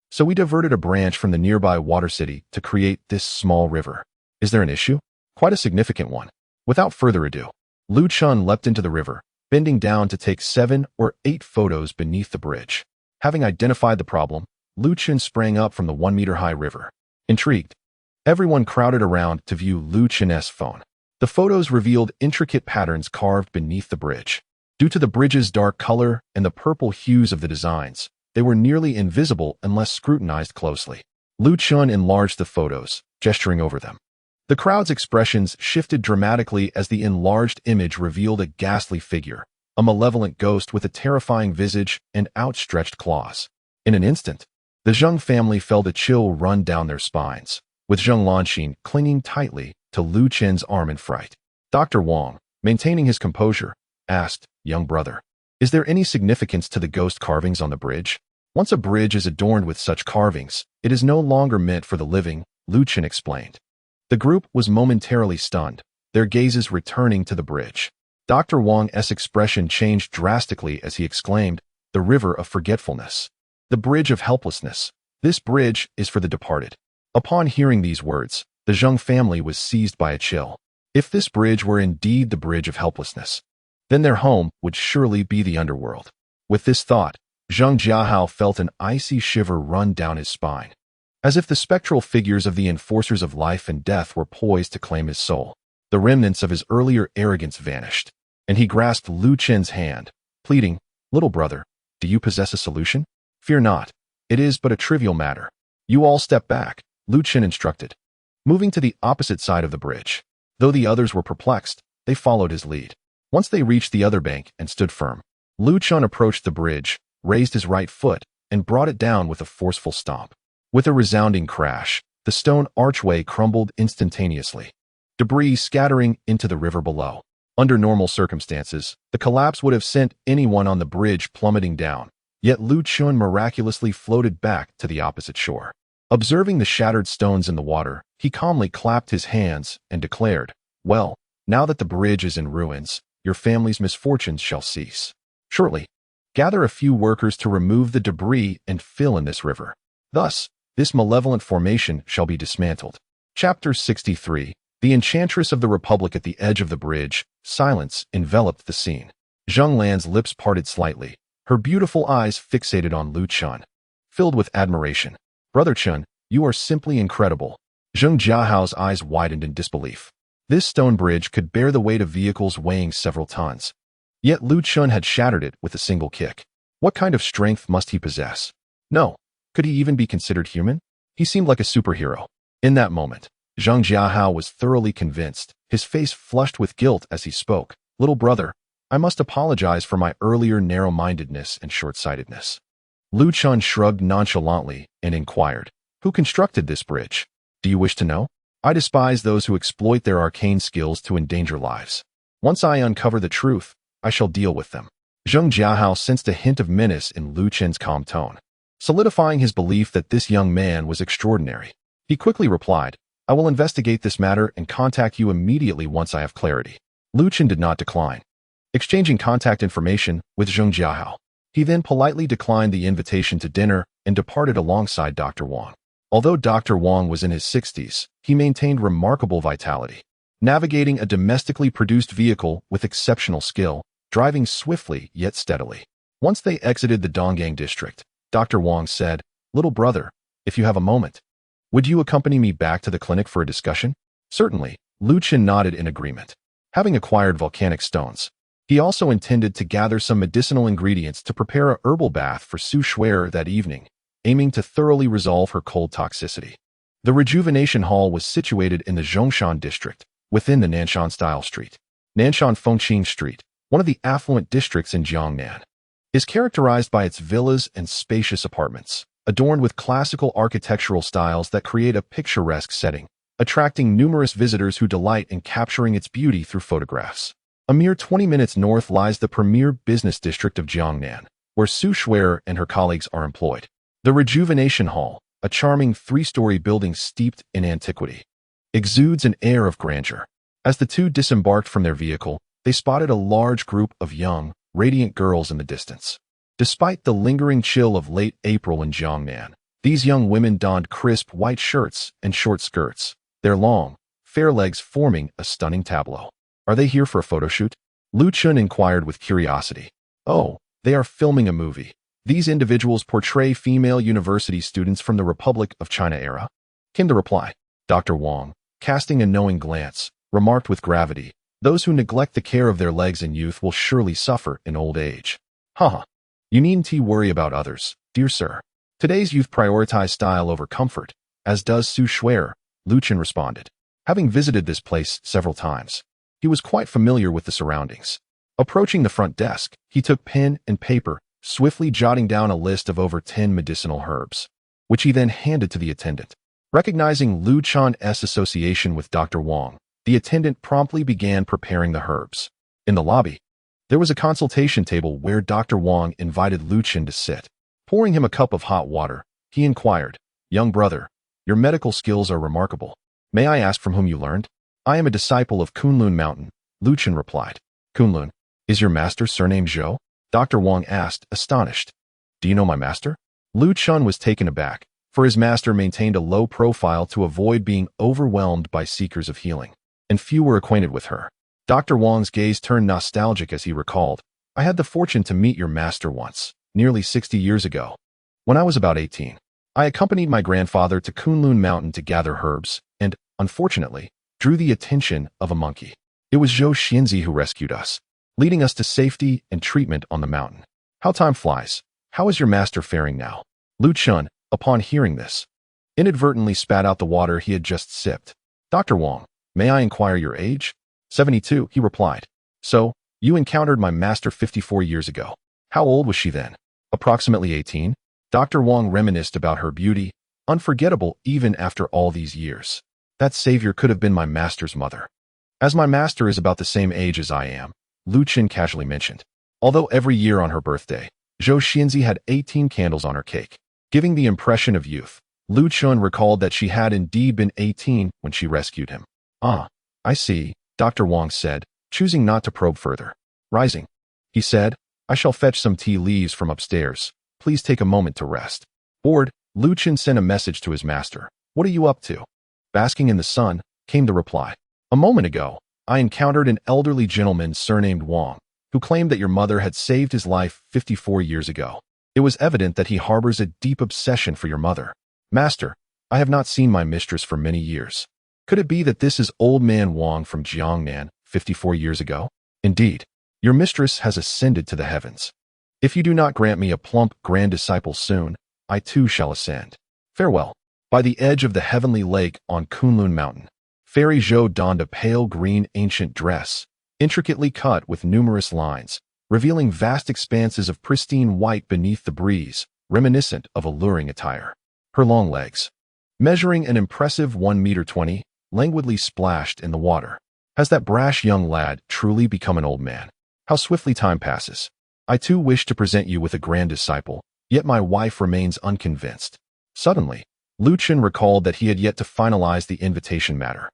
So we diverted a branch from the nearby water city to create this small river. Is there an issue? Quite a significant one. Without further ado, Lu Chun leapt into the river, bending down to take 7 or 8 photos beneath the bridge. Having identified the problem, Lu Chun sprang up from the 1-meter-high river. Intrigued, everyone crowded around to view Lu Chun's phone. The photos revealed intricate patterns carved beneath the bridge. Due to the bridge's dark color and the purple hues of the designs, they were nearly invisible unless scrutinized closely. Lu Chun enlarged the photos, gesturing over them. The crowd's expressions shifted dramatically as the enlarged image revealed a ghastly figure, a malevolent ghost with a terrifying visage and outstretched claws. In an instant, the Zheng family felt a chill run down their spines, with Zheng Lanxin clinging tightly to Lu Chun's arm in fright. Dr. Wang, maintaining his composure, asked, Young brother, is there any significance to the ghost carvings on the bridge? Once a bridge is adorned with such carvings, it is no longer meant for the living, Lu Chun explained. The group was momentarily stunned, their gazes returning to the bridge. Dr. Wang's expression changed drastically as he exclaimed, the river of forgetfulness. The bridge of helplessness. This bridge is for the departed. Upon hearing these words, the Zheng family was seized by a chill. If this bridge were indeed the bridge of helplessness, then their home would surely be the underworld. With this thought, Zheng Jiahao felt an icy shiver run down his spine, as if the spectral figures of the enforcers of life and death were poised to claim his soul. The remnants of his earlier arrogance vanished, and he grasped Lu Chun's hand, pleading, Little brother, do you possess a solution? Fear not, it is but a trivial matter. You all step back, Lu Chun instructed, moving to the opposite side of the bridge. Though the others were perplexed, they followed his lead. Once they reached the other bank and stood firm, Lu Chun approached the bridge, raised his right foot, and brought it down with a forceful stomp. With a resounding crash, the stone archway crumbled instantaneously, debris scattering into the river below. Under normal circumstances, the collapse would have sent anyone on the bridge plummeting down, yet Lu Chun miraculously floated back to the opposite shore. Observing the shattered stones in the water, he calmly clapped his hands and declared, Well, now that the bridge is in ruins, your family's misfortunes shall cease. Shortly, gather a few workers to remove the debris and fill in this river. Thus, this malevolent formation shall be dismantled. Chapter 63. The Enchantress of the Republic at the edge of the bridge. Silence enveloped the scene. Zheng Lan's lips parted slightly, her beautiful eyes fixated on Lu Chun, filled with admiration. Brother Chun, you are simply incredible. Zheng Jiahao's eyes widened in disbelief. This stone bridge could bear the weight of vehicles weighing several tons. Yet Lu Chun had shattered it with a single kick. What kind of strength must he possess? No, could he even be considered human? He seemed like a superhero. In that moment, Zheng Jiahao was thoroughly convinced, his face flushed with guilt as he spoke. Little brother, I must apologize for my earlier narrow-mindedness and short-sightedness. Lu Chun shrugged nonchalantly and inquired, Who constructed this bridge? Do you wish to know? I despise those who exploit their arcane skills to endanger lives. Once I uncover the truth, I shall deal with them. Zheng Jiahao sensed a hint of menace in Lu Chun's calm tone, solidifying his belief that this young man was extraordinary. He quickly replied, I will investigate this matter and contact you immediately once I have clarity. Lu Chun did not decline, exchanging contact information with Zheng Jiahao. He then politely declined the invitation to dinner and departed alongside Dr. Wang. Although Dr. Wang was in his 60s, he maintained remarkable vitality, navigating a domestically produced vehicle with exceptional skill, driving swiftly yet steadily. Once they exited the Donggang district, Dr. Wang said, "Little brother, if you have a moment, would you accompany me back to the clinic for a discussion?" Certainly, Lu Chen nodded in agreement. Having acquired volcanic stones, he also intended to gather some medicinal ingredients to prepare a herbal bath for Su Shuer that evening, aiming to thoroughly resolve her cold toxicity. The Rejuvenation Hall was situated in the Zhongshan district, within the Nanshan-style street. Nanshan Fengqing Street, one of the affluent districts in Jiangnan, is characterized by its villas and spacious apartments, adorned with classical architectural styles that create a picturesque setting, attracting numerous visitors who delight in capturing its beauty through photographs. A mere 20 minutes north lies the premier business district of Jiangnan, where Su Shuer and her colleagues are employed. The Rejuvenation Hall, a charming 3-story building steeped in antiquity, exudes an air of grandeur. As the two disembarked from their vehicle, they spotted a large group of young, radiant girls in the distance. Despite the lingering chill of late April in Jiangnan, these young women donned crisp white shirts and short skirts, their long, fair legs forming a stunning tableau. "Are they here for a photo shoot?" Lu Chun inquired with curiosity. "Oh, they are filming a movie. These individuals portray female university students from the Republic of China era," came the reply. Dr. Wang, casting a knowing glance, remarked with gravity, "Those who neglect the care of their legs in youth will surely suffer in old age." Haha. "You needn't worry about others, dear sir. Today's youth prioritize style over comfort, as does Su Shuer," Lu Chen responded. Having visited this place several times, he was quite familiar with the surroundings. Approaching the front desk, he took pen and paper, swiftly jotting down a list of over 10 medicinal herbs, which he then handed to the attendant. Recognizing Lu Chan's association with Dr. Wang, the attendant promptly began preparing the herbs. In the lobby, there was a consultation table where Dr. Wang invited Lu Chen to sit. Pouring him a cup of hot water, he inquired, "Young brother, your medical skills are remarkable. May I ask from whom you learned?" "I am a disciple of Kunlun Mountain," Lu Chen replied. "Kunlun? Is your master surnamed Zhou?" Dr. Wang asked, astonished. "Do you know my master?" Lu Chen was taken aback, for his master maintained a low profile to avoid being overwhelmed by seekers of healing, and few were acquainted with her. Dr. Wang's gaze turned nostalgic as he recalled, "I had the fortune to meet your master once, nearly 60 years ago. When I was about 18, I accompanied my grandfather to Kunlun Mountain to gather herbs, and, unfortunately, drew the attention of a monkey. It was Zhou Xianzi who rescued us, leading us to safety and treatment on the mountain. How time flies. How is your master faring now?" Lu Chen, upon hearing this, inadvertently spat out the water he had just sipped. "Dr. Wang, may I inquire your age?" 72, he replied. "So, you encountered my master 54 years ago. How old was she then?" "Approximately 18. Dr. Wang reminisced about her beauty, unforgettable even after all these years. "That savior could have been my master's mother." "As my master is about the same age as I am," Lu Chen casually mentioned. Although every year on her birthday, Zhou Xianzi had 18 candles on her cake, giving the impression of youth. Lu Chen recalled that she had indeed been 18 when she rescued him. "Ah, I see," Dr. Wang said, choosing not to probe further. Rising, he said, "I shall fetch some tea leaves from upstairs. Please take a moment to rest." Bored, Lu Chen sent a message to his master. "What are you up to?" "Basking in the sun," came the reply. "A moment ago, I encountered an elderly gentleman surnamed Wang, who claimed that your mother had saved his life 54 years ago. It was evident that he harbors a deep obsession for your mother." "Master, I have not seen my mistress for many years. Could it be that this is old man Wang from Jiangnan 54 years ago?" "Indeed, your mistress has ascended to the heavens. If you do not grant me a plump grand disciple soon, I too shall ascend. Farewell." By the edge of the heavenly lake on Kunlun Mountain, Fairy Zhou donned a pale green ancient dress, intricately cut with numerous lines, revealing vast expanses of pristine white beneath the breeze, reminiscent of alluring attire. Her long legs, measuring an impressive 1.20 meters, languidly splashed in the water. Has that brash young lad truly become an old man? How swiftly time passes. I too wish to present you with a grand disciple, yet my wife remains unconvinced. Suddenly, Lu Chen recalled that he had yet to finalize the invitation matter,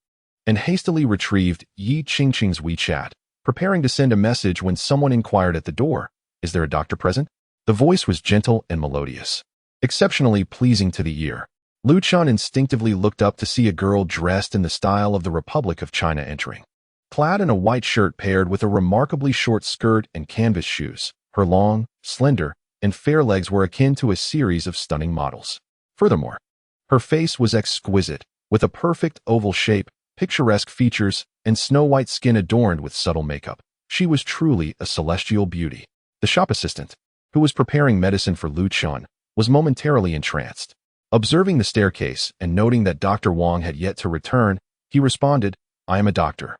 and hastily retrieved Yi Qingqing's WeChat, preparing to send a message when someone inquired at the door, "Is there a doctor present?" The voice was gentle and melodious, exceptionally pleasing to the ear. Lu Chun instinctively looked up to see a girl dressed in the style of the Republic of China entering. Clad in a white shirt paired with a remarkably short skirt and canvas shoes, her long, slender, and fair legs were akin to a series of stunning models. Furthermore, her face was exquisite, with a perfect oval shape, picturesque features, and snow-white skin adorned with subtle makeup. She was truly a celestial beauty. The shop assistant, who was preparing medicine for Lu Chun, was momentarily entranced. Observing the staircase and noting that Dr. Wang had yet to return, he responded, "I am a doctor.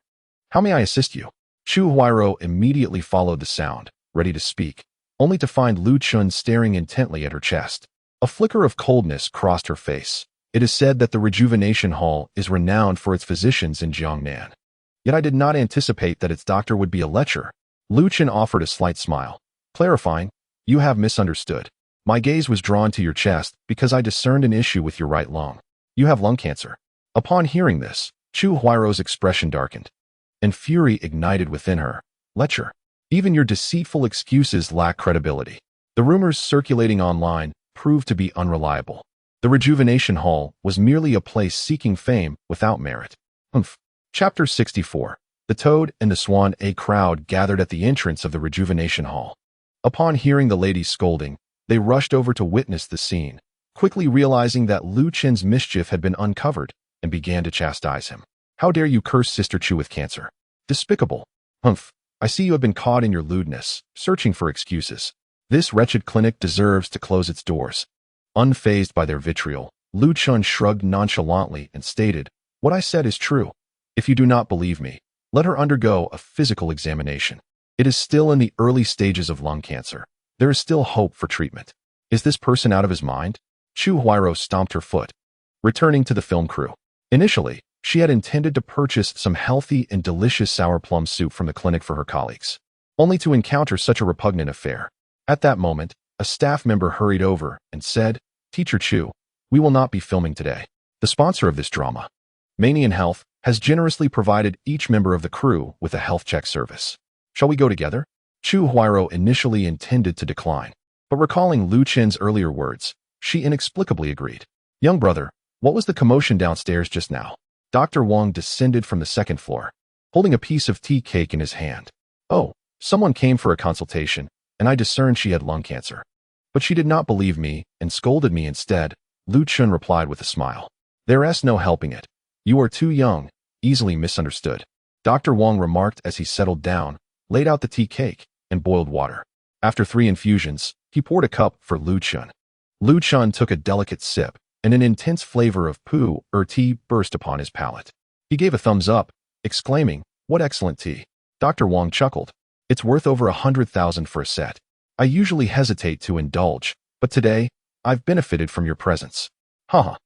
How may I assist you?" Chu Huairou immediately followed the sound, ready to speak, only to find Lu Chun staring intently at her chest. A flicker of coldness crossed her face. It is said that the Rejuvenation Hall is renowned for its physicians in Jiangnan. Yet I did not anticipate that its doctor would be a lecher. Lu Chun offered a slight smile, clarifying, "You have misunderstood. My gaze was drawn to your chest because I discerned an issue with your right lung. You have lung cancer." Upon hearing this, Chu Huairou's expression darkened, and fury ignited within her. "Lecher, even your deceitful excuses lack credibility." The rumors circulating online proved to be unreliable. The Rejuvenation Hall was merely a place seeking fame without merit. Chapter 64. The Toad and the Swan. A crowd gathered at the entrance of the Rejuvenation Hall. Upon hearing the lady's scolding, they rushed over to witness the scene, quickly realizing that Lu Chen's mischief had been uncovered, and began to chastise him. "How dare you curse Sister Chu with cancer? Despicable. I see you have been caught in your lewdness, searching for excuses. This wretched clinic deserves to close its doors." Unfazed by their vitriol, Lu Chun shrugged nonchalantly and stated, "What I said is true. If you do not believe me, let her undergo a physical examination. It is still in the early stages of lung cancer. There is still hope for treatment." "Is this person out of his mind?" Chu Huairou stomped her foot, returning to the film crew. Initially, she had intended to purchase some healthy and delicious sour plum soup from the clinic for her colleagues, only to encounter such a repugnant affair. At that moment, a staff member hurried over and said, "Teacher Chu, we will not be filming today. The sponsor of this drama, Manian Health, has generously provided each member of the crew with a health check service. Shall we go together?" Chu Huairou initially intended to decline, but recalling Lu Chen's earlier words, she inexplicably agreed. "Young brother, what was the commotion downstairs just now?" Dr. Wang descended from the second floor, holding a piece of tea cake in his hand. "Oh, someone came for a consultation, and I discerned she had lung cancer. But she did not believe me and scolded me instead," Lu Chun replied with a smile. "There's no helping it. You are too young, easily misunderstood." Dr. Wang remarked as he settled down, laid out the tea cake, and boiled water. After 3 infusions, he poured a cup for Lu Chun. Lu Chun took a delicate sip, and an intense flavor of tea burst upon his palate. He gave a thumbs up, exclaiming, "What excellent tea." Dr. Wang chuckled. "It's worth over 100,000 for a set. I usually hesitate to indulge, but today, I've benefited from your presence." "Haha.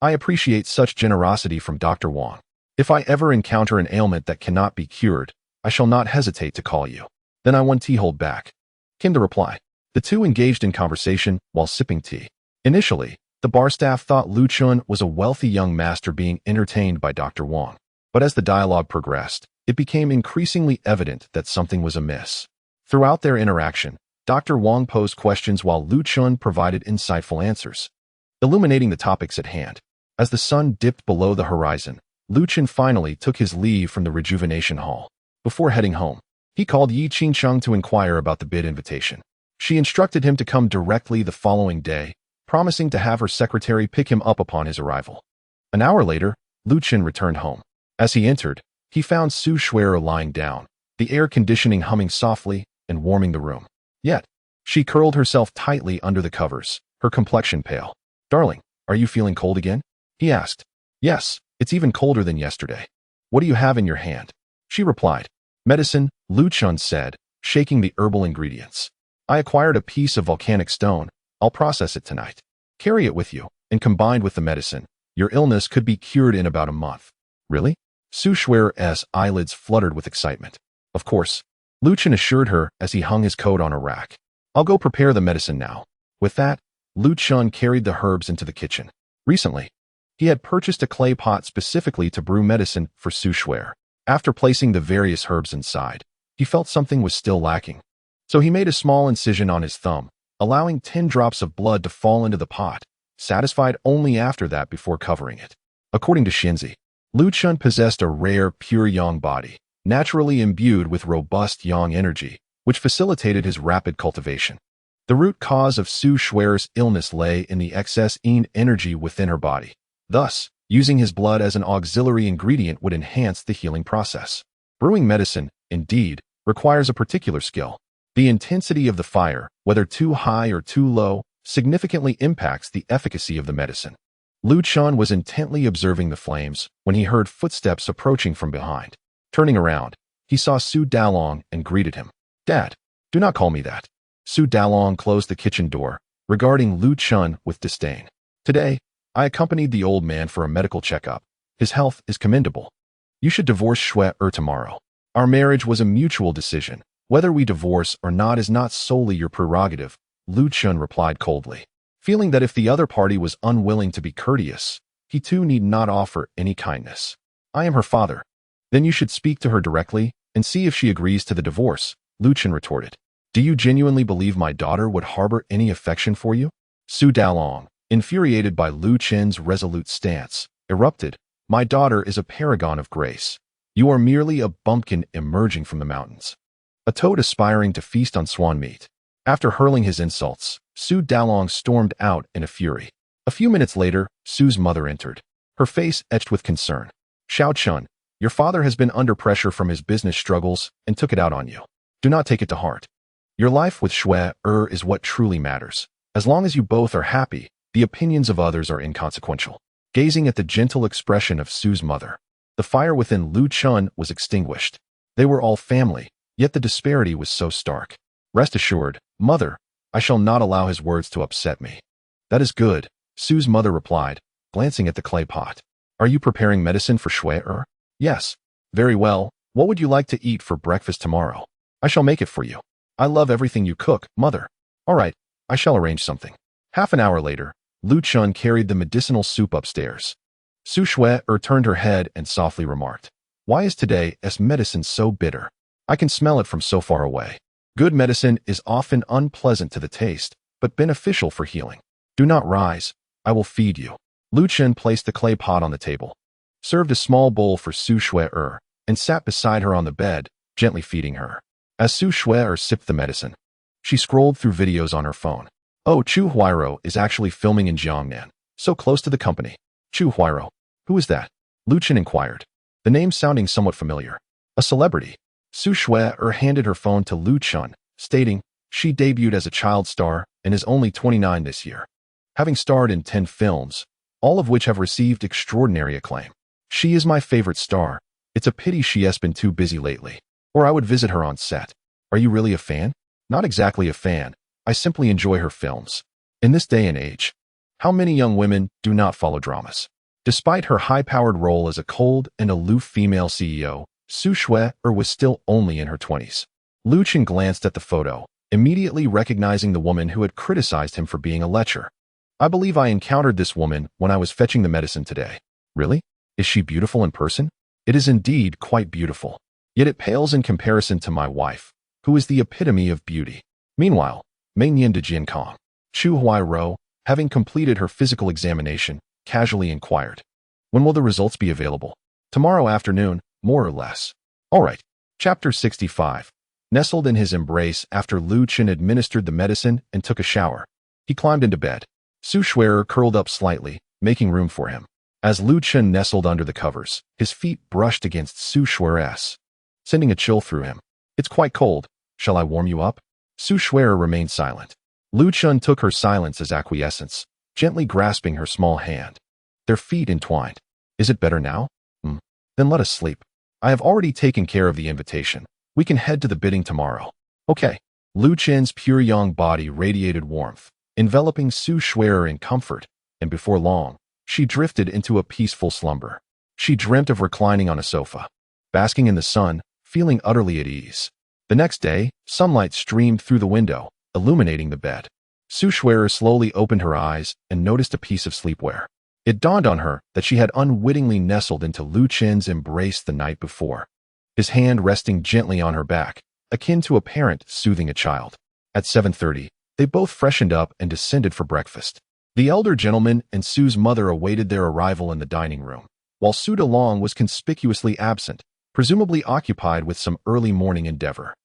I appreciate such generosity from Dr. Wang. If I ever encounter an ailment that cannot be cured, I shall not hesitate to call you." "Then I 1 tea hold back," came the reply. The two engaged in conversation while sipping tea. Initially, the bar staff thought Lu Chun was a wealthy young master being entertained by Dr. Wang. But as the dialogue progressed, it became increasingly evident that something was amiss. Throughout their interaction, Dr. Wang posed questions while Lu Chun provided insightful answers, illuminating the topics at hand. As the sun dipped below the horizon, Lu Chun finally took his leave from the Rejuvenation Hall. Before heading home, he called Yi Qingcheng to inquire about the bid invitation. She instructed him to come directly the following day, promising to have her secretary pick him up upon his arrival. An hour later, Lu Chun returned home. As he entered, he found Su Shui'er lying down, the air conditioning humming softly and warming the room. Yet, she curled herself tightly under the covers, her complexion pale. "Darling, are you feeling cold again?" he asked. "Yes, it's even colder than yesterday." "What do you have in your hand?" she replied. "Medicine," Lu Chun said, shaking the herbal ingredients. "I acquired a piece of volcanic stone. I'll process it tonight. Carry it with you, and combined with the medicine, your illness could be cured in about a month." "Really?" Su Shui'er's eyelids fluttered with excitement. "Of course," Lu Chun assured her as he hung his coat on a rack. "I'll go prepare the medicine now." With that, Lu Chun carried the herbs into the kitchen. Recently, he had purchased a clay pot specifically to brew medicine for Su Shui'er. After placing the various herbs inside, he felt something was still lacking. So he made a small incision on his thumb, allowing 10 drops of blood to fall into the pot, satisfied only after that before covering it. According to Shinzi, Lu Chun possessed a rare, pure yang body, naturally imbued with robust yang energy, which facilitated his rapid cultivation. The root cause of Su Shui's illness lay in the excess yin energy within her body. Thus, using his blood as an auxiliary ingredient would enhance the healing process. Brewing medicine, indeed, requires a particular skill. The intensity of the fire, whether too high or too low, significantly impacts the efficacy of the medicine. Lu Chun was intently observing the flames when he heard footsteps approaching from behind. Turning around, he saw Su Dalong and greeted him. "Dad, do not call me that." Su Dalong closed the kitchen door, regarding Lu Chun with disdain. "Today, I accompanied the old man for a medical checkup. His health is commendable. You should divorce Shui tomorrow. Our marriage was a mutual decision. Whether we divorce or not is not solely your prerogative," Lu Chun replied coldly. Feeling that if the other party was unwilling to be courteous, he too need not offer any kindness. "I am her father." "Then you should speak to her directly and see if she agrees to the divorce," Lu Chun retorted. "Do you genuinely believe my daughter would harbor any affection for you?" Su Dalong, infuriated by Lu Chun's resolute stance, erupted. "My daughter is a paragon of grace. You are merely a bumpkin emerging from the mountains. A toad aspiring to feast on swan meat." After hurling his insults, Su Dalong stormed out in a fury. A few minutes later, Su's mother entered, her face etched with concern. "Xiao Chun, your father has been under pressure from his business struggles and took it out on you. Do not take it to heart. Your life with Shui is what truly matters. As long as you both are happy, the opinions of others are inconsequential." Gazing at the gentle expression of Su's mother, the fire within Lu Chun was extinguished. They were all family, yet the disparity was so stark. "Rest assured, mother, I shall not allow his words to upset me." "That is good," Su's mother replied, glancing at the clay pot. "Are you preparing medicine for Shui?" "Yes." "Very well. What would you like to eat for breakfast tomorrow?" "I shall make it for you. I love everything you cook, mother." "All right, I shall arrange something." Half an hour later, Lu Chun carried the medicinal soup upstairs. Su Shui turned her head and softly remarked, "Why is today's medicine so bitter? I can smell it from so far away." Good medicine is often unpleasant to the taste, but beneficial for healing. "Do not rise. I will feed you." Lu Chun placed the clay pot on the table, served a small bowl for Su Shui and sat beside her on the bed, gently feeding her. As Su Shui sipped the medicine, she scrolled through videos on her phone. "Oh, Chu Huairo is actually filming in Jiangnan, so close to the company." "Chu Huairo? Who is that?" Lu Chun inquired, the name sounding somewhat familiar. "A celebrity." Su Shui handed her phone to Lu Chun, stating, "She debuted as a child star and is only 29 this year, having starred in 10 films, all of which have received extraordinary acclaim. She is my favorite star. It's a pity she has been too busy lately, or I would visit her on set." "Are you really a fan?" "Not exactly a fan. I simply enjoy her films. In this day and age, how many young women do not follow dramas?" Despite her high-powered role as a cold and aloof female CEO, Su Shui was still only in her 20s. Lu Chun glanced at the photo, immediately recognizing the woman who had criticized him for being a lecher. "I believe I encountered this woman when I was fetching the medicine today." "Really? Is she beautiful in person?" "It is indeed quite beautiful. Yet it pales in comparison to my wife, who is the epitome of beauty." Meanwhile, Mei Nian de Jiankong, Chu Huairo, having completed her physical examination, casually inquired, "When will the results be available?" "Tomorrow afternoon, more or less." "All right." Chapter 65. Nestled in his embrace after Lu Chun administered the medicine and took a shower, he climbed into bed. Su Shui curled up slightly, making room for him. As Lu Chun nestled under the covers, his feet brushed against Su Shui's, sending a chill through him. "It's quite cold. Shall I warm you up?" Su Shui remained silent. Lu Chun took her silence as acquiescence, gently grasping her small hand. Their feet entwined. "Is it better now?" Then let us sleep. I have already taken care of the invitation. We can head to the bidding tomorrow." "Okay." Lu Chun's pure young body radiated warmth, enveloping Su Shui in comfort, and before long, she drifted into a peaceful slumber. She dreamt of reclining on a sofa, basking in the sun, feeling utterly at ease. The next day, sunlight streamed through the window, illuminating the bed. Su Shui slowly opened her eyes and noticed a piece of sleepwear. It dawned on her that she had unwittingly nestled into Lu Chun's embrace the night before, his hand resting gently on her back, akin to a parent soothing a child. At 7:30, they both freshened up and descended for breakfast. The elder gentleman and Sue's mother awaited their arrival in the dining room, while Su DeLong was conspicuously absent, presumably occupied with some early morning endeavor.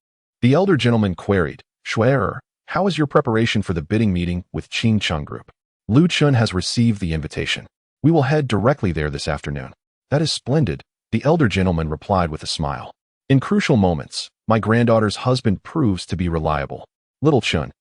The elder gentleman queried, "Schwerer, how is your preparation for the bidding meeting with Ching Chung Group?" "Lu Chun has received the invitation. We will head directly there this afternoon." "That is splendid," the elder gentleman replied with a smile. "In crucial moments, my granddaughter's husband proves to be reliable. Little Chun,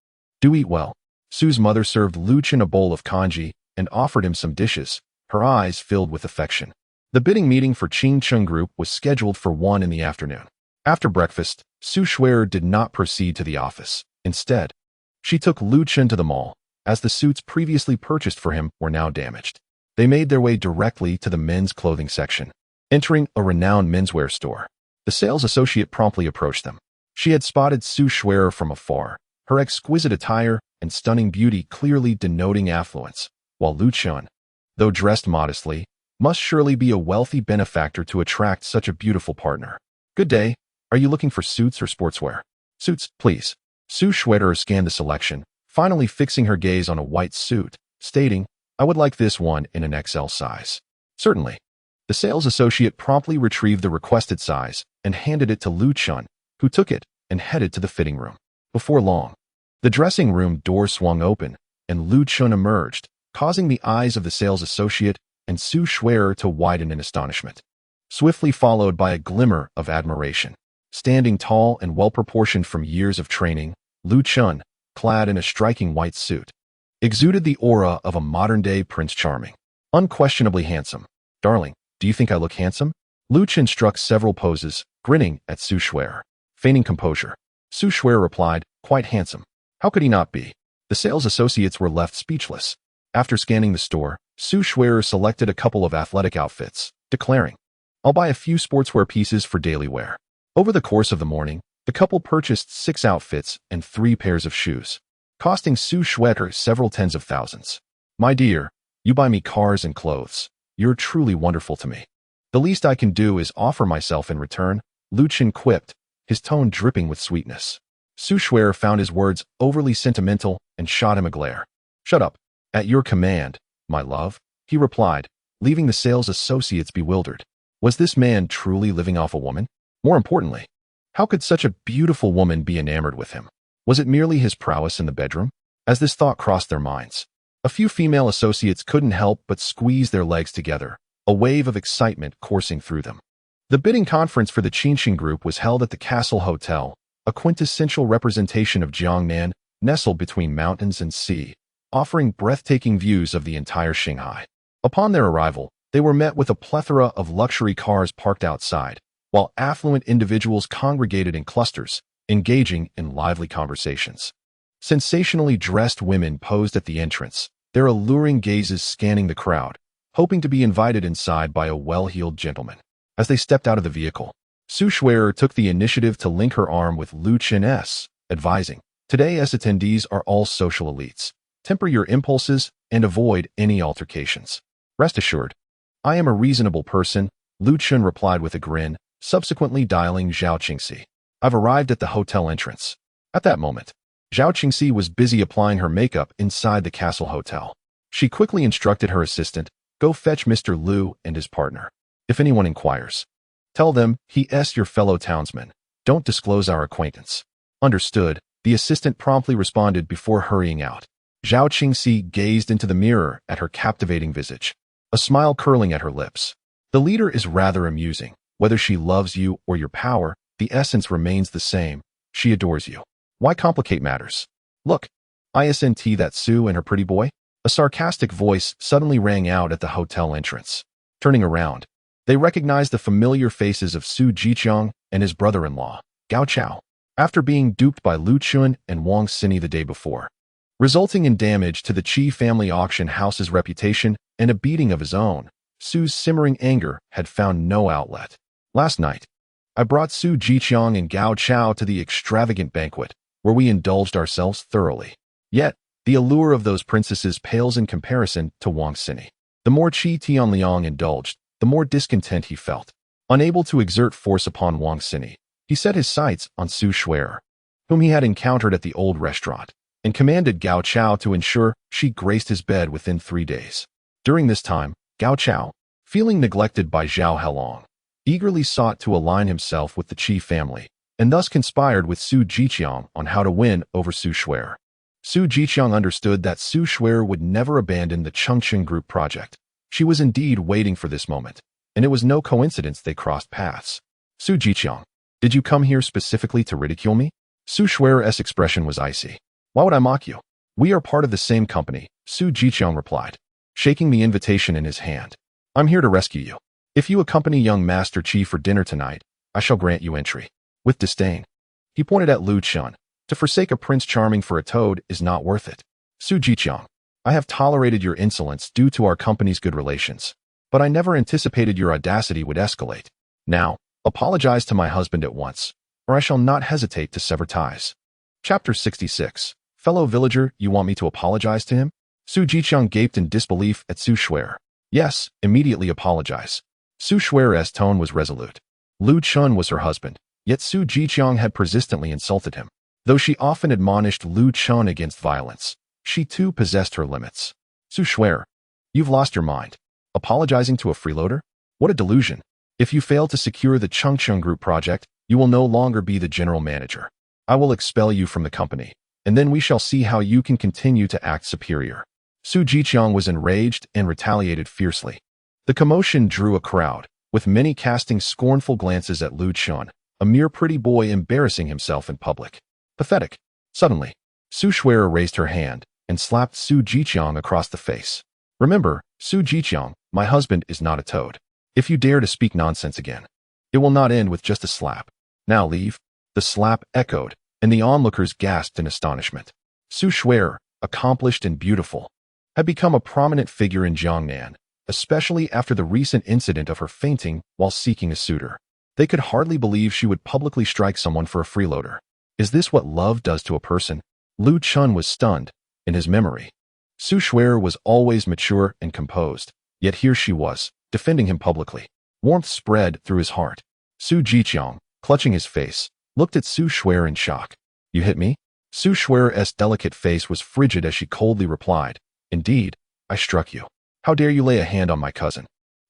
do eat well." Sue's mother served Lu Chun a bowl of congee and offered him some dishes, her eyes filled with affection. The bidding meeting for Ching Chung Group was scheduled for 1 in the afternoon. After breakfast, Su Schwerer did not proceed to the office. Instead, she took Lu Chun to the mall, as the suits previously purchased for him were now damaged. They made their way directly to the men's clothing section. Entering a renowned menswear store, the sales associate promptly approached them. She had spotted Su Schwerer from afar, her exquisite attire and stunning beauty clearly denoting affluence, while Lu Chun, though dressed modestly, must surely be a wealthy benefactor to attract such a beautiful partner. "Good day. Are you looking for suits or sportswear?" "Suits, please." Su Schwerer scanned the selection, finally fixing her gaze on a white suit, stating, "I would like this one in an XL size." "Certainly." The sales associate promptly retrieved the requested size and handed it to Lu Chun, who took it and headed to the fitting room. Before long, the dressing room door swung open, and Lu Chun emerged, causing the eyes of the sales associate and Su Schwerer to widen in astonishment, swiftly followed by a glimmer of admiration. Standing tall and well-proportioned from years of training, Lu Chun, clad in a striking white suit, exuded the aura of a modern-day Prince Charming. Unquestionably handsome. "Darling, do you think I look handsome?" Lu Chun struck several poses, grinning at Su Schwerer. Feigning composure, Su Schwerer replied, "Quite handsome. How could he not be?" The sales associates were left speechless. After scanning the store, Su Schwerer selected a couple of athletic outfits, declaring, "I'll buy a few sportswear pieces for daily wear." Over the course of the morning, the couple purchased 6 outfits and 3 pairs of shoes, costing Su Schwerer several tens of thousands. "My dear, you buy me cars and clothes. You're truly wonderful to me. The least I can do is offer myself in return," Lu Chun quipped, his tone dripping with sweetness. Su Schwerer found his words overly sentimental and shot him a glare. "Shut up. At your command, my love," he replied, leaving the sales associates bewildered. Was this man truly living off a woman? More importantly, how could such a beautiful woman be enamored with him? Was it merely his prowess in the bedroom? As this thought crossed their minds, a few female associates couldn't help but squeeze their legs together, a wave of excitement coursing through them. The bidding conference for the Qingxing Group was held at the Castle Hotel, a quintessential representation of Jiangnan, nestled between mountains and sea, offering breathtaking views of the entire Shanghai. Upon their arrival, they were met with a plethora of luxury cars parked outside, while affluent individuals congregated in clusters, engaging in lively conversations. Sensationally dressed women posed at the entrance, their alluring gazes scanning the crowd, hoping to be invited inside by a well-heeled gentleman. As they stepped out of the vehicle, Su Schwerer took the initiative to link her arm with Lu Chun, advising, "Today's attendees are all social elites. Temper your impulses and avoid any altercations. Rest assured, I am a reasonable person," Lu Chun replied with a grin, subsequently dialing Zhao Qingxi. "I've arrived at the hotel entrance." At that moment, Zhao Qingxi was busy applying her makeup inside the Castle Hotel. She quickly instructed her assistant, "Go fetch Mr. Lu and his partner. If anyone inquires, tell them he's your fellow townsman. Don't disclose our acquaintance." "Understood," the assistant promptly responded before hurrying out. Zhao Qingxi gazed into the mirror at her captivating visage, a smile curling at her lips. The leader is rather amusing. Whether she loves you or your power, the essence remains the same. She adores you. Why complicate matters? Look, isn't that Sue and her pretty boy? A sarcastic voice suddenly rang out at the hotel entrance. Turning around, they recognized the familiar faces of Su Jiqiang and his brother-in-law, Gao Chao, after being duped by Lu Chun and Wang Xini the day before, resulting in damage to the Qi family auction house's reputation and a beating of his own. Su's simmering anger had found no outlet. "Last night, I brought Su Jiqiang and Gao Chao to the extravagant banquet, where we indulged ourselves thoroughly. Yet, the allure of those princesses pales in comparison to Wang Xini. The more Qi Tianliang indulged, the more discontent he felt. Unable to exert force upon Wang Xini, he set his sights on Su Schwerer, whom he had encountered at the old restaurant. and commanded Gao Chao to ensure she graced his bed within 3 days. During this time, Gao Chao, feeling neglected by Zhao Helong, eagerly sought to align himself with the Qi family, and thus conspired with Su Jiqiang on how to win over Su Shuer. Su Jiqiang understood that Su Shuer would never abandon the Chengqing Group project. She was indeed waiting for this moment, and it was no coincidence they crossed paths. Su Jiqiang, did you come here specifically to ridicule me? Su Shuer's expression was icy. Why would I mock you? We are part of the same company, Su Jiqiang replied, shaking the invitation in his hand. I'm here to rescue you. If you accompany young Master Qi for dinner tonight, I shall grant you entry. With disdain, he pointed at Lu Chun. To forsake a Prince Charming for a toad is not worth it. Su Jiqiang, I have tolerated your insolence due to our company's good relations, but I never anticipated your audacity would escalate. Now, apologize to my husband at once, or I shall not hesitate to sever ties. Chapter 66. Fellow villager, you want me to apologize to him? Su Jiqiang gaped in disbelief at Su Shuer. Yes, immediately apologize. Su Shuer's tone was resolute. Lu Chun was her husband, yet Su Jiqiang had persistently insulted him. Though she often admonished Lu Chun against violence, she too possessed her limits. Su Shuer, you've lost your mind. Apologizing to a freeloader? What a delusion. If you fail to secure the Chengqing Group project, you will no longer be the general manager. I will expel you from the company, and then we shall see how you can continue to act superior. Su Jiqiang was enraged and retaliated fiercely. The commotion drew a crowd, with many casting scornful glances at Lu Chun, a mere pretty boy embarrassing himself in public. Pathetic. Suddenly, Su Shuer raised her hand and slapped Su Jiqiang across the face. Remember, Su Jiqiang, my husband is not a toad. If you dare to speak nonsense again, it will not end with just a slap. Now leave. The slap echoed, and the onlookers gasped in astonishment. Su Shuer, accomplished and beautiful, had become a prominent figure in Jiangnan, especially after the recent incident of her fainting while seeking a suitor. They could hardly believe she would publicly strike someone for a freeloader. Is this what love does to a person? Lu Chun was stunned. In his memory, Su Shuer was always mature and composed, yet here she was, defending him publicly. Warmth spread through his heart. Su Jiqiang, clutching his face, looked at Su Shuer in shock. You hit me? Su Shuer's delicate face was frigid as she coldly replied, Indeed, I struck you. How dare you lay a hand on my cousin?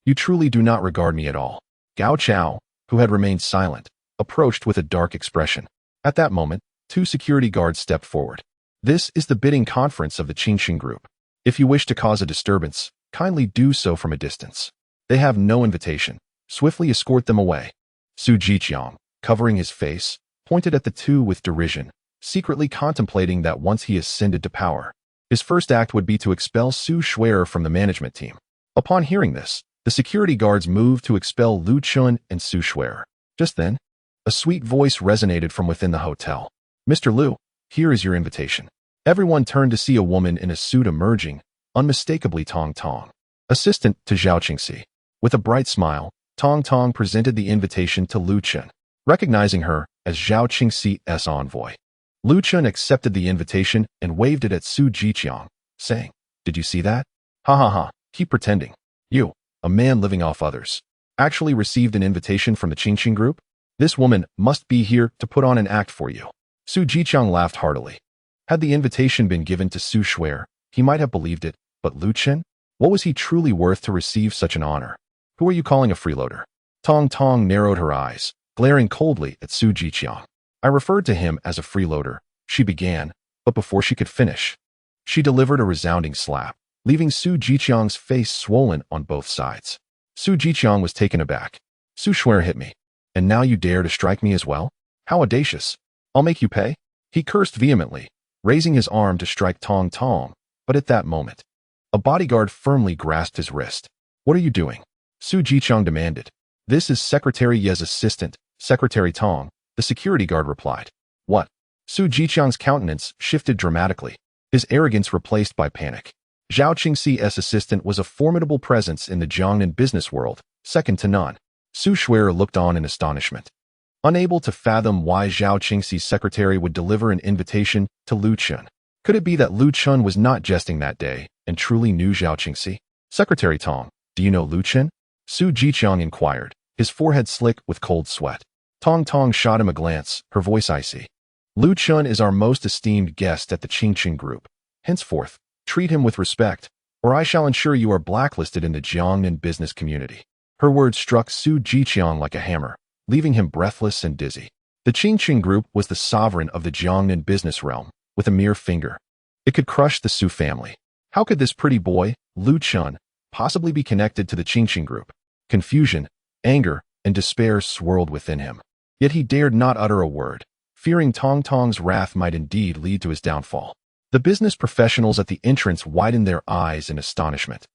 You truly do not regard me at all. Gao Chao, who had remained silent, approached with a dark expression. At that moment, 2 security guards stepped forward. This is the bidding conference of the Chengqing Group. If you wish to cause a disturbance, kindly do so from a distance. They have no invitation. Swiftly escort them away. Su Jiqiang, covering his face, pointed at the 2 with derision, secretly contemplating that once he ascended to power, his first act would be to expel Su Shuer from the management team. Upon hearing this, the security guards moved to expel Lu Chun and Su Shuer. Just then, a sweet voice resonated from within the hotel. Mr. Lu, here is your invitation. Everyone turned to see a woman in a suit emerging, unmistakably Tong Tong, assistant to Zhao Qingxi. With a bright smile, Tong Tong presented the invitation to Lu Chun, recognizing her as Zhao Qingxi's envoy. Lu Chun accepted the invitation and waved it at Su Jiqiang, saying, Did you see that? Ha ha ha, keep pretending. You, a man living off others, actually received an invitation from the Chengqing Group? This woman must be here to put on an act for you. Su Jiqiang laughed heartily. Had the invitation been given to Su Shuer, he might have believed it, but Lu Chun? What was he truly worth to receive such an honor? Who are you calling a freeloader? Tong Tong narrowed her eyes, glaring coldly at Su Jiqiang. I referred to him as a freeloader, she began, but before she could finish, she delivered a resounding slap, leaving Su Jiqiang's face swollen on both sides. Su Jiqiang was taken aback. Su Shuer hit me. And now you dare to strike me as well? How audacious. I'll make you pay. He cursed vehemently, raising his arm to strike Tong Tong, but at that moment, a bodyguard firmly grasped his wrist. What are you doing? Su Jiqiang demanded. This is Secretary Ye's assistant, Secretary Tong, the security guard replied. What? Su Jiqiang's countenance shifted dramatically, his arrogance replaced by panic. Zhao Qingxi's assistant was a formidable presence in the Jiangnan business world, second to none. Su Shuer looked on in astonishment, unable to fathom why Zhao Qingxi's secretary would deliver an invitation to Lu Chun. Could it be that Lu Chun was not jesting that day and truly knew Zhao Qingxi? Secretary Tong, do you know Lu Chun? Su Jiqiang inquired, his forehead slick with cold sweat. Tong Tong shot him a glance, her voice icy. Lu Chun is our most esteemed guest at the Qingqing Group. Henceforth, treat him with respect, or I shall ensure you are blacklisted in the Jiangnan business community. Her words struck Su Jiqiang like a hammer, leaving him breathless and dizzy. The Qingqing Group was the sovereign of the Jiangnan business realm, with a mere finger. It could crush the Su family. How could this pretty boy, Lu Chun, possibly be connected to the Qingqing Group? Confusion, anger, and despair swirled within him. Yet he dared not utter a word, fearing Tong Tong's wrath might indeed lead to his downfall. The business professionals at the entrance widened their eyes in astonishment,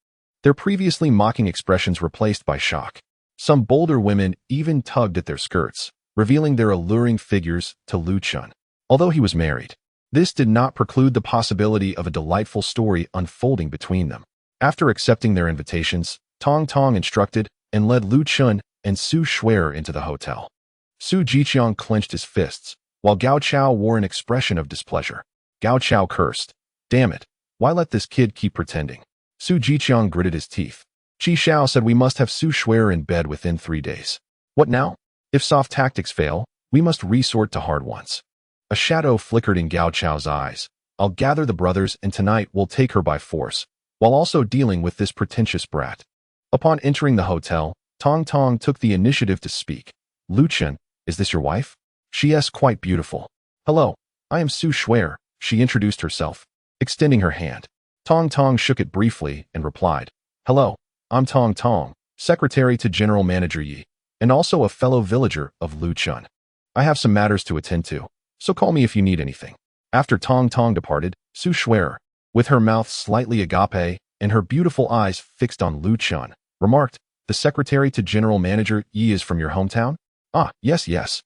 their previously mocking expressions replaced by shock. Some bolder women even tugged at their skirts, revealing their alluring figures to Lu Chun. Although he was married, this did not preclude the possibility of a delightful story unfolding between them. After accepting their invitations, Tong Tong instructed and led Lu Chun and Su Shuer into the hotel. Su Jiqiang clenched his fists, while Gao Chao wore an expression of displeasure. Gao Chao cursed. Damn it, why let this kid keep pretending? Su Jiqiang gritted his teeth. Qi Xiao said we must have Su Shuer in bed within 3 days. What now? If soft tactics fail, we must resort to hard ones. A shadow flickered in Gao Chao's eyes. I'll gather the brothers and tonight we'll take her by force, while also dealing with this pretentious brat. Upon entering the hotel, Tong Tong took the initiative to speak. Lu Chun, is this your wife? She is quite beautiful. Hello, I am Su Shuer, she introduced herself, extending her hand. Tong Tong shook it briefly and replied, Hello, I'm Tong Tong, secretary to General Manager Yi, and also a fellow villager of Lu Chun. I have some matters to attend to, so call me if you need anything. After Tong Tong departed, Su Shuer, with her mouth slightly agape and her beautiful eyes fixed on Lu Chun, remarked, The secretary to General Manager Yi is from your hometown? Ah, yes.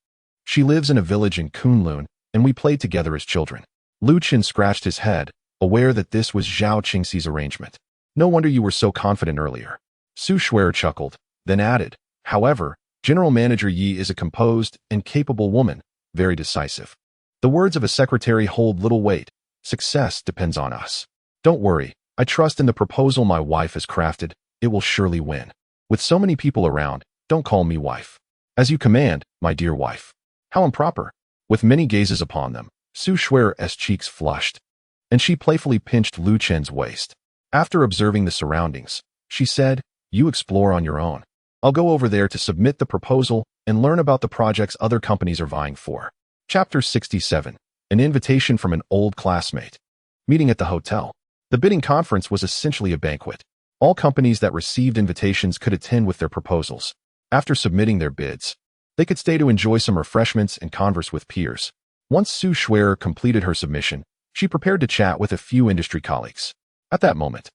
She lives in a village in Kunlun, and we played together as children. Lu Chun scratched his head, aware that this was Zhao Qingxi's arrangement. No wonder you were so confident earlier. Su Shuer chuckled, then added, However, General Manager Yi is a composed and capable woman, very decisive. The words of a secretary hold little weight. Success depends on us. Don't worry, I trust in the proposal my wife has crafted. It will surely win. With so many people around, don't call me wife. As you command, my dear wife. How improper. With many gazes upon them, Su Shuer's cheeks flushed, and she playfully pinched Lu Chun's waist. After observing the surroundings, she said, You explore on your own. I'll go over there to submit the proposal and learn about the projects other companies are vying for. Chapter 67. An invitation from an old classmate. Meeting at the hotel. The bidding conference was essentially a banquet. All companies that received invitations could attend with their proposals. After submitting their bids, they could stay to enjoy some refreshments and converse with peers. Once Su Shuer completed her submission, she prepared to chat with a few industry colleagues. At that moment,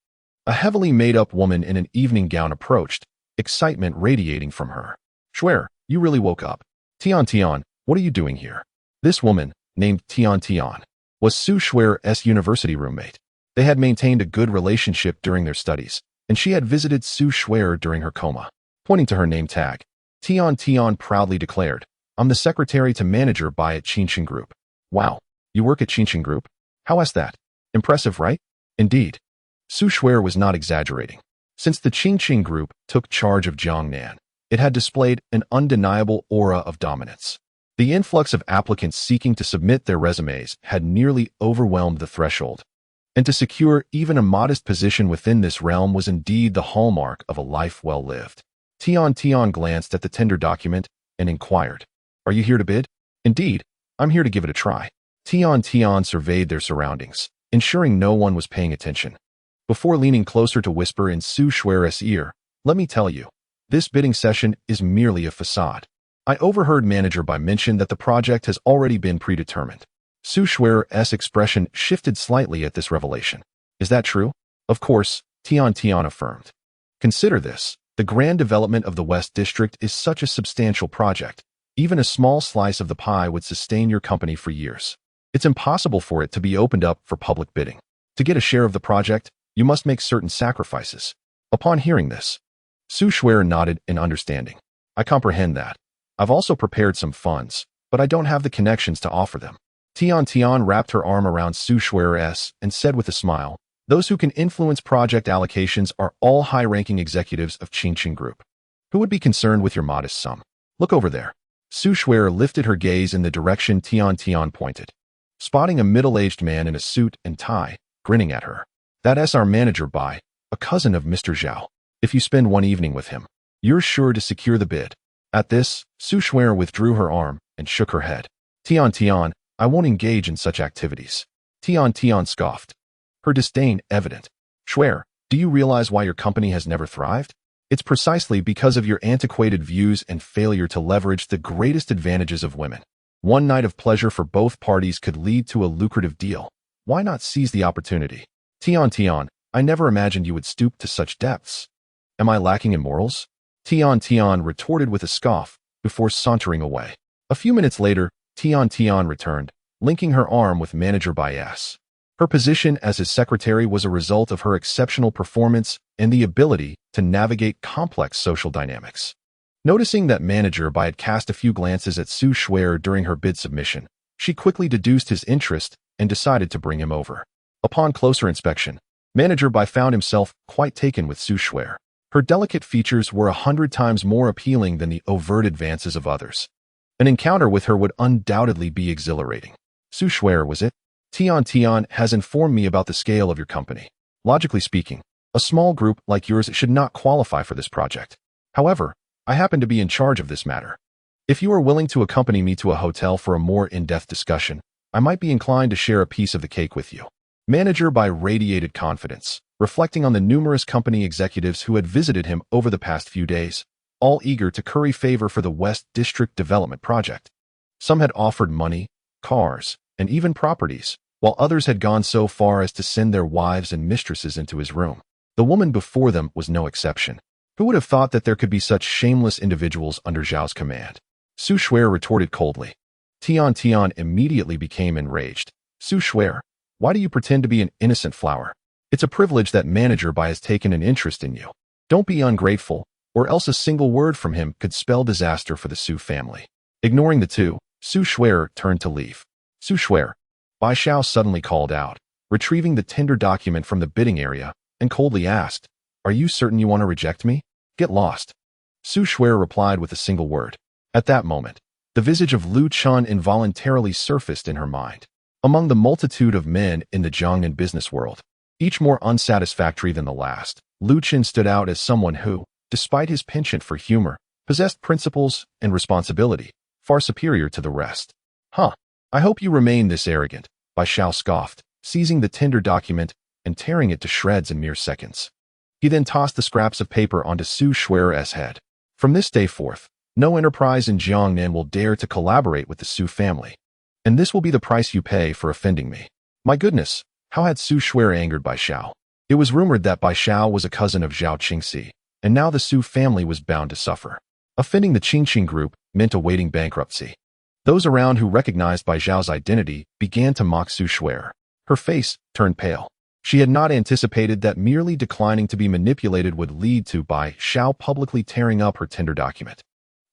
a heavily made-up woman in an evening gown approached, excitement radiating from her. Shuer, you really woke up. Tian, what are you doing here? This woman, named Tian, was Su Shuer's university roommate. They had maintained a good relationship during their studies, and she had visited Su Shuer during her coma. Pointing to her name tag, Tian proudly declared, I'm the secretary to manager by at Qingqing Group. Wow, you work at Qingqing Group? How is that? Impressive, right? Indeed. Su Shuer was not exaggerating. Since the Qingqing Group took charge of Jiangnan, it had displayed an undeniable aura of dominance. The influx of applicants seeking to submit their resumes had nearly overwhelmed the threshold, and to secure even a modest position within this realm was indeed the hallmark of a life well lived. Tian glanced at the tender document and inquired, Are you here to bid? Indeed, I'm here to give it a try. Tian surveyed their surroundings, ensuring no one was paying attention. Before leaning closer to whisper in Su Shuer's ear, Let me tell you, this bidding session is merely a facade. I overheard Manager Bai mention that the project has already been predetermined. Su Shuer's expression shifted slightly at this revelation. Is that true? Of course, Tian affirmed. Consider this. The grand development of the West District is such a substantial project. Even a small slice of the pie would sustain your company for years. It's impossible for it to be opened up for public bidding. To get a share of the project, you must make certain sacrifices. Upon hearing this, Su Shuer nodded in understanding. I comprehend that. I've also prepared some funds, but I don't have the connections to offer them. Tian wrapped her arm around Su Shuer's and said with a smile, Those who can influence project allocations are all high-ranking executives of Qingqing Group. Who would be concerned with your modest sum? Look over there. Su Shuer lifted her gaze in the direction Tian Tian pointed, spotting a middle-aged man in a suit and tie, grinning at her. That's our manager Bai, a cousin of Mr. Zhao. If you spend one evening with him, you're sure to secure the bid. At this, Su Shuer withdrew her arm and shook her head. Tian Tian, I won't engage in such activities. Tian Tian scoffed, her disdain evident. Shuer, do you realize why your company has never thrived? It's precisely because of your antiquated views and failure to leverage the greatest advantages of women. One night of pleasure for both parties could lead to a lucrative deal. Why not seize the opportunity? Tian Tian, I never imagined you would stoop to such depths. Am I lacking in morals? Tian Tian retorted with a scoff before sauntering away. A few minutes later, Tian Tian returned, linking her arm with Manager Bias. Her position as his secretary was a result of her exceptional performance and the ability to navigate complex social dynamics. Noticing that Manager Bai had cast a few glances at Su Shuer during her bid submission, she quickly deduced his interest and decided to bring him over. Upon closer inspection, Manager Bai found himself quite taken with Su Shuer. Her delicate features were 100 times more appealing than the overt advances of others. An encounter with her would undoubtedly be exhilarating. Su Shuer, was it? Tian Tian has informed me about the scale of your company. Logically speaking, a small group like yours should not qualify for this project. However, I happen to be in charge of this matter. If you are willing to accompany me to a hotel for a more in-depth discussion, I might be inclined to share a piece of the cake with you. Manager Bai radiated confidence, reflecting on the numerous company executives who had visited him over the past few days, all eager to curry favor for the West District Development Project. Some had offered money, cars, and even properties, while others had gone so far as to send their wives and mistresses into his room. The woman before them was no exception. Who would have thought that there could be such shameless individuals under Zhao's command? Su Shuer retorted coldly. Tian Tian immediately became enraged. Su Shuer, why do you pretend to be an innocent flower? It's a privilege that Manager Bai has taken an interest in you. Don't be ungrateful, or else a single word from him could spell disaster for the Su family. Ignoring the two, Su Shuer turned to leave. Su Shuer, Bai Xiao suddenly called out, retrieving the tender document from the bidding area, and coldly asked, Are you certain you want to reject me? Get lost. Su Shuer replied with a single word. At that moment, the visage of Lu Chun involuntarily surfaced in her mind. Among the multitude of men in the Jiangnan business world, each more unsatisfactory than the last, Lu Chun stood out as someone who, despite his penchant for humor, possessed principles and responsibility far superior to the rest. I hope you remain this arrogant, Bai Xiao scoffed, seizing the tender document and tearing it to shreds in mere seconds. He then tossed the scraps of paper onto Su Shuer's head. From this day forth, no enterprise in Jiangnan will dare to collaborate with the Su family. And this will be the price you pay for offending me. My goodness, how had Su Shuer angered Bai Xiao? It was rumored that Bai Xiao was a cousin of Zhao Qingxi, and now the Su family was bound to suffer. Offending the Qingqing group meant awaiting bankruptcy. Those around who recognized Bai Xiao's identity began to mock Su Shuer. Her face turned pale. She had not anticipated that merely declining to be manipulated would lead to Bai Xiao publicly tearing up her tender document.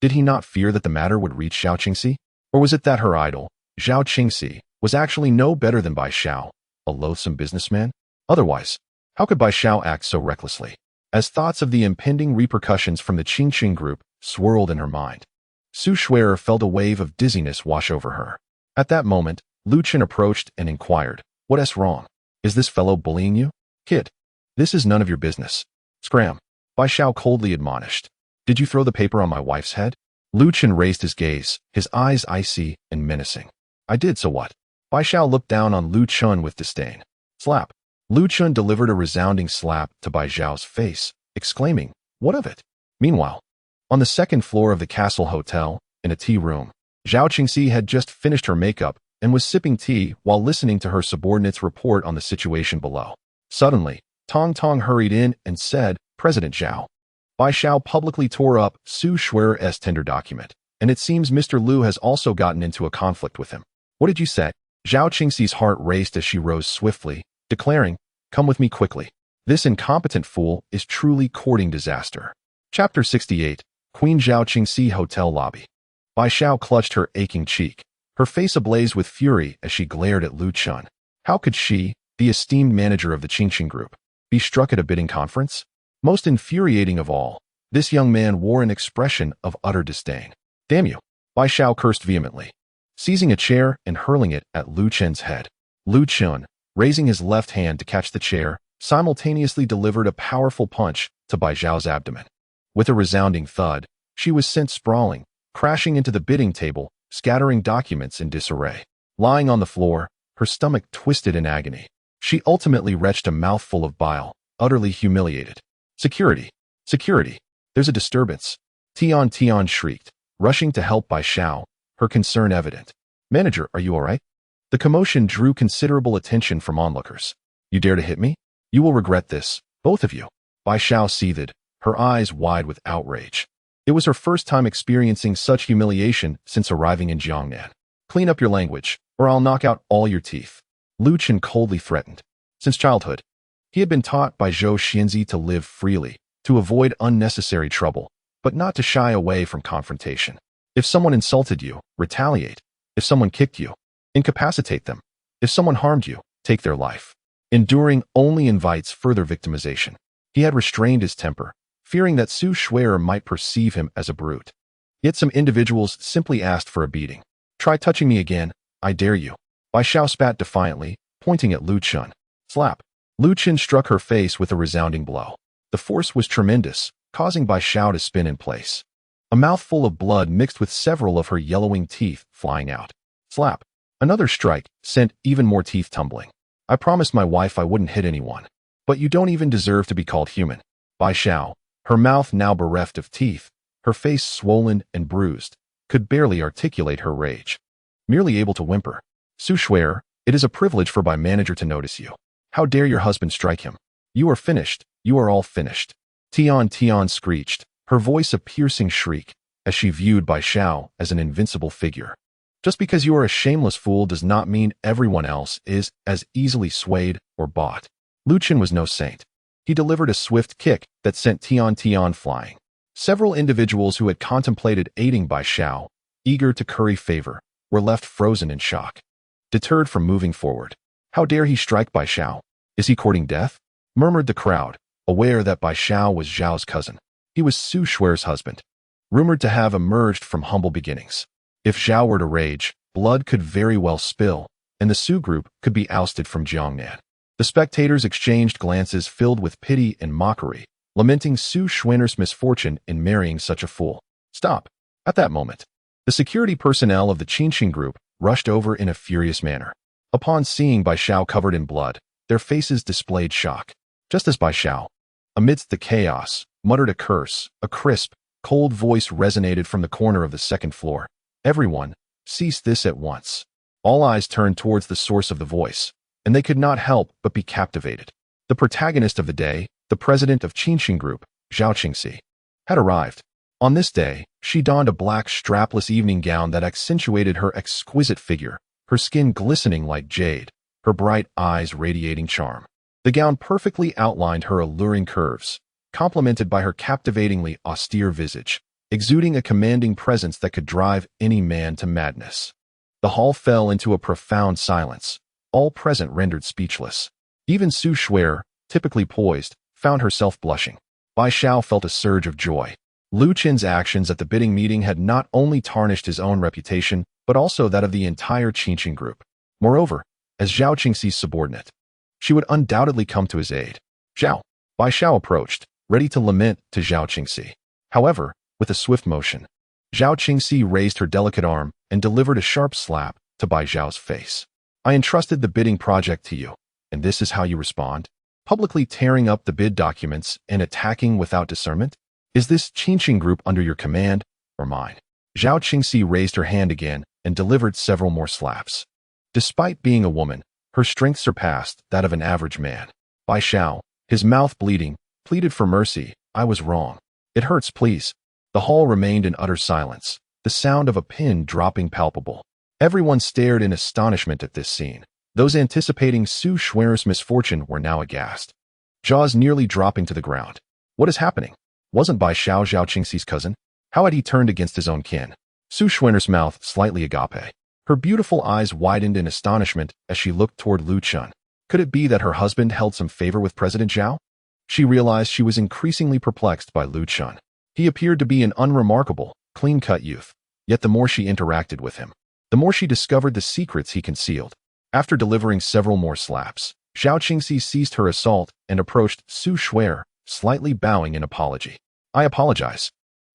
Did he not fear that the matter would reach Zhao Qingxi? Or was it that her idol, Zhao Qingxi, was actually no better than Bai Xiao, a loathsome businessman? Otherwise, how could Bai Xiao act so recklessly? As thoughts of the impending repercussions from the Qingqing group swirled in her mind, Su Shuer felt a wave of dizziness wash over her. At that moment, Lu Chen approached and inquired, What's wrong? Is this fellow bullying you? Kid, this is none of your business. Scram, Bai Xiao coldly admonished. Did you throw the paper on my wife's head? Lu Chen raised his gaze, his eyes icy and menacing. I did, so what? Bai Xiao looked down on Lu Chen with disdain. Slap. Lu Chen delivered a resounding slap to Bai Xiao's face, exclaiming, What of it? Meanwhile, on the second floor of the Castle Hotel, in a tea room, Zhao Qingxi had just finished her makeup and was sipping tea while listening to her subordinates report on the situation below. Suddenly, Tong Tong hurried in and said, President Zhao. Bai Xiao publicly tore up Su Shuer's tender document, and it seems Mr. Lu has also gotten into a conflict with him. What did you say? Zhao Qingxi's heart raced as she rose swiftly, declaring, Come with me quickly. This incompetent fool is truly courting disaster. Chapter 68, Queen Zhao Qingxi Hotel Lobby. Bai Xiao clutched her aching cheek, her face ablaze with fury as she glared at Lu Chun. How could she, the esteemed manager of the Qingqing group, be struck at a bidding conference? Most infuriating of all, this young man wore an expression of utter disdain. Damn you! Bai Xiao cursed vehemently, seizing a chair and hurling it at Lu Chen's head. Lu Chen, raising his left hand to catch the chair, simultaneously delivered a powerful punch to Bai Xiao's abdomen. With a resounding thud, she was sent sprawling, crashing into the bidding table, scattering documents in disarray. Lying on the floor, her stomach twisted in agony, she ultimately retched a mouthful of bile, utterly humiliated. Security! Security! There's a disturbance. Tian shrieked, rushing to help Bai Xiao, her concern evident. Manager, are you all right? The commotion drew considerable attention from onlookers. You dare to hit me? You will regret this, both of you. Bai Xiao seethed, her eyes wide with outrage. It was her first time experiencing such humiliation since arriving in Jiangnan. Clean up your language, or I'll knock out all your teeth. Lu Chen coldly threatened. Since childhood, he had been taught by Zhou Xianzi to live freely, to avoid unnecessary trouble, but not to shy away from confrontation. If someone insulted you, retaliate. If someone kicked you, incapacitate them. If someone harmed you, take their life. Enduring only invites further victimization. He had restrained his temper, fearing that Su Shui'er might perceive him as a brute. Yet some individuals simply asked for a beating. Try touching me again, I dare you. Bai Xiao spat defiantly, pointing at Lu Chen. Slap. Lu Chen struck her face with a resounding blow. The force was tremendous, causing Bai Xiao to spin in place. A mouthful of blood mixed with several of her yellowing teeth flying out. Slap. Another strike sent even more teeth tumbling. I promised my wife I wouldn't hit anyone. But you don't even deserve to be called human. Bai Xiao, her mouth now bereft of teeth, her face swollen and bruised, could barely articulate her rage. Merely able to whimper. Su Shui'er, it is a privilege for my manager to notice you. How dare your husband strike him? You are finished. You are all finished. Tian screeched, her voice a piercing shriek, as she viewed Bai Xiao as an invincible figure. Just because you are a shameless fool does not mean everyone else is as easily swayed or bought. Lu Chen was no saint. He delivered a swift kick that sent Tian flying. Several individuals who had contemplated aiding Bai Xiao, eager to curry favor, were left frozen in shock, deterred from moving forward. How dare he strike Bai Xiao? Is he courting death? Murmured the crowd, aware that Bai Xiao was Zhao's cousin. He was Su Shui'er's husband, rumored to have emerged from humble beginnings. If Zhao were to rage, blood could very well spill, and the Su group could be ousted from Jiangnan. The spectators exchanged glances filled with pity and mockery, lamenting Su Shui'er's misfortune in marrying such a fool. Stop. At that moment, the security personnel of the Qinxing group rushed over in a furious manner. Upon seeing Bai Xiao covered in blood, their faces displayed shock. Just as Bai Xiao, amidst the chaos, muttered a curse, a crisp, cold voice resonated from the corner of the second floor. Everyone, cease this at once. All eyes turned towards the source of the voice, and they could not help but be captivated. The protagonist of the day, the president of Qinxing Group, Zhao Qingxi, had arrived. On this day, she donned a black strapless evening gown that accentuated her exquisite figure, her skin glistening like jade, her bright eyes radiating charm. The gown perfectly outlined her alluring curves, complemented by her captivatingly austere visage, exuding a commanding presence that could drive any man to madness. The hall fell into a profound silence, all present rendered speechless. Even Su Shui'er, typically poised, found herself blushing. Bai Xiao felt a surge of joy. Lu Chen's actions at the bidding meeting had not only tarnished his own reputation, but also that of the entire Qinxing group. Moreover, as Zhao Qingxi's subordinate, she would undoubtedly come to his aid. Zhao. Bai Xiao approached, ready to lament to Zhao Qingxi. However, with a swift motion, Zhao Qingxi raised her delicate arm and delivered a sharp slap to Bai Xiao's face. I entrusted the bidding project to you, and this is how you respond? Publicly tearing up the bid documents and attacking without discernment? Is this Qinxing group under your command or mine? Zhao Qingxi raised her hand again and delivered several more slaps. Despite being a woman, her strength surpassed that of an average man. Bai Xiao, his mouth bleeding, pleaded for mercy. I was wrong. It hurts, please. The hall remained in utter silence, the sound of a pin dropping palpable. Everyone stared in astonishment at this scene. Those anticipating Su Shui'er's misfortune were now aghast, jaws nearly dropping to the ground. What is happening? Wasn't Bai Xiao Zhao Qingxi's cousin? How had he turned against his own kin? Su Shui'er's mouth slightly agape. Her beautiful eyes widened in astonishment as she looked toward Lu Chen. Could it be that her husband held some favor with President Zhao? She realized she was increasingly perplexed by Lu Chen. He appeared to be an unremarkable, clean-cut youth, Yet the more she interacted with him, the more she discovered the secrets he concealed. After delivering several more slaps, Zhao Qingxi ceased her assault and approached Su Shuer, slightly bowing in apology. I apologize.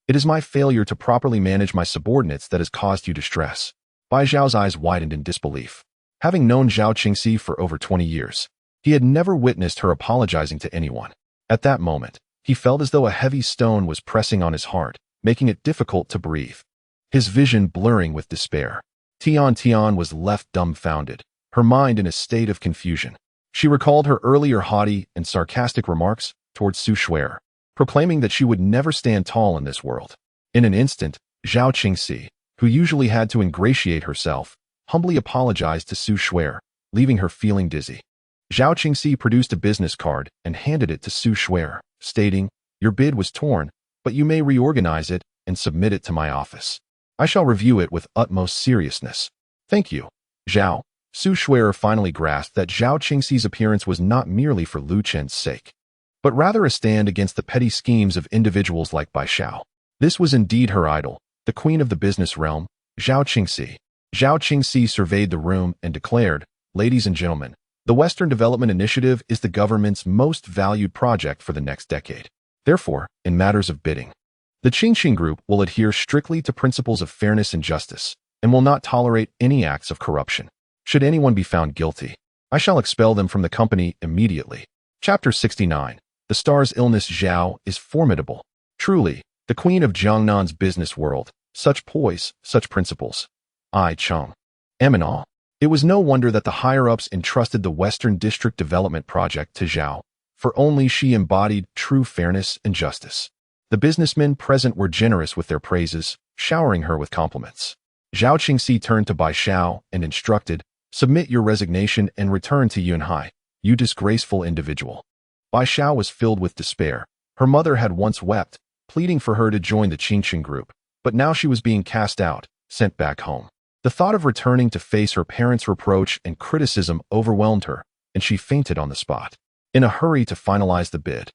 It is my failure to properly manage my subordinates that has caused you distress. Bai Zhao's eyes widened in disbelief. Having known Zhao Qingxi for over 20 years, he had never witnessed her apologizing to anyone. At that moment, he felt as though a heavy stone was pressing on his heart, making it difficult to breathe. His vision blurring with despair. Tian was left dumbfounded, her mind in a state of confusion. She recalled her earlier haughty and sarcastic remarks towards Su Shuer, proclaiming that she would never stand tall in this world. In an instant, Zhao Qingxi, who usually had to ingratiate herself, humbly apologized to Su Shuer, leaving her feeling dizzy. Zhao Qingxi produced a business card and handed it to Su Shuer, stating, "Your bid was torn, but you may reorganize it and submit it to my office. I shall review it with utmost seriousness. Thank you, Zhao." Su Shuer finally grasped that Zhao Qingxi's appearance was not merely for Lu Chen's sake, but rather a stand against the petty schemes of individuals like Bai Xiao. This was indeed her idol, the queen of the business realm, Zhao Qingxi. Zhao Qingxi surveyed the room and declared, "Ladies and gentlemen, the Western Development Initiative is the government's most valued project for the next decade. Therefore, in matters of bidding, the Qingxin Group will adhere strictly to principles of fairness and justice, and will not tolerate any acts of corruption. Should anyone be found guilty, I shall expel them from the company immediately." Chapter 69. The star's illness. Zhao is formidable. Truly, the queen of Jiangnan's business world, such poise, such principles. I Cheng. Eminal. It was no wonder that the higher-ups entrusted the Western District Development Project to Zhao, for only she embodied true fairness and justice. The businessmen present were generous with their praises, showering her with compliments. Zhao Qingxi turned to Bai Xiao and instructed, "Submit your resignation and return to Yunhai, you disgraceful individual." Bai Xiao was filled with despair. Her mother had once wept, pleading for her to join the Qingxin Group, but now she was being cast out, sent back home. The thought of returning to face her parents' reproach and criticism overwhelmed her, and she fainted on the spot. In a hurry to finalize the bid,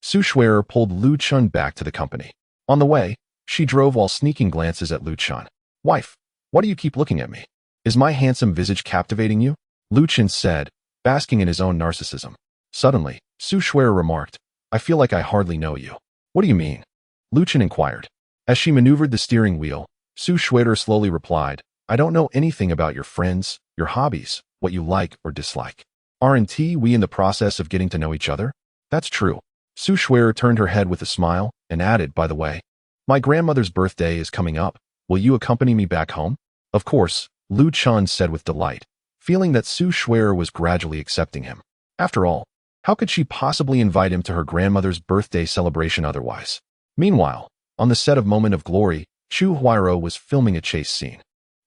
Su Shuer pulled Lu Chun back to the company. On the way, she drove while sneaking glances at Lu Chun. "Wife, why do you keep looking at me? Is my handsome visage captivating you?" Lu Chun said, basking in his own narcissism. Suddenly, Su Shuer remarked, "I feel like I hardly know you." "What do you mean?" Lu Chun inquired. As she maneuvered the steering wheel, Su Shuer slowly replied, "I don't know anything about your friends, your hobbies, what you like or dislike. Aren't we in the process of getting to know each other?" "That's true." Su Shuer turned her head with a smile and added, "By the way, my grandmother's birthday is coming up. Will you accompany me back home?" "Of course," Lu Chun said with delight, feeling that Su Shuer was gradually accepting him. After all, how could she possibly invite him to her grandmother's birthday celebration otherwise? Meanwhile, on the set of Moment of Glory, Chu Huairou was filming a chase scene.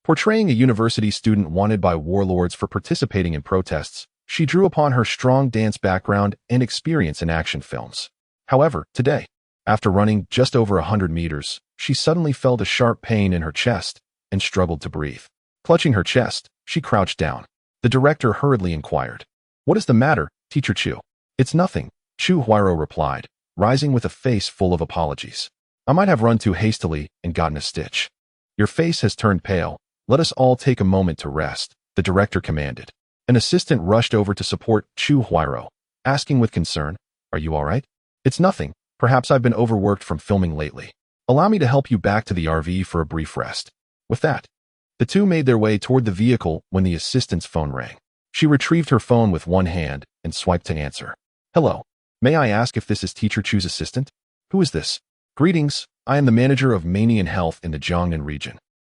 Portraying a university student wanted by warlords for participating in protests, she drew upon her strong dance background and experience in action films. However, today, after running just over 100 meters, she suddenly felt a sharp pain in her chest and struggled to breathe. Clutching her chest, she crouched down. The director hurriedly inquired, "What is the matter, Teacher Chu?" "It's nothing," Chu Huairou replied, rising with a face full of apologies. "I might have run too hastily and gotten a stitch." "Your face has turned pale. Let us all take a moment to rest," the director commanded. An assistant rushed over to support Chu Huairou, asking with concern, "Are you all right?" "It's nothing. Perhaps I've been overworked from filming lately. Allow me to help you back to the RV for a brief rest." With that, the two made their way toward the vehicle when the assistant's phone rang. She retrieved her phone with one hand and swiped to answer. "Hello. May I ask if this is Teacher Chu's assistant?" "Who is this?" "Greetings. I am the manager of Manian Health in the Jiangnan region.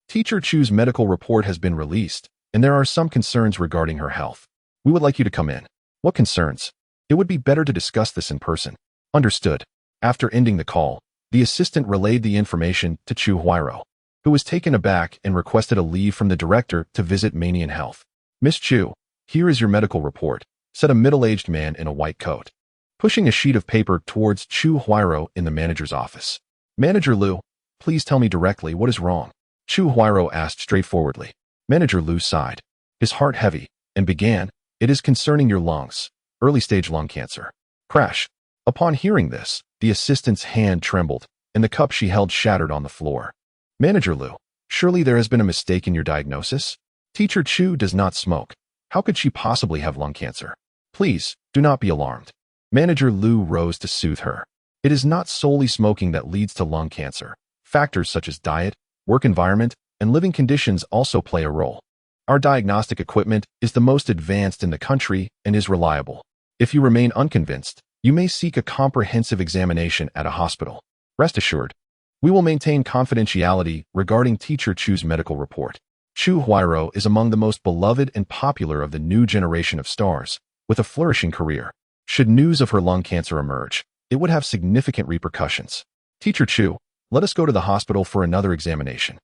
Teacher Chu's medical report has been released, and there are some concerns regarding her health. We would like you to come in." "What concerns?" "It would be better to discuss this in person." "Understood." After ending the call, the assistant relayed the information to Chu Huairou, who was taken aback and requested a leave from the director to visit Manian Health. "Miss Chu, here is your medical report," said a middle-aged man in a white coat, pushing a sheet of paper towards Chu Huairou in the manager's office. "Manager Lu, please tell me directly what is wrong," Chu Huairou asked straightforwardly. Manager Lu sighed, his heart heavy, and began, "It is concerning your lungs, early-stage lung cancer." Crash. Upon hearing this, the assistant's hand trembled, and the cup she held shattered on the floor. "Manager Lu, Surely there has been a mistake in your diagnosis? Teacher Chu does not smoke. How could she possibly have lung cancer? Please, do not be alarmed. Manager Lu rose to soothe her. It is not solely smoking that leads to lung cancer. Factors such as diet, work environment, and living conditions also play a role. Our diagnostic equipment is the most advanced in the country and is reliable. If you remain unconvinced, you may seek a comprehensive examination at a hospital. Rest assured, we will maintain confidentiality regarding Teacher Chu's medical report. Chu Huairou is among the most beloved and popular of the new generation of stars, with a flourishing career. Should news of her lung cancer emerge, it would have significant repercussions. Teacher Chu, let us go to the hospital for another examination.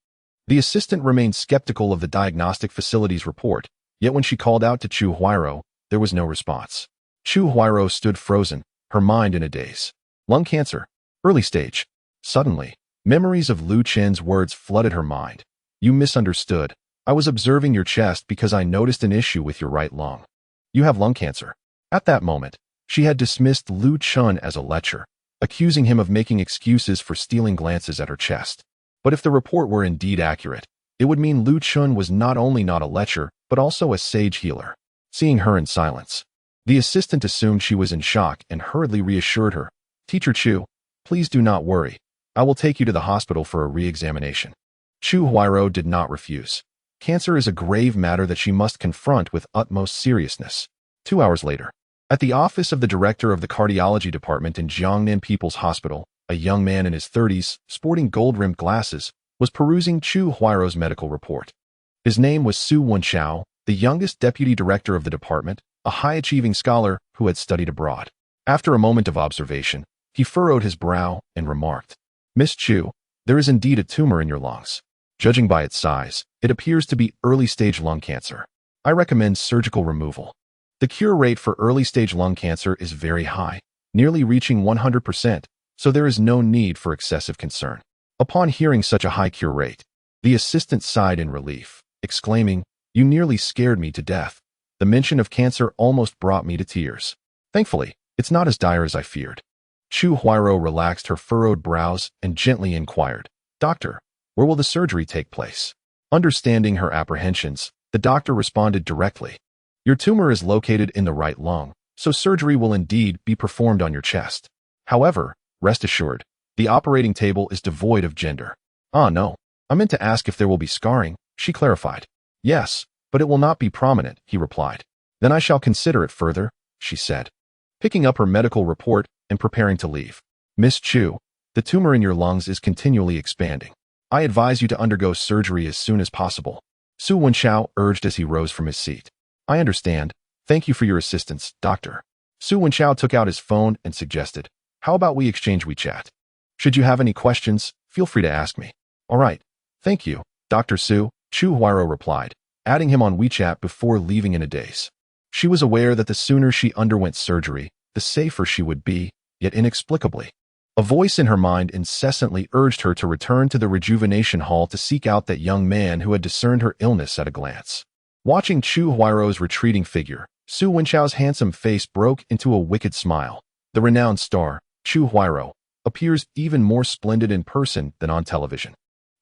The assistant remained skeptical of the diagnostic facility's report, yet when she called out to Chu Huairou, there was no response. Chu Huairou stood frozen, her mind in a daze. Lung cancer, early stage. Suddenly, memories of Lu Chen's words flooded her mind. You misunderstood. I was observing your chest because I noticed an issue with your right lung. You have lung cancer. At that moment, she had dismissed Lu Chen as a lecher, accusing him of making excuses for stealing glances at her chest. But if the report were indeed accurate, it would mean Lu Chen was not only not a lecher, but also a sage healer. Seeing her in silence, the assistant assumed she was in shock and hurriedly reassured her. Teacher Chu, please do not worry. I will take you to the hospital for a re-examination. Chu Huairou did not refuse. Cancer is a grave matter that she must confront with utmost seriousness. 2 hours later, at the office of the director of the cardiology department in Jiangnan People's Hospital, a young man in his 30s, sporting gold-rimmed glasses, was perusing Chu Huairou's medical report. His name was Su Wenxiao, the youngest deputy director of the department, a high-achieving scholar who had studied abroad. After a moment of observation, he furrowed his brow and remarked, Miss Chu, there is indeed a tumor in your lungs. Judging by its size, it appears to be early-stage lung cancer. I recommend surgical removal. The cure rate for early-stage lung cancer is very high, nearly reaching 100%. So there is no need for excessive concern. Upon hearing such a high cure rate, the assistant sighed in relief, exclaiming, You nearly scared me to death. The mention of cancer almost brought me to tears. Thankfully, it's not as dire as I feared. Chu Huairou relaxed her furrowed brows and gently inquired, Doctor, where will the surgery take place? Understanding her apprehensions, the doctor responded directly, Your tumor is located in the right lung, so surgery will indeed be performed on your chest. However, rest assured, the operating table is devoid of gender. Ah, no. I meant to ask if there will be scarring, she clarified. Yes, but it will not be prominent, he replied. Then I shall consider it further, she said, picking up her medical report and preparing to leave. Miss Chu, the tumor in your lungs is continually expanding. I advise you to undergo surgery as soon as possible. Su Wenxiao urged as he rose from his seat. I understand. Thank you for your assistance, doctor. Su Wenxiao took out his phone and suggested, How about we exchange WeChat? Should you have any questions, feel free to ask me. All right. Thank you, Dr. Su, Chu Huairou replied, adding him on WeChat before leaving in a daze. She was aware that the sooner she underwent surgery, the safer she would be, yet inexplicably, a voice in her mind incessantly urged her to return to the rejuvenation hall to seek out that young man who had discerned her illness at a glance. Watching Chu Huairou's retreating figure, Su Wenxiao's handsome face broke into a wicked smile. The renowned star, Chu Huairou, appears even more splendid in person than on television.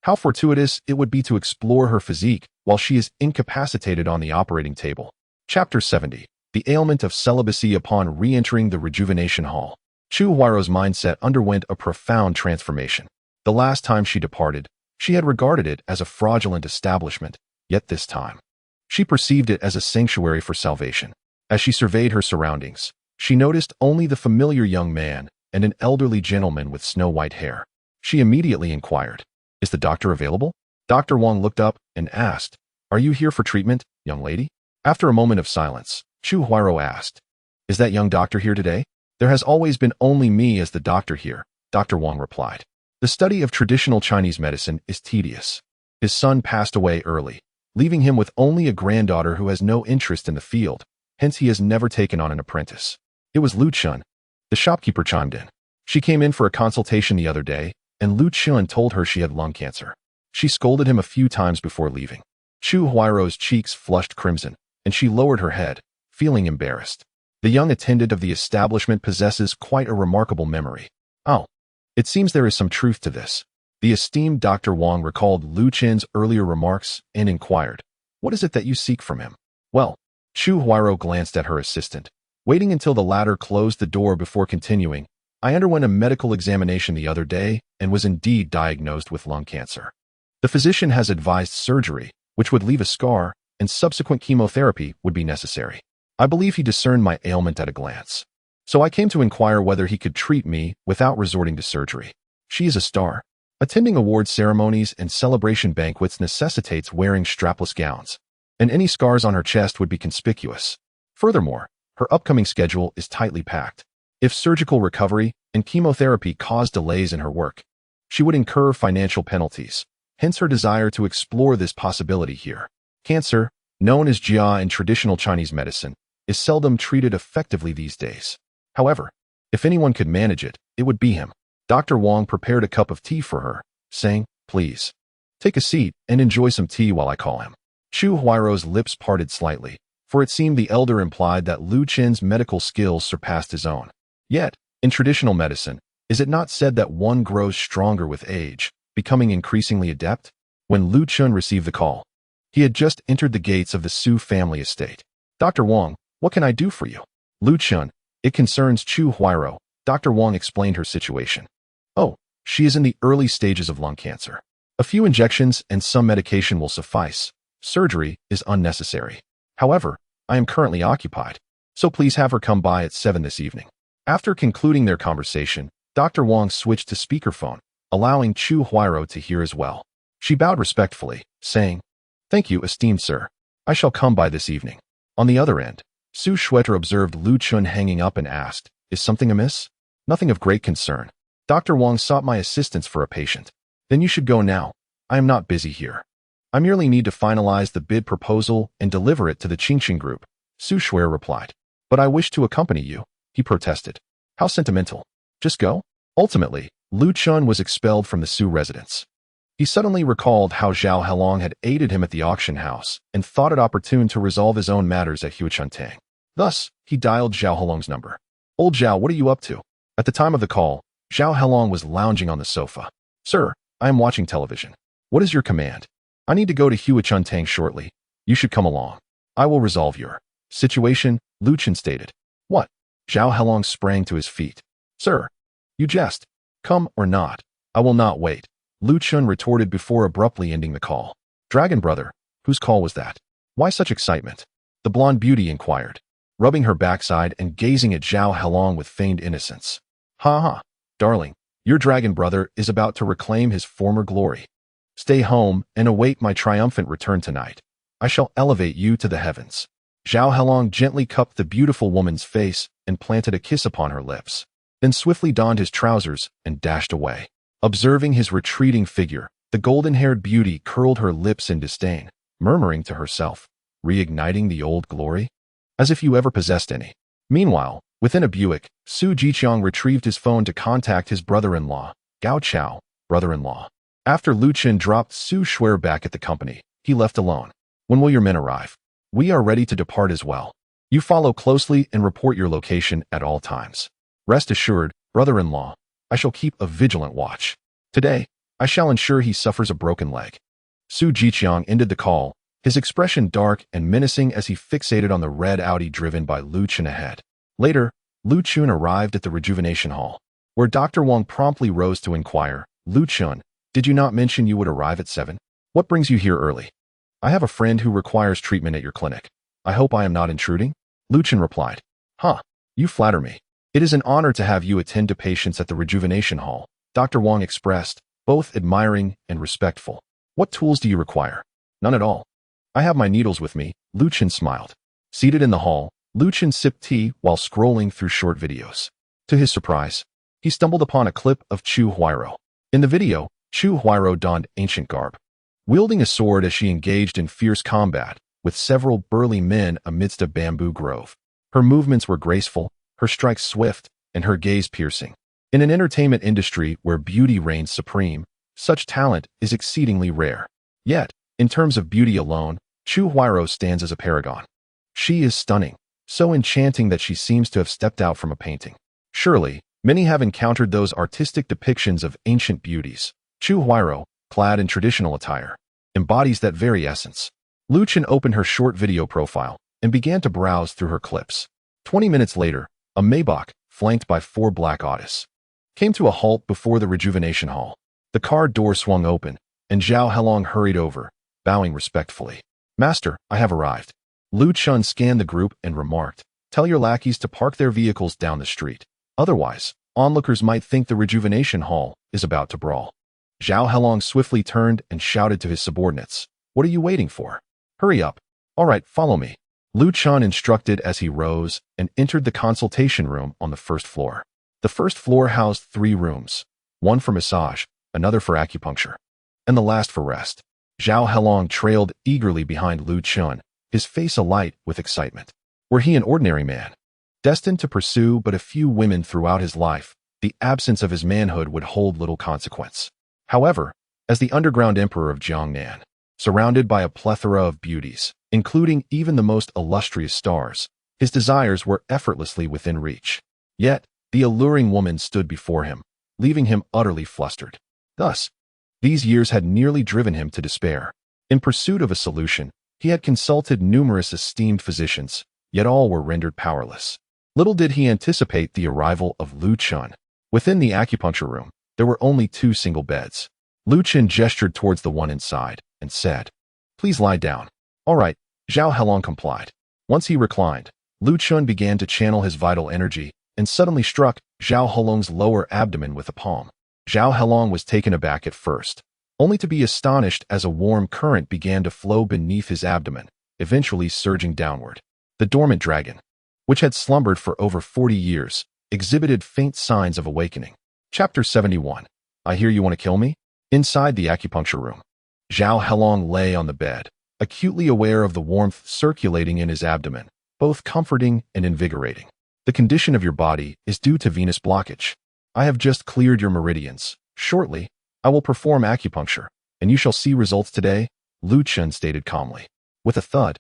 How fortuitous it would be to explore her physique while she is incapacitated on the operating table. Chapter 70. The ailment of celibacy upon re-entering the rejuvenation hall. Chu Huairou's mindset underwent a profound transformation. The last time she departed, she had regarded it as a fraudulent establishment, yet this time, she perceived it as a sanctuary for salvation. As she surveyed her surroundings, she noticed only the familiar young man and an elderly gentleman with snow-white hair. She immediately inquired, Is the doctor available? Dr. Wang looked up and asked, Are you here for treatment, young lady? After a moment of silence, Chu Huairou asked, Is that young doctor here today? There has always been only me as the doctor here, Dr. Wang replied. The study of traditional Chinese medicine is tedious. His son passed away early, leaving him with only a granddaughter who has no interest in the field, hence he has never taken on an apprentice. It was Lu Chen. The shopkeeper chimed in. She came in for a consultation the other day, and Lu Chen told her she had lung cancer. She scolded him a few times before leaving. Chu Huairou's cheeks flushed crimson, and she lowered her head, feeling embarrassed. The young attendant of the establishment possesses quite a remarkable memory. Oh, it seems there is some truth to this. The esteemed Dr. Wang recalled Lu Chen's earlier remarks and inquired, "What is it that you seek from him?" "Well," Chu Huairou glanced at her assistant, waiting until the latter closed the door before continuing, "I underwent a medical examination the other day and was indeed diagnosed with lung cancer. The physician has advised surgery, which would leave a scar, and subsequent chemotherapy would be necessary. I believe he discerned my ailment at a glance. So I came to inquire whether he could treat me without resorting to surgery. She is a star. Attending award ceremonies and celebration banquets necessitates wearing strapless gowns, and any scars on her chest would be conspicuous. Furthermore, her upcoming schedule is tightly packed. If surgical recovery and chemotherapy cause delays in her work, she would incur financial penalties, hence her desire to explore this possibility here. Cancer, known as Jia in traditional Chinese medicine, is seldom treated effectively these days. However, if anyone could manage it, it would be him." Dr. Wang prepared a cup of tea for her, saying, "Please, take a seat and enjoy some tea while I call him." Chu Huairou's lips parted slightly, for it seemed the elder implied that Lu Chen's medical skills surpassed his own. Yet, in traditional medicine, is it not said that one grows stronger with age, becoming increasingly adept? When Lu Chen received the call, he had just entered the gates of the Su family estate. "Dr. Wang, what can I do for you?" "Lu Chen, it concerns Chu Huairou." Dr. Wang explained her situation. "Oh, she is in the early stages of lung cancer. A few injections and some medication will suffice. Surgery is unnecessary. However, I am currently occupied, so please have her come by at 7 this evening." After concluding their conversation, Dr. Wang switched to speakerphone, allowing Chu Huairou to hear as well. She bowed respectfully, saying, "Thank you, esteemed sir. I shall come by this evening." On the other end, Su Shueter observed Lu Chun hanging up and asked, "Is something amiss?" "Nothing of great concern. Dr. Wang sought my assistance for a patient." "Then you should go now. I am not busy here. I merely need to finalize the bid proposal and deliver it to the Qingqing Group," Su Shuer replied. "But I wish to accompany you," he protested. "How sentimental. Just go." Ultimately, Lu Chun was expelled from the Su residence. He suddenly recalled how Zhao Helong had aided him at the auction house and thought it opportune to resolve his own matters at Huachuntang. Thus, he dialed Zhao Helong's number. "Old Zhao, what are you up to?" At the time of the call, Zhao Helong was lounging on the sofa. "Sir, I am watching television. What is your command?" "I need to go to Huachuntang shortly. You should come along. I will resolve your situation," Lu Chen stated. "What?" Zhao Helong sprang to his feet. "Sir, you jest. Come or not, I will not wait," Lu Chun retorted before abruptly ending the call. "Dragon brother, whose call was that? Why such excitement?" the blonde beauty inquired, rubbing her backside and gazing at Zhao Helong with feigned innocence. "Ha ha, darling, your dragon brother is about to reclaim his former glory. Stay home and await my triumphant return tonight. I shall elevate you to the heavens." Zhao Helong gently cupped the beautiful woman's face and planted a kiss upon her lips, then swiftly donned his trousers and dashed away. Observing his retreating figure, the golden-haired beauty curled her lips in disdain, murmuring to herself, "Reigniting the old glory? As if you ever possessed any." Meanwhile, within a Buick, Su Jiqiang retrieved his phone to contact his brother-in-law, Gao Chao, brother-in-law. After Lu Chen dropped Su Shuer back at the company, he left alone. "When will your men arrive?" "We are ready to depart as well. You follow closely and report your location at all times." "Rest assured, brother-in-law, I shall keep a vigilant watch. Today, I shall ensure he suffers a broken leg." Su Jiqiang ended the call, his expression dark and menacing as he fixated on the red Audi driven by Lu Chen ahead. Later, Lu Chun arrived at the rejuvenation hall, where Dr. Wang promptly rose to inquire, "Lu Chun, did you not mention you would arrive at 7? What brings you here early?" "I have a friend who requires treatment at your clinic. I hope I am not intruding?" Lu Chen replied. "Huh, you flatter me. It is an honor to have you attend to patients at the rejuvenation hall," Dr. Wang expressed, both admiring and respectful. "What tools do you require?" "None at all. I have my needles with me," Lu Chen smiled. Seated in the hall, Lu Chen sipped tea while scrolling through short videos. To his surprise, he stumbled upon a clip of Chu Huairou. In the video, Chu Huairou donned ancient garb, wielding a sword as she engaged in fierce combat with several burly men amidst a bamboo grove. Her movements were graceful, her strikes swift, and her gaze piercing. In an entertainment industry where beauty reigns supreme, such talent is exceedingly rare. Yet, in terms of beauty alone, Chu Huairou stands as a paragon. She is stunning, so enchanting that she seems to have stepped out from a painting. Surely, many have encountered those artistic depictions of ancient beauties, Chu Huairo, clad in traditional attire, embodies that very essence. Lu Chen opened her short video profile and began to browse through her clips. 20 minutes later, a Maybach, flanked by 4 black Autos, came to a halt before the rejuvenation hall. The car door swung open, and Zhao Helong hurried over, bowing respectfully. Master, I have arrived. Lu Chun scanned the group and remarked, tell your lackeys to park their vehicles down the street. Otherwise, onlookers might think the rejuvenation hall is about to brawl. Zhao Helong swiftly turned and shouted to his subordinates, what are you waiting for? Hurry up. All right, follow me. Lu Chun instructed as he rose and entered the consultation room on the first floor. The first floor housed 3 rooms, one for massage, another for acupuncture, and the last for rest. Zhao Helong trailed eagerly behind Lu Chun, his face alight with excitement. Were he an ordinary man, destined to pursue but a few women throughout his life, the absence of his manhood would hold little consequence. However, as the underground emperor of Jiangnan, surrounded by a plethora of beauties, including even the most illustrious stars, his desires were effortlessly within reach. Yet, the alluring woman stood before him, leaving him utterly flustered. Thus, these years had nearly driven him to despair. In pursuit of a solution, he had consulted numerous esteemed physicians, yet all were rendered powerless. Little did he anticipate the arrival of Lu Chun. Within the acupuncture room, there were only 2 single beds. Lu Chun gestured towards the one inside and said, please lie down. All right, Zhao Helong complied. Once he reclined, Lu Chun began to channel his vital energy and suddenly struck Zhao Helong's lower abdomen with a palm. Zhao Helong was taken aback at first, only to be astonished as a warm current began to flow beneath his abdomen, eventually surging downward. The dormant dragon, which had slumbered for over 40 years, exhibited faint signs of awakening. Chapter 71. I hear you want to kill me? Inside the acupuncture room, Zhao Helong lay on the bed, acutely aware of the warmth circulating in his abdomen, both comforting and invigorating. The condition of your body is due to venous blockage. I have just cleared your meridians. Shortly, I will perform acupuncture, and you shall see results today, Lu Chun stated calmly. With a thud,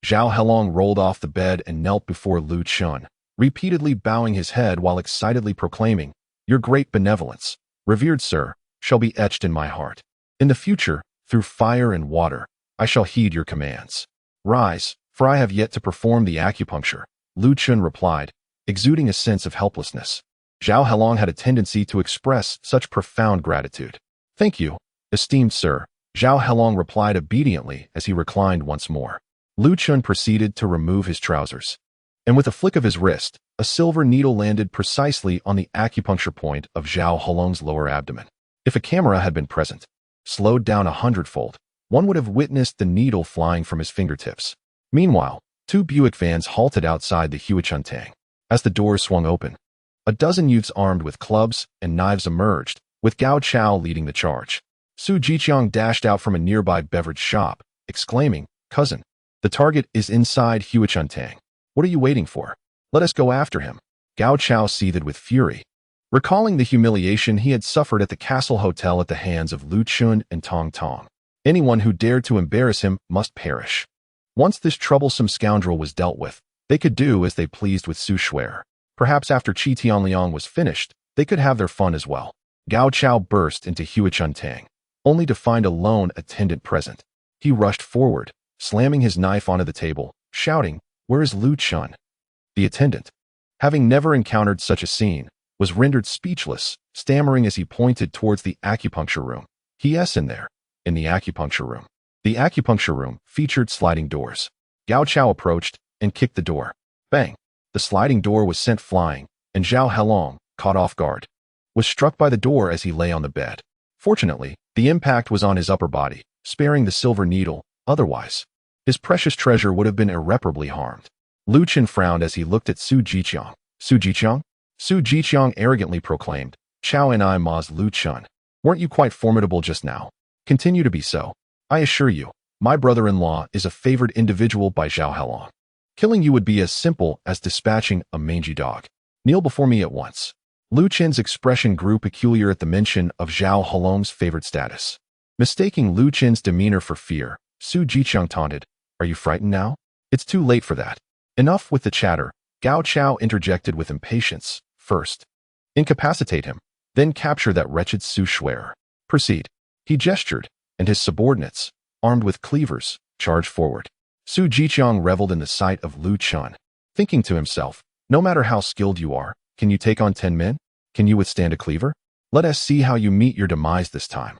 Zhao Helong rolled off the bed and knelt before Lu Chun, repeatedly bowing his head while excitedly proclaiming, your great benevolence, revered sir, shall be etched in my heart. In the future, through fire and water, I shall heed your commands. Rise, for I have yet to perform the acupuncture, Lu Chun replied, exuding a sense of helplessness. Zhao Helong had a tendency to express such profound gratitude. Thank you, esteemed sir, Zhao Helong replied obediently as he reclined once more. Lu Chun proceeded to remove his trousers, and with a flick of his wrist, a silver needle landed precisely on the acupuncture point of Zhao Helong's lower abdomen. If a camera had been present, slowed down 100-fold, one would have witnessed the needle flying from his fingertips. Meanwhile, 2 Buick vans halted outside the Huichuntang. As the doors swung open, a dozen youths armed with clubs and knives emerged, with Gao Chao leading the charge. Su Jiqiang dashed out from a nearby beverage shop, exclaiming, cousin, the target is inside Huichuntang. What are you waiting for? Let us go after him. Gao Chao seethed with fury, recalling the humiliation he had suffered at the Castle Hotel at the hands of Lu Chun and Tong Tong. Anyone who dared to embarrass him must perish. Once this troublesome scoundrel was dealt with, they could do as they pleased with Su Shuer. Perhaps after Qi Tianliang was finished, they could have their fun as well. Gao Chao burst into Huichuntang, only to find a lone attendant present. He rushed forward, slamming his knife onto the table, shouting, where is Lu Chun? The attendant, having never encountered such a scene, was rendered speechless, stammering as he pointed towards the acupuncture room. Yes, in there, in the acupuncture room. The acupuncture room featured sliding doors. Gao Chao approached and kicked the door. Bang! The sliding door was sent flying, and Zhao Helong, caught off guard, was struck by the door as he lay on the bed. Fortunately, the impact was on his upper body, sparing the silver needle. Otherwise, his precious treasure would have been irreparably harmed. Lu Chun frowned as he looked at Su Jiqiang. Su Jiqiang? Su Jiqiang arrogantly proclaimed, Chao and I Ma's Lu Chun. Weren't you quite formidable just now? Continue to be so. I assure you, my brother-in-law is a favored individual by Zhao Helong. Killing you would be as simple as dispatching a mangy dog. Kneel before me at once. Lu Chun's expression grew peculiar at the mention of Zhao Helong's favored status. Mistaking Lu Chun's demeanor for fear, Su Jiqiang taunted, are you frightened now? It's too late for that. Enough with the chatter, Gao Chao interjected with impatience. First, incapacitate him, then capture that wretched Su Shuer. Proceed. He gestured, and his subordinates, armed with cleavers, charged forward. Su Jiqiang reveled in the sight of Lu Chun, thinking to himself, no matter how skilled you are, can you take on 10 men? Can you withstand a cleaver? Let us see how you meet your demise this time.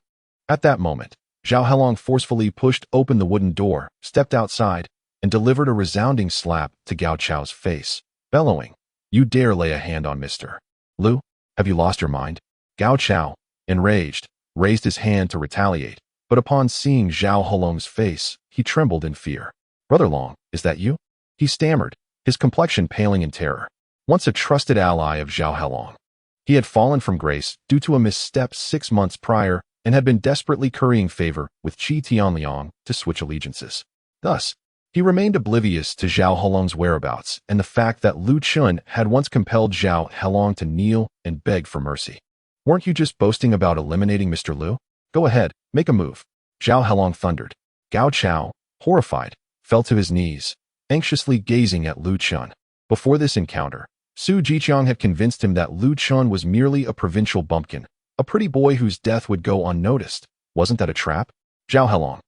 At that moment, Zhao Helong forcefully pushed open the wooden door, stepped outside, and delivered a resounding slap to Gao Chao's face, bellowing, "You dare lay a hand on Mr. Lu? Have you lost your mind?" Gao Chao, enraged, raised his hand to retaliate, but upon seeing Zhao Helong's face, he trembled in fear. "Brother Long, is that you?" he stammered, his complexion paling in terror. Once a trusted ally of Zhao Helong, he had fallen from grace due to a misstep 6 months prior and had been desperately currying favor with Qi Tianliang to switch allegiances. Thus, he remained oblivious to Zhao Helong's whereabouts and the fact that Lu Chun had once compelled Zhao Helong to kneel and beg for mercy. "Weren't you just boasting about eliminating Mr. Lu? Go ahead, make a move," Zhao Helong thundered. Gao Chao, horrified, fell to his knees, anxiously gazing at Lu Chun. Before this encounter, Su Jiqiang had convinced him that Lu Chun was merely a provincial bumpkin, a pretty boy whose death would go unnoticed. Wasn't that a trap? "Zhao Helong,"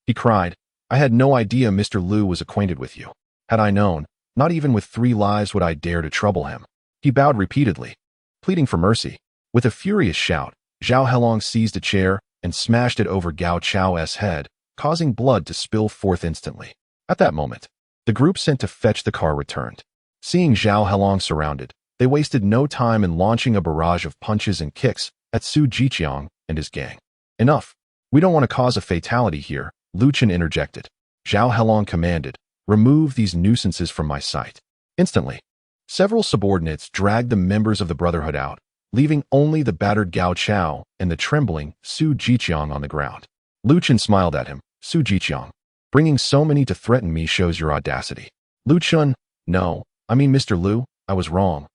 he cried, "I had no idea Mr. Lu was acquainted with you. Had I known, not even with 3 lives would I dare to trouble him." He bowed repeatedly, pleading for mercy. With a furious shout, Zhao Helong seized a chair and smashed it over Gao Chao's head, causing blood to spill forth instantly. At that moment, the group sent to fetch the car returned. Seeing Zhao Helong surrounded, they wasted no time in launching a barrage of punches and kicks at Su Jiqiang and his gang. "Enough. We don't want to cause a fatality here," Lu Chun interjected. Zhao Helong commanded, "Remove these nuisances from my sight." Instantly, several subordinates dragged the members of the Brotherhood out, leaving only the battered Gao Chao and the trembling Su Jiqiang on the ground. Lu Chun smiled at him. "Su Jiqiang, bringing so many to threaten me shows your audacity." Lu Chun, "No, I mean Mr. Lu, I was wrong.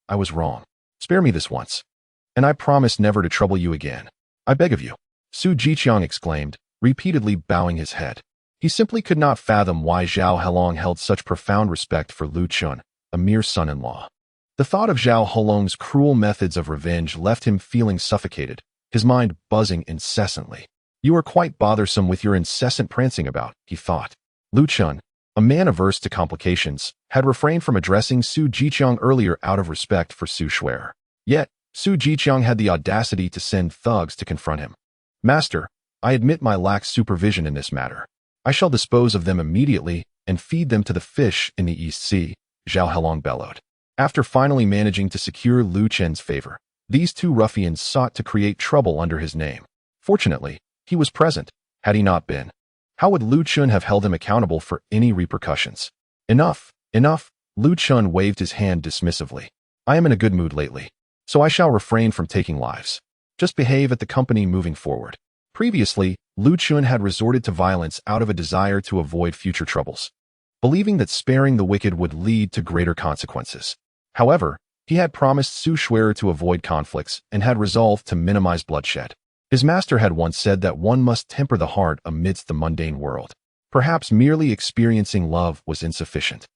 Spare me this once, and I promise never to trouble you again. I beg of you," Su Jiqiang exclaimed, repeatedly bowing his head. He simply could not fathom why Zhao Helong held such profound respect for Lu Chun, a mere son-in-law. The thought of Zhao Helong's cruel methods of revenge left him feeling suffocated, his mind buzzing incessantly. "You are quite bothersome with your incessant prancing about," he thought. Lu Chun, a man averse to complications, had refrained from addressing Su Jiqiang earlier out of respect for Su Shuer. Yet, Su Jiqiang had the audacity to send thugs to confront him. "Master, I admit my lax supervision in this matter. I shall dispose of them immediately and feed them to the fish in the East Sea," Zhao Helong bellowed. After finally managing to secure Lu Chun's favor, these 2 ruffians sought to create trouble under his name. Fortunately, he was present. Had he not been, how would Lu Chun have held him accountable for any repercussions? "Enough, enough," Lu Chun waved his hand dismissively. "I am in a good mood lately, so I shall refrain from taking lives. Just behave at the company moving forward." Previously, Lu Chun had resorted to violence out of a desire to avoid future troubles, believing that sparing the wicked would lead to greater consequences. However, he had promised Su Shuer to avoid conflicts and had resolved to minimize bloodshed. His master had once said that one must temper the heart amidst the mundane world. Perhaps merely experiencing love was insufficient.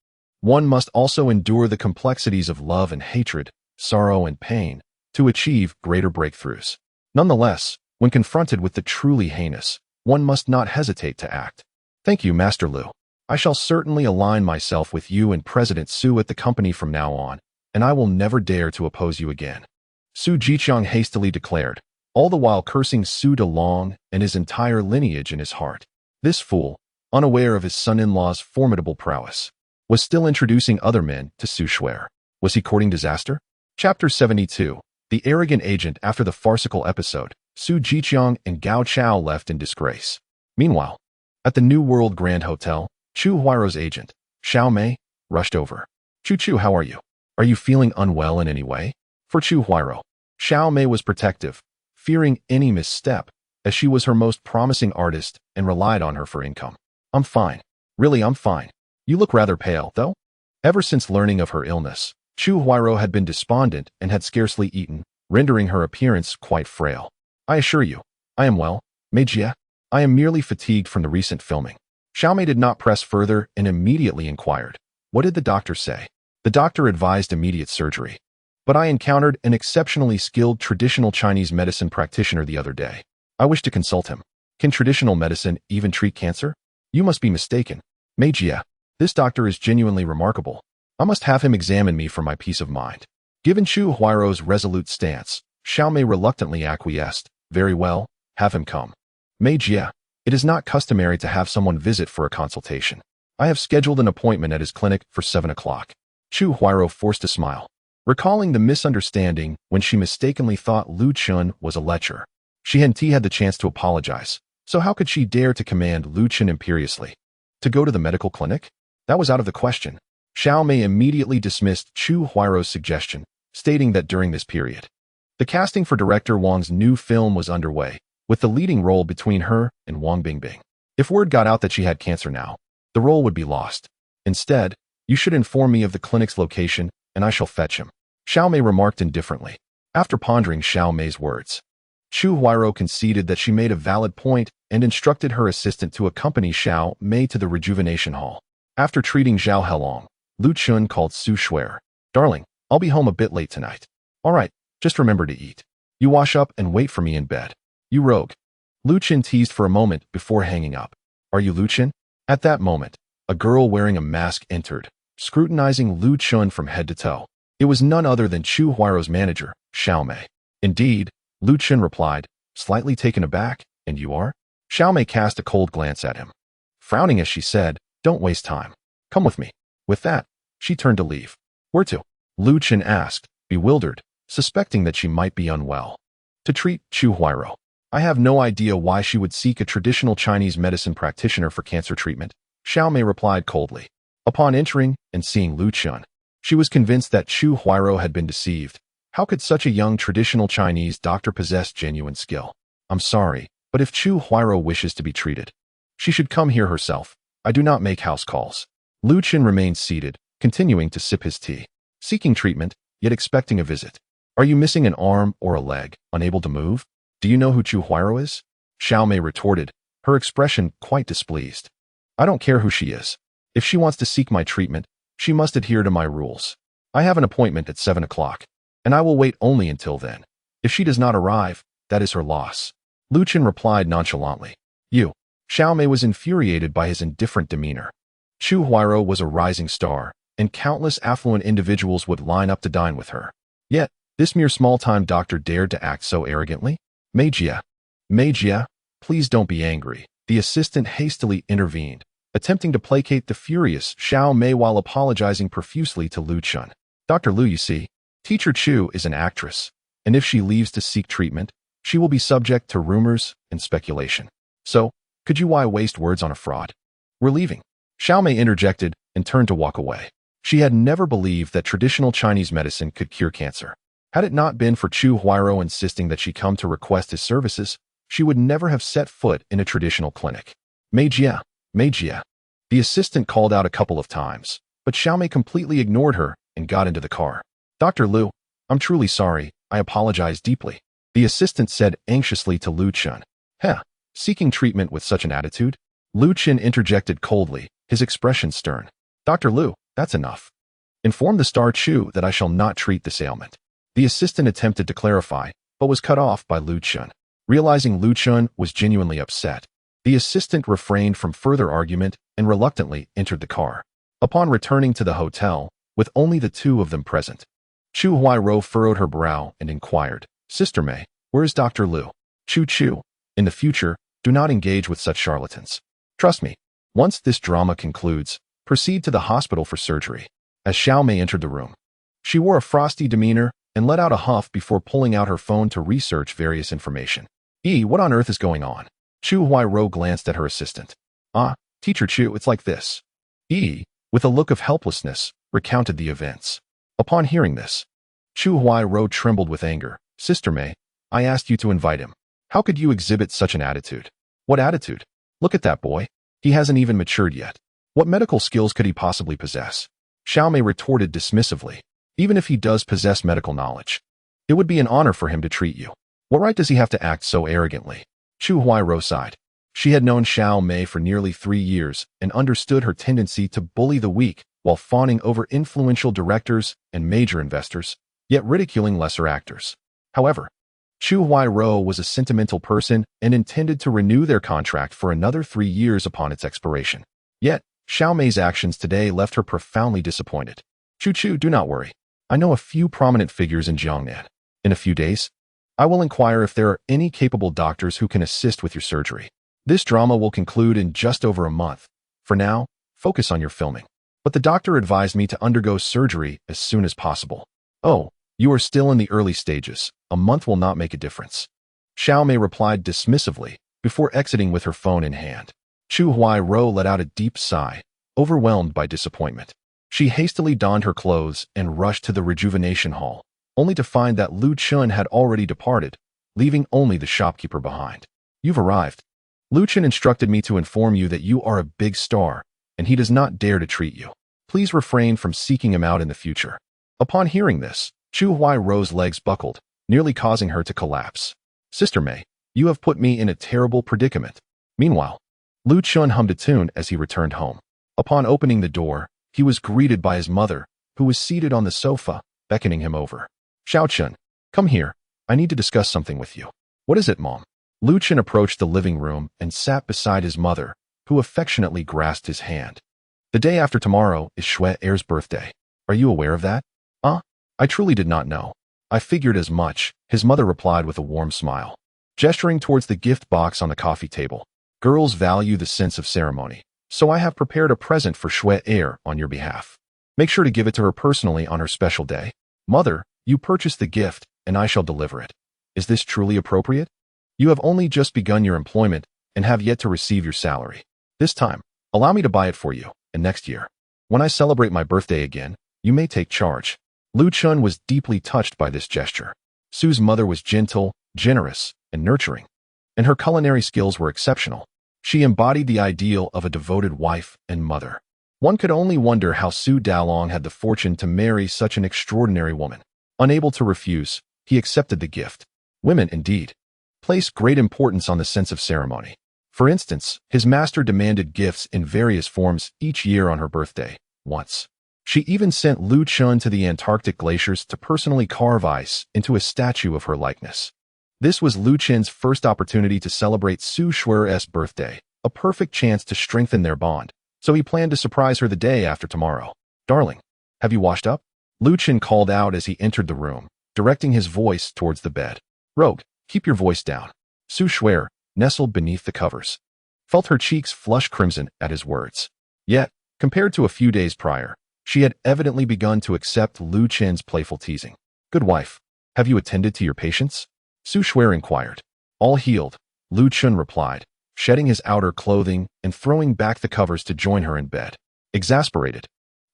One must also endure the complexities of love and hatred, sorrow and pain, to achieve greater breakthroughs. Nonetheless, when confronted with the truly heinous, one must not hesitate to act. "Thank you, Master Lu. I shall certainly align myself with you and President Su at the company from now on, and I will never dare to oppose you again," Su Jiqiang hastily declared, all the while cursing Su De Long and his entire lineage in his heart. This fool, unaware of his son-in-law's formidable prowess, was still introducing other men to Su Shuer. Was he courting disaster? Chapter 72. The Arrogant Agent. After the farcical episode, Su Jiqiang and Gao Chao left in disgrace. Meanwhile, at the New World Grand Hotel, Chu Huairo's agent, Xiao Mei, rushed over. "Chu, how are you? Are you feeling unwell in any way?" For Chu Huairo, Xiao Mei was protective, fearing any misstep, as she was her most promising artist and relied on her for income. "I'm fine. Really, I'm fine. You look rather pale, though." Ever since learning of her illness, Chu Huairo had been despondent and had scarcely eaten, rendering her appearance quite frail. "I assure you, I am well, Mei Jie. I am merely fatigued from the recent filming." Xiao Mei did not press further and immediately inquired, "What did the doctor say?" "The doctor advised immediate surgery. But I encountered an exceptionally skilled traditional Chinese medicine practitioner the other day. I wish to consult him. Can traditional medicine even treat cancer? You must be mistaken. Mei Jie, this doctor is genuinely remarkable. I must have him examine me for my peace of mind. Given Chu Huairou's resolute stance, Xiao Mei reluctantly acquiesced. Very well, have him come. Mei Jie, it is not customary to have someone visit for a consultation. I have scheduled an appointment at his clinic for 7 o'clock. Chu Huairou forced a smile, recalling the misunderstanding when she mistakenly thought Lu Chun was a lecher. She had the chance to apologize, so how could she dare to command Lu Chun imperiously? To go to the medical clinic? That was out of the question. Xiao Mei immediately dismissed Chu Huairou's suggestion, stating that during this period, the casting for director Wang's new film was underway, with the leading role between her and Wang Bingbing. If word got out that she had cancer now, the role would be lost. Instead, you should inform me of the clinic's location, and I shall fetch him. Xiao Mei remarked indifferently. After pondering Xiao Mei's words, Chu Huairou conceded that she made a valid point and instructed her assistant to accompany Xiao Mei to the rejuvenation hall. After treating Zhao Helong, Lu Chun called Su Shuer. Darling, I'll be home a bit late tonight. All right, just remember to eat. You wash up and wait for me in bed. You rogue. Lu Chun teased for a moment before hanging up. Are you Lu Chun? At that moment, a girl wearing a mask entered, scrutinizing Lu Chun from head to toe. It was none other than Chu Huairou's manager, Xiao Mei. Indeed, Lu Chun replied, slightly taken aback, and you are? Xiao Mei cast a cold glance at him. Frowning as she said, don't waste time. Come with me. With that, she turned to leave. Where to? Lu Chun asked, bewildered, suspecting that she might be unwell. To treat Chu Huairou. I have no idea why she would seek a traditional Chinese medicine practitioner for cancer treatment, Xiao Mei replied coldly. Upon entering and seeing Lu Chun, she was convinced that Chu Huairou had been deceived. How could such a young traditional Chinese doctor possess genuine skill? I'm sorry, but if Chu Huairou wishes to be treated, she should come here herself. I do not make house calls. Lu Chun remained seated, continuing to sip his tea, seeking treatment, yet expecting a visit. Are you missing an arm or a leg, unable to move? Do you know who Chu Huairou is? Xiao Mei retorted, her expression quite displeased. I don't care who she is. If she wants to seek my treatment, she must adhere to my rules. I have an appointment at 7 o'clock, and I will wait only until then. If she does not arrive, that is her loss. Lu Chun replied nonchalantly. You. Xiao Mei was infuriated by his indifferent demeanor. Chu Huairou was a rising star, and countless affluent individuals would line up to dine with her. Yet, this mere small-time doctor dared to act so arrogantly? Mei Jie, please don't be angry. The assistant hastily intervened, attempting to placate the furious Xiao Mei while apologizing profusely to Lu Chun. Dr. Lu, you see, Teacher Chu is an actress, and if she leaves to seek treatment, she will be subject to rumors and speculation. So, could you why waste words on a fraud? We're leaving. Xiao Mei interjected and turned to walk away. She had never believed that traditional Chinese medicine could cure cancer. Had it not been for Chu Huairou insisting that she come to request his services, she would never have set foot in a traditional clinic. Mei Jie. The assistant called out a couple of times, but Xiao Mei completely ignored her and got into the car. Dr. Lu, I'm truly sorry. I apologize deeply. The assistant said anxiously to Lu Chun. Seeking treatment with such an attitude? Lu Chun interjected coldly, his expression stern. Dr. Lu, that's enough. Inform the Star Chu that I shall not treat this ailment. The assistant attempted to clarify, but was cut off by Lu Chun. Realizing Lu Chun was genuinely upset, the assistant refrained from further argument and reluctantly entered the car. Upon returning to the hotel, with only the two of them present, Chu Huairou furrowed her brow and inquired, Sister Mei, where is Dr. Lu? Chu, in the future, do not engage with such charlatans. Trust me, once this drama concludes, proceed to the hospital for surgery. As Xiao Mei entered the room, she wore a frosty demeanor and let out a huff before pulling out her phone to research various information. What on earth is going on? Chu Huairou glanced at her assistant. Teacher Chu, it's like this. With a look of helplessness, recounted the events. Upon hearing this, Chu Huairou trembled with anger. Sister Mei, I asked you to invite him. How could you exhibit such an attitude? What attitude? Look at that boy. He hasn't even matured yet. What medical skills could he possibly possess? Xiao Mei retorted dismissively. Even if he does possess medical knowledge, it would be an honor for him to treat you. What right does he have to act so arrogantly? Chu Huairou sighed. She had known Xiao Mei for nearly 3 years and understood her tendency to bully the weak while fawning over influential directors and major investors, yet ridiculing lesser actors. However, Chu Huai-ro was a sentimental person and intended to renew their contract for another 3 years upon its expiration. Yet, Xiao Mei's actions today left her profoundly disappointed. Chu, do not worry. I know a few prominent figures in Jiangnan. In a few days, I will inquire if there are any capable doctors who can assist with your surgery. This drama will conclude in just over a month. For now, focus on your filming. But the doctor advised me to undergo surgery as soon as possible. Oh, you are still in the early stages. A month will not make a difference. Xiao Mei replied dismissively before exiting with her phone in hand. Chu Huai-ro let out a deep sigh, overwhelmed by disappointment. She hastily donned her clothes and rushed to the rejuvenation hall, only to find that Lu Chun had already departed, leaving only the shopkeeper behind. You've arrived. Lu Chun instructed me to inform you that you are a big star, and he does not dare to treat you. Please refrain from seeking him out in the future. Upon hearing this, Chu Huai-ro's legs buckled, nearly causing her to collapse. Sister Mei, you have put me in a terrible predicament. Meanwhile, Lu Chun hummed a tune as he returned home. Upon opening the door, he was greeted by his mother, who was seated on the sofa, beckoning him over. Xiao Chun, come here. I need to discuss something with you. What is it, Mom? Lu Chun approached the living room and sat beside his mother, who affectionately grasped his hand. The day after tomorrow is Shui Er's birthday. Are you aware of that? I truly did not know. I figured as much, his mother replied with a warm smile. Gesturing towards the gift box on the coffee table. Girls value the sense of ceremony, so I have prepared a present for Shui Er on your behalf. Make sure to give it to her personally on her special day. Mother, you purchased the gift, and I shall deliver it. Is this truly appropriate? You have only just begun your employment and have yet to receive your salary. This time, allow me to buy it for you, and next year, when I celebrate my birthday again, you may take charge. Lu Chun was deeply touched by this gesture. Su's mother was gentle, generous, and nurturing, and her culinary skills were exceptional. She embodied the ideal of a devoted wife and mother. One could only wonder how Su Dalong had the fortune to marry such an extraordinary woman. Unable to refuse, he accepted the gift. Women, indeed, place great importance on the sense of ceremony. For instance, his master demanded gifts in various forms each year on her birthday. Once, she even sent Lu Chun to the Antarctic glaciers to personally carve ice into a statue of her likeness. This was Lu Chun's first opportunity to celebrate Su Shui's birthday, a perfect chance to strengthen their bond, so he planned to surprise her the day after tomorrow. Darling, have you washed up? Lu Chun called out as he entered the room, directing his voice towards the bed. Rogue, keep your voice down. Su Shui, nestled beneath the covers, felt her cheeks flush crimson at his words. Yet, compared to a few days prior, she had evidently begun to accept Lu Chun's playful teasing. Good wife, have you attended to your patients? Su Shui inquired. All healed, Lu Chun replied, shedding his outer clothing and throwing back the covers to join her in bed. Exasperated,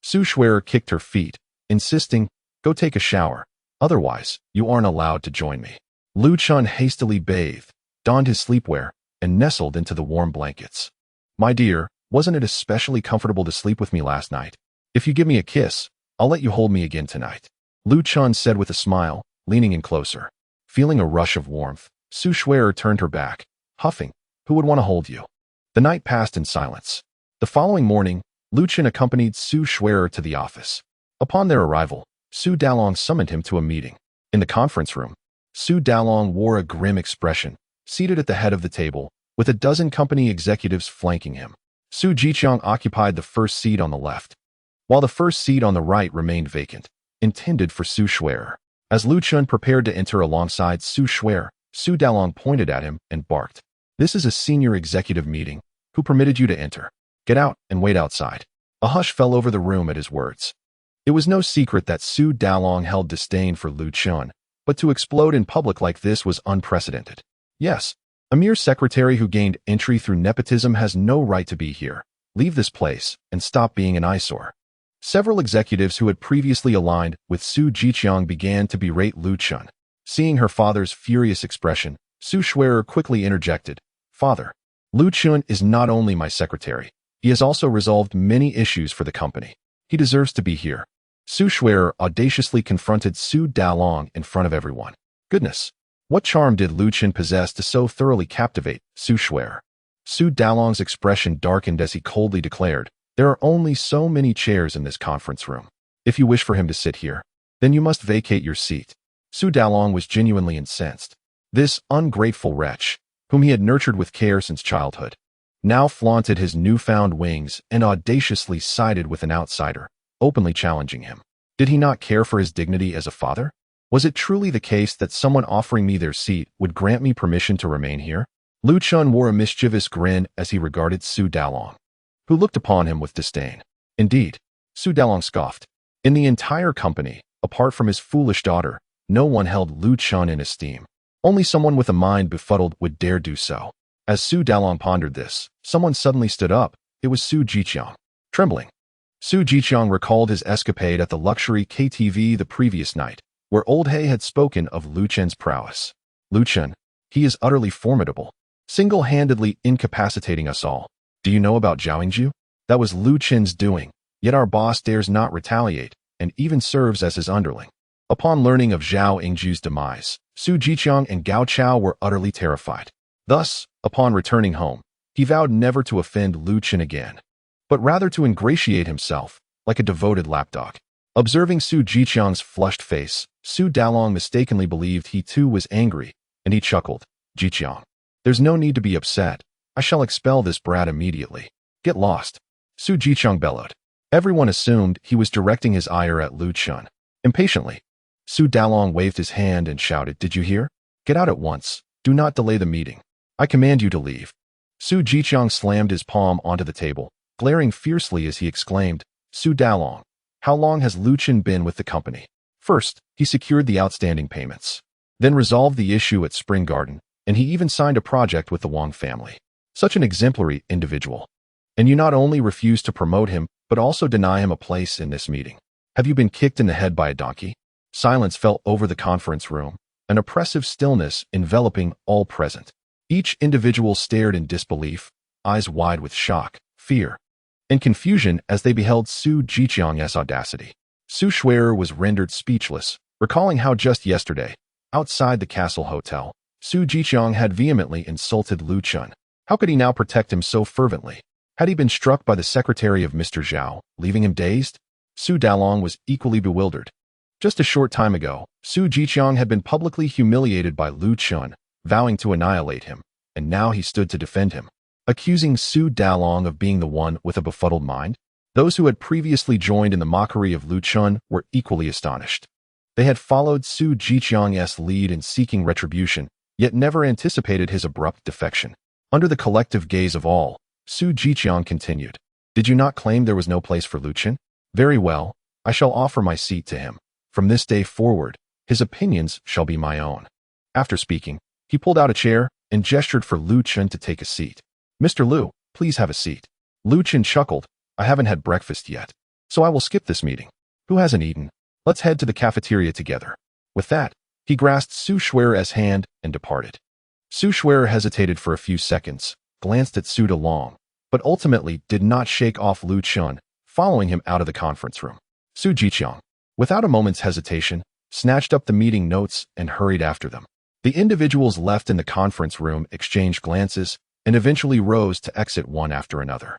Su Shui kicked her feet, insisting, go take a shower, otherwise, you aren't allowed to join me. Lu Chun hastily bathed, donned his sleepwear, and nestled into the warm blankets. My dear, wasn't it especially comfortable to sleep with me last night? If you give me a kiss, I'll let you hold me again tonight. Lu Chun said with a smile, leaning in closer. Feeling a rush of warmth, Su Shui turned her back, huffing, who would want to hold you? The night passed in silence. The following morning, Lu Chun accompanied Su Shui to the office. Upon their arrival, Su Dalong summoned him to a meeting. In the conference room, Su Dalong wore a grim expression, seated at the head of the table, with a dozen company executives flanking him. Su Jiqiang occupied the first seat on the left, while the first seat on the right remained vacant, intended for Su Shui. As Lu Chun prepared to enter alongside Su Shui, Su Dalong pointed at him and barked. This is a senior executive meeting. Who permitted you to enter? Get out and wait outside. A hush fell over the room at his words. It was no secret that Su Dalong held disdain for Lu Chun, but to explode in public like this was unprecedented. Yes, a mere secretary who gained entry through nepotism has no right to be here. Leave this place and stop being an eyesore. Several executives who had previously aligned with Su Jiqiang began to berate Lu Chun. Seeing her father's furious expression, Su Shui quickly interjected. Father, Lu Chun is not only my secretary, he has also resolved many issues for the company. He deserves to be here. Su Shui audaciously confronted Su Dalong in front of everyone. Goodness, what charm did Lu Chun possess to so thoroughly captivate Su Shui? Su Dalong's expression darkened as he coldly declared, there are only so many chairs in this conference room. If you wish for him to sit here, then you must vacate your seat. Su Dalong was genuinely incensed. This ungrateful wretch, whom he had nurtured with care since childhood, now flaunted his newfound wings and audaciously sided with an outsider, openly challenging him. Did he not care for his dignity as a father? Was it truly the case that someone offering me their seat would grant me permission to remain here? Lu Chun wore a mischievous grin as he regarded Su Dalong, who looked upon him with disdain. Indeed, Su Dalong scoffed. In the entire company, apart from his foolish daughter, no one held Lu Chun in esteem. Only someone with a mind befuddled would dare do so. As Su Dalong pondered this, someone suddenly stood up. It was Su Jiqiang. Trembling, Su Jiqiang recalled his escapade at the luxury KTV the previous night, where Old He had spoken of Lu Chen's prowess. Lu Chen, he is utterly formidable, single-handedly incapacitating us all. Do you know about Zhao Yingju? That was Lu Chen's doing, yet our boss dares not retaliate, and even serves as his underling. Upon learning of Zhao Yingju's demise, Su Jiqiang and Gao Chao were utterly terrified. Thus, upon returning home, he vowed never to offend Lu Chen again, but rather to ingratiate himself, like a devoted lapdog. Observing Su Jiqiang's flushed face, Su Dalong mistakenly believed he too was angry, and he chuckled. Jiqiang, there's no need to be upset. I shall expel this brat immediately. Get lost. Su Jiqiang bellowed. Everyone assumed he was directing his ire at Lu Chun. Impatiently, Su Dalong waved his hand and shouted, "Did you hear? Get out at once. Do not delay the meeting. I command you to leave." Su Jiqiang slammed his palm onto the table, glaring fiercely as he exclaimed, "Su Dalong, how long has Lu Chen been with the company?" First, he secured the outstanding payments, then resolved the issue at Spring Garden, and he even signed a project with the Wang family. Such an exemplary individual. And you not only refuse to promote him, but also deny him a place in this meeting. Have you been kicked in the head by a donkey? Silence fell over the conference room, an oppressive stillness enveloping all present. Each individual stared in disbelief, eyes wide with shock, fear, and confusion as they beheld Su Jiqiang's audacity. Su Shui'er was rendered speechless, recalling how just yesterday, outside the Castle Hotel, Su Jiqiang had vehemently insulted Lu Chun. How could he now protect him so fervently? Had he been struck by the secretary of Mr. Zhao, leaving him dazed? Su Dalong was equally bewildered. Just a short time ago, Su Jiqiang had been publicly humiliated by Lu Chun, vowing to annihilate him, and now he stood to defend him, accusing Su Dalong of being the one with a befuddled mind. Those who had previously joined in the mockery of Lu Chun were equally astonished. They had followed Su Jiqiang's lead in seeking retribution, yet never anticipated his abrupt defection. Under the collective gaze of all, Su Jiqiang continued, "Did you not claim there was no place for Lu Chen? Very well, I shall offer my seat to him. From this day forward, his opinions shall be my own." After speaking, he pulled out a chair and gestured for Lu Chen to take a seat. "Mr. Lu, please have a seat." Lu Chen chuckled, "I haven't had breakfast yet, so I will skip this meeting. Who hasn't eaten? Let's head to the cafeteria together." With that, he grasped Su Shui'er's hand and departed. Su Shui'er hesitated for a few seconds, glanced at Su Dalong, but ultimately did not shake off Lu Chun, following him out of the conference room. Su Jiqiang, without a moment's hesitation, snatched up the meeting notes and hurried after them. The individuals left in the conference room exchanged glances and eventually rose to exit one after another.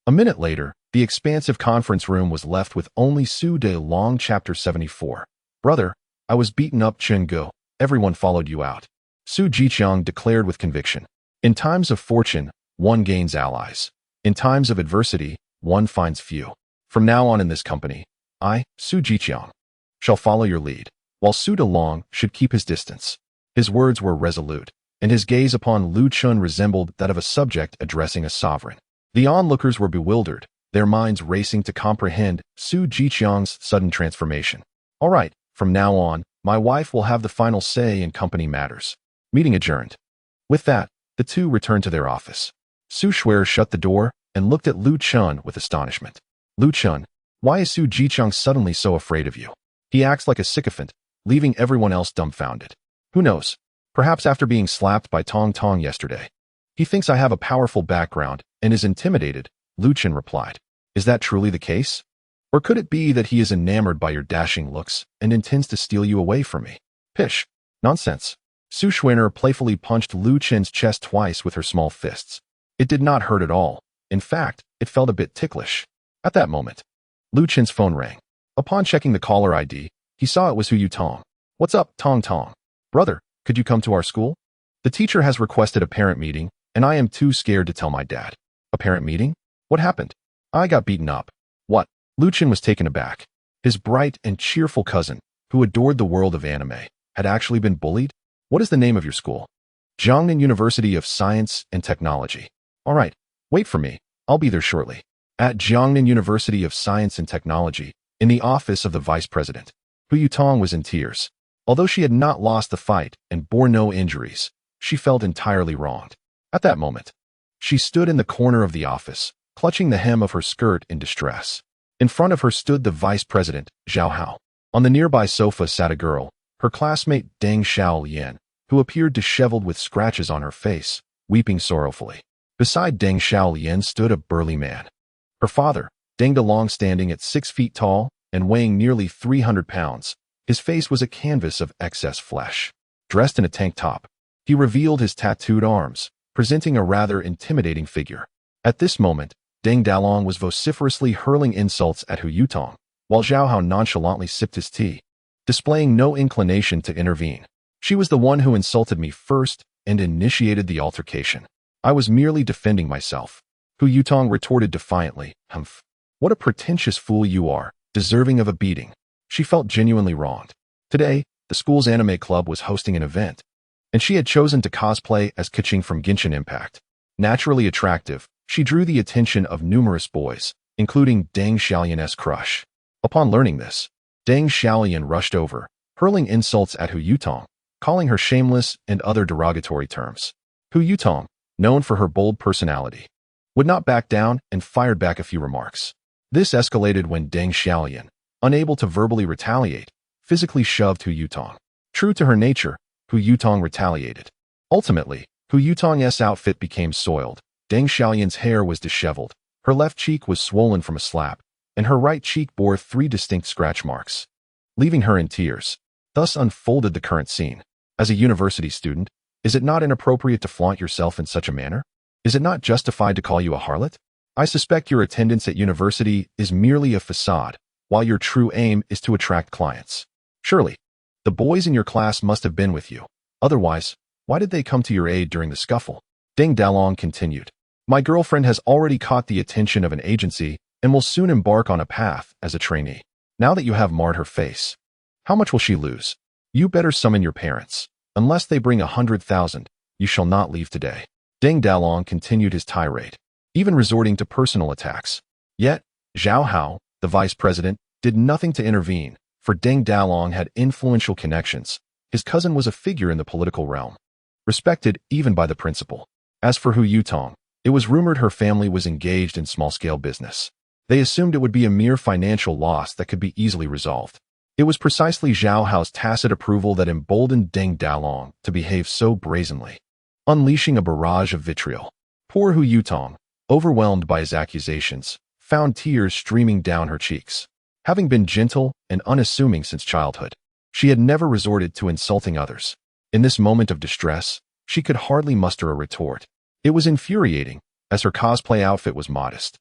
A minute later, the expansive conference room was left with only Su Dalong. Chapter 74. "Brother, I was beaten up, Chen Go. Everyone followed you out," Su Jiqiang declared with conviction. "In times of fortune, one gains allies. In times of adversity, one finds few. From now on in this company, I, Su Jiqiang, shall follow your lead, while Su Dalong should keep his distance." His words were resolute, and his gaze upon Lu Chun resembled that of a subject addressing a sovereign. The onlookers were bewildered, their minds racing to comprehend Su Jiqiang's sudden transformation. "All right, from now on, my wife will have the final say in company matters." Meeting adjourned. With that, the two returned to their office. Su Shui'er shut the door and looked at Lu Chun with astonishment. "Lu Chun, why is Su Jiqiang suddenly so afraid of you? He acts like a sycophant, leaving everyone else dumbfounded. Who knows? Perhaps after being slapped by Tong Tong yesterday. He thinks I have a powerful background and is intimidated," Lu Chen replied. "Is that truly the case? Or could it be that he is enamored by your dashing looks and intends to steal you away from me?" "Pish! Nonsense." Su Shui'er playfully punched Lu Chen's chest twice with her small fists. It did not hurt at all. In fact, it felt a bit ticklish. At that moment, Lu Chen's phone rang. Upon checking the caller ID, he saw it was Hu Yu Tong. "What's up, Tong Tong? Brother, could you come to our school? The teacher has requested a parent meeting, and I am too scared to tell my dad. A parent meeting? What happened? I got beaten up. What? Lu Chen was taken aback. His bright and cheerful cousin, who adored the world of anime, had actually been bullied? What is the name of your school? Jiangnan University of Science and Technology. All right, wait for me. I'll be there shortly. At Jiangnan University of Science and Technology, in the office of the vice president, Hu Yutong was in tears. Although she had not lost the fight and bore no injuries, she felt entirely wronged. At that moment, she stood in the corner of the office, clutching the hem of her skirt in distress. In front of her stood the vice president, Zhao Hao. On the nearby sofa sat a girl, her classmate Deng Xiaolian, who appeared disheveled with scratches on her face, weeping sorrowfully. Beside Deng Xiaolian stood a burly man. Her father, Deng Dalong, standing at 6 feet tall and weighing nearly 300 pounds. His face was a canvas of excess flesh. Dressed in a tank top, he revealed his tattooed arms, presenting a rather intimidating figure. At this moment, Deng Dalong was vociferously hurling insults at Hu Yutong, while Zhao Hao nonchalantly sipped his tea, displaying no inclination to intervene. She was the one who insulted me first and initiated the altercation. I was merely defending myself. Hu Yutong retorted defiantly, "Humph. What a pretentious fool you are, deserving of a beating." She felt genuinely wronged. Today, the school's anime club was hosting an event, and she had chosen to cosplay as Keqing from Genshin Impact. Naturally attractive, she drew the attention of numerous boys, including Deng Xiaolian's crush. Upon learning this, Deng Xiaolian rushed over, hurling insults at Hu Yutong, calling her shameless and other derogatory terms. Hu Yutong, known for her bold personality, would not back down and fired back a few remarks. This escalated when Deng Xiaolian, unable to verbally retaliate, physically shoved Hu Yutong. True to her nature, Hu Yutong retaliated. Ultimately, Hu Yutong's outfit became soiled. Deng Xiaolian's hair was disheveled, her left cheek was swollen from a slap, and her right cheek bore 3 distinct scratch marks, leaving her in tears. Thus unfolded the current scene. As a university student, is it not inappropriate to flaunt yourself in such a manner? Is it not justified to call you a harlot? I suspect your attendance at university is merely a facade, while your true aim is to attract clients. Surely, the boys in your class must have been with you. Otherwise, why did they come to your aid during the scuffle? Deng Dalong continued. My girlfriend has already caught the attention of an agency and will soon embark on a path as a trainee. Now that you have marred her face, how much will she lose? You better summon your parents. Unless they bring 100,000, you shall not leave today. Deng Dalong continued his tirade, even resorting to personal attacks. Yet, Zhao Hao, the vice president, did nothing to intervene, for Deng Dalong had influential connections. His cousin was a figure in the political realm, respected even by the principal. As for Hu Yutong, it was rumored her family was engaged in small-scale business. They assumed it would be a mere financial loss that could be easily resolved. It was precisely Zhao Hao's tacit approval that emboldened Deng Dalong to behave so brazenly, unleashing a barrage of vitriol. Poor Hu Yutong, overwhelmed by his accusations, found tears streaming down her cheeks. Having been gentle and unassuming since childhood, she had never resorted to insulting others. In this moment of distress, she could hardly muster a retort. It was infuriating, as her cosplay outfit was modest,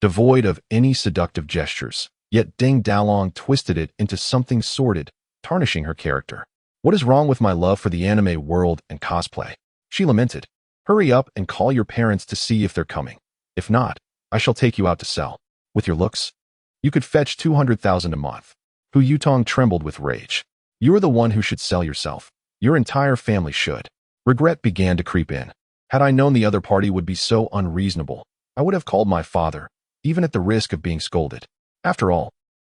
devoid of any seductive gestures, yet Deng Dalong twisted it into something sordid, tarnishing her character. What is wrong with my love for the anime world and cosplay? She lamented. Hurry up and call your parents to see if they're coming. If not, I shall take you out to sell. With your looks, you could fetch 200,000 a month. Hu Yutong trembled with rage. You're the one who should sell yourself. Your entire family should. Regret began to creep in. Had I known the other party would be so unreasonable, I would have called my father, even at the risk of being scolded. After all,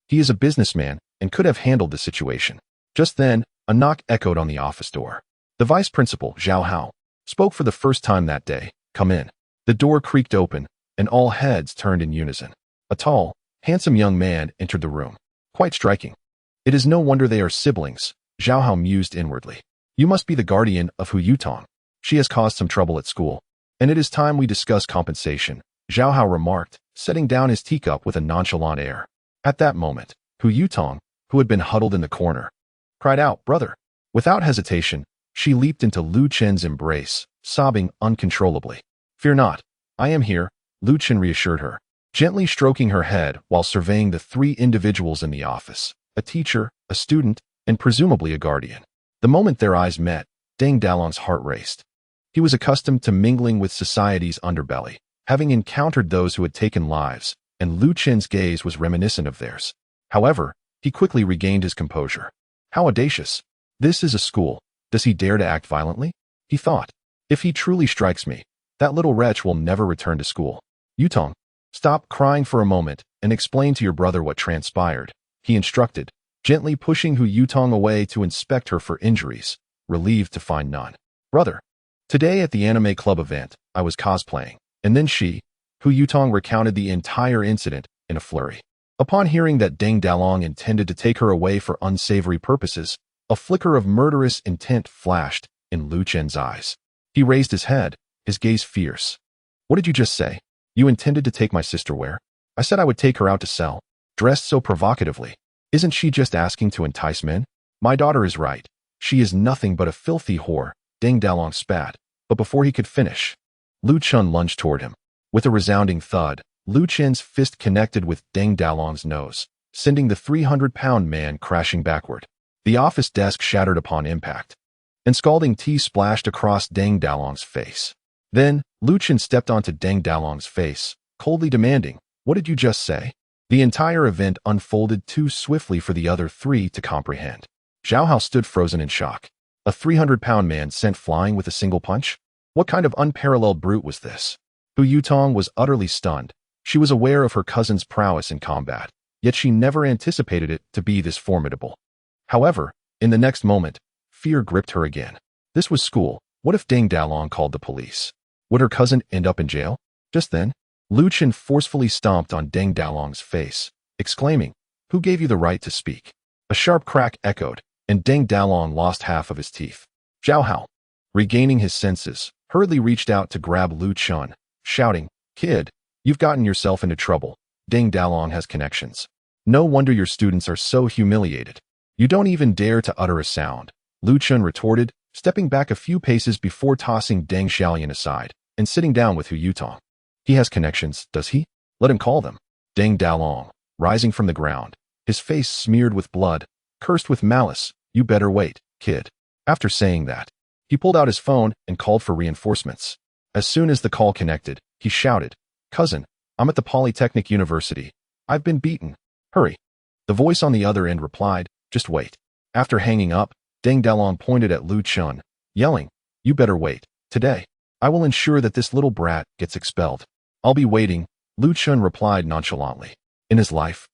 he is a businessman and could have handled the situation. Just then, a knock echoed on the office door. The vice principal, Zhao Hao, spoke for the first time that day. Come in. The door creaked open, and all heads turned in unison. A tall, handsome young man entered the room. Quite striking. It is no wonder they are siblings, Zhao Hao mused inwardly. You must be the guardian of Hu Yutong. She has caused some trouble at school, and it is time we discuss compensation, Zhao Hao remarked, setting down his teacup with a nonchalant air. At that moment, Hu Yutong, who had been huddled in the corner, cried out, "Brother!" Without hesitation, she leaped into Lu Chen's embrace, sobbing uncontrollably. "Fear not, I am here," Lu Chen reassured her, gently stroking her head while surveying the 3 individuals in the office, a teacher, a student, and presumably a guardian. The moment their eyes met, Deng Dalong's heart raced. He was accustomed to mingling with society's underbelly, having encountered those who had taken lives, and Lu Chen's gaze was reminiscent of theirs. However, he quickly regained his composure. How audacious. This is a school. Does he dare to act violently? He thought. If he truly strikes me, that little wretch will never return to school. Yutong, stop crying for a moment and explain to your brother what transpired, he instructed, gently pushing Hu Yutong away to inspect her for injuries, relieved to find none. Brother, today at the anime club event, I was cosplaying, and then Hu Yutong recounted the entire incident in a flurry. Upon hearing that Deng Dalong intended to take her away for unsavory purposes, a flicker of murderous intent flashed in Lu Chen's eyes. He raised his head, his gaze fierce. What did you just say? You intended to take my sister where? I said I would take her out to sell. Dressed so provocatively. Isn't she just asking to entice men? My daughter is right. She is nothing but a filthy whore, Deng Dalong spat. But before he could finish, Lu Chen lunged toward him. With a resounding thud, Lu Chen's fist connected with Deng Dalong's nose, sending the 300-pound man crashing backward. The office desk shattered upon impact, and scalding tea splashed across Deng Dalong's face. Then, Lu Chen stepped onto Deng Dalong's face, coldly demanding, what did you just say? The entire event unfolded too swiftly for the other three to comprehend. Zhao Hao stood frozen in shock. A 300-pound man sent flying with a single punch? What kind of unparalleled brute was this? Hu Yutong was utterly stunned. She was aware of her cousin's prowess in combat, yet she never anticipated it to be this formidable. However, in the next moment, fear gripped her again. This was school. What if Deng Dalong called the police? Would her cousin end up in jail? Just then, Lu Chen forcefully stomped on Deng Dalong's face, exclaiming, who gave you the right to speak? A sharp crack echoed, and Deng Dalong lost half of his teeth. Zhao Hao, regaining his senses, hurriedly reached out to grab Lu Chen, shouting, kid, you've gotten yourself into trouble. Deng Dalong has connections. No wonder your students are so humiliated. You don't even dare to utter a sound, Lu Chen retorted, stepping back a few paces before tossing Deng Xiaolian aside and sitting down with Hu Yutong. He has connections, does he? Let him call them. Deng Dalong, rising from the ground, his face smeared with blood, cursed with malice, you better wait, kid. After saying that, he pulled out his phone and called for reinforcements. As soon as the call connected, he shouted, cousin, I'm at the Polytechnic University. I've been beaten. Hurry. The voice on the other end replied, just wait. After hanging up, Deng Dalong pointed at Lu Chen, yelling, you better wait. Today, I will ensure that this little brat gets expelled. I'll be waiting, Lu Chen replied nonchalantly. In his life,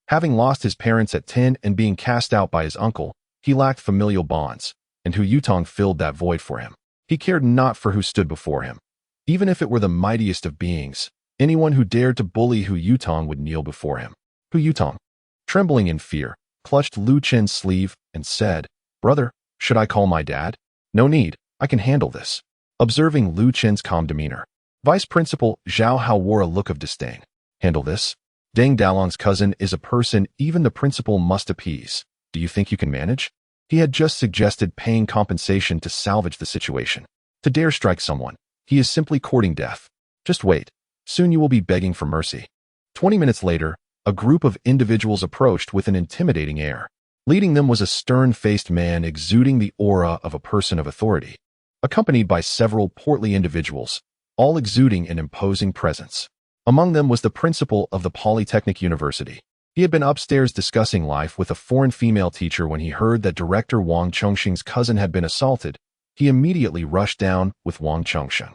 having lost his parents at 10 and being cast out by his uncle, he lacked familial bonds, and Hu Yutong filled that void for him. He cared not for who stood before him. Even if it were the mightiest of beings, anyone who dared to bully Hu Yutong would kneel before him. Hu Yutong, trembling in fear, clutched Lu Chen's sleeve and said, brother, should I call my dad? No need, I can handle this. Observing Lu Chen's calm demeanor, Vice Principal Zhao Hao wore a look of disdain. Handle this? Deng Dalong's cousin is a person even the principal must appease. Do you think you can manage? He had just suggested paying compensation to salvage the situation. To dare strike someone, he is simply courting death. Just wait. Soon you will be begging for mercy. 20 minutes later, a group of individuals approached with an intimidating air. Leading them was a stern-faced man exuding the aura of a person of authority, accompanied by several portly individuals, all exuding an imposing presence. Among them was the principal of the Polytechnic University. He had been upstairs discussing life with a foreign female teacher when he heard that Director Wang Chongxing's cousin had been assaulted. He immediately rushed down with Wang Chongxing.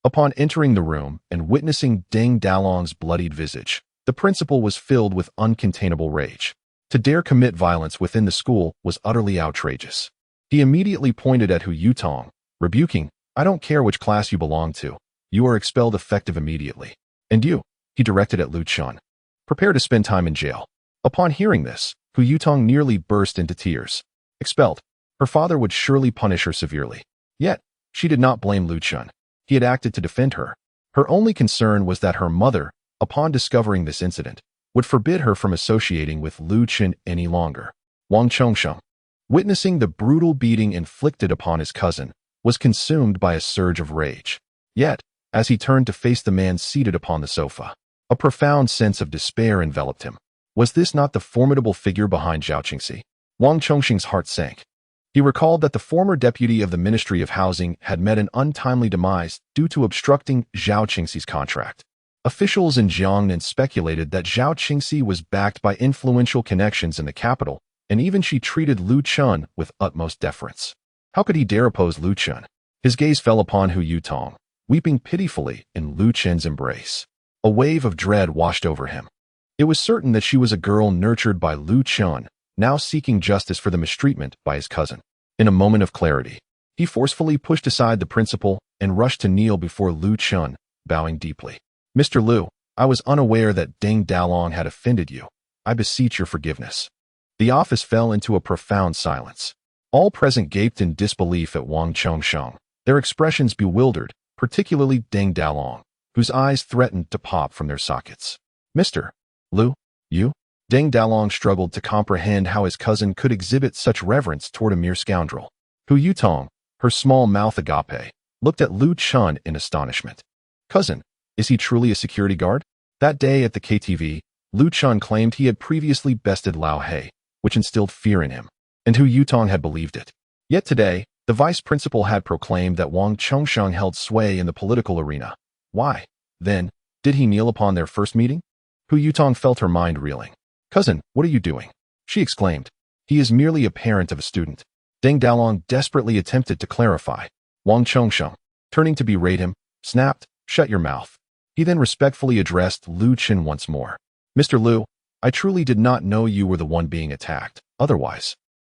Upon entering the room and witnessing Deng Dalong's bloodied visage, the principal was filled with uncontainable rage. To dare commit violence within the school was utterly outrageous. He immediately pointed at Hu Yutong, rebuking, I don't care which class you belong to. You are expelled effective immediately. And you, he directed at Lu Chen, prepare to spend time in jail. Upon hearing this, Hu Yutong nearly burst into tears. Expelled. Her father would surely punish her severely. Yet, she did not blame Lu Chen. He had acted to defend her. Her only concern was that her mother, upon discovering this incident, would forbid her from associating with Lu Chen any longer. Wang Chongsheng, witnessing the brutal beating inflicted upon his cousin, was consumed by a surge of rage. Yet, as he turned to face the man seated upon the sofa, a profound sense of despair enveloped him. Was this not the formidable figure behind Zhao Qingxi? Wang Chongxing's heart sank. He recalled that the former deputy of the Ministry of Housing had met an untimely demise due to obstructing Zhao Qingxi's contract. Officials in Jiangnan speculated that Zhao Qingxi was backed by influential connections in the capital, and even she treated Lu Chun with utmost deference. How could he dare oppose Lu Chun? His gaze fell upon Hu Yutong, weeping pitifully in Lu Chun's embrace. A wave of dread washed over him. It was certain that she was a girl nurtured by Lu Chun, now seeking justice for the mistreatment by his cousin. In a moment of clarity, he forcefully pushed aside the principal and rushed to kneel before Lu Chun, bowing deeply. Mr. Lu, I was unaware that Deng Dalong had offended you. I beseech your forgiveness. The office fell into a profound silence. All present gaped in disbelief at Wang Chongsheng, their expressions bewildered, particularly Deng Dalong, whose eyes threatened to pop from their sockets. Mr. Lu, you? Deng Dalong struggled to comprehend how his cousin could exhibit such reverence toward a mere scoundrel. Hu Yutong, her small mouth agape, looked at Lu Chun in astonishment. Cousin, is he truly a security guard? That day at the KTV, Lu Chun claimed he had previously bested Lao He, which instilled fear in him, and Hu Yutong had believed it. Yet today, the vice principal had proclaimed that Wang Chongsheng held sway in the political arena. Why, then, did he kneel upon their first meeting? Hu Yutong felt her mind reeling. Cousin, what are you doing? She exclaimed. He is merely a parent of a student. Deng Dalong desperately attempted to clarify. Wang Chongsheng, turning to berate him, snapped, shut your mouth. He then respectfully addressed Lu Chun once more. Mr. Lu, I truly did not know you were the one being attacked. Otherwise,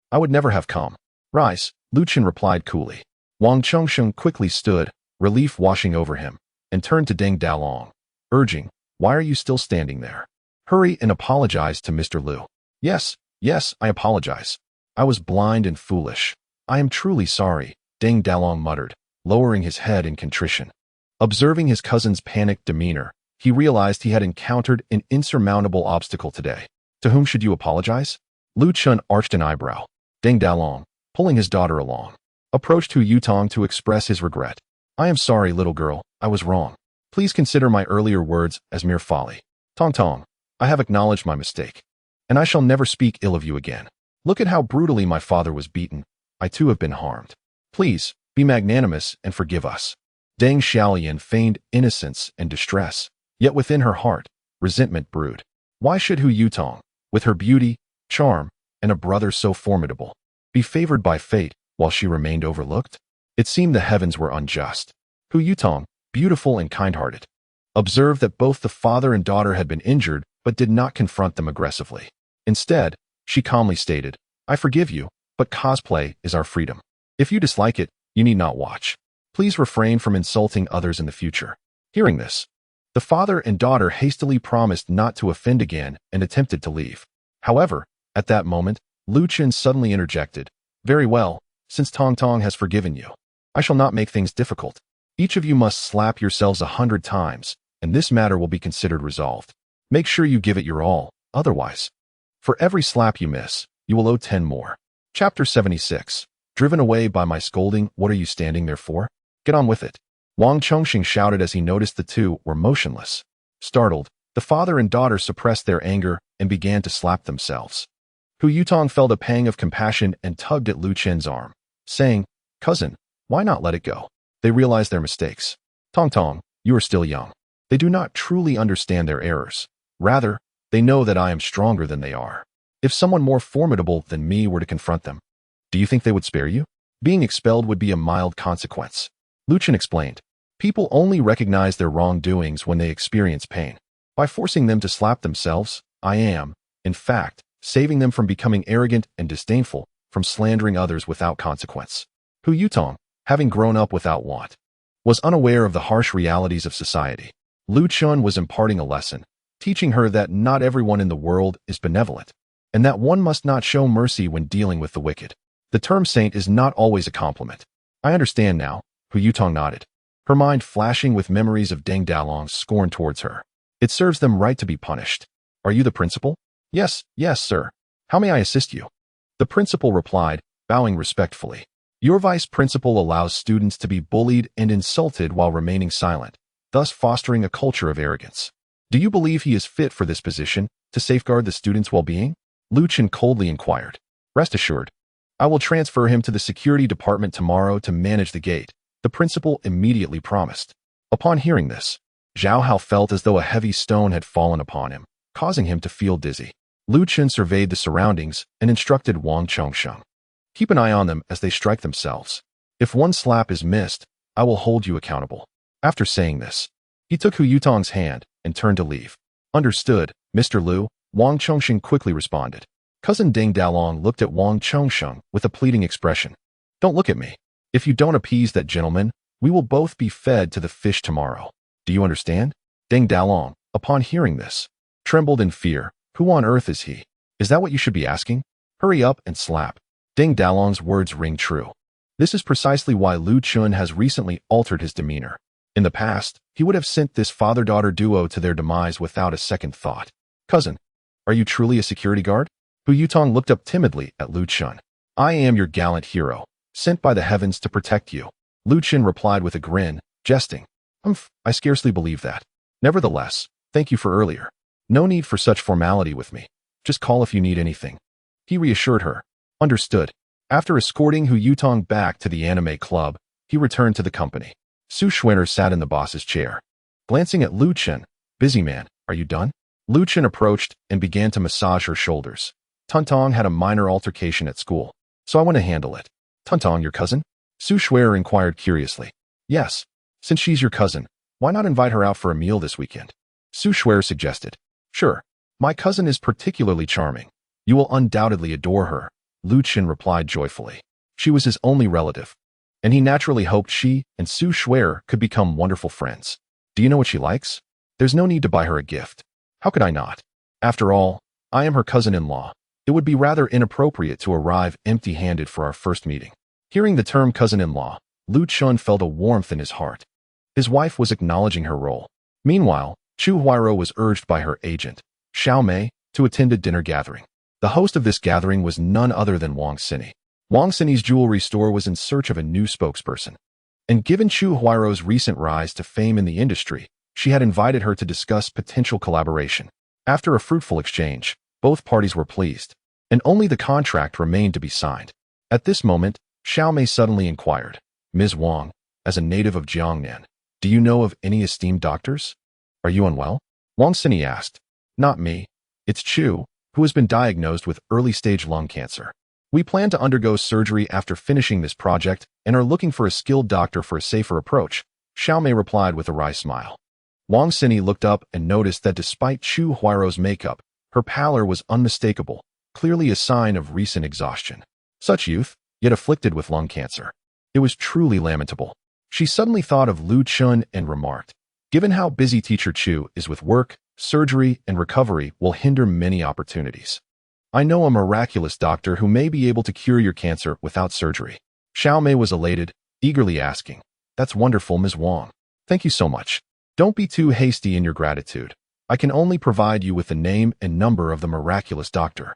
I would never have come. Rise, Lu Chun replied coolly. Wang Chongsheng quickly stood, relief washing over him, and turned to Deng Dalong, urging, why are you still standing there? Hurry and apologize to Mr. Lu. Yes, I apologize. I was blind and foolish. I am truly sorry, Deng Dalong muttered, lowering his head in contrition. Observing his cousin's panicked demeanor, he realized he had encountered an insurmountable obstacle today. To whom should you apologize? Lu Chun arched an eyebrow. Deng Dalong, pulling his daughter along, approached Hu Yutong to express his regret. I am sorry, little girl, I was wrong. Please consider my earlier words as mere folly. Tong Tong, I have acknowledged my mistake, and I shall never speak ill of you again. Look at how brutally my father was beaten. I too have been harmed. Please, be magnanimous and forgive us. Deng Xiaolian feigned innocence and distress, yet within her heart, resentment brewed. Why should Hu Yutong, with her beauty, charm, and a brother so formidable, be favored by fate while she remained overlooked? It seemed the heavens were unjust. Hu Yutong, beautiful and kind-hearted, observed that both the father and daughter had been injured but did not confront them aggressively. Instead, she calmly stated, I forgive you, but cosplay is our freedom. If you dislike it, you need not watch. Please refrain from insulting others in the future. Hearing this, the father and daughter hastily promised not to offend again and attempted to leave. However, at that moment, Lu Chun suddenly interjected, Very well, since Tong Tong has forgiven you, I shall not make things difficult. Each of you must slap yourselves 100 times, and this matter will be considered resolved. Make sure you give it your all, otherwise, for every slap you miss, you will owe 10 more. Chapter 76. Driven away by my scolding, what are you standing there for? Get on with it. Wang Chongqing shouted as he noticed the two were motionless. Startled, the father and daughter suppressed their anger and began to slap themselves. Hu Yutong felt a pang of compassion and tugged at Lu Chen's arm, saying, Cousin, why not let it go? They realized their mistakes. Tong Tong, you are still young. They do not truly understand their errors. Rather, they know that I am stronger than they are. If someone more formidable than me were to confront them, do you think they would spare you? Being expelled would be a mild consequence. Lu Chen explained. People only recognize their wrongdoings when they experience pain. By forcing them to slap themselves, I am, in fact, saving them from becoming arrogant and disdainful, from slandering others without consequence. Hu Yutong, having grown up without want, was unaware of the harsh realities of society. Lu Chun was imparting a lesson, teaching her that not everyone in the world is benevolent, and that one must not show mercy when dealing with the wicked. The term saint is not always a compliment. I understand now, Hu Yutong nodded, her mind flashing with memories of Deng Dalong's scorn towards her. It serves them right to be punished. Are you the principal? Yes, sir. How may I assist you? The principal replied, bowing respectfully. Your vice principal allows students to be bullied and insulted while remaining silent, thus fostering a culture of arrogance. Do you believe he is fit for this position to safeguard the students' well-being? Lu Chen coldly inquired. Rest assured, I will transfer him to the security department tomorrow to manage the gate, the principal immediately promised. Upon hearing this, Zhao Hao felt as though a heavy stone had fallen upon him, causing him to feel dizzy. Lu Chen surveyed the surroundings and instructed Wang Chongsheng. Keep an eye on them as they strike themselves. If one slap is missed, I will hold you accountable. After saying this, he took Hu Yutong's hand and turned to leave. Understood, Mr. Lu, Wang Chongsheng quickly responded. Cousin Ding Dalong looked at Wang Chongsheng with a pleading expression. Don't look at me. If you don't appease that gentleman, we will both be fed to the fish tomorrow. Do you understand? Ding Dalong, upon hearing this, trembled in fear. Who on earth is he? Is that what you should be asking? Hurry up and slap. Ding Dalong's words ring true. This is precisely why Lu Chun has recently altered his demeanor. In the past, he would have sent this father-daughter duo to their demise without a second thought. Cousin, are you truly a security guard? Hu Yutong looked up timidly at Lu Chun. I am your gallant hero, sent by the heavens to protect you. Lu Chun replied with a grin, jesting. I scarcely believe that. Nevertheless, thank you for earlier. No need for such formality with me. Just call if you need anything. He reassured her. Understood. After escorting Hu Yutong back to the anime club, he returned to the company. Su Schwenner sat in the boss's chair. Glancing at Lu Chen, busy man, are you done? Lu Chen approached and began to massage her shoulders. Tuntong had a minor altercation at school, so I want to handle it. Tuntong, your cousin? Su Schwenner inquired curiously. Yes. Since she's your cousin, why not invite her out for a meal this weekend? Su Schwenner suggested. Sure. My cousin is particularly charming. You will undoubtedly adore her, Lu Chen replied joyfully. She was his only relative, and he naturally hoped she and Su Schwenner could become wonderful friends. Do you know what she likes? There's no need to buy her a gift. How could I not? After all, I am her cousin-in-law. It would be rather inappropriate to arrive empty-handed for our first meeting. Hearing the term cousin-in-law, Lu Chun felt a warmth in his heart. His wife was acknowledging her role. Meanwhile, Chu Huairou was urged by her agent, Xiao Mei, to attend a dinner gathering. The host of this gathering was none other than Wang Xini. Wang Xini's jewelry store was in search of a new spokesperson. And given Chu Huairou's recent rise to fame in the industry, she had invited her to discuss potential collaboration. After a fruitful exchange, both parties were pleased, and only the contract remained to be signed. At this moment, Xiao Mei suddenly inquired, Ms. Wang, as a native of Jiangnan, do you know of any esteemed doctors? Are you unwell? Wang Xini asked. Not me. It's Chu, who has been diagnosed with early-stage lung cancer. We plan to undergo surgery after finishing this project and are looking for a skilled doctor for a safer approach, Xiao Mei replied with a wry smile. Wang Xini looked up and noticed that despite Chu Huairou's makeup, her pallor was unmistakable, clearly a sign of recent exhaustion. Such youth, yet afflicted with lung cancer. It was truly lamentable. She suddenly thought of Lu Chun and remarked, given how busy Teacher Chu is with work, surgery and recovery will hinder many opportunities. I know a miraculous doctor who may be able to cure your cancer without surgery. Xiao Mei was elated, eagerly asking, That's wonderful, Ms. Wang. Thank you so much. Don't be too hasty in your gratitude. I can only provide you with the name and number of the miraculous doctor.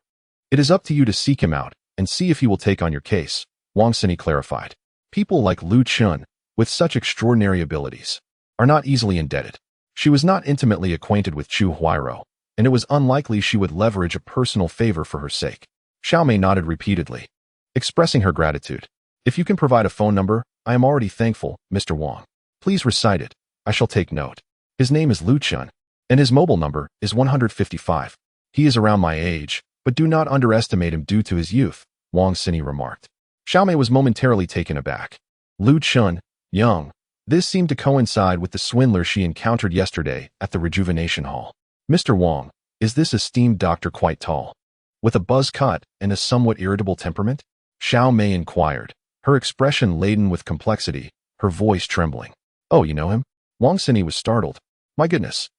It is up to you to seek him out and see if he will take on your case, Wang Xini clarified. People like Lu Chun, with such extraordinary abilities, are not easily indebted. She was not intimately acquainted with Chu Huairou, and it was unlikely she would leverage a personal favor for her sake. Xiao Mei nodded repeatedly, expressing her gratitude. If you can provide a phone number, I am already thankful, Mr. Wang. Please recite it. I shall take note. His name is Lu Chun, and his mobile number is 155. He is around my age, but do not underestimate him due to his youth, Wang Xini remarked. Xiao Mei was momentarily taken aback. Lu Chun, young. This seemed to coincide with the swindler she encountered yesterday at the Rejuvenation Hall. Mr. Wang, is this esteemed doctor quite tall? With a buzz cut and a somewhat irritable temperament? Xiao Mei inquired, her expression laden with complexity, her voice trembling. Oh, you know him? Wang Xini was startled. My goodness.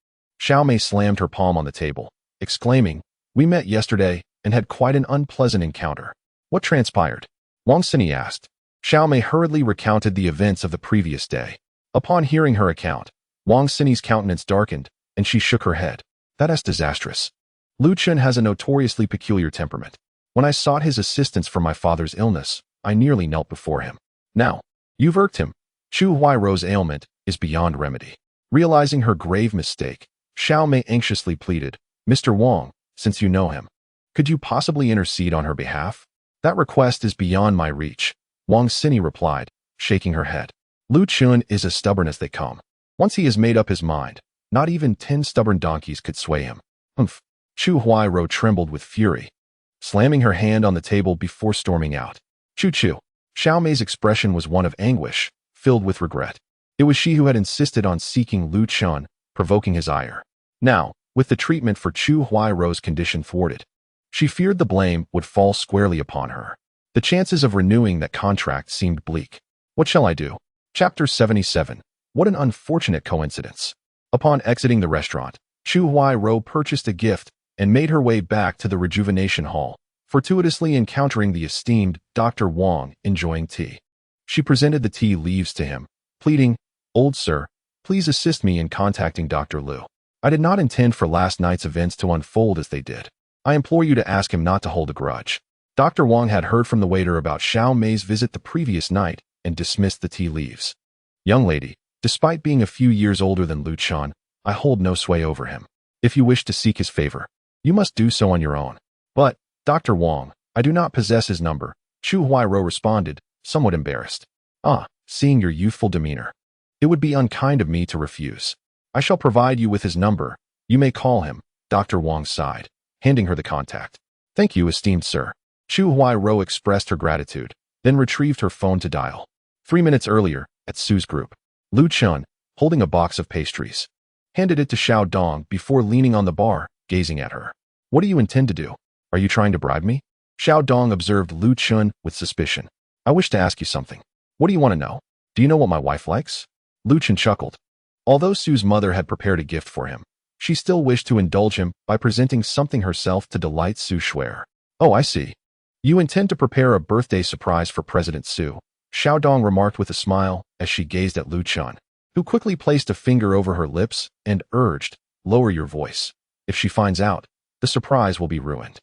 Xiao Mei slammed her palm on the table, exclaiming, We met yesterday and had quite an unpleasant encounter. What transpired? Wang Xini asked. Xiao Mei hurriedly recounted the events of the previous day. Upon hearing her account, Wang Xini's countenance darkened, and she shook her head. That is disastrous. Lu Chun has a notoriously peculiar temperament. When I sought his assistance for my father's illness, I nearly knelt before him. Now, you've irked him. Chu Huairou's ailment is beyond remedy. Realizing her grave mistake, Xiao Mei anxiously pleaded, Mr. Wang, since you know him, could you possibly intercede on her behalf? That request is beyond my reach, Wang Xini replied, shaking her head. Lu Chun is as stubborn as they come. Once he has made up his mind, not even 10 stubborn donkeys could sway him. Humph. Chu Huairou trembled with fury, slamming her hand on the table before storming out. Chu. Xiao Mei's expression was one of anguish, filled with regret. It was she who had insisted on seeking Lu Chun, provoking his ire. Now, with the treatment for Chu Huairou's condition thwarted, she feared the blame would fall squarely upon her. The chances of renewing that contract seemed bleak. What shall I do? Chapter 77. What an unfortunate coincidence. Upon exiting the restaurant, Chu Huairou purchased a gift and made her way back to the rejuvenation hall, fortuitously encountering the esteemed Dr. Wang enjoying tea. She presented the tea leaves to him, pleading, "Old sir, please assist me in contacting Dr. Liu. I did not intend for last night's events to unfold as they did. I implore you to ask him not to hold a grudge." Dr. Wang had heard from the waiter about Xiao Mei's visit the previous night and dismissed the tea leaves. "Young lady, despite being a few years older than Lu Chun, I hold no sway over him. If you wish to seek his favor, you must do so on your own." "But, Dr. Wang, I do not possess his number," Chu Huairou responded, somewhat embarrassed. Seeing your youthful demeanor, it would be unkind of me to refuse. I shall provide you with his number. You may call him," Dr. Wang sighed, handing her the contact. "Thank you, esteemed sir." Chu Huairou expressed her gratitude, then retrieved her phone to dial. 3 minutes earlier, at Su's group, Lu Chun, holding a box of pastries, handed it to Xiao Dong before leaning on the bar, gazing at her. "What do you intend to do? Are you trying to bribe me?" Xiao Dong observed Lu Chun with suspicion. "I wish to ask you something." "What do you want to know? Do you know what my wife likes?" Lu Chun chuckled. Although Su's mother had prepared a gift for him, she still wished to indulge him by presenting something herself to delight Su Shuer. "Oh, I see. You intend to prepare a birthday surprise for President Su," Xiao Dong remarked with a smile as she gazed at Lu Chun, who quickly placed a finger over her lips and urged, "Lower your voice. If she finds out, the surprise will be ruined."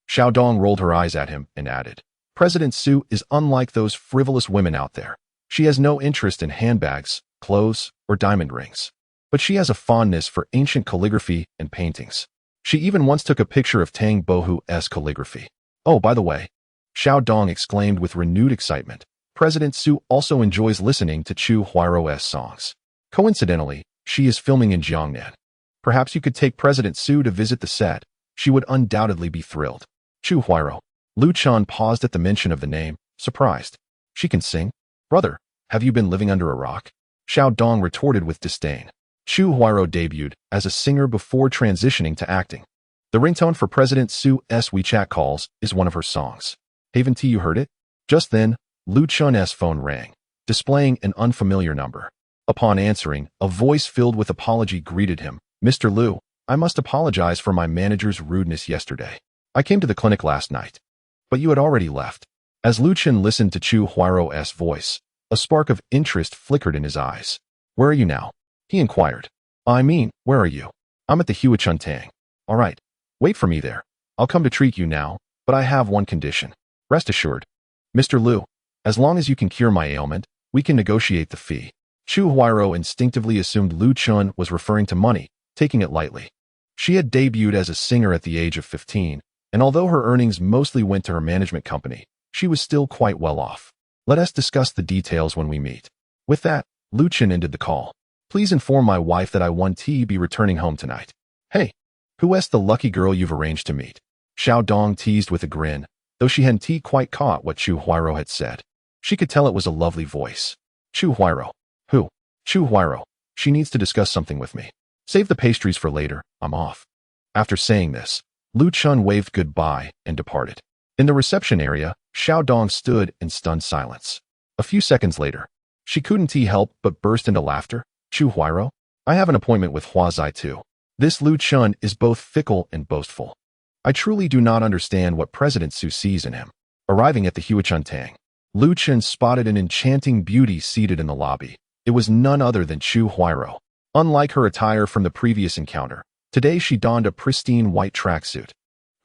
Xiao Dong rolled her eyes at him and added, "President Su is unlike those frivolous women out there. She has no interest in handbags, clothes, or diamond rings. But she has a fondness for ancient calligraphy and paintings. She even once took a picture of Tang Bohu's calligraphy. Oh, by the way," Xiao Dong exclaimed with renewed excitement, "President Su also enjoys listening to Chu Huairou's songs. Coincidentally, she is filming in Jiangnan. Perhaps you could take President Su to visit the set. She would undoubtedly be thrilled." Chu Huairou. Lu Chun paused at the mention of the name, surprised. "She can sing? Brother, have you been living under a rock?" Xiao Dong retorted with disdain. Chu Huairou debuted as a singer before transitioning to acting. The ringtone for President Su's WeChat calls is one of her songs. "Haven't you heard it?" Just then, Lu Chun's phone rang, displaying an unfamiliar number. Upon answering, a voice filled with apology greeted him. "Mr. Lu, I must apologize for my manager's rudeness yesterday. I came to the clinic last night, but you had already left." As Lu Chun listened to Chu Huairou's voice, a spark of interest flickered in his eyes. "Where are you now?" he inquired. "Where are you?" "I'm at the Huachuntang." "All right. Wait for me there. I'll come to treat you now, but I have one condition." "Rest assured, Mr. Lu, as long as you can cure my ailment, we can negotiate the fee." Chu Huairou instinctively assumed Lu Chun was referring to money, taking it lightly. She had debuted as a singer at the age of 15, and although her earnings mostly went to her management company, she was still quite well off. "Let us discuss the details when we meet." With that, Lu Chun ended the call. "Please inform my wife that I want to be returning home tonight." "Hey, who's the lucky girl you've arranged to meet?" Xiao Dong teased with a grin, though she hadn't quite caught what Chu Huairou had said. She could tell it was a lovely voice. "Chu Huairou." "Who?" "Chu Huairou. She needs to discuss something with me. Save the pastries for later, I'm off." After saying this, Lu Chun waved goodbye and departed. In the reception area, Xiao Dong stood in stunned silence. A few seconds later, she couldn't help but burst into laughter. "Chu Huairou? I have an appointment with Hua Zai too. This Lu Chun is both fickle and boastful. I truly do not understand what President Su sees in him." Arriving at the Huachuntang, Lu Chun spotted an enchanting beauty seated in the lobby. It was none other than Chu Huairou. Unlike her attire from the previous encounter, today she donned a pristine white tracksuit,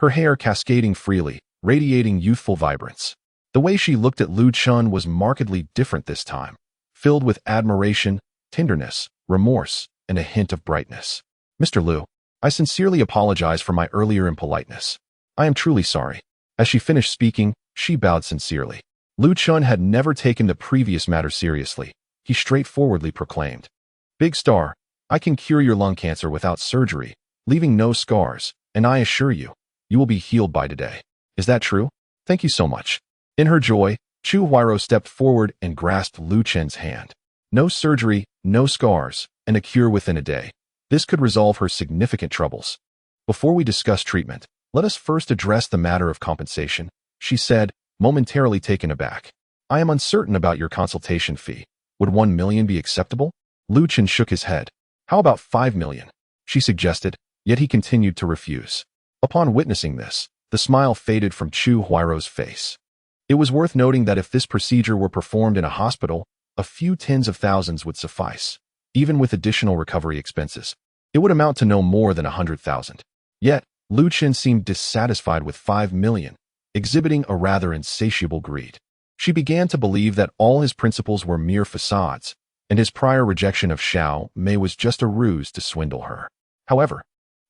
her hair cascading freely, radiating youthful vibrance. The way she looked at Lu Chun was markedly different this time, filled with admiration, tenderness, remorse, and a hint of brightness. "Mr. Lu, I sincerely apologize for my earlier impoliteness. I am truly sorry." As she finished speaking, She bowed sincerely. Lu Chun had never taken the previous matter seriously. He straightforwardly proclaimed, "Big Star, I can cure your lung cancer without surgery, leaving no scars, and I assure you, you will be healed by today. Is that true? Thank you so much." In her joy, Chu Huairou stepped forward and grasped Lu Chen's hand. No surgery, no scars, and a cure within a day. This could resolve her significant troubles. "Before we discuss treatment, let us first address the matter of compensation," she said, momentarily taken aback. "I am uncertain about your consultation fee. Would 1 million be acceptable?" Lu Chen shook his head. "How about 5 million?" she suggested, yet he continued to refuse. Upon witnessing this, the smile faded from Chu Huairou's face. It was worth noting that if this procedure were performed in a hospital, a few tens of thousands would suffice. Even with additional recovery expenses, it would amount to no more than 100,000. Yet, Lu Chen seemed dissatisfied with 5 million, exhibiting a rather insatiable greed. She began to believe that all his principles were mere facades, and his prior rejection of Xiao Mei was just a ruse to swindle her. However,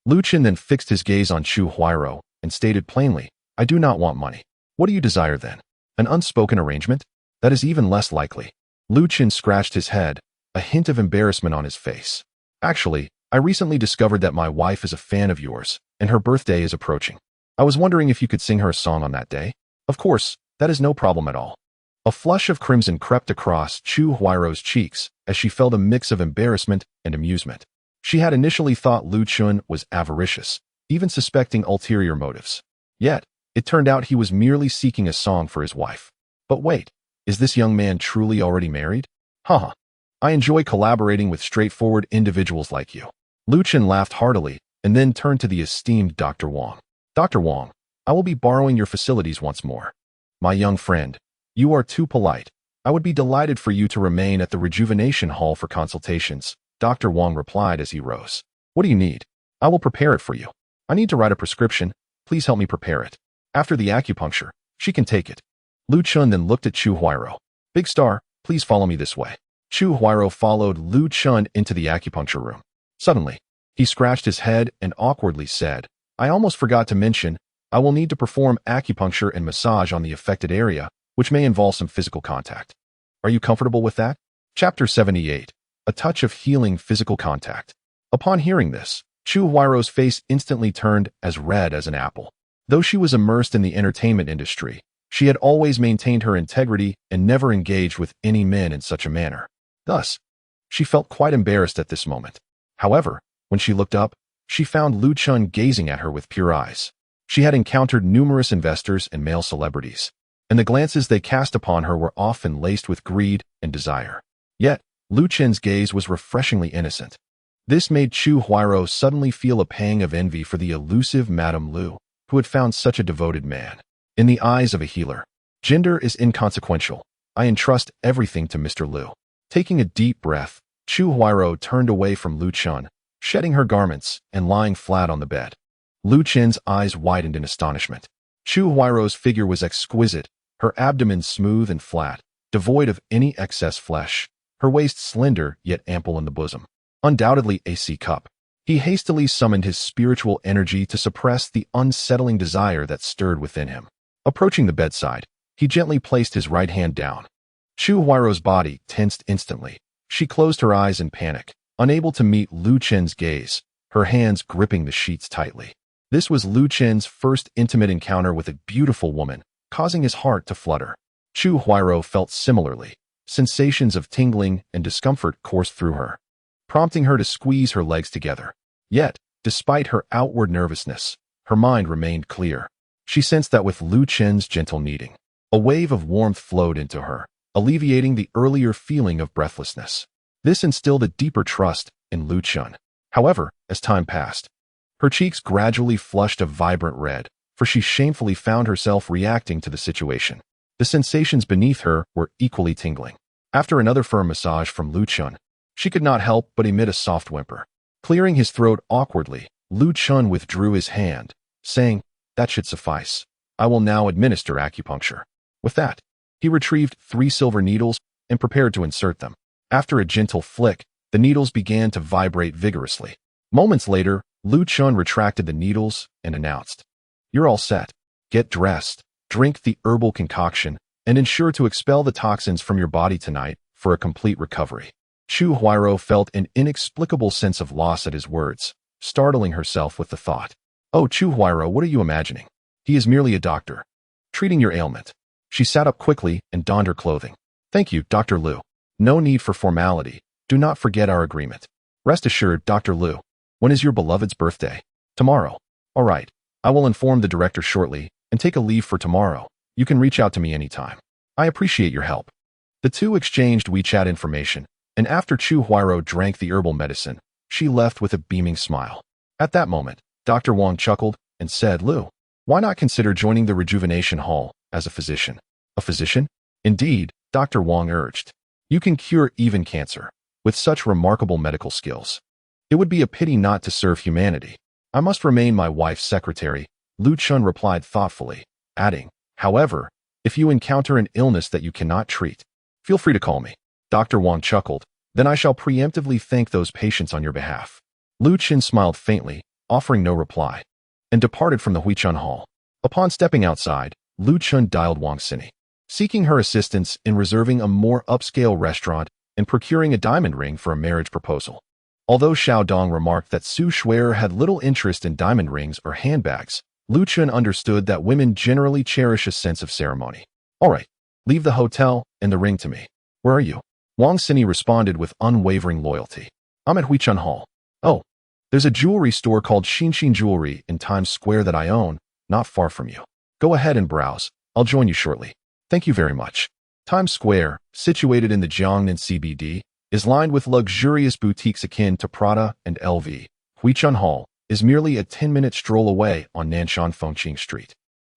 Lu Chen then fixed his gaze on Chu Huairou and stated plainly, "I do not want money. What do you desire then? An unspoken arrangement? That is even less likely." Lu Chen scratched his head, a hint of embarrassment on his face. "Actually, I recently discovered that my wife is a fan of yours, and her birthday is approaching. I was wondering if you could sing her a song on that day." "Of course, that is no problem at all." A flush of crimson crept across Chu Huairou's cheeks as she felt a mix of embarrassment and amusement. She had initially thought Lu Chen was avaricious, even suspecting ulterior motives. Yet, it turned out he was merely seeking a song for his wife. But wait, is this young man truly already married? Haha. I enjoy collaborating with straightforward individuals like you. Lu Chen laughed heartily and then turned to the esteemed Dr. Wang. "Dr. Wang, I will be borrowing your facilities once more. My young friend, you are too polite. I would be delighted for you to remain at the Rejuvenation Hall for consultations," Dr. Wang replied as he rose. "What do you need? I will prepare it for you. I need to write a prescription. Please help me prepare it. After the acupuncture, she can take it." Lu Chen then looked at Chu Huairou. "Big Star, please follow me this way." Chu Huairou followed Lu Chen into the acupuncture room. Suddenly, he scratched his head and awkwardly said, "I almost forgot to mention, I will need to perform acupuncture and massage on the affected area, which may involve some physical contact. Are you comfortable with that?" Chapter 78. A touch of healing physical contact. Upon hearing this, Chu Huairou's face instantly turned as red as an apple. Though she was immersed in the entertainment industry, she had always maintained her integrity and never engaged with any men in such a manner. Thus, she felt quite embarrassed at this moment. However, when she looked up, she found Lu Chen gazing at her with pure eyes. She had encountered numerous investors and male celebrities, and the glances they cast upon her were often laced with greed and desire. Yet, Lu Chen's gaze was refreshingly innocent. This made Chu Huairou suddenly feel a pang of envy for the elusive Madame Lu, who had found such a devoted man. In the eyes of a healer, gender is inconsequential. I entrust everything to Mr. Lu. Taking a deep breath, Chu Huairou turned away from Lu Chen, shedding her garments and lying flat on the bed. Lu Chen's eyes widened in astonishment. Chu Huairou's figure was exquisite, her abdomen smooth and flat, devoid of any excess flesh, her waist slender yet ample in the bosom. Undoubtedly a C cup. He hastily summoned his spiritual energy to suppress the unsettling desire that stirred within him. Approaching the bedside, he gently placed his right hand down. Chu Huairou's body tensed instantly. She closed her eyes in panic, unable to meet Lu Chen's gaze, her hands gripping the sheets tightly. This was Lu Chen's first intimate encounter with a beautiful woman, causing his heart to flutter. Chu Huairou felt similarly. Sensations of tingling and discomfort coursed through her, prompting her to squeeze her legs together. Yet, despite her outward nervousness, her mind remained clear. She sensed that with Lu Chen's gentle kneading, a wave of warmth flowed into her, alleviating the earlier feeling of breathlessness. This instilled a deeper trust in Lu Chen. However, as time passed, her cheeks gradually flushed a vibrant red, for she shamefully found herself reacting to the situation. The sensations beneath her were equally tingling. After another firm massage from Lu Chen, she could not help but emit a soft whimper. Clearing his throat awkwardly, Lu Chen withdrew his hand, saying, "That should suffice. I will now administer acupuncture." With that, he retrieved 3 silver needles and prepared to insert them. After a gentle flick, the needles began to vibrate vigorously. Moments later, Lu Chen retracted the needles and announced, "You're all set. Get dressed." Drink the herbal concoction and ensure to expel the toxins from your body tonight for a complete recovery. Chu Huairou felt an inexplicable sense of loss at his words, startling herself with the thought. Oh, Chu Huairou, what are you imagining? He is merely a doctor, treating your ailment. She sat up quickly and donned her clothing. Thank you, Dr. Liu. No need for formality. Do not forget our agreement. Rest assured, Dr. Liu. When is your beloved's birthday? Tomorrow. All right. I will inform the director shortly and take a leave for tomorrow. You can reach out to me anytime. I appreciate your help. The two exchanged WeChat information, and after Chu Huairou drank the herbal medicine, she left with a beaming smile. At that moment, Dr. Wang chuckled and said, Liu, why not consider joining the rejuvenation hall as a physician? A physician? Indeed, Dr. Wang urged. You can cure even cancer, with such remarkable medical skills. It would be a pity not to serve humanity. I must remain my wife's secretary, Lu Chun replied thoughtfully, adding, however, if you encounter an illness that you cannot treat, feel free to call me. Dr. Wang chuckled, then I shall preemptively thank those patients on your behalf. Lu Chun smiled faintly, offering no reply, and departed from the Huichun Hall. Upon stepping outside, Lu Chun dialed Wang Sini, seeking her assistance in reserving a more upscale restaurant and procuring a diamond ring for a marriage proposal. Although Xiao Dong remarked that Su Shuer had little interest in diamond rings or handbags, Lu Chun understood that women generally cherish a sense of ceremony. All right, leave the hotel and the ring to me. Where are you? Wang Sini responded with unwavering loyalty. I'm at Huichun Hall. Oh, there's a jewelry store called Xinxin Jewelry in Times Square that I own, not far from you. Go ahead and browse. I'll join you shortly. Thank you very much. Times Square, situated in the Jiangnan CBD, is lined with luxurious boutiques akin to Prada and LV. Huichun Hall is merely a 10-minute stroll away on Nanshan Fengqing Street.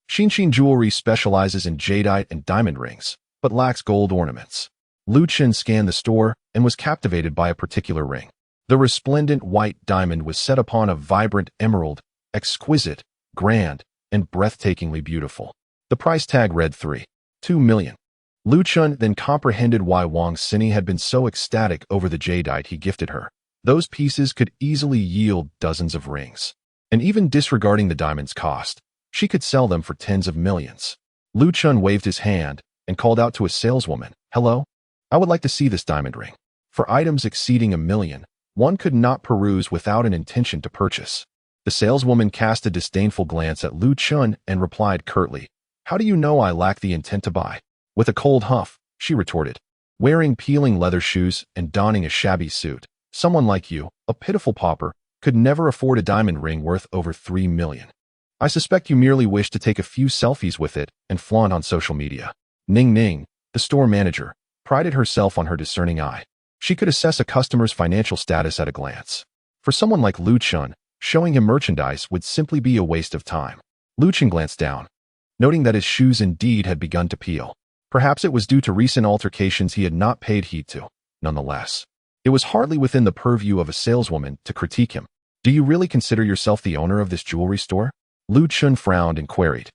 Xinxin Jewelry specializes in jadeite and diamond rings, but lacks gold ornaments. Lu Chun scanned the store and was captivated by a particular ring. The resplendent white diamond was set upon a vibrant emerald, exquisite, grand, and breathtakingly beautiful. The price tag read 3.2 million. Lu Chun then comprehended why Wang Sini had been so ecstatic over the jadeite he gifted her. Those pieces could easily yield dozens of rings. And even disregarding the diamond's cost, she could sell them for tens of millions. Lu Chun waved his hand and called out to a saleswoman, Hello? I would like to see this diamond ring. For items exceeding 1 million, one could not peruse without an intention to purchase. The saleswoman cast a disdainful glance at Lu Chun and replied curtly, How do you know I lack the intent to buy? With a cold huff, she retorted, wearing peeling leather shoes and donning a shabby suit. Someone like you, a pitiful pauper, could never afford a diamond ring worth over 3 million. I suspect you merely wish to take a few selfies with it and flaunt on social media. Ning Ning, the store manager, prided herself on her discerning eye. She could assess a customer's financial status at a glance. For someone like Lu Chun, showing him merchandise would simply be a waste of time. Lu Chun glanced down, noting that his shoes indeed had begun to peel. Perhaps it was due to recent altercations he had not paid heed to. Nonetheless, it was hardly within the purview of a saleswoman to critique him. Do you really consider yourself the owner of this jewelry store? Lu Chun frowned and queried.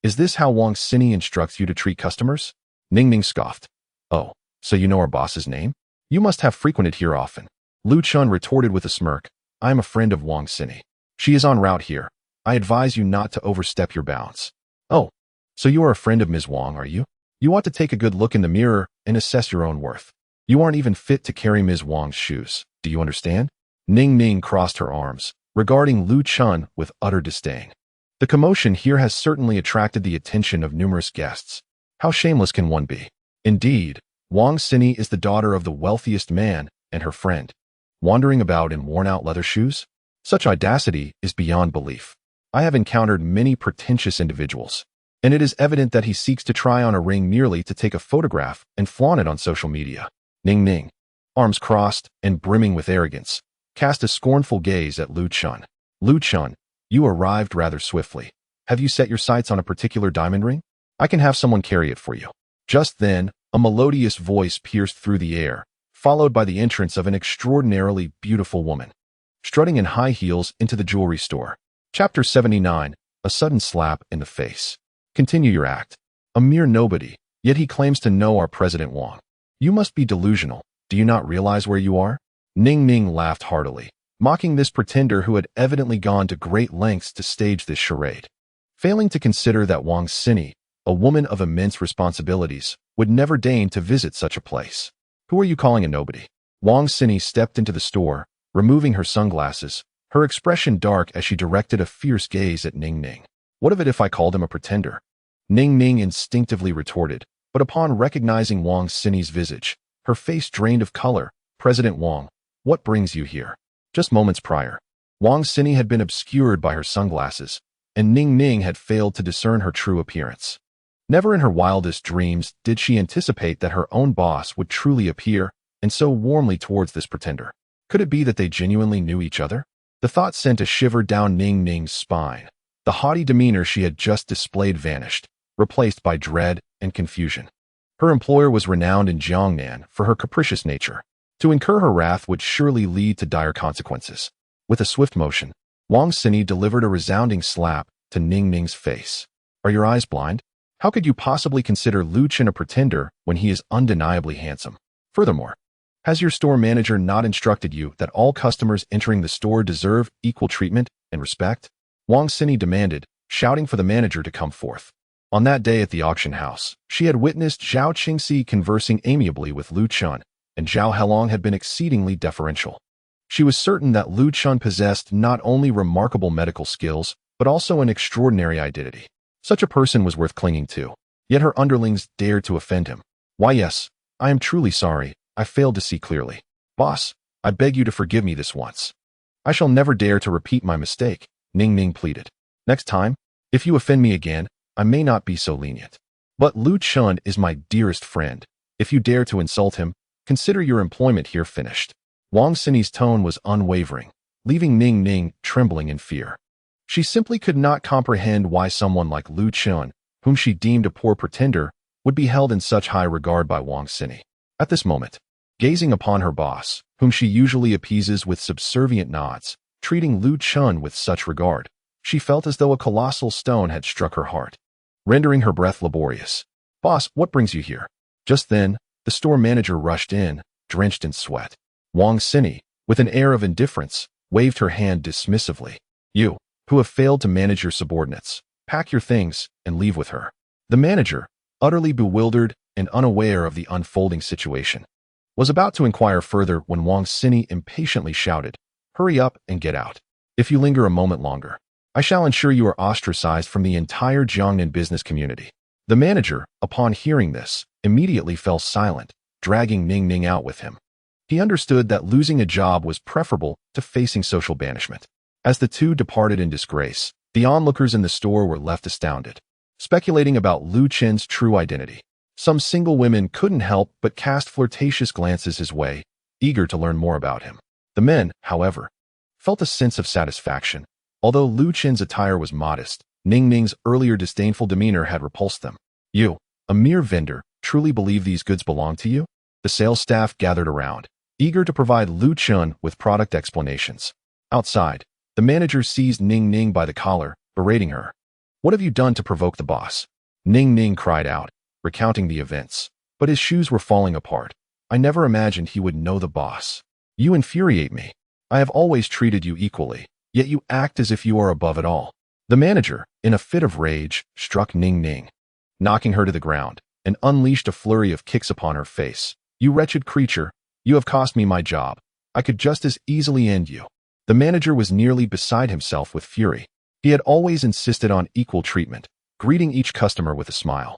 Is this how Wang Sini instructs you to treat customers? Ning Ning scoffed. Oh, so you know our boss's name? You must have frequented here often. Lu Chun retorted with a smirk. I am a friend of Wang Sini. She is en route here. I advise you not to overstep your bounds. Oh, so you are a friend of Ms. Wang, are you? You ought to take a good look in the mirror and assess your own worth. You aren't even fit to carry Ms. Wang's shoes. Do you understand? Ning Ning crossed her arms, regarding Lu Chun with utter disdain. The commotion here has certainly attracted the attention of numerous guests. How shameless can one be? Indeed, Wang Sini is the daughter of the wealthiest man and her friend, wandering about in worn-out leather shoes? Such audacity is beyond belief. I have encountered many pretentious individuals, and it is evident that he seeks to try on a ring merely to take a photograph and flaunt it on social media. Ning Ning, arms crossed and brimming with arrogance, cast a scornful gaze at Lu Chun. Lu Chun, you arrived rather swiftly. Have you set your sights on a particular diamond ring? I can have someone carry it for you. Just then, a melodious voice pierced through the air, followed by the entrance of an extraordinarily beautiful woman, strutting in high heels into the jewelry store. Chapter 79, A Sudden Slap in the Face. Continue your act. A mere nobody, yet he claims to know our President Wang. You must be delusional. Do you not realize where you are? Ning Ning laughed heartily, mocking this pretender who had evidently gone to great lengths to stage this charade. Failing to consider that Wang Sini, a woman of immense responsibilities, would never deign to visit such a place. Who are you calling a nobody? Wang Xini stepped into the store, removing her sunglasses, her expression dark as she directed a fierce gaze at Ning Ning. What of it if I called him a pretender? Ning Ning instinctively retorted, but upon recognizing Wang Xini's visage, her face drained of color. President Wang, what brings you here? Just moments prior, Wang Xini had been obscured by her sunglasses, and Ning Ning had failed to discern her true appearance. Never in her wildest dreams did she anticipate that her own boss would truly appear, and so warmly towards this pretender. Could it be that they genuinely knew each other? The thought sent a shiver down Ning Ning's spine. The haughty demeanor she had just displayed vanished, replaced by dread and confusion. Her employer was renowned in Jiangnan for her capricious nature. To incur her wrath would surely lead to dire consequences. With a swift motion, Wang Xini delivered a resounding slap to Ning Ning's face. Are your eyes blind? How could you possibly consider Lu Chen a pretender when he is undeniably handsome? Furthermore, has your store manager not instructed you that all customers entering the store deserve equal treatment and respect? Wang Xini demanded, shouting for the manager to come forth. On that day at the auction house, she had witnessed Zhao Qingxi conversing amiably with Lu Chun, and Zhao Helong had been exceedingly deferential. She was certain that Lu Chun possessed not only remarkable medical skills, but also an extraordinary identity. Such a person was worth clinging to, yet her underlings dared to offend him. Why yes, I am truly sorry, I failed to see clearly. Boss, I beg you to forgive me this once. I shall never dare to repeat my mistake, Ning Ning pleaded. Next time, if you offend me again, I may not be so lenient. But Lu Chun is my dearest friend. If you dare to insult him, consider your employment here finished. Wang Xini's tone was unwavering, leaving Ning Ning trembling in fear. She simply could not comprehend why someone like Lu Chun, whom she deemed a poor pretender, would be held in such high regard by Wang Xini. At this moment, gazing upon her boss, whom she usually appeases with subservient nods, treating Lu Chun with such regard, she felt as though a colossal stone had struck her heart, rendering her breath laborious. Boss, what brings you here? Just then, the store manager rushed in, drenched in sweat. Wang Xini, with an air of indifference, waved her hand dismissively. You, who have failed to manage your subordinates, pack your things and leave with her. The manager, utterly bewildered and unaware of the unfolding situation, was about to inquire further when Wang Xini impatiently shouted, Hurry up and get out. If you linger a moment longer, I shall ensure you are ostracized from the entire Jiangnan business community. The manager, upon hearing this, immediately fell silent, dragging Ning Ning out with him. He understood that losing a job was preferable to facing social banishment. As the two departed in disgrace, the onlookers in the store were left astounded, speculating about Lu Chen's true identity. Some single women couldn't help but cast flirtatious glances his way, eager to learn more about him. The men, however, felt a sense of satisfaction. Although Lu Chen's attire was modest, Ning Ning's earlier disdainful demeanor had repulsed them. You, a mere vendor, truly believe these goods belong to you? The sales staff gathered around, eager to provide Lu Chun with product explanations. Outside, the manager seized Ning Ning by the collar, berating her. What have you done to provoke the boss? Ning Ning cried out, recounting the events, but his shoes were falling apart. I never imagined he would know the boss. You infuriate me. I have always treated you equally, yet you act as if you are above it all. The manager, in a fit of rage, struck Ning Ning, knocking her to the ground, and unleashed a flurry of kicks upon her face. You wretched creature, you have cost me my job. I could just as easily end you. The manager was nearly beside himself with fury. He had always insisted on equal treatment, greeting each customer with a smile.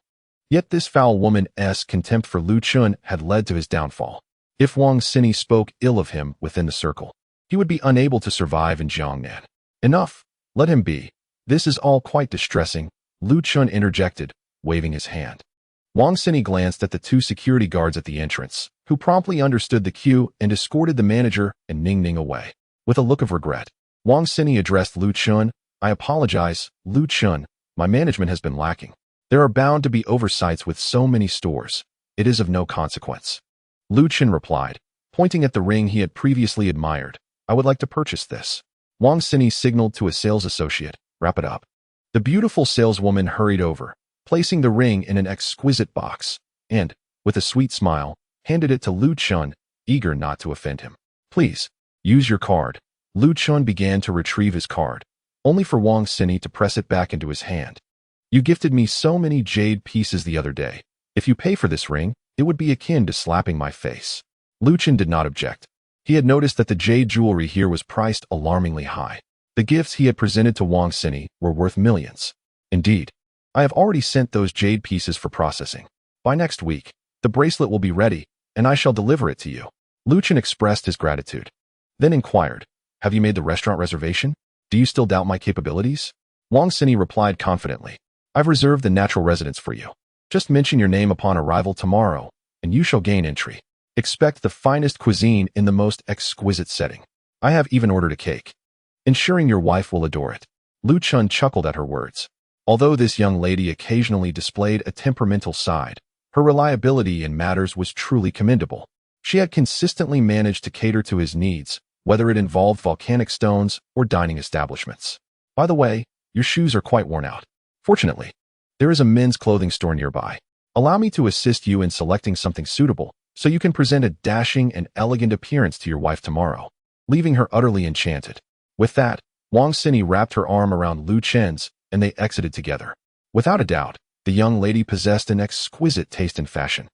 Yet this foul woman's contempt for Lu Chun had led to his downfall. If Wang Xini spoke ill of him within the circle, he would be unable to survive in Jiangnan. Enough, let him be. This is all quite distressing, Lu Chun interjected, waving his hand. Wang Xini glanced at the two security guards at the entrance, who promptly understood the cue and escorted the manager and Ning Ning away. With a look of regret, Wang Xini addressed Lu Chun. I apologize, Lu Chun, my management has been lacking. There are bound to be oversights with so many stores. It is of no consequence. Lu Chun replied, pointing at the ring he had previously admired. I would like to purchase this. Wang Xini signaled to a sales associate, wrap it up. The beautiful saleswoman hurried over, placing the ring in an exquisite box, and, with a sweet smile, handed it to Lu Chun, eager not to offend him. Please, use your card. Lu Chun began to retrieve his card, only for Wang Xini to press it back into his hand. You gifted me so many jade pieces the other day. If you pay for this ring, it would be akin to slapping my face." Lu Chen did not object. He had noticed that the jade jewelry here was priced alarmingly high. The gifts he had presented to Wang Xini were worth millions. "Indeed, I have already sent those jade pieces for processing. By next week, the bracelet will be ready, and I shall deliver it to you." Lu Chen expressed his gratitude, then inquired, "Have you made the restaurant reservation? Do you still doubt my capabilities?" Wang Xini replied confidently, "I've reserved the natural residence for you. Just mention your name upon arrival tomorrow, and you shall gain entry. Expect the finest cuisine in the most exquisite setting. I have even ordered a cake, ensuring your wife will adore it." Lu Chen chuckled at her words. Although this young lady occasionally displayed a temperamental side, her reliability in matters was truly commendable. She had consistently managed to cater to his needs, whether it involved volcanic stones or dining establishments. "By the way, your shoes are quite worn out. Fortunately, there is a men's clothing store nearby. Allow me to assist you in selecting something suitable, so you can present a dashing and elegant appearance to your wife tomorrow," leaving her utterly enchanted. With that, Wang Xini wrapped her arm around Lu Chen's, and they exited together. Without a doubt, the young lady possessed an exquisite taste in fashion.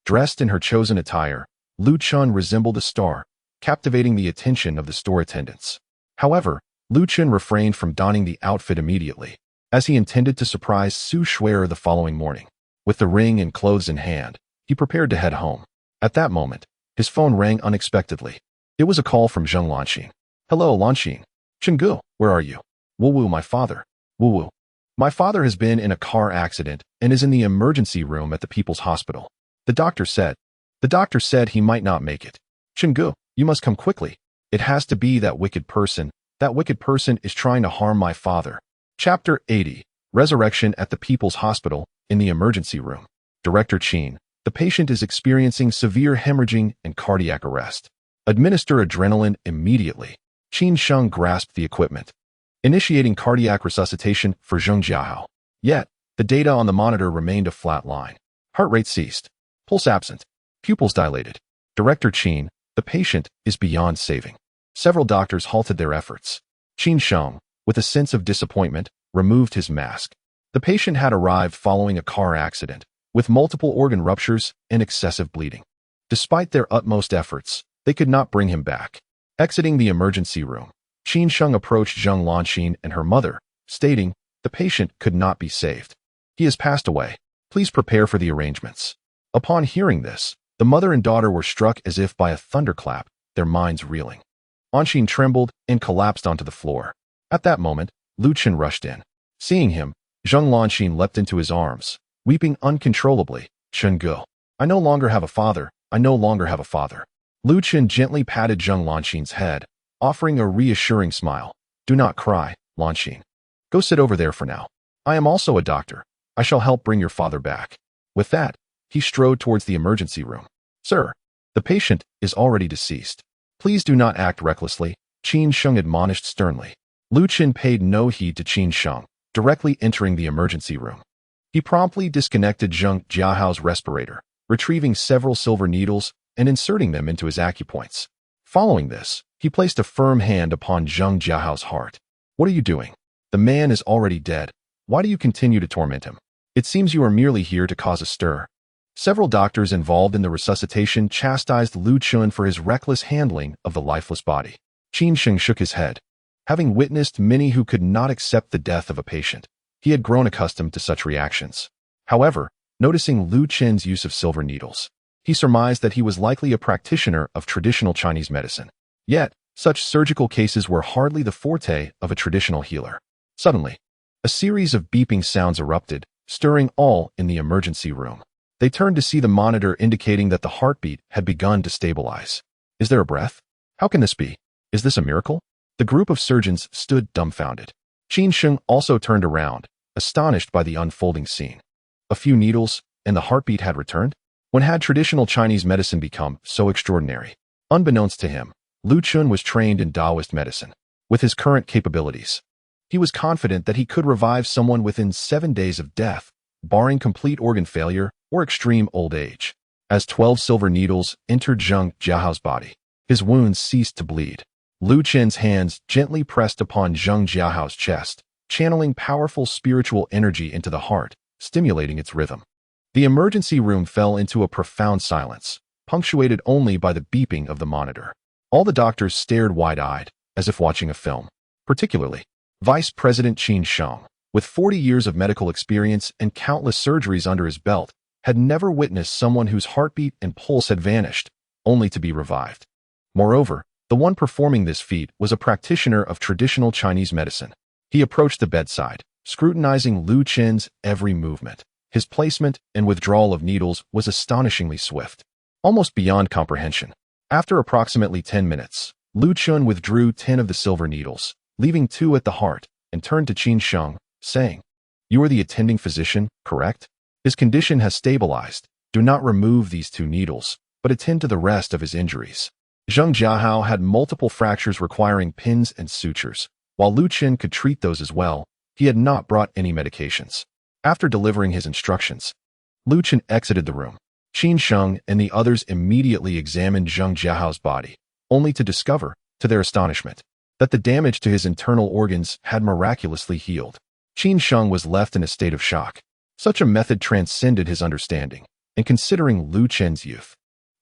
Dressed in her chosen attire, Lu Chen resembled a star, captivating the attention of the store attendants. However, Lu Chen refrained from donning the outfit immediately, as he intended to surprise Su Shui'er the following morning. With the ring and clothes in hand, he prepared to head home. At that moment, his phone rang unexpectedly. It was a call from Zheng Lanxin. "Hello, Lanxin. Chenggu, where are you?" "Wu, my father." "Wu, my father has been in a car accident and is in the emergency room at the People's Hospital. The doctor said he might not make it. Chenggu, you must come quickly. It has to be that wicked person. That wicked person is trying to harm my father." Chapter 80. Resurrection at the People's Hospital. In the emergency room, Director Qin. The patient is experiencing severe hemorrhaging and cardiac arrest. Administer adrenaline immediately. Qin Sheng grasped the equipment, initiating cardiac resuscitation for Zheng Jiahao. Yet, the data on the monitor remained a flat line. Heart rate ceased. Pulse absent. Pupils dilated. Director Qin, the patient is beyond saving. Several doctors halted their efforts. Qin Sheng, with a sense of disappointment, removed his mask. The patient had arrived following a car accident, with multiple organ ruptures and excessive bleeding. Despite their utmost efforts, they could not bring him back. Exiting the emergency room, Qin Sheng approached Zheng Lanxin and her mother, stating, "The patient could not be saved. He has passed away. Please prepare for the arrangements." Upon hearing this, the mother and daughter were struck as if by a thunderclap, their minds reeling. Lanxin trembled and collapsed onto the floor. At that moment, Lu Chen rushed in. Seeing him, Zheng Lanxin leapt into his arms, weeping uncontrollably. "Chenggu, I no longer have a father. I no longer have a father." Lu Chen gently patted Zheng Lanxin's head, offering a reassuring smile. "Do not cry, Lanxin. Go sit over there for now. I am also a doctor. I shall help bring your father back." With that, he strode towards the emergency room. "Sir, the patient is already deceased. Please do not act recklessly," Qin Sheng admonished sternly. Lu Chen paid no heed to Qin Sheng, directly entering the emergency room. He promptly disconnected Zheng Jiahao's respirator, retrieving several silver needles and inserting them into his acupoints. Following this, he placed a firm hand upon Zheng Jiahao's heart. "What are you doing? The man is already dead. Why do you continue to torment him? It seems you are merely here to cause a stir." Several doctors involved in the resuscitation chastised Lu Chen for his reckless handling of the lifeless body. Qin Sheng shook his head. Having witnessed many who could not accept the death of a patient, he had grown accustomed to such reactions. However, noticing Lu Chen's use of silver needles, he surmised that he was likely a practitioner of traditional Chinese medicine. Yet, such surgical cases were hardly the forte of a traditional healer. Suddenly, a series of beeping sounds erupted, stirring all in the emergency room. They turned to see the monitor indicating that the heartbeat had begun to stabilize. "Is there a breath? How can this be? Is this a miracle?" The group of surgeons stood dumbfounded. Qin Sheng also turned around, astonished by the unfolding scene. A few needles, and the heartbeat had returned? When had traditional Chinese medicine become so extraordinary? Unbeknownst to him, Lu Chen was trained in Taoist medicine. With his current capabilities, he was confident that he could revive someone within 7 days of death, barring complete organ failure or extreme old age. As 12 silver needles entered Zheng Jiahao's body, his wounds ceased to bleed. Lu Chen's hands gently pressed upon Zheng Jiahao's chest, channeling powerful spiritual energy into the heart, stimulating its rhythm. The emergency room fell into a profound silence, punctuated only by the beeping of the monitor. All the doctors stared wide-eyed, as if watching a film. Particularly, Vice President Qin Sheng, with 40 years of medical experience and countless surgeries under his belt, had never witnessed someone whose heartbeat and pulse had vanished, only to be revived. Moreover, the one performing this feat was a practitioner of traditional Chinese medicine. He approached the bedside, scrutinizing Lu Qin's every movement. His placement and withdrawal of needles was astonishingly swift, almost beyond comprehension. After approximately 10 minutes, Lu Qin withdrew 10 of the silver needles, leaving 2 at the heart, and turned to Qin Sheng, saying, "You are the attending physician, correct? His condition has stabilized. Do not remove these 2 needles, but attend to the rest of his injuries." Zheng Jiahao had multiple fractures requiring pins and sutures. While Lu Qin could treat those as well, he had not brought any medications. After delivering his instructions, Lu Qin exited the room. Qin Sheng and the others immediately examined Zheng Jiahao's body, only to discover, to their astonishment, that the damage to his internal organs had miraculously healed. Qin Sheng was left in a state of shock. Such a method transcended his understanding, and considering Lu Qin's youth,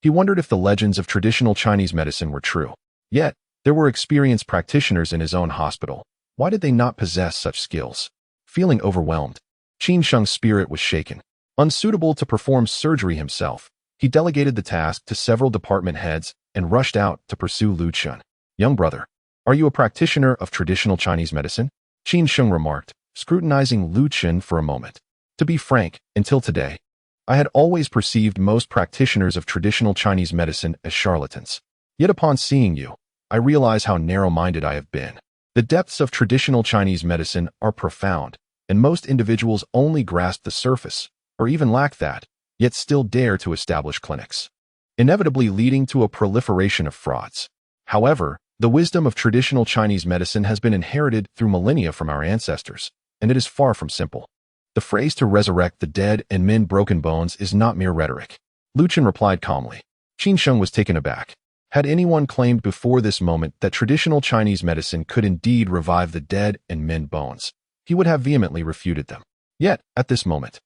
he wondered if the legends of traditional Chinese medicine were true. Yet, there were experienced practitioners in his own hospital. Why did they not possess such skills? Feeling overwhelmed, Qin Sheng's spirit was shaken. Unsuitable to perform surgery himself, he delegated the task to several department heads and rushed out to pursue Lu Qin. "Young brother, are you a practitioner of traditional Chinese medicine?" Qin Sheng remarked, scrutinizing Lu Qin for a moment. "To be frank, until today, I had always perceived most practitioners of traditional Chinese medicine as charlatans. Yet upon seeing you, I realize how narrow-minded I have been. The depths of traditional Chinese medicine are profound, and most individuals only grasp the surface, or even lack that, yet still dare to establish clinics, inevitably leading to a proliferation of frauds. However, the wisdom of traditional Chinese medicine has been inherited through millennia from our ancestors, and it is far from simple. The phrase to resurrect the dead and mend broken bones is not mere rhetoric." Lu Qin replied calmly. Qin Sheng was taken aback. Had anyone claimed before this moment that traditional Chinese medicine could indeed revive the dead and mend bones, he would have vehemently refuted them. Yet, at this moment,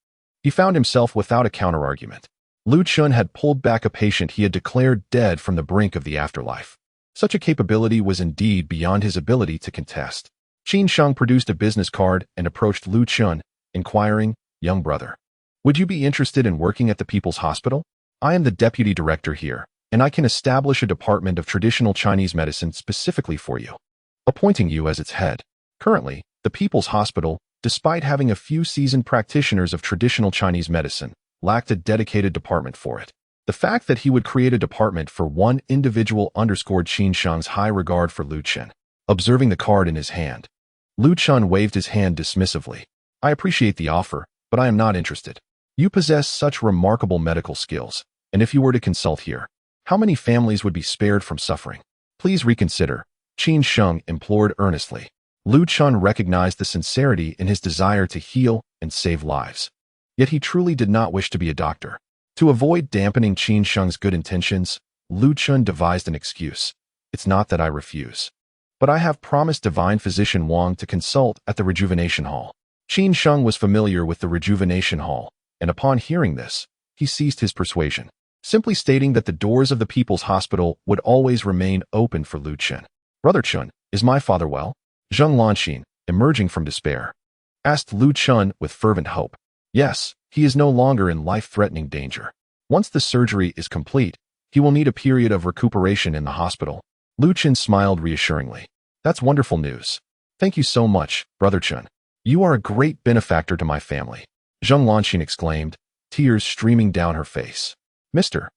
he found himself without a counterargument. Lu Qin had pulled back a patient he had declared dead from the brink of the afterlife. Such a capability was indeed beyond his ability to contest. Qin Sheng produced a business card and approached Lu Qin, inquiring, "Young brother, would you be interested in working at the People's Hospital? I am the deputy director here, and I can establish a department of traditional Chinese medicine specifically for you, appointing you as its head." Currently, the People's Hospital, despite having a few seasoned practitioners of traditional Chinese medicine, lacked a dedicated department for it. The fact that he would create a department for one individual underscored Qin Sheng's high regard for Lu Qin. Observing the card in his hand, Lu Qin waved his hand dismissively. "I appreciate the offer, but I am not interested. You possess such remarkable medical skills, and if you were to consult here, how many families would be spared from suffering? Please reconsider," Qin Sheng implored earnestly. Lu Qin recognized the sincerity in his desire to heal and save lives. Yet he truly did not wish to be a doctor. To avoid dampening Qin Sheng's good intentions, Lu Qin devised an excuse. "It's not that I refuse, but I have promised Divine Physician Wang to consult at the Rejuvenation Hall." Qin Sheng was familiar with the Rejuvenation Hall, and upon hearing this, he ceased his persuasion, simply stating that the doors of the People's Hospital would always remain open for Lu Qin. "Brother Qin, is my father well?" Zheng Lanxin, emerging from despair, asked Lu Qin with fervent hope. "Yes, he is no longer in life-threatening danger. Once the surgery is complete, he will need a period of recuperation in the hospital." Lu Qin smiled reassuringly. "That's wonderful news. Thank you so much, Brother Qin. You are a great benefactor to my family," Zheng Lanxin exclaimed, tears streaming down her face. "Mr.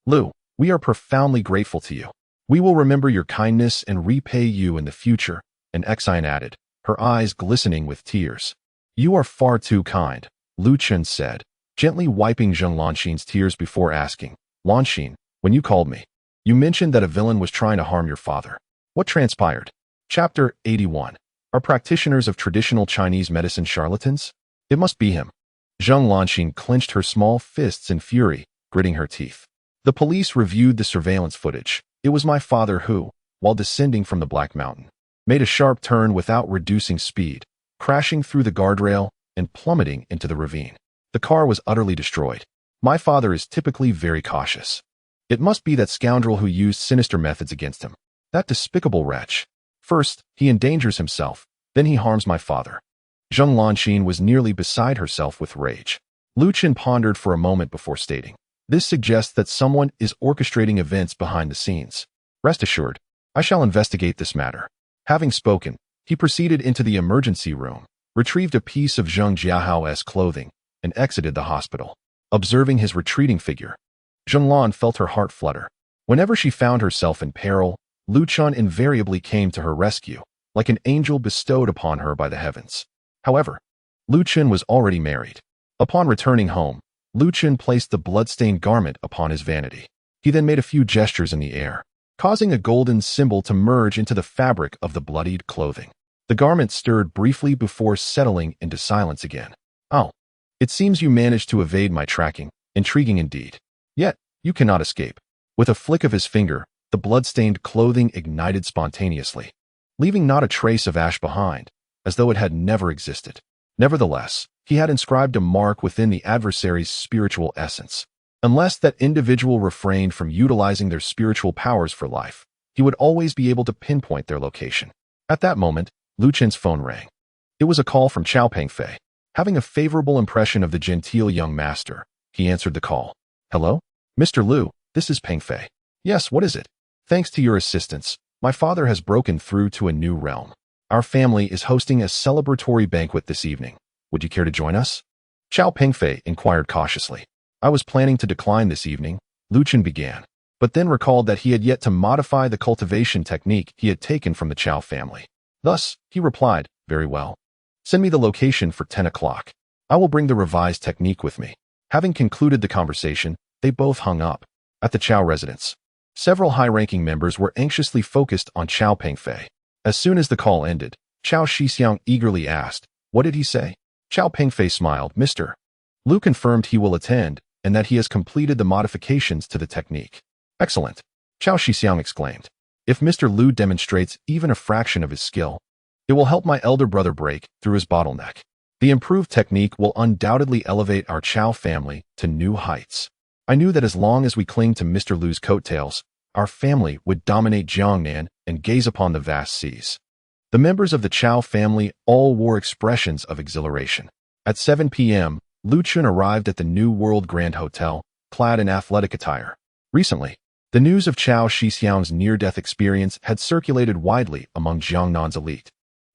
Lu, we are profoundly grateful to you. We will remember your kindness and repay you in the future," an Exine added, her eyes glistening with tears. "You are far too kind," Lu Qin said, gently wiping Zheng Lanxin's tears before asking, "Lanxin, when you called me, you mentioned that a villain was trying to harm your father. What transpired?" Chapter 81. Are practitioners of traditional Chinese medicine charlatans? It must be him. Zheng Lanxin clenched her small fists in fury, gritting her teeth. "The police reviewed the surveillance footage. It was my father who, while descending from the Black Mountain, made a sharp turn without reducing speed, crashing through the guardrail and plummeting into the ravine. The car was utterly destroyed. My father is typically very cautious. It must be that scoundrel who used sinister methods against him. That despicable wretch. First, he endangers himself, then he harms my father. Zheng Lanqin was nearly beside herself with rage. Lu Qin pondered for a moment before stating, "This suggests that someone is orchestrating events behind the scenes. Rest assured, I shall investigate this matter." Having spoken, he proceeded into the emergency room, retrieved a piece of Zheng Jiahao's clothing, and exited the hospital. Observing his retreating figure, Zheng Lan felt her heart flutter. Whenever she found herself in peril, Lu Qin invariably came to her rescue, like an angel bestowed upon her by the heavens. However, Lu Qin was already married. Upon returning home, Lu Qin placed the blood-stained garment upon his vanity. He then made a few gestures in the air, causing a golden symbol to merge into the fabric of the bloodied clothing. The garment stirred briefly before settling into silence again. "Oh, it seems you managed to evade my tracking. Intriguing indeed. Yet, you cannot escape." With a flick of his finger, the blood-stained clothing ignited spontaneously, leaving not a trace of ash behind, as though it had never existed. Nevertheless, he had inscribed a mark within the adversary's spiritual essence. Unless that individual refrained from utilizing their spiritual powers for life, he would always be able to pinpoint their location. At that moment, Lu Qin's phone rang. It was a call from Chao Pengfei. Having a favorable impression of the genteel young master, he answered the call. "Hello? Mr. Lu, this is Pengfei." "Yes, what is it?" "Thanks to your assistance, my father has broken through to a new realm. Our family is hosting a celebratory banquet this evening. Would you care to join us?" Chao Pengfei inquired cautiously. "I was planning to decline this evening," Lu Qin began, but then recalled that he had yet to modify the cultivation technique he had taken from the Chao family. Thus, he replied, "Very well. Send me the location for 10 o'clock. I will bring the revised technique with me." Having concluded the conversation, they both hung up. At the Chao residence, several high-ranking members were anxiously focused on Chao Pengfei. As soon as the call ended, Chao Shixiang eagerly asked, "What did he say?" Chao Pengfei smiled. "Mr. Lu confirmed he will attend, and that he has completed the modifications to the technique." "Excellent," Chao Shixiang exclaimed. "If Mr. Lu demonstrates even a fraction of his skill, it will help my elder brother break through his bottleneck. The improved technique will undoubtedly elevate our Chao family to new heights. I knew that as long as we cling to Mr. Lu's coattails, our family would dominate Jiangnan and gaze upon the vast seas." The members of the Chao family all wore expressions of exhilaration. At 7 p.m., Lu Qin arrived at the New World Grand Hotel, clad in athletic attire. Recently, the news of Chao Shixiang's near-death experience had circulated widely among Jiangnan's elite,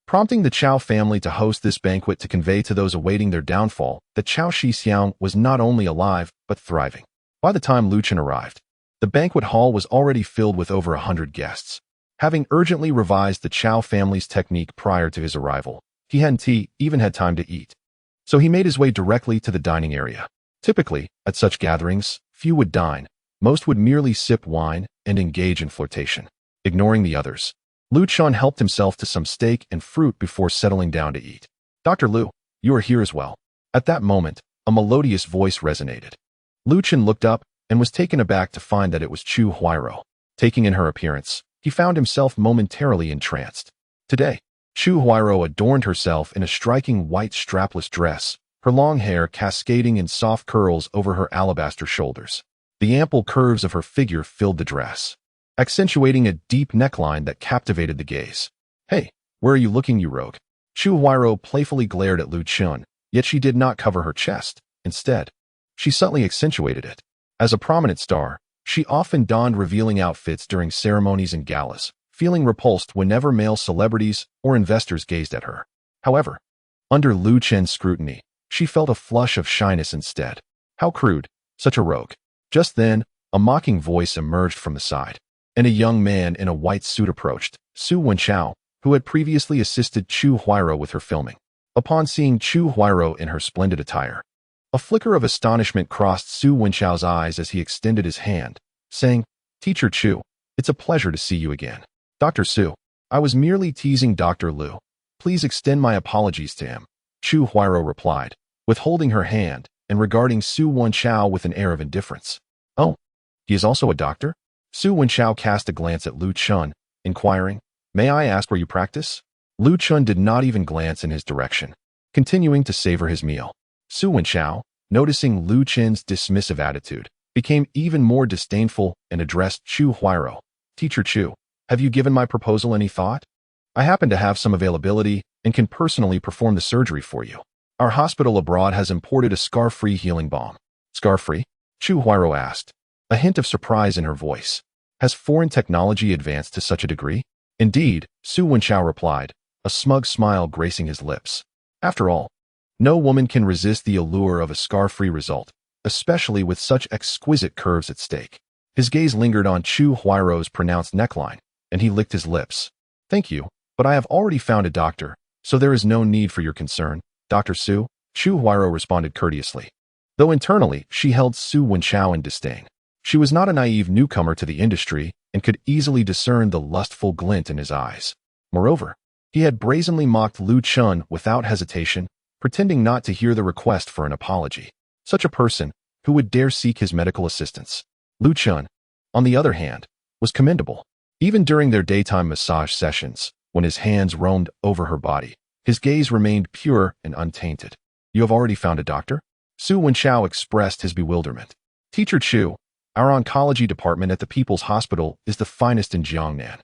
prompting the Chao family to host this banquet to convey to those awaiting their downfall that Chao Shixiang was not only alive, but thriving. By the time Lu Qin arrived, the banquet hall was already filled with over 100 guests. Having urgently revised the Chao family's technique prior to his arrival, he hadn't even had time to eat. So he made his way directly to the dining area. Typically, at such gatherings, few would dine. Most would merely sip wine and engage in flirtation. Ignoring the others, Lu Qin helped himself to some steak and fruit before settling down to eat. "Dr. Lu, you are here as well." At that moment, a melodious voice resonated. Lu Qin looked up and was taken aback to find that it was Chu Huairou. Taking in her appearance, he found himself momentarily entranced. Today, Chu Huairou adorned herself in a striking white strapless dress, her long hair cascading in soft curls over her alabaster shoulders. The ample curves of her figure filled the dress, accentuating a deep neckline that captivated the gaze. "Hey, where are you looking, you rogue?" Chu Huairou playfully glared at Lu Qin, yet she did not cover her chest. Instead, she subtly accentuated it. As a prominent star, she often donned revealing outfits during ceremonies and galas, feeling repulsed whenever male celebrities or investors gazed at her. However, under Lu Qin's scrutiny, she felt a flush of shyness instead. How crude, such a rogue. Just then, a mocking voice emerged from the side, and a young man in a white suit approached, Su Wenchao, who had previously assisted Chu Huairou with her filming. Upon seeing Chu Huairou in her splendid attire, a flicker of astonishment crossed Su Wenchao's eyes as he extended his hand, saying, "Teacher Chu, it's a pleasure to see you again." "Dr. Su, I was merely teasing Dr. Lu. Please extend my apologies to him," Chu Huairou replied, withholding her hand and regarding Su Wenchao with an air of indifference. "Oh, he is also a doctor?" Su Wenchao cast a glance at Lu Qin, inquiring, "May I ask where you practice?" Lu Chun did not even glance in his direction, continuing to savor his meal. Su Wenchao, noticing Lu Chen's dismissive attitude, became even more disdainful and addressed Chu Huairou. Teacher Chu, have you given my proposal any thought? I happen to have some availability and can personally perform the surgery for you. Our hospital abroad has imported a scar-free healing balm. Scar-free? Chu Huairou asked, a hint of surprise in her voice. Has foreign technology advanced to such a degree? Indeed, Su Wenchao replied, a smug smile gracing his lips. After all, no woman can resist the allure of a scar-free result, especially with such exquisite curves at stake. His gaze lingered on Chu Huairou's pronounced neckline, and he licked his lips. Thank you, but I have already found a doctor, so there is no need for your concern, Dr. Su, Chu Huairou responded courteously. Though internally, she held Su Wenchao in disdain. She was not a naive newcomer to the industry and could easily discern the lustful glint in his eyes. Moreover, he had brazenly mocked Lu Chun without hesitation, pretending not to hear the request for an apology. Such a person, who would dare seek his medical assistance? Lu Chun, on the other hand, was commendable. Even during their daytime massage sessions, when his hands roamed over her body, his gaze remained pure and untainted. You have already found a doctor? Su Wenchao expressed his bewilderment. Teacher Chu, our oncology department at the People's Hospital is the finest in Jiangnan.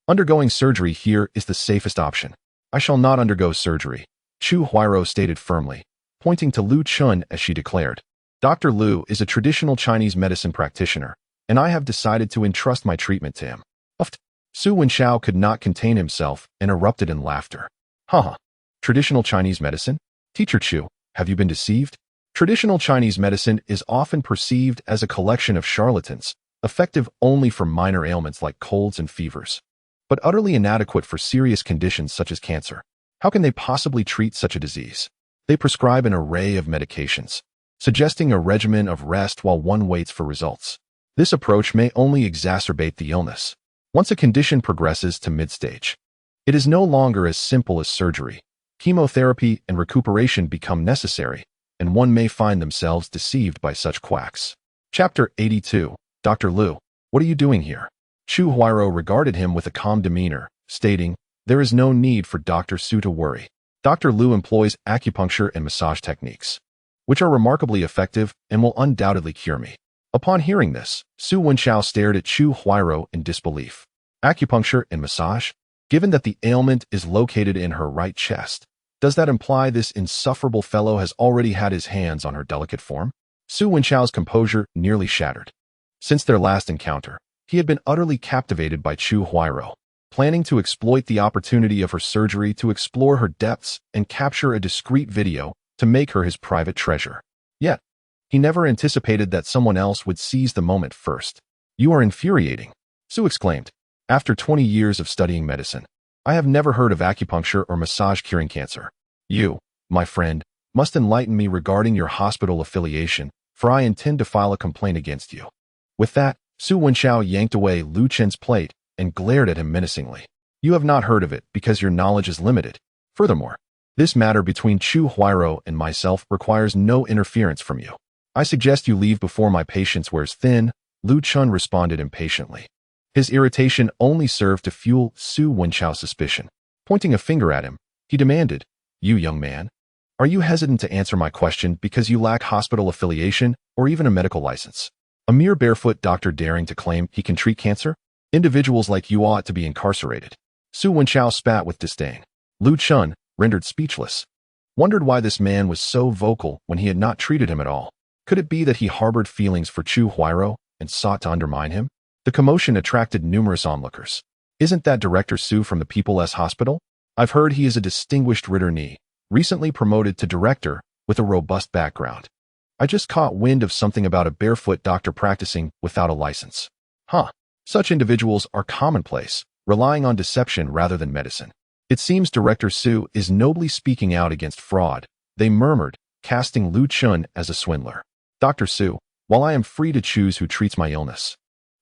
Undergoing surgery here is the safest option. I shall not undergo surgery, Chu Huairou stated firmly, pointing to Lu Chun as she declared. Dr. Lu is a traditional Chinese medicine practitioner, and I have decided to entrust my treatment to him. Uft. Su Wenchao could not contain himself and erupted in laughter. Haha. Traditional Chinese medicine? Teacher Chu, have you been deceived? Traditional Chinese medicine is often perceived as a collection of charlatans, effective only for minor ailments like colds and fevers, but utterly inadequate for serious conditions such as cancer. How can they possibly treat such a disease? They prescribe an array of medications, suggesting a regimen of rest while one waits for results. This approach may only exacerbate the illness. Once a condition progresses to mid-stage, it is no longer as simple as surgery. Chemotherapy and recuperation become necessary, and one may find themselves deceived by such quacks. Chapter 82. Dr. Lu, what are you doing here? Chu Huairou regarded him with a calm demeanor, stating, there is no need for Dr. Su to worry. Dr. Lu employs acupuncture and massage techniques, which are remarkably effective and will undoubtedly cure me. Upon hearing this, Su Wenchao stared at Chu Huairou in disbelief. Acupuncture and massage? Given that the ailment is located in her right chest, does that imply this insufferable fellow has already had his hands on her delicate form? Su Wenchao's composure nearly shattered. Since their last encounter, he had been utterly captivated by Chu Huairou, planning to exploit the opportunity of her surgery to explore her depths and capture a discreet video to make her his private treasure. Yet, he never anticipated that someone else would seize the moment first. You are infuriating, Su exclaimed. After 20 years of studying medicine, I have never heard of acupuncture or massage curing cancer. You, my friend, must enlighten me regarding your hospital affiliation, for I intend to file a complaint against you. With that, Su Wenchao yanked away Lu Chen's plate and glared at him menacingly. You have not heard of it because your knowledge is limited. Furthermore, this matter between Chu Huairou and myself requires no interference from you. I suggest you leave before my patience wears thin, Lu Chun responded impatiently. His irritation only served to fuel Su Wenchao's suspicion. Pointing a finger at him, he demanded, you young man, are you hesitant to answer my question because you lack hospital affiliation or even a medical license? A mere barefoot doctor daring to claim he can treat cancer? Individuals like you ought to be incarcerated. Su Wenchao spat with disdain. Lu Chun, rendered speechless, wondered why this man was so vocal when he had not treated him at all. Could it be that he harbored feelings for Chu Huairou and sought to undermine him? The commotion attracted numerous onlookers. Isn't that Director Su from the People's Hospital? I've heard he is a distinguished Ritter-Ni, recently promoted to director with a robust background. I just caught wind of something about a barefoot doctor practicing without a license. Huh. Such individuals are commonplace, relying on deception rather than medicine. It seems Director Su is nobly speaking out against fraud, they murmured, casting Lu Chun as a swindler. Dr. Su, while I am free to choose who treats my illness,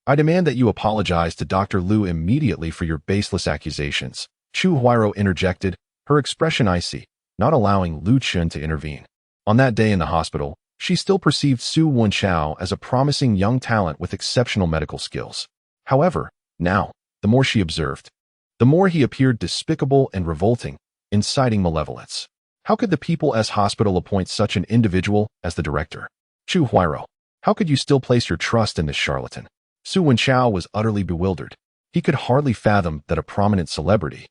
I demand that you apologize to Dr. Lu immediately for your baseless accusations. Chu Huairou interjected, her expression icy, not allowing Lu Chun to intervene. On that day in the hospital, she still perceived Su Wenchao as a promising young talent with exceptional medical skills. However, now, the more she observed, the more he appeared despicable and revolting, inciting malevolence. How could the People's Hospital appoint such an individual as the director? Chu Huairou, how could you still place your trust in this charlatan? Su Wenchao was utterly bewildered. He could hardly fathom that a prominent celebrity,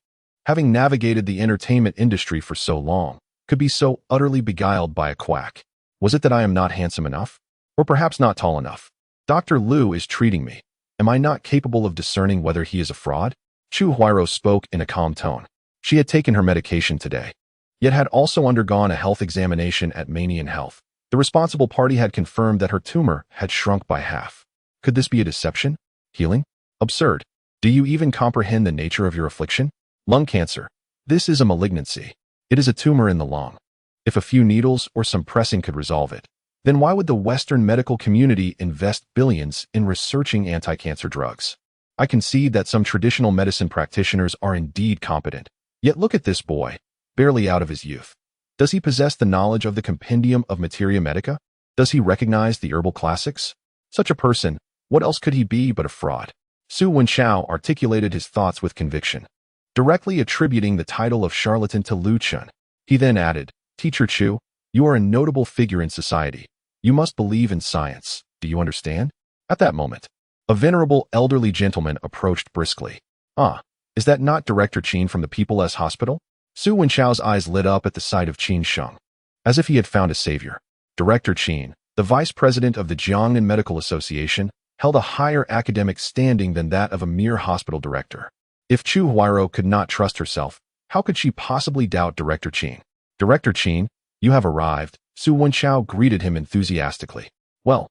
having navigated the entertainment industry for so long, could be so utterly beguiled by a quack. Was it that I am not handsome enough? Or perhaps not tall enough? Dr. Liu is treating me. Am I not capable of discerning whether he is a fraud? Chu Huairou spoke in a calm tone. She had taken her medication today, yet had also undergone a health examination at Manian Health. The responsible party had confirmed that her tumor had shrunk by half. Could this be a deception? Healing? Absurd. Do you even comprehend the nature of your affliction? Lung cancer. This is a malignancy. It is a tumor in the lung. If a few needles or some pressing could resolve it, then why would the Western medical community invest billions in researching anti-cancer drugs? I concede that some traditional medicine practitioners are indeed competent. Yet look at this boy, barely out of his youth. Does he possess the knowledge of the compendium of materia medica? Does he recognize the herbal classics? Such a person, what else could he be but a fraud? Su Wenchao articulated his thoughts with conviction, directly attributing the title of charlatan to Lu Chun. He then added, Teacher Chu, you are a notable figure in society. You must believe in science. Do you understand? At that moment, a venerable elderly gentleman approached briskly. Ah, is that not Director Qin from the People's Hospital? Su Wenchao's eyes lit up at the sight of Qin Sheng, as if he had found a savior. Director Qin, the vice president of the Jiangnan Medical Association, held a higher academic standing than that of a mere hospital director. If Chu Huairou could not trust herself, how could she possibly doubt Director Qin? Director Qin, you have arrived. Su Wenchao greeted him enthusiastically. Well,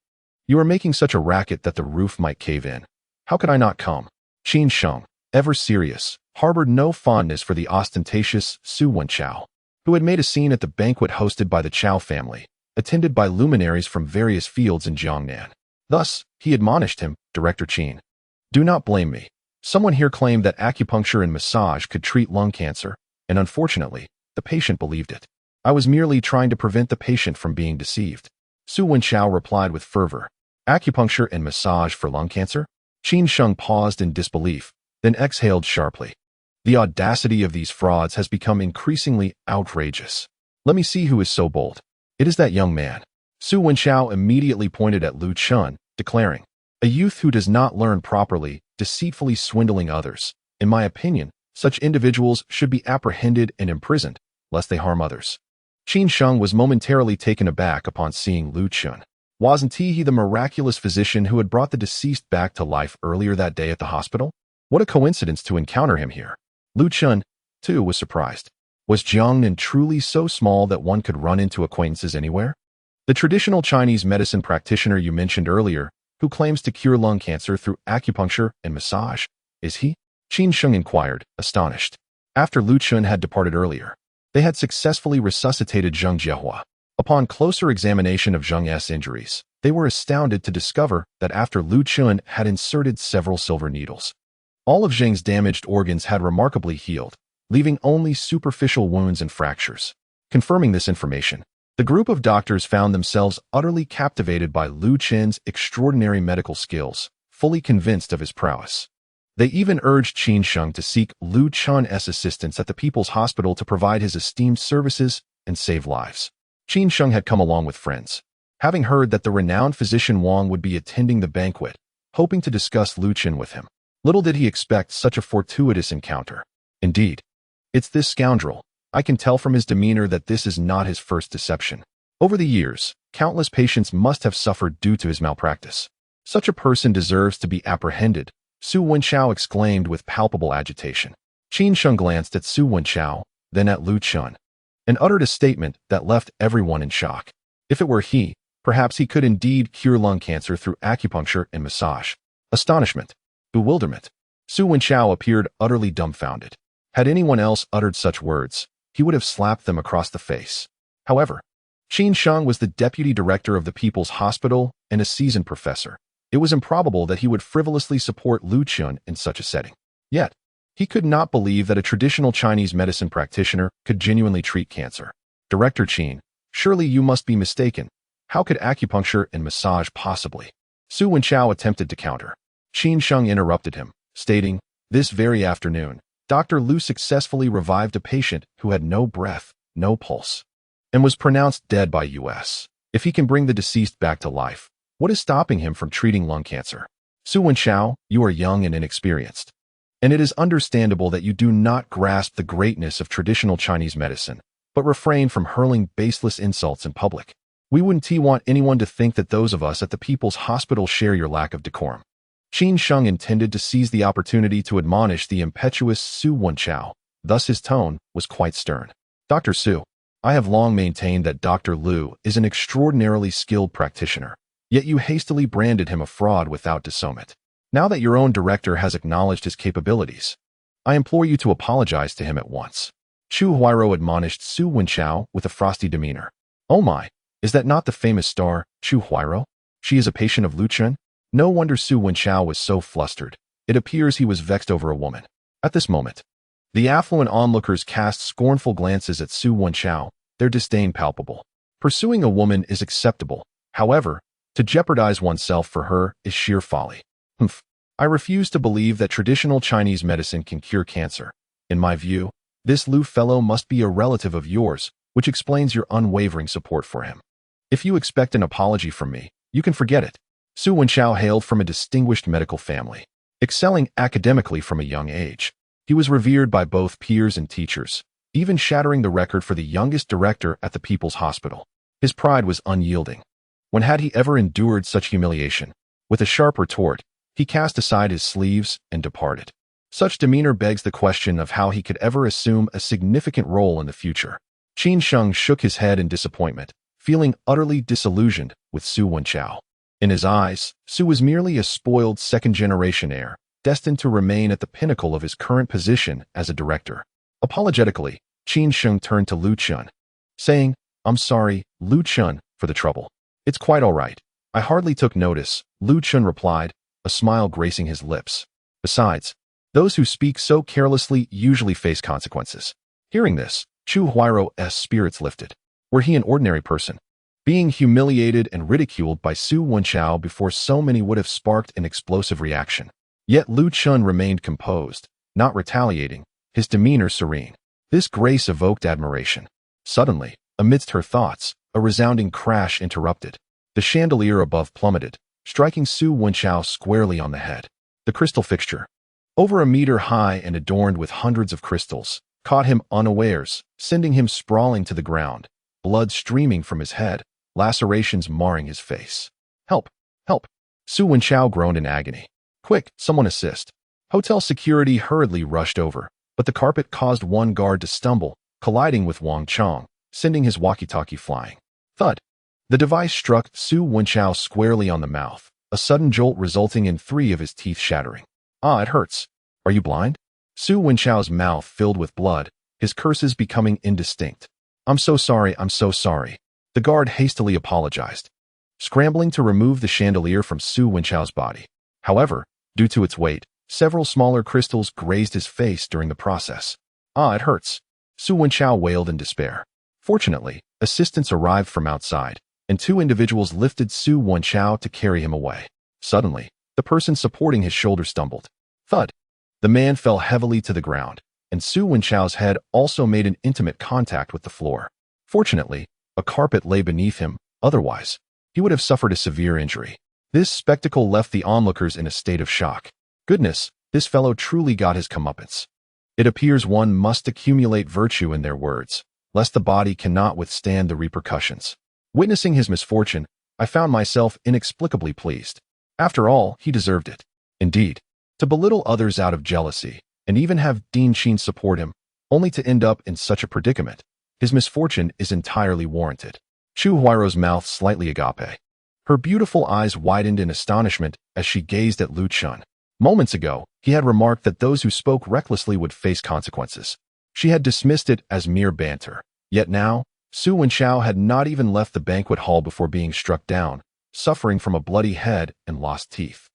you are making such a racket that the roof might cave in. How could I not come? Qin Sheng, ever serious, harbored no fondness for the ostentatious Su Wenchao, who had made a scene at the banquet hosted by the Chao family, attended by luminaries from various fields in Jiangnan. Thus, he admonished him, Director Qin, do not blame me. Someone here claimed that acupuncture and massage could treat lung cancer, and unfortunately, the patient believed it. I was merely trying to prevent the patient from being deceived. Su Wenchao replied with fervor. Acupuncture and massage for lung cancer? Qin Sheng paused in disbelief, then exhaled sharply. The audacity of these frauds has become increasingly outrageous. Let me see who is so bold. It is that young man. Su Wenchao immediately pointed at Lu Chun, declaring, a youth who does not learn properly, deceitfully swindling others. In my opinion, such individuals should be apprehended and imprisoned, lest they harm others. Qin Sheng was momentarily taken aback upon seeing Lu Chun. Wasn't he the miraculous physician who had brought the deceased back to life earlier that day at the hospital? What a coincidence to encounter him here. Lu Chun, too, was surprised. Was Jiangnan truly so small that one could run into acquaintances anywhere? The traditional Chinese medicine practitioner you mentioned earlier, who claims to cure lung cancer through acupuncture and massage, is he? Qin Sheng inquired, astonished. After Lu Chun had departed earlier, they had successfully resuscitated Zheng Jiehua. Upon closer examination of Zheng's injuries, they were astounded to discover that after Lu Chun had inserted several silver needles, all of Zheng's damaged organs had remarkably healed, leaving only superficial wounds and fractures. Confirming this information, the group of doctors found themselves utterly captivated by Lu Chun's extraordinary medical skills, fully convinced of his prowess. They even urged Qin Sheng to seek Lu Chun's assistance at the People's Hospital to provide his esteemed services and save lives. Qin Sheng had come along with friends, having heard that the renowned physician Wang would be attending the banquet, hoping to discuss Lu Chun with him. Little did he expect such a fortuitous encounter. Indeed, it's this scoundrel. I can tell from his demeanor that this is not his first deception. Over the years, countless patients must have suffered due to his malpractice. Such a person deserves to be apprehended, Su Wenchao exclaimed with palpable agitation. Qin Sheng glanced at Su Wenchao, then at Lu Chun, and uttered a statement that left everyone in shock. If it were he, perhaps he could indeed cure lung cancer through acupuncture and massage. Astonishment. Bewilderment. Su Wenchao appeared utterly dumbfounded. Had anyone else uttered such words, he would have slapped them across the face. However, Qin Sheng was the deputy director of the People's Hospital and a seasoned professor. It was improbable that he would frivolously support Lu Chun in such a setting. Yet, he could not believe that a traditional Chinese medicine practitioner could genuinely treat cancer. Director Qin, surely you must be mistaken. How could acupuncture and massage possibly? Su Wenchao attempted to counter. Qin Sheng interrupted him, stating, this very afternoon, Dr. Lu successfully revived a patient who had no breath, no pulse, and was pronounced dead by US. If he can bring the deceased back to life, what is stopping him from treating lung cancer? Su Wenchao, you are young and inexperienced, and it is understandable that you do not grasp the greatness of traditional Chinese medicine, but refrain from hurling baseless insults in public. We wouldn't want anyone to think that those of us at the People's Hospital share your lack of decorum. Qin Sheng intended to seize the opportunity to admonish the impetuous Su Wenchao, thus his tone was quite stern. Dr. Su, I have long maintained that Dr. Lu is an extraordinarily skilled practitioner, yet you hastily branded him a fraud without discernment. Now that your own director has acknowledged his capabilities, I implore you to apologize to him at once. Chu Huairou admonished Su Wenchao with a frosty demeanor. Oh my, is that not the famous star, Chu Huairou? She is a patient of Lu Chen? No wonder Su Wenchao was so flustered. It appears he was vexed over a woman. At this moment, the affluent onlookers cast scornful glances at Su Wenchao, their disdain palpable. Pursuing a woman is acceptable. However, to jeopardize oneself for her is sheer folly. Humph. I refuse to believe that traditional Chinese medicine can cure cancer. In my view, this Lu fellow must be a relative of yours, which explains your unwavering support for him. If you expect an apology from me, you can forget it. Su Wenchao hailed from a distinguished medical family, excelling academically from a young age. He was revered by both peers and teachers, even shattering the record for the youngest director at the People's Hospital. His pride was unyielding. When had he ever endured such humiliation? With a sharp retort, he cast aside his sleeves and departed. Such demeanor begs the question of how he could ever assume a significant role in the future. Qin Sheng shook his head in disappointment, feeling utterly disillusioned with Su Wenchao. In his eyes, Su was merely a spoiled second-generation heir, destined to remain at the pinnacle of his current position as a director. Apologetically, Qin Sheng turned to Lu Chen, saying, I'm sorry, Lu Chen, for the trouble. It's quite all right. I hardly took notice, Lu Chen replied, a smile gracing his lips. Besides, those who speak so carelessly usually face consequences. Hearing this, Chu Huairou's spirits lifted. Were he an ordinary person, being humiliated and ridiculed by Su Wenchao before so many would have sparked an explosive reaction. Yet Lu Chen remained composed, not retaliating, his demeanor serene. This grace evoked admiration. Suddenly, amidst her thoughts, a resounding crash interrupted. The chandelier above plummeted, striking Su Wenchao squarely on the head. The crystal fixture, over a meter high and adorned with hundreds of crystals, caught him unawares, sending him sprawling to the ground, blood streaming from his head, lacerations marring his face. Help! Help! Su Wenchao groaned in agony. Quick, someone assist. Hotel security hurriedly rushed over, but the carpet caused one guard to stumble, colliding with Wang Chong, sending his walkie-talkie flying. Thud! The device struck Su Wenchao squarely on the mouth, a sudden jolt resulting in 3 of his teeth shattering. Ah, it hurts. Are you blind? Su Wenchao's mouth filled with blood, his curses becoming indistinct. I'm so sorry, I'm so sorry. The guard hastily apologized, scrambling to remove the chandelier from Su Wenchao's body. However, due to its weight, several smaller crystals grazed his face during the process. Ah, it hurts. Su Wenchao wailed in despair. Fortunately, assistance arrived from outside, and 2 individuals lifted Su Wenchao to carry him away. Suddenly, the person supporting his shoulder stumbled. Thud! The man fell heavily to the ground, and Su Wenchao's head also made an intimate contact with the floor. Fortunately, a carpet lay beneath him, otherwise, he would have suffered a severe injury. This spectacle left the onlookers in a state of shock. Goodness, this fellow truly got his comeuppance. It appears one must accumulate virtue in their words, lest the body cannot withstand the repercussions. Witnessing his misfortune, I found myself inexplicably pleased. After all, he deserved it. Indeed, to belittle others out of jealousy, and even have Dean Sheen support him, only to end up in such a predicament, his misfortune is entirely warranted. Chu Huairou's mouth slightly agape. Her beautiful eyes widened in astonishment as she gazed at Lu Chen. Moments ago, he had remarked that those who spoke recklessly would face consequences. She had dismissed it as mere banter. Yet now, Su Wenchao had not even left the banquet hall before being struck down, suffering from a bloody head and lost teeth.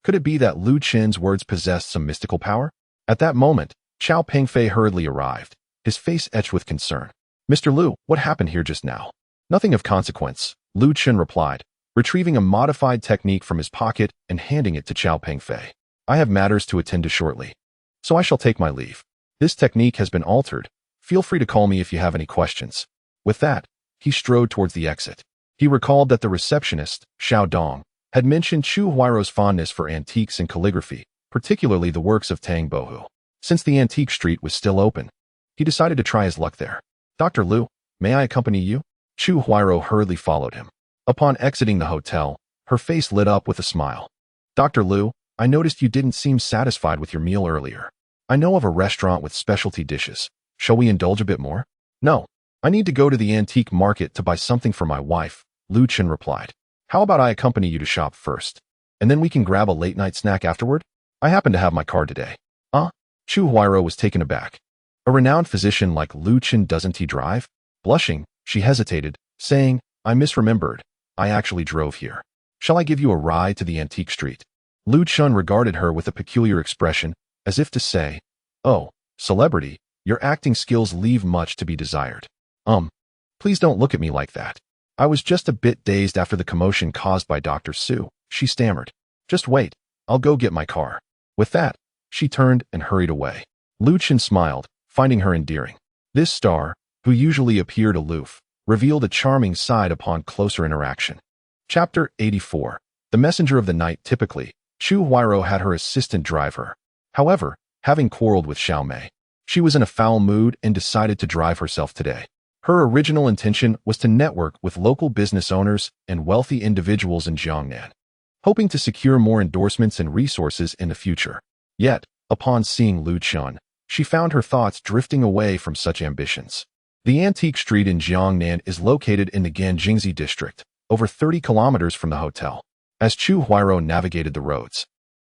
Could it be that Lu Chen's words possessed some mystical power? At that moment, Chao Pengfei hurriedly arrived, his face etched with concern. Mr. Lu, what happened here just now? Nothing of consequence, Lu Chen replied, retrieving a modified technique from his pocket and handing it to Chao Pengfei. I have matters to attend to shortly, so I shall take my leave. This technique has been altered. Feel free to call me if you have any questions. With that, he strode towards the exit. He recalled that the receptionist, Xiao Dong, had mentioned Chu Huairou's fondness for antiques and calligraphy, particularly the works of Tang Bohu. Since the antique street was still open, he decided to try his luck there. Dr. Liu, may I accompany you? Chu Huairou hurriedly followed him. Upon exiting the hotel, her face lit up with a smile. Dr. Liu, I noticed you didn't seem satisfied with your meal earlier. I know of a restaurant with specialty dishes. Shall we indulge a bit more? No. I need to go to the antique market to buy something for my wife, Lu Chen replied. How about I accompany you to shop first, and then we can grab a late-night snack afterward? I happen to have my car today. Chu Huairou was taken aback. A renowned physician like Lu Chen, doesn't he drive? Blushing, she hesitated, saying, I misremembered. I actually drove here. Shall I give you a ride to the antique street? Lu Chen regarded her with a peculiar expression, as if to say, Oh, celebrity, your acting skills leave much to be desired. Please don't look at me like that. I was just a bit dazed after the commotion caused by Dr. Su, she stammered. Just wait, I'll go get my car. With that, she turned and hurried away. Lu Chen smiled, finding her endearing. This star, who usually appeared aloof, revealed a charming side upon closer interaction. Chapter 84. The Messenger of the Night. Typically, Chu Huairou had her assistant drive her. However, having quarreled with Xiao Mei, she was in a foul mood and decided to drive herself today. Her original intention was to network with local business owners and wealthy individuals in Jiangnan, hoping to secure more endorsements and resources in the future. Yet, upon seeing Lu Chen, she found her thoughts drifting away from such ambitions. The antique street in Jiangnan is located in the Ganjingzi district, over 30 kilometers from the hotel. As Chu Huairou navigated the roads,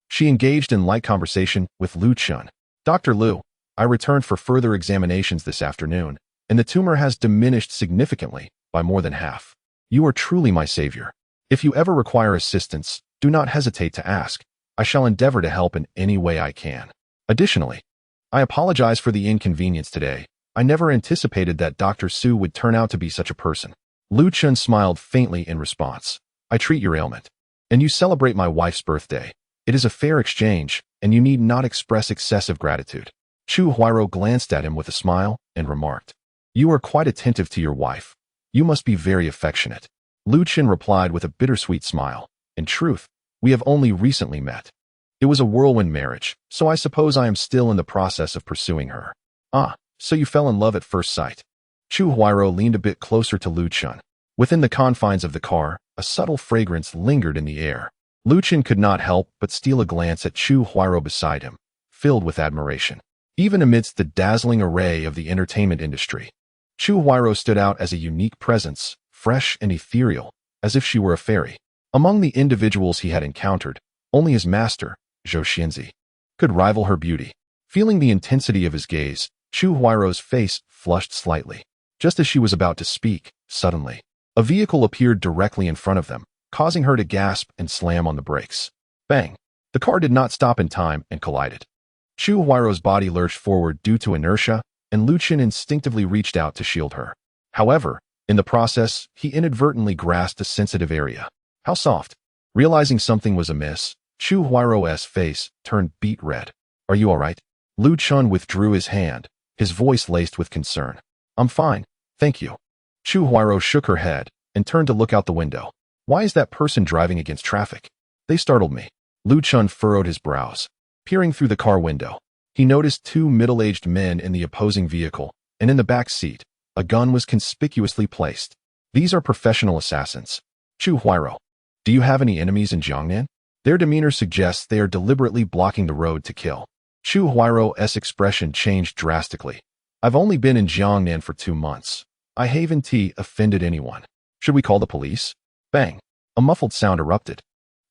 she engaged in light conversation with Lu Chen. Dr. Liu, I returned for further examinations this afternoon, and the tumor has diminished significantly, by more than half. You are truly my savior. If you ever require assistance, do not hesitate to ask. I shall endeavor to help in any way I can. Additionally, I apologize for the inconvenience today. I never anticipated that Dr. Su would turn out to be such a person. Lu Chen smiled faintly in response. I treat your ailment, and you celebrate my wife's birthday. It is a fair exchange, and you need not express excessive gratitude. Chu Huairou glanced at him with a smile and remarked, You are quite attentive to your wife. You must be very affectionate. Lu Chen replied with a bittersweet smile. In truth, we have only recently met. It was a whirlwind marriage, so I suppose I am still in the process of pursuing her. So you fell in love at first sight. Chu Huairou leaned a bit closer to Lu Chen. Within the confines of the car, a subtle fragrance lingered in the air. Lu Chen could not help but steal a glance at Chu Huairou beside him, filled with admiration. Even amidst the dazzling array of the entertainment industry, Chu Huairou stood out as a unique presence, fresh and ethereal, as if she were a fairy. Among the individuals he had encountered, only his master, Zhou Xianzi, could rival her beauty. Feeling the intensity of his gaze, Chu Huairou's face flushed slightly. Just as she was about to speak, suddenly, a vehicle appeared directly in front of them, causing her to gasp and slam on the brakes. Bang! The car did not stop in time and collided. Chu Huairou's body lurched forward due to inertia, and Lu Chen instinctively reached out to shield her. However, in the process, he inadvertently grasped a sensitive area. How soft! Realizing something was amiss, Chu Huairou's face turned beet red. Are you all right? Lu Chen withdrew his hand, his voice laced with concern. I'm fine, thank you. Chu Huairou shook her head and turned to look out the window. Why is that person driving against traffic? They startled me. Lu Chen furrowed his brows. Peering through the car window, he noticed two middle-aged men in the opposing vehicle, and in the back seat, a gun was conspicuously placed. These are professional assassins. Chu Huairou, do you have any enemies in Jiangnan? Their demeanor suggests they are deliberately blocking the road to kill. Chu Huairou's expression changed drastically. I've only been in Jiangnan for 2 months. I haven't offended anyone. Should we call the police? Bang! A muffled sound erupted.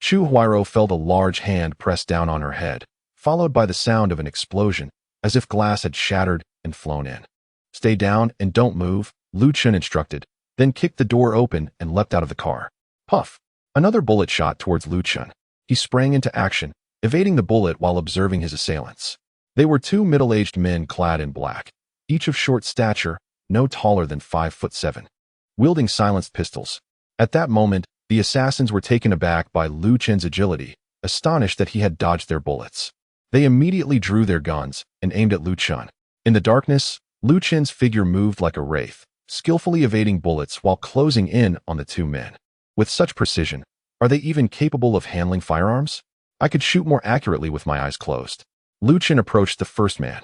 Chu Huairou felt a large hand press down on her head, followed by the sound of an explosion, as if glass had shattered and flown in. Stay down and don't move, Lu Chen instructed, then kicked the door open and leapt out of the car. Puff! Another bullet shot towards Lu Chen. He sprang into action, evading the bullet while observing his assailants. They were two middle-aged men clad in black, each of short stature, no taller than 5'7", wielding silenced pistols. At that moment, the assassins were taken aback by Lu Chen's agility, astonished that he had dodged their bullets. They immediately drew their guns and aimed at Lu Chen. In the darkness, Lu Chen's figure moved like a wraith, skillfully evading bullets while closing in on the two men. With such precision, are they even capable of handling firearms? I could shoot more accurately with my eyes closed. Lu Chen approached the first man,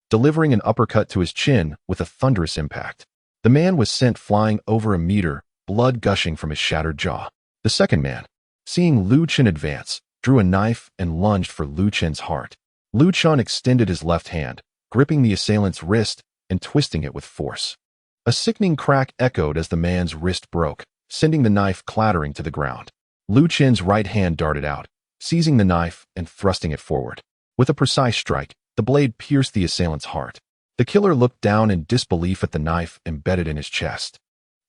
delivering an uppercut to his chin with a thunderous impact. The man was sent flying over a meter, blood gushing from his shattered jaw. The second man, seeing Lu Chen advance, drew a knife and lunged for Lu Chen's heart. Lu Chen extended his left hand, gripping the assailant's wrist and twisting it with force. A sickening crack echoed as the man's wrist broke, sending the knife clattering to the ground. Lu Chen's right hand darted out, seizing the knife and thrusting it forward. With a precise strike, the blade pierced the assailant's heart. The killer looked down in disbelief at the knife embedded in his chest,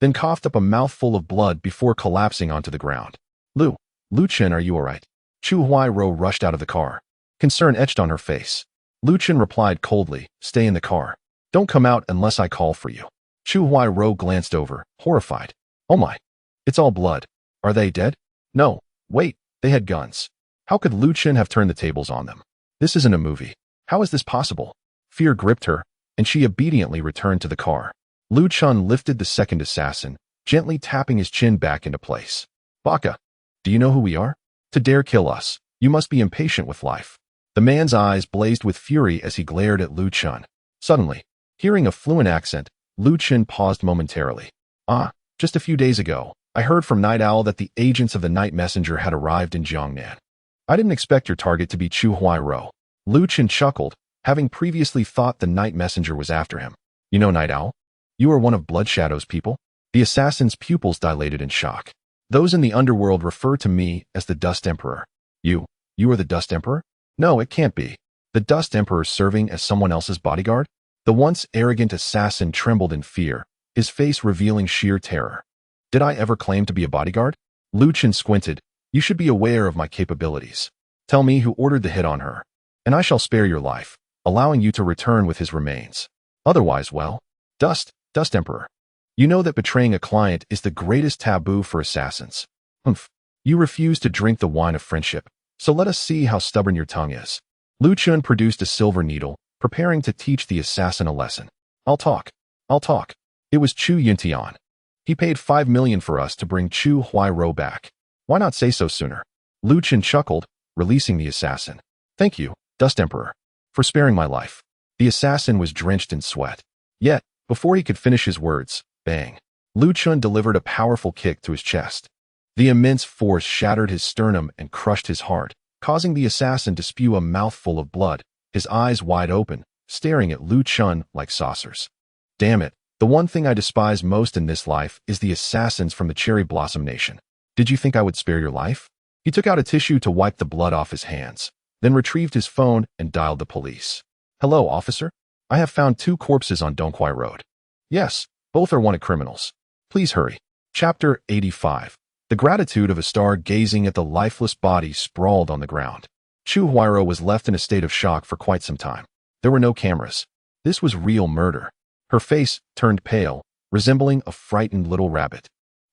then coughed up a mouthful of blood before collapsing onto the ground. Lu Chen, are you all right? Chu Huai-ro rushed out of the car, concern etched on her face. Lu Chen replied coldly, stay in the car. Don't come out unless I call for you. Chu Huai-ro glanced over, horrified. Oh my, it's all blood. Are they dead? No, wait, they had guns. How could Lu Chen have turned the tables on them? This isn't a movie. How is this possible? Fear gripped her, and she obediently returned to the car. Lu Chen lifted the second assassin, gently tapping his chin back into place. Baka, do you know who we are? To dare kill us, you must be impatient with life. The man's eyes blazed with fury as he glared at Lu Chen. Suddenly, hearing a fluent accent, Lu Chen paused momentarily. Just a few days ago, I heard from Night Owl that the agents of the Night Messenger had arrived in Jiangnan. I didn't expect your target to be Chu Huai-ro. Lu Chen chuckled, having previously thought the Night Messenger was after him. You know, Night Owl? You are one of Blood Shadow's people? The assassin's pupils dilated in shock. Those in the underworld refer to me as the Dust Emperor. You are the Dust Emperor? No, it can't be. The Dust Emperor serving as someone else's bodyguard? The once arrogant assassin trembled in fear, his face revealing sheer terror. Did I ever claim to be a bodyguard? Lu Chen squinted. You should be aware of my capabilities. Tell me who ordered the hit on her, and I shall spare your life, allowing you to return with his remains. Otherwise, well, Dust Emperor. You know that betraying a client is the greatest taboo for assassins. You refuse to drink the wine of friendship, so let us see how stubborn your tongue is. Lu Chen produced a silver needle, preparing to teach the assassin a lesson. I'll talk. It was Chu Yuntian. He paid 5 million for us to bring Chu Huai-ro back. Why not say so sooner? Lu Chen chuckled, releasing the assassin. Thank you, Dust Emperor, for sparing my life. The assassin was drenched in sweat. Yet, before he could finish his words, bang, Lu Chen delivered a powerful kick to his chest. The immense force shattered his sternum and crushed his heart, causing the assassin to spew a mouthful of blood, his eyes wide open, staring at Lu Chen like saucers. Damn it, the one thing I despise most in this life is the assassins from the Cherry Blossom Nation. Did you think I would spare your life? He took out a tissue to wipe the blood off his hands, then retrieved his phone and dialed the police. Hello, officer. I have found 2 corpses on Dongquai Road. Yes, both are wanted criminals. Please hurry. Chapter 85. The gratitude of a star gazing at the lifeless body sprawled on the ground. Chu Huai-ro was left in a state of shock for quite some time. There were no cameras. This was real murder. Her face turned pale, resembling a frightened little rabbit.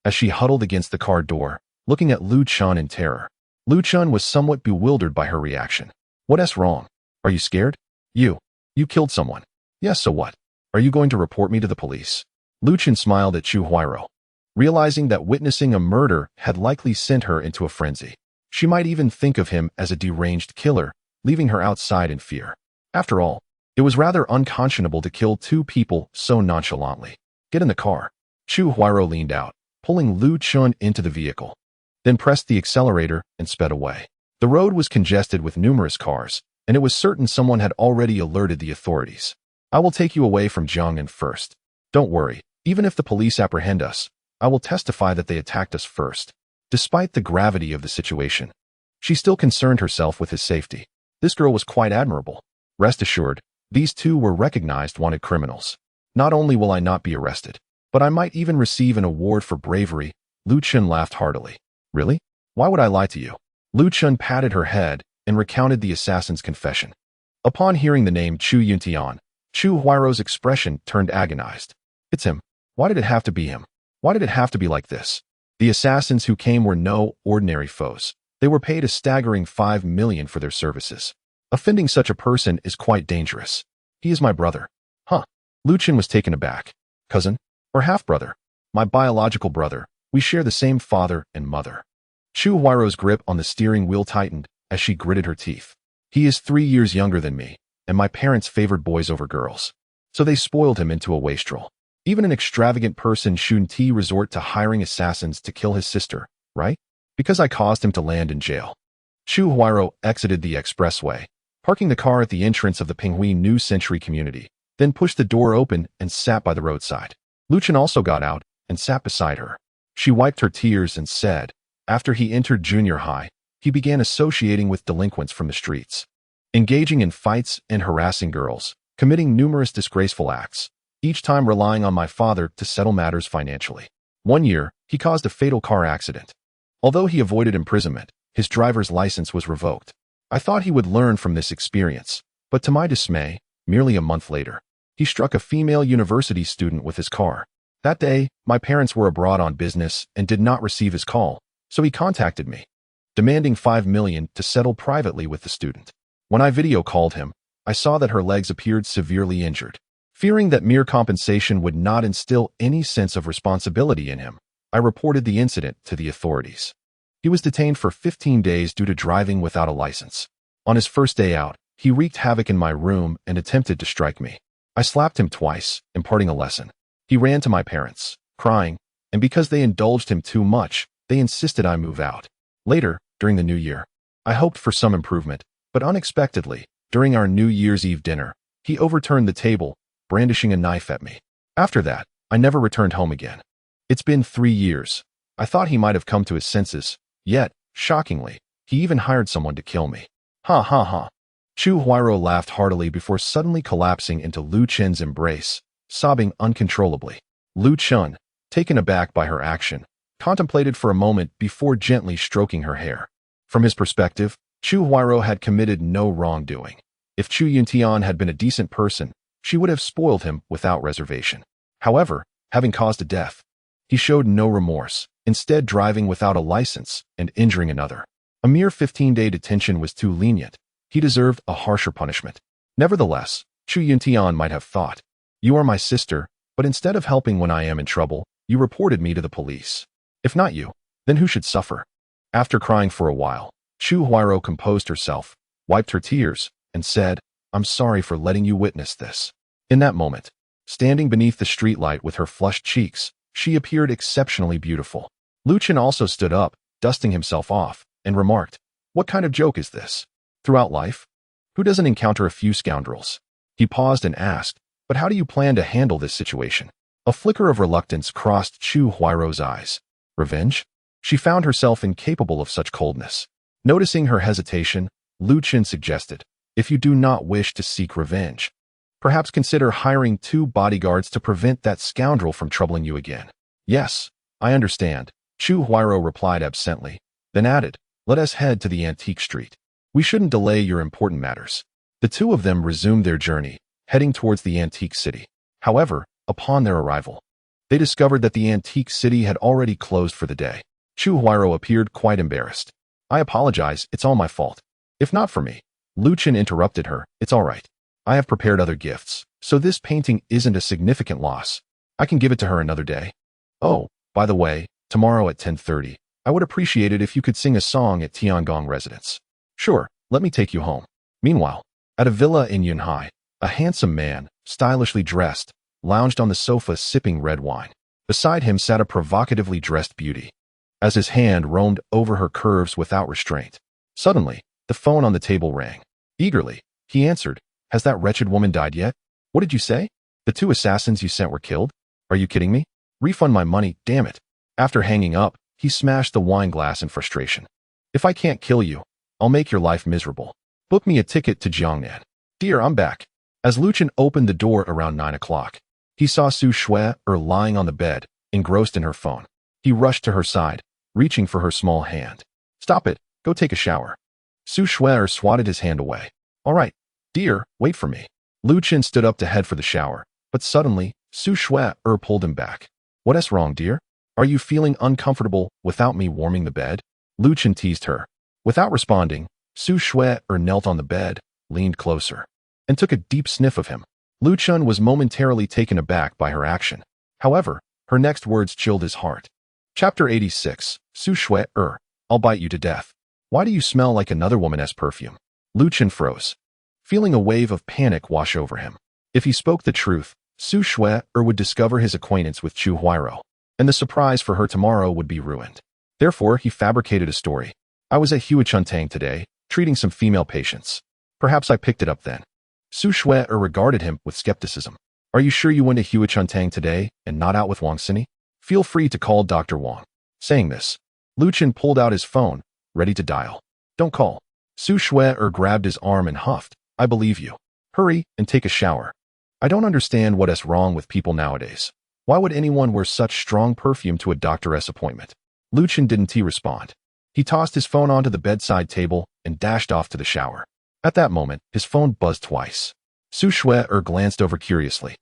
As she huddled against the car door, looking at Lu Chen in terror. Lu Chen was somewhat bewildered by her reaction. What's wrong? Are you scared? You killed someone. Yes, so what? Are you going to report me to the police? Lu Chen smiled at Chu Huai-ro, realizing that witnessing a murder had likely sent her into a frenzy. She might even think of him as a deranged killer, leaving her outside in fear. After all, it was rather unconscionable to kill 2 people so nonchalantly. Get in the car. Chu Huai-ro leaned out, pulling Lu Chen into the vehicle, then pressed the accelerator and sped away. The road was congested with numerous cars, and it was certain someone had already alerted the authorities. I will take you away from Jiangnan first. Don't worry, even if the police apprehend us, I will testify that they attacked us first. Despite the gravity of the situation, she still concerned herself with his safety. This girl was quite admirable. Rest assured, these 2 were recognized wanted criminals. Not only will I not be arrested, but I might even receive an award for bravery. Lu Chen laughed heartily. Really? Why would I lie to you? Lu Chen patted her head and recounted the assassin's confession. Upon hearing the name Chu Yuntian, Chu Huai-ro's expression turned agonized. It's him. Why did it have to be him? Why did it have to be like this? The assassins who came were no ordinary foes. They were paid a staggering 5 million for their services. Offending such a person is quite dangerous. He is my brother. Lu Chen was taken aback. Cousin? Or half-brother? My biological brother. We share the same father and mother. Chu Huairou's grip on the steering wheel tightened as she gritted her teeth. He is 3 years younger than me, and my parents favored boys over girls. So they spoiled him into a wastrel. Even an extravagant person shouldn't resort to hiring assassins to kill his sister, right? Because I caused him to land in jail. Chu Huairou exited the expressway, parking the car at the entrance of the Pinghui New Century community, then pushed the door open and sat by the roadside. Lu Chen also got out and sat beside her. She wiped her tears and said, after he entered junior high, he began associating with delinquents from the streets, engaging in fights and harassing girls, committing numerous disgraceful acts, each time relying on my father to settle matters financially. One year, he caused a fatal car accident. Although he avoided imprisonment, his driver's license was revoked. I thought he would learn from this experience, but to my dismay, merely a month later, he struck a female university student with his car. That day, my parents were abroad on business and did not receive his call, so he contacted me, demanding $5 million to settle privately with the student. When I video called him, I saw that her legs appeared severely injured. Fearing that mere compensation would not instill any sense of responsibility in him, I reported the incident to the authorities. He was detained for 15 days due to driving without a license. On his first day out, he wreaked havoc in my room and attempted to strike me. I slapped him twice, imparting a lesson. He ran to my parents, crying, and because they indulged him too much, they insisted I move out. Later, during the new year, I hoped for some improvement, but unexpectedly, during our New Year's Eve dinner, he overturned the table, brandishing a knife at me. After that, I never returned home again. It's been 3 years. I thought he might have come to his senses, yet, shockingly, he even hired someone to kill me. Ha ha ha. Chu Huairou laughed heartily before suddenly collapsing into Lu Chen's embrace, sobbing uncontrollably. Lu Chen, taken aback by her action, contemplated for a moment before gently stroking her hair. From his perspective, Chu Huairou had committed no wrongdoing. If Chu Yuntian had been a decent person, she would have spoiled him without reservation. However, having caused a death, he showed no remorse, instead driving without a license and injuring another. A mere 15-day detention was too lenient. He deserved a harsher punishment. Nevertheless, Chu Yuntian might have thought, "You are my sister, but instead of helping when I am in trouble, you reported me to the police. If not you, then who should suffer?" After crying for a while, Chu Huairou composed herself, wiped her tears, and said, "I'm sorry for letting you witness this." In that moment, standing beneath the streetlight with her flushed cheeks, she appeared exceptionally beautiful. Lu Chen also stood up, dusting himself off, and remarked, "What kind of joke is this? Throughout life? Who doesn't encounter a few scoundrels?" He paused and asked, "But how do you plan to handle this situation?" A flicker of reluctance crossed Chu Huairou's eyes. Revenge? She found herself incapable of such coldness. Noticing her hesitation, Lu Chen suggested, "If you do not wish to seek revenge, perhaps consider hiring 2 bodyguards to prevent that scoundrel from troubling you again." "Yes, I understand," Chu Huairou replied absently, then added, "Let us head to the antique street. We shouldn't delay your important matters." The two of them resumed their journey, heading towards the antique city. However, upon their arrival, they discovered that the antique city had already closed for the day. Chu Huairou appeared quite embarrassed. "I apologize, it's all my fault." "If not for me," Lu Chen interrupted her, "it's all right. I have prepared other gifts, so this painting isn't a significant loss. I can give it to her another day. Oh, by the way, tomorrow at 10:30, I would appreciate it if you could sing a song at Tiangong residence." "Sure, let me take you home." Meanwhile, at a villa in Yunhai, a handsome man, stylishly dressed, lounged on the sofa sipping red wine. Beside him sat a provocatively dressed beauty. As his hand roamed over her curves without restraint, suddenly, the phone on the table rang. Eagerly, he answered, "Has that wretched woman died yet?" "What did you say? The 2 assassins you sent were killed? Are you kidding me? Refund my money, damn it." After hanging up, he smashed the wine glass in frustration. "If I can't kill you, I'll make your life miserable. Book me a ticket to Jiangnan." "Dear, I'm back." As Lu Chen opened the door around 9 o'clock, he saw Su Shui lying on the bed, engrossed in her phone. He rushed to her side, reaching for her small hand. "Stop it, go take a shower." Su Shui swatted his hand away. "All right, dear, wait for me." Lu Chen stood up to head for the shower, but suddenly, Su Shui pulled him back. "What's wrong, dear? Are you feeling uncomfortable without me warming the bed?" Lu Chen teased her. Without responding, Su Shui knelt on the bed, leaned closer, and took a deep sniff of him. Lu Chun was momentarily taken aback by her action. However, her next words chilled his heart. Chapter 86, Su Shui I'll bite you to death. Why do you smell like another woman's perfume? Lu Chun froze, feeling a wave of panic wash over him. If he spoke the truth, Su Shui would discover his acquaintance with Chu Huiro, and the surprise for her tomorrow would be ruined. Therefore, he fabricated a story. I was at Huachuntang today, treating some female patients. Perhaps I picked it up then. Su Shui regarded him with skepticism. Are you sure you went to Huachuntang today and not out with Wang Sini? Feel free to call Dr. Wang. Saying this, Lu Chun pulled out his phone, ready to dial. Don't call. Su Shui grabbed his arm and huffed. I believe you. Hurry and take a shower. I don't understand what's wrong with people nowadays. Why would anyone wear such strong perfume to a doctor's appointment? Lu Chun didn't respond. He tossed his phone onto the bedside table and dashed off to the shower. At that moment, his phone buzzed twice. Su Shui glanced over curiously.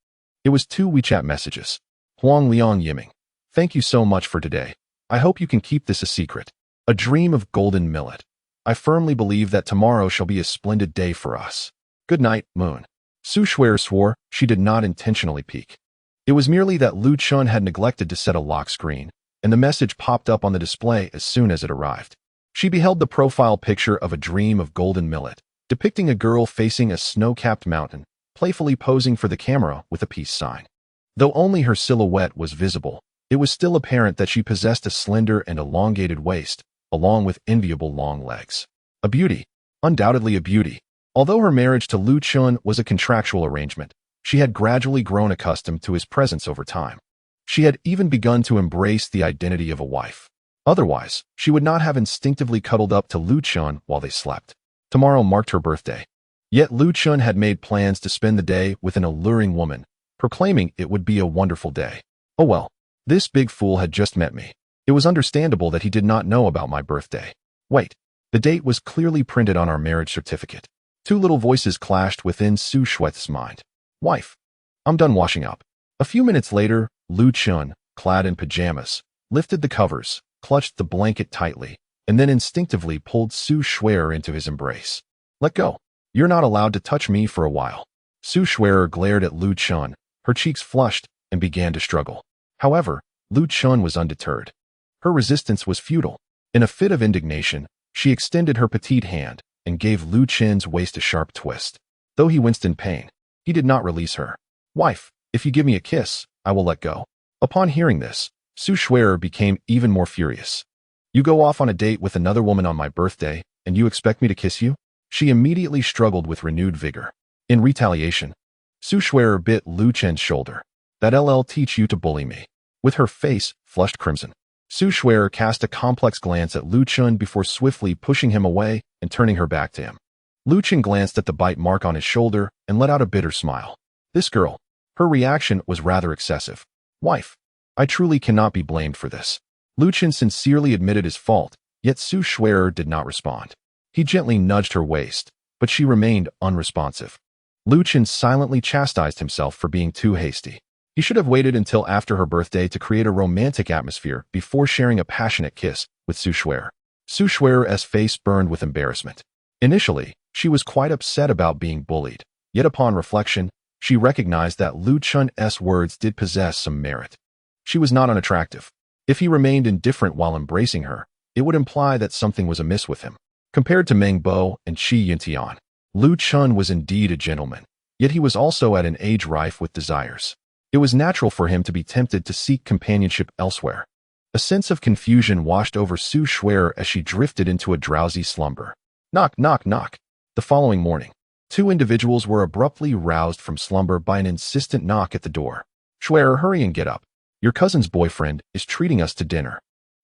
It was 2 WeChat messages. Huang Liang Yiming. Thank you so much for today. I hope you can keep this a secret. A dream of golden millet. I firmly believe that tomorrow shall be a splendid day for us. Good night, Moon. Su Shui swore she did not intentionally peek. It was merely that Lu Chun had neglected to set a lock screen, and the message popped up on the display as soon as it arrived. She beheld the profile picture of a dream of golden millet, depicting a girl facing a snow-capped mountain, playfully posing for the camera with a peace sign. Though only her silhouette was visible, it was still apparent that she possessed a slender and elongated waist, along with enviable long legs. A beauty. Undoubtedly a beauty. Although her marriage to Lu Chun was a contractual arrangement, she had gradually grown accustomed to his presence over time. She had even begun to embrace the identity of a wife. Otherwise, she would not have instinctively cuddled up to Lu Chun while they slept. Tomorrow marked her birthday. Yet Lu Chun had made plans to spend the day with an alluring woman, proclaiming it would be a wonderful day. Oh well, this big fool had just met me. It was understandable that he did not know about my birthday. Wait, the date was clearly printed on our marriage certificate. 2 little voices clashed within Su Shui's mind. Wife. I'm done washing up. A few minutes later, Lu Chun, clad in pajamas, lifted the covers, clutched the blanket tightly, and then instinctively pulled Su Shui into his embrace. Let go. You're not allowed to touch me for a while. Su Shui glared at Lu Chun, her cheeks flushed, and began to struggle. However, Lu Chun was undeterred. Her resistance was futile. In a fit of indignation, she extended her petite hand and gave Lu Chun's waist a sharp twist. Though he winced in pain, he did not release her. Wife, if you give me a kiss, I will let go. Upon hearing this, Su Shui became even more furious. You go off on a date with another woman on my birthday, and you expect me to kiss you? She immediately struggled with renewed vigor. In retaliation, Su Shui bit Lu Chun's shoulder. That'll teach you to bully me. With her face flushed crimson, Su Shui cast a complex glance at Lu Chun before swiftly pushing him away and turning her back to him. Lu Chun glanced at the bite mark on his shoulder and let out a bitter smile. This girl. Her reaction was rather excessive. Wife. I truly cannot be blamed for this. Lu Chun sincerely admitted his fault, yet Su Shui did not respond. He gently nudged her waist, but she remained unresponsive. Lu Chun silently chastised himself for being too hasty. He should have waited until after her birthday to create a romantic atmosphere before sharing a passionate kiss with Su Shui. Su Shui's face burned with embarrassment. Initially, she was quite upset about being bullied, yet upon reflection, she recognized that Lu Chun's words did possess some merit. She was not unattractive. If he remained indifferent while embracing her, it would imply that something was amiss with him. Compared to Meng Bo and Qi Yuntian, Lu Chun was indeed a gentleman, yet he was also at an age rife with desires. It was natural for him to be tempted to seek companionship elsewhere. A sense of confusion washed over Su Shui as she drifted into a drowsy slumber. Knock, knock, knock. The following morning, 2 individuals were abruptly roused from slumber by an insistent knock at the door. Shui, hurry and get up. Your cousin's boyfriend is treating us to dinner,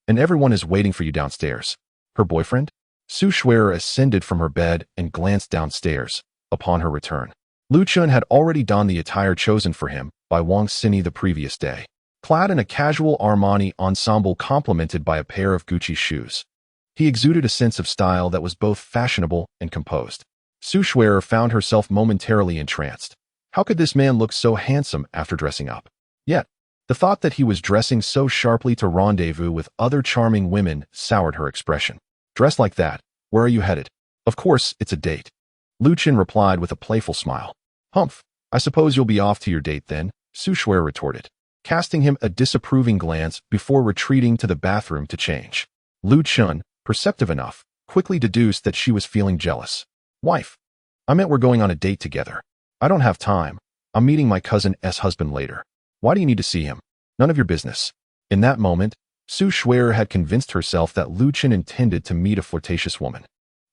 and everyone is waiting for you downstairs. Her boyfriend? Su Shui ascended from her bed and glanced downstairs. Upon her return, Lu Chun had already donned the attire chosen for him by Wang Sini the previous day. Clad in a casual Armani ensemble complemented by a pair of Gucci shoes, he exuded a sense of style that was both fashionable and composed. Su Shui found herself momentarily entranced. How could this man look so handsome after dressing up? Yet, the thought that he was dressing so sharply to rendezvous with other charming women soured her expression. Dressed like that, where are you headed? Of course, it's a date. Lu Chun replied with a playful smile. Humph, I suppose you'll be off to your date then, Su Shuer retorted, casting him a disapproving glance before retreating to the bathroom to change. Lu Chun, perceptive enough, quickly deduced that she was feeling jealous. Wife, I meant we're going on a date together. I don't have time. I'm meeting my cousin's husband later. Why do you need to see him? None of your business. In that moment, Su Shuer had convinced herself that Lu Chun intended to meet a flirtatious woman,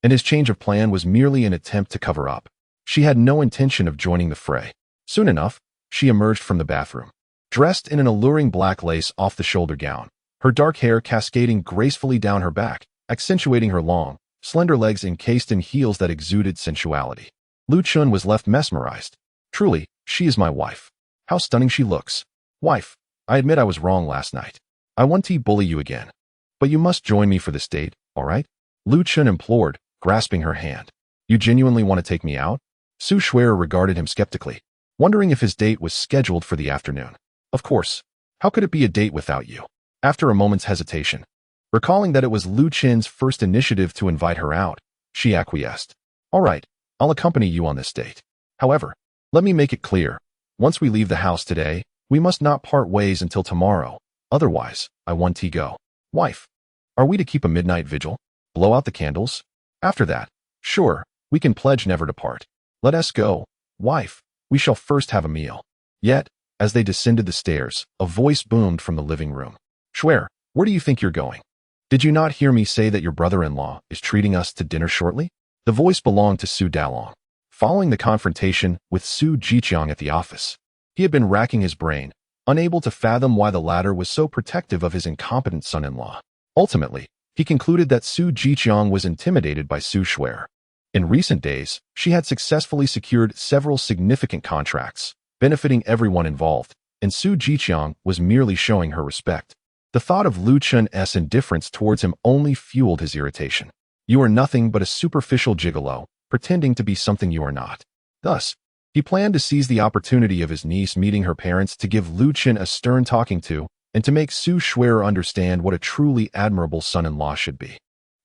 and his change of plan was merely an attempt to cover up. She had no intention of joining the fray. Soon enough, she emerged from the bathroom, dressed in an alluring black lace off-the-shoulder gown, her dark hair cascading gracefully down her back, accentuating her long, slender legs encased in heels that exuded sensuality. Lu Chun was left mesmerized. Truly, she is my wife. How stunning she looks. Wife, I admit I was wrong last night. I want to bully you again. But you must join me for this date, all right? Lu Chun implored, grasping her hand. You genuinely want to take me out? Su Shuer regarded him skeptically, wondering if his date was scheduled for the afternoon. Of course. How could it be a date without you? After a moment's hesitation, recalling that it was Lu Chun's first initiative to invite her out, she acquiesced. All right, I'll accompany you on this date. However, let me make it clear. Once we leave the house today, we must not part ways until tomorrow. Otherwise, I want to go. Wife, are we to keep a midnight vigil? Blow out the candles? After that, sure, we can pledge never to part. Let us go. Wife, we shall first have a meal. Yet, as they descended the stairs, a voice boomed from the living room. Shuer, where do you think you're going? Did you not hear me say that your brother-in-law is treating us to dinner shortly? The voice belonged to Su Dalong. Following the confrontation with Su Jiqiang at the office, he had been racking his brain, unable to fathom why the latter was so protective of his incompetent son-in-law. Ultimately, he concluded that Su Jiqiang was intimidated by Su Shuer. In recent days, she had successfully secured several significant contracts, benefiting everyone involved, and Su Jiqiang was merely showing her respect. The thought of Lu Chun's indifference towards him only fueled his irritation. You are nothing but a superficial gigolo, pretending to be something you are not. Thus, he planned to seize the opportunity of his niece meeting her parents to give Lu Chun a stern talking to and to make Su Shuer understand what a truly admirable son-in-law should be.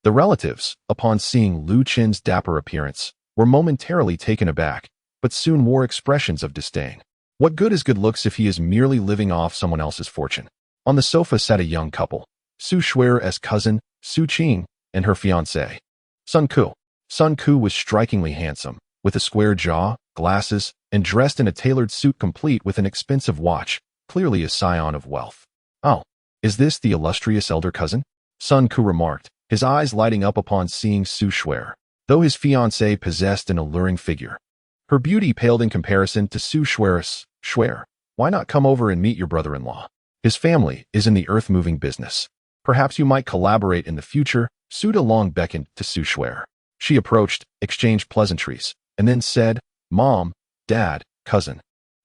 The relatives, upon seeing Lu Chun's dapper appearance, were momentarily taken aback, but soon wore expressions of disdain. What good is good looks if he is merely living off someone else's fortune? On the sofa sat a young couple, Su Shuer's cousin, Su Qing, and her fiancé, Sun Ku. Sun Ku was strikingly handsome, with a square jaw, glasses, and dressed in a tailored suit complete with an expensive watch, clearly a scion of wealth. Oh, is this the illustrious elder cousin? Sun Ku remarked, his eyes lighting up upon seeing Su Shuer, though his fiancée possessed an alluring figure. Her beauty paled in comparison to Su Shuer's. Shuer, why not come over and meet your brother-in-law? His family is in the earth-moving business. Perhaps you might collaborate in the future. Su Dalong beckoned to Su Shuer. She approached, exchanged pleasantries, and then said, Mom, Dad, cousin,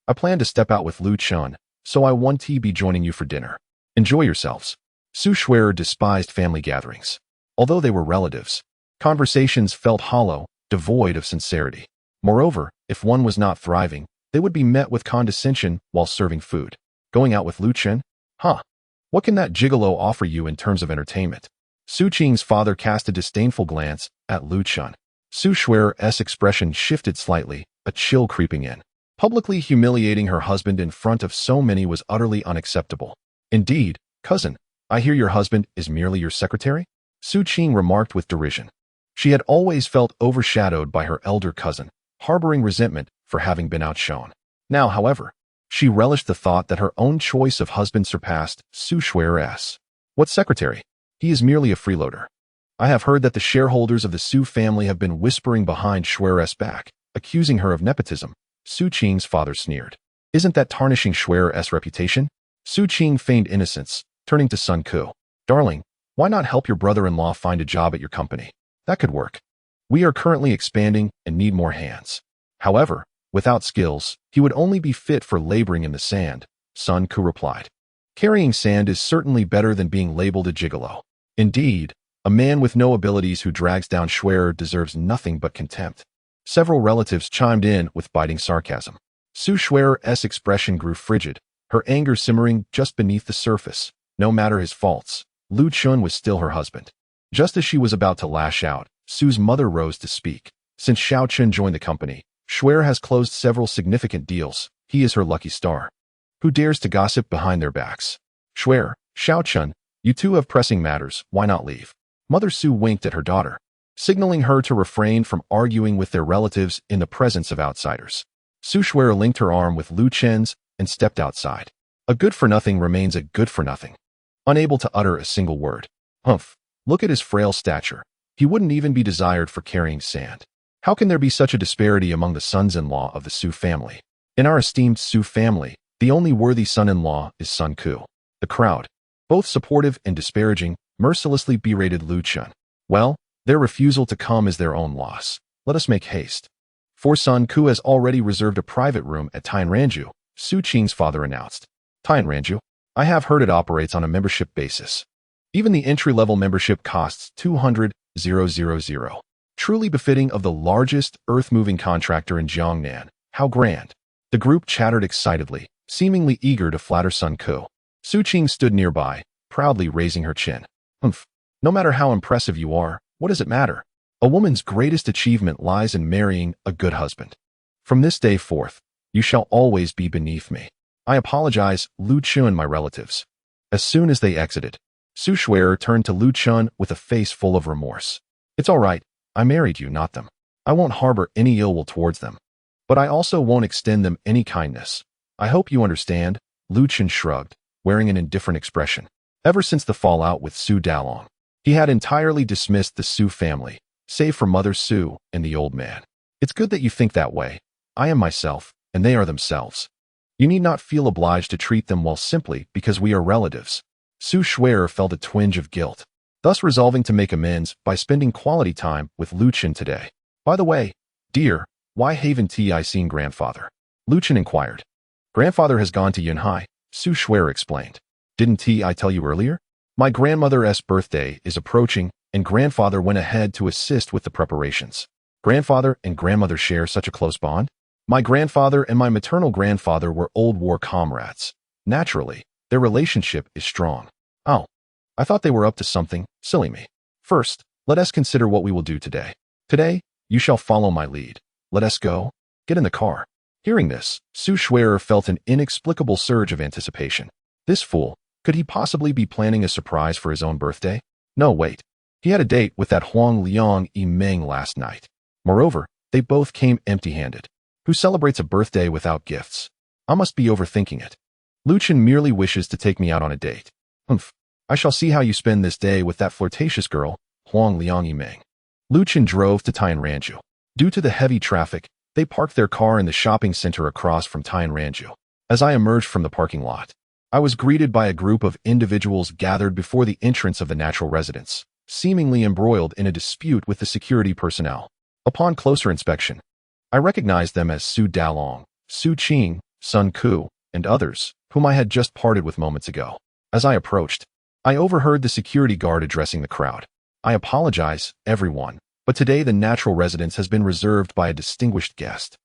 I plan to step out with Lu Chun, so I want to be joining you for dinner. Enjoy yourselves. Su Shuer despised family gatherings. Although they were relatives, conversations felt hollow, devoid of sincerity. Moreover, if one was not thriving, they would be met with condescension while serving food. Going out with Lu Chun? Huh. What can that gigolo offer you in terms of entertainment? Su Qing's father cast a disdainful glance at Lu Chun. Su Shuer's expression shifted slightly, a chill creeping in. Publicly humiliating her husband in front of so many was utterly unacceptable. Indeed, cousin, I hear your husband is merely your secretary? Su Qing remarked with derision. She had always felt overshadowed by her elder cousin, harboring resentment for having been outshone. Now, however, she relished the thought that her own choice of husband surpassed Su Shuer's. What secretary? He is merely a freeloader. I have heard that the shareholders of the Su family have been whispering behind Shuer's back, accusing her of nepotism. Su Qing's father sneered. Isn't that tarnishing Shuer's reputation? Su Qing feigned innocence, turning to Sun Ku. Darling, why not help your brother-in-law find a job at your company? That could work. We are currently expanding and need more hands. However, without skills, he would only be fit for laboring in the sand, Sun Ku replied. Carrying sand is certainly better than being labeled a gigolo. Indeed, a man with no abilities who drags down Shuer deserves nothing but contempt. Several relatives chimed in with biting sarcasm. Su Shuer's expression grew frigid, her anger simmering just beneath the surface. No matter his faults, Lu Chun was still her husband. Just as she was about to lash out, Su's mother rose to speak. Since Xiao Chun joined the company, Schwer has closed several significant deals. He is her lucky star. Who dares to gossip behind their backs? Schwer, Xiaochun, you two have pressing matters. Why not leave? Mother Su winked at her daughter, signaling her to refrain from arguing with their relatives in the presence of outsiders. Su Schwer linked her arm with Lu Chen's and stepped outside. A good-for-nothing remains a good-for-nothing. Unable to utter a single word. Humph. Look at his frail stature. He wouldn't even be desired for carrying sand. How can there be such a disparity among the sons-in-law of the Su family? In our esteemed Su family, the only worthy son-in-law is Sun Ku. The crowd, both supportive and disparaging, mercilessly berated Lu Chun. Well, their refusal to come is their own loss. Let us make haste. For Sun Ku has already reserved a private room at Tianranju, Su Qing's father announced. Tianranju? I have heard it operates on a membership basis. Even the entry-level membership costs 200,000. Truly befitting of the largest earth-moving contractor in Jiangnan. How grand. The group chattered excitedly, seemingly eager to flatter Sun Ku. Su Qing stood nearby, proudly raising her chin. Humph. No matter how impressive you are, what does it matter? A woman's greatest achievement lies in marrying a good husband. From this day forth, you shall always be beneath me. I apologize, Lu Chun and my relatives. As soon as they exited, Su Schwer turned to Lu Chun with a face full of remorse. It's all right. I married you, not them. I won't harbor any ill will towards them. But I also won't extend them any kindness. I hope you understand, Lu Chun shrugged, wearing an indifferent expression. Ever since the fallout with Su Dalong, he had entirely dismissed the Su family, save for Mother Su and the old man. It's good that you think that way. I am myself, and they are themselves. You need not feel obliged to treat them well simply because we are relatives. Su Schwer felt a twinge of guilt, thus resolving to make amends by spending quality time with Lu Chun today. By the way, dear, why haven't I seen grandfather? Lu Chun inquired. Grandfather has gone to Yunhai, Su Schwer explained. Didn't I tell you earlier? My grandmother's birthday is approaching, and grandfather went ahead to assist with the preparations. Grandfather and grandmother share such a close bond? My grandfather and my maternal grandfather were old war comrades. Naturally, their relationship is strong. Oh, I thought they were up to something. Silly me. First, let us consider what we will do today. Today, you shall follow my lead. Let us go. Get in the car. Hearing this, Su Schwer felt an inexplicable surge of anticipation. This fool, could he possibly be planning a surprise for his own birthday? No, wait. He had a date with that Huang Liang Yimeng last night. Moreover, they both came empty-handed. Who celebrates a birthday without gifts? I must be overthinking it. Lu Chun merely wishes to take me out on a date. Humph. I shall see how you spend this day with that flirtatious girl, Huang Liang Yimeng. Lu Chun drove to Tianranju. Due to the heavy traffic, they parked their car in the shopping center across from Tianranju. As I emerged from the parking lot, I was greeted by a group of individuals gathered before the entrance of the natural residence, seemingly embroiled in a dispute with the security personnel. Upon closer inspection, I recognized them as Su Dalong, Su Qing, Sun Ku, and others, whom I had just parted with moments ago. As I approached, I overheard the security guard addressing the crowd. I apologize, everyone, but today the natural residence has been reserved by a distinguished guest.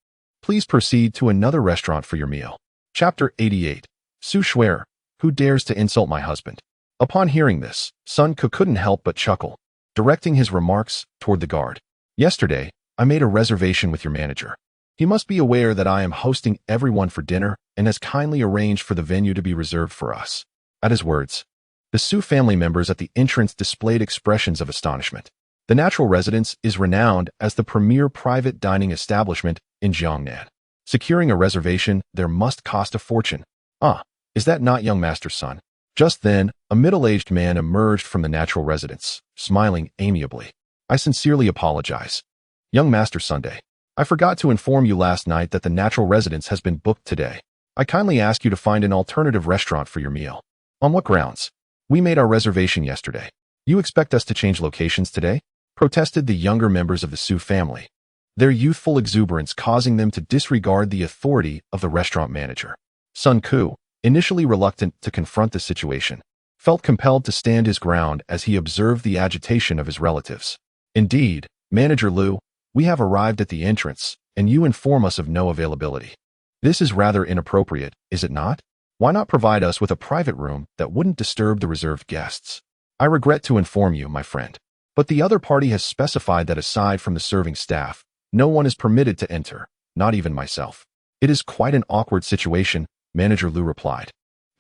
Please proceed to another restaurant for your meal. Chapter 88. Su Schwer, who dares to insult my husband? Upon hearing this, Sun Ku couldn't help but chuckle, directing his remarks toward the guard. Yesterday, I made a reservation with your manager. He must be aware that I am hosting everyone for dinner and has kindly arranged for the venue to be reserved for us. At his words, the Su family members at the entrance displayed expressions of astonishment. The natural residence is renowned as the premier private dining establishment in Jiangnan. Securing a reservation there must cost a fortune. Ah, is that not young master's son? Just then, a middle-aged man emerged from the natural residence, smiling amiably. I sincerely apologize. Young Master Sunday, I forgot to inform you last night that the natural residence has been booked today. I kindly ask you to find an alternative restaurant for your meal. On what grounds? We made our reservation yesterday. You expect us to change locations today? Protested the younger members of the Su family, their youthful exuberance causing them to disregard the authority of the restaurant manager. Sun Ku, initially reluctant to confront the situation, felt compelled to stand his ground as he observed the agitation of his relatives. Indeed, Manager Lu, we have arrived at the entrance, and you inform us of no availability. This is rather inappropriate, is it not? Why not provide us with a private room that wouldn't disturb the reserved guests? I regret to inform you, my friend, but the other party has specified that aside from the serving staff, no one is permitted to enter. not even myself. It is quite an awkward situation, Manager Lu replied,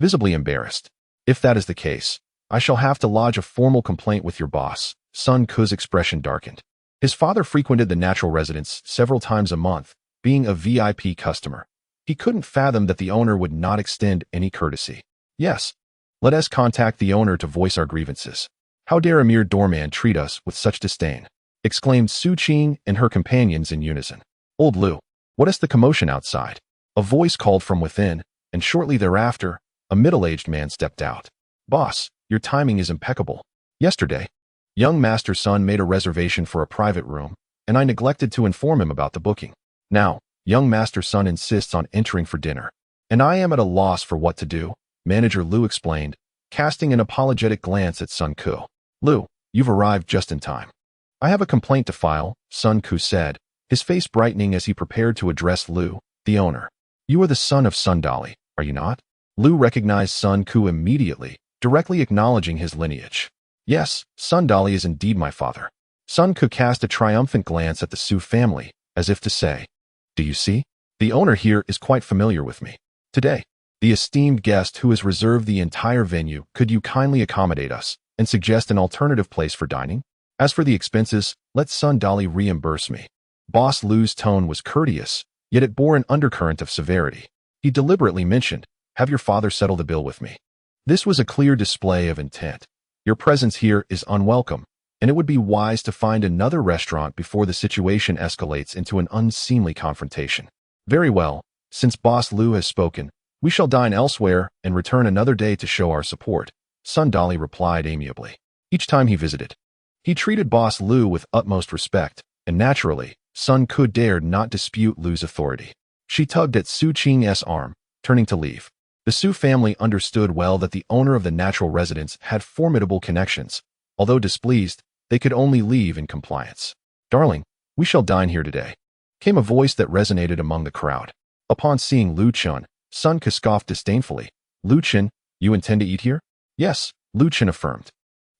visibly embarrassed. If that is the case, I shall have to lodge a formal complaint with your boss. Sun Ku's expression darkened. His father frequented the natural residence several times a month, being a VIP customer. He couldn't fathom that the owner would not extend any courtesy. Yes, let us contact the owner to voice our grievances. How dare a mere doorman treat us with such disdain? Exclaimed Su Qing and her companions in unison. Old Lu, what is the commotion outside? A voice called from within, and shortly thereafter, a middle-aged man stepped out. Boss, your timing is impeccable. Yesterday, young Master Sun made a reservation for a private room, and I neglected to inform him about the booking. Now, young Master Sun insists on entering for dinner, and I am at a loss for what to do, Manager Lu explained, casting an apologetic glance at Sun Ku. Lu, you've arrived just in time. I have a complaint to file, Sun Ku said, his face brightening as he prepared to address Lu, the owner. You are the son of Sun Dali, are you not? Lu recognized Sun Ku immediately, directly acknowledging his lineage. Yes, Sun Dali is indeed my father. Sun Ku cast a triumphant glance at the Su family, as if to say, do you see? The owner here is quite familiar with me. Today, the esteemed guest who has reserved the entire venue, could you kindly accommodate us and suggest an alternative place for dining? As for the expenses, let Sun Dali reimburse me. Boss Lu's tone was courteous, yet it bore an undercurrent of severity. He deliberately mentioned, have your father settle the bill with me. This was a clear display of intent. Your presence here is unwelcome, and it would be wise to find another restaurant before the situation escalates into an unseemly confrontation. Very well, since Boss Lu has spoken, we shall dine elsewhere and return another day to show our support, Sun Dali replied amiably. Each time he visited, he treated Boss Lu with utmost respect, and naturally, Sun Ku dared not dispute Lu's authority. She tugged at Su Qing's arm, turning to leave. The Su family understood well that the owner of the natural residence had formidable connections. Although displeased, they could only leave in compliance. Darling, we shall dine here today, came a voice that resonated among the crowd. Upon seeing Lu Chun, Sun Ku scoffed disdainfully. Lu Chun, you intend to eat here? Yes, Lu Chun affirmed.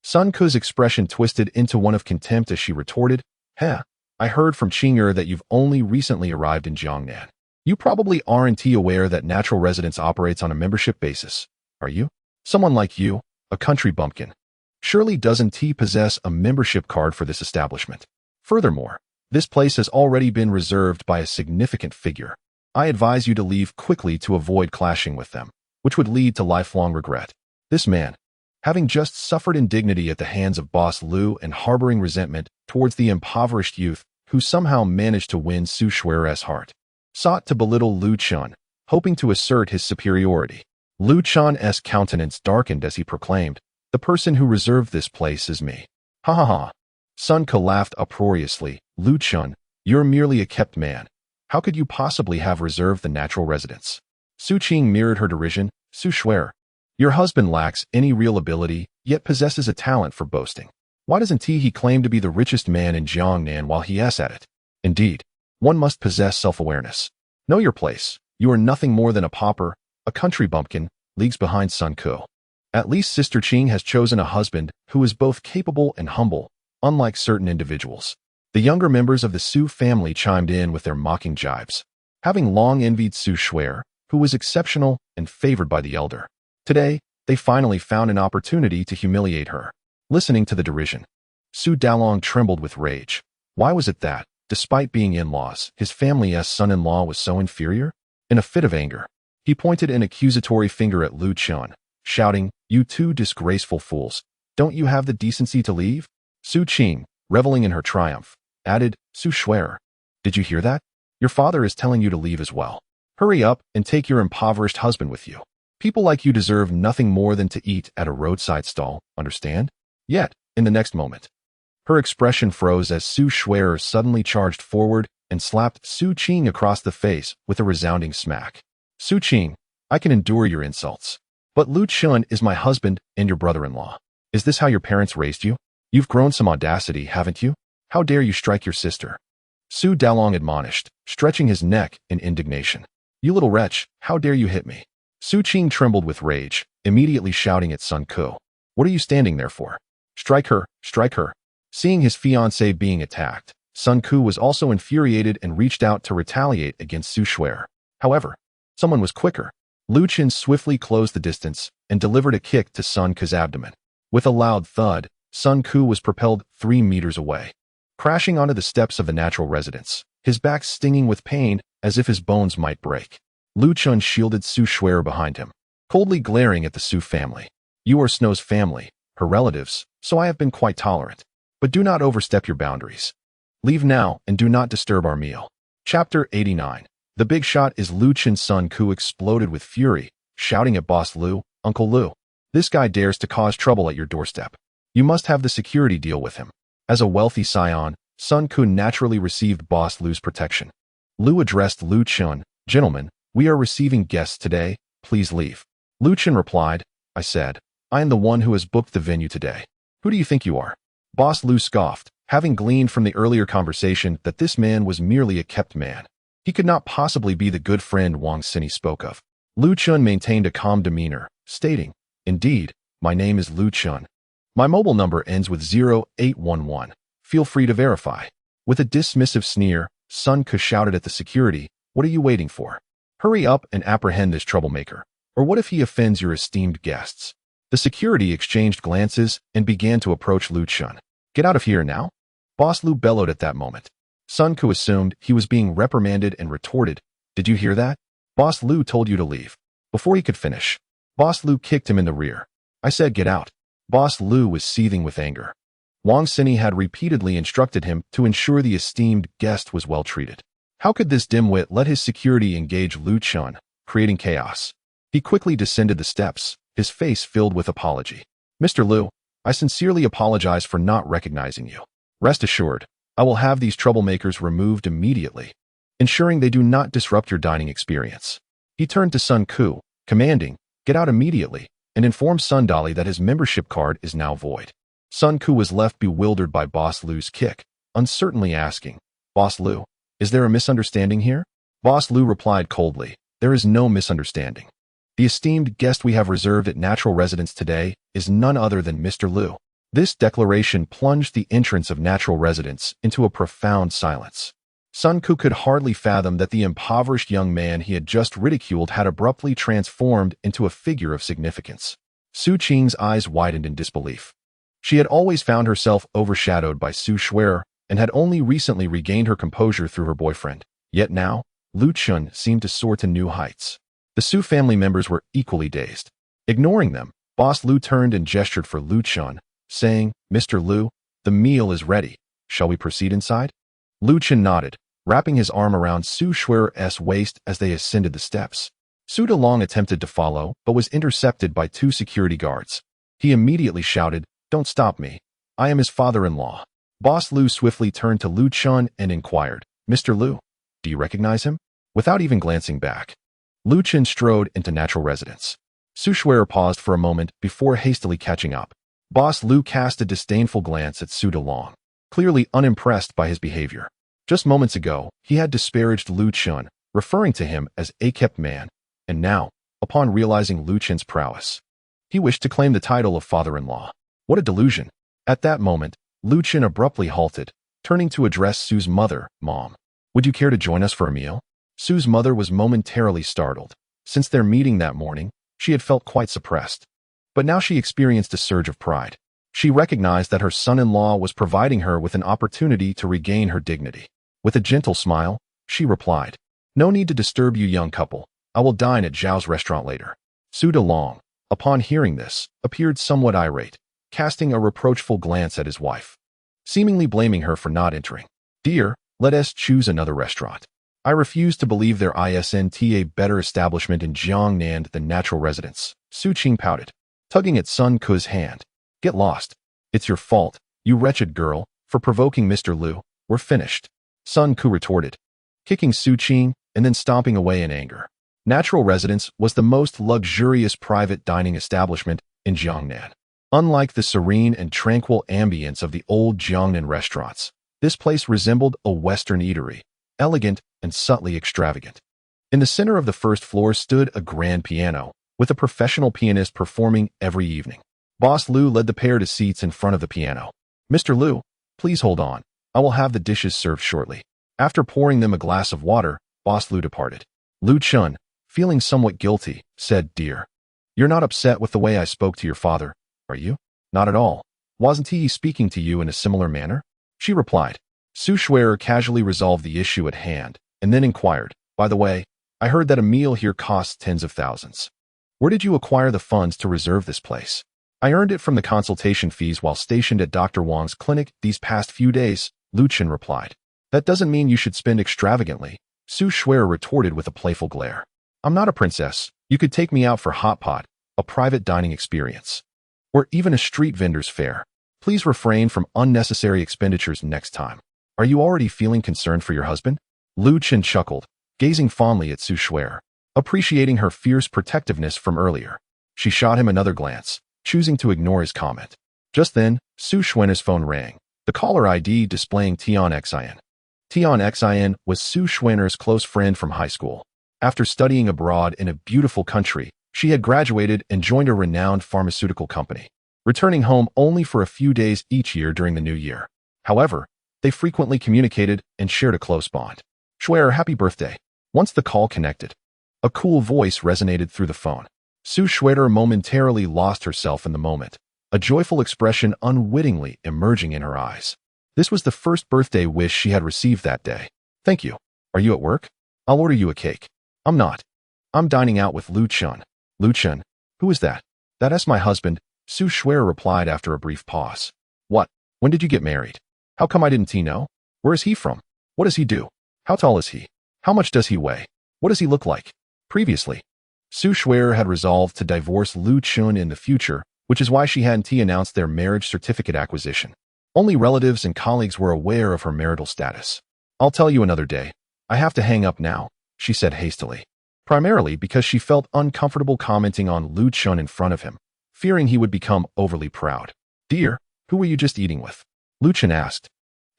Sun Ku's expression twisted into one of contempt as she retorted, Heh, I heard from Qing'er that you've only recently arrived in Jiangnan. You probably aren't aware that natural residence operates on a membership basis, are you? Someone like you, a country bumpkin, surely doesn't possess a membership card for this establishment. Furthermore, this place has already been reserved by a significant figure. I advise you to leave quickly to avoid clashing with them, which would lead to lifelong regret. This man, having just suffered indignity at the hands of Boss Lu and harboring resentment towards the impoverished youth who somehow managed to win Su Shui's heart, sought to belittle Lu Chun, hoping to assert his superiority. Lu Chun's countenance darkened as he proclaimed, the person who reserved this place is me. Ha ha ha. Sun Ku laughed uproariously. Lu Chun, you're merely a kept man. How could you possibly have reserved the natural residence? Su Qing mirrored her derision. Su Shui, your husband lacks any real ability, yet possesses a talent for boasting. Why doesn't he claim to be the richest man in Jiangnan while he is at it? Indeed, one must possess self-awareness. Know your place. You are nothing more than a pauper, a country bumpkin, leagues behind Sun Ku. At least Sister Qing has chosen a husband who is both capable and humble, unlike certain individuals. The younger members of the Su family chimed in with their mocking jibes, having long envied Su Shui, who was exceptional and favored by the elder. Today, they finally found an opportunity to humiliate her. Listening to the derision, Su Dalong trembled with rage. Why was it that, despite being in-laws, his family's son-in-law was so inferior? In a fit of anger, he pointed an accusatory finger at Lu Chun, shouting, you two disgraceful fools, don't you have the decency to leave? Su Qing, reveling in her triumph, added, Su Shui, did you hear that? Your father is telling you to leave as well. Hurry up and take your impoverished husband with you. People like you deserve nothing more than to eat at a roadside stall, understand? Yet, in the next moment, her expression froze as Su Shui suddenly charged forward and slapped Su Qing across the face with a resounding smack. Su Qing, I can endure your insults, but Lu Chun is my husband and your brother-in-law. Is this how your parents raised you? You've grown some audacity, haven't you? How dare you strike your sister? Su Dalong admonished, stretching his neck in indignation. You little wretch, how dare you hit me? Su Qing trembled with rage, immediately shouting at Sun Ku. What are you standing there for? Strike her, strike her. Seeing his fiancée being attacked, Sun Ku was also infuriated and reached out to retaliate against Su Shuer. However, someone was quicker. Lu Chen swiftly closed the distance and delivered a kick to Sun Ku's abdomen. With a loud thud, Sun Ku was propelled 3 meters away, crashing onto the steps of the natural residence, his back stinging with pain as if his bones might break. Lu Chen shielded Su Shuer behind him, coldly glaring at the Su family. You are Snow's family, her relatives, so I have been quite tolerant. But do not overstep your boundaries. Leave now and do not disturb our meal. Chapter 89. The big shot is Lu Chen's Sun Ku exploded with fury, shouting at Boss Lu, Uncle Lu. This guy dares to cause trouble at your doorstep. You must have the security deal with him. As a wealthy scion, Sun Ku naturally received Boss Lu's protection. Lu addressed Lu Chen, Gentlemen, we are receiving guests today, please leave. Lu Chen replied, I said, I am the one who has booked the venue today. Who do you think you are? Boss Lu scoffed, having gleaned from the earlier conversation that this man was merely a kept man. He could not possibly be the good friend Wang Sini spoke of. Lu Chen maintained a calm demeanor, stating, Indeed, my name is Lu Chen. My mobile number ends with 0811. Feel free to verify. With a dismissive sneer, Sun Ku shouted at the security, What are you waiting for? Hurry up and apprehend this troublemaker. Or what if he offends your esteemed guests? The security exchanged glances and began to approach Lu Chen. Get out of here now? Boss Lu bellowed at that moment. Sun Ku assumed he was being reprimanded and retorted, Did you hear that? Boss Lu told you to leave. Before he could finish, Boss Lu kicked him in the rear. I said get out. Boss Lu was seething with anger. Wang Sini had repeatedly instructed him to ensure the esteemed guest was well treated. How could this dimwit let his security engage Lu Chen, creating chaos? He quickly descended the steps, his face filled with apology. Mr. Lu, I sincerely apologize for not recognizing you. Rest assured, I will have these troublemakers removed immediately, ensuring they do not disrupt your dining experience. He turned to Sun Ku, commanding, Get out immediately, and inform Sun Dali that his membership card is now void. Sun Ku was left bewildered by Boss Lu's kick, uncertainly asking, Boss Lu, is there a misunderstanding here? Boss Lu replied coldly, There is no misunderstanding. The esteemed guest we have reserved at natural residence today is none other than Mr. Lu. This declaration plunged the entrance of natural residents into a profound silence. Sun Ku could hardly fathom that the impoverished young man he had just ridiculed had abruptly transformed into a figure of significance. Su Qing's eyes widened in disbelief. She had always found herself overshadowed by Su Shuer and had only recently regained her composure through her boyfriend. Yet now, Lu Chen seemed to soar to new heights. The Su family members were equally dazed. Ignoring them, Boss Lu turned and gestured for Lu Chen, saying, Mr. Lu, the meal is ready. Shall we proceed inside? Lu Chen nodded, wrapping his arm around Su Shuer's waist as they ascended the steps. Su Delong attempted to follow, but was intercepted by 2 security guards. He immediately shouted, Don't stop me. I am his father-in-law. Boss Lu swiftly turned to Lu Chen and inquired, Mr. Lu, do you recognize him? Without even glancing back, Lu Chen strode into natural residence. Su Shuer paused for a moment before hastily catching up. Boss Lu cast a disdainful glance at Su Delong, clearly unimpressed by his behavior. Just moments ago, he had disparaged Lu Chen, referring to him as a kept man, and now, upon realizing Lu Chen's prowess, he wished to claim the title of father-in-law. What a delusion! At that moment, Lu Chen abruptly halted, turning to address Su's mother, Mom. Would you care to join us for a meal? Su's mother was momentarily startled. Since their meeting that morning, she had felt quite suppressed. But now she experienced a surge of pride. She recognized that her son-in-law was providing her with an opportunity to regain her dignity. With a gentle smile, she replied, No need to disturb you young couple. I will dine at Zhao's restaurant later. Su Delong, upon hearing this, appeared somewhat irate, casting a reproachful glance at his wife, seemingly blaming her for not entering. Dear, let us choose another restaurant. I refuse to believe there isn't a better establishment in Jiangnan than natural residence. Su Qing pouted, tugging at Sun Ku's hand. Get lost. It's your fault, you wretched girl, for provoking Mr. Lu. We're finished. Sun Ku retorted, kicking Su Qing and then stomping away in anger. Natural residence was the most luxurious private dining establishment in Jiangnan. Unlike the serene and tranquil ambience of the old Jiangnan restaurants, this place resembled a Western eatery, elegant and subtly extravagant. In the center of the first floor stood a grand piano, with a professional pianist performing every evening. Boss Lu led the pair to seats in front of the piano. Mr. Lu, please hold on. I will have the dishes served shortly. After pouring them a glass of water, Boss Lu departed. Lu Chun, feeling somewhat guilty, said, "Dear, you're not upset with the way I spoke to your father, are you?" "Not at all. Wasn't he speaking to you in a similar manner?" she replied. Su Shuer casually resolved the issue at hand, and then inquired, "By the way, I heard that a meal here costs tens of thousands. Where did you acquire the funds to reserve this place?" "I earned it from the consultation fees while stationed at Dr. Wang's clinic these past few days," Lu Chen replied. "That doesn't mean you should spend extravagantly," Su Shuer retorted with a playful glare. "I'm not a princess. You could take me out for hot pot, a private dining experience, or even a street vendor's fare. Please refrain from unnecessary expenditures next time. Are you already feeling concerned for your husband?" Lu Chen chuckled, gazing fondly at Su Shuer, appreciating her fierce protectiveness from earlier. She shot him another glance, choosing to ignore his comment. Just then, Su Shuer's phone rang, the caller ID displaying Tian Xin. Tian Xin was Su Shuer's close friend from high school. After studying abroad in a beautiful country, she had graduated and joined a renowned pharmaceutical company, returning home only for a few days each year during the new year. However, they frequently communicated and shared a close bond. "Shuer, happy birthday." Once the call connected, a cool voice resonated through the phone. Su Shuer momentarily lost herself in the moment, a joyful expression unwittingly emerging in her eyes. This was the first birthday wish she had received that day. "Thank you. Are you at work? I'll order you a cake." "I'm not. I'm dining out with Lu Chun." "Lu Chun? Who is that?" "That's my husband," Su Shuer replied after a brief pause. "What? When did you get married? How come I didn't know? Where is he from? What does he do? How tall is he? How much does he weigh? What does he look like?" Previously, Su Shuer had resolved to divorce Lu Chun in the future, which is why she hadn't announced their marriage certificate acquisition. Only relatives and colleagues were aware of her marital status. "I'll tell you another day. I have to hang up now," she said hastily, primarily because she felt uncomfortable commenting on Lu Chun in front of him, fearing he would become overly proud. "Dear, who were you just eating with?" Lu Chun asked,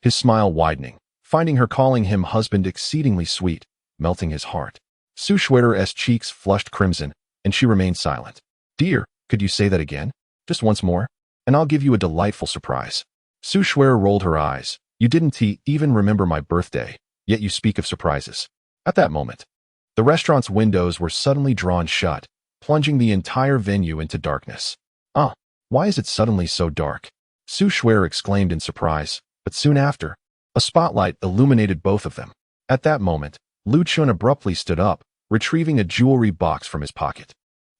his smile widening, finding her calling him husband exceedingly sweet, melting his heart. Su Shuer's cheeks flushed crimson, and she remained silent. "Dear, could you say that again? Just once more, and I'll give you a delightful surprise." Su Shuer rolled her eyes. "You didn't even remember my birthday, yet you speak of surprises." At that moment, the restaurant's windows were suddenly drawn shut, plunging the entire venue into darkness. Why is it suddenly so dark?" Su Shuer exclaimed in surprise, but soon after, a spotlight illuminated both of them. At that moment, Lu Chun abruptly stood up, retrieving a jewelry box from his pocket.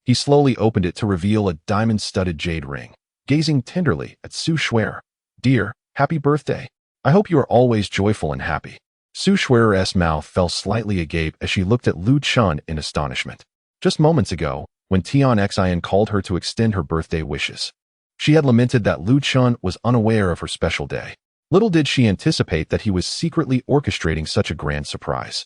He slowly opened it to reveal a diamond-studded jade ring, gazing tenderly at Su Shuer. "Dear, happy birthday. I hope you are always joyful and happy." Su Shuer's mouth fell slightly agape as she looked at Lu Chun in astonishment. Just moments ago, when Tian Xin called her to extend her birthday wishes, she had lamented that Lu Chun was unaware of her special day. Little did she anticipate that he was secretly orchestrating such a grand surprise.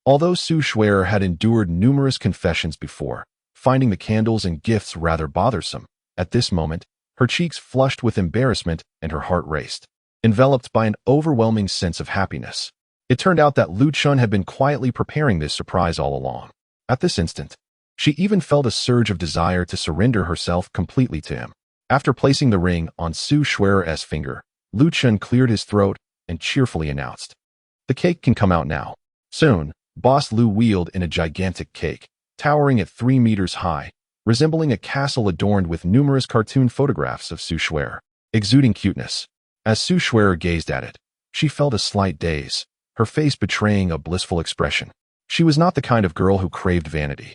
Although Su Shuer had endured numerous confessions before, finding the candles and gifts rather bothersome, at this moment, her cheeks flushed with embarrassment and her heart raced, enveloped by an overwhelming sense of happiness. It turned out that Lu Chun had been quietly preparing this surprise all along. At this instant, she even felt a surge of desire to surrender herself completely to him. After placing the ring on Su Shuer's finger, Lu Chun cleared his throat and cheerfully announced, "The cake can come out now." Soon, Boss Lu wheeled in a gigantic cake, towering at 3 meters high, resembling a castle adorned with numerous cartoon photographs of Su Shuer, exuding cuteness. As Su Shuer gazed at it, she felt a slight daze, her face betraying a blissful expression. She was not the kind of girl who craved vanity.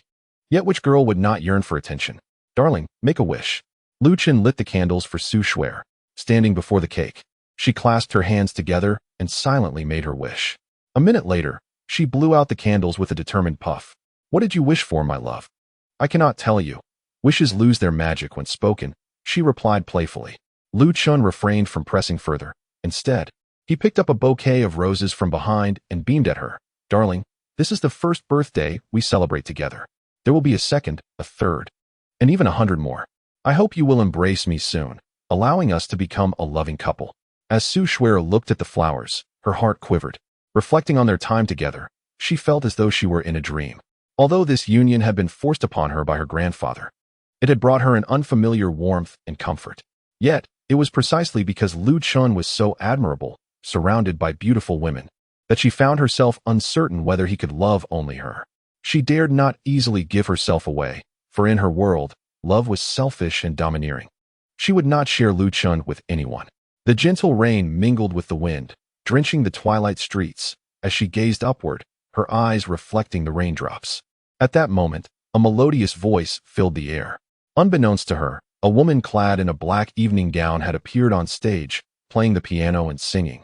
Yet which girl would not yearn for attention? "Darling, make a wish." Lu Chun lit the candles for Su Shuer, standing before the cake. She clasped her hands together and silently made her wish. A minute later, she blew out the candles with a determined puff. "What did you wish for, my love?" "I cannot tell you. Wishes lose their magic when spoken," she replied playfully. Lu Chun refrained from pressing further. Instead, he picked up a bouquet of roses from behind and beamed at her. "Darling, this is the first birthday we celebrate together. There will be a second, a third, and even 100 more. I hope you will embrace me soon, allowing us to become a loving couple." As Su Shuer looked at the flowers, her heart quivered. Reflecting on their time together, she felt as though she were in a dream. Although this union had been forced upon her by her grandfather, it had brought her an unfamiliar warmth and comfort. Yet, it was precisely because Lu Chun was so admirable, surrounded by beautiful women, that she found herself uncertain whether he could love only her. She dared not easily give herself away, for in her world, love was selfish and domineering. She would not share Lu Chun with anyone. The gentle rain mingled with the wind, drenching the twilight streets. As she gazed upward, her eyes reflecting the raindrops. At that moment, a melodious voice filled the air. Unbeknownst to her, a woman clad in a black evening gown had appeared on stage, playing the piano and singing.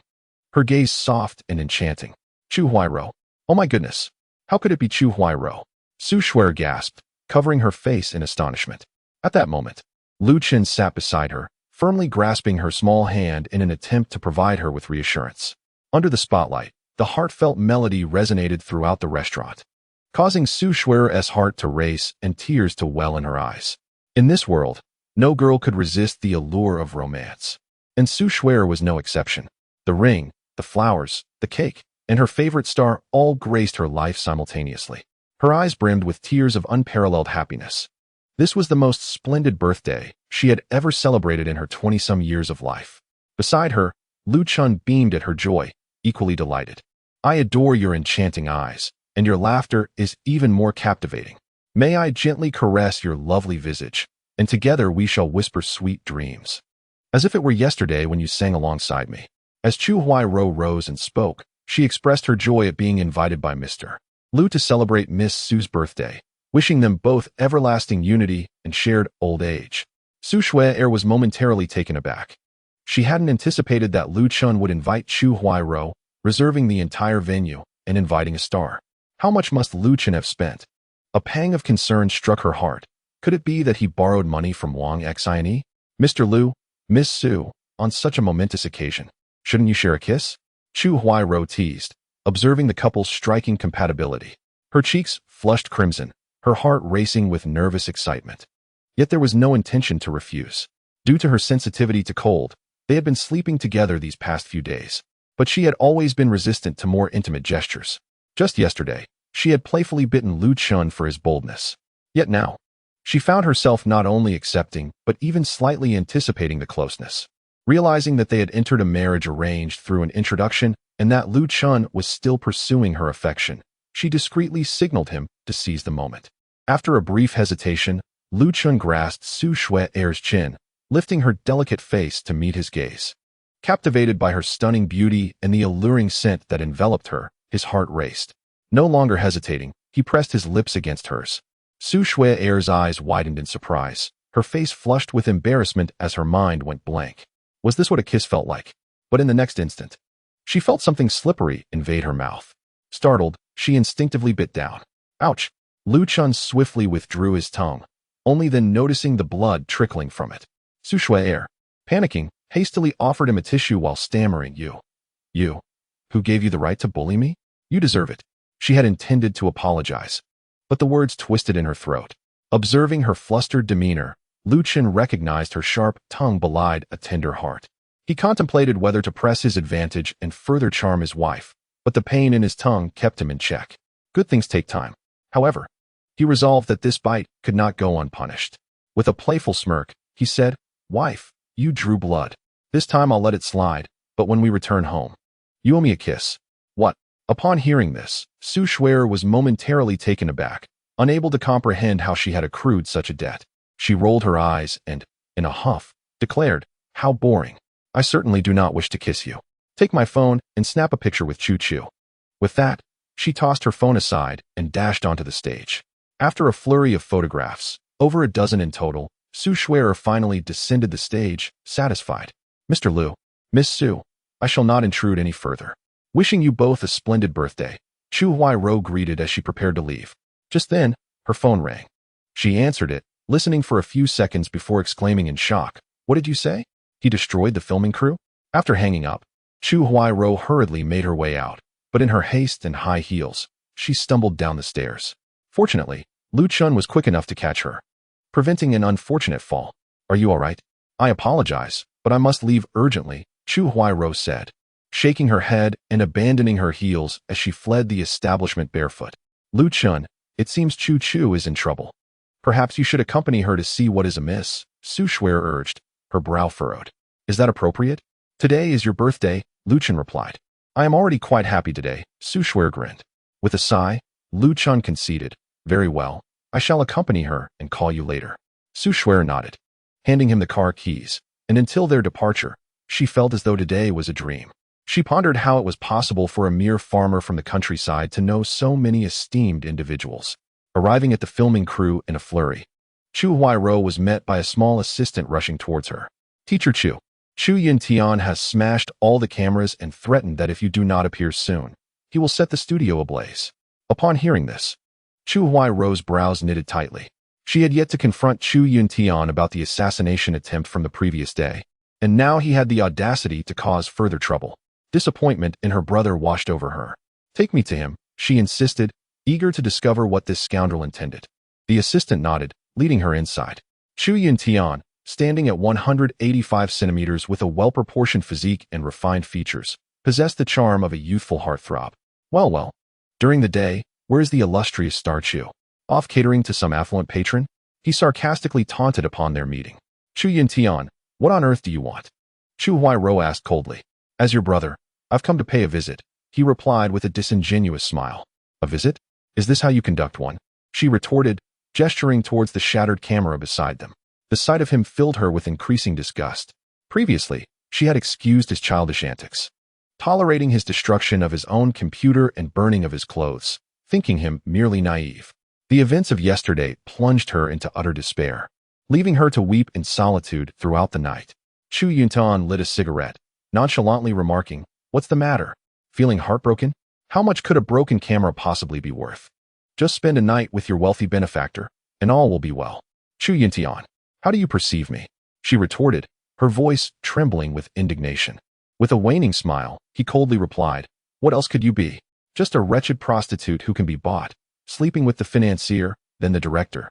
Her gaze soft and enchanting. Chu Huairou. Oh my goodness. How could it be Chu Huairou? Su Shuai gasped, covering her face in astonishment. At that moment, Lu Chen sat beside her, firmly grasping her small hand in an attempt to provide her with reassurance. Under the spotlight, the heartfelt melody resonated throughout the restaurant, causing Su Shuai's heart to race and tears to well in her eyes. In this world, no girl could resist the allure of romance. And Su Shuai was no exception. The ring, the flowers, the cake, and her favorite star all graced her life simultaneously. Her eyes brimmed with tears of unparalleled happiness. This was the most splendid birthday she had ever celebrated in her 20-some years of life. Beside her, Lu Chun beamed at her joy, equally delighted. I adore your enchanting eyes, and your laughter is even more captivating. May I gently caress your lovely visage, and together we shall whisper sweet dreams. As if it were yesterday when you sang alongside me. As Chu Huairou rose and spoke, she expressed her joy at being invited by Mr. Lu to celebrate Miss Su's birthday, wishing them both everlasting unity and shared old age. Su Shuai was momentarily taken aback. She hadn't anticipated that Lu Chun would invite Chu Huairou, reserving the entire venue and inviting a star. How much must Lu Chun have spent? A pang of concern struck her heart. Could it be that he borrowed money from Wang Xine? Mr. Lu, Miss Su, on such a momentous occasion, shouldn't you share a kiss? Chu Huairou teased, observing the couple's striking compatibility. Her cheeks flushed crimson, her heart racing with nervous excitement. Yet there was no intention to refuse. Due to her sensitivity to cold, they had been sleeping together these past few days. But she had always been resistant to more intimate gestures. Just yesterday, she had playfully bitten Lu Chun for his boldness. Yet now, she found herself not only accepting, but even slightly anticipating the closeness. Realizing that they had entered a marriage arranged through an introduction and that Lu Chun was still pursuing her affection, she discreetly signaled him to seize the moment. After a brief hesitation, Lu Chun grasped Su Shuai's chin, lifting her delicate face to meet his gaze. Captivated by her stunning beauty and the alluring scent that enveloped her, his heart raced. No longer hesitating, he pressed his lips against hers. Su Shuai's eyes widened in surprise, her face flushed with embarrassment as her mind went blank. Was this what a kiss felt like? But in the next instant, she felt something slippery invade her mouth. Startled, she instinctively bit down. Ouch! Lu Chun swiftly withdrew his tongue, only then noticing the blood trickling from it. Su Shuai, panicking, hastily offered him a tissue while stammering, You, who gave you the right to bully me? You deserve it. She had intended to apologize, but the words twisted in her throat. Observing her flustered demeanor, Lu Chun recognized her sharp tongue belied a tender heart. He contemplated whether to press his advantage and further charm his wife, but the pain in his tongue kept him in check. Good things take time. However, he resolved that this bite could not go unpunished. With a playful smirk, he said, Wife, you drew blood. This time I'll let it slide, but when we return home, you owe me a kiss. What? Upon hearing this, Su Shuai was momentarily taken aback, unable to comprehend how she had accrued such a debt. She rolled her eyes and, in a huff, declared, How boring. I certainly do not wish to kiss you. Take my phone and snap a picture with Chu Chu. With that, she tossed her phone aside and dashed onto the stage. After a flurry of photographs, over a dozen in total, Su Shuai finally descended the stage, satisfied. Mr. Lu, Miss Su, I shall not intrude any further. Wishing you both a splendid birthday, Chu Huairou greeted as she prepared to leave. Just then, her phone rang. She answered it, listening for a few seconds before exclaiming in shock, What did you say? He destroyed the filming crew? After hanging up, Chu Huairou hurriedly made her way out, but in her haste and high heels, she stumbled down the stairs. Fortunately, Lu Chun was quick enough to catch her, preventing an unfortunate fall. Are you all right? I apologize, but I must leave urgently, Chu Huairou said, shaking her head and abandoning her heels as she fled the establishment barefoot. Lu Chun, it seems Chu Chu is in trouble. Perhaps you should accompany her to see what is amiss, Su Shuai urged, her brow furrowed. Is that appropriate? Today is your birthday, Lu Chun replied. I am already quite happy today, Su Shuai grinned. With a sigh, Lu Chun conceded, very well, I shall accompany her and call you later. Su Shuai nodded, handing him the car keys, and until their departure, she felt as though today was a dream. She pondered how it was possible for a mere farmer from the countryside to know so many esteemed individuals. Arriving at the filming crew in a flurry, Chu Huairou was met by a small assistant rushing towards her. Teacher Chu Yuntian has smashed all the cameras and threatened that if you do not appear soon, he will set the studio ablaze. Upon hearing this, Chu Huairou's brows knitted tightly. She had yet to confront Chu Yuntian about the assassination attempt from the previous day, and now he had the audacity to cause further trouble. Disappointment in her brother washed over her. Take me to him, she insisted, eager to discover what this scoundrel intended. The assistant nodded, leading her inside. Chu Yuntian, standing at 185 centimeters with a well-proportioned physique and refined features, possessed the charm of a youthful heartthrob. Well. During the day, where is the illustrious Star Chu? Off catering to some affluent patron? He sarcastically taunted upon their meeting. Chu Yuntian, what on earth do you want? Chu Huairou asked coldly. As your brother, I've come to pay a visit, he replied with a disingenuous smile. A visit? Is this how you conduct one? She retorted, gesturing towards the shattered camera beside them. The sight of him filled her with increasing disgust. Previously, she had excused his childish antics, tolerating his destruction of his own computer and burning of his clothes, thinking him merely naive. The events of yesterday plunged her into utter despair, leaving her to weep in solitude throughout the night. Chu Yuntan lit a cigarette, nonchalantly remarking, What's the matter? Feeling heartbroken? How much could a broken camera possibly be worth? Just spend a night with your wealthy benefactor, and all will be well. Chu Yuntian, how do you perceive me? She retorted, her voice trembling with indignation. With a waning smile, he coldly replied, What else could you be? Just a wretched prostitute who can be bought, sleeping with the financier, then the director,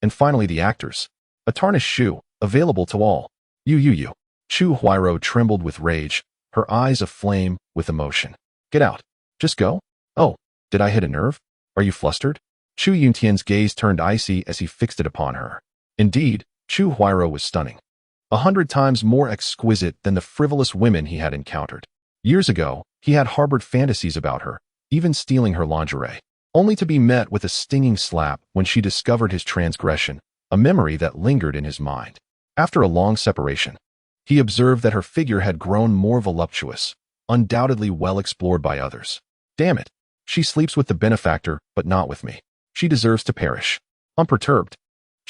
and finally the actors. A tarnished shoe, available to all. You. Chu Huairou trembled with rage, her eyes aflame with emotion. Get out. Just go? Oh, did I hit a nerve? Are you flustered? Chu Yuntian's gaze turned icy as he fixed it upon her. Indeed, Chu Huairou was stunning. 100 times more exquisite than the frivolous women he had encountered. Years ago, he had harbored fantasies about her, even stealing her lingerie, only to be met with a stinging slap when she discovered his transgression, a memory that lingered in his mind. After a long separation, he observed that her figure had grown more voluptuous, undoubtedly well explored by others. Damn it, she sleeps with the benefactor, but not with me. She deserves to perish. Unperturbed,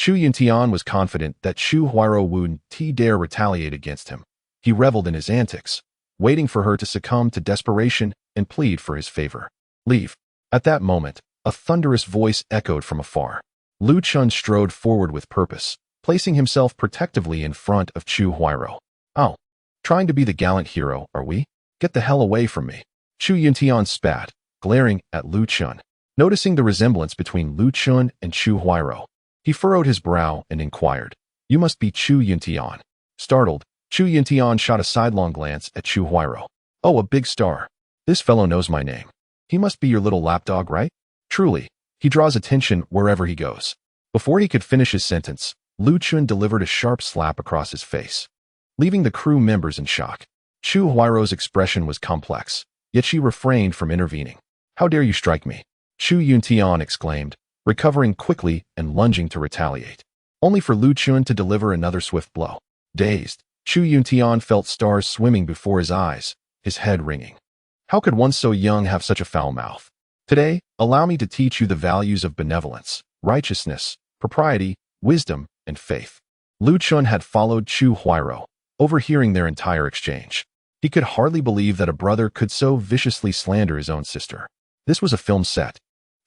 Chu Yuntian was confident that Chu Huairou wouldn't dare retaliate against him. He reveled in his antics, waiting for her to succumb to desperation and plead for his favor. Leave. At that moment, a thunderous voice echoed from afar. Lu Chun strode forward with purpose, placing himself protectively in front of Chu Huairou. Oh, trying to be the gallant hero, are we? Get the hell away from me. Chu Yuntian spat, glaring at Lu Chun. Noticing the resemblance between Lu Chun and Chu Huairou, he furrowed his brow and inquired, You must be Chu Yuntian. Startled, Chu Yuntian shot a sidelong glance at Chu Huairou. Oh, a big star. This fellow knows my name. He must be your little lapdog, right? Truly, he draws attention wherever he goes. Before he could finish his sentence, Lu Chun delivered a sharp slap across his face, leaving the crew members in shock. Chu Huairou's expression was complex, yet she refrained from intervening. How dare you strike me? Chu Yuntian exclaimed, recovering quickly and lunging to retaliate, only for Lu Chun to deliver another swift blow. Dazed, Chu Yuntian felt stars swimming before his eyes, his head ringing. How could one so young have such a foul mouth? Today, allow me to teach you the values of benevolence, righteousness, propriety, wisdom, and faith. Lu Chun had followed Chu Huairou, overhearing their entire exchange. He could hardly believe that a brother could so viciously slander his own sister. This was a film set,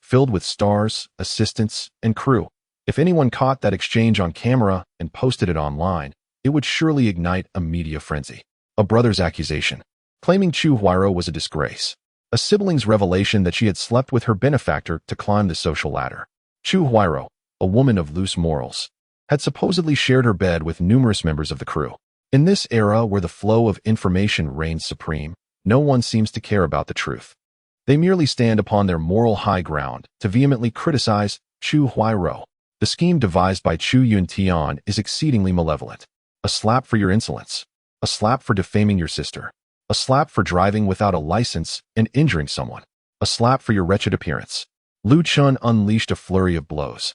filled with stars, assistants, and crew. If anyone caught that exchange on camera and posted it online, it would surely ignite a media frenzy. A brother's accusation, claiming Chu Huairou was a disgrace. A sibling's revelation that she had slept with her benefactor to climb the social ladder. Chu Huairou, a woman of loose morals, had supposedly shared her bed with numerous members of the crew. In this era where the flow of information reigns supreme, no one seems to care about the truth. They merely stand upon their moral high ground to vehemently criticize Chu Huairou. The scheme devised by Chu Yuntian is exceedingly malevolent. A slap for your insolence. a slap for defaming your sister, a slap for driving without a license and injuring someone, a slap for your wretched appearance. Lu Chun unleashed a flurry of blows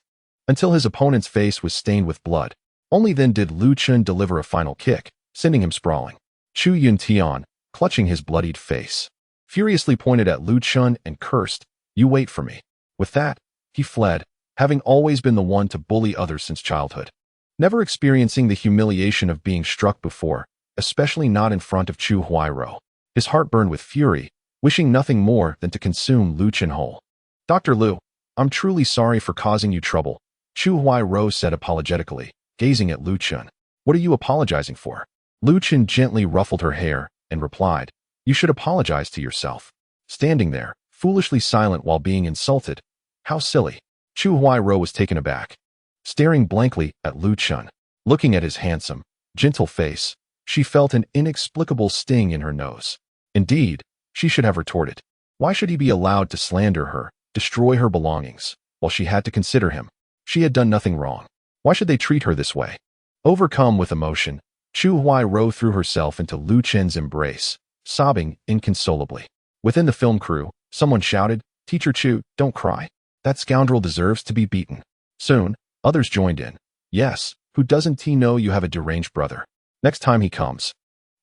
until his opponent's face was stained with blood. Only then did Lu Chun deliver a final kick, sending him sprawling. Chu Yuntian, clutching his bloodied face, furiously pointed at Lu Chun and cursed, "You wait for me." With that, he fled, having always been the one to bully others since childhood. Never experiencing the humiliation of being struck before, especially not in front of Chu Huairou. His heart burned with fury, wishing nothing more than to consume Lu Chun whole. "Dr. Lu, I'm truly sorry for causing you trouble," Chu Huairou said apologetically, gazing at Lu Chun. "What are you apologizing for?" Lu Chun gently ruffled her hair and replied, "You should apologize to yourself." Standing there, foolishly silent while being insulted. How silly. Chu Huairou was taken aback, staring blankly at Lu Chun. Looking at his handsome, gentle face, she felt an inexplicable sting in her nose. Indeed, she should have retorted. Why should he be allowed to slander her, destroy her belongings, while she had to consider him? She had done nothing wrong. Why should they treat her this way? Overcome with emotion, Chu Huairou threw herself into Lu Chun's embrace, sobbing inconsolably. Within the film crew, someone shouted, "Teacher Chu, don't cry. That scoundrel deserves to be beaten." Soon, others joined in. "Yes, who doesn't he know you have a deranged brother? Next time he comes,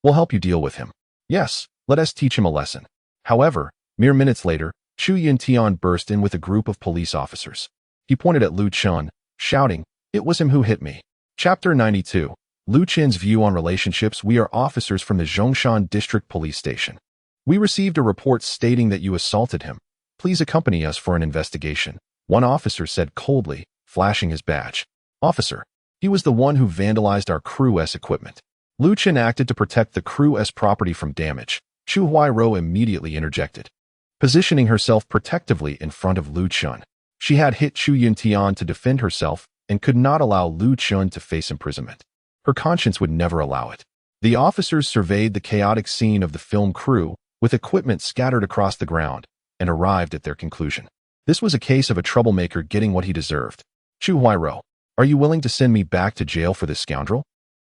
we'll help you deal with him. Yes, let us teach him a lesson." However, mere minutes later, Chu Yuntian burst in with a group of police officers. He pointed at Lu Chun, shouting, "It was him who hit me." Chapter 92. Lu Chun's view on relationships. "We are officers from the Zhongshan District Police Station. We received a report stating that you assaulted him. Please accompany us for an investigation," one officer said coldly, flashing his badge. "Officer, he was the one who vandalized our Crew-S equipment." Lu Chun acted to protect the Crew-S property from damage. Chu Huairou immediately interjected, positioning herself protectively in front of Lu Chun. She had hit Chu Yuntian to defend herself and could not allow Lu Chun to face imprisonment. Her conscience would never allow it. The officers surveyed the chaotic scene of the film crew, with equipment scattered across the ground, and arrived at their conclusion. This was a case of a troublemaker getting what he deserved. "Chu Huairou, are you willing to send me back to jail for this scoundrel?"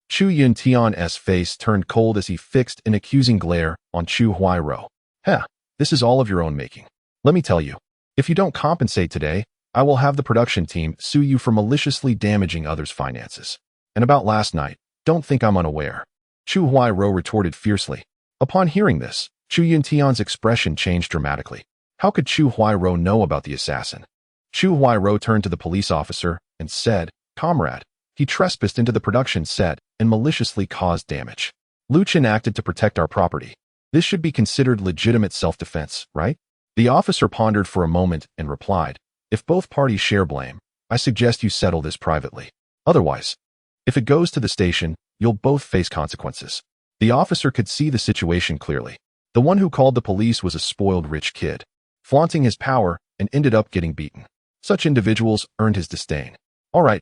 Chu Yuntian's face turned cold as he fixed an accusing glare on Chu Huairou. "Heh, this is all of your own making. Let me tell you, if you don't compensate today, I will have the production team sue you for maliciously damaging others' finances. And about last night, don't think I'm unaware." Chu Huairou retorted fiercely. Upon hearing this, Chu Yuntian's expression changed dramatically. How could Chu Huairou know about the assassin? Chu Huairou turned to the police officer and said, "Comrade, he trespassed into the production set and maliciously caused damage. Lu Chun acted to protect our property. This should be considered legitimate self-defense, right?" The officer pondered for a moment and replied, "If both parties share blame, I suggest you settle this privately. Otherwise, if it goes to the station, you'll both face consequences." The officer could see the situation clearly. The one who called the police was a spoiled rich kid, flaunting his power and ended up getting beaten. Such individuals earned his disdain. All right,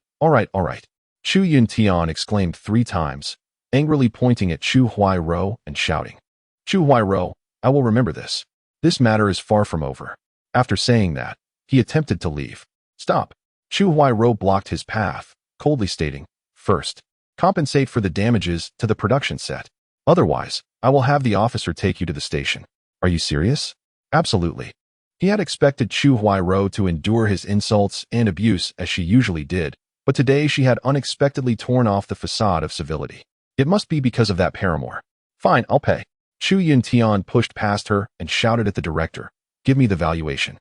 Chu Yuntian exclaimed 3 times, angrily pointing at Chu Huairou and shouting, "Chu Huairou, I will remember this. This matter is far from over." After saying that, he attempted to leave. "Stop." Chu Huairou blocked his path, coldly stating, "First, compensate for the damages to the production set. Otherwise, I will have the officer take you to the station." "Are you serious?" "Absolutely." He had expected Chu Huairou to endure his insults and abuse as she usually did, but today she had unexpectedly torn off the facade of civility. It must be because of that paramour. "Fine, I'll pay." Chu Yuntian pushed past her and shouted at the director, "Give me the valuation."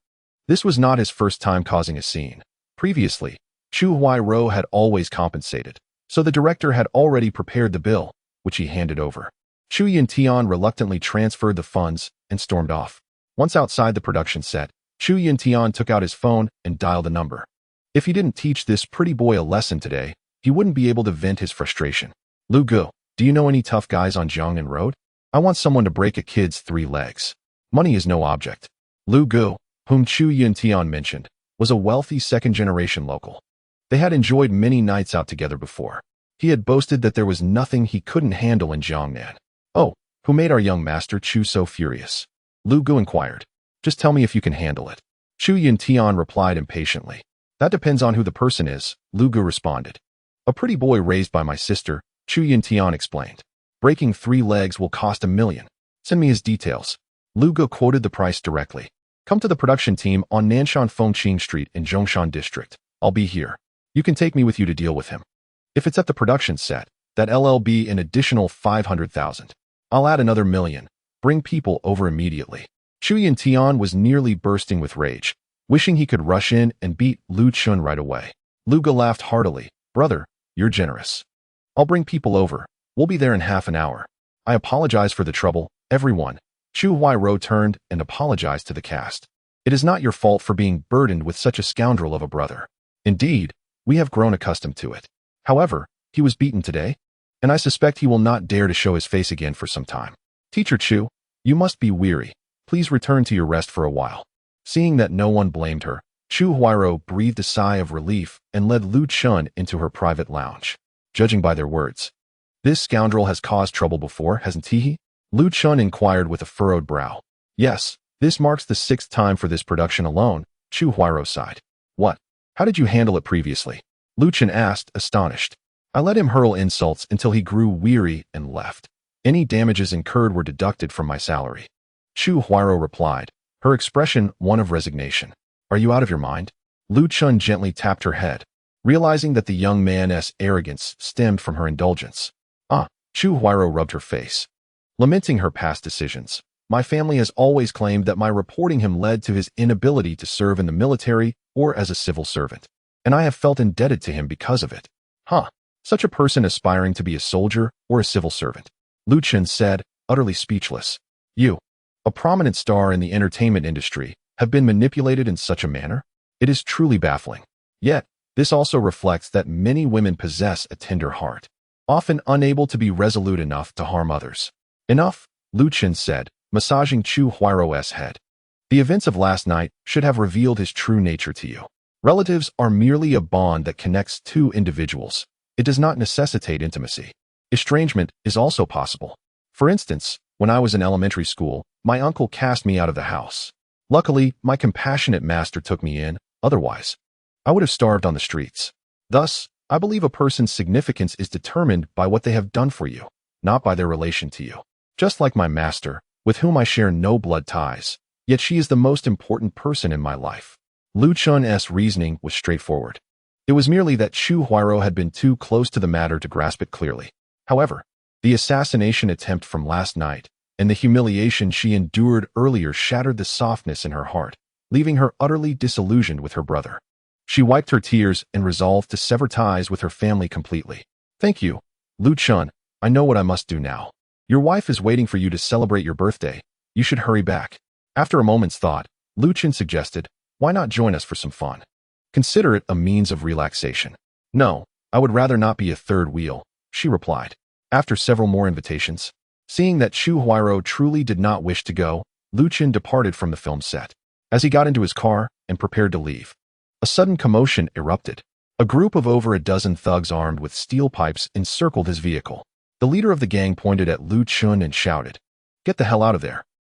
This was not his first time causing a scene. Previously, Chu Huairou had always compensated, so the director had already prepared the bill, which he handed over. Chu Yuntian reluctantly transferred the funds and stormed off. Once outside the production set, Chu Yuntian took out his phone and dialed a number. If he didn't teach this pretty boy a lesson today, he wouldn't be able to vent his frustration. "Lu Gu, do you know any tough guys on Jiangnan Road? I want someone to break a kid's 3 legs. Money is no object." Lu Gu, whom Chu Yuntian mentioned, was a wealthy second-generation local. They had enjoyed many nights out together before. He had boasted that there was nothing he couldn't handle in Jiangnan. "Oh, who made our young master Chu so furious?" Lu Gu inquired. "Just tell me if you can handle it." Chu Yuntian replied impatiently. "That depends on who the person is," Lu Gu responded. "A pretty boy raised by my sister," Chu Yuntian explained. Breaking 3 legs will cost $1 million. Send me his details. Lu Ge quoted the price directly. Come to the production team on Nanshan Fengqing Street in Zhongshan District. I'll be here. You can take me with you to deal with him. If it's at the production set, that'll be an additional 500,000. I'll add another $1 million. Bring people over immediately. Chu Yintian was nearly bursting with rage, wishing he could rush in and beat Lu Chun right away. Lu Ge laughed heartily. Brother, you're generous. I'll bring people over. We'll be there in half an hour. I apologize for the trouble, everyone. Chu Huairou turned and apologized to the cast. It is not your fault for being burdened with such a scoundrel of a brother. Indeed, we have grown accustomed to it. However, he was beaten today, and I suspect he will not dare to show his face again for some time. Teacher Chu, you must be weary. Please return to your rest for a while. Seeing that no one blamed her, Chu Huairou breathed a sigh of relief and led Lu Chun into her private lounge. Judging by their words, this scoundrel has caused trouble before, hasn't he? Lu Chun inquired with a furrowed brow. Yes, this marks the 6th time for this production alone, Chu Huairou sighed. What? How did you handle it previously? Lu Chun asked, astonished. I let him hurl insults until he grew weary and left. Any damages incurred were deducted from my salary. Chu Huairou replied, her expression one of resignation. Are you out of your mind? Lu Chun gently tapped her head, realizing that the young man's arrogance stemmed from her indulgence. Chu Huairou rubbed her face, lamenting her past decisions. My family has always claimed that my reporting him led to his inability to serve in the military or as a civil servant, and I have felt indebted to him because of it. Such a person aspiring to be a soldier or a civil servant, Lu Chun said, utterly speechless. You, a prominent star in the entertainment industry, have been manipulated in such a manner? It is truly baffling. Yet, this also reflects that many women possess a tender heart, often unable to be resolute enough to harm others. Enough, Lu Chun said, massaging Chu Huairou's head. The events of last night should have revealed his true nature to you. Relatives are merely a bond that connects two individuals. It does not necessitate intimacy. Estrangement is also possible. For instance, when I was in elementary school, my uncle cast me out of the house. Luckily, my compassionate master took me in, otherwise, I would have starved on the streets. Thus, I believe a person's significance is determined by what they have done for you, not by their relation to you. Just like my master, with whom I share no blood ties, yet she is the most important person in my life. Lu Chun's reasoning was straightforward. It was merely that Chu Huairou had been too close to the matter to grasp it clearly. However, the assassination attempt from last night and the humiliation she endured earlier shattered the softness in her heart, leaving her utterly disillusioned with her brother. She wiped her tears and resolved to sever ties with her family completely. Thank you, Lu Chun. I know what I must do now. Your wife is waiting for you to celebrate your birthday. You should hurry back. After a moment's thought, Lu Chun suggested, why not join us for some fun? Consider it a means of relaxation. No, I would rather not be a third wheel, she replied. After several more invitations, seeing that Chu Huairou truly did not wish to go, Lu Chun departed from the film set. As he got into his car and prepared to leave, a sudden commotion erupted. A group of over a dozen thugs armed with steel pipes encircled his vehicle. The leader of the gang pointed at Lu Chun and shouted, "Get the hell out of there.